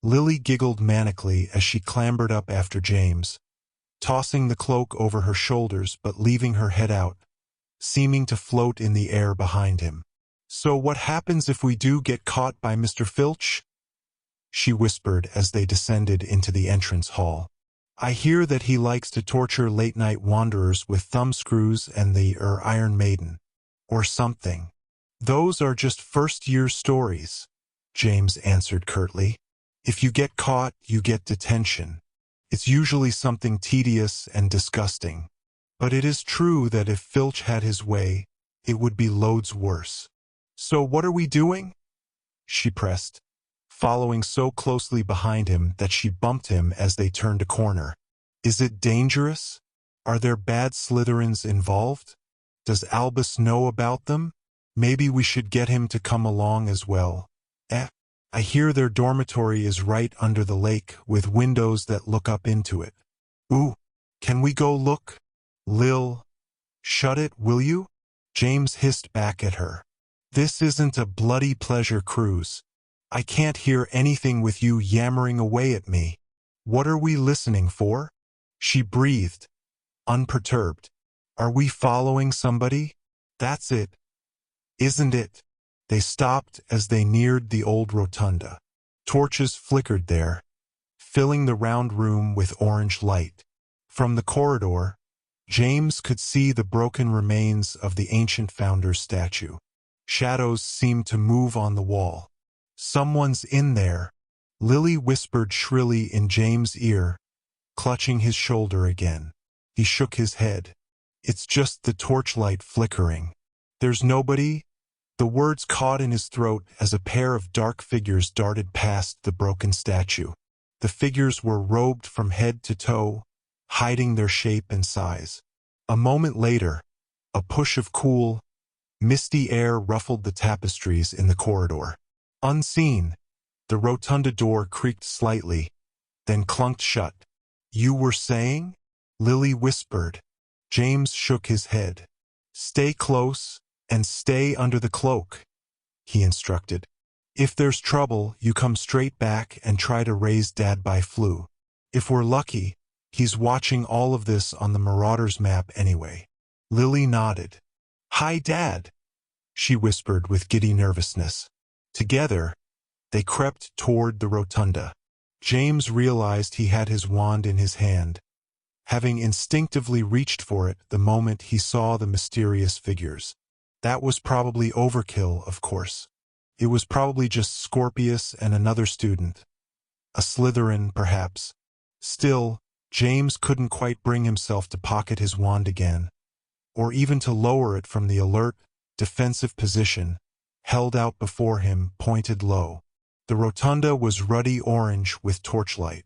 Lily giggled manically as she clambered up after James, tossing the cloak over her shoulders but leaving her head out, seeming to float in the air behind him. "So what happens if we do get caught by Mr. Filch?" she whispered as they descended into the entrance hall. "I hear that he likes to torture late-night wanderers with thumbscrews and the Iron Maiden." or something. Those are just first-year stories, James answered curtly. If you get caught, you get detention. It's usually something tedious and disgusting. But it is true that if Filch had his way, it would be loads worse. So what are we doing? She pressed, following so closely behind him that she bumped him as they turned a corner. Is it dangerous? Are there bad Slytherins involved? Does Albus know about them? Maybe we should get him to come along as well. I hear their dormitory is right under the lake with windows that look up into it. Ooh, can we go look? Lil, shut it, will you? James hissed back at her. This isn't a bloody pleasure cruise. I can't hear anything with you yammering away at me. What are we listening for? She breathed, unperturbed. Are we following somebody? That's it, isn't it? They stopped as they neared the old rotunda. Torches flickered there, filling the round room with orange light. From the corridor, James could see the broken remains of the ancient founder's statue. Shadows seemed to move on the wall. Someone's in there, Lily whispered shrilly in James' ear, clutching his shoulder again. He shook his head. It's just the torchlight flickering. There's nobody. The words caught in his throat as a pair of dark figures darted past the broken statue. The figures were robed from head to toe, hiding their shape and size. A moment later, a push of cool, misty air ruffled the tapestries in the corridor. Unseen, the rotunda door creaked slightly, then clunked shut. You were saying? Lily whispered. James shook his head. Stay close and stay under the cloak, he instructed. If there's trouble, you come straight back and try to raise Dad by flu. If we're lucky, he's watching all of this on the Marauder's map anyway. Lily nodded. Hi, Dad, she whispered with giddy nervousness. Together, they crept toward the rotunda. James realized he had his wand in his hand, having instinctively reached for it the moment he saw the mysterious figures. That was probably overkill, of course. It was probably just Scorpius and another student. A Slytherin, perhaps. Still, James couldn't quite bring himself to pocket his wand again, or even to lower it from the alert, defensive position, held out before him, pointed low. The rotunda was ruddy orange with torchlight.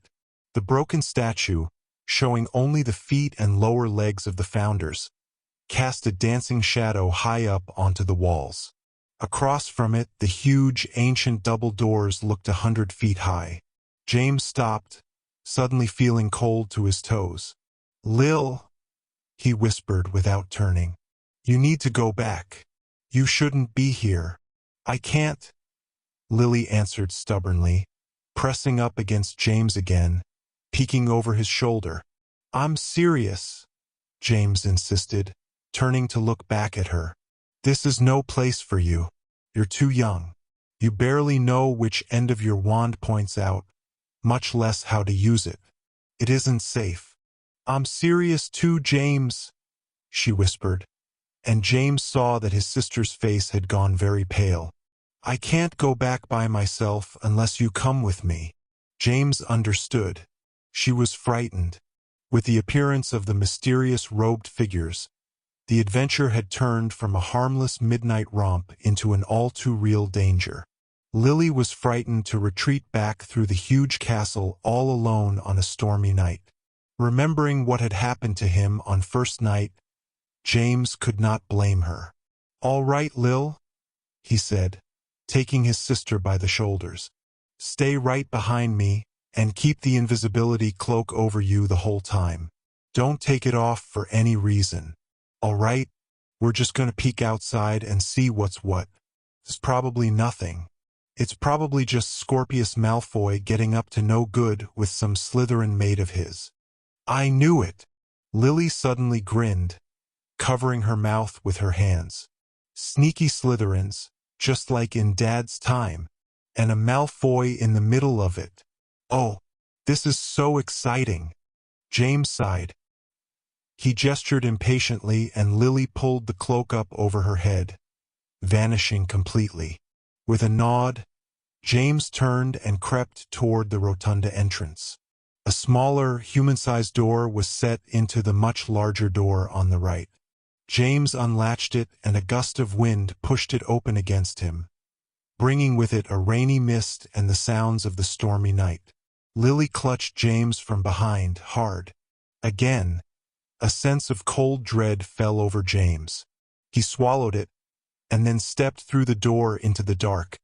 The broken statue, showing only the feet and lower legs of the founders, cast a dancing shadow high up onto the walls. Across from it, the huge, ancient double doors looked 100 feet high. James stopped, suddenly feeling cold to his toes. Lil, he whispered without turning. You need to go back. You shouldn't be here. I can't, Lily answered stubbornly, pressing up against James again, peeking over his shoulder. I'm serious, James insisted, turning to look back at her. This is no place for you. You're too young. You barely know which end of your wand points out, much less how to use it. It isn't safe. I'm serious too, James, she whispered, and James saw that his sister's face had gone very pale. I can't go back by myself unless you come with me. James understood. She was frightened. With the appearance of the mysterious robed figures, the adventure had turned from a harmless midnight romp into an all-too-real danger. Lily was frightened to retreat back through the huge castle all alone on a stormy night. Remembering what had happened to him on first night, James could not blame her. All right, Lil, he said, taking his sister by the shoulders. Stay right behind me and keep the invisibility cloak over you the whole time. Don't take it off for any reason. All right, we're just gonna peek outside and see what's what. It's probably nothing. It's probably just Scorpius Malfoy getting up to no good with some Slytherin mate of his. I knew it. Lily suddenly grinned, covering her mouth with her hands. Sneaky Slytherins, just like in Dad's time, and a Malfoy in the middle of it. Oh, this is so exciting. James sighed. He gestured impatiently and Lily pulled the cloak up over her head, vanishing completely. With a nod, James turned and crept toward the rotunda entrance. A smaller, human-sized door was set into the much larger door on the right. James unlatched it and a gust of wind pushed it open against him, bringing with it a rainy mist and the sounds of the stormy night. Lily clutched James from behind, hard. Again, a sense of cold dread fell over James. He swallowed it, and then stepped through the door into the dark,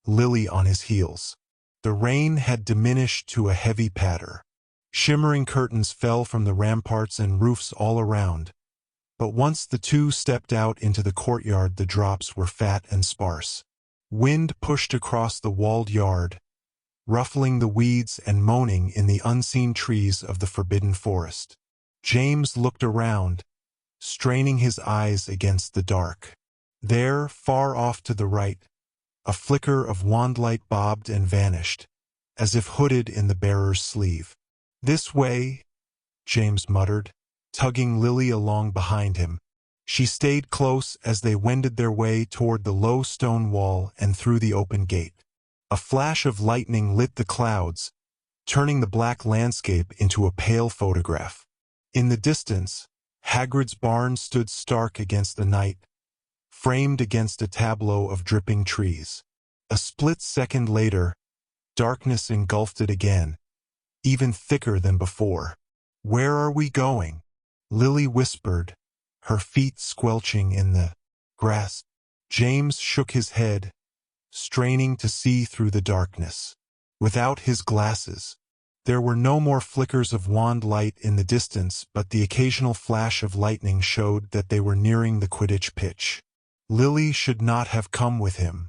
Lily on his heels. The rain had diminished to a heavy patter. Shimmering curtains fell from the ramparts and roofs all around, but once the two stepped out into the courtyard the drops were fat and sparse. Wind pushed across the walled yard, ruffling the weeds and moaning in the unseen trees of the forbidden forest. James looked around, straining his eyes against the dark. There, far off to the right, a flicker of wandlight bobbed and vanished, as if hooded in the bearer's sleeve. "This way," James muttered, tugging Lily along behind him. She stayed close as they wended their way toward the low stone wall and through the open gate. A flash of lightning lit the clouds, turning the black landscape into a pale photograph. In the distance, Hagrid's barn stood stark against the night, framed against a tableau of dripping trees. A split second later, darkness engulfed it again, even thicker than before. "Where are we going?" Lily whispered, her feet squelching in the grass. James shook his head, straining to see through the darkness. Without his glasses, there were no more flickers of wand light in the distance, but the occasional flash of lightning showed that they were nearing the Quidditch pitch. Lily should not have come with him.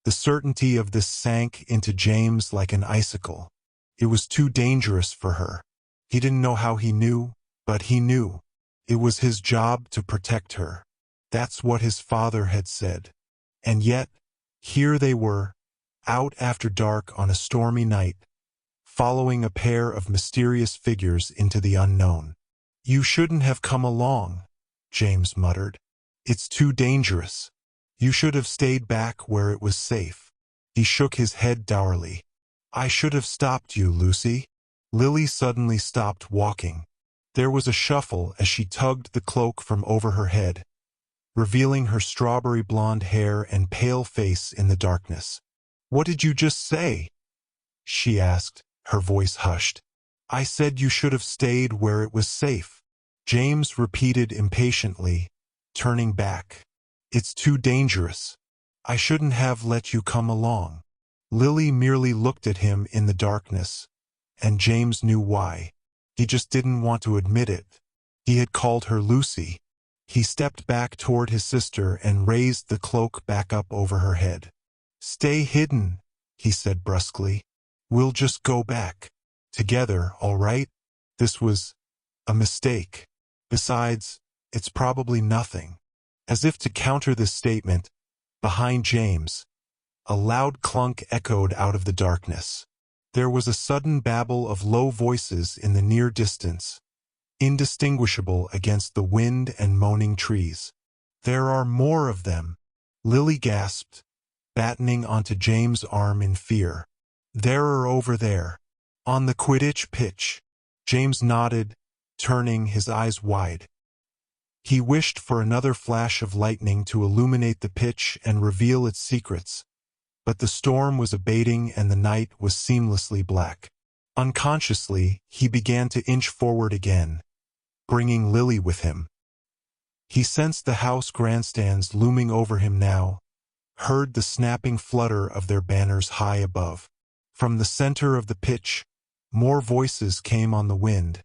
The certainty of this sank into James like an icicle. It was too dangerous for her. He didn't know how he knew, but he knew. It was his job to protect her. That's what his father had said. And yet, here they were, out after dark on a stormy night, following a pair of mysterious figures into the unknown. "You shouldn't have come along," James muttered. "It's too dangerous. You should have stayed back where it was safe." He shook his head dourly. "I should have stopped you, Lucy." Lily suddenly stopped walking. There was a shuffle as she tugged the cloak from over her head, revealing her strawberry blonde hair and pale face in the darkness. "What did you just say?" she asked, her voice hushed. "I said you should have stayed where it was safe," James repeated impatiently, turning back. "It's too dangerous. I shouldn't have let you come along." Lily merely looked at him in the darkness, and James knew why. He just didn't want to admit it. He had called her Lucy. He stepped back toward his sister and raised the cloak back up over her head. "Stay hidden," he said brusquely. "We'll just go back together, all right? This was a mistake. Besides, it's probably nothing." As if to counter this statement, behind James, a loud clunk echoed out of the darkness. There was a sudden babble of low voices in the near distance, indistinguishable against the wind and moaning trees. "There are more of them," Lily gasped, battening onto James' arm in fear. "They're over there, on the Quidditch pitch." James nodded, turning his eyes wide. He wished for another flash of lightning to illuminate the pitch and reveal its secrets, but the storm was abating and the night was seamlessly black. Unconsciously, he began to inch forward again, bringing Lily with him. He sensed the house grandstands looming over him now, heard the snapping flutter of their banners high above. From the center of the pitch, more voices came on the wind,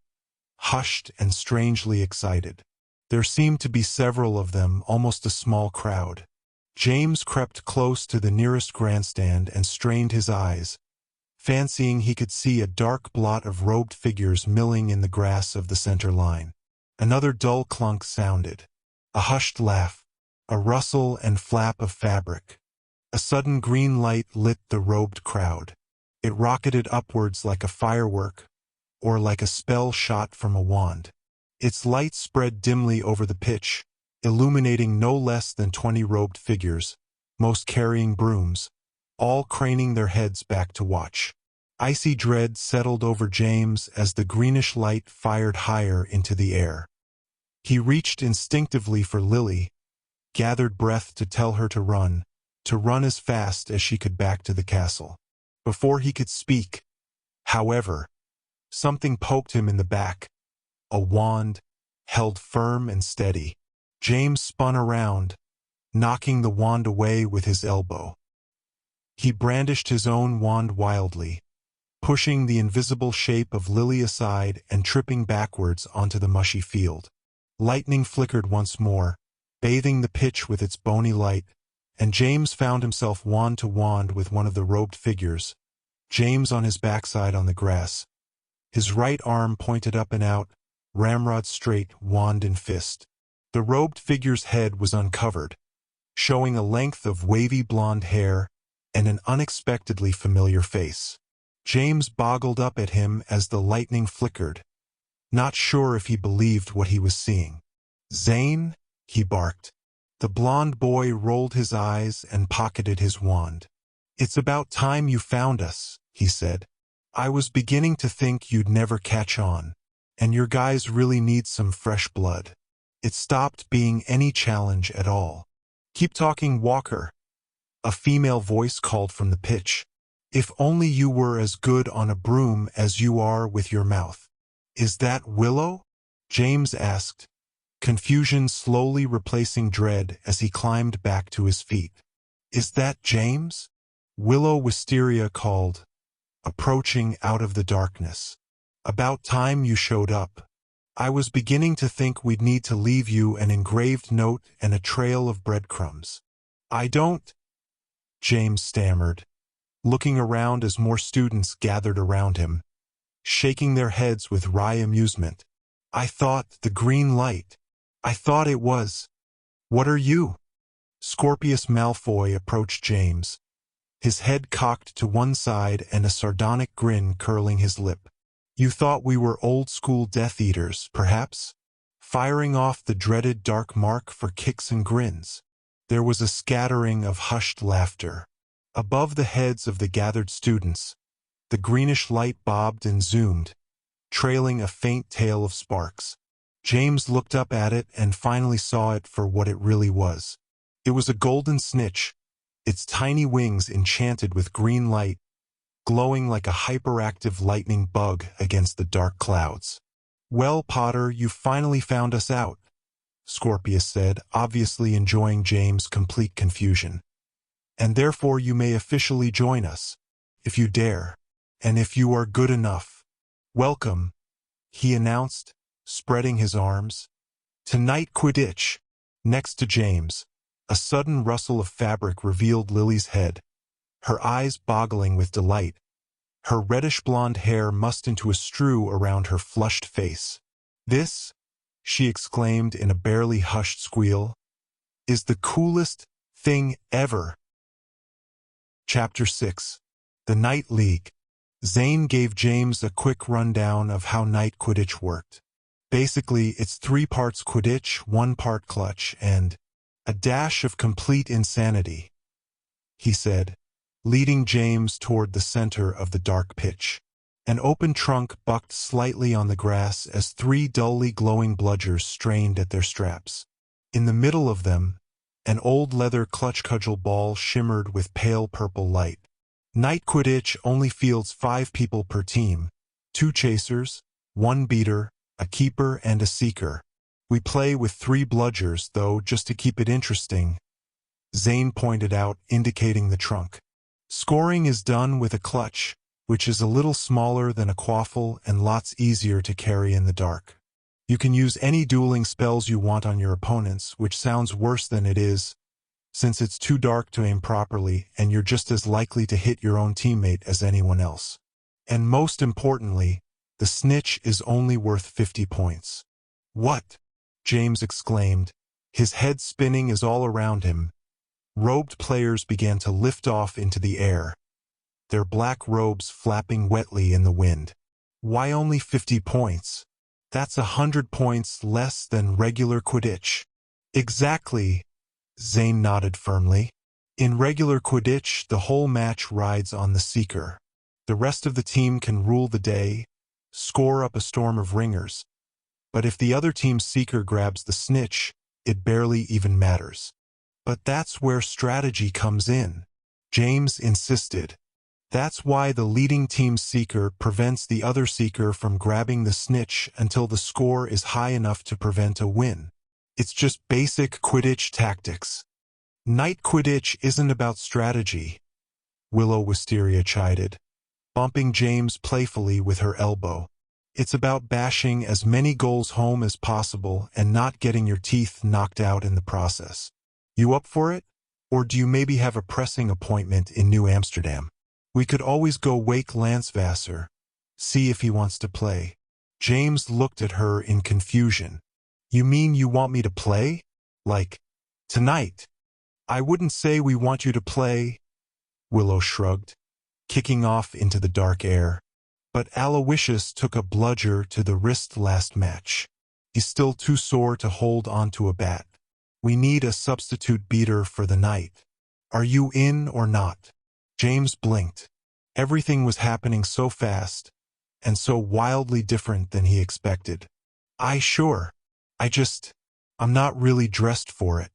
hushed and strangely excited. There seemed to be several of them, almost a small crowd. James crept close to the nearest grandstand and strained his eyes, fancying he could see a dark blot of robed figures milling in the grass of the center line. Another dull clunk sounded. A hushed laugh, a rustle and flap of fabric. A sudden green light lit the robed crowd. It rocketed upwards like a firework, or like a spell shot from a wand. Its light spread dimly over the pitch, illuminating no less than 20 robed figures, most carrying brooms, all craning their heads back to watch. Icy dread settled over James as the greenish light fired higher into the air. He reached instinctively for Lily, gathered breath to tell her to run as fast as she could back to the castle. Before he could speak, however, something poked him in the back, a wand, held firm and steady. James spun around, knocking the wand away with his elbow. He brandished his own wand wildly, pushing the invisible shape of Lily aside and tripping backwards onto the mushy field. Lightning flickered once more, bathing the pitch with its bony light, and James found himself wand to wand with one of the robed figures, James on his backside on the grass. His right arm pointed up and out, ramrod straight, wand in fist. The robed figure's head was uncovered, showing a length of wavy blonde hair and an unexpectedly familiar face. James boggled up at him as the lightning flickered, not sure if he believed what he was seeing. "Zane?" he barked. The blonde boy rolled his eyes and pocketed his wand. "It's about time you found us," he said. "I was beginning to think you'd never catch on, and your guys really need some fresh blood." It stopped being any challenge at all. "Keep talking, Walker," a female voice called from the pitch. "If only you were as good on a broom as you are with your mouth." "Is that Willow?" James asked, confusion slowly replacing dread as he climbed back to his feet. "Is that James?" Willow Wisteria called, approaching out of the darkness. "About time you showed up. I was beginning to think we'd need to leave you an engraved note and a trail of breadcrumbs." "I don't," James stammered, looking around as more students gathered around him, shaking their heads with wry amusement. "I thought the green light. I thought it was. What are you?" Scorpius Malfoy approached James, his head cocked to one side and a sardonic grin curling his lip. "You thought we were old-school Death Eaters, perhaps? Firing off the dreaded dark mark for kicks and grins." There was a scattering of hushed laughter. Above the heads of the gathered students, the greenish light bobbed and zoomed, trailing a faint tail of sparks. James looked up at it and finally saw it for what it really was. It was a golden snitch, its tiny wings enchanted with green light, glowing like a hyperactive lightning bug against the dark clouds. "Well, Potter, you finally found us out," Scorpius said, obviously enjoying James' complete confusion. "And therefore you may officially join us, if you dare, and if you are good enough. Welcome," he announced, spreading his arms. "Tonight Quidditch." Next to James, a sudden rustle of fabric revealed Lily's head, her eyes boggling with delight, her reddish-blonde hair mussed into a strew around her flushed face. "This," she exclaimed in a barely hushed squeal, "is the coolest thing ever." Chapter 6. The Night League. Zane gave James a quick rundown of how Night Quidditch worked. Basically, it's 3 parts Quidditch, 1 part clutch, and a dash of complete insanity, he said, leading James toward the center of the dark pitch. An open trunk bucked slightly on the grass as 3 dully glowing bludgers strained at their straps. In the middle of them, an old leather clutch cudgel ball shimmered with pale purple light. Night Quidditch only fields 5 people per team, 2 chasers, 1 beater, a keeper, and a seeker. We play with 3 bludgers, though, just to keep it interesting, Zane pointed out, indicating the trunk. Scoring is done with a clutch, which is a little smaller than a quaffle and lots easier to carry in the dark. You can use any dueling spells you want on your opponents, which sounds worse than it is, since it's too dark to aim properly and you're just as likely to hit your own teammate as anyone else. And most importantly, the snitch is only worth 50 points. "What?" James exclaimed, his head spinning as all around him, robed players began to lift off into the air, their black robes flapping wetly in the wind. "Why only 50 points? That's 100 points less than regular Quidditch. Exactly, Zane nodded firmly. In regular Quidditch, the whole match rides on the seeker. The rest of the team can rule the day, score up a storm of ringers. But if the other team's seeker grabs the snitch, it barely even matters. But that's where strategy comes in, James insisted. That's why the leading team's seeker prevents the other seeker from grabbing the snitch until the score is high enough to prevent a win. It's just basic Quidditch tactics. Night Quidditch isn't about strategy, Willow Wisteria chided, bumping James playfully with her elbow. It's about bashing as many goals home as possible and not getting your teeth knocked out in the process. You up for it? Or do you maybe have a pressing appointment in New Amsterdam? We could always go wake Lansvassar, see if he wants to play. James looked at her in confusion. You mean you want me to play? Like, tonight? I wouldn't say we want you to play, Willow shrugged, kicking off into the dark air. But Aloysius took a bludger to the wrist last match. He's still too sore to hold onto a bat. We need a substitute beater for the night. Are you in or not? James blinked. Everything was happening so fast, and so wildly different than he expected. Sure. I'm not really dressed for it.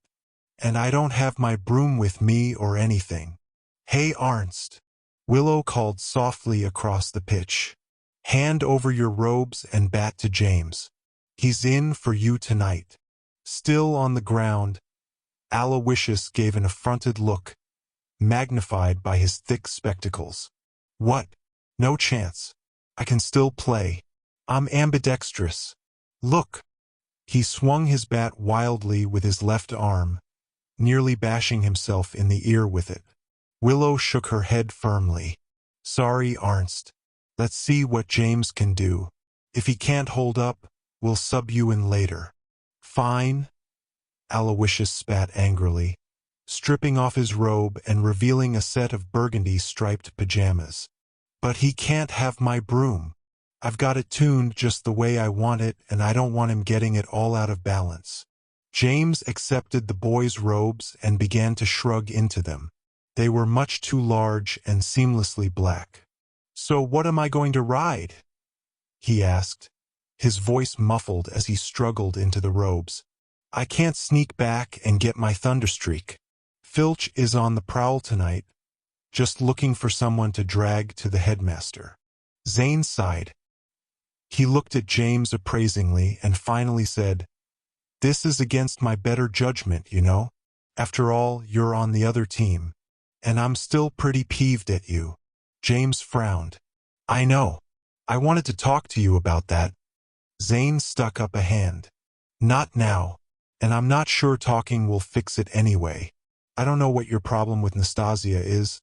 And I don't have my broom with me or anything. Hey Arnst, Willow called softly across the pitch. Hand over your robes and bat to James. He's in for you tonight. Still on the ground, Aloysius gave an affronted look, magnified by his thick spectacles. What? No chance. I can still play. I'm ambidextrous. Look. He swung his bat wildly with his left arm, nearly bashing himself in the ear with it. Willow shook her head firmly. Sorry, Arnst. Let's see what James can do. If he can't hold up, we'll sub you in later. Fine, Aloysius spat angrily, stripping off his robe and revealing a set of burgundy-striped pajamas. But he can't have my broom. I've got it tuned just the way I want it, and I don't want him getting it all out of balance. James accepted the boy's robes and began to shrug into them. They were much too large and seamlessly black. So what am I going to ride? He asked, his voice muffled as he struggled into the robes. I can't sneak back and get my thunderstreak. Filch is on the prowl tonight, just looking for someone to drag to the headmaster. Zane sighed. He looked at James appraisingly and finally said, This is against my better judgment, you know. After all, you're on the other team. And I'm still pretty peeved at you. James frowned. I know. I wanted to talk to you about that. Zane stuck up a hand. Not now. And I'm not sure talking will fix it anyway. I don't know what your problem with Nastasia is,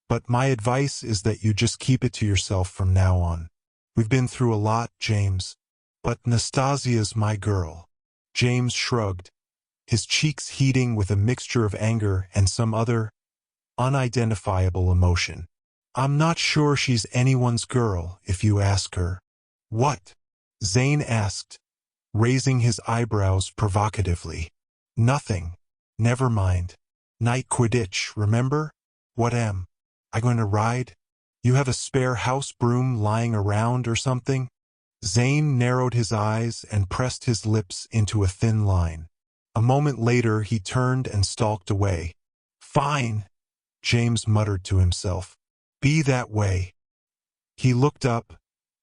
but my advice is that you just keep it to yourself from now on. We've been through a lot, James. But Nastasia's my girl. James shrugged, his cheeks heating with a mixture of anger and some other, unidentifiable emotion. I'm not sure she's anyone's girl, if you ask her. What? Zane asked, raising his eyebrows provocatively. Nothing. Never mind. Night Quidditch, remember? What am I going to ride? You have a spare house broom lying around or something? Zane narrowed his eyes and pressed his lips into a thin line. A moment later he turned and stalked away. Fine, James muttered to himself. Be that way. He looked up,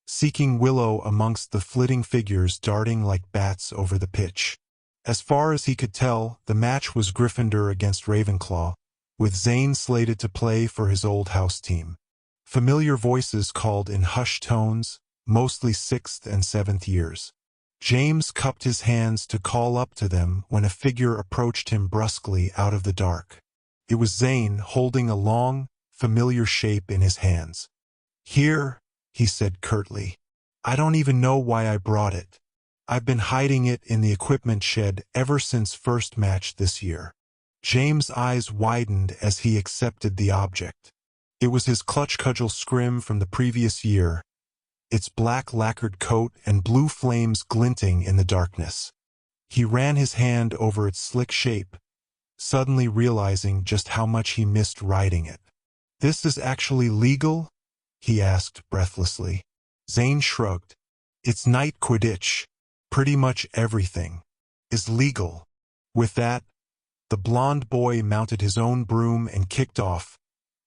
seeking Willow amongst the flitting figures darting like bats over the pitch. As far as he could tell, the match was Gryffindor against Ravenclaw, with Zane slated to play for his old house team. Familiar voices called in hushed tones, mostly 6th and 7th years. James cupped his hands to call up to them when a figure approached him brusquely out of the dark. It was Zane holding a long, familiar shape in his hands. Here, he said curtly. I don't even know why I brought it. I've been hiding it in the equipment shed ever since first match this year. James' eyes widened as he accepted the object. It was his clutch cudgel scrim from the previous year, its black lacquered coat and blue flames glinting in the darkness. He ran his hand over its slick shape, suddenly realizing just how much he missed riding it. "This is actually legal?" he asked breathlessly. Zane shrugged. "It's night Quidditch. Pretty much everything is legal." With that, the blond boy mounted his own broom and kicked off,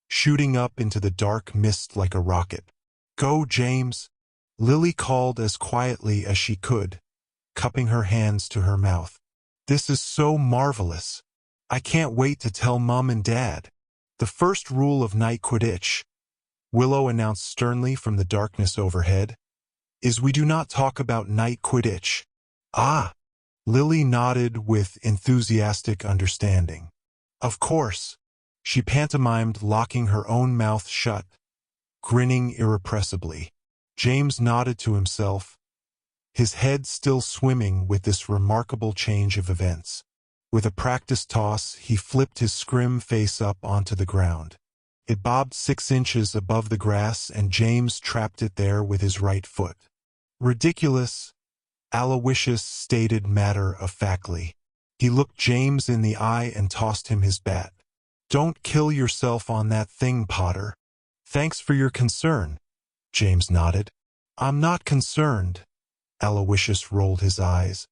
shooting up into the dark mist like a rocket. "Go, James," Lily called as quietly as she could, cupping her hands to her mouth. "This is so marvelous. I can't wait to tell Mom and Dad." "The first rule of night Quidditch," Willow announced sternly from the darkness overhead, "is we do not talk about night Quidditch." "Ah!" Lily nodded with enthusiastic understanding. "Of course." She pantomimed, locking her own mouth shut, grinning irrepressibly. James nodded to himself, his head still swimming with this remarkable change of events. With a practiced toss, he flipped his scrim face up onto the ground. It bobbed 6 inches above the grass, and James trapped it there with his right foot. "Ridiculous," Aloysius stated matter-of-factly. He looked James in the eye and tossed him his bat. "Don't kill yourself on that thing, Potter." "Thanks for your concern," James nodded. "I'm not concerned," Aloysius rolled his eyes.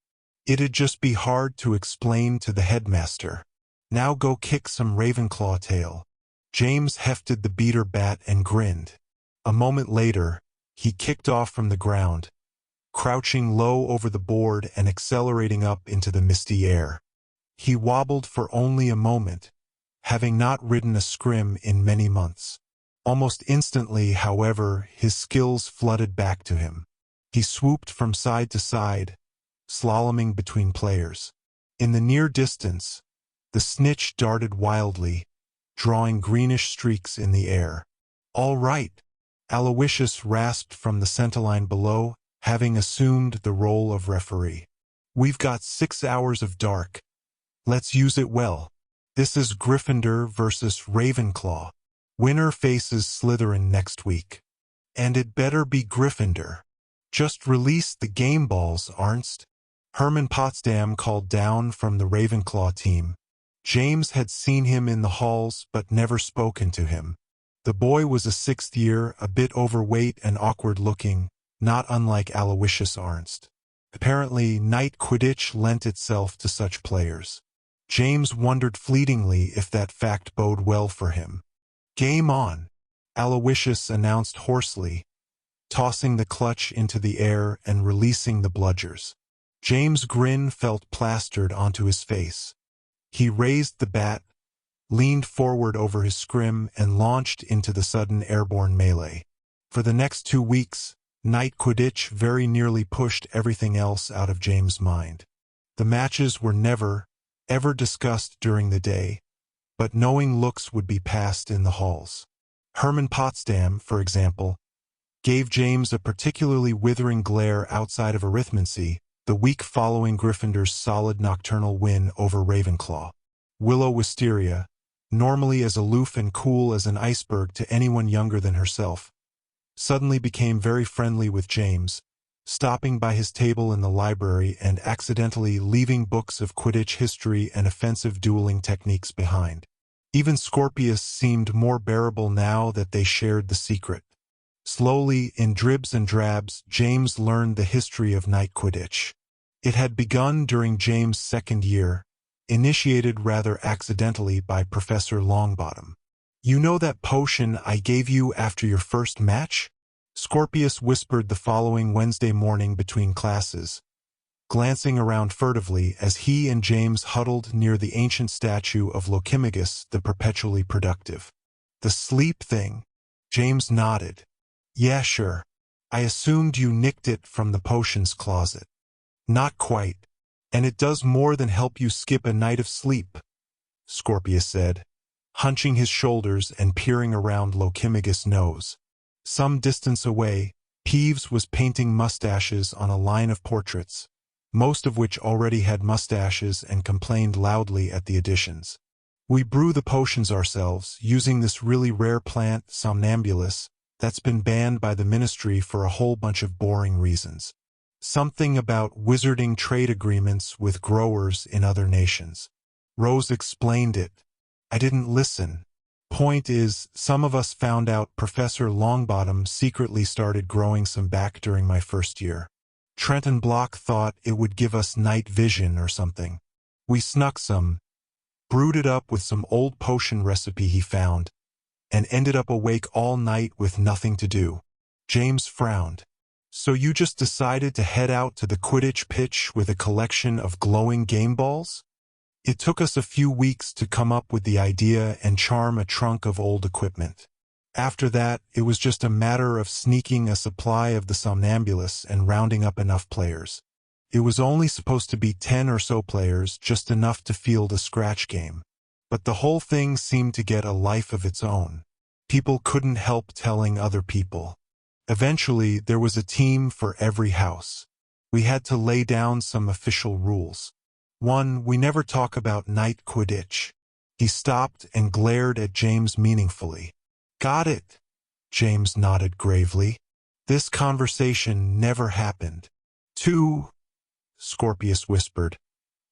"It'd just be hard to explain to the headmaster. Now go kick some Ravenclaw tail." James hefted the beater bat and grinned. A moment later, he kicked off from the ground, crouching low over the board and accelerating up into the misty air. He wobbled for only a moment, having not ridden a scrim in many months. Almost instantly, however, his skills flooded back to him. He swooped from side to side, slaloming between players. In the near distance, the snitch darted wildly, drawing greenish streaks in the air. "All right," Aloysius rasped from the centerline below, having assumed the role of referee. "We've got 6 hours of dark. Let's use it well. This is Gryffindor versus Ravenclaw. Winner faces Slytherin next week. And it better be Gryffindor. Just release the game balls, Arnst," Herman Potsdam called down from the Ravenclaw team. James had seen him in the halls but never spoken to him. The boy was a 6th year, a bit overweight and awkward-looking, not unlike Aloysius Arnst. Apparently, night Quidditch lent itself to such players. James wondered fleetingly if that fact bode well for him. "Game on," Aloysius announced hoarsely, tossing the clutch into the air and releasing the bludgers. James' grin felt plastered onto his face. He raised the bat, leaned forward over his scrim, and launched into the sudden airborne melee. For the next 2 weeks, night Quidditch very nearly pushed everything else out of James' mind. The matches were never, ever discussed during the day, but knowing looks would be passed in the halls. Herman Potsdam, for example, gave James a particularly withering glare outside of arithmancy the week following Gryffindor's solid nocturnal win over Ravenclaw. Willow Wisteria, normally as aloof and cool as an iceberg to anyone younger than herself, suddenly became very friendly with James, stopping by his table in the library and accidentally leaving books of Quidditch history and offensive dueling techniques behind. Even Scorpius seemed more bearable now that they shared the secret. Slowly, in dribs and drabs, James learned the history of night Quidditch. It had begun during James' 2nd year, initiated rather accidentally by Professor Longbottom. "You know that potion I gave you after your first match?" Scorpius whispered the following Wednesday morning between classes, glancing around furtively as he and James huddled near the ancient statue of Lochimigus the Perpetually Productive. "The sleep thing?" James nodded. "Yeah, sure. I assumed you nicked it from the potions closet." "Not quite. And it does more than help you skip a night of sleep," Scorpius said, hunching his shoulders and peering around Lochimigus' nose. Some distance away, Peeves was painting mustaches on a line of portraits, most of which already had mustaches, and complained loudly at the additions. "We brew the potions ourselves, using this really rare plant, Somnambulus, that's been banned by the ministry for a whole bunch of boring reasons. Something about wizarding trade agreements with growers in other nations. Rose explained it. I didn't listen. Point is, some of us found out Professor Longbottom secretly started growing some back during my first year. Trenton Block thought it would give us night vision or something. We snuck some, brewed it up with some old potion recipe he found, and ended up awake all night with nothing to do. James frowned. So you just decided to head out to the Quidditch pitch with a collection of glowing game balls? It took us a few weeks to come up with the idea and charm a trunk of old equipment. After that, it was just a matter of sneaking a supply of the somnambulous and rounding up enough players. It was only supposed to be 10 or so players, just enough to field a scratch game. But the whole thing seemed to get a life of its own. People couldn't help telling other people. Eventually, there was a team for every house. We had to lay down some official rules. 1. We never talk about night Quidditch. He stopped and glared at James meaningfully. Got it. James nodded gravely. This conversation never happened. 2. Scorpius whispered,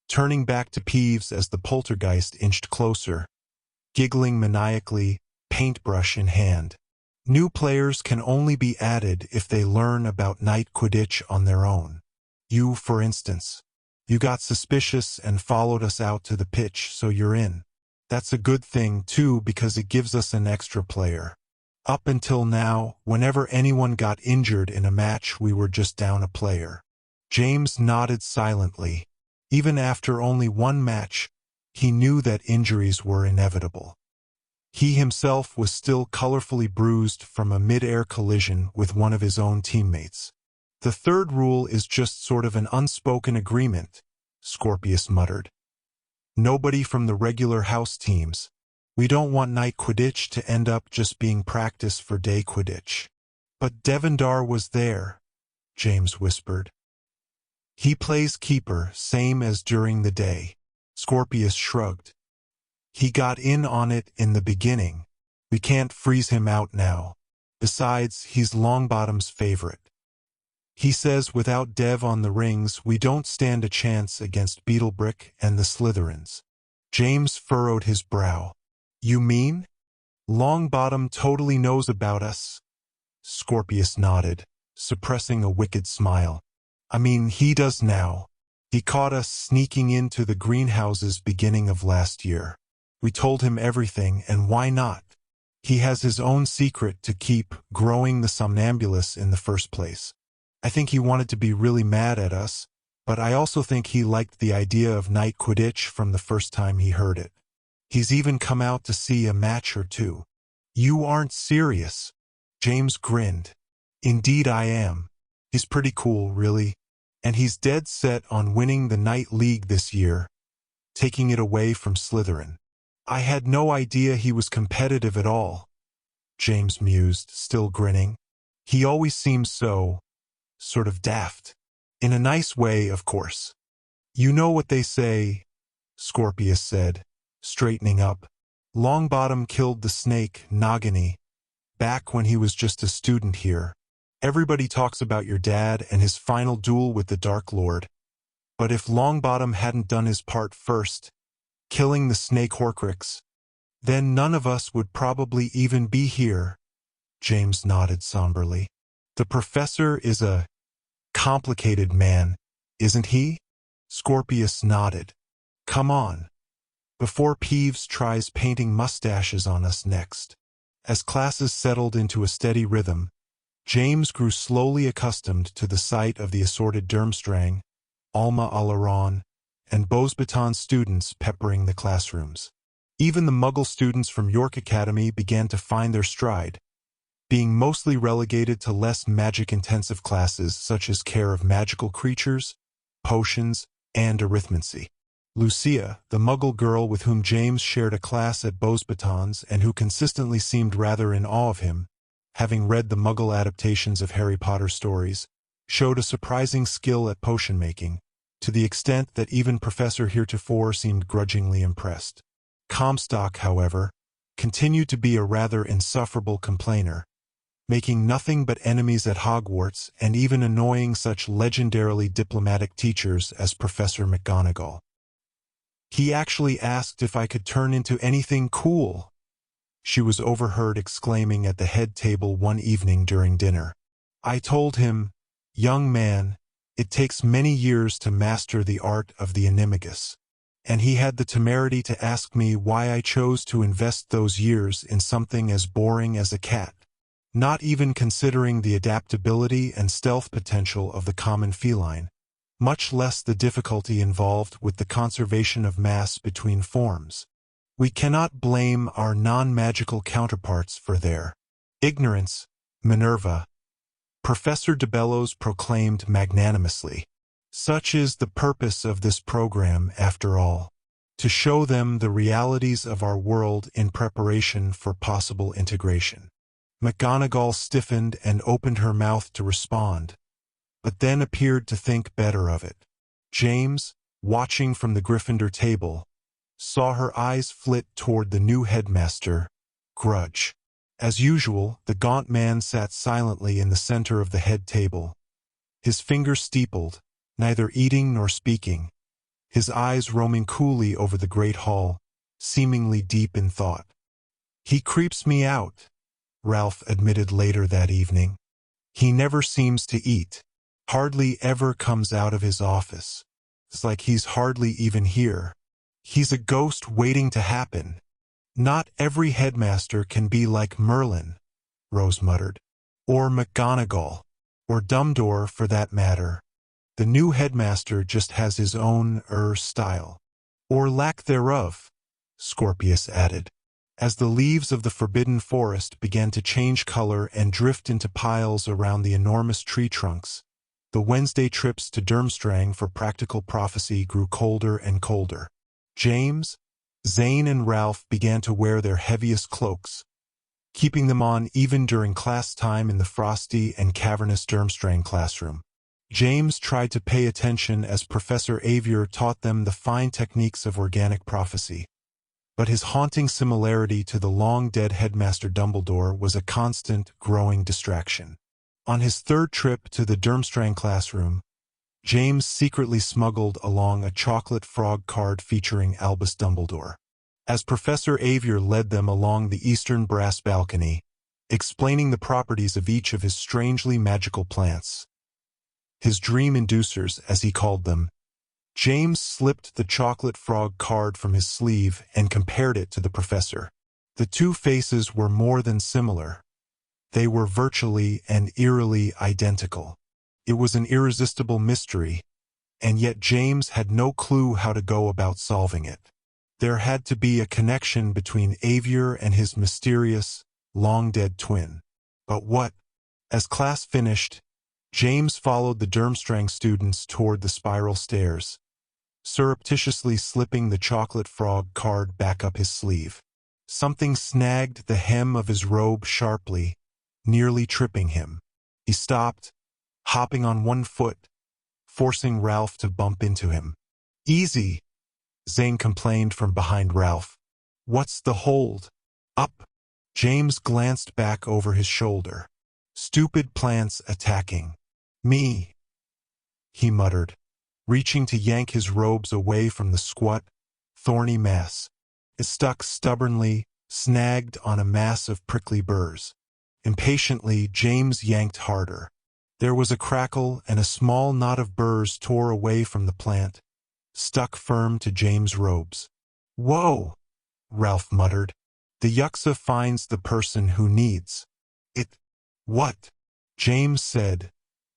turning back to Peeves as the poltergeist inched closer, giggling maniacally, paintbrush in hand. New players can only be added if they learn about night Quidditch on their own. You, for instance. You got suspicious and followed us out to the pitch, so you're in. That's a good thing, too, because it gives us an extra player. Up until now, whenever anyone got injured in a match, we were just down a player. James nodded silently. Even after only one match, he knew that injuries were inevitable. He himself was still colorfully bruised from a mid-air collision with one of his own teammates. The third rule is just sort of an unspoken agreement, Scorpius muttered. Nobody from the regular house teams. We don't want night Quidditch to end up just being practice for day Quidditch. But Devendar was there, James whispered. He plays keeper, same as during the day. Scorpius shrugged. He got in on it in the beginning. We can't freeze him out now. Besides, he's Longbottom's favorite. He says without Dev on the rings, we don't stand a chance against Beetlebrick and the Slytherins. James furrowed his brow. You mean? Longbottom totally knows about us. Scorpius nodded, suppressing a wicked smile. I mean, he does now. He caught us sneaking into the greenhouses beginning of last year. We told him everything, and why not? He has his own secret to keep growing the somnambulous in the first place. I think he wanted to be really mad at us, but I also think he liked the idea of night Quidditch from the first time he heard it. He's even come out to see a match or two. You aren't serious. James grinned. Indeed I am. He's pretty cool, really. And he's dead set on winning the Night League this year, taking it away from Slytherin. I had no idea he was competitive at all, James mused, still grinning. He always seems so, sort of daft. In a nice way, of course. You know what they say, Scorpius said, straightening up. Longbottom killed the snake, Nagini, back when he was just a student here. Everybody talks about your dad and his final duel with the Dark Lord. But if Longbottom hadn't done his part first, killing the snake Horcrux, then none of us would probably even be here. James nodded somberly. The professor is a complicated man, isn't he? Scorpius nodded. Come on. Before Peeves tries painting mustaches on us next. As classes settled into a steady rhythm, James grew slowly accustomed to the sight of the assorted Durmstrang, Alma Alaron, and Beauxbatons students peppering the classrooms. Even the Muggle students from York Academy began to find their stride, being mostly relegated to less magic-intensive classes such as care of magical creatures, potions, and arithmancy. Lucia, the Muggle girl with whom James shared a class at Beauxbatons and who consistently seemed rather in awe of him, having read the Muggle adaptations of Harry Potter stories, showed a surprising skill at potion-making, to the extent that even Professor Heretofore seemed grudgingly impressed. Comstock, however, continued to be a rather insufferable complainer, making nothing but enemies at Hogwarts and even annoying such legendarily diplomatic teachers as Professor McGonagall. He actually asked if I could turn into anything cool, she was overheard exclaiming at the head table one evening during dinner. I told him, "Young man, it takes many years to master the art of the animagus." And he had the temerity to ask me why I chose to invest those years in something as boring as a cat, not even considering the adaptability and stealth potential of the common feline, much less the difficulty involved with the conservation of mass between forms. We cannot blame our non-magical counterparts for their ignorance, Minerva, Professor de Bellows proclaimed magnanimously. Such is the purpose of this program, after all, to show them the realities of our world in preparation for possible integration. McGonagall stiffened and opened her mouth to respond, but then appeared to think better of it. James, watching from the Gryffindor table, saw her eyes flit toward the new headmaster, Grudge. As usual, the gaunt man sat silently in the center of the head table, his fingers steepled, neither eating nor speaking, his eyes roaming coolly over the great hall, seemingly deep in thought. "He creeps me out," Ralph admitted later that evening. "He never seems to eat, hardly ever comes out of his office. It's like he's hardly even here. He's a ghost waiting to happen." "Not every headmaster can be like Merlin," Rose muttered. "Or McGonagall. Or Dumbledore, for that matter. The new headmaster just has his own, style. Or lack thereof," Scorpius added. As the leaves of the forbidden forest began to change color and drift into piles around the enormous tree trunks, the Wednesday trips to Durmstrang for practical prophecy grew colder and colder. James, Zane and Ralph began to wear their heaviest cloaks, keeping them on even during class time in the frosty and cavernous Durmstrang classroom. James tried to pay attention as Professor Avier taught them the fine techniques of organic prophecy, but his haunting similarity to the long-dead Headmaster Dumbledore was a constant, growing distraction. On his third trip to the Durmstrang classroom, James secretly smuggled along a chocolate frog card featuring Albus Dumbledore. As Professor Avier led them along the eastern brass balcony, explaining the properties of each of his strangely magical plants, his dream inducers as he called them, James slipped the chocolate frog card from his sleeve and compared it to the professor. The two faces were more than similar. They were virtually and eerily identical. It was an irresistible mystery, and yet James had no clue how to go about solving it. There had to be a connection between Avier and his mysterious, long-dead twin. But what? As class finished, James followed the Durmstrang students toward the spiral stairs, surreptitiously slipping the chocolate frog card back up his sleeve. Something snagged the hem of his robe sharply, nearly tripping him. He stopped, hopping on one foot, forcing Ralph to bump into him. "Easy," Zane complained from behind Ralph. "What's the hold?" "Up." James glanced back over his shoulder. "Stupid plants attacking me," he muttered, reaching to yank his robes away from the squat, thorny mass. It stuck stubbornly, snagged on a mass of prickly burrs. Impatiently, James yanked harder. There was a crackle, and a small knot of burrs tore away from the plant, stuck firm to James' robes. "Whoa," Ralph muttered. "The Yuxa finds the person who needs it." "What?" James said,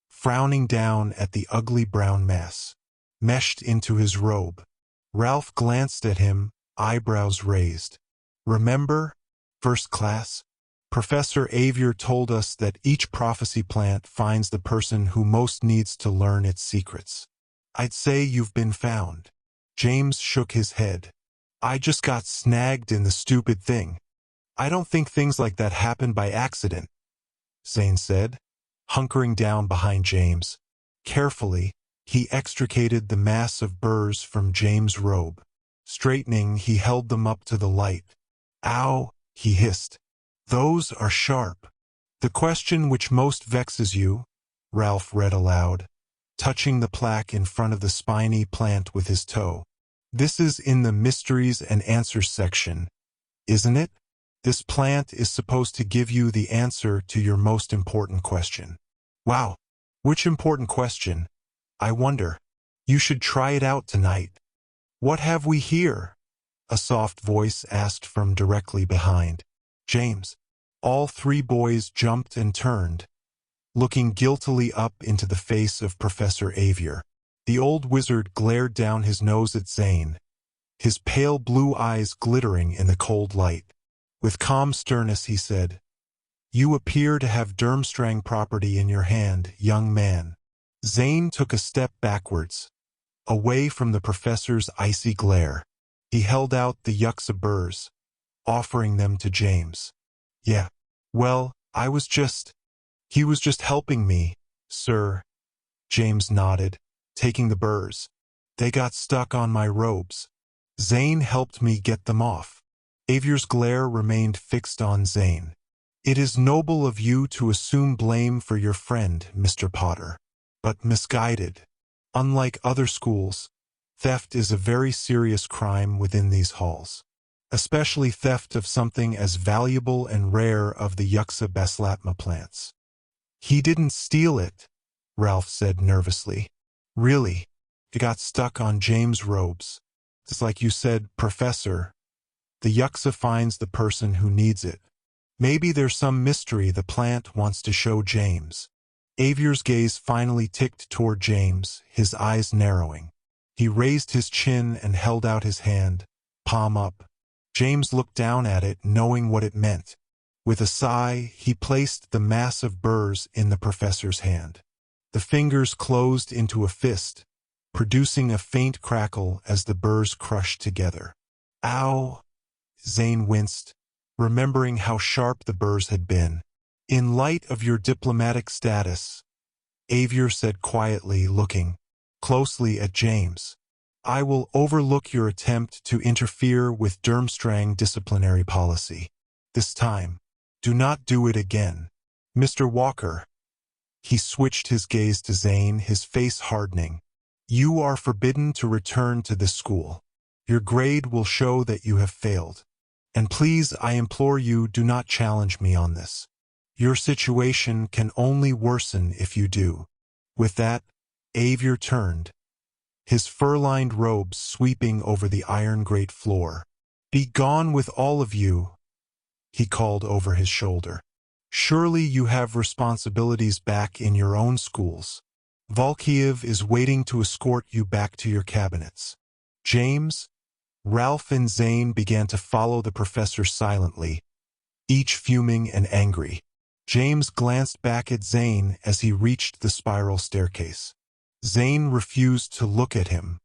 frowning down at the ugly brown mass, meshed into his robe. Ralph glanced at him, eyebrows raised. "Remember, first class? Professor Avier told us that each prophecy plant finds the person who most needs to learn its secrets. I'd say you've been found." James shook his head. "I just got snagged in the stupid thing. I don't think things like that happen by accident," Zane said, hunkering down behind James. Carefully, he extricated the mass of burrs from James' robe. Straightening, he held them up to the light. "Ow," he hissed. "Those are sharp." The question which most vexes you, Ralph read aloud, touching the plaque in front of the spiny plant with his toe. This is in the Mysteries and Answers section, isn't it? This plant is supposed to give you the answer to your most important question. Wow, which important question? I wonder. You should try it out tonight. What have we here? A soft voice asked from directly behind. James. All three boys jumped and turned, looking guiltily up into the face of Professor Avier. The old wizard glared down his nose at Zane, his pale blue eyes glittering in the cold light. With calm sternness he said, "You appear to have Durmstrang property in your hand, young man." Zane took a step backwards, away from the professor's icy glare. He held out the Yuxa burrs, offering them to James. "Yeah, well, he was just helping me, sir." James nodded, taking the burrs. "They got stuck on my robes. Zane helped me get them off." Avier's glare remained fixed on Zane. "It is noble of you to assume blame for your friend, Mr. Potter, but misguided. Unlike other schools, theft is a very serious crime within these halls, especially theft of something as valuable and rare of the Yuxa baslatma plants." "He didn't steal it," Ralph said nervously. "Really, it got stuck on James' robes. It's like you said, Professor. The Yuxa finds the person who needs it. Maybe there's some mystery the plant wants to show James." Avier's gaze finally ticked toward James, his eyes narrowing. He raised his chin and held out his hand, palm up. James looked down at it, knowing what it meant. With a sigh, he placed the mass of burrs in the professor's hand. The fingers closed into a fist, producing a faint crackle as the burrs crushed together. "Ow!" Zane winced, remembering how sharp the burrs had been. "In light of your diplomatic status," Avier said quietly, looking closely at James, "I will overlook your attempt to interfere with Durmstrang disciplinary policy. This time, do not do it again. Mr. Walker." He switched his gaze to Zane, his face hardening. "You are forbidden to return to this school. Your grade will show that you have failed. And please, I implore you, do not challenge me on this. Your situation can only worsen if you do." With that, Avier turned, his fur-lined robes sweeping over the iron grate floor. "Be gone with all of you," he called over his shoulder. "Surely you have responsibilities back in your own schools. Volkiev is waiting to escort you back to your cabinets." James, Ralph and Zane began to follow the professor silently, each fuming and angry. James glanced back at Zane as he reached the spiral staircase. Zane refused to look at him.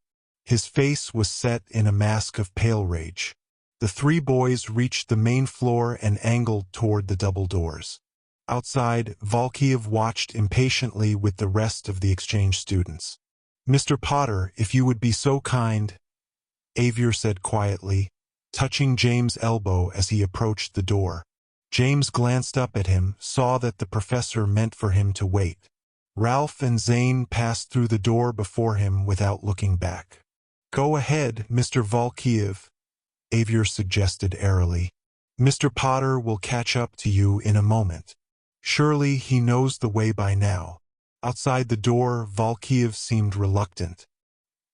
His face was set in a mask of pale rage. The three boys reached the main floor and angled toward the double doors. Outside, Volkiev watched impatiently with the rest of the exchange students. "Mr. Potter, if you would be so kind," Avier said quietly, touching James' elbow as he approached the door. James glanced up at him, saw that the professor meant for him to wait. Ralph and Zane passed through the door before him without looking back. "Go ahead, Mr. Volkiev," Avier suggested airily. "Mr. Potter will catch up to you in a moment. Surely he knows the way by now." Outside the door, Volkiev seemed reluctant.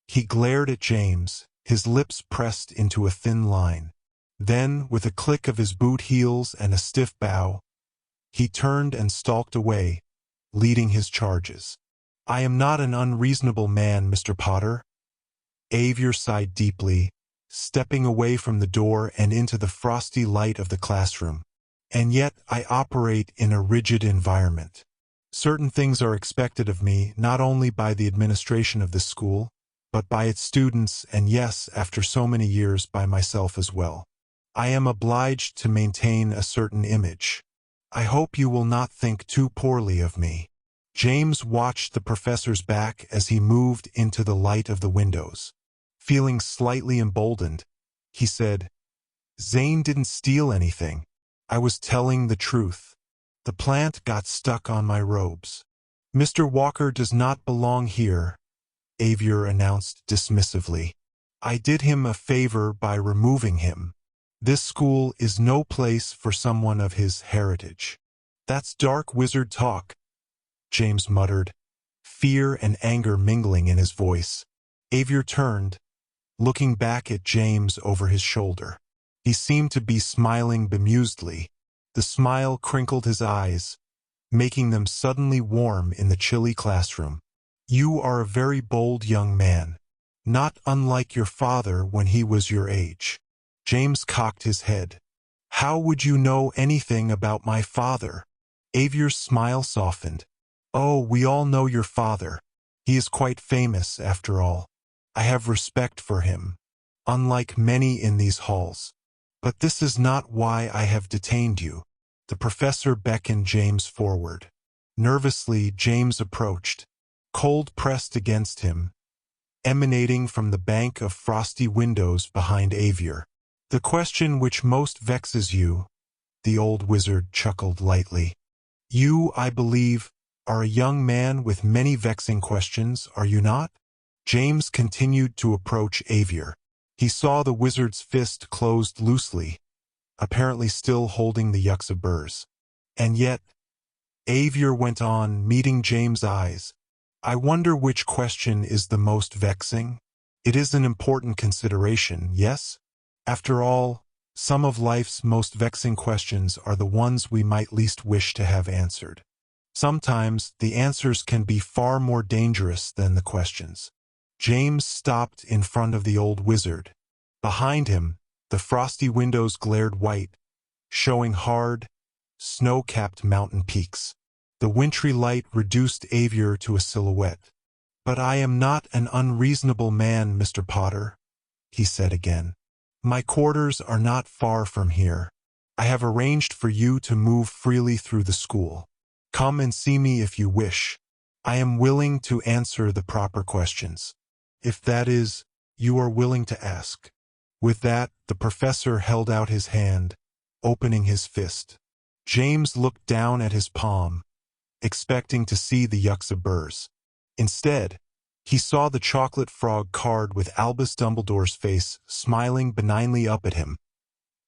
He glared at James, his lips pressed into a thin line. Then, with a click of his boot heels and a stiff bow, he turned and stalked away, leading his charges. "I am not an unreasonable man, Mr. Potter." Avier sighed deeply, stepping away from the door and into the frosty light of the classroom. "And yet I operate in a rigid environment. Certain things are expected of me not only by the administration of this school, but by its students, and yes, after so many years, by myself as well. I am obliged to maintain a certain image. I hope you will not think too poorly of me." James watched the professor's back as he moved into the light of the windows. Feeling slightly emboldened, he said, "Zane didn't steal anything. I was telling the truth." The plant got stuck on my robes. Mr. Walker does not belong here, Avier announced dismissively. I did him a favor by removing him. This school is no place for someone of his heritage. That's dark wizard talk, James muttered, fear and anger mingling in his voice. Avier turned, looking back at James over his shoulder. He seemed to be smiling bemusedly. The smile crinkled his eyes, making them suddenly warm in the chilly classroom. You are a very bold young man, not unlike your father when he was your age. James cocked his head. How would you know anything about my father? Avier's smile softened. Oh, we all know your father. He is quite famous, after all. I have respect for him, unlike many in these halls. But this is not why I have detained you. The professor beckoned James forward. Nervously, James approached, cold pressed against him, emanating from the bank of frosty windows behind Avier. The question which most vexes you, the old wizard chuckled lightly. You, I believe, are a young man with many vexing questions, are you not? James continued to approach Avier. He saw the wizard's fist closed loosely, apparently still holding the Yuxaburs. And yet, Avier went on, meeting James' eyes. I wonder which question is the most vexing? It is an important consideration, yes? After all, some of life's most vexing questions are the ones we might least wish to have answered. Sometimes the answers can be far more dangerous than the questions. James stopped in front of the old wizard. Behind him, the frosty windows glared white, showing hard, snow-capped mountain peaks. The wintry light reduced Avier to a silhouette. But I am not an unreasonable man, Mr. Potter, he said again. My quarters are not far from here. I have arranged for you to move freely through the school. Come and see me if you wish. I am willing to answer the proper questions. If that is, you are willing to ask. With that, the professor held out his hand, opening his fist. James looked down at his palm, expecting to see the Yuxaburs. Instead, he saw the chocolate frog card with Albus Dumbledore's face smiling benignly up at him,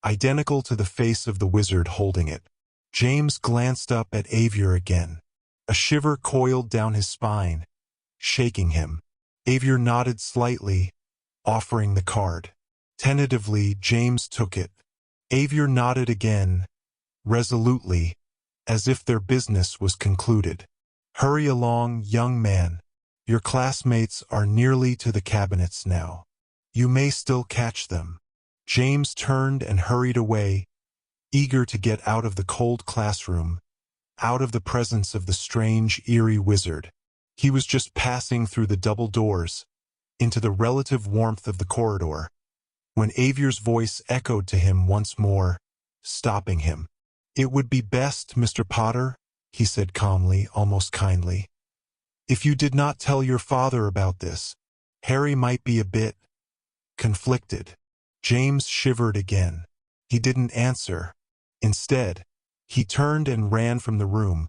identical to the face of the wizard holding it. James glanced up at Avier again. A shiver coiled down his spine, shaking him. Avier nodded slightly, offering the card. Tentatively, James took it. Avier nodded again, resolutely, as if their business was concluded. Hurry along, young man. Your classmates are nearly to the cabinets now. You may still catch them. James turned and hurried away, eager to get out of the cold classroom, out of the presence of the strange, eerie wizard. He was just passing through the double doors, into the relative warmth of the corridor, when Avier's voice echoed to him once more, stopping him. It would be best, Mr. Potter, he said calmly, almost kindly, if you did not tell your father about this. Harry might be a bit conflicted. James shivered again. He didn't answer. Instead, he turned and ran from the room,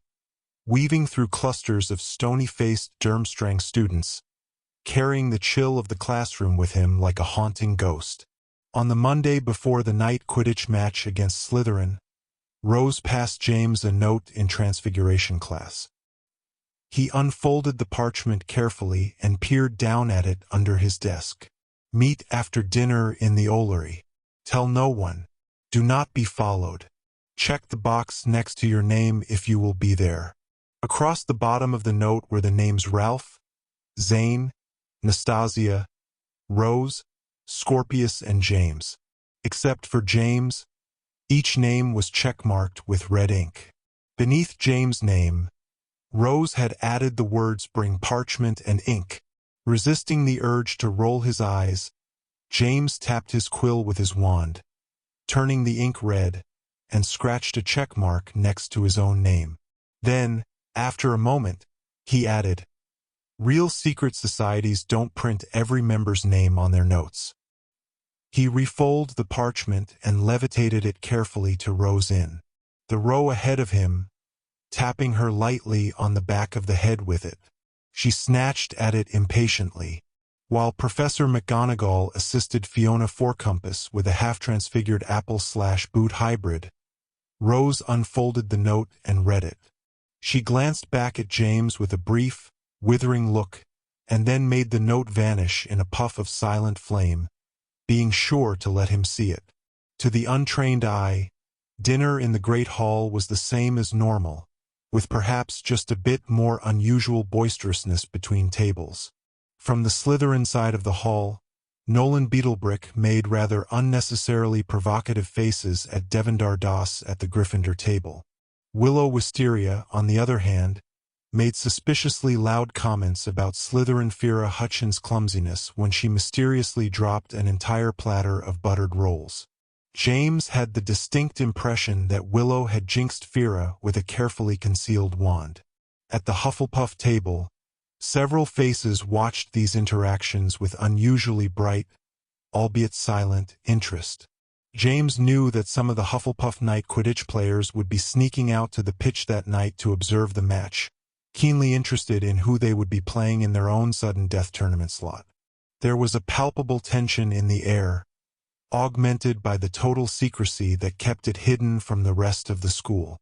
weaving through clusters of stony-faced Durmstrang students, carrying the chill of the classroom with him like a haunting ghost. On the Monday before the night Quidditch match against Slytherin, Rose passed James a note in Transfiguration class. He unfolded the parchment carefully and peered down at it under his desk. Meet after dinner in the Ollery. Tell no one. Do not be followed. Check the box next to your name if you will be there. Across the bottom of the note were the names Ralph, Zane, Nastasia, Rose, Scorpius, and James. Except for James, each name was checkmarked with red ink. Beneath James' name, Rose had added the words "Bring parchment and ink." Resisting the urge to roll his eyes, James tapped his quill with his wand, turning the ink red, and scratched a checkmark next to his own name. Then, after a moment, he added, "Real secret societies don't print every member's name on their notes." He refolded the parchment and levitated it carefully to Rose in. The row ahead of him, tapping her lightly on the back of the head with it. She snatched at it impatiently, while Professor McGonagall assisted Fiona Fourcompass with a half-transfigured apple-slash-boot hybrid. Rose unfolded the note and read it. She glanced back at James with a brief, withering look, and then made the note vanish in a puff of silent flame, being sure to let him see it. To the untrained eye, dinner in the Great Hall was the same as normal, with perhaps just a bit more unusual boisterousness between tables. From the Slytherin side of the hall, Nolan Beetlebrick made rather unnecessarily provocative faces at Devendar Das at the Gryffindor table. Willow Wisteria, on the other hand, made suspiciously loud comments about Slytherin Fira Hutchins' clumsiness when she mysteriously dropped an entire platter of buttered rolls. James had the distinct impression that Willow had jinxed Fira with a carefully concealed wand. At the Hufflepuff table, several faces watched these interactions with unusually bright, albeit silent, interest. James knew that some of the Hufflepuff Night Quidditch players would be sneaking out to the pitch that night to observe the match, keenly interested in who they would be playing in their own sudden death tournament slot. There was a palpable tension in the air, augmented by the total secrecy that kept it hidden from the rest of the school.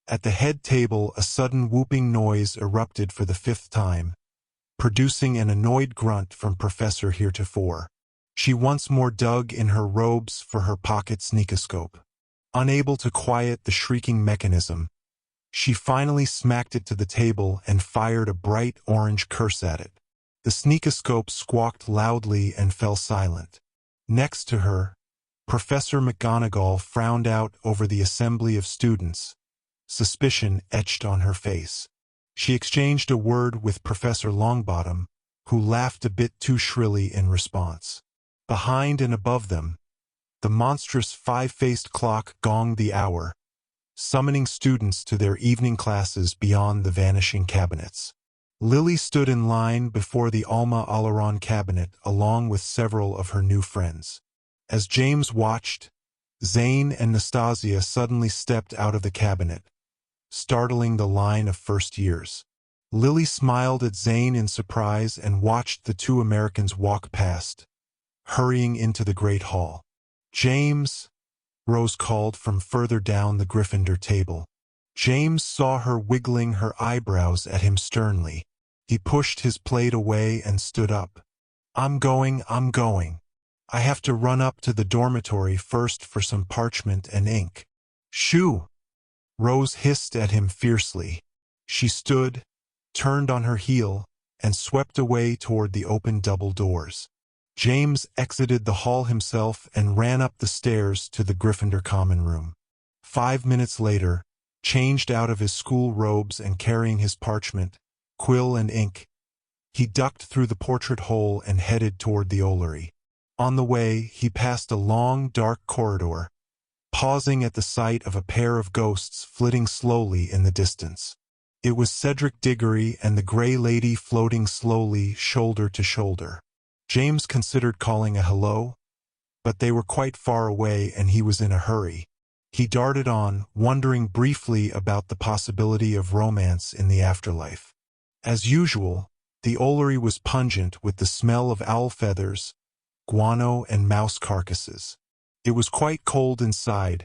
At the head table, a sudden whooping noise erupted for the 5th time, producing an annoyed grunt from Professor Heretofore. She once more dug in her robes for her pocket sneakoscope. Unable to quiet the shrieking mechanism, she finally smacked it to the table and fired a bright orange curse at it. The sneakoscope squawked loudly and fell silent. Next to her, Professor McGonagall frowned out over the assembly of students, suspicion etched on her face. She exchanged a word with Professor Longbottom, who laughed a bit too shrilly in response. Behind and above them, the monstrous five-faced clock gonged the hour, summoning students to their evening classes beyond the vanishing cabinets. Lily stood in line before the Alma Alaron cabinet along with several of her new friends. As James watched, Zane and Nastasia suddenly stepped out of the cabinet, startling the line of first years. Lily smiled at Zane in surprise and watched the two Americans walk past, hurrying into the Great Hall. "James," Rose called from further down the Gryffindor table. James saw her wiggling her eyebrows at him sternly. He pushed his plate away and stood up. I'm going. I have to run up to the dormitory first for some parchment and ink." "Shoo!" Rose hissed at him fiercely. She stood, turned on her heel, and swept away toward the open double doors. James exited the hall himself and ran up the stairs to the Gryffindor common room. 5 minutes later, changed out of his school robes and carrying his parchment, quill and ink, he ducked through the portrait hole and headed toward the Ollery. On the way, he passed a long, dark corridor, pausing at the sight of a pair of ghosts flitting slowly in the distance. It was Cedric Diggory and the Grey Lady floating slowly, shoulder to shoulder. James considered calling a hello, but they were quite far away and he was in a hurry. He darted on, wondering briefly about the possibility of romance in the afterlife. As usual, the Ollery was pungent with the smell of owl feathers, guano, and mouse carcasses. It was quite cold inside,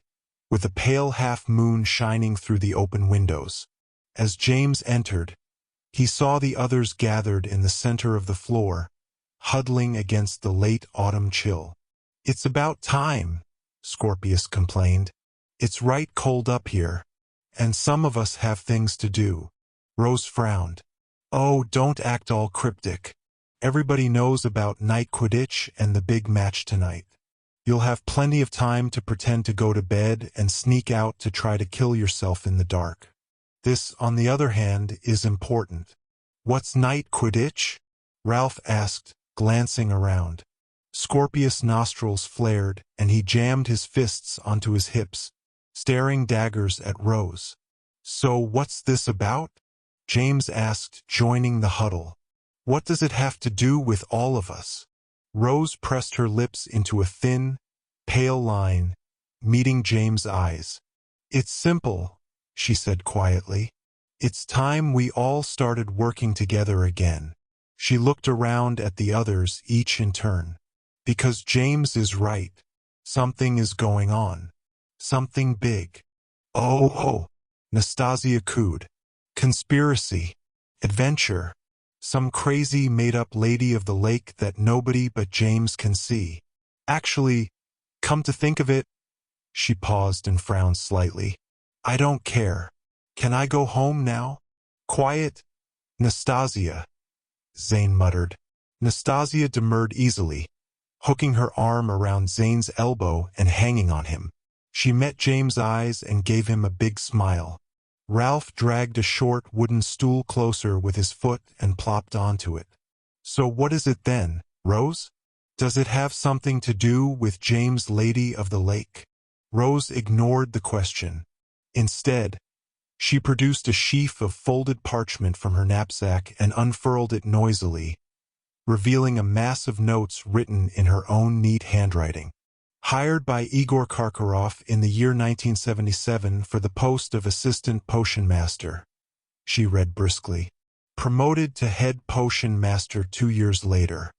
with a pale half-moon shining through the open windows. As James entered, he saw the others gathered in the center of the floor, huddling against the late autumn chill. "It's about time," Scorpius complained. "It's right cold up here, and some of us have things to do." Rose frowned. "Oh, don't act all cryptic. Everybody knows about Night Quidditch and the big match tonight. You'll have plenty of time to pretend to go to bed and sneak out to try to kill yourself in the dark. This, on the other hand, is important." "What's Night Quidditch?" Ralph asked, glancing around. Scorpius' nostrils flared, and he jammed his fists onto his hips, staring daggers at Rose. "So what's this about?" James asked, joining the huddle. "What does it have to do with all of us?" Rose pressed her lips into a thin, pale line, meeting James' eyes. "It's simple," she said quietly. It's time we all started working together again. She looked around at the others, each in turn. Because James is right. Something is going on. Something big. Oh, Nastasia cooed. Conspiracy. Adventure. Some crazy made-up lady of the lake that nobody but James can see. Actually, come to think of it, she paused and frowned slightly. I don't care. Can I go home now? Quiet? Nastasia, Zane muttered. Nastasia demurred easily, hooking her arm around Zane's elbow and hanging on him. She met James' eyes and gave him a big smile. Ralph dragged a short wooden stool closer with his foot and plopped onto it. So what is it then, Rose? Does it have something to do with James' Lady of the Lake? Rose ignored the question. Instead, she produced a sheaf of folded parchment from her knapsack and unfurled it noisily, revealing a mass of notes written in her own neat handwriting. Hired by Igor Karkaroff in the year 1977 for the post of assistant potion master, she read briskly. Promoted to head potion master 2 years later.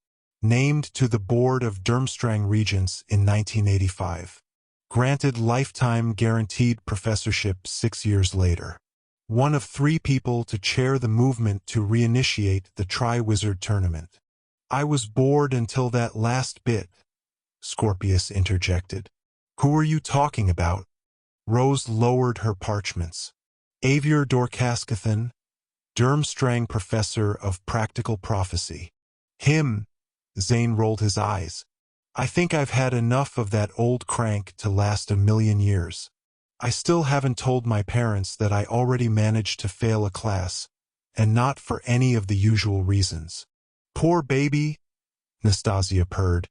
Named to the board of Durmstrang Regents in 1985. Granted lifetime guaranteed professorship 6 years later. One of 3 people to chair the movement to reinitiate the Tri-Wizard tournament. I was bored until that last bit, Scorpius interjected. Who are you talking about? Rose lowered her parchments. Avier Dorkaskathan, Durmstrang Professor of Practical Prophecy. Him, Zane rolled his eyes. I think I've had enough of that old crank to last 1,000,000 years. I still haven't told my parents that I already managed to fail a class, and not for any of the usual reasons. Poor baby, Nastasia purred,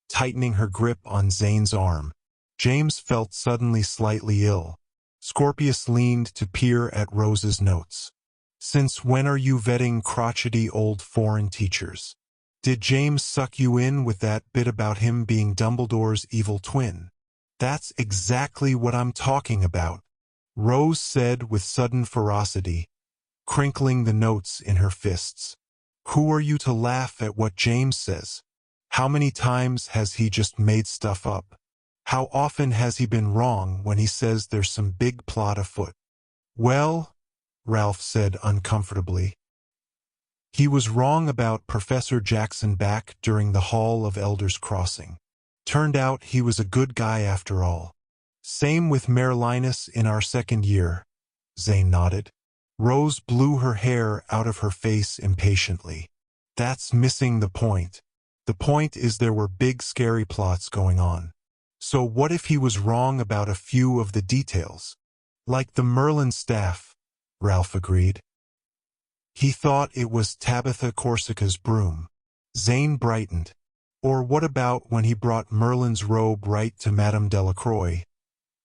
tightening her grip on Zane's arm. James felt suddenly slightly ill. Scorpius leaned to peer at Rose's notes. Since when are you vetting crotchety old foreign teachers? Did James suck you in with that bit about him being Dumbledore's evil twin? That's exactly what I'm talking about, Rose said with sudden ferocity, crinkling the notes in her fists. Who are you to laugh at what James says? How many times has he just made stuff up? How often has he been wrong when he says there's some big plot afoot? Well, Ralph said uncomfortably. He was wrong about Professor Jackson back during the Hall of Elders Crossing. Turned out he was a good guy after all. Same with Merlinus in our 2nd year, Zane nodded. Rose blew her hair out of her face impatiently. That's missing the point. The point is there were big scary plots going on. So what if he was wrong about a few of the details? Like the Merlin staff, Ralph agreed. He thought it was Tabitha Corsica's broom. Zane brightened. Or what about when he brought Merlin's robe right to Madame Delacroix,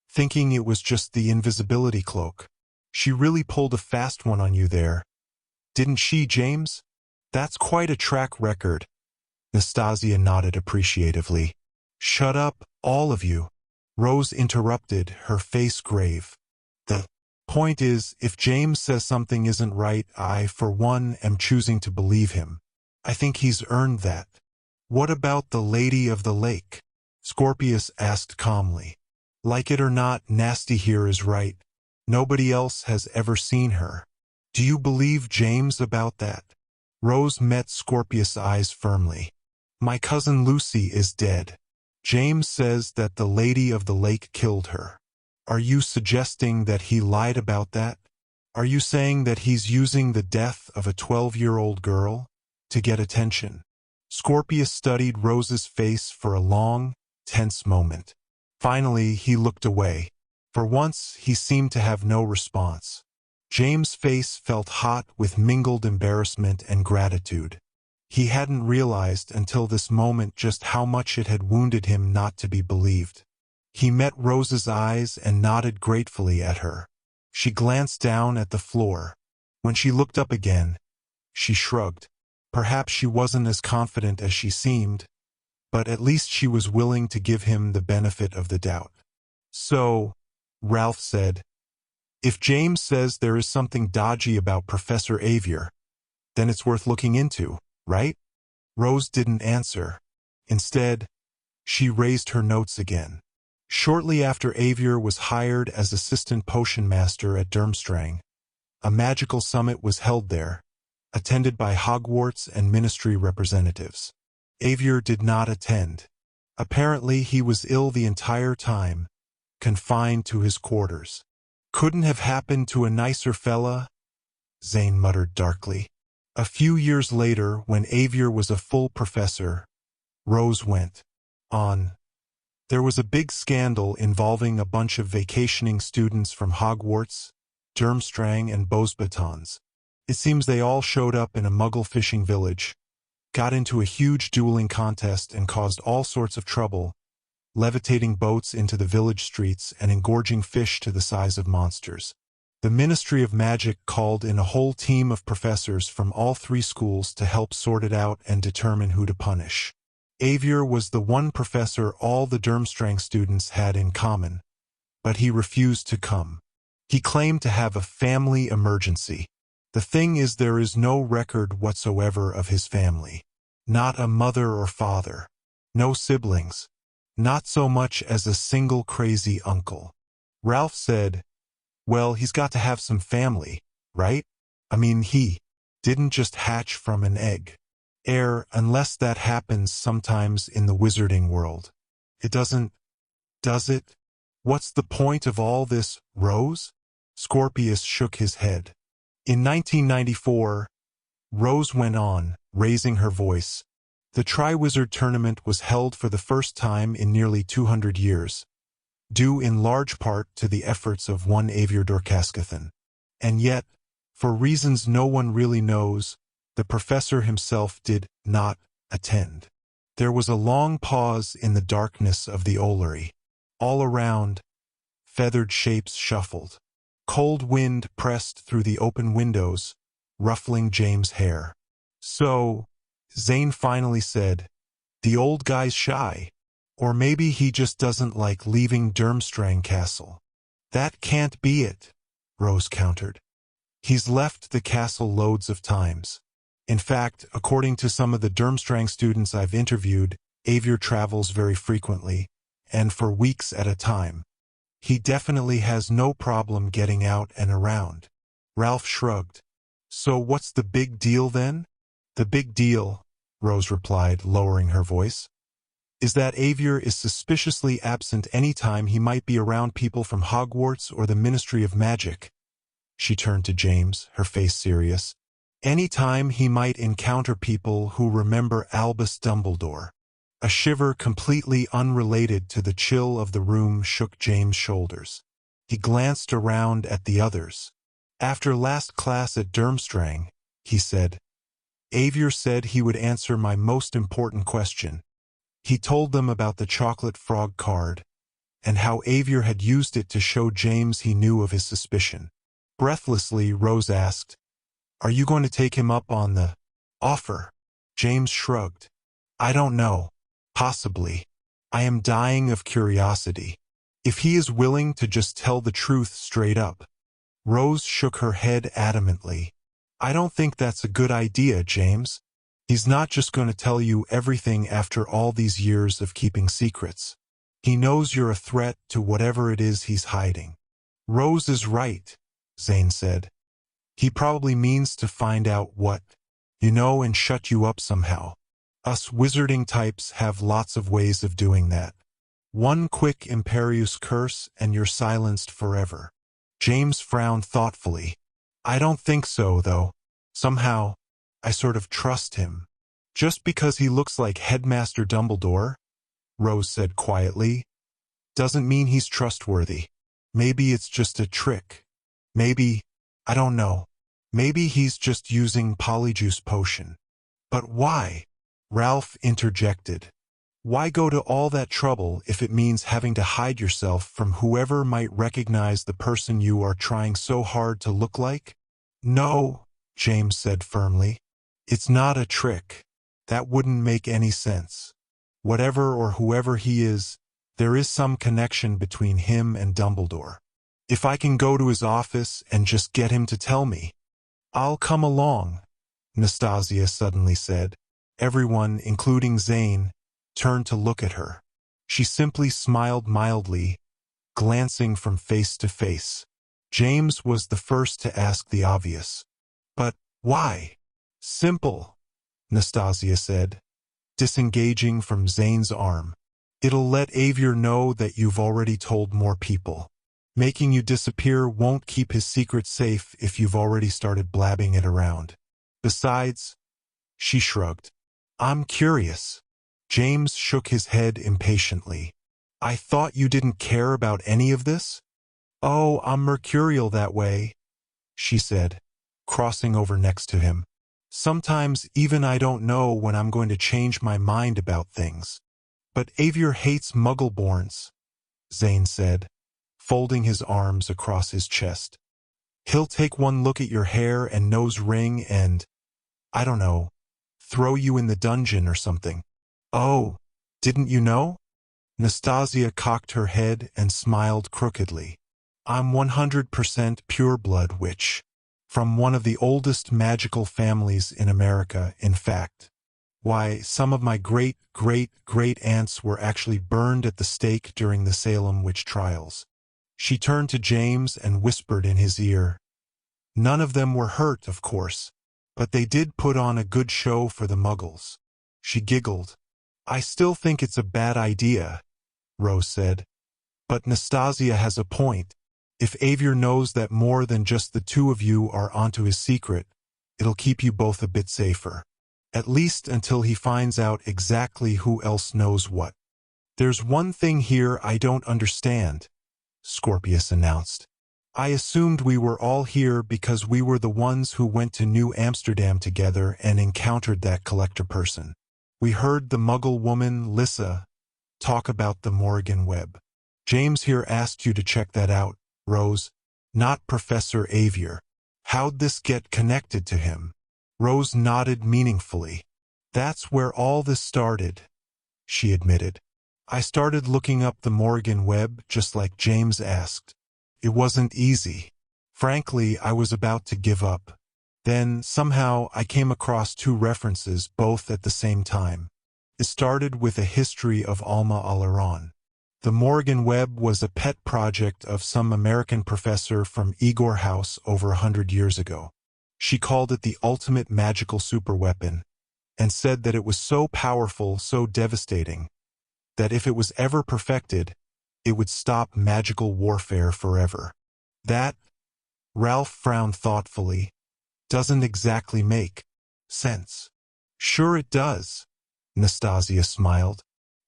thinking it was just the invisibility cloak? She really pulled a fast one on you there. Didn't she, James? That's quite a track record. Nastasia nodded appreciatively. Shut up, all of you. Rose interrupted, her face grave. The point is, if James says something isn't right, I, for one, am choosing to believe him. I think he's earned that. What about the Lady of the Lake? Scorpius asked calmly. Like it or not, Nasty here is right. Nobody else has ever seen her. Do you believe James about that? Rose met Scorpius' eyes firmly. My cousin Lucy is dead. James says that the Lady of the Lake killed her. Are you suggesting that he lied about that? Are you saying that he's using the death of a 12-year-old girl to get attention? Scorpius studied Rose's face for a long, tense moment. Finally, he looked away. For once, he seemed to have no response. James' face felt hot with mingled embarrassment and gratitude. He hadn't realized until this moment just how much it had wounded him not to be believed. He met Rose's eyes and nodded gratefully at her. She glanced down at the floor. When she looked up again, she shrugged. Perhaps she wasn't as confident as she seemed, but at least she was willing to give him the benefit of the doubt. So, Ralph said, If James says there is something dodgy about Professor Avier, then it's worth looking into, right? Rose didn't answer. Instead, she raised her notes again. Shortly after Avier was hired as assistant potion master at Durmstrang, a magical summit was held there, attended by Hogwarts and ministry representatives. Avier did not attend. Apparently he was ill the entire time, confined to his quarters. Couldn't have happened to a nicer fella, Zane muttered darkly. A few years later, when Avier was a full professor, Rose went on. There was a big scandal involving a bunch of vacationing students from Hogwarts, Durmstrang, and Beauxbatons. It seems they all showed up in a Muggle fishing village, got into a huge dueling contest and caused all sorts of trouble, levitating boats into the village streets and engorging fish to the size of monsters. The Ministry of Magic called in a whole team of professors from all 3 schools to help sort it out and determine who to punish. Avier was the one professor all the Durmstrang students had in common, but he refused to come. He claimed to have a family emergency. The thing is, there is no record whatsoever of his family. Not a mother or father. No siblings. Not so much as a single crazy uncle. Ralph said, well, he's got to have some family, right? I mean, he didn't just hatch from an egg. Unless that happens sometimes in the wizarding world. It doesn't, does it? What's the point of all this, Rose? Scorpius shook his head. In 1994, Rose went on, raising her voice. The Triwizard Tournament was held for the first time in nearly 200 years, due in large part to the efforts of one Avier Dorcaskathan. And yet, for reasons no one really knows, the professor himself did not attend. There was a long pause in the darkness of the Ollery. All around, feathered shapes shuffled. Cold wind pressed through the open windows, ruffling James' hair. So, Zane finally said, the old guy's shy. Or maybe he just doesn't like leaving Durmstrang Castle. That can't be it, Rose countered. He's left the castle loads of times. In fact, according to some of the Durmstrang students I've interviewed, Avier travels very frequently, and for weeks at a time. He definitely has no problem getting out and around. Ralph shrugged. So what's the big deal then? The big deal, Rose replied, lowering her voice, is that Avier is suspiciously absent any time he might be around people from Hogwarts or the Ministry of Magic. She turned to James, her face serious. Any time he might encounter people who remember Albus Dumbledore. A shiver completely unrelated to the chill of the room shook James' shoulders. He glanced around at the others. After last class at Durmstrang, he said, Avier said he would answer my most important question. He told them about the chocolate frog card, and how Avier had used it to show James he knew of his suspicion. Breathlessly, Rose asked, are you going to take him up on the offer? James shrugged. I don't know. Possibly. I am dying of curiosity. If he is willing to just tell the truth straight up. Rose shook her head adamantly. I don't think that's a good idea, James. He's not just going to tell you everything after all these years of keeping secrets. He knows you're a threat to whatever it is he's hiding. Rose is right, Zane said. He probably means to find out what, you know, and shut you up somehow. Us wizarding types have lots of ways of doing that. One quick Imperius curse and you're silenced forever. James frowned thoughtfully. I don't think so, though. Somehow, I sort of trust him. Just because he looks like Headmaster Dumbledore, Rose said quietly, doesn't mean he's trustworthy. Maybe it's just a trick. Maybe, I don't know. Maybe he's just using Polyjuice Potion. But why? Ralph interjected. Why go to all that trouble if it means having to hide yourself from whoever might recognize the person you are trying so hard to look like? No, James said firmly. It's not a trick. That wouldn't make any sense. Whatever or whoever he is, there is some connection between him and Dumbledore. If I can go to his office and just get him to tell me. I'll come along, Nastasia suddenly said. Everyone, including Zane, turned to look at her. She simply smiled mildly, glancing from face to face. James was the first to ask the obvious. But why? Simple, Nastasia said, disengaging from Zane's arm. It'll let Avier know that you've already told more people. Making you disappear won't keep his secret safe if you've already started blabbing it around. Besides, she shrugged. I'm curious. James shook his head impatiently. I thought you didn't care about any of this? Oh, I'm mercurial that way, she said, crossing over next to him. Sometimes even I don't know when I'm going to change my mind about things. But Avier hates Muggleborns, Zane said, folding his arms across his chest. He'll take one look at your hair and nose ring and, I don't know, throw you in the dungeon or something. Oh, didn't you know? Nastasia cocked her head and smiled crookedly. I'm 100% pureblood witch. From one of the oldest magical families in America, in fact. Why, some of my great-great-great-aunts were actually burned at the stake during the Salem witch trials. She turned to James and whispered in his ear. None of them were hurt, of course, but they did put on a good show for the Muggles. She giggled. I still think it's a bad idea, Rose said. But Nastasia has a point. If Avier knows that more than just the two of you are onto his secret, it'll keep you both a bit safer. At least until he finds out exactly who else knows what. There's one thing here I don't understand, Scorpius announced. I assumed we were all here because we were the ones who went to New Amsterdam together and encountered that collector person. We heard the Muggle woman, Lissa, talk about the Morrigan Web. James here asked you to check that out, Rose, not Professor Avier. How'd this get connected to him? Rose nodded meaningfully. That's where all this started, she admitted. I started looking up the Morrigan Web just like James asked. It wasn't easy. Frankly, I was about to give up. Then, somehow, I came across two references both at the same time. It started with a history of Alma Alaron. The Morrigan Web was a pet project of some American professor from Igor House over 100 years ago. She called it the ultimate magical superweapon, and said that it was so powerful, so devastating, that if it was ever perfected, it would stop magical warfare forever. That, Ralph frowned thoughtfully, doesn't exactly make sense. Sure it does, Nastasia smiled.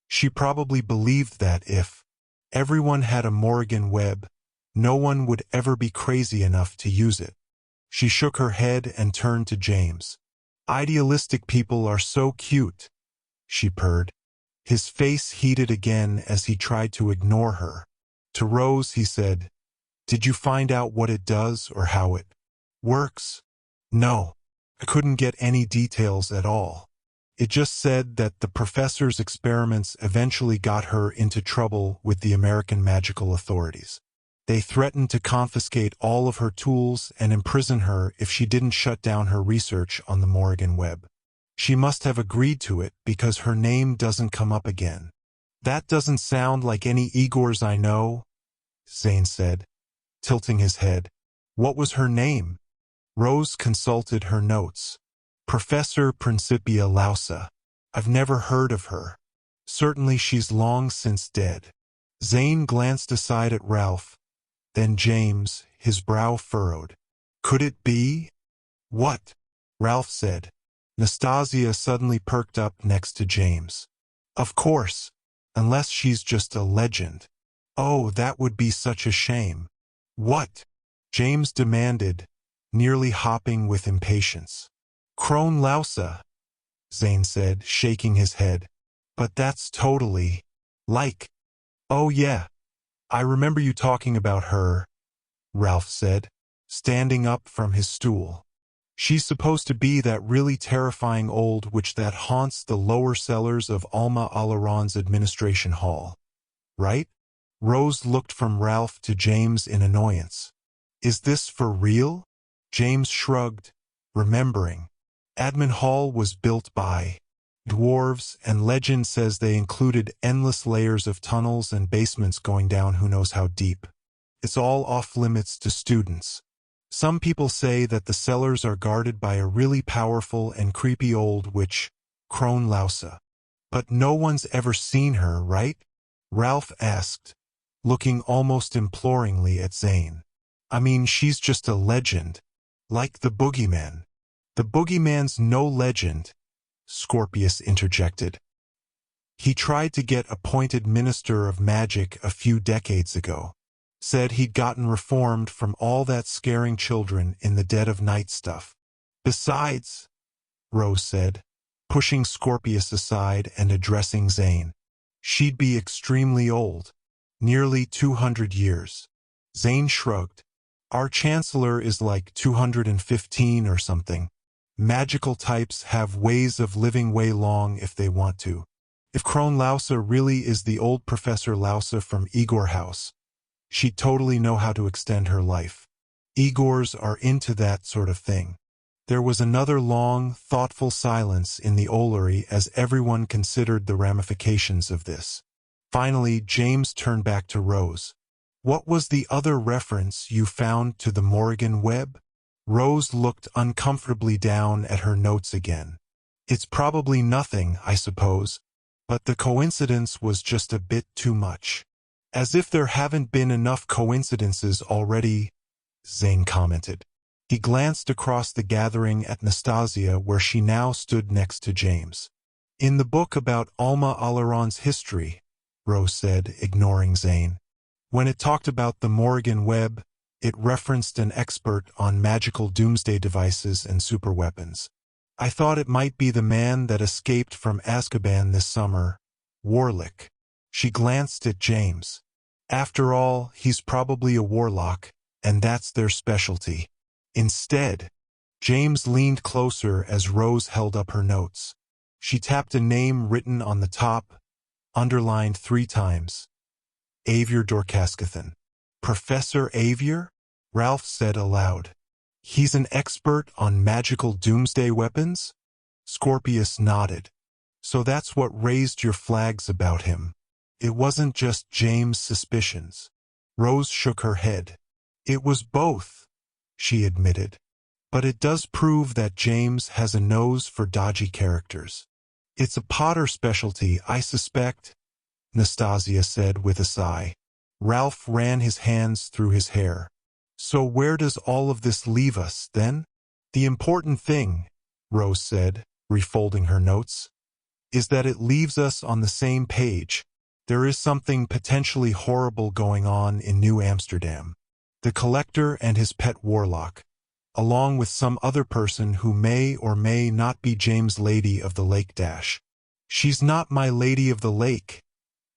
She probably believed that if everyone had a Morrigan Web, no one would ever be crazy enough to use it. She shook her head and turned to James. Idealistic people are so cute, she purred. His face heated again as he tried to ignore her. To Rose he said, Did you find out what it does or how it works? No, I couldn't get any details at all. It just said that the professor's experiments eventually got her into trouble with the American magical authorities. They threatened to confiscate all of her tools and imprison her if she didn't shut down her research on the Morrigan Web. She must have agreed to it because her name doesn't come up again. That doesn't sound like any Igors I know, Zane said, tilting his head. What was her name? Rose consulted her notes. Professor Principia Lausa. I've never heard of her. Certainly she's long since dead. Zane glanced aside at Ralph, then James, his brow furrowed. Could it be? What? Ralph said. Nastasia suddenly perked up next to James. Of course, unless she's just a legend. Oh, that would be such a shame. What? James demanded, nearly hopping with impatience. Crone Lausa, Zane said, shaking his head. But that's totally, like, oh yeah, I remember you talking about her, Ralph said, standing up from his stool. She's supposed to be that really terrifying old witch that haunts the lower cellars of Alma Alaron's administration hall, right? Rose looked from Ralph to James in annoyance. Is this for real? James shrugged, remembering. Admin Hall was built by dwarves, and legend says they included endless layers of tunnels and basements going down who knows how deep. It's all off-limits to students. Some people say that the cellars are guarded by a really powerful and creepy old witch, Crone Lousa. But no one's ever seen her, right? Ralph asked, looking almost imploringly at Zane. I mean, she's just a legend. Like the boogeyman. The boogeyman's no legend, Scorpius interjected. He tried to get appointed Minister of Magic a few decades ago. Said he'd gotten reformed from all that scaring children in the dead of night stuff. Besides, Rose said, pushing Scorpius aside and addressing Zane, she'd be extremely old. Nearly 200 years. Zane shrugged. Our Chancellor is like 215 or something. Magical types have ways of living way long if they want to. If Crone Lousa really is the old Professor Lousa from Igor House, she'd totally know how to extend her life. Igors are into that sort of thing. There was another long, thoughtful silence in the Ollery as everyone considered the ramifications of this. Finally, James turned back to Rose. What was the other reference you found to the Morrigan Web? Rose looked uncomfortably down at her notes again. It's probably nothing, I suppose, but the coincidence was just a bit too much. As if there haven't been enough coincidences already, Zane commented. He glanced across the gathering at Nastasia where she now stood next to James. In the book about Alma Alaron's history, Rose said, ignoring Zane. When it talked about the Morrigan Web, it referenced an expert on magical doomsday devices and superweapons. I thought it might be the man that escaped from Azkaban this summer, Warlick. She glanced at James. After all, he's probably a warlock, and that's their specialty. Instead, James leaned closer as Rose held up her notes. She tapped a name written on the top, underlined 3 times. Avier Dorcaskathan. Professor Avier? Ralph said aloud. He's an expert on magical doomsday weapons? Scorpius nodded. So that's what raised your flags about him. It wasn't just James' suspicions. Rose shook her head. It was both, she admitted. But it does prove that James has a nose for dodgy characters. It's a Potter specialty, I suspect, Nastasia said with a sigh. Ralph ran his hands through his hair. So where does all of this leave us, then? The important thing, Rose said, refolding her notes, is that it leaves us on the same page. There is something potentially horrible going on in New Amsterdam. The Collector and his pet warlock, along with some other person who may or may not be James' Lady of the Lake Dash. She's not my Lady of the Lake,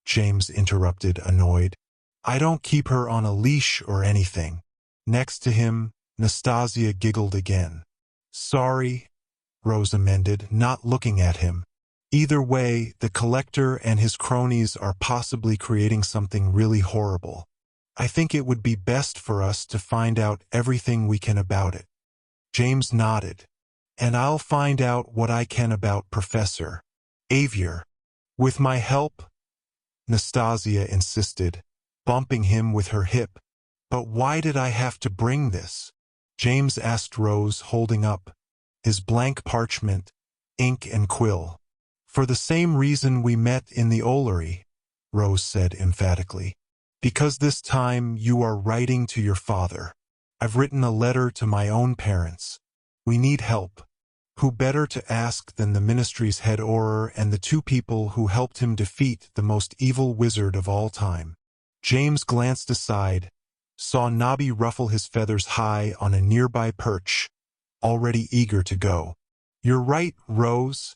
James interrupted, annoyed. I don't keep her on a leash or anything. Next to him, Nastasia giggled again. Sorry, Rose amended, not looking at him. Either way, the Collector and his cronies are possibly creating something really horrible. I think it would be best for us to find out everything we can about it. James nodded. And I'll find out what I can about Professor Avier. With my help? Nastasia insisted, bumping him with her hip. But why did I have to bring this? James asked Rose, holding up his blank parchment, ink and quill. For the same reason we met in the Ollery, Rose said emphatically. Because this time you are writing to your father. I've written a letter to my own parents. We need help. Who better to ask than the Ministry's head Auror and the 2 people who helped him defeat the most evil wizard of all time? James glanced aside, saw Nobby ruffle his feathers high on a nearby perch, already eager to go. You're right, Rose,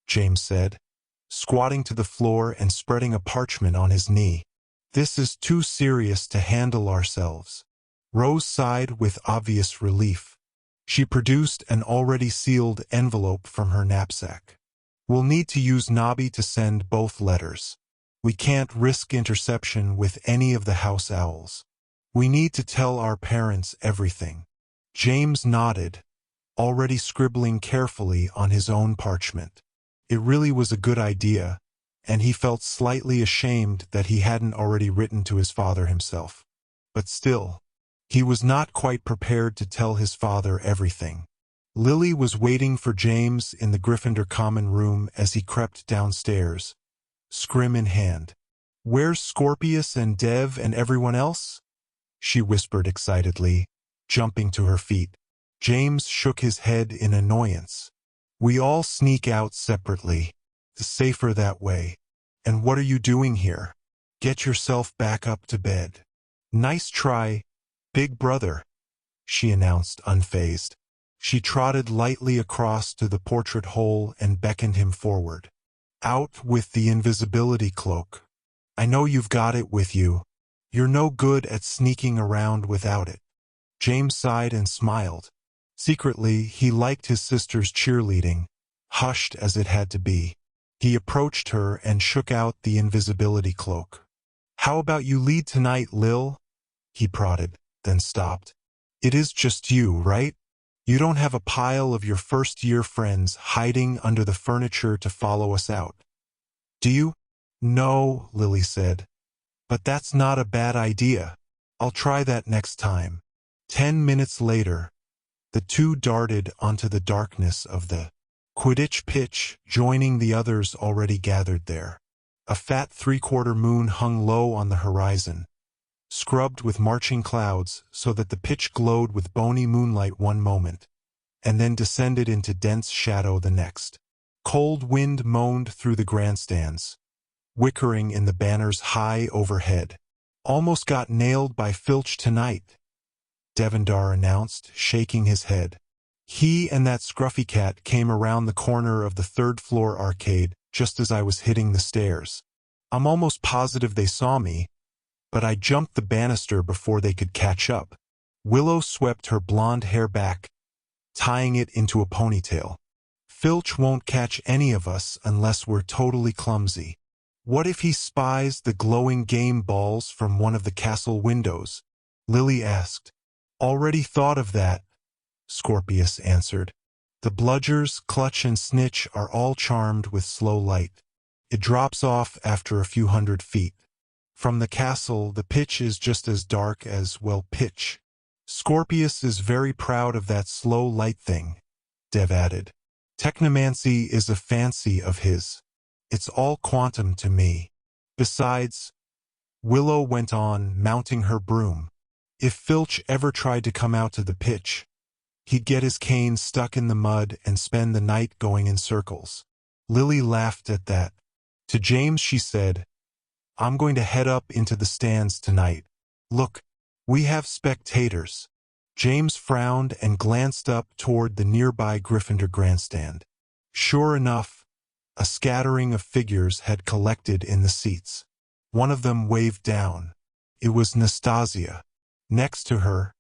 James said, squatting to the floor and spreading a parchment on his knee. This is too serious to handle ourselves. Rose sighed with obvious relief. She produced an already sealed envelope from her knapsack. We'll need to use Nobby to send both letters. We can't risk interception with any of the house owls. We need to tell our parents everything. James nodded, already scribbling carefully on his own parchment. It really was a good idea, and he felt slightly ashamed that he hadn't already written to his father himself. But still, he was not quite prepared to tell his father everything. Lily was waiting for James in the Gryffindor common room as he crept downstairs, scrim in hand. "Where's Scorpius and Dev and everyone else?" she whispered excitedly, jumping to her feet. James shook his head in annoyance. "We all sneak out separately. It's safer that way. And what are you doing here? Get yourself back up to bed." "Nice try, big brother," she announced unfazed. She trotted lightly across to the portrait hole and beckoned him forward. "Out with the invisibility cloak. I know you've got it with you. You're no good at sneaking around without it." James sighed and smiled. Secretly, he liked his sister's cheerleading, hushed as it had to be. He approached her and shook out the invisibility cloak. "How about you lead tonight, Lil?" he prodded, then stopped. "It is just you, right? You don't have a pile of your first-year friends hiding under the furniture to follow us out, do you?" "No," Lily said. "But that's not a bad idea. I'll try that next time." 10 minutes later, the two darted onto the darkness of the Quidditch pitch, joining the others already gathered there. A fat three-quarter moon hung low on the horizon, scrubbed with marching clouds so that the pitch glowed with bony moonlight one moment, and then descended into dense shadow the next. Cold wind moaned through the grandstands, wickering in the banners high overhead. "Almost got nailed by Filch tonight," Devendar announced, shaking his head. "He and that scruffy cat came around the corner of the third-floor arcade just as I was hitting the stairs. I'm almost positive they saw me, but I jumped the banister before they could catch up." Willow swept her blonde hair back, tying it into a ponytail. "Filch won't catch any of us unless we're totally clumsy." "What if he spies the glowing game balls from one of the castle windows?" Lily asked. "Already thought of that," Scorpius answered. "The bludgers, clutch, and snitch are all charmed with slow light. It drops off after a few hundred feet. From the castle, the pitch is just as dark as, well, pitch. Scorpius is very proud of that slow light thing," Dev added. "Technomancy is a fancy of his. It's all quantum to me. Besides," Willow went on, mounting her broom, "if Filch ever tried to come out to the pitch, he'd get his cane stuck in the mud and spend the night going in circles." Lily laughed at that. To James she said, "I'm going to head up into the stands tonight. Look, we have spectators." James frowned and glanced up toward the nearby Gryffindor grandstand. Sure enough, a scattering of figures had collected in the seats. One of them waved down. It was Nastasia. Next to her,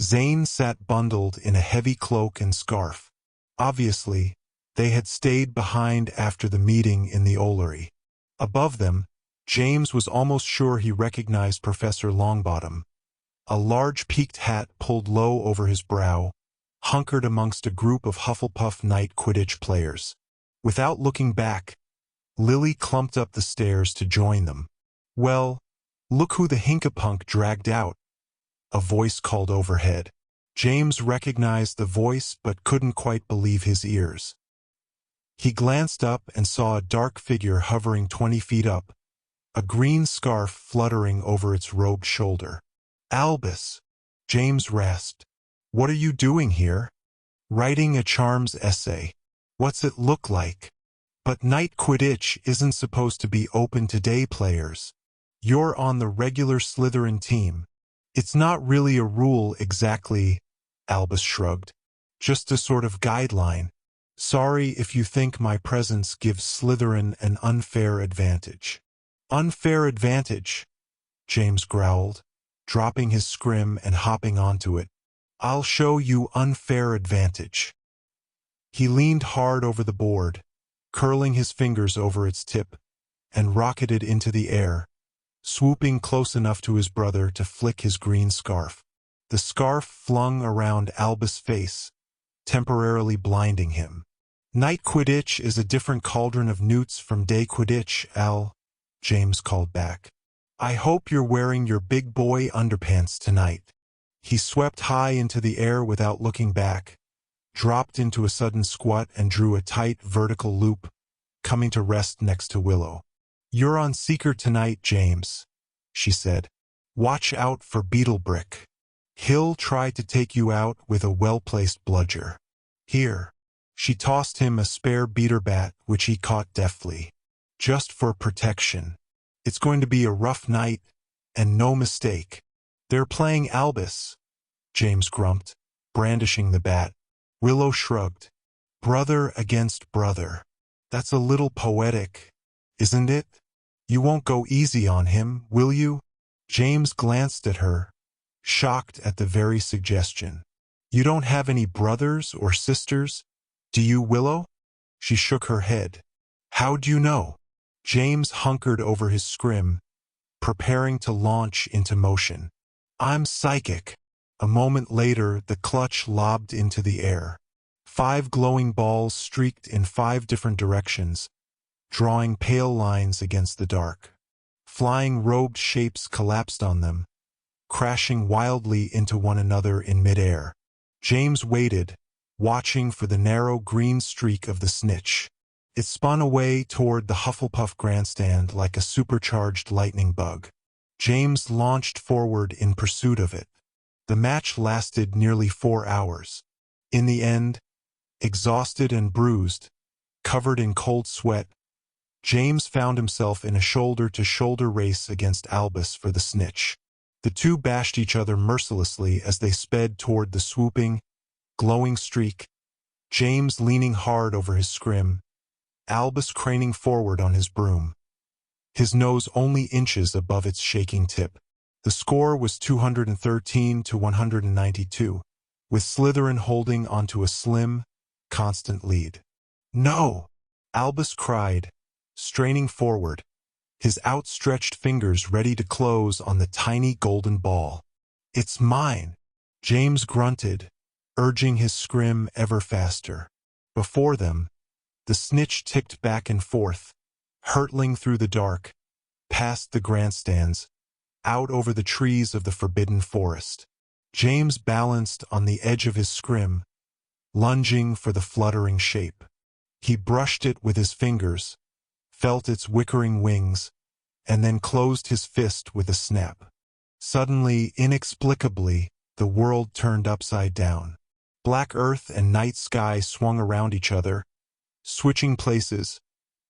Zane sat bundled in a heavy cloak and scarf. Obviously, they had stayed behind after the meeting in the Ollery. Above them, James was almost sure he recognized Professor Longbottom. A large peaked hat pulled low over his brow, hunkered amongst a group of Hufflepuff Night Quidditch players. Without looking back, Lily clumped up the stairs to join them. "Well, look who the Hinkapunk dragged out," a voice called overhead. James recognized the voice but couldn't quite believe his ears. He glanced up and saw a dark figure hovering 20 feet up, a green scarf fluttering over its robed shoulder. "Albus," James rasped. "What are you doing here?" "Writing a charms essay. What's it look like?" "But Night Quidditch isn't supposed to be open to day players. You're on the regular Slytherin team." "It's not really a rule exactly," Albus shrugged. "Just a sort of guideline. Sorry if you think my presence gives Slytherin an unfair advantage." "Unfair advantage," James growled, dropping his scrim and hopping onto it. "I'll show you unfair advantage." He leaned hard over the board, curling his fingers over its tip, and rocketed into the air, swooping close enough to his brother to flick his green scarf. The scarf flung around Albus' face, temporarily blinding him. "Night Quidditch is a different cauldron of newts from day Quidditch, Al," James called back. "I hope you're wearing your big boy underpants tonight." He swept high into the air without looking back, dropped into a sudden squat and drew a tight vertical loop, coming to rest next to Willow. "You're on Seeker tonight, James," she said. "Watch out for Beetlebrick. He'll try to take you out with a well-placed bludger. Here." She tossed him a spare beater bat, which he caught deftly. "Just for protection. It's going to be a rough night, and no mistake." "They're playing Albus," James grumped, brandishing the bat. Willow shrugged. "Brother against brother. That's a little poetic, isn't it? You won't go easy on him, will you?" James glanced at her, shocked at the very suggestion. "You don't have any brothers or sisters, do you, Willow?" She shook her head. "How'd you know?" James hunkered over his scrim, preparing to launch into motion. "I'm psychic." A moment later, the clutch lobbed into the air. 5 glowing balls streaked in 5 different directions, drawing pale lines against the dark. Flying robed shapes collapsed on them, crashing wildly into one another in midair. James waited, watching for the narrow green streak of the snitch. It spun away toward the Hufflepuff grandstand like a supercharged lightning bug. James launched forward in pursuit of it. The match lasted nearly 4 hours. In the end, exhausted and bruised, covered in cold sweat, James found himself in a shoulder-to-shoulder race against Albus for the snitch. The two bashed each other mercilessly as they sped toward the swooping, glowing streak, James leaning hard over his scrim, Albus craning forward on his broom, his nose only inches above its shaking tip. The score was 213 to 192, with Slytherin holding onto a slim, constant lead. "No!" Albus cried, straining forward, his outstretched fingers ready to close on the tiny golden ball. "It's mine!" James grunted, urging his scrim ever faster. Before them, the snitch ticked back and forth, hurtling through the dark, past the grandstands, out over the trees of the forbidden forest. James balanced on the edge of his scrim, lunging for the fluttering shape. He brushed it with his fingers, felt its wickering wings, and then closed his fist with a snap. Suddenly, inexplicably, the world turned upside down. Black earth and night sky swung around each other, switching places,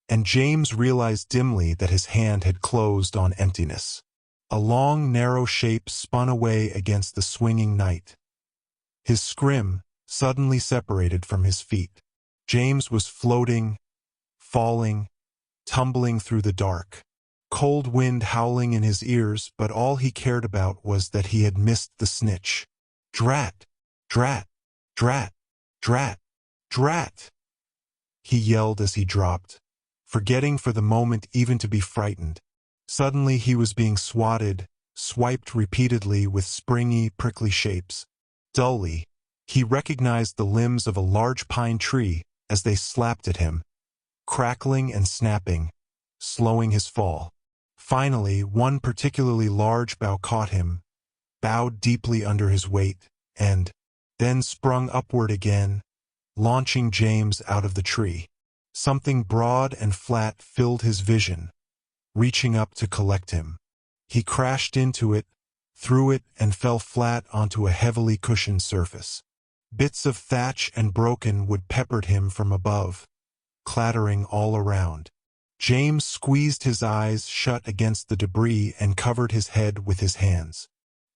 and James realized dimly that his hand had closed on emptiness. A long, narrow shape spun away against the swinging night. His scrim suddenly separated from his feet. James was floating, falling, tumbling through the dark. Cold wind howling in his ears, but all he cared about was that he had missed the snitch. "Drat! Drat! Drat! Drat! Drat!" he yelled as he dropped, forgetting for the moment even to be frightened. Suddenly he was being swatted, swiped repeatedly with springy, prickly shapes. Dully, he recognized the limbs of a large pine tree as they slapped at him, crackling and snapping, slowing his fall. Finally, one particularly large bough caught him, bowed deeply under his weight, and then sprung upward again, launching James out of the tree. Something broad and flat filled his vision, reaching up to collect him. He crashed into it, through it, and fell flat onto a heavily cushioned surface. Bits of thatch and broken wood peppered him from above, clattering all around. James squeezed his eyes shut against the debris and covered his head with his hands.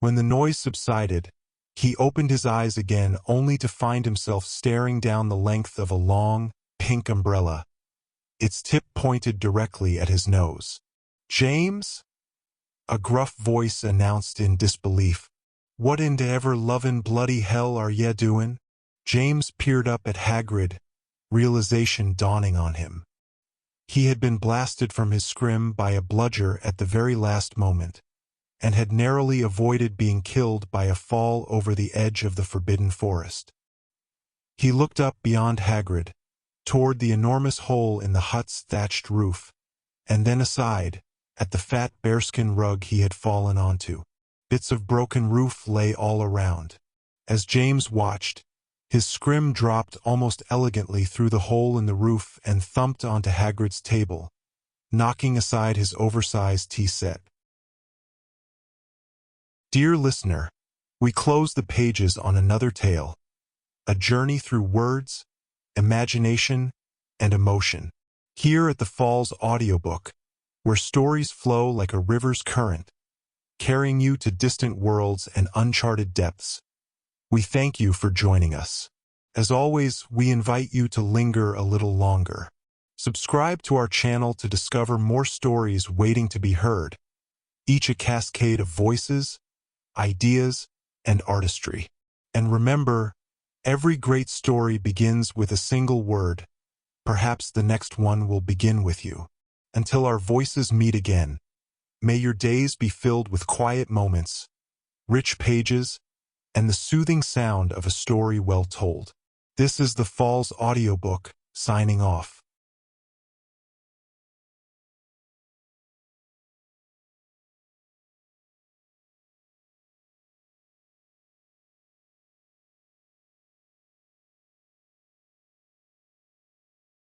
When the noise subsided, he opened his eyes again only to find himself staring down the length of a long, pink umbrella, its tip pointed directly at his nose. "James?" a gruff voice announced in disbelief. "What in the ever-lovin' bloody hell are ye doin'?" James peered up at Hagrid, realization dawning on him. He had been blasted from his scrim by a bludger at the very last moment, and had narrowly avoided being killed by a fall over the edge of the forbidden forest. He looked up beyond Hagrid, toward the enormous hole in the hut's thatched roof, and then aside, at the fat bearskin rug he had fallen onto. Bits of broken roof lay all around. As James watched, his scrim dropped almost elegantly through the hole in the roof and thumped onto Hagrid's table, knocking aside his oversized tea set. Dear listener, we close the pages on another tale, a journey through words, imagination, and emotion. Here at the Falls Audiobook, where stories flow like a river's current, carrying you to distant worlds and uncharted depths. We thank you for joining us. As always, we invite you to linger a little longer. Subscribe to our channel to discover more stories waiting to be heard, each a cascade of voices, ideas, and artistry. And remember, every great story begins with a single word. Perhaps the next one will begin with you. Until our voices meet again, may your days be filled with quiet moments, rich pages, and the soothing sound of a story well told. This is the Falls Audiobook, signing off.